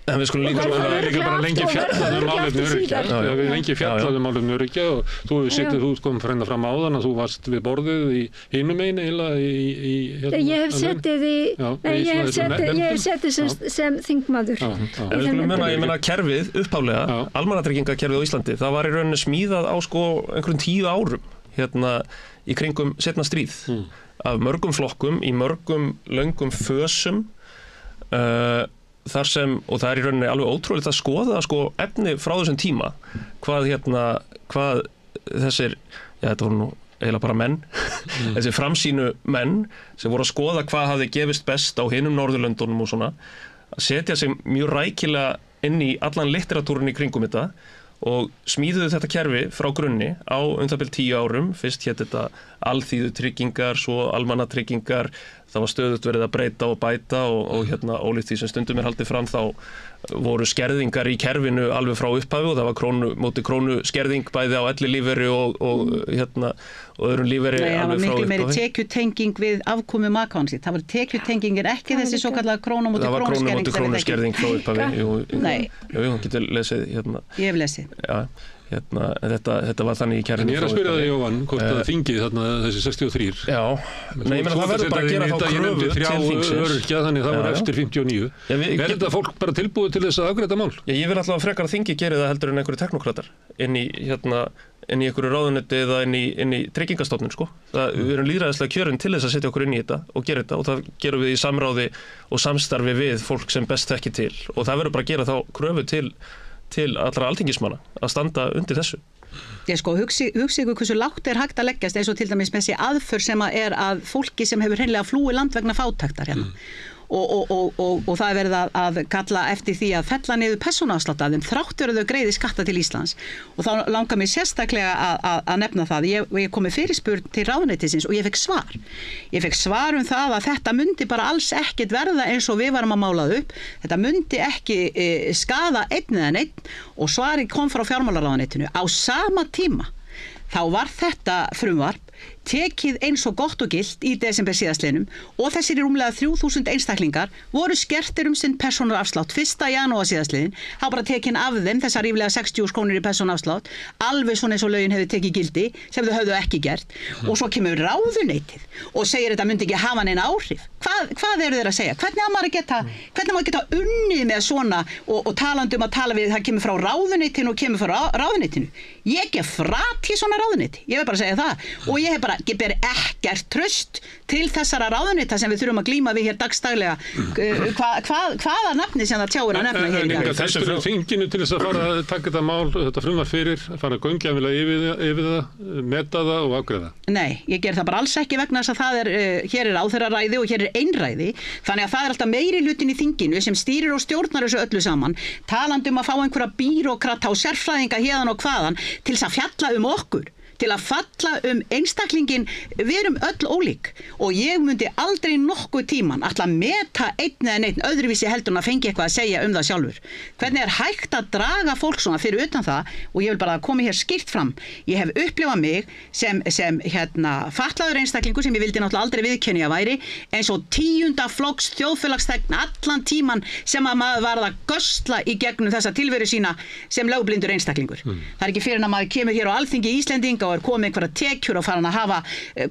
En við skulum líka bara lengi fjallað málefni öryrkja. Við lengi fjallað málefni öryrkja og þú kom fram áðan að þú varst við borðið í hinum megin eiginlega Ég hef setið sem þingmaður. Ég meina kerfið upphálega, almannatryggingakerfið á Íslandi, það var í rauninni smíðað á einhverjum 10 árum í kringum seinna stríð af mörgum flokkum í mörgum löngum fösum þar sem, og það í rauninni alveg ótrúlegt að skoða efni frá þessum tíma hvað þessir, þetta voru nú eiginlega bara menn, þessi framsýnu menn sem voru að skoða hvað hafði gefist best á hinum Norðurlöndunum og svona, að setja sig mjög rækilega inn í allan litteratúrin í kringum þetta og smíðuðu þetta kerfi frá grunni á það bil 10 árum. Fyrst hét þetta alþýðutryggingar, svo almannatryggingar, það var stöðugt verið að breyta og bæta og ólíkt því sem stundum haldið fram þá voru skerðingar í kerfinu alveg frá upphafi og það var móti krónu skerðing bæði á ellilífeyri og öðrum lífeyri alveg frá upphafi. Það var miklu meiri tekjutenging við afkomu makans. Það var tekjutengingin ekki þessi svo kallar krónu móti krónu skerðing frá upphafi. Nei. Jú, hún getur lesið Ég hef lesið. Já. Þetta var þannig í kerfinu. En ég er að spyrja þig, Jóhann, hvort að þingið þessi 63. Já, nei, ég meina það verður bara að gera þá kröfu til þingsins. Þannig það var eftir 59. Er þetta fólk bara tilbúið til þess að afgreiða mál? Ég vil alltaf frekar að þingið geri það heldur en einhverju teknokratar inn í einhverju ráðuneyti eða inn í Tryggingastofnun, Við erum lýðræðislega kjörin til þess að setja okkur inn í þetta og gera þetta og það gerum við í samráði og samstarfi við fólk sem best þekki til og það verður bara að gera þá kröfu til allra alþingismanna að standa undir þessu. Ég hugsi ykkur hversu lágt er hægt að leggjast eins og til dæmis með þessi aðför sem er að fólki sem hefur hreinlega flúið land vegna fátæktar og það er verið að kalla eftir því að fella niður persónuafslátt af þeim þráttur að þau greiði skatta til Íslands og þá langar mér sérstaklega að nefna það. Ég kom með fyrirspurn til ráðuneytisins og ég fekk svar. Ég fekk svar það að þetta myndi bara alls ekkert verða eins og við varum að mála upp. Þetta myndi ekki skaða einn eða neitt og svari kom frá fjármálaráðuneytinu. Á sama tíma þá var þetta frumvarp tekið eins og gott og gilt í desember síðastliðnum og þessir rúmlega 3000 einstaklingar voru skertir sinn persónuafslátt 1. janúar síðastliðin, þá bara tekin af þeim þessar ríflega 60.000 krónur í persónuafslátt, alveg svona eins og lögin hefur tekið gildi sem þau höfðu ekki gert og svo kemur ráðuneytið og segir þetta myndi ekki hafa neina áhrif. Hvað eru þeir að segja? Hvernig á maður geta unnið með svona og talandi að tala við það kemur frá ráðuneytinu og kemur frá ráðuneytinu. Ég gef frat í svona bara ráðuneyti, ég vil bara segja það og ég ber ekkert traust til þessara ráðuneyta sem við þurfum að glíma við hér dagstaglega hvaða nafni sem það tjáir að nefna hér í dag. Þessu fyrir þinginu til þess að fara að taka þetta mál, þetta frumvarp fyrir, fara að gaumgæfilega yfir það, meta það og afgreiða. Nei, ég ger það bara alls ekki vegna þess að það hér ráðherraræði og hér einræði, þannig að það alltaf meiri hlutin í þinginu sem stýrir og stjórnar þessu öllu saman, talandi að fá einhverja bírókrata og sérfræðinga héðan og hvaðan til þess að fjalla okkur, til að falla einstaklingin, við erum öll ólík og ég myndi aldrei nokkuð tíman ætla að meta einn eða neitt öðruvísi heldur en að fengi eitthvað að segja það sjálfur. Hvernig hægt að draga fólk svona fyrir utan það og ég vil bara koma hér skýrt fram. Ég hef upplifað mig sem fatlaður einstaklingur sem ég vildi náttúrulega aldrei viðurkenni að væri eins og 10. flokks þjóðfélagsþegn allan tíman sem að maður varð að göstla í gegnum þessa tilveru sína sem lögblindur einstaklingur. Það ekki fyrir en að maður kemur hér á Alþingi Íslendinga og komið einhverja tekjur og fara hann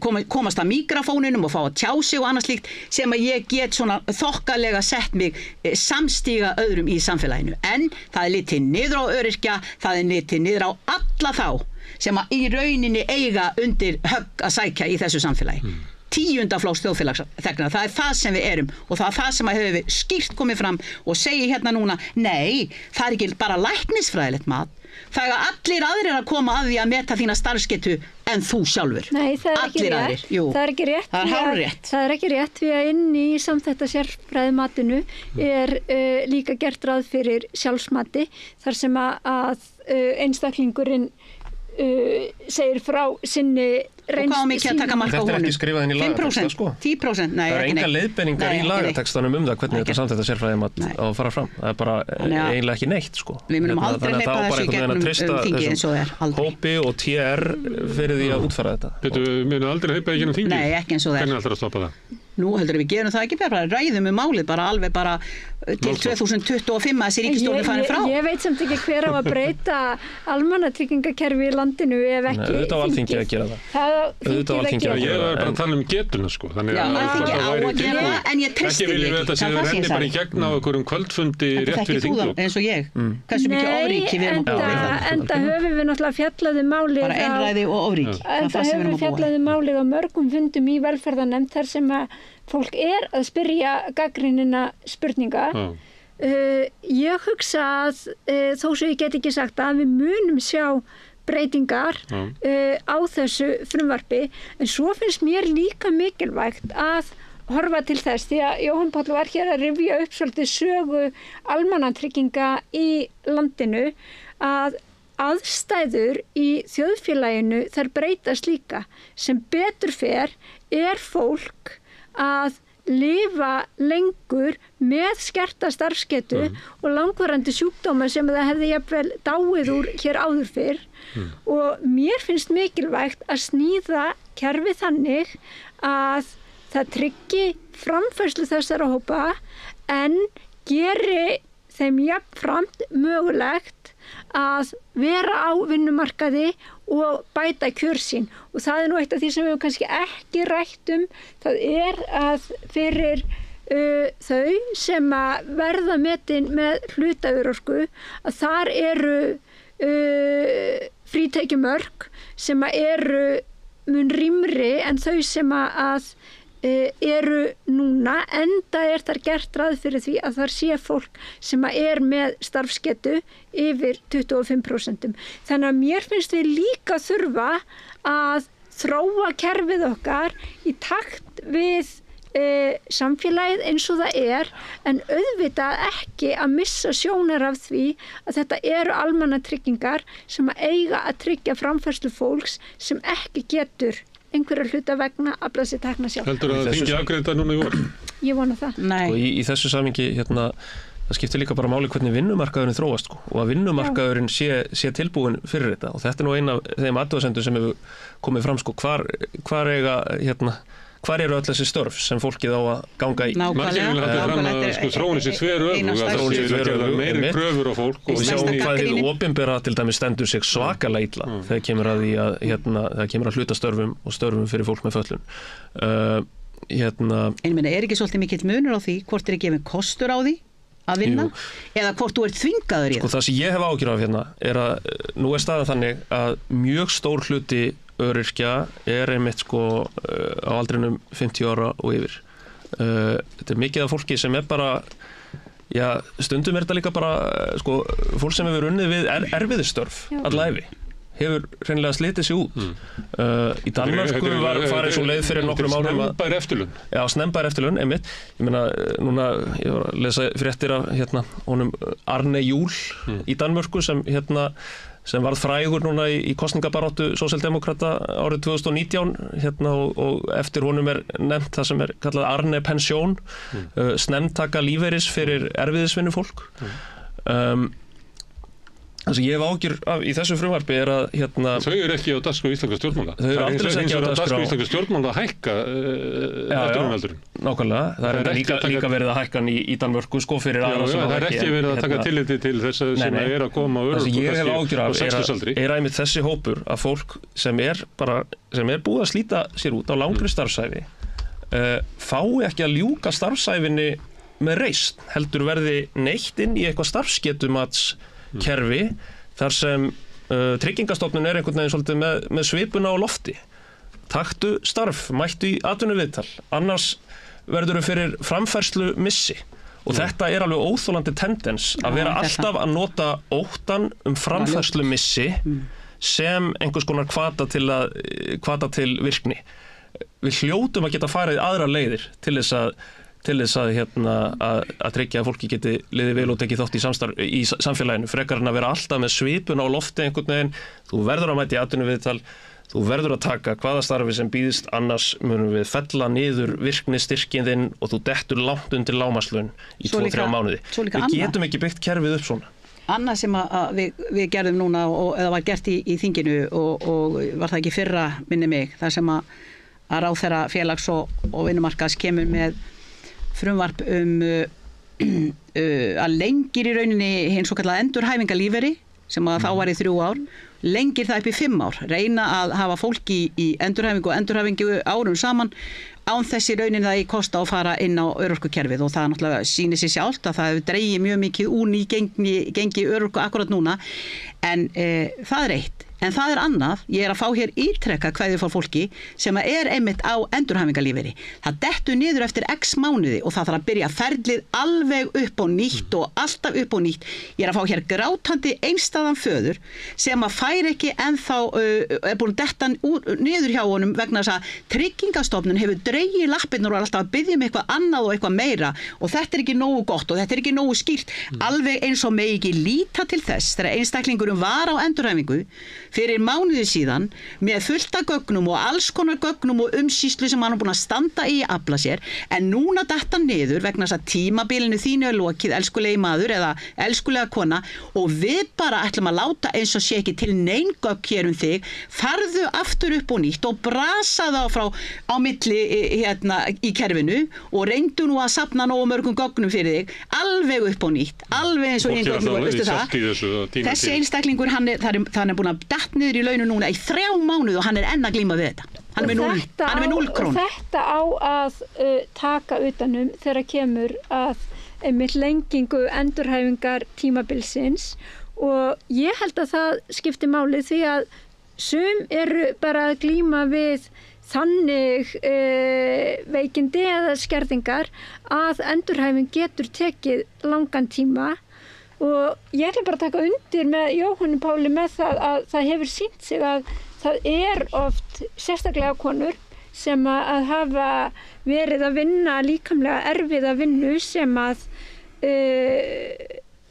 að komast að mikrofónunum og fá að tjá sig og annað slíkt sem að ég get svona þokkalega sett mig samstíga öðrum í samfélaginu. En það litið niður á öryrkja, það litið niður á alla þá sem að í rauninni eiga undir högg að sækja í þessu samfélagi. 10. flokks þjóðfélagsþegnar, það það sem við erum og það sem að hefur skýrt komið fram og segi hérna núna, nei, það ekki bara læknisfræðilegt mat, það allir aðrir að koma að því að meta þína starfsgetu en þú sjálfur. Nei, það ekki rétt. Jú, það ekki rétt. Það hárrétt. Það ekki rétt því að inn í samþætta sérfræðimatinu líka gert ráð fyrir sjálfsmati þar sem að einstaklingurinn segir frá sinni reynslu. Og hvað mikið að taka mark á honum? Þetta ekki skrifað inn í lagateksta, sko. 10%, nei, það enga leiðbeiningar í lagatekstanum það hvernig þetta samþætta sérfræðimat á að fara fram. Það bara eiginlega ekki neitt, sko. Við munum aldrei leipa þessu í gegnum þingi eins og aldrei. Hópi og TR fyrir því að útfara þetta. Við munum aldrei leipa í gegnum þingi? Nei, ekki eins og Hvernig ætlar að stoppa það? Nú heldur við gerum það ekki bara ræðum málið bara alveg bara til 2025 að þessi ríkisstjórn farin frá. Ég veit samt ekki hver á að breyta almannatryggingakerfi í landinu ef ekki. Auðvitað á Alþingi að gera það. Auðvitað á Alþingi að gera það. Ég var bara að tala getuna, sko. Þannig að það væri tilbúið. En ég treysti því ekki. Þetta séu renni bara í gegn á einhverjum kvöldfundi rétt fyrir þinglok. Eins og ég. Hversu mikið ofríki við erum að búa. Enda höfum við náttúrulega fjallað málið. Bara einræði og ofríki. Enda höfum við fjallað málið á mörgum fundum í velferðarnefnd þar sem að fólk að spyrja gagnrýnina spurninga. Ég hugsa að þó svo ég get ekki sagt að við munum sjá breytingar á þessu frumvarpi en svo finnst mér líka mikilvægt að horfa til þess því að Jóhann Páll var hér að rifja upp svolítið sögu almannatrygginga í landinu að aðstæður í þjóðfélaginu þær breytast líka sem betur fer fólk að lifa lengur með skerta starfsgetu og langvarandi sjúkdóma sem það hefði jafnvel dáið úr hér áður fyrr og mér finnst mikilvægt að sníða kerfið þannig að það tryggi framfærslu þessara hópa en geri þeim jafnframt mögulegt að vera á vinnumarkaði og bæta kjör sín og það nú eitt af því sem við kannski ekki rætt það að fyrir þau sem að verða metin með hlutaörorku að þar eru frítekjumörk sem að eru mun rýmri en þau sem að eru núna enda þar gert ráð fyrir því að þar sé fólk sem að með starfsgetu yfir 25%. Þannig að mér finnst við líka þurfa að þróa kerfið okkar í takt við samfélagið eins og það en auðvitað ekki að missa sjónar af því að þetta eru almannatryggingar sem að eiga að tryggja framfærslu fólks sem ekki getur einhverja hluta vegna að afla sér tekna sjálf. Heldur að það þingi afgreiða núna í vor? Ég vona það. Nei. Og í þessu samhengi það skiptir líka bara máli hvernig vinnumarkaðurinn þróast og að vinnumarkaðurinn sé tilbúin fyrir þetta og þetta nú eina af þeim athugasemdum sem hefur komið fram hvar eru öll þessi störf sem fólkið á að ganga í? Nákvæmlega. Þróunin sé þveröfuga, meiri kröfur á fólk og við sjáum hvað hið opinbera til dæmis stendur sig svakalega illa þegar kemur að því að kemur að hluta störfum og störfum fyrir fólk með fötlun. Ekki svolítið mikill munur á því hvort gefin kostur á því að vinna eða hvort þú ert þvingaður í það? Það sem ég hef áhyggjur af að nú staðan þannig að mjög stór hluti öryrkja einmitt sko á aldrinum 50 ára og yfir. Þetta mikið af fólki sem bara, stundum þetta líka bara sko, fólk sem hefur unnið við erfiðistörf alla ævi. Hefur hreinlega slitið sig út. Í Danmörku var farið svo leið fyrir nokkrum árum snembær eftirlaun. Já, snembær eftirlaun, einmitt. Ég meina, núna, ég var að lesa fréttir af honum Arne Jul í Danmörku sem varð frægur núna í kosningabaráttu sósíaldemókrata árið 2019 og eftir honum nefnt það sem kallað Arne Pension, snemmtaka lífeyris fyrir erfiðisvinnufólk. Það sem ég hef ágjur af í þessu frumvarpi að Þau eru ekki á dagskrá íslenskra stjórnmála. Þau eru aldrei ekki á dagskrá íslenskra stjórnmála að hækka eftirlaunaldurinn. Nákvæmlega. Það er líka verið að hækka í Danmörku sko fyrir aðra sem það ekki verið að taka tilliti til þess sem að koma á örorku ég hef ágjur af einmitt þessi hópur að fólk sem búið að slíta sér út á langri starfsævi fái ekki að ljúka starfsævinni með reisn, heldur verði neytt inn í eitthvað starfsgetumats kerfi þar sem Tryggingastofnun einhvern veginn svolítið með svipuna á lofti. Taktu starf, mættu í atvinnuviðtal, annars verður þau fyrir framfærslu missi. Og þetta alveg óþolandi tendens að vera alltaf að nota óttan framfærslu missi sem einhvers konar hvata til virkni. Við hljótum að geta farið aðra leiðir til þess að tryggja að fólki geti liðið vel og tekið þátt í samfélaginu, frekar en að vera alltaf með svipun á lofti einhvern veginn. Þú verður að mæta í atvinnuviðtal, þú verður að taka hvaða starfi sem býðist, annars munum við fella niður virknistyrkin þinn og þú dettur langt undir lágmarkslaun í 2-3 mánuði. Við getum ekki byggt kerfið upp svona. Annað sem við gerðum núna eða var gert í þinginu og var það ekki fyrra minni mig, þar sem að ráðherra félags- og vinnumarkaðs kemur með frumvarp að lengir í rauninni hins svo kallað endurhæfingarlífeyri sem að þá var í 3 ár, lengir það upp í 5 ár, reyna að hafa fólki í endurhæfingu árum saman án þessi rauninni það í kosta að fara inn á örorkukerfið og það náttúrulega sýnir sig sjálft að það hefur dregið mjög mikið úr gengi örorku akkurat núna en það eitt. En það annað, ég að fá hér ítrekka kveðið frá fólki sem einmitt á endurhæfingarlífeyri. Það dettur niður eftir x mánuði og það þarf að byrja ferlið alveg upp á nýtt og alltaf upp á nýtt. Ég að fá hér grátandi einstæðan föður sem að fær ekki ennþá búin að detta niður hjá honum vegna þess að Tryggingastofnun hefur dregið lappirnar og alltaf að biðja eitthvað annað og eitthvað meira og þetta ekki nógu gott og þetta ekki nógu skýrt. Alveg eins og megi ekki líta til þess þegar einstaklingurum var á endurhæfingu fyrir mánuði síðan með fullta gögnum og alls konar gögnum og umsýslu sem hann búin að standa í að afla sér en núna datta niður vegna þess að tímabilinu þínu lokið elskulegi maður eða elskulega kona og við bara ætlum að láta eins og sé ekki til nein gögn hér þig farðu aftur upp og nýtt og brasa það frá á milli í kerfinu og reyndu nú að safna nógu mörgum gögnum fyrir þig alveg upp og nýtt alveg eins og einn gögnum veistu það þessi einstaklingur hann búin að niður í launu núna í 3 mánuð og hann enn að glíma við þetta. Hann er með 0 krónur. Og þetta á að taka utanum þegar kemur að einmitt lengingu endurhæfingar tímabilsins og ég held að það skipti máli því að sum eru bara að glíma við þannig veikindi eða skerðingar að endurhæfing getur tekið langan tíma og ég ætla bara að taka undir með Jóhanni Páli með það að það hefur sýnt sig að það oft sérstaklega konur sem að hafa verið að vinna líkamlega erfiða vinnu sem að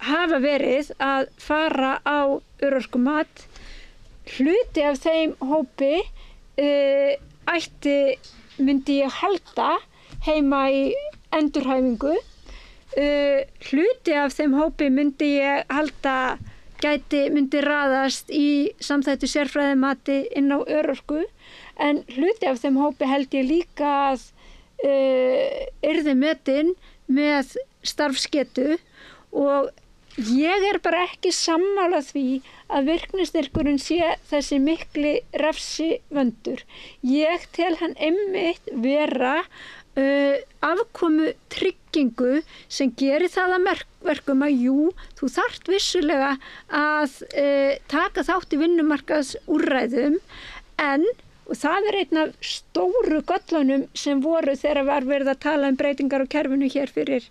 hafa verið að fara á örorkumat. Hluti af þeim hópi myndi ég halda heima í endurhæfingu. Hluti af þeim hópi myndi ég halda myndi raðast í samþættu sérfræðimati inn á örorku en hluti af þeim hópi held ég líka að yrði metin með starfsgetu og ég bara ekki sammála því að virknistyrkurinn sé þessi mikli refsivöndur. Ég tel hann einmitt vera afkomu tryggingu sem gerir það að verkum að þú þarft vissulega að taka þátt í vinnumarkaðsúrræðum og það einn af stóru göllunum sem voru þegar var verið að tala breytingar á kerfinu hér fyrir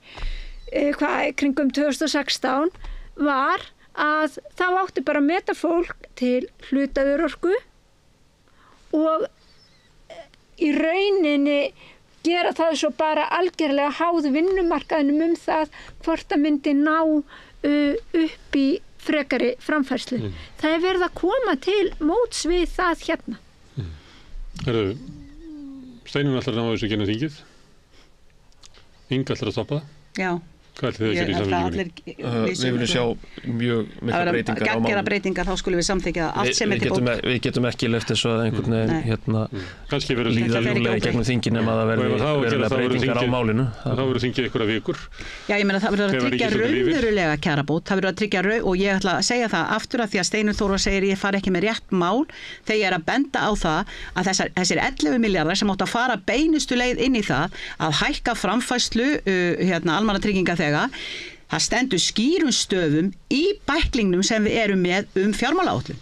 kringum 2016 var að þá átti bara að meta fólk til hlutaörorku og í rauninni gera það svo bara algjörlega háð vinnumarkaðinum það hvort það myndi ná upp í frekari framfærslu. Það verið að koma til móts við það hérna. Steinunn ætlar að ná þessu genið þingið. Inga ætlar að stoppa það. Já. Hvað ætlir þið að gera í samfélaginu? Við viljum sjá mjög mikla breytingar á málum. Gera breytingar, þá skulum við samþykkja allt sem til bót. Við getum ekki left þessu að einhvern veginn líða ljúlega í gegnum þingin ef það verður breytingar á málinu. Þá verður þingið einhverja vikur. Já, ég meina það verður að tryggja raunverulega kjarabót. Það verður að tryggja og ég ætla að segja það aftur að því að Steinunn Þóra segir ég fari ekki með rétt mál þegar ég að benda á það að þessir 11 milljarðar sem áttu að fara beinustu leið inn í það að hækka framfærslu almannatryggingaþega. Það stendur skýrum stöfum í bæklingnum sem við erum með fjármálaáætlun.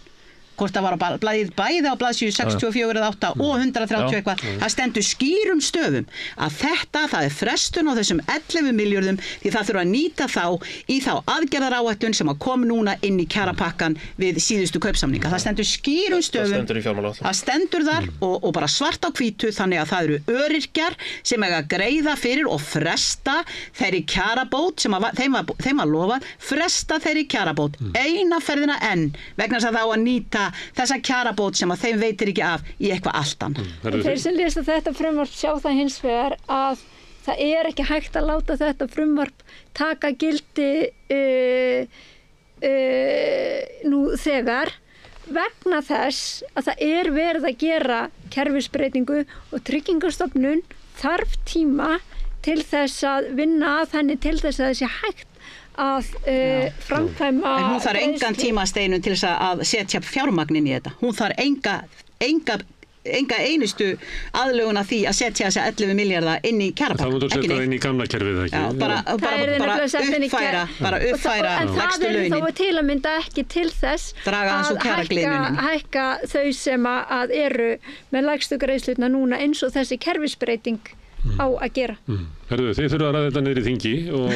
Hvort það var bæði á blaðsíðu 64 eða 8 og 130 eitthvað. Það stendur skýrum stöfum að það frestun á þessum 11 milljörðum því það þurfa að nýta þá í þá aðgerðaráætlun sem að koma núna inn í kjarapakkan við síðustu kaupsamninga. Það stendur skýrum stöfum. Það stendur í fjármálaáætlun. Það stendur þar og bara svart á hvítu þannig að það eru öryrkjar sem eiga að greiða fyrir og fresta þeirri kjarabót sem þeim var lofað, fresta þeirri kjarabót eina ferðina enn vegna þess að það á að nýta þessa kjarabót sem að þeim veitir ekki af í eitthvað allt annað. Þeir sem lesa þetta frumvarp sjá það hins vegar að það ekki hægt að láta þetta frumvarp taka gildi nú þegar vegna þess að það verið að gera kerfisbreytingu og Tryggingastofnun þarf tíma til þess að vinna að henni til þess að það sé hægt að framkvæma en hún þarf engan tíma Steinunn til þess að setja fjármagnin í þetta. Hún þarf enga einustu aðlögun að því að setja þessa 11 milljarða inn í kjarapakka. Það mútur setja það inn í gamla kerfið ekki? Já, bara uppfæra en það þá til að mynda ekki til þess að hækka þau sem að eru með lægstu greiðslurnar núna eins og þessi kerfisbreyting á að gera. Þið þurfa að ræða þetta niður í þingi og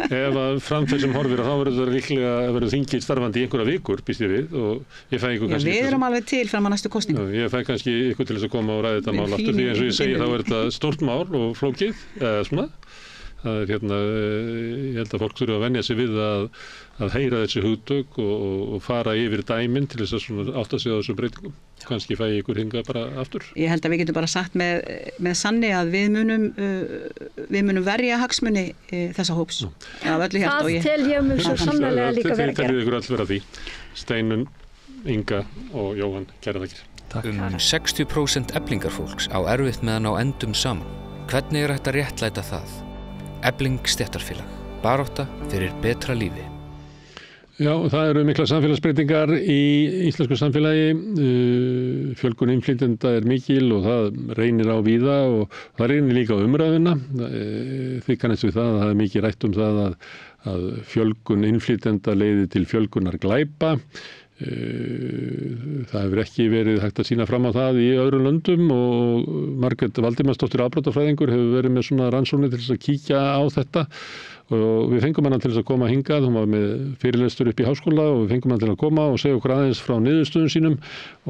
ef að framferð sem horfir þá verður það líklega að verður þingið starfandi í einhverja vikur, býst ég við, og ég fæ ykkur kannski... Já, við erum alveg til fram að næstu kosningu. Ég fæ kannski ykkur til þess að koma og ræða þetta mál aftur, því eins og ég segi þá þetta stórt mál og flókið, eða svona. Það ég held að fólk þurfa að venja sig við að heyra þessi hugtök og fara yfir dæmin til þess að átta sig á þessum breytingum. Kannski fæ ég ykkur hingað bara aftur. Ég held að við getum bara sagt með sanni að við munum verja hagsmuni þessa hóps. Það tel ég mjög svo sannlega líka verið að gera. Þið telur ykkur alls vera því. Steinunn, Inga og Jóhann, kærar þakkir. 60% Eflingarfólks á erfitt með að ná endum saman. Hvernig hægt að réttlæta það? Efling stéttarfélag. Barátta fyrir betra lífi. Já, það eru mikla samfélagsbreytingar í íslensku samfélagi. Fjölgun innflytjenda mikil og það reynir á víða og það reynir líka á umræðuna. Þið kannast við það er mikið rætt um það að fjölgun innflytjenda leiði til fjölgunar glæpa. Það hefur ekki verið hægt að sýna fram á það í öðrum löndum og Margrét Valdimarsdóttir afbrotafræðingur hefur verið með svona rannsóknir til þess að kíkja á þetta og við fengum hana til þess að koma hingað, hún var með fyrirlestur upp í háskóla og við fengum hana til að koma og segja okkur aðeins frá niðurstöðum sínum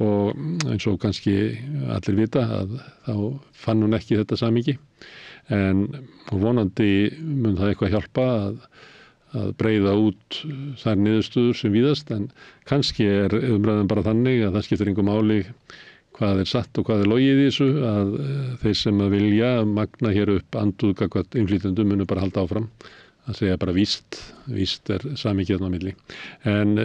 og eins og kannski allir vita að þá fann hún ekki þetta samhengi en vonandi mun það eitthvað hjálpa að breiða út þær niðurstöður sem víðast en kannski umræðan bara þannig að það skiptir engu máli hvað satt og hvað logið í þessu að þeir sem vilja magna hér upp andúð gagnvart innflytjendum munu bara halda áfram að segja bara víst samhengi þarna á milli en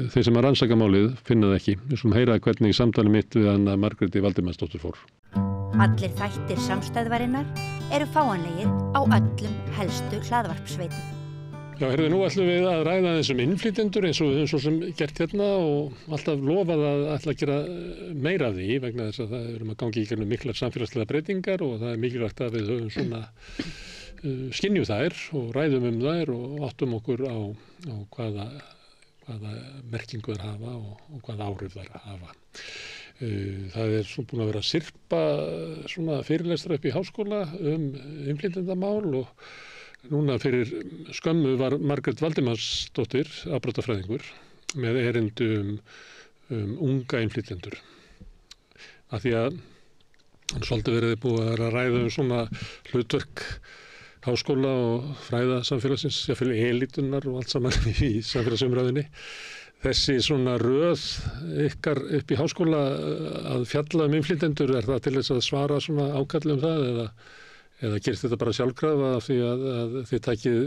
þeir sem rannsaka málið finna það ekki. Við skulum heyra hvernig samtali mitt við hana Margréti Valdimarsdóttur fór. Allir þættir samstæðvarinnar eru fáanlegir á öllum helstu hlaðvarpsveitum. Já, heyrðu, nú ætlum við að ræða þessum innflytjendur eins og við höfum svo sem gert hérna og alltaf lofað að ætla að gera meira af því vegna þess að það erum að gangi í gegnum miklar samfélagslega breytingar og það er mikilvægt að við höfum svona skynjum þær og ræðum þær og áttum okkur á hvaða merkingu þær hafa og hvaða áhrif þær hafa. Það er svona búin að vera að sirpa svona fyrirlestra upp í háskóla innflytjendamál og núna fyrir skömmu var Margrét Valdimarsdóttir, afbrotafræðingur, með erindu unga innflytjendur. Af því að svolítið verið búið að ræða svona hlutverk háskóla og fræða samfélagsins, jáfnvel elítunar og allt saman í samfélagsumræðinni. Þessi svona röð ykkar upp í háskóla að fjalla innflytjendur, er það til þess að svara svona ákalli það eða gerist þetta bara sjálfkrafa af því að þið takið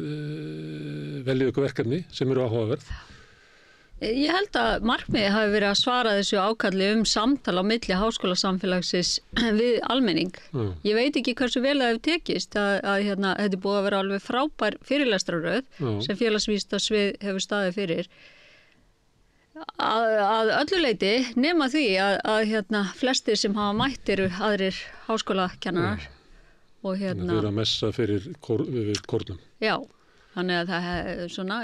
veljið ykkur verkefni sem eru áhugaverð? Ég held að markmiðið hafi verið að svara þessu ákalli samtal á milli háskólasamfélagsins við almenning. Ég veit ekki hversu vel það hefur tekist að þetta er búið að vera alveg frábær fyrirlestraröð sem félagsvísindasvið hefur staðið fyrir. Að öllu leyti nema því að flestir sem hafa mætt eru aðrir háskólakennarar. Þau eru að messa fyrir kórnum. Já, þannig að það er svona,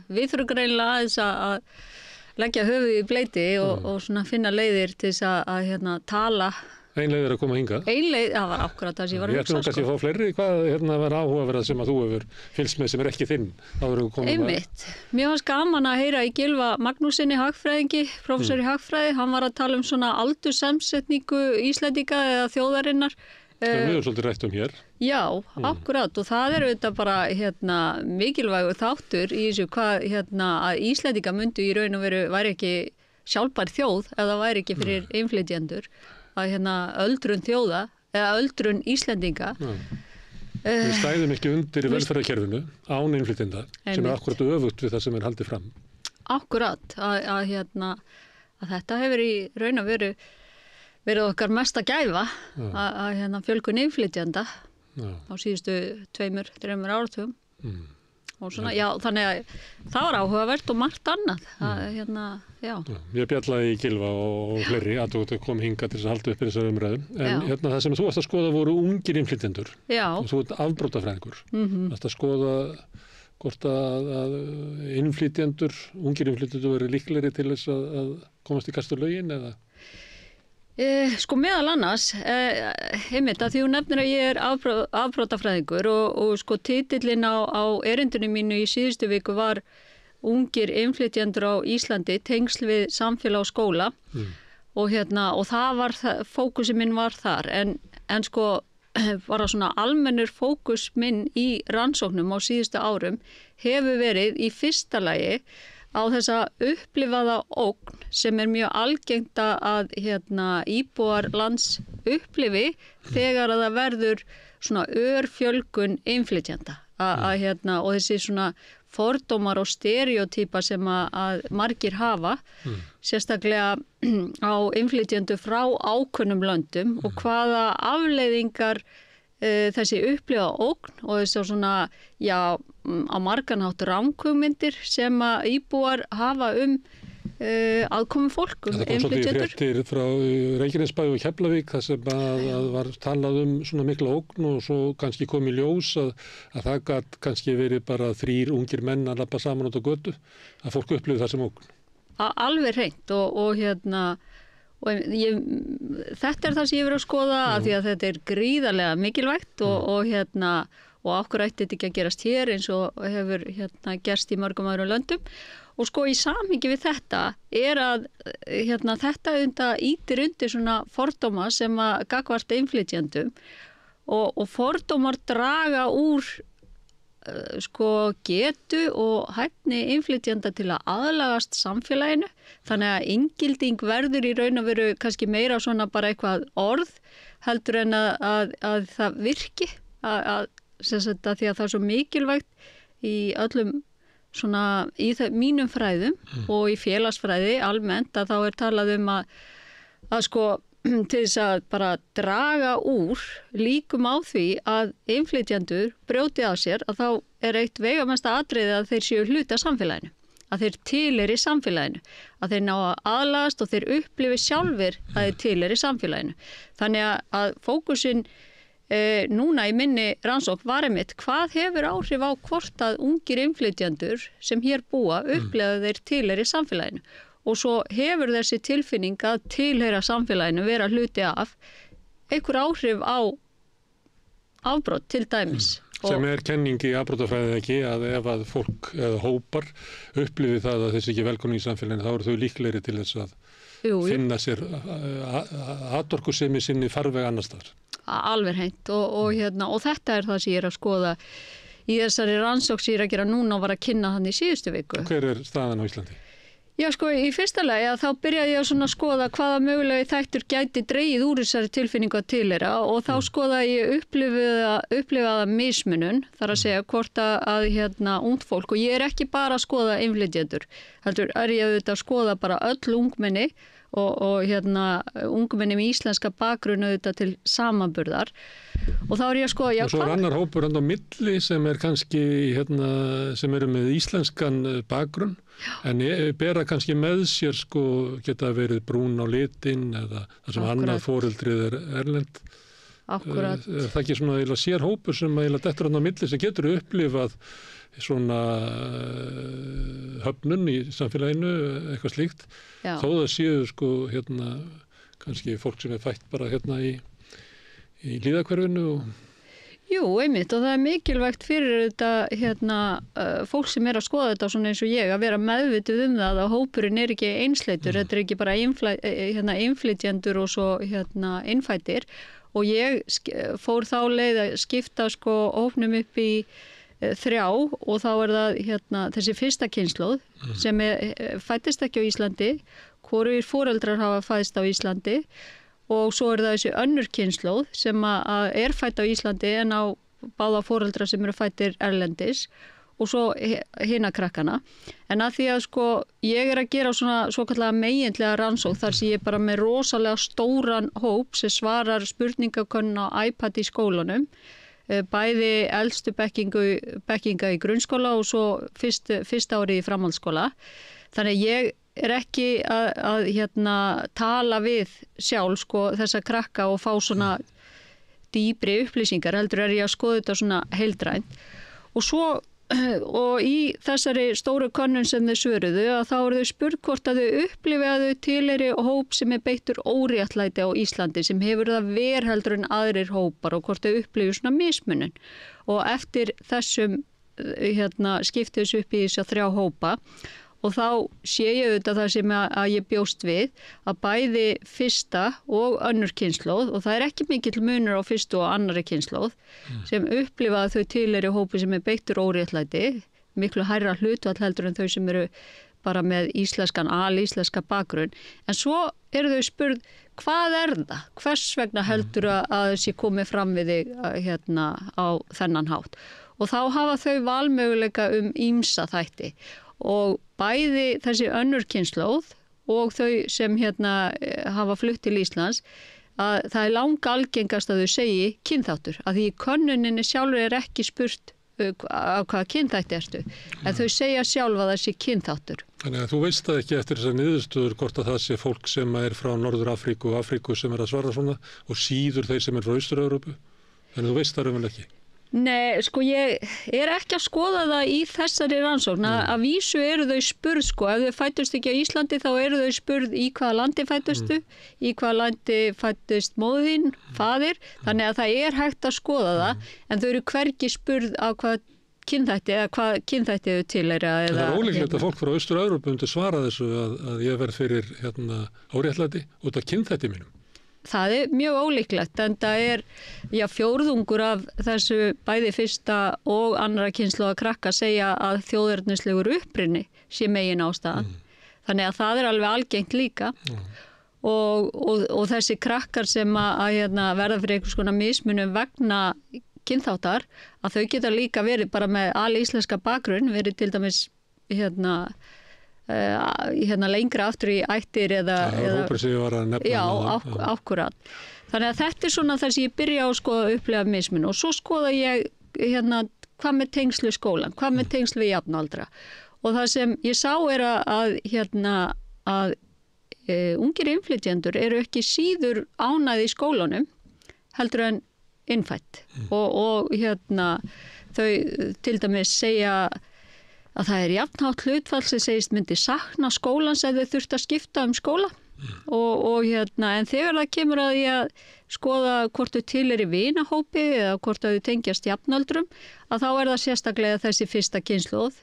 við þurfum greinilega aðeins að leggja höfuð í bleyti og svona finna leiðir til þess að tala. Ein leið er að koma hingað. Ein leið, það var akkurat það sem ég var að hugsa. Ég ætlum kannski að fá fleiri, hvað var áhugaverð sem að þú hefur fylgst með sem er ekki þinn? Einmitt. Mér fannst gaman að heyra í Gylfa Magnúsinni hagfræðingi, prófessor í hagfræði. Hann var að tala svona aldurssamsetningu Íslendinga eða þjóðarinnar. Það við svolítið rætt hér. Já, akkurat og það er auðvitað bara mikilvægur þáttur í þessu að Íslendinga myndu í raun og veru væri ekki sjálfbær þjóð eða væri ekki fyrir innflytjendur að öldrun þjóða eða öldrun Íslendinga. Við stæðum ekki undir í velferðarkerfinu án innflytjenda sem er akkurat öfugt við það sem er haldið fram. Akkurat að þetta hefur í raun og veru verið okkar mesta gæfa að fjölgun innflytjenda á síðustu 2-3 áratugum. Og svona, já, þannig að það var áhugavert og margt annað. Ég bjallaði í Gylfa og fleiri að kom hingað til þess að halda upp í þessar umræðum. En það sem þú varst að skoða voru ungir innflytjendur. Og þú ert afbrotafræðingur. Þú varst að skoða hvort að innflytjendur, ungir innflytjendur verið líklegri til þess að komast í kast á lögin eða? Meðal annars, einmitt að því hún nefnir að ég er afbrotafræðingur og titillinn á erindinu mínu í síðustu viku var ungir innflytjendur á Íslandi, tengsl við samfélag og skóla og það var, fókusin minn var þar en bara svona almennur fókus minn í rannsóknum á síðustu árum hefur verið í fyrsta lagi á þessa upplifaða ógn sem er mjög algengt að íbúar lands upplifi þegar að það verður svona örfjölgun innflytjenda og þessi svona fordómar og stereotýpa sem að margir hafa sérstaklega á innflytjendu frá ákunnum löndum og hvaða afleiðingar þessi upplifaða ógn og þessi svona á marganhátt ranghugmyndir sem að íbúar hafa aðkomu fólk Það kom svolítið í fréttir frá Reykjanesbæ og Keflavík þar sem að var talað svona mikla ógn og svo kannski kom í ljós að það gat kannski verið bara 3 ungir menn að labba saman út á götu að fólk upplifði það sem ógn. Alveg hreint og þetta er það sem ég verið að skoða af því að þetta er gríðarlega mikilvægt og okkur ætti þetta ekki að gerast hér eins og hefur gerst í mörgum öðrum löndum og í samhengi við þetta er að þetta ýtir undir svona fordóma sem að gagnvart innflytjendum og fordómar draga úr getu og hæfni innflytjenda til að aðlagast samfélaginu þannig að inngilding verður í raun og veru kannski meira svona bara eitthvað orð heldur en að það virki því að það er svo mikilvægt í öllum svona í mínum fræðum og í félagsfræði almennt að þá er talað að til þess að bara draga úr líkum á því að innflytjendur brjóti á sér, að þá er eitt veigamesta atriði að þeir séu hluti af samfélaginu, að þeir tilheyri samfélaginu, að þeir ná að aðlagast og þeir upplifi sjálfir að þeir tilheyri samfélaginu. Þannig að fókusinn núna í minni rannsókn var einmitt hvað hefur áhrif á hvort að ungir innflytjendur sem hér búa upplifa þeir tilheyri samfélaginu. Og svo hefur þessi tilfinning að tilheyra samfélaginu vera hluti af einhver áhrif á afbrot til dæmis. Sem kenning í afbrotafræði ekki, að ef að fólk eða hópar upplifi það að þessi ekki velkomin í samfélaginu, þá eru þau líklegri til þess að finna sér atorkusemi sinni farveg annars þar. Alveg hreint og þetta er það sem ég er að skoða í þessari rannsókn sem ég er að gera núna og var að kynna hann í síðustu viku. Hver er staðan á Íslandi? Já, sko, í fyrsta lagi að þá byrjaði ég að skoða hvaða mögulegi þættur gæti dregið úr þessari tilfinningu að tilheyra og þá skoðaði ég upplifaða mismunun, þar að segja hvort að ungt fólk, og ég er ekki bara að skoða innflytjendur, heldur er ég auðvitað að skoða bara öll ungmenni og ungmenni með íslenska bakgrunn auðvitað til samanburðar og þá er ég að skoða og svo er annar hópur á milli sem er kannski sem eru með íslenskan bakgrunn en bera kannski með sér geta verið brún á litin eða það sem annað foreldrið er erlend. Akkurat. Er það ekki svona eiginlega sér hópur sem eiginlega dettur á milli sem getur upplifað svona höfnun í samfélaginu, eitthvað slíkt. Já. Þó það séu kannski fólk sem er fætt bara í líðakverfinu og Jú, einmitt og það er mikilvægt fyrir þetta fólk sem er að skoða þetta svona eins og ég að vera meðvituð það að hópurinn er ekki einsleitur, þetta er ekki bara innflytjendur og svo innfættir og ég fór þá leið að skipta hópnum upp í 3 og þá er það þessi fyrsta kynslóð sem fæddist ekki á Íslandi, hvorugir foreldrar hafa fæðst á Íslandi og svo er það þessi önnur kynslóð sem er fædd á Íslandi en á báða foreldra sem eru fæddir erlendis og svo hina krakkana. En að því að ég er að gera svokallega meginlega rannsókn þar sem ég bara með rosalega stóran hóp sem svarar spurningakönnun á iPad í skólanum, bæði elstu bekkinga í grunnskóla og svo fyrsta árið í framhaldsskóla. Þannig ég er ekki að tala við sjálf þessa krakka og fá svona dýpri upplýsingar, heldur er ég að skoða þetta svona heildrænt og í þessari stóru könnun sem þau svöruðu að þá eru þau spurð hvort að þau upplifi að þau tilheyri hóp sem er beittur óréttlæti á Íslandi sem hefur það verr heldur en aðrir hópar og hvort þau upplifi svona mismunun og eftir þessum skiptu þessu upp í þess 3 hópa og þá sé ég auðvitað það sem að ég bjóst við að bæði fyrsta og önnur kynslóð og það er ekki mikill munur á fyrstu og annarri kynslóð sem upplifa að þau tilheyri hópi sem er beittur óréttlæti, miklu hærra hlutfall heldur en þau sem eru bara með alíslenska bakgrunn. En svo eru þau spurð, hvað er það? Hvers vegna heldur að þessi komið fram við þig á þennan hátt? Og þá hafa þau valmöguleika ýmsa þætti. Og bæði þessi önnur kynslóð og þau sem hafa flutt til Íslands að það er langalgengast að þau segi kynþáttur, að því í könnuninni sjálfur er ekki spurt á hvaða kynþætti ertu, en þau segja sjálf að það sé kynþáttur. Þannig að þú veist það ekki eftir þessar niðurstöður hvort að það sé fólk sem er frá Norður Afríku og Afríku sem er að svara svona og síður þeir sem er frá Austur-Evrópu, þannig að þú veist það raunverulega ekki. Nei, ég er ekki að skoða það í þessari rannsókn að vísu eru þau spurð ef þau fættust ekki á Íslandi þá eru þau spurð í hvaða landi fættustu, í hvaða landi fættust móðin, faðir, þannig að það er hægt að skoða það en þau eru hvergi spurð á hvað kynþætti eða hvað kynþætti þau tilheyra. Það er ólíklegt að fólk frá Austur-Evrópu myndi svara þessu að ég verð fyrir óréttlæti út af kynþætti mínum. Það er mjög ólíklegt en það er fjórðungur af þessu bæði fyrsta og annara kynslóða krakka segja að þjóðernislegur uppruni sé megin ástæðan. Þannig að það er alveg algengt líka og þessi krakkar sem að verða fyrir einhvers konar mismunum vegna kynþáttar að þau geta líka verið bara með alíslenska bakgrunn, verið til dæmis lengra aftur í ættir eða hópur sem ég var að nefna. Já, akkurat. Þannig að þetta svona þar sem ég byrja á að skoða upplega mismun og svo skoða ég hvað með tengslu skólan, hvað með tengslu við jafnaldra og það sem ég sá að ungir innflytjendur eru ekki síður ánægði í skólanum heldur en innfætt og þau til dæmis segja að það jafnhátt hlutfall sem segist myndi sakna skólans ef þau þurft að skipta skóla en þegar það kemur að ég að skoða hvort þau til í vinahópi eða hvort þau tengjast jafnöldrum að þá það sérstaklega þessi fyrsta kynslóð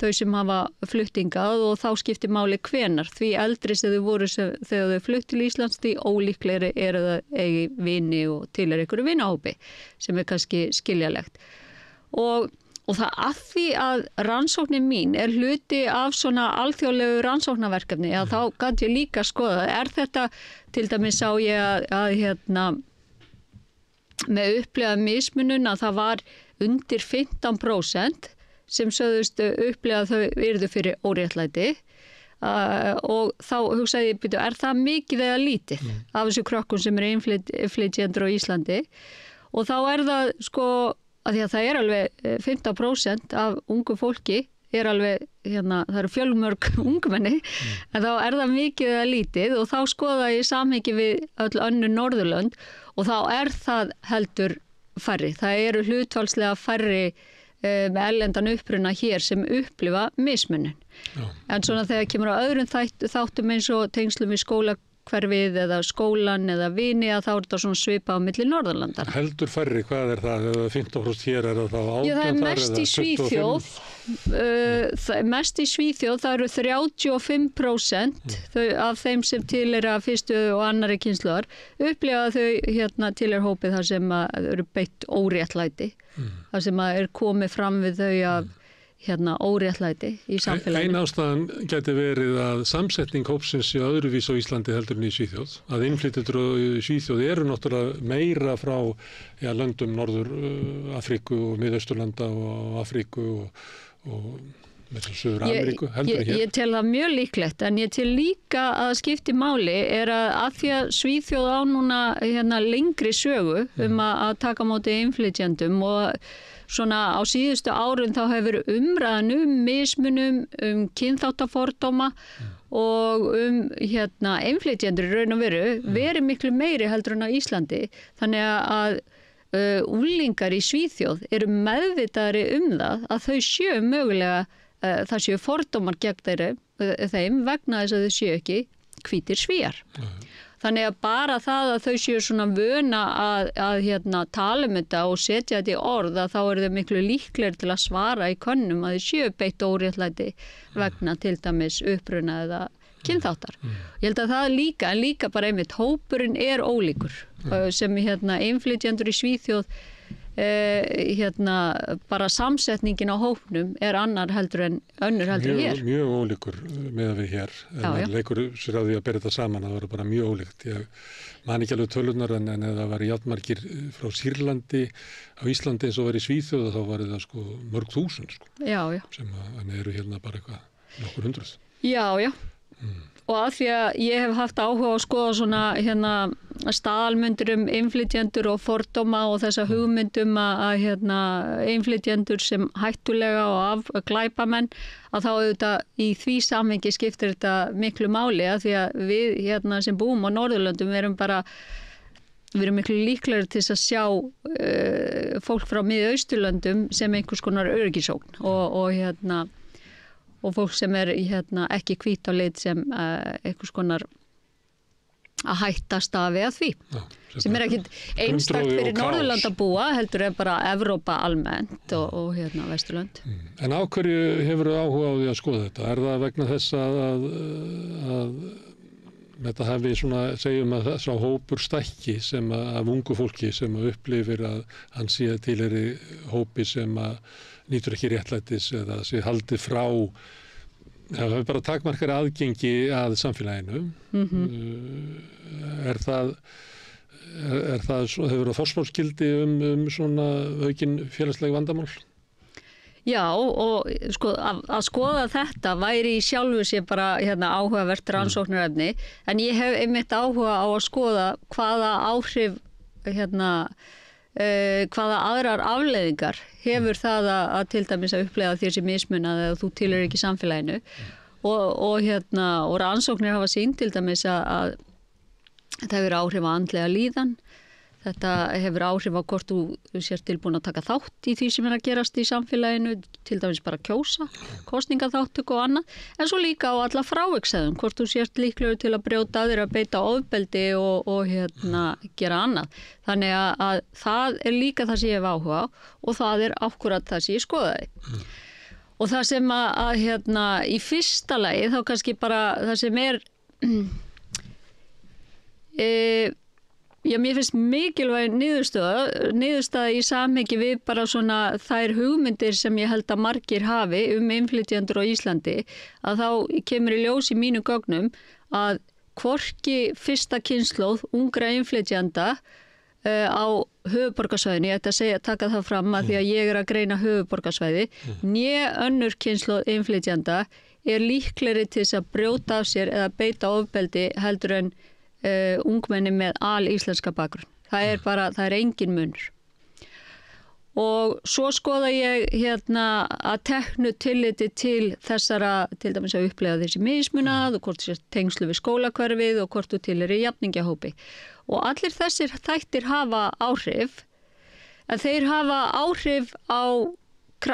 þau sem hafa fluttingað og þá skiptir máli hvenar því eldri sem þau voru þegar þau flutt til Íslands því ólíklegri það eigi vini og til einhverju vinahópi sem kannski skiljalegt og það að því að rannsóknin mín hluti af svona alþjóðlegu rannsóknarverkefni að þá gat ég líka skoða þetta til dæmis sá ég að með upplega mismunun að það var undir 15% sem sögðust upplega að þau yrðu fyrir óréttlæti og þá hugsaði ég það mikið eða lítið af þessu krökkum sem innflytjendur á Íslandi og þá það að því að það alveg 15% af ungu fólki alveg, það eru fjölmörg ungmenni, en þá það mikið eða lítið og þá skoða ég samhengi við öll önnur Norðurlönd og þá það heldur færri. Það eru hlutfallslega færri með erlendan uppruna hér sem upplifa mismunun. En svona þegar kemur á öðrum þáttum eins og tengslum við skólahverfið eða skólan eða vini að þá þetta svona svipa á milli Norðurlandar. Heldur færri, hvað það? Ef 15% hér það þá 18 Já, það þar mest í Svíþjóð. Mest í Svíþjóð, það eru 35% af þeim sem tilheyra fyrstu og annarri kynslóðar upplifa þau tilheyra hópið þar sem eru beitt óréttlæti. Það sem komið fram við þau af óréttlæti í samfélaginu. Ein ástæðan gæti verið að samsetning hópsins í öðruvís á Íslandi heldur en í Svíþjóð. Að innflytjendur í Svíþjóð eru náttúrulega meira frá löndum Norður Afríku og Miðausturlanda og Afríku og með Suður Ameríku heldur en hér. Ég tel það mjög líklegt en ég tel líka að skipti máli að því að Svíþjóð á núna lengri sögu að taka móti innflytjendum og svona á síðustu árum þá hefur umræðan mismunum, kynþáttafordóma og innflytjendur í raun og veru verið miklu meiri heldur en á Íslandi. Þannig að unglingar í Svíþjóð eru meðvitaðri það að þau séu mögulega það séu fordómar gegn þeim vegna þess að þau séu ekki hvítir Svíar. Þannig að bara það að þau séu svona vöna að tala þetta og setja þetta í orð að þá eru þau miklu líklegir til að svara í könnum að þau séu beitt óréttlæti vegna til dæmis uppruna eða kynþáttar. Ég held að það líka, en líka bara einmitt hópurinn ólíkur sem innflytjendur í Svíþjóð bara samsetningin á hópnum önnur heldur en hér. Mjög ólíkur með við hér. En leikur sér á því að bera þetta saman, það var bara mjög ólíkt. Ég man ekki alveg tölunar en ef það var jafnmargir frá Sýrlandi á Íslandi eins og var í Svíþjóð þá var það mörg þúsund sem eru bara eitthvað nokkur hundruð. Já. Og að því að ég hef haft áhuga á að skoða svona staðalmyndir innflytjendur og fordóma og þessa hugmyndum að innflytjendur sem hættulega og glæpamenn að þá auðvitað í því samhengi skiptir þetta miklu máli að því að við sem búum á Norðurlöndum við erum miklu líklegri til að sjá fólk frá Miðausturlöndum sem einhvers konar öryggisógn og fólk sem ekki hvít á lit sem einhvers konar að hættast af við að því. Sem ekkit einstakt fyrir Norðurlandabúa, heldur bara Evrópa almennt og Vesturlönd. En á hverju hefur þú áhuga á því að skoða þetta? Er það vegna þess að þetta hefði segjum að þess að hópur stækki sem af ungu fólki sem upplifir að hann sé tilheyri hópi sem nýtur ekki réttlætis eða sé haldið frá það er bara takmarkari aðgengi að samfélaginu. Hefur það forspárskildi svona aukin félagsleg vandamál? Já, og sko að skoða þetta væri í sjálfu sér bara áhugavert rannsóknarefni, en ég hef einmitt áhuga á að skoða hvaða áhrif hvaða aðrar afleiðingar hefur það að til dæmis að upplega þér sem mismunað eða þú tilheyrir ekki samfélaginu og rannsóknir hafa sýnt til dæmis að þetta hefur áhrif á andlega líðan, þetta hefur áhrif á hvort þú sér tilbúin að taka þátt í því sem að gerast í samfélaginu, til dæmis bara kjósa, kosningaþáttöku og annað, en svo líka á alla frávikshegðun, hvort þú sért líklegur til að brjóta að þér að beita ofbeldi og gera annað. Þannig að það er líka það sem ég hef áhuga á og það er akkúrat það sem ég skoðaði. Og það sem að í fyrsta lagi þá kannski bara það sem er mér finnst mikilvæg niðurstaða í samhengi við bara svona þær hugmyndir sem ég held að margir hafi innflytjendur á Íslandi, að þá kemur í ljós í mínu gögnum að hvorki fyrsta kynslóð ungra innflytjenda á höfuðborgarsvæðinu, ég ætti að taka það fram að því að ég er að greina höfuðborgarsvæði, né önnur kynslóð innflytjenda er líklegri til þess að brjóta af sér eða beita ofbeldi heldur en ungmenni með alíslenska bakgrunn. Það er engin munur. Og svo skoða ég að teknu tilliti til þessara, til dæmis að upplega þessi mismunað og hvort þessi tengslu við skólakverfið og hvort þú tilheyrir jafningjahópi. Og allir þessir þættir hafa áhrif, en þeir hafa áhrif á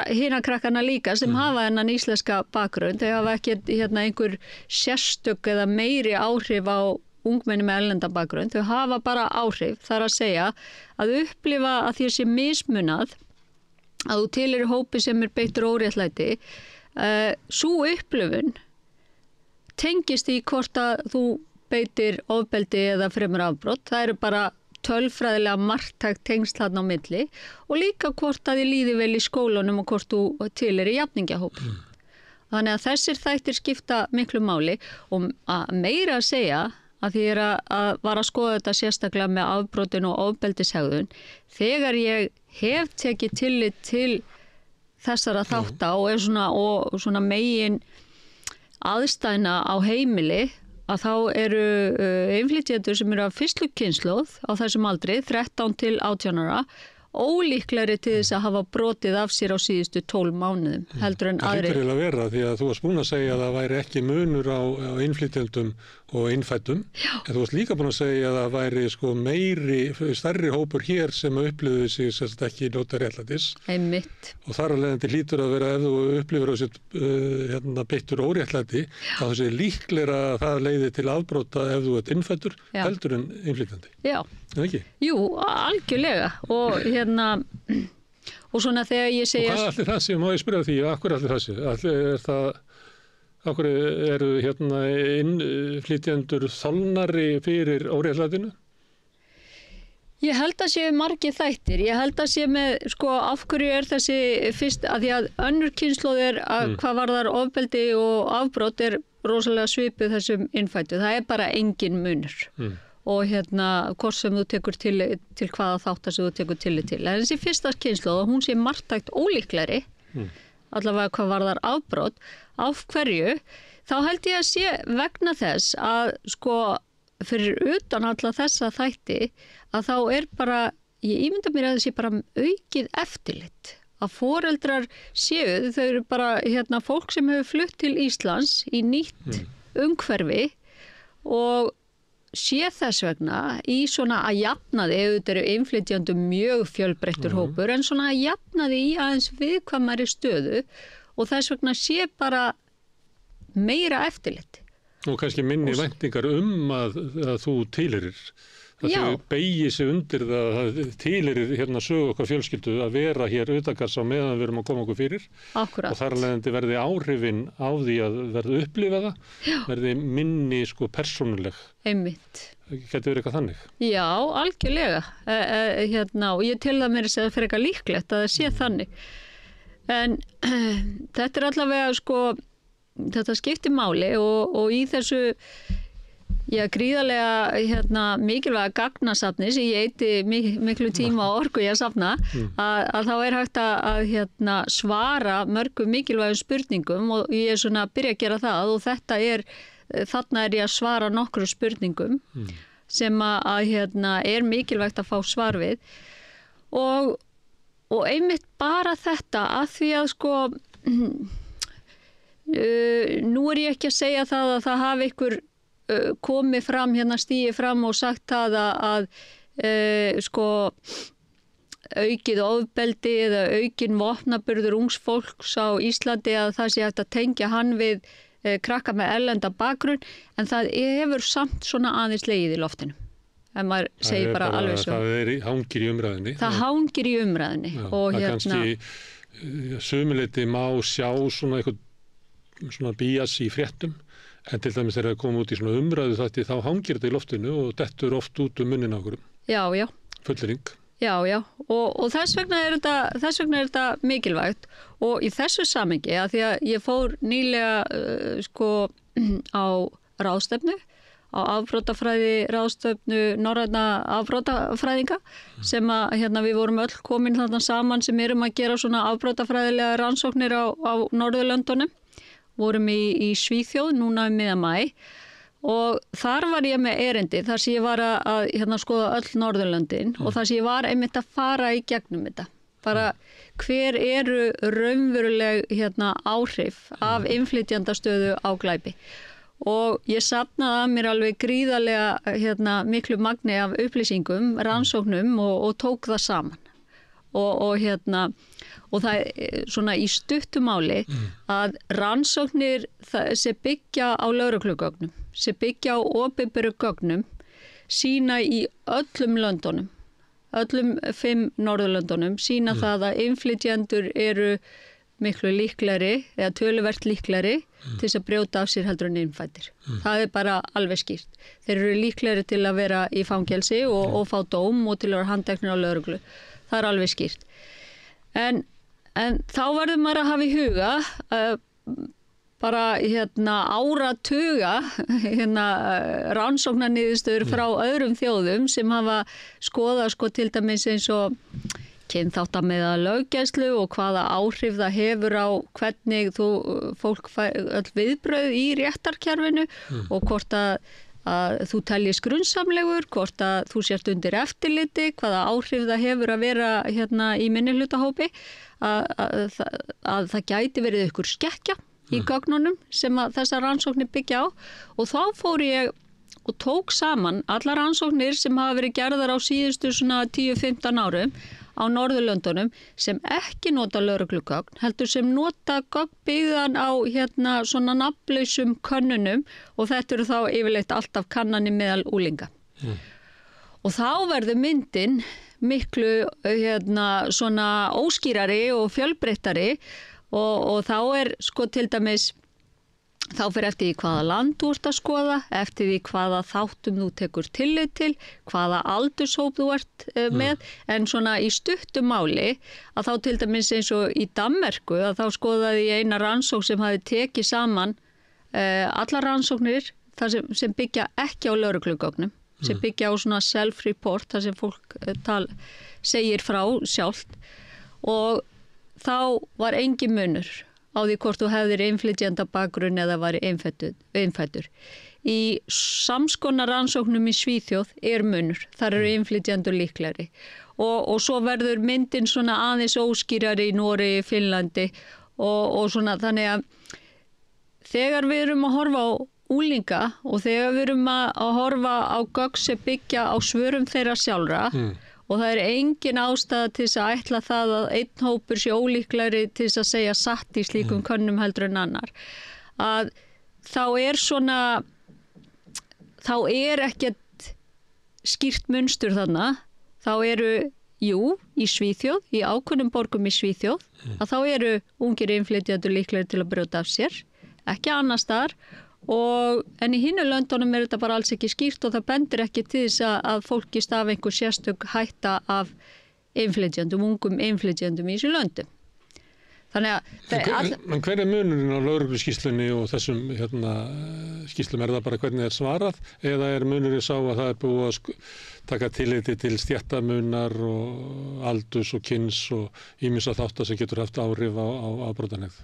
hina krakkana líka sem hafa þennan íslenska bakgrunn. Þeir hafa ekki einhver sérstök eða meiri áhrif á ungmenni með erlendan bakgrunn, þau hafa bara áhrif, þar að segja að upplifa að þér sé mismunað, að þú tilheyrir hópi sem er beittur óréttlæti, sú upplifun tengist í hvort að þú beitir ofbeldi eða fremur afbrot, það eru bara tölfræðilega marktækt tengsl þarna á milli og líka hvort að þið líði vel í skólanum og hvort þú tilheyrir jafningjahópi. Þannig að þessir þættir skipta miklu máli og meira að segja að því ég var að skoða þetta sérstaklega með afbrotin og ofbeldishegðun. Þegar ég hef tekið tillit til þessara þátta og svona megin aðstæðna á heimili, að þá eru innflytjendur sem eru af fyrstu kynslóð á þessum aldri, 13 til 18 ára, ólíklegri til þess að hafa brotið af sér á síðustu 12 mánuðum heldur en aðrir. Það hlýtur að vera því að þú varst búin að segja að það væri ekki munur á innflytjendum og innfættum. En þú varst líka búin að segja að það væri meiri, stærri hópur hér sem upplifðu sig sérst ekki njóta réttlætis. Einmitt. Og þar að leiðandi hlýtur að vera ef þú upplifir á sér beittur óréttlæti, þá þessi líklegra að það leiði til afbrota ef þú ert innfættur heldur en innflytjandi. Já. Ekki? Jú, algjörlega og svona þegar ég segja... Og hvað allir það sé, má ég spyrja því, akkur allir það sé? Akkur eru innflytjendur þolnari fyrir óréttlætinu? Ég held að séu margir þættir. Ég held að séu með, af hverju er þessi fyrst, að því að önnur kynslóð er að hvað varðar ofbeldi og afbrot er rosalega svipuð þessum innfættu. Það er bara engin munur. Og hvort sem þú tekur til hvaða þáttar sem þú tekur til. En þessi fyrsta kynslóð, hún sé marktækt ólíklegri, allavega hvað varðar afbrot, af hverju, þá held ég að sé vegna þess að fyrir utan alla þessa þætti, að þá er bara, ég ímynda mér að það sé bara aukið eftirlit. Að foreldrar séu, þau eru bara fólk sem hefur flutt til Íslands í nýtt umhverfi og sé þess vegna í svona að jafnaði, auðvitað eru innflytjendur mjög fjölbreyttur hópur, en svona að jafnaði í aðeins viðkvæmari stöðu og þess vegna sé bara meira eftirlit. Og kannski minni væntingar að þú tilheyrir. Að þau beigi sig undir það að tilheyrir sögu okkar fjölskyldu að vera hér utangarðs á meðan við erum að koma okkur fyrir. Akkurat. Og þar af leiðandi verði áhrifin á því að verði upplifa það, verði minni persónuleg. Einmitt. Getur verið eitthvað þannig? Já, algjörlega. Og ég til það mér að segja fyrir eitthvað líklegt að það sé þannig. En þetta er allavega þetta skiptir máli og í þessu Já, gríðarlega mikilvæga gagnasafni sem ég eyti miklu tíma og orku í að safna að þá hægt að svara mörgum mikilvægum spurningum og ég svona að byrja að gera það og þarna ég að svara nokkru spurningum sem að mikilvægt að fá svar við og einmitt bara þetta að því að sko nú ég ekki að segja það að það hafi ykkur komið fram, stíið fram og sagt það að sko aukið ofbeldi eða aukin vopnaburður ungs fólks á Íslandi að það sé hægt að tengja hann við krakka með erlenda bakgrunn en það hefur samt svona aðeins legið í loftinu. En maður segir bara alveg svo. Það hangir í umræðinni. Það hangir í umræðinni. Já, og það kannski sömuleyti má sjá svona eitthvað svona bías í fréttum en til dæmis þegar það koma út í svona umræðu þætti þá hangir þetta í loftinu og dettur oft út munnin á okkur. Já. Fullering. Já. Og þess vegna er þetta mikilvægt og í þessu samhengi að því að ég fór nýlega á ráðstefnu á afbrotafræði ráðstefnu norræna afbrotafræðinga sem að við vorum öll komin þarna saman sem erum að gera svona afbrotafræðilega rannsóknir á Norðurlöndunum. Vorum í Svíþjóð núna miðjan maí og þar var ég með erindi þar sem ég var að skoða öll Norðurlöndin og þar sem ég var einmitt að fara í gegnum þetta. Bara hver eru raunveruleg áhrif af innflytjandastöðu á glæpi. Og ég safnaði að mér alveg gríðarlega miklu magni af upplýsingum, rannsóknum og tók það saman. Og það er svona í stuttu máli að rannsóknir sem byggja á lögreglugögnum, sem byggja á opinberu gögnum, sýna í öllum löndunum, öllum 5 Norðurlöndunum, sýna það að innflytjendur eru miklu líklegri eða töluvert líklegri til þess að brjóta af sér heldur en innfæddir. Það er bara alveg skýrt. Þeir eru líklegri til að vera í fangelsi og fá dóm og til að vera handteknir á lögreglu. Það er alveg skýrt. En þá verður maður að hafa í huga bara áratuga rannsóknarniðurstöður frá öðrum þjóðum sem hafa skoðað til dæmis eins og kynþáttameða löggæslu og hvaða áhrif það hefur á hvernig fólk fær öll viðbrögð í réttarkerfinu og hvort að þú teljist grunnsamlegur, hvort að þú sért undir eftirliti, hvaða áhrif það hefur að vera í minnihlutahópi, að það gæti verið ykkur skekkja í gögnunum sem að þessar rannsóknir byggja á og þá fór ég og tók saman allar rannsóknir sem hafa verið gerðar á síðustu svona 10-15 árum á Norðurlöndunum sem ekki nota lögreglugögn, heldur sem nota gögn byggðan á svona nafnlausum könnunum og þetta eru þá yfirleitt alltaf kannanir meðal unglinga. Og þá verður myndin miklu svona óskýrari og fjölbreyttari og þá er til dæmis þá fyrir eftir því hvaða land þú ert að skoða, eftir því hvaða þáttum þú tekur tillit til, hvaða aldurshóp þú ert með, en svona í stuttu máli að þá til dæmis eins og í Danmörku að þá skoðaði ég eina rannsókn sem hafi tekið saman allar rannsóknir sem byggja ekki á lögreglugögnum, sem byggja á svona self-report, þar sem fólk segir frá sjálft og þá var engin munur á því hvort þú hefðir innflytjenda bakgrunn eða var innfæddur. Í samskonar rannsóknum í Svíþjóð er munur, þar eru innflytjendur líklegri og svo verður myndin svona aðeins óskýrari í Noregi, Finnlandi og svona þannig að þegar við erum að horfa á unglinga og þegar við erum að horfa á gögn sem byggja á svörum þeirra sjálfra og það er engin ástæða til þess að ætla það að einn hópur sé ólíklegri til þess að segja satt í slíkum könnum heldur en annar. Að þá er ekkert skýrt munstur þarna. Þá eru, í Svíþjóð, í ákveðnum borgum í Svíþjóð, að þá eru ungir innflytjendur líklegri til að brjóta af sér, ekki annars staðar. En í hinu löndunum er þetta bara alls ekki skýrt og það bendir ekki til þess að fólki stafi einhver sérstök hætta af innflytjendum, ungum innflytjendum í þessu löndum. En hver munurinn á lögregluskýrslunni og þessum skýrslum? Það bara hvernig svarað eða munurinn sá að það búið að taka tilliti til stéttamunar og aldurs og kyns og ýmissa þáttar sem getur haft áhrif á afbrotanhegð?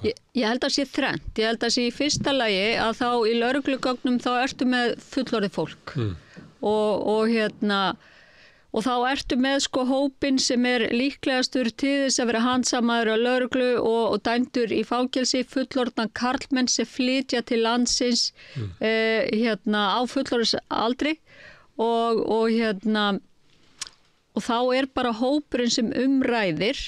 Ég held að sé þrennt. Ég held að sé í fyrsta lagi að þá í lögreglugögnum þá ertu með fullorðið fólk og þá ertu með hópinn sem líklegastur til þess að vera handsamaður á lögreglu og dæmdur í fangelsi, fullorðna karlmenn sem flytja til landsins á fullorðsaldri og þá bara hópurinn sem umræðir,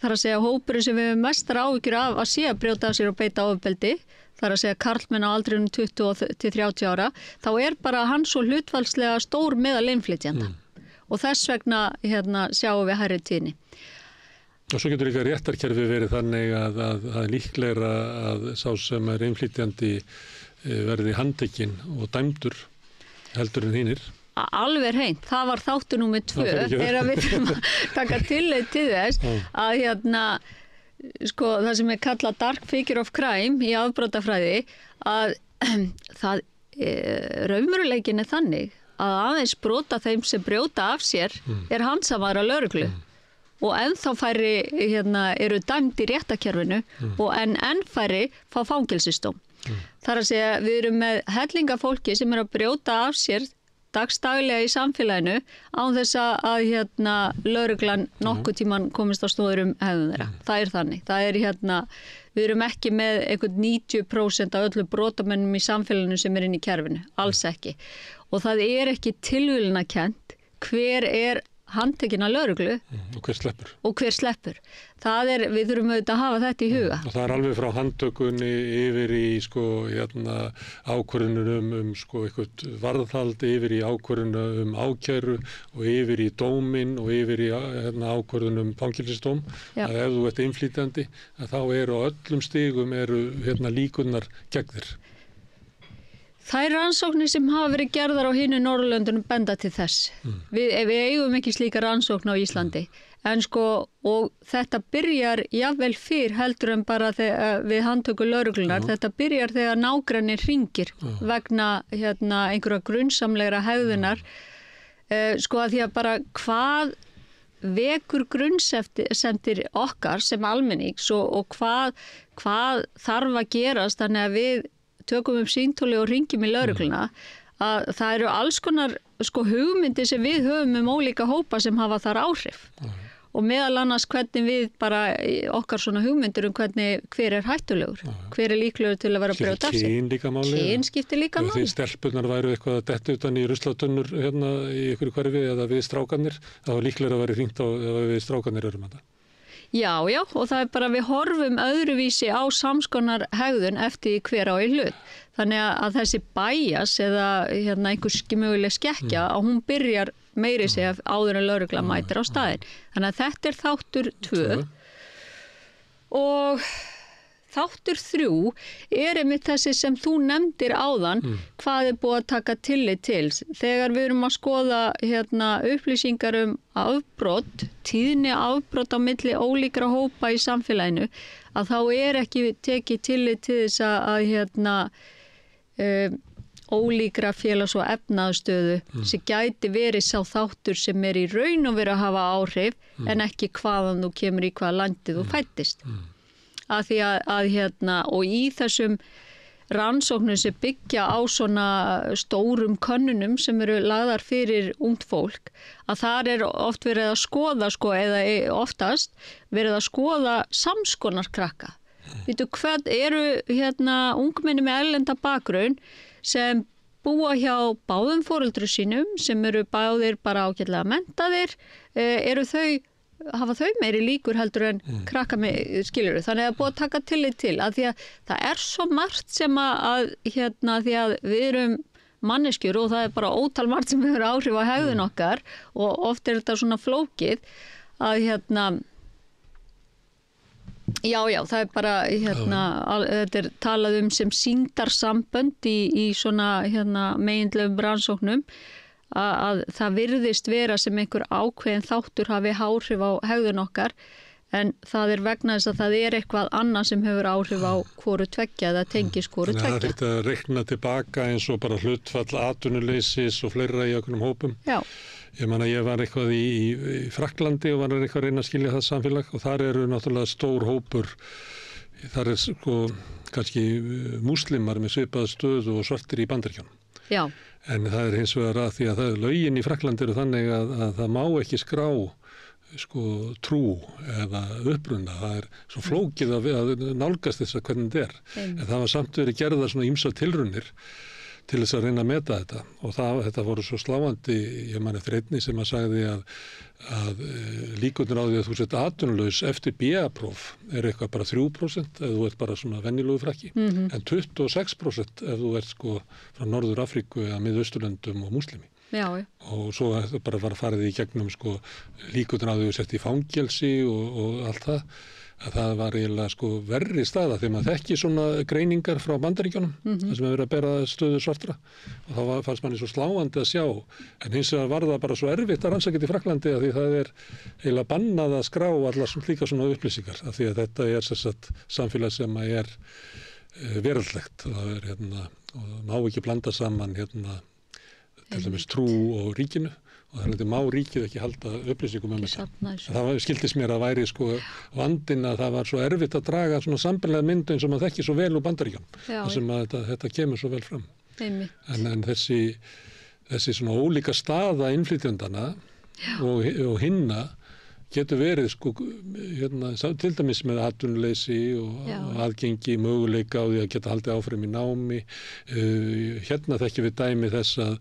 þar að segja hópurinn sem við mestar áhyggjur af að sé að brjóta af sér og beita ofbeldi, þar að segja karlmenn á aldrinum 20 til 30 ára, þá bara hann svo hlutfallslega stór meðal innflytjenda og þess vegna sjáum við hærri tíðni. Og svo getur líka réttarkerfi verið þannig að það líklegra að sá sem innflytjandi verði handtekinn og dæmdur heldur en hinnir. Alveg hreint, það var þáttur númer 2 þegar við þurfum að taka tillit til þess að það sem kallað dark figure of crime í afbrotafræði að það raunveruleikin þannig að aðeins brota þeim sem brjóta af sér handsamar á lögreglu og ennþá færri eru dæmd í réttarkerfinu og enn færri fá fangelsisdóm. Þar að segja við erum með hellinga fólki sem að brjóta af sér dagstaglega í samfélaginu án þess að lögreglan nokkuð tíman komist á stóðurum hefðum þeirra. Það þannig. Við erum ekki með einhvern 90% af öllu brotamönnum í samfélaginu sem inn í kerfinu. Alls ekki. Og það ekki tilviljunarkennt hver handtekinn af lögreglu og hver sleppur. Við þurfum auðvitað að hafa þetta í huga. Og það alveg frá handtökunni yfir í ákvörðunum eitthvað varðhald, yfir í ákvörðunum ákæru og yfir í dóminn og yfir í ákvörðunum fangelsisdóm. Að ef þú ert innflytjandi, þá á öllum stigum líkurnar gegn þér. Þær rannsóknir sem hafa verið gerðar á hinum Norðurlöndunum benda til þess. Við eigum ekki slíka rannsókn á Íslandi. Og þetta byrjar jafnvel fyrr heldur en bara við handtöku lögreglunar. Þetta byrjar þegar nágrannir hringir vegna einhverja grunnsamlegra hegðunar. Að því að bara hvað vekur grunnsemdir okkar sem almennings og hvað þarf að gerast þannig að við tökum síntóli og ringjum í lögregluna að það eru alls konar hugmyndir sem við höfum ólíka hópa sem hafa þar áhrif og meðal annars hvernig við bara okkar svona hugmyndir hver hættulegur, hver líklegur til að vera að brjóta af sig. Kyn skiptir líka máli. Því stelpunar væru eitthvað að detta utan í ruslatunnur í ykkur hverfi eða við strákanir, það var líklegur að vera hringt á eða við strákanir erum þetta. Já, og það bara við horfum öðruvísi á samskonar hegðun eftir hver á í hlut. Þannig að þessi bæjas eða einhver möguleg skekkja að hún byrjar meiri sig áður en lögregla mætir á staðinn. Þannig að þetta þáttur 2 og þáttur 3 einmitt þessi sem þú nefndir áðan hvað búið að taka tillit til. Þegar við erum að skoða upplýsingar afbrot, tíðni afbrot á milli ólíkra hópa í samfélaginu að þá ekki tekið tillit til þess að ólíkra félags- og efnahagsstöðu sem gæti verið sá þáttur sem í raun og veru að hafa áhrif en ekki hvaðan þú kemur í hvaða landið þú fæddist. Að því og í þessum rannsóknum sem byggja á svona stórum könnunum sem eru lagðar fyrir ungt fólk að þar oft verið að skoða eða oftast verið að skoða samskonar krakka. Hvað eru ungmenni með erlenda bakgrunn sem búa hjá báðum foreldrum sínum sem eru báðir bara ágætlega menntaðir, hafa þau meiri líkur heldur en krakka með skiluru. Þannig að búið að taka tillit til að því að það svo margt sem því að við erum manneskjur og það bara ótal margt sem hefur áhrif á hegðun okkar og oft þetta svona flókið að Já, það bara, þetta talað sem sýndarsambönd í svona megindlegum rannsóknum að það virðist vera sem einhver ákveðin þáttur hafi áhrif á hegðun okkar en það er vegna þess að það er eitthvað annað sem hefur áhrif á hvoru tveggja eða tengis hvoru tveggja. Það þurfti að reikna tilbaka eins og bara hlutfall atvinnuleysis og fleira í okkurum hópum. Já. Ég man að ég var eitthvað í Frakklandi og var eitthvað að reyna að skilja það samfélag og þar eru náttúrulega stór hópur, þar er sko kannski múslimar með svipaða stöðu og svartir í Bandaríkjunum. Já. En það er hins vegar að því að lögin í Frakklandi eru þannig að það má ekki skrá sko trú eða uppruna, það er svo flókið að nálgast þess að hvernig þetta er. En það var samt verið gerðar svona ýmsar tilraunir til þess að reyna að meta þetta og þetta voru svo sláandi, ég man eftir einni sem að sagði að líkurnar á því að þú sett atvinnulaus eftir BA-próf er eitthvað bara 3% ef þú ert bara svona venjulegu frakki, en 26% ef þú ert sko frá Norður Afríku eða Miðausturlöndum og múslimi. Já. Og svo bara var farið í gegnum sko líkurnar á því að sett í fangelsi og allt það. Að það var eiginlega sko verri staða þegar maður þekki svona greiningar frá Bandaríkjunum, það sem hefur verið að bera stöðu svartra og þá fannst manni svo sláandi að sjá, en hins vegar var það bara svo erfitt að rannsaka í Frakklandi að því það er eiginlega bannað að skrá allar líka svona upplýsingar af því að þetta er sérstætt samfélag sem er veraldlegt og það er og má ekki blanda saman til dæmis trú og ríkinu og þannig má ríkið ekki halda upplýsingum þetta. Það skildist mér að væri sko vandinn að það var svo erfitt að draga svona sambanlega myndu eins og maður þekki svo vel úr Bandaríkjunum, þar sem að þetta kemur svo vel fram. En þessi svona ólíka staða innflytjandana og hinna getur verið sko til dæmis með atvinnuleysi og aðgengi möguleika á því að geta haldið áfram í námi. Þekkjum við dæmi þess að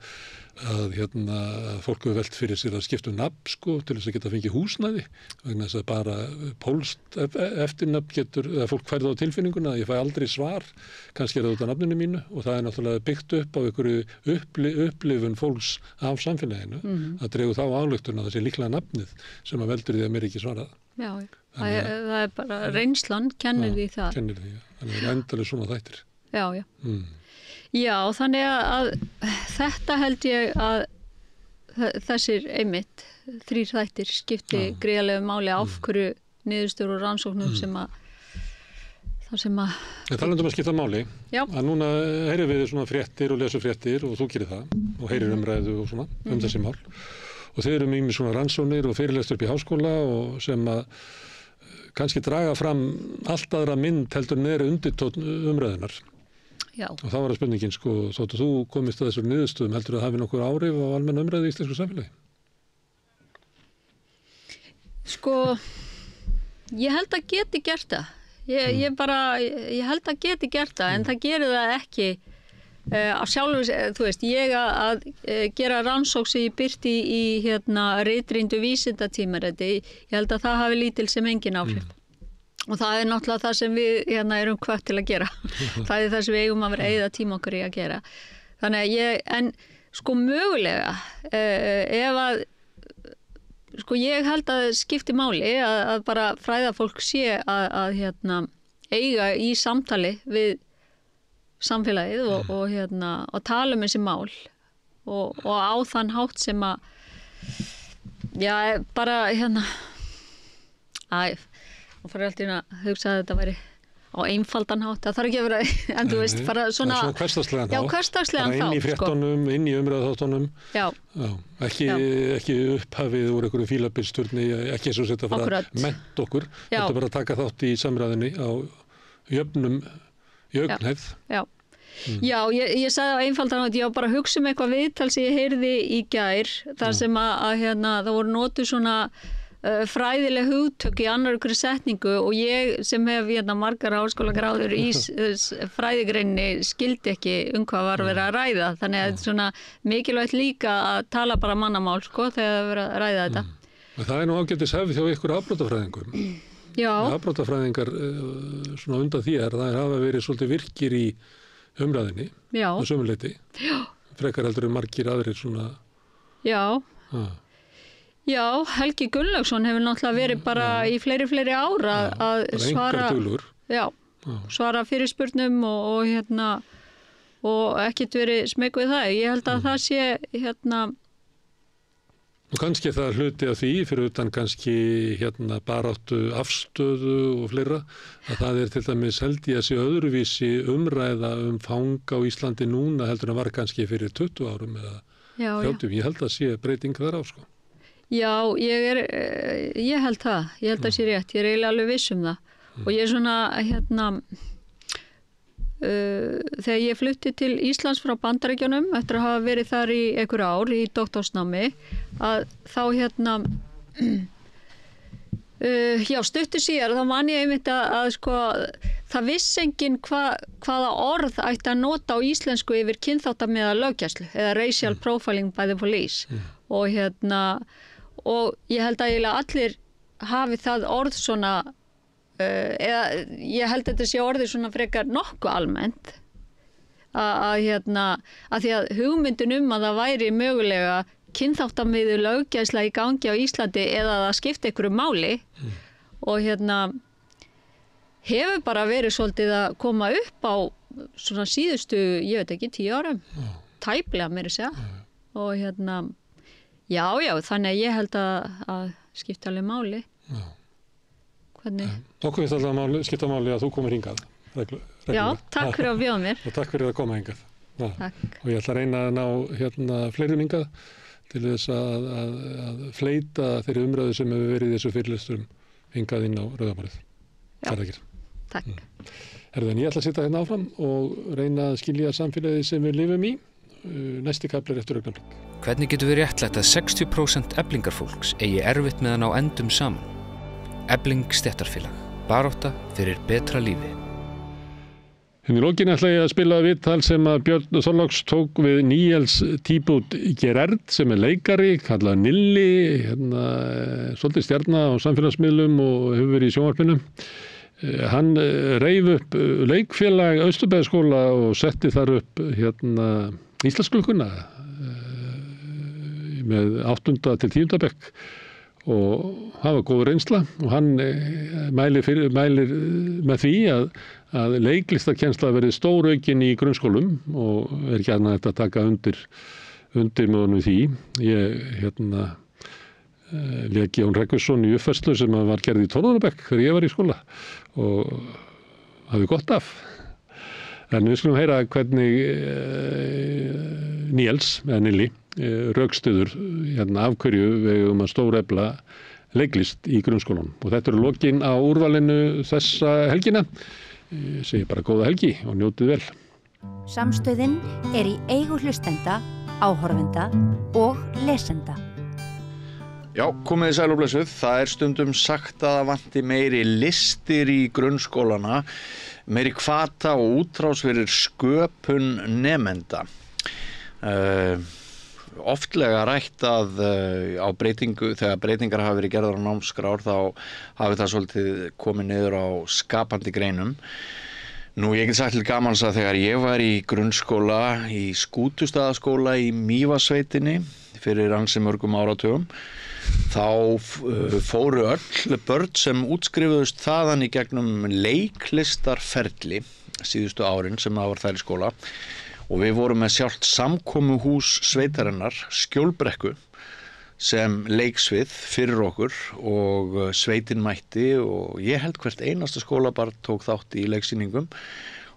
fólk hefur velt fyrir sér að skipta nafn sko til þess að geta fengið húsnæði vegna þess að bara pólskt eftirnafn getur, eða fólk færði á tilfinninguna að ég fæ aldrei svar, kannski er það út af nafninu mínu og það er náttúrulega byggt upp á einhverju upplifun fólks af samfélaginu að dregur þá álöktun að það sé líklega nafnið sem að veldur því að mér ekki svarað. Já, það er bara reynslan kennir því það. Kennir því, þannig að það er endalega svona þættir. Já. Já, þannig að þetta held ég að þessir einmitt 3 þættir skipti gríðarlegu máli af hverju niðurstöður og rannsóknum sem að talandum að skipta máli, að núna heyrir við svona fréttir og lesum fréttir og þú gerir það og heyrir umræðu og svona þessi mál og þeir eru mjög svona rannsóknir og fyrirlestur upp í háskóla og sem að kannski draga fram allt aðra mynd heldur neðri undirtónn umræðunar. Já. Og þá var það spurningin sko, þóttu þú komist að þessum niðurstöðum, heldur það hafi nokkur áhrif á almenna umræðu í íslensku samfélagi? Sko, ég held að geti gert það. Ég held að geti gert það, en það gerir það ekki af sjálfur, þú veist, ég að gera rannsókn sem ég birti í ritrýndu vísindatímariti, ég held að það hafi lítil sem engin áhrif. Og það er náttúrulega það sem við erum hvött til að gera. Það er það sem við eigum að vera eyða tíma okkur í að gera. Þannig að en sko mögulega, ef að, sko ég held að skipti máli að bara fræðafólk sé að eiga í samtali við samfélagið og tala um þessi mál og á þann hátt sem að, bara og fyrir alltaf að hugsa að þetta væri á einfaldan hátt, það þarf ekki að vera en þú veist, bara svona hversdagslegan hátt, hversdagslegan bara inn í fréttunum, inn í umræðuþáttunum ekki upphafið úr einhverju fílabilsturni, ekki eins og setja að fara að mennta okkur, þetta bara að taka þátt í samræðinni á jöfnum í augnhæð. Já, ég sagði á einfaldan hátt, ég var bara að hugsa um eitthvað viðtal sem ég heyrði í gær, þar sem að það voru notuð svona fræðileg hugtök í annar ykkur setningu og ég sem hef margar háskólagráður í fræðigreininni skildi ekki hvað var að vera að ræða, þannig að þetta er svona mikilvægt líka að tala bara mannamál sko þegar það verið að ræða þetta. Það er nú ágætis hefð hjá ykkur afbrotafræðingum. Já. Afbrotafræðingar svona undan því að það hafa verið svolítið virkir í umræðinni á sömuleyti. Já. Frekar heldur margir aðrir svona. Já. Já, Helgi Gunnlaugsson hefur náttúrulega verið bara í fleiri ára að svara fyrirspurnum og ekkert verið smekk við það. Ég held að það sé Og kannski það hluti af því, fyrir utan kannski baráttu afstöðu og fleira, að það til dæmis held ég að sé öðruvísi umræða fanga á Íslandi núna heldur en var kannski fyrir 20 árum eða 30. Ég held að sé breyting þar á, sko. Já, ég held það. Ég held að sé rétt. Ég eiginlega alveg viss það. Og ég svona, þegar ég flutti til Íslands frá Bandaríkjunum eftir að hafa verið þar í einhver ár í doktorsnámi að þá stuttu síðar þá man ég einmitt að sko það vissi enginn hvaða orð ætti að nota á íslensku yfir kynþáttamiða löggæslu eða racial profiling by the police og og ég held að eiginlega allir hafi það orð svona eða ég held að þetta sé orðið svona frekar nokkuð almennt að því að hugmyndin að það væri mögulega kynþáttamiðu löggæsla í gangi á Íslandi eða að það skipti einhverju máli og hefur bara verið svolítið að koma upp á svona síðustu, ég veit ekki, 10 árum tæplega meira segja og já, þannig að ég held að skipta alveg máli. Hvernig? Okkur finnst alltaf skipta máli að þú komir hingað. Já, takk fyrir að bjóða mér. Og takk fyrir að koma hingað. Takk. Og ég ætla að reyna að ná fleirum hingað til þess að fleita þeirri umræðu sem hefur verið í þessu fyrirlestrum hingað inn á Rauðaborðið. Já, takk. En ég ætla að sitja hérna áfram og reyna að skilja samfélagið sem við lifum í. Næsti kafli eftir augnablik. Hvernig getur við réttlætt að 60% eflingarfólks eigi erfitt með að ná endum saman? Efling stéttarfélag. Barátta fyrir betra lífi. Í lokin ætla ég að spila viðtal sem að Björn Þorláks tók við Níels Tíbút Gerard sem leikari, kallað Nilli, svolítið stjarna á samfélagsmiðlum og hefur verið í sjónvarpinu. Hann reif upp leikfélag Austurbæðarskóla og setti þar upp Íslandsklukkuna með 8. til 10. bekk og hafa góð reynsla og hann mælir með því að leiklistakennsla verið stóraukin í grunnskólum og ekki annað að taka undir með honum því. Ég lék Jón Reggusson í uppfærslu sem var gerð í Torfærubekk þegar ég var í skóla og hafði gott af. En við skulum heyra hvernig Nilli rökstuður af hverju við að stórefla leiklist í grunnskólanum. Og þetta lokin á úrvalinu þessa helgina. Ég segi bara góða helgi og njótið vel. Samstöðin í eigu hlustenda, áhorfenda og lesenda. Já, komið sæl og blessuð. Það stundum sagt að það vanti meiri listir í grunnskólana, meiri hvata og útrás fyrir sköpun nemenda. Oftlega rætt að þegar breytingar hafa verið gerðar á námskrár þá hafi það svolítið komið niður á skapandi greinum. Nú, ég get sagt til gamans að þegar ég var í grunnskóla í Skútustaðaskóla í Mývatnssveitinni fyrir ansi mörgum áratugum, þá fóru öll börn sem útskrifuðust þaðan í gegnum leiklistarferli síðustu árin sem það var þær í skóla. Og við vorum með sjálft samkomuhús sveitarinnar, Skjólbrekku, sem leiksvið fyrir okkur og sveitin mætti og ég held hvert einasta skólabarn tók þátt í leiksýningum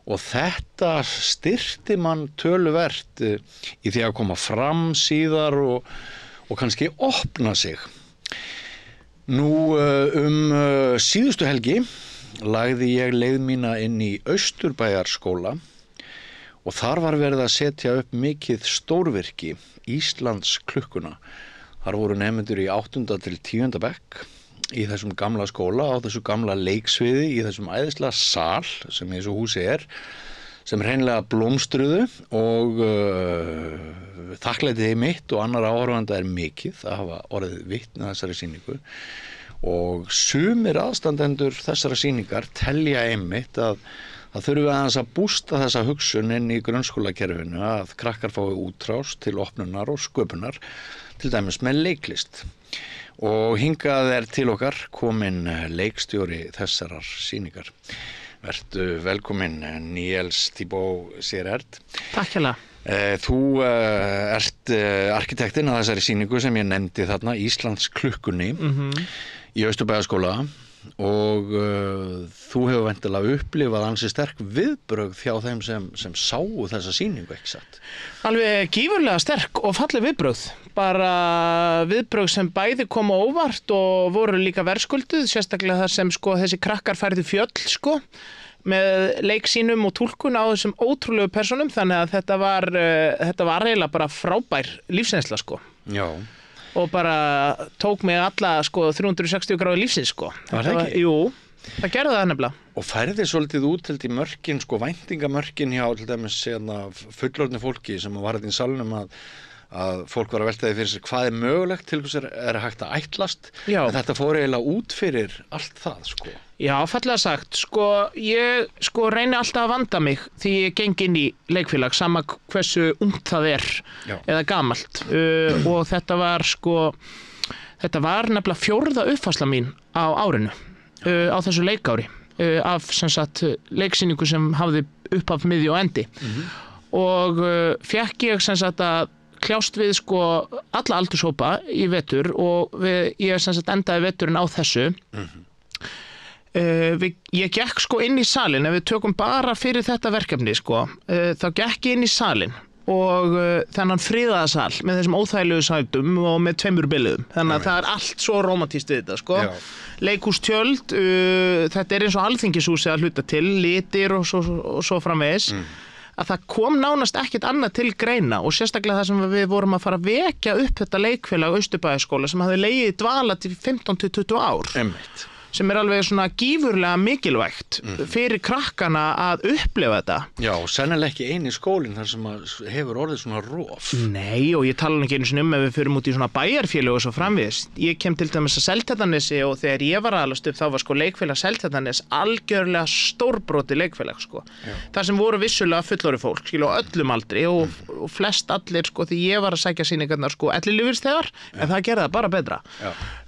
og þetta styrkti mann töluvert í því að koma fram síðar og kannski opna sig. Nú síðustu helgi lagði ég leið mína inn í Austurbæjarskóla og þar var verið að setja upp mikið stórvirki, Íslandsklukkuna. Þar voru nemendur í 8. til 10. bekk í þessum gamla skóla, á þessu gamla leiksviði, í þessum æðislega sal sem í þessu húsi sem hreinlega blómstruðu og þakklætið mitt og annar áhorfenda mikið að hafa orðið vitni að þessari sýningu. Og sumir aðstandendur þessara sýningar telja einmitt að það þurfi aðeins að bústa þessa hugsun inn í grunnskólakerfinu að krakkar fái útrás til opnunar og sköpunar, til dæmis með leiklist. Og hingað til okkar kominn leikstjóri þessarar sýningar. Vertu velkominn, Níels Tíbút Gerard. Takk hérlega. Þú ert arkitektinn að þessari sýningu sem ég nefndi þarna, Íslands klukkunni í Austurbæjarskóla og þú hefur væntanlega upplifað ansi sterk viðbrögð hjá þeim sem sáu þessa sýningu, ekki satt? Alveg gífurlega sterk og falleg viðbrögð, bara viðbrögð sem bæði koma óvart og voru líka verðskulduð, sérstaklega þar sem sko þessi krakkar færðu fjöll sko með leiksýnum og túlkun á þessum ótrúlegu personum, þannig að þetta var eiginlega bara frábær lífsreynsla sko. Já. Og bara tók mig alla sko 360 gráðu lífsins sko. Var það ekki? Jú, það gerði það nefnilega. Og færði svolítið út til því mörkin, sko væntingamörkin hjá til dæmis fullorðnu fólki sem var í salnum að fólk var að velta því fyrir sér hvað mögulegt, til hvers hægt að ætlast. Já. En þetta fór eiginlega út fyrir allt það sko. Já, fallega sagt, sko ég reyni alltaf að vanda mig því ég geng inn í leikfélag sama hversu ungt það eða gamalt og þetta var nefnilega 4. uppfærsla mín á árinu á þessu leikári af sem sagt leiksýningu sem hafði upphaf, miðju og endi og fékk ég sem sagt að kljást við sko alla aldurshópa í vetur og ég sem sagt endaði veturinn á þessu ég gekk sko inn í salin, ef við tökum bara fyrir þetta verkefni sko, þá gekk ég inn í salin og þennan friðaða sal með þessum óþægilegu sætum og með 2 billiðum, þannig að það er allt svo rómantískt við þetta sko. Leikhústjöld, þetta er eins og Alþingishúsið að hluta til, litir og svo framvegis að það kom nánast ekkert annað til greina og sérstaklega það sem við vorum að fara að vekja upp þetta leikfélag Austurbæjarskóla sem hafði legið dvala til 15-20 ár. Einmitt. Sem er alveg svona gífurlega mikilvægt fyrir krakkana að upplifa þetta. Já, sennilega ekki eini skólinn þar sem hefur orðið svona rof. Nei, og ég tala ekki einu sinni ef við förum út í svona bæjarfélög og svo framvegis. Ég kem til dæmis að Seltjarnarnesi og þegar ég var alast upp þá var sko leikfélag Seltjarnarnes algjörlega stórbroti leikfélag sko. Það sem voru vissulega fullorðið fólk, skilu á öllum aldri og flest allir sko því ég var að sækja sýningarnar sko ellilífeyrisþegar, en það gerði það bara betra.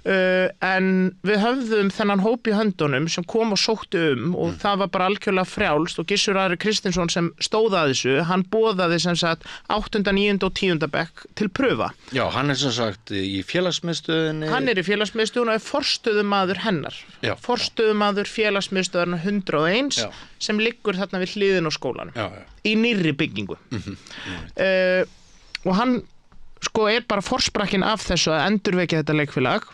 En við höfðum þennan hóp í höndunum sem kom og sótti og það var bara algjörlega frjálst og Gissur Ari Kristinsson sem stóð að þessu, hann boðaði sem sagt 8., 9. og 10. bekk til pröfa. Já, hann er sem sagt í félagsmiðstöðinni. Hann er í félagsmiðstöðinni og er forstöðumaður hennar. Já. Forstöðumaður félagsmiðstöðarnar 101 sem liggur þarna við hliðin á skólanum í nýrri byggingu. Og hann sko er bara forsprakkin af þessu að endurvekja þetta leikfélag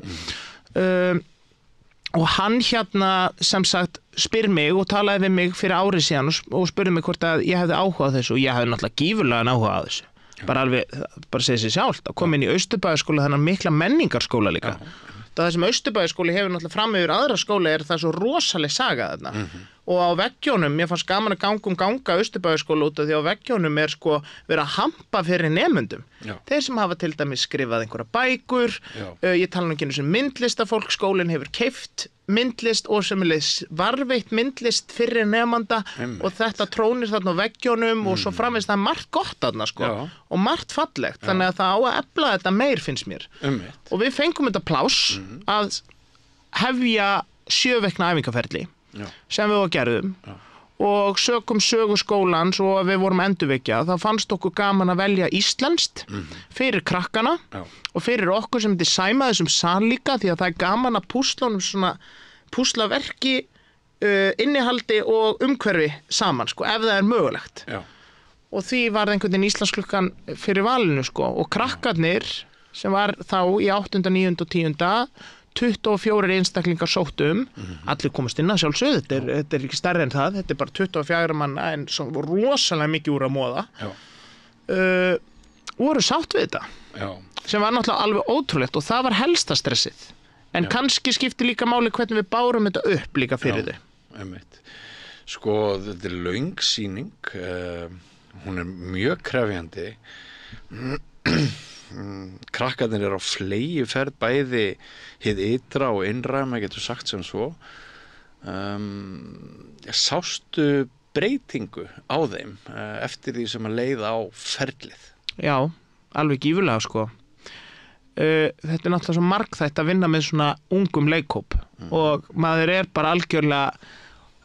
og hann hérna sem sagt spyr mig og talaði við mig fyrir ári síðan og spurði mig hvort að ég hefði áhuga á þessu og ég hefði náttúrulega gífurlegan áhuga á þessu bara segja sér sjálft að koma inn í Austurbæjarskóla, þennan mikla menningarskóla líka. Það sem Austurbæjarskóli hefur náttúrulega fram yfir aðra skóla er það svo rosaleg saga þarna og á veggjónum, ég fannst gaman að ganga Austurbæjarskóla út af því á veggjónum er sko verið að hampa fyrir nemendum. Þeir sem hafa til dæmis skrifað einhverja bækur, ég tala ekki um myndlistafólk, skólinn hefur keypt myndlist og semulegis varveitt myndlist fyrir nemanda og þetta trónir þarna á veggjónum og svo framvegis það er margt gott þarna sko og margt fallegt, þannig að það á að efla þetta meir finnst mér. Og við fengum þetta pláss að hefja 7 vikna æfingaferli sem við gerðum og sökum sögu skólans og við vorum endurvekja, þá fannst okkur gaman að velja íslenskt fyrir krakkana og fyrir okkur sem sæma þessum sal líka því að það er gaman að púsla verki, innihaldi og umhverfi saman sko, ef það er mögulegt. Og því var einhvern veginn Íslandsklukkan fyrir valinu sko og krakkarnir sem var þá í 8., 9. og 10. 24 einstaklingar sóttum, allir komast inn að sjálfsögðu, þetta er ekki stærri en það, þetta er bara 24 manna en svo rosalega mikið úr að móða voru sátt við þetta sem var náttúrulega alveg ótrúlegt og það var helsta stressið en kannski skipti líka máli hvernig við bárum þetta upp líka fyrir þau. Sko þetta er löng sýning, hún er mjög krefjandi krakkarnir eru á fleygiferð bæði hið ytra og innra, maður getur sagt sem svo sástu breytingu á þeim eftir því sem að leiða á ferlið? Já, alveg gífurlega sko þetta er náttúrulega svo margþætt að vinna með svona ungum leikhóp og maður er bara algjörlega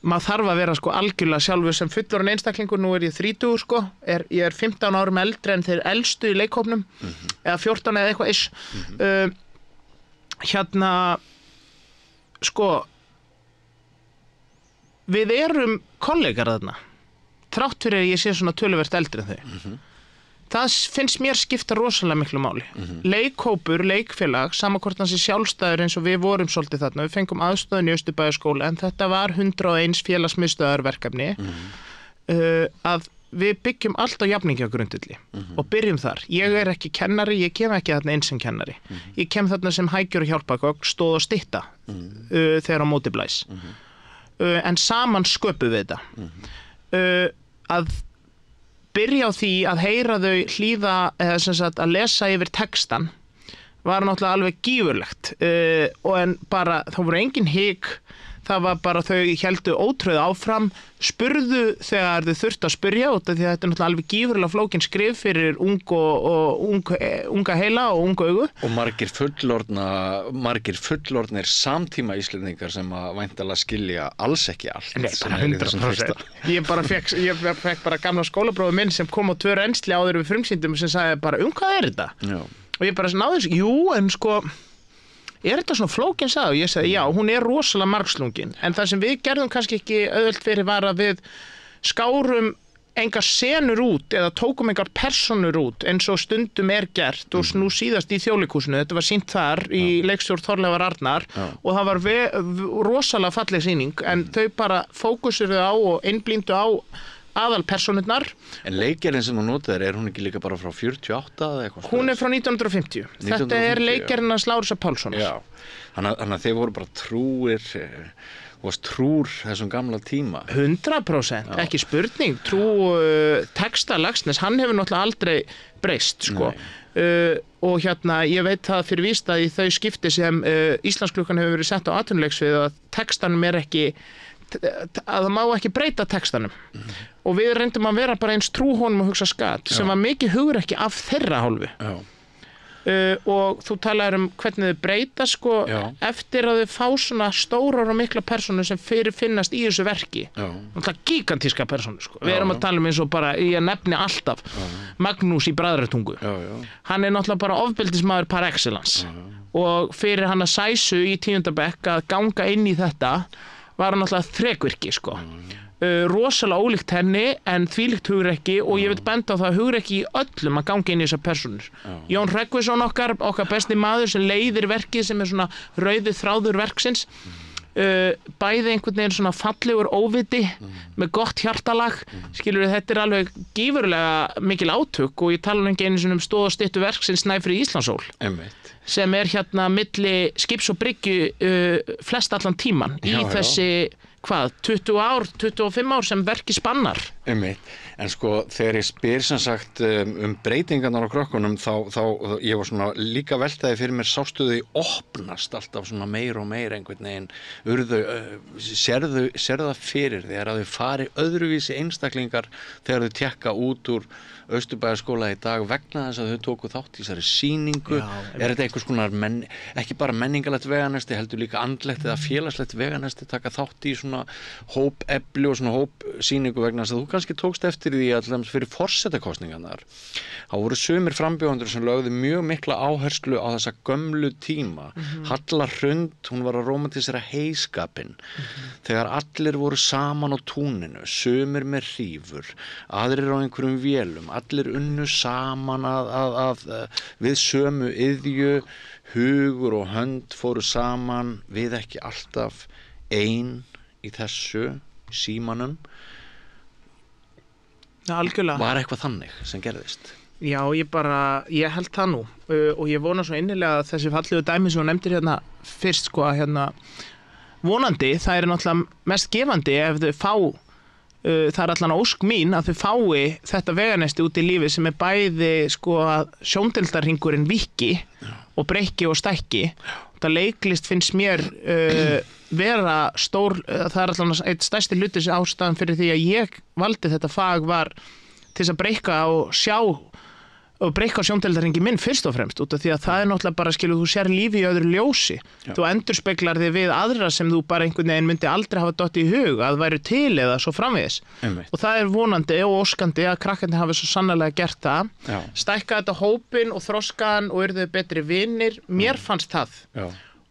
maður þarf að vera sko algjörlega sjálfur sem fullorðin einstaklingur, nú ég 30 sko, ég er 15 árum eldri en þeir elstu í leikhópnum, eða 14 eða eitthvað sko, við erum kollegar þarna, þrátt fyrir að ég sé svona töluvert eldri en þau. Það finnst mér skipta rosalega miklu máli. Leikhópur, leikfélag, sama hvort hann sé sjálfstæður eins og við vorum svolítið þarna. Við fengum aðstöðun í Austurbæjarskóla en þetta var 101 félagsmiðstöðarverkefni að við byggjum allt á jafningjagrundvelli og byrjum þar. Ég er ekki kennari, ég kem ekki þarna eins sem kennari. Ég kem þarna sem hækjur og hjálpagögn, stóð og stytta þegar á móti blæs. En saman sköpum við þetta. Að byrja á því að heyra þau hlýða eða sem sagt að lesa yfir textan var náttúrulega alveg gífurlegt en bara það voru engin hik, það var bara þau héldu ótröð áfram, spurðu þegar þau þurftu að spyrja út af því að þetta er náttúrulega alveg gífurlega flókin skrif fyrir unga heila og unga augu. Og margir fullorðnir samtíma Íslendingar sem að væntanlega skilja alls ekki allt. Nei, bara 100%. Ég fekk bara gamla skólabróður minn sem kom á 2 reynsli áður við frumsýndum sem sagði bara hvað er þetta? Já. Og ég bara náði þessu, jú en sko er þetta svona flókin sagði og ég sagði já, hún er rosalega margslungin en það sem við gerðum kannski ekki auðvelt fyrir var að við skárum engar senur út eða tókum engar personur út eins og stundum er gert og nú síðast í Þjóðleikhúsinu, þetta var sýnt þar í leikstjórn Þorleifar Arnar og það var rosalega falleg sýning en þau bara fókusuðu á og einblíndu á aðalpersonurnar. En leikgerinn sem þú notaðir, er hún ekki líka bara frá 48 eða eitthvað? Hún er frá 1950. Þetta er leikgerinn hans Lárusar Pálssonar. Já, þannig að þeir voru bara trúr þessum gamla tíma. 100%, ekki spurning. Trú texta Laxness, hann hefur náttúrulega aldrei breyst, sko. Og ég veit það fyrir víst að í þau skipti sem Íslandsklukkan hefur verið sett á atvinnuleiksvið að textanum er ekki að það má ekki breyta textanum og við reyndum að vera bara eins trú honum og hugsa skatt sem var mikið hugur ekki af þeirra hálfu og þú talaður hvernig þau breyta sko eftir að þau fá svona stórar og mikla persónur sem finnast í þessu verki náttúrulega gigantíska persónur sko við erum að tala eins og bara ég nefni alltaf Magnús í Bræðratungu hann er náttúrulega bara ofbeldismadur par excellence og fyrir hann að Sæsu í 10. bekk að ganga inn í þetta var hann náttúrulega þrekvirki sko rosalega ólíkt henni en þvílíkt hugrekki og ég vil benda á það hugrekki í öllum að ganga inn í þessar persónur Jón Hreggviðsson okkar besti maður sem leiðir verkið sem er svona rauði þráður verksins bæði einhvern veginn svona fallegur óviti með gott hjartalag skilur þetta er alveg gífurlega mikil átök og ég tala ekki einu svona stóð og styttu verksins Snæfri Íslandssól sem er milli skips og bryggju flest allan tíman í þessi 20 ár, 25 ár sem verki spannar. En sko þegar ég spyr sem sagt breytingarnar á krökkunum þá ég var svona líka veltaði fyrir mér sástu þau opnast alltaf svona meir og meir einhvern veginn sérðu það fyrir þegar að þau fari öðruvísi einstaklingar þegar þau tekka út úr Austurbæjarskóla í dag vegna þess að þau tóku þátt í þessari sýningu er þetta einhvers konar ekki bara menningarlegt veganesti heldur líka andlegt eða félagslegt veganesti taka þátt í svona hópefli og svona hópsýningu vegna þess að þú kannski tókst eftir því að fyrir forsetakosningarnar þá voru sumir frambjóðendur sem lögðu mjög mikla áherslu á þessa gömlu tíma Halla Hrund, hún var að rómantísera heiskapinn þegar allir voru saman á túninu sumir með hrífur aðrir á einhverjum vélum allir unnu saman við sömu iðju, hugur og hönd fóru saman, við ekki alltaf ein í þessu símanum. Algjörlega. Var eitthvað þannig sem gerðist? Já, ég held það nú og ég vona svo innilega að þessi fallegu dæmi sem þú nefndir hérna fyrst sko að vonandi, það er náttúrulega mest gefandi ef þau fá það er allan ósk mín að þau fái þetta veganesti út í lífi sem er bæði sko að sjóndeildarhringurinn viki og breyki og stækki þetta leiklist finnst mér vera stór það er allan eitt stærsti hluti ástæðan fyrir því að ég valdi þetta fag var til þess að breyka og sjá og breikka sjóndeildarhringi minn fyrst og fremst út af því að það náttúrulega bara skilur þú sér lífi í öðru ljósi. Þú endurspeglar þig við aðra sem þú bara einhvern veginn myndi aldrei hafa dottið í hug að væru til eða svo framvegis. Og það vonandi og óskandi að krakkarnir hafi svo sannarlega gert það. Stækka þetta hópin og þroskaðan og urðu betri vinir. Mér fannst það.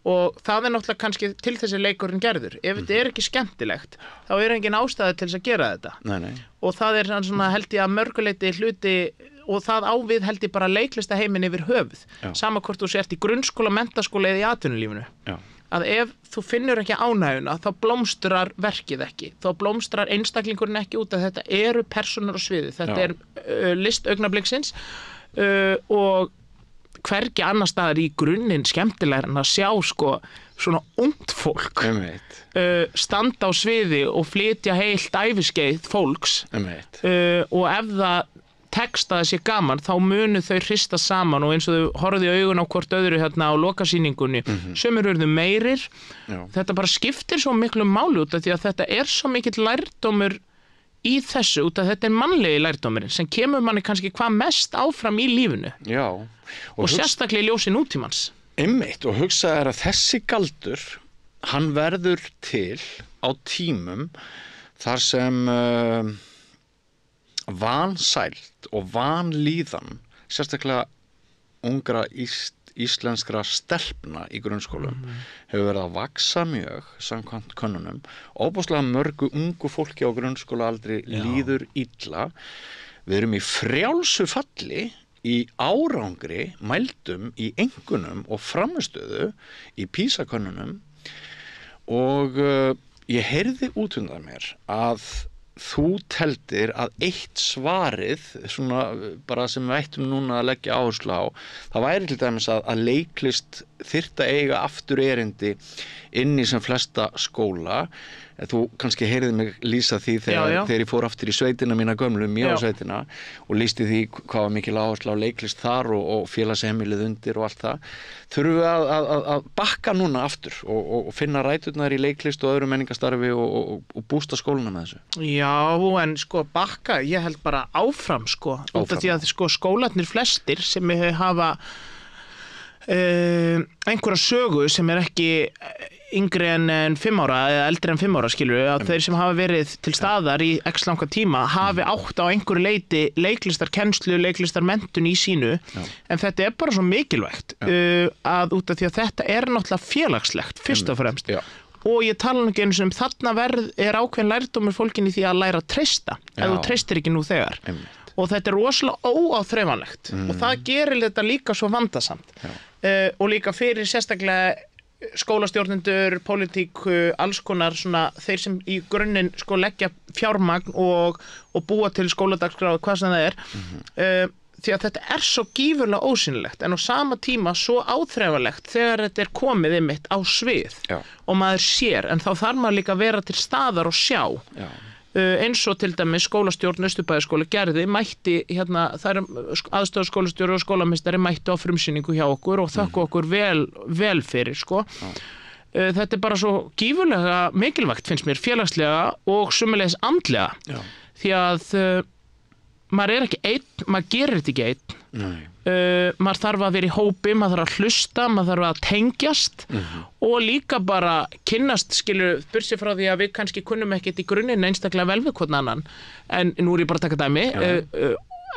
Og það náttúrulega kannski til þessi leikurinn gerður. Ef þetta ekki skemmtilegt, þá engin ástæða til þess að gera þetta. Nei. Og það svona held ég að mörguleiti hluti og það ávið held ég bara leiklista heiminn yfir höfuð. Sama hvort þú sért í grunnskóla, menntaskóla eða í atvinnulífinu. Að ef þú finnur ekki ánægjuna, þá blómstrar verkið ekki. Þá blómstrar einstaklingurinn ekki út að þetta eru persónur á sviði. Þetta list augnabliksins og hvergi annar staðar í grunninn skemmtilegar en að sjá sko svona ungt fólk standa á sviði og flytja heilt æviskeið fólks og ef það tekst að það sé gaman, þá munu þau hrista saman og eins og þau horfðu í augun á hvort öðru hérna á lokasýningunni, sumir urðu meirir. Þetta bara skiptir svo miklu máli út af því að þetta svo mikill lærdómur í þessu út af þetta mannlegi lærdómurinn sem kemur manni kannski hvað mest áfram í lífinu. Já. Og sérstaklega í ljósi nútímans. Einmitt, og hugsað að þessi galdur, hann verður til á tímum þar sem vansæld og vanlíðan, sérstaklega ungra íslenskra stelpna í grunnskólum hefur verið að vaksa mjög samkvæmt könnunum. Óbúslega mörgu ungu fólki á grunnskólaaldri líður illa. Við erum í frjálsu falli í árangri, mældum í einkunnum og frammistöðu í PISA-könnunum og ég heyrði út undan mér að þú teldir að eitt svarið svona bara sem við ættum núna að leggja áherslu á, það væri til dæmis að leiklist þyrfti að eiga aftur erindi inn í sem flesta skóla. Þú kannski heyrði mig lýsa því þegar ég fór aftur í sveitina mína gömlu, mjög á sveitina og lýsti því hvað var mikil áherslu á leiklist þar og félagsheimilið undir og allt það. Þurfum við að bakka núna aftur og finna ræturnar í leiklist og öðru menningastarfi og bústa skóluna með þessu? Já, en sko bakka, ég held bara áfram sko, út af því að sko skólarnir flestir sem hafa einhverja sögu sem ekki yngri en 5 ára eða eldri en 5 ára skilur við, að þeir sem hafa verið til staðar í x langa tíma hafi átt á einhverju leiti leiklistarkennslu, leiklistarmenntun í sínu, en þetta bara svo mikilvægt að út af því að þetta náttúrulega félagslegt fyrst og fremst. Og ég tala ekki eins og þarna ákveðin lærdómur fólkin í því að læra að treysta, ef þú treystir ekki nú þegar. Og þetta rosalega óáþreifanlegt og það gerir þetta líka svo vandasamt og líka fyrir sérstaklega skólastjórnendur, pólitík, alls konar svona þeir sem í grunninn sko leggja fjármagn og búa til skóladagskrá hvað sem það því að þetta svo gífurlega ósýnilegt en á sama tíma svo áþreifanlegt þegar þetta komið einmitt á svið og maður sér, en þá þarf maður líka að vera til staðar og sjá. Eins og til dæmis skólastjórn Austurbæjarskóla gerði, mætti hérna, það aðstoðarskólastjóri og skólameistari mættu á frumsýningu hjá okkur og þökku okkur vel fyrir sko. Þetta bara svo gífurlega mikilvægt finnst mér félagslega og sömuleiðis andlega því að maður ekki einn, maður gerir þetta ekki einn. Maður þarf að vera í hópi, maður þarf að hlusta, maður þarf að tengjast og líka bara kynnast, skilur, burtséð frá því að við kannski kunnum ekkert í grunninn einstaklega vel við hvern annan, en nú ég bara að taka dæmi,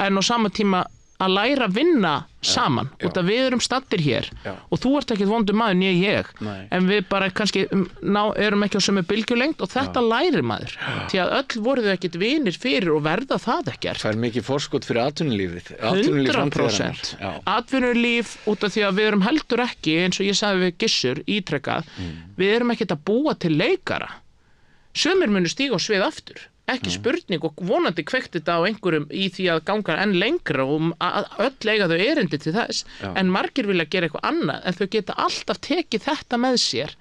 en á sama tíma að læra að vinna saman, út að við erum staddir hér og þú ert ekkert vondur maður né ég, en við bara kannski erum ekki á sömu bylgjulengd og þetta lærir maður, því að öll voru þau ekkert vinir fyrir og verða það ekkert. Það mikið forskot fyrir atvinnulífið. 100%. Atvinnulíf út af því að við erum heldur ekki, eins og ég sagði við Gissur ítrekkað, við erum ekkert að búa til leikara. Sumir munu stíga á svið aftur. Ekki spurning og vonandi kveikt þetta á einhverjum í því að ganga enn lengra og öll eiga þau erindi til þess en margir vilja gera eitthvað annað en þau geta alltaf tekið þetta með sér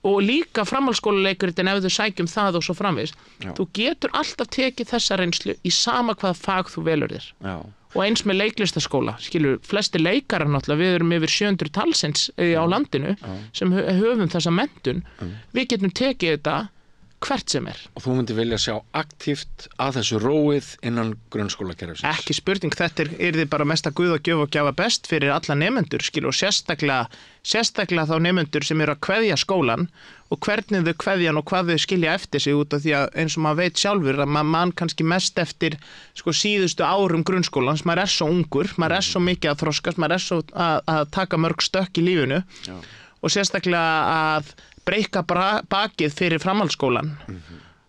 og líka framhaldsskólaleikurinn ef þau sækjum það og svo framvegis þú getur alltaf tekið þessa reynslu í sama hvaða fag þú velur þér og eins með leiklistaskóla skilur, flesti leikarar náttúrulega, við erum yfir 700 talsins á landinu sem höfum þessa menntun við getum tekið þetta hvert sem Og þú myndir vilja sjá aktíft að þessu róið innan grunnskólakerfisins? Ekki spurning, þetta yrði bara mesta guð og gjöf og gjafa best fyrir alla nemendur, og sérstaklega þá nemendur sem eru að kveðja skólan og hvernig þau kveðjan og hvað þau skilja eftir sig út af því að eins og maður veit sjálfur að maður kannski mest eftir síðustu árum grunnskólans, maður svo ungur, maður svo mikið að þroskast, maður svo að taka mörg stökk í lífinu. Já. Og sérstaklega að breikka bakið fyrir framhaldsskólan,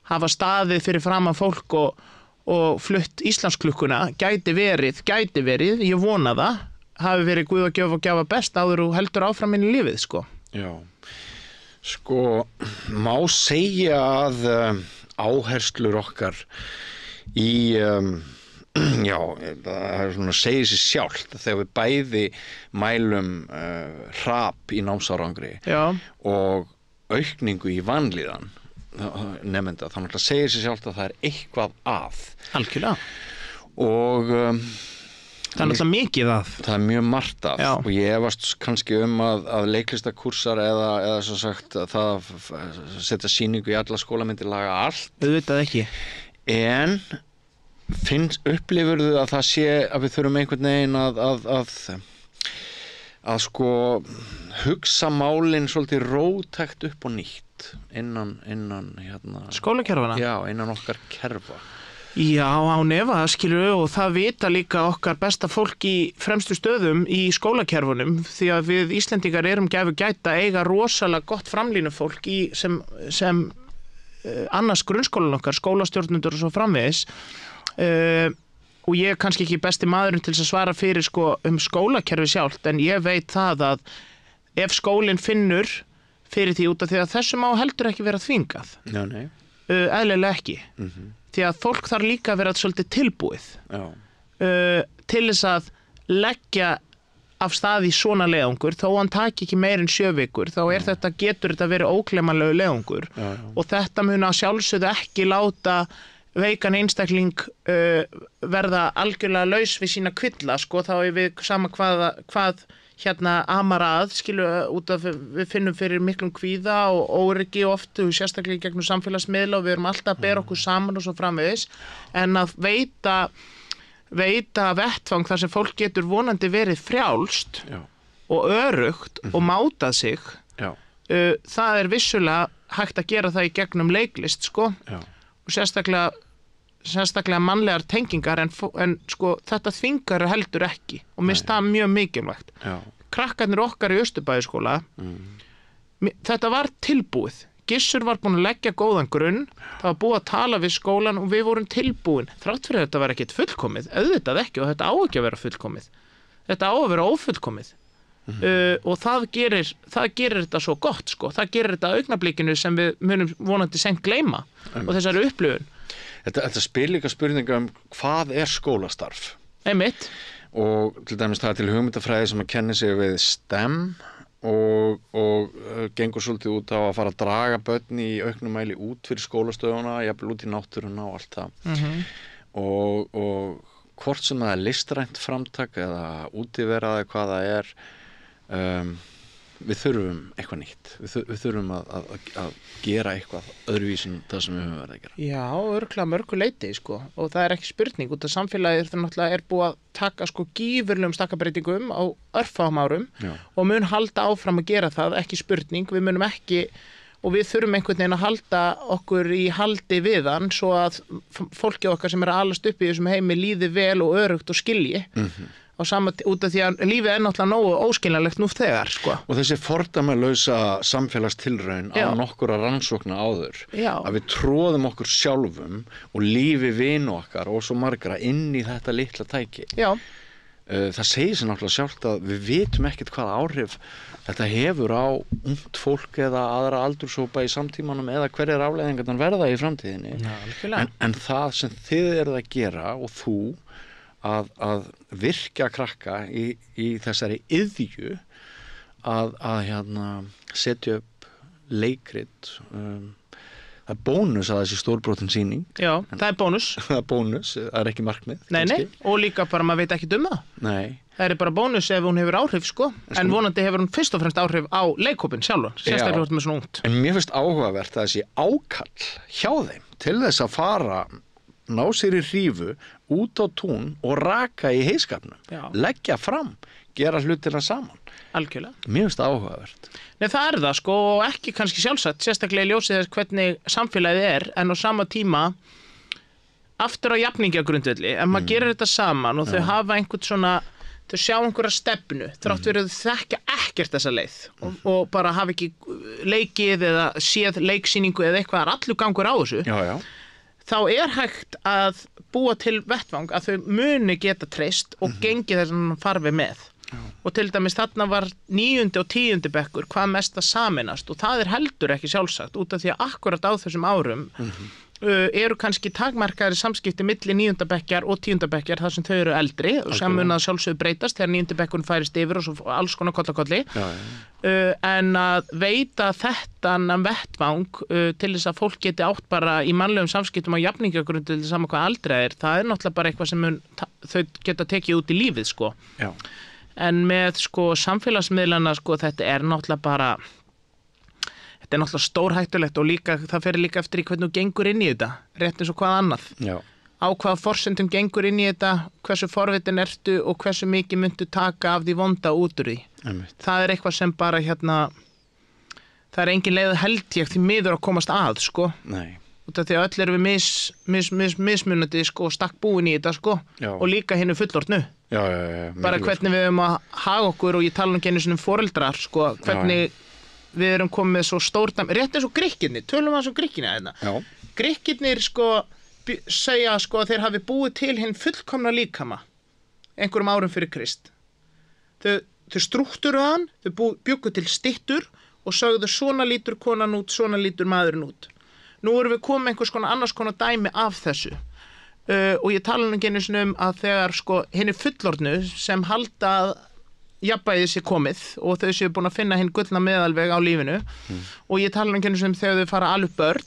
hafa staðið fyrir framan fólk og flutt Íslandsklukkuna, gæti verið, ég vona það, hafi verið guð og gjöf og gjafa best áður og heldur áfram inn í lífið, Já, má segja að áherslur okkar í... Já, það svona segir sér sjálft þegar við bæði mælum hrap í námsárangri og aukningu í vanlíðan nemenda, þannig að segir sér sjálft að það eitthvað að. Algjörlega. Og það náttúrulega mikið að. Það mjög margt að. Já. Og ég efast kannski að leiklistakursar eða svo sagt að það setja sýningu í alla skólamyndir laga allt. Auðvitað ekki. En upplifurðu að það sé að við þurfum einhvern veginn að hugsa málin svolítið rótækt upp og nýtt innan skólakerfana? Já, innan okkar kerfa. Já, án efa, og það vita líka okkar besta fólk í fremstu stöðum í skólakerfunum því að við Íslendingar erum gæta eiga rosalega gott framlínufólk sem annars grunnskólan okkar, skólastjórnendur og svo framvegis. Og ég kannski ekki besti maðurinn til að svara fyrir skólakerfi sjálft, en ég veit það að ef skólinn finnur fyrir því út af því að þessu má heldur ekki vera þvingað. Nei. Eðlilega ekki. Því að fólk þarf líka að vera svolítið tilbúið til þess að leggja af stað í svona leiðangur, þó hann taki ekki meir en 7 vikur, þá getur þetta verið ógleymanlegur leiðangur og þetta mun að sjálfsögðu ekki láta veikan einstakling verða algjörlega laus við sína kvilla, þá er við sama hvað amar að, út af við finnum fyrir miklum kvíða og óryggi oft, sérstaklega í gegnum samfélagsmiðla og við erum alltaf að bera okkur saman og svo framvegis, en að veita vettvang þar sem fólk getur vonandi verið frjálst og örugt og mátað sig, það er vissulega hægt að gera það í gegnum leiklist, og sérstaklega mannlegar tengingar en þetta þvingar heldur ekki og mér finnst það mjög mikilvægt. Krakkarnir okkar í Austurbæjarskóla, þetta var tilbúið. Gissur var búinn að leggja góðan grunn, það var búið að tala við skólan og við vorum tilbúin. Þrátt fyrir þetta var ekkert fullkomið, auðvitað ekki, og þetta á ekki að vera fullkomið. Þetta á að vera ófullkomið. Og það gerir þetta svo gott, það gerir þetta augnablikinu sem við munum vonandi seint gleyma og þessari upplifun. Þetta spyr líka spurninga hvað skólastarf? Einmitt. Og til dæmis það til hugmyndafræði sem að kenni sig við STEM og gengur svolítið út á að fara að draga börn í auknum mæli út fyrir skólastöðuna, jafnvel út í náttúruna og allt það. Og hvort sem það listrænt framtak eða útiveraði hvað það við þurfum eitthvað nýtt, við þurfum að gera eitthvað öðruvísin það sem við höfum verið að gera. Já, örugglega mörgu leyti og það er ekki spurning út af samfélagið það náttúrulega búið að taka gífurlegum stakkabreytingum á örfáum árum og mun halda áfram að gera það, ekki spurning, við munum ekki og við þurfum einhvern veginn að halda okkur í haldi við hann svo að fólkið okkar sem alast upp í þessum heimi líði vel og örugt og skilji út af því að lífið náttúrulega nógu óskiljanlegt nú þegar. Og þessi fordæmalausa samfélagstilraun á nokkura rannsókna áður, að við tróðum okkur sjálfum og lífi vinu okkar og svo margra inn í þetta litla tæki. Það segir sér náttúrulega sjálft að við vitum ekkert hvaða áhrif þetta hefur á ungt fólk eða aðra aldurshópa í samtímanum eða hverjar afleiðingarnar verða í framtíðinni. En það sem þið eruð að gera og þú að virkja krakka í þessari iðju að setja upp leikrit það bónus að þessi stórbrotin sýning. Já, það bónus. Það bónus, það ekki markmið. Nei, og líka bara maður veit ekki það. Nei. Það bara bónus ef hún hefur áhrif sko, en vonandi hefur hún fyrst og fremst áhrif á leikhópinn sjálfan, sérstaklega hvort með svona ungt. En mér finnst áhugavert að þessi ákall hjá þeim til þess að fara, ná sér í hrífu, út á tún og raka í heiskapnum, leggja fram, gera hlutina saman. Algjörlega. Mér finnst áhugavert. Nei, það það sko, og ekki kannski sjálfsagt, sérstaklega í ljósið þess hvernig samfélagið en á sama tíma aftur á jafningjagrundvelli, ef maður gerir þetta saman og þau hafa einhvern svona, þau sjá einhverja stefnu, þrátt verið þau þekkja ekkert þessa leið og bara hafa ekki leikið eða séð leiksýningu eða eitthvað, allur gangur á þessu, þá hægt að búa til vettvang að þau muni geta treyst og gengi þessan farfi með. Og til dæmis þarna var 9. og 10. bekkur hvað mest að saminast og það heldur ekki sjálfsagt út af því að akkurat á þessum árum eru kannski takmarkaðri samskipti milli 9. bekkjar og 10. bekkjar þar sem þau eru eldri og sem mun að sjálfsögðu breytast þegar 9. bekkurinn færist yfir og svo alls konar kollakolli en að veita þetta vettvang til þess að fólk geti átt bara í mannlegum samskiptum á jafningjagrundvelli til saman hvað aldrei það náttúrulega bara eitthvað sem þau geta tekið út í lífið sko. En með sko samfélagsmiðlana sko þetta náttúrulega bara þetta náttúrulega stórhættulegt og líka, það fer líka eftir í hvernig þú gengur inn í þetta, rétt eins og hvað annað. Á hvaða forsendum gengur inn í þetta, hversu forvitin ertu og hversu mikið myndu taka af því vonda út úr því. Það eitthvað sem bara það engin leið held ég því miður að komast að, sko. Nei. Út af því að öll erum við mismunandi, sko, stakk búin í þetta, sko, og líka hinnu fullorðnu. Bara hvernig við að haga okkur og ég tala ekki einu sinni foreldrar, sko, hvernig við erum komið með svo stór dæmi, rétt eins og Grikkirnir, tölum við um Grikkina hérna. Grikkirnir sko segja sko að þeir hafi búið til hinn fullkomna líkama einhverjum árum fyrir Krist. Þau strúkturuðu hann, þau bjuggu til styttur og sögðu svona lítur konan út, svona lítur maðurinn út. Nú erum við komið einhvers konar annars konar dæmi af þessu og ég tala ekki einu sinni að þegar sko hinni fullorðnu sem halda að jafnvægið sé komið og þau séu búin að finna hinn gullna meðalveg á lífinu og ég tala ekki einu sinni þegar þau fara alveg börn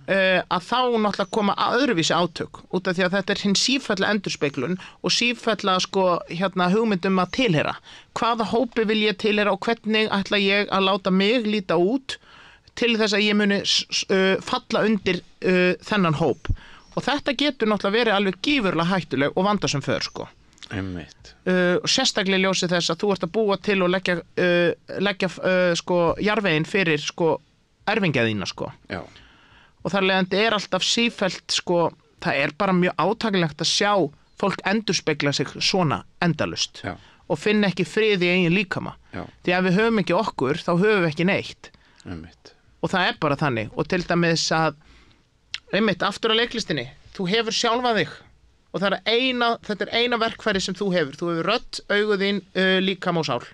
að þá náttúrulega koma öðruvísi átök út af því að þetta hinn sífella endurspeglun og sífella sko hugmyndum að tilheyra. Hvaða hópi vil ég tilheyra og hvernig ætla ég að láta mig líta út til þess að ég muni falla undir þennan hóp. Og þetta getur náttúrulega verið alveg gífurlega hættuleg og vandasöm för sko. Sérstaklega ljósið þess að þú ert að búa til og leggja sko jarðveginn fyrir sko erfingja þína sko. Og þar leiðandi alltaf sífellt sko, það bara mjög átakilegt að sjá fólk endurspegla sig svona endalust og finna ekki frið í eigin líkama. Því að við höfum ekki okkur, þá höfum við ekki neitt. Og það bara þannig og til dæmis að aftur á leiklistinni, þú hefur sjálfa þig og þetta eina verkfæri sem þú hefur rödd, augu þín, líkama og sál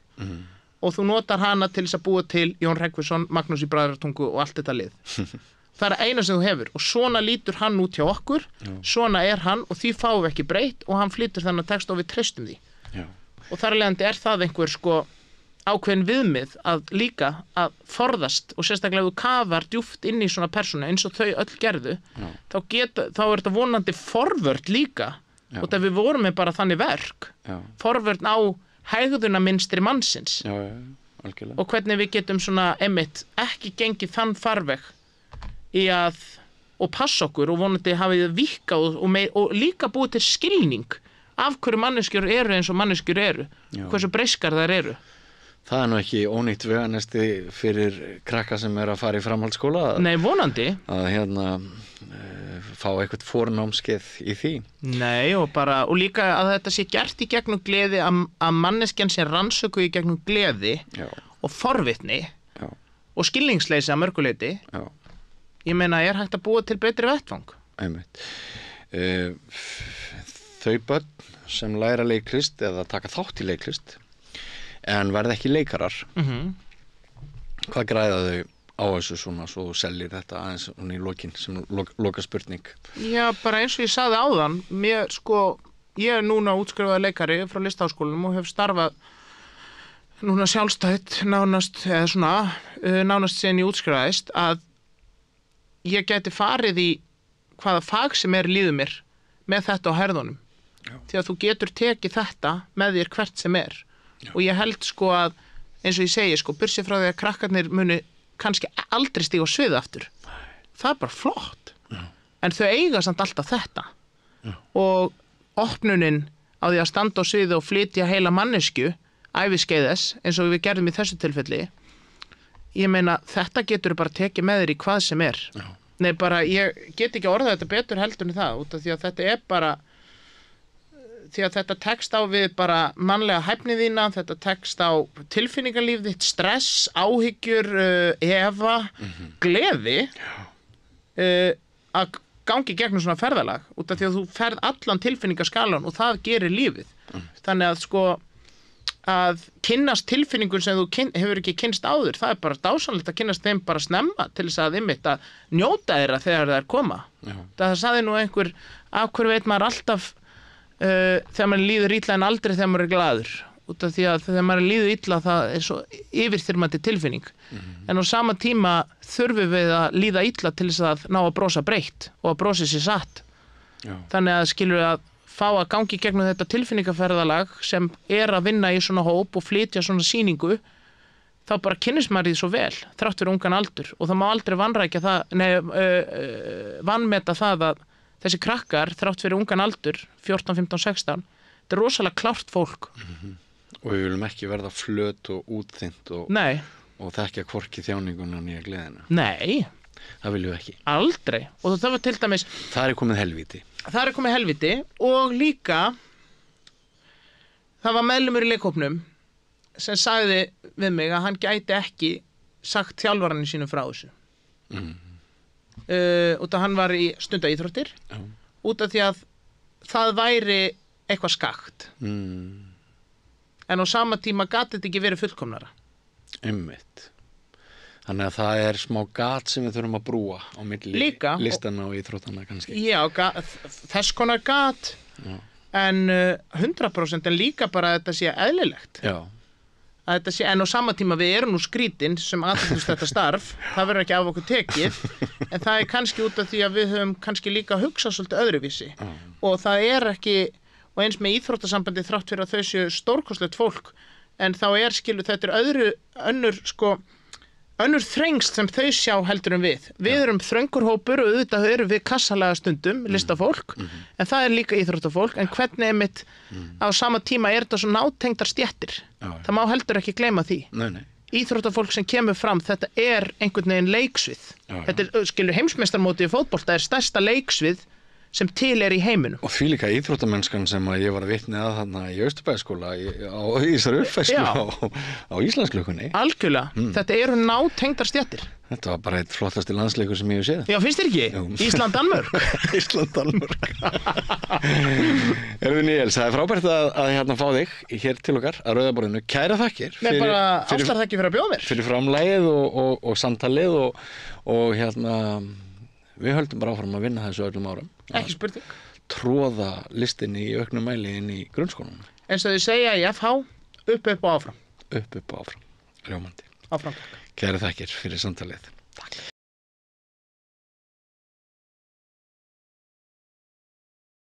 og þú notar hana til þess að búa til Jón Hreggviðsson, Magnús í Bræðratungu og allt þetta lið. Það eina sem þú hefur og svona lítur hann út hjá okkur, svona hann og því fáum við ekki breytt og hann flytur þennan text og við treystum því. Og þar leiðandi það einhver sko ákveðin viðmið að líka að forðast og sérstaklega ef þú kafar djúpt inn í svona persónu eins og þau öll gerðu þá þetta vonandi forvörn líka og það við vorum með bara þannig verk forvörn á hegðunarmynstri mannsins og hvernig við getum svona ekki gengið þann farveg í að og passa okkur og vonandi hafið það víkkað og líka búið til skilning af hverju manneskjur eru eins og manneskjur eru hversu breyskar þær eru. Það nú ekki ónýtt veganesti fyrir krakka sem að fara í framhaldsskóla. Nei, vonandi. Að fá eitthvað fornámskeið í því. Nei, og líka að þetta sé gert í gegnum gleði að manneskjan sé rannsöku í gegnum gleði og forvitni og skilningsleysi að mörguleyti. Ég meina, hægt að búa til betri vettvang. Einmitt. Þau börn sem læra leiklist eða taka þátt í leiklist en verða ekki leikarar hvað græða þau á þessu svona svo þú sellir þetta aðeins í lokin sem loka spurning? Já, bara eins og ég sagði áðan ég núna útskrifaði leikari frá Listaháskólanum og hef starfað núna sjálfstætt nánast sem ég útskrifaðist að ég gæti farið í hvaða fag sem líður mér með þetta á herðunum því að þú getur tekið þetta með þér hvert sem og ég held sko að eins og ég segi sko, bursið frá því að krakkarnir muni kannski aldrei stíga á svið aftur, það bara flott en þau eiga samt alltaf þetta og opnunin á því að standa á sviði og flytja heila mannesku æviskeiðis eins og við gerðum í þessu tilfelli, ég meina þetta getur bara tekið með þér í hvað sem Nei, bara ég get ekki orðað þetta betur heldur en það, út af því að þetta bara því að þetta tekst á við bara mannlega hæfni þína, þetta tekst á tilfinningarlíf þitt, stress, áhyggjur, efa, gleði að gangi gegnum svona ferðalag út af því að þú ferð allan tilfinningaskalan og það gerir lífið. Þannig að sko að kynnast tilfinningun sem þú hefur ekki kynnst áður, það bara dásanlegt að kynnast þeim bara snemma til þess að einmitt að njóta þeirra þegar það koma. Það sagði nú einhver, af hverju veit maður alltaf þegar maður líður illa en aldrei þegar maður glaður, út af því að þegar maður líður illa það svo yfirþyrmandi tilfinning en á sama tíma þurfum við að líða illa til þess að ná að brosa breitt og að brosi sér satt. Þannig að skilur við að fá að gangi gegnum þetta tilfinningaferðalag sem að vinna í svona hóp og flytja svona sýningu, þá bara kynnist maður því svo vel þrátt fyrir ungan aldur og það má aldrei vanmeta það að þessi krakkar þrátt fyrir ungan aldur 14, 15, 16 þetta rosalega klárt fólk og við viljum ekki verða flöt og útþynt og þekkja hvorki þjáninguna nýja gleðina. Nei, það viljum við ekki. Aldrei. Og það var til dæmis það komið helvíti. Það komið helvíti og líka það var meðlumur í leikhópnum sem sagði við mig að hann gæti ekki sagt þjálfararnir sínum frá þessu. Út að hann var í stundaíþróttir út af því að það væri eitthvað skakt. En á sama tíma gat þetta ekki verið fullkomnara. Einmitt. Þannig að það smá gat sem við þurfum að brúa á milli listana og íþróttana kannski. Já, þess konar gat en 100% en líka bara að þetta sé eðlilegt. Já. Að þetta sé, en á sama tíma við erum nú skrítin sem aðeins þetta starf, það verður ekki af okkur tekið, en það kannski út af því að við höfum kannski líka hugsað svolítið öðruvísi. Og það ekki, og eins með íþróttasambandi þrátt fyrir að þau séu stórkostlegt fólk, en þá skilur þetta önnur þrengst sem þau sjá heldur en við. Við erum þröngur hópur og auðvitað erum við kassalega stundum, listafólk, en það líka íþróttafólk, en hvernig einmitt á sama tíma þetta svo nátengdar stéttir. Það má heldur ekki gleyma því. Nei. Íþróttafólk sem kemur fram, þetta einhvern veginn leiksvið. Þetta skilur heimsmeistarmótið í fótbolta stærsta leiksvið sem til í heiminum. Og því líka íþróttamennskan sem ég var að vitni að þarna í Austurbæjarskóla í þessari uppfærslu á Íslandsklukkunni. Algjörlega, þetta eru nátengdar stéttir. Þetta var bara eitt flottasti landsleikur sem ég hef séð. Já, finnst þér ekki? Ísland-Danmörk. Ísland-Danmörk. Erfið Níels, það frábært að fá þig hér til okkar að Rauðaborðinu. Kæra þakkir. Nei, bara ástar þakkir fyrir að bjóða mér. Fyrir framlagið og samtalið og við höldum bara áfram að vinna þessu öllum árum. Ekki spurning. Tróða listinni í auknum mæli inn í grunnskólanum. Eins og þau segja í FH, upp og áfram. Upp og áfram. Rjómandi. Áfram. Kæra þakkir fyrir samtalið.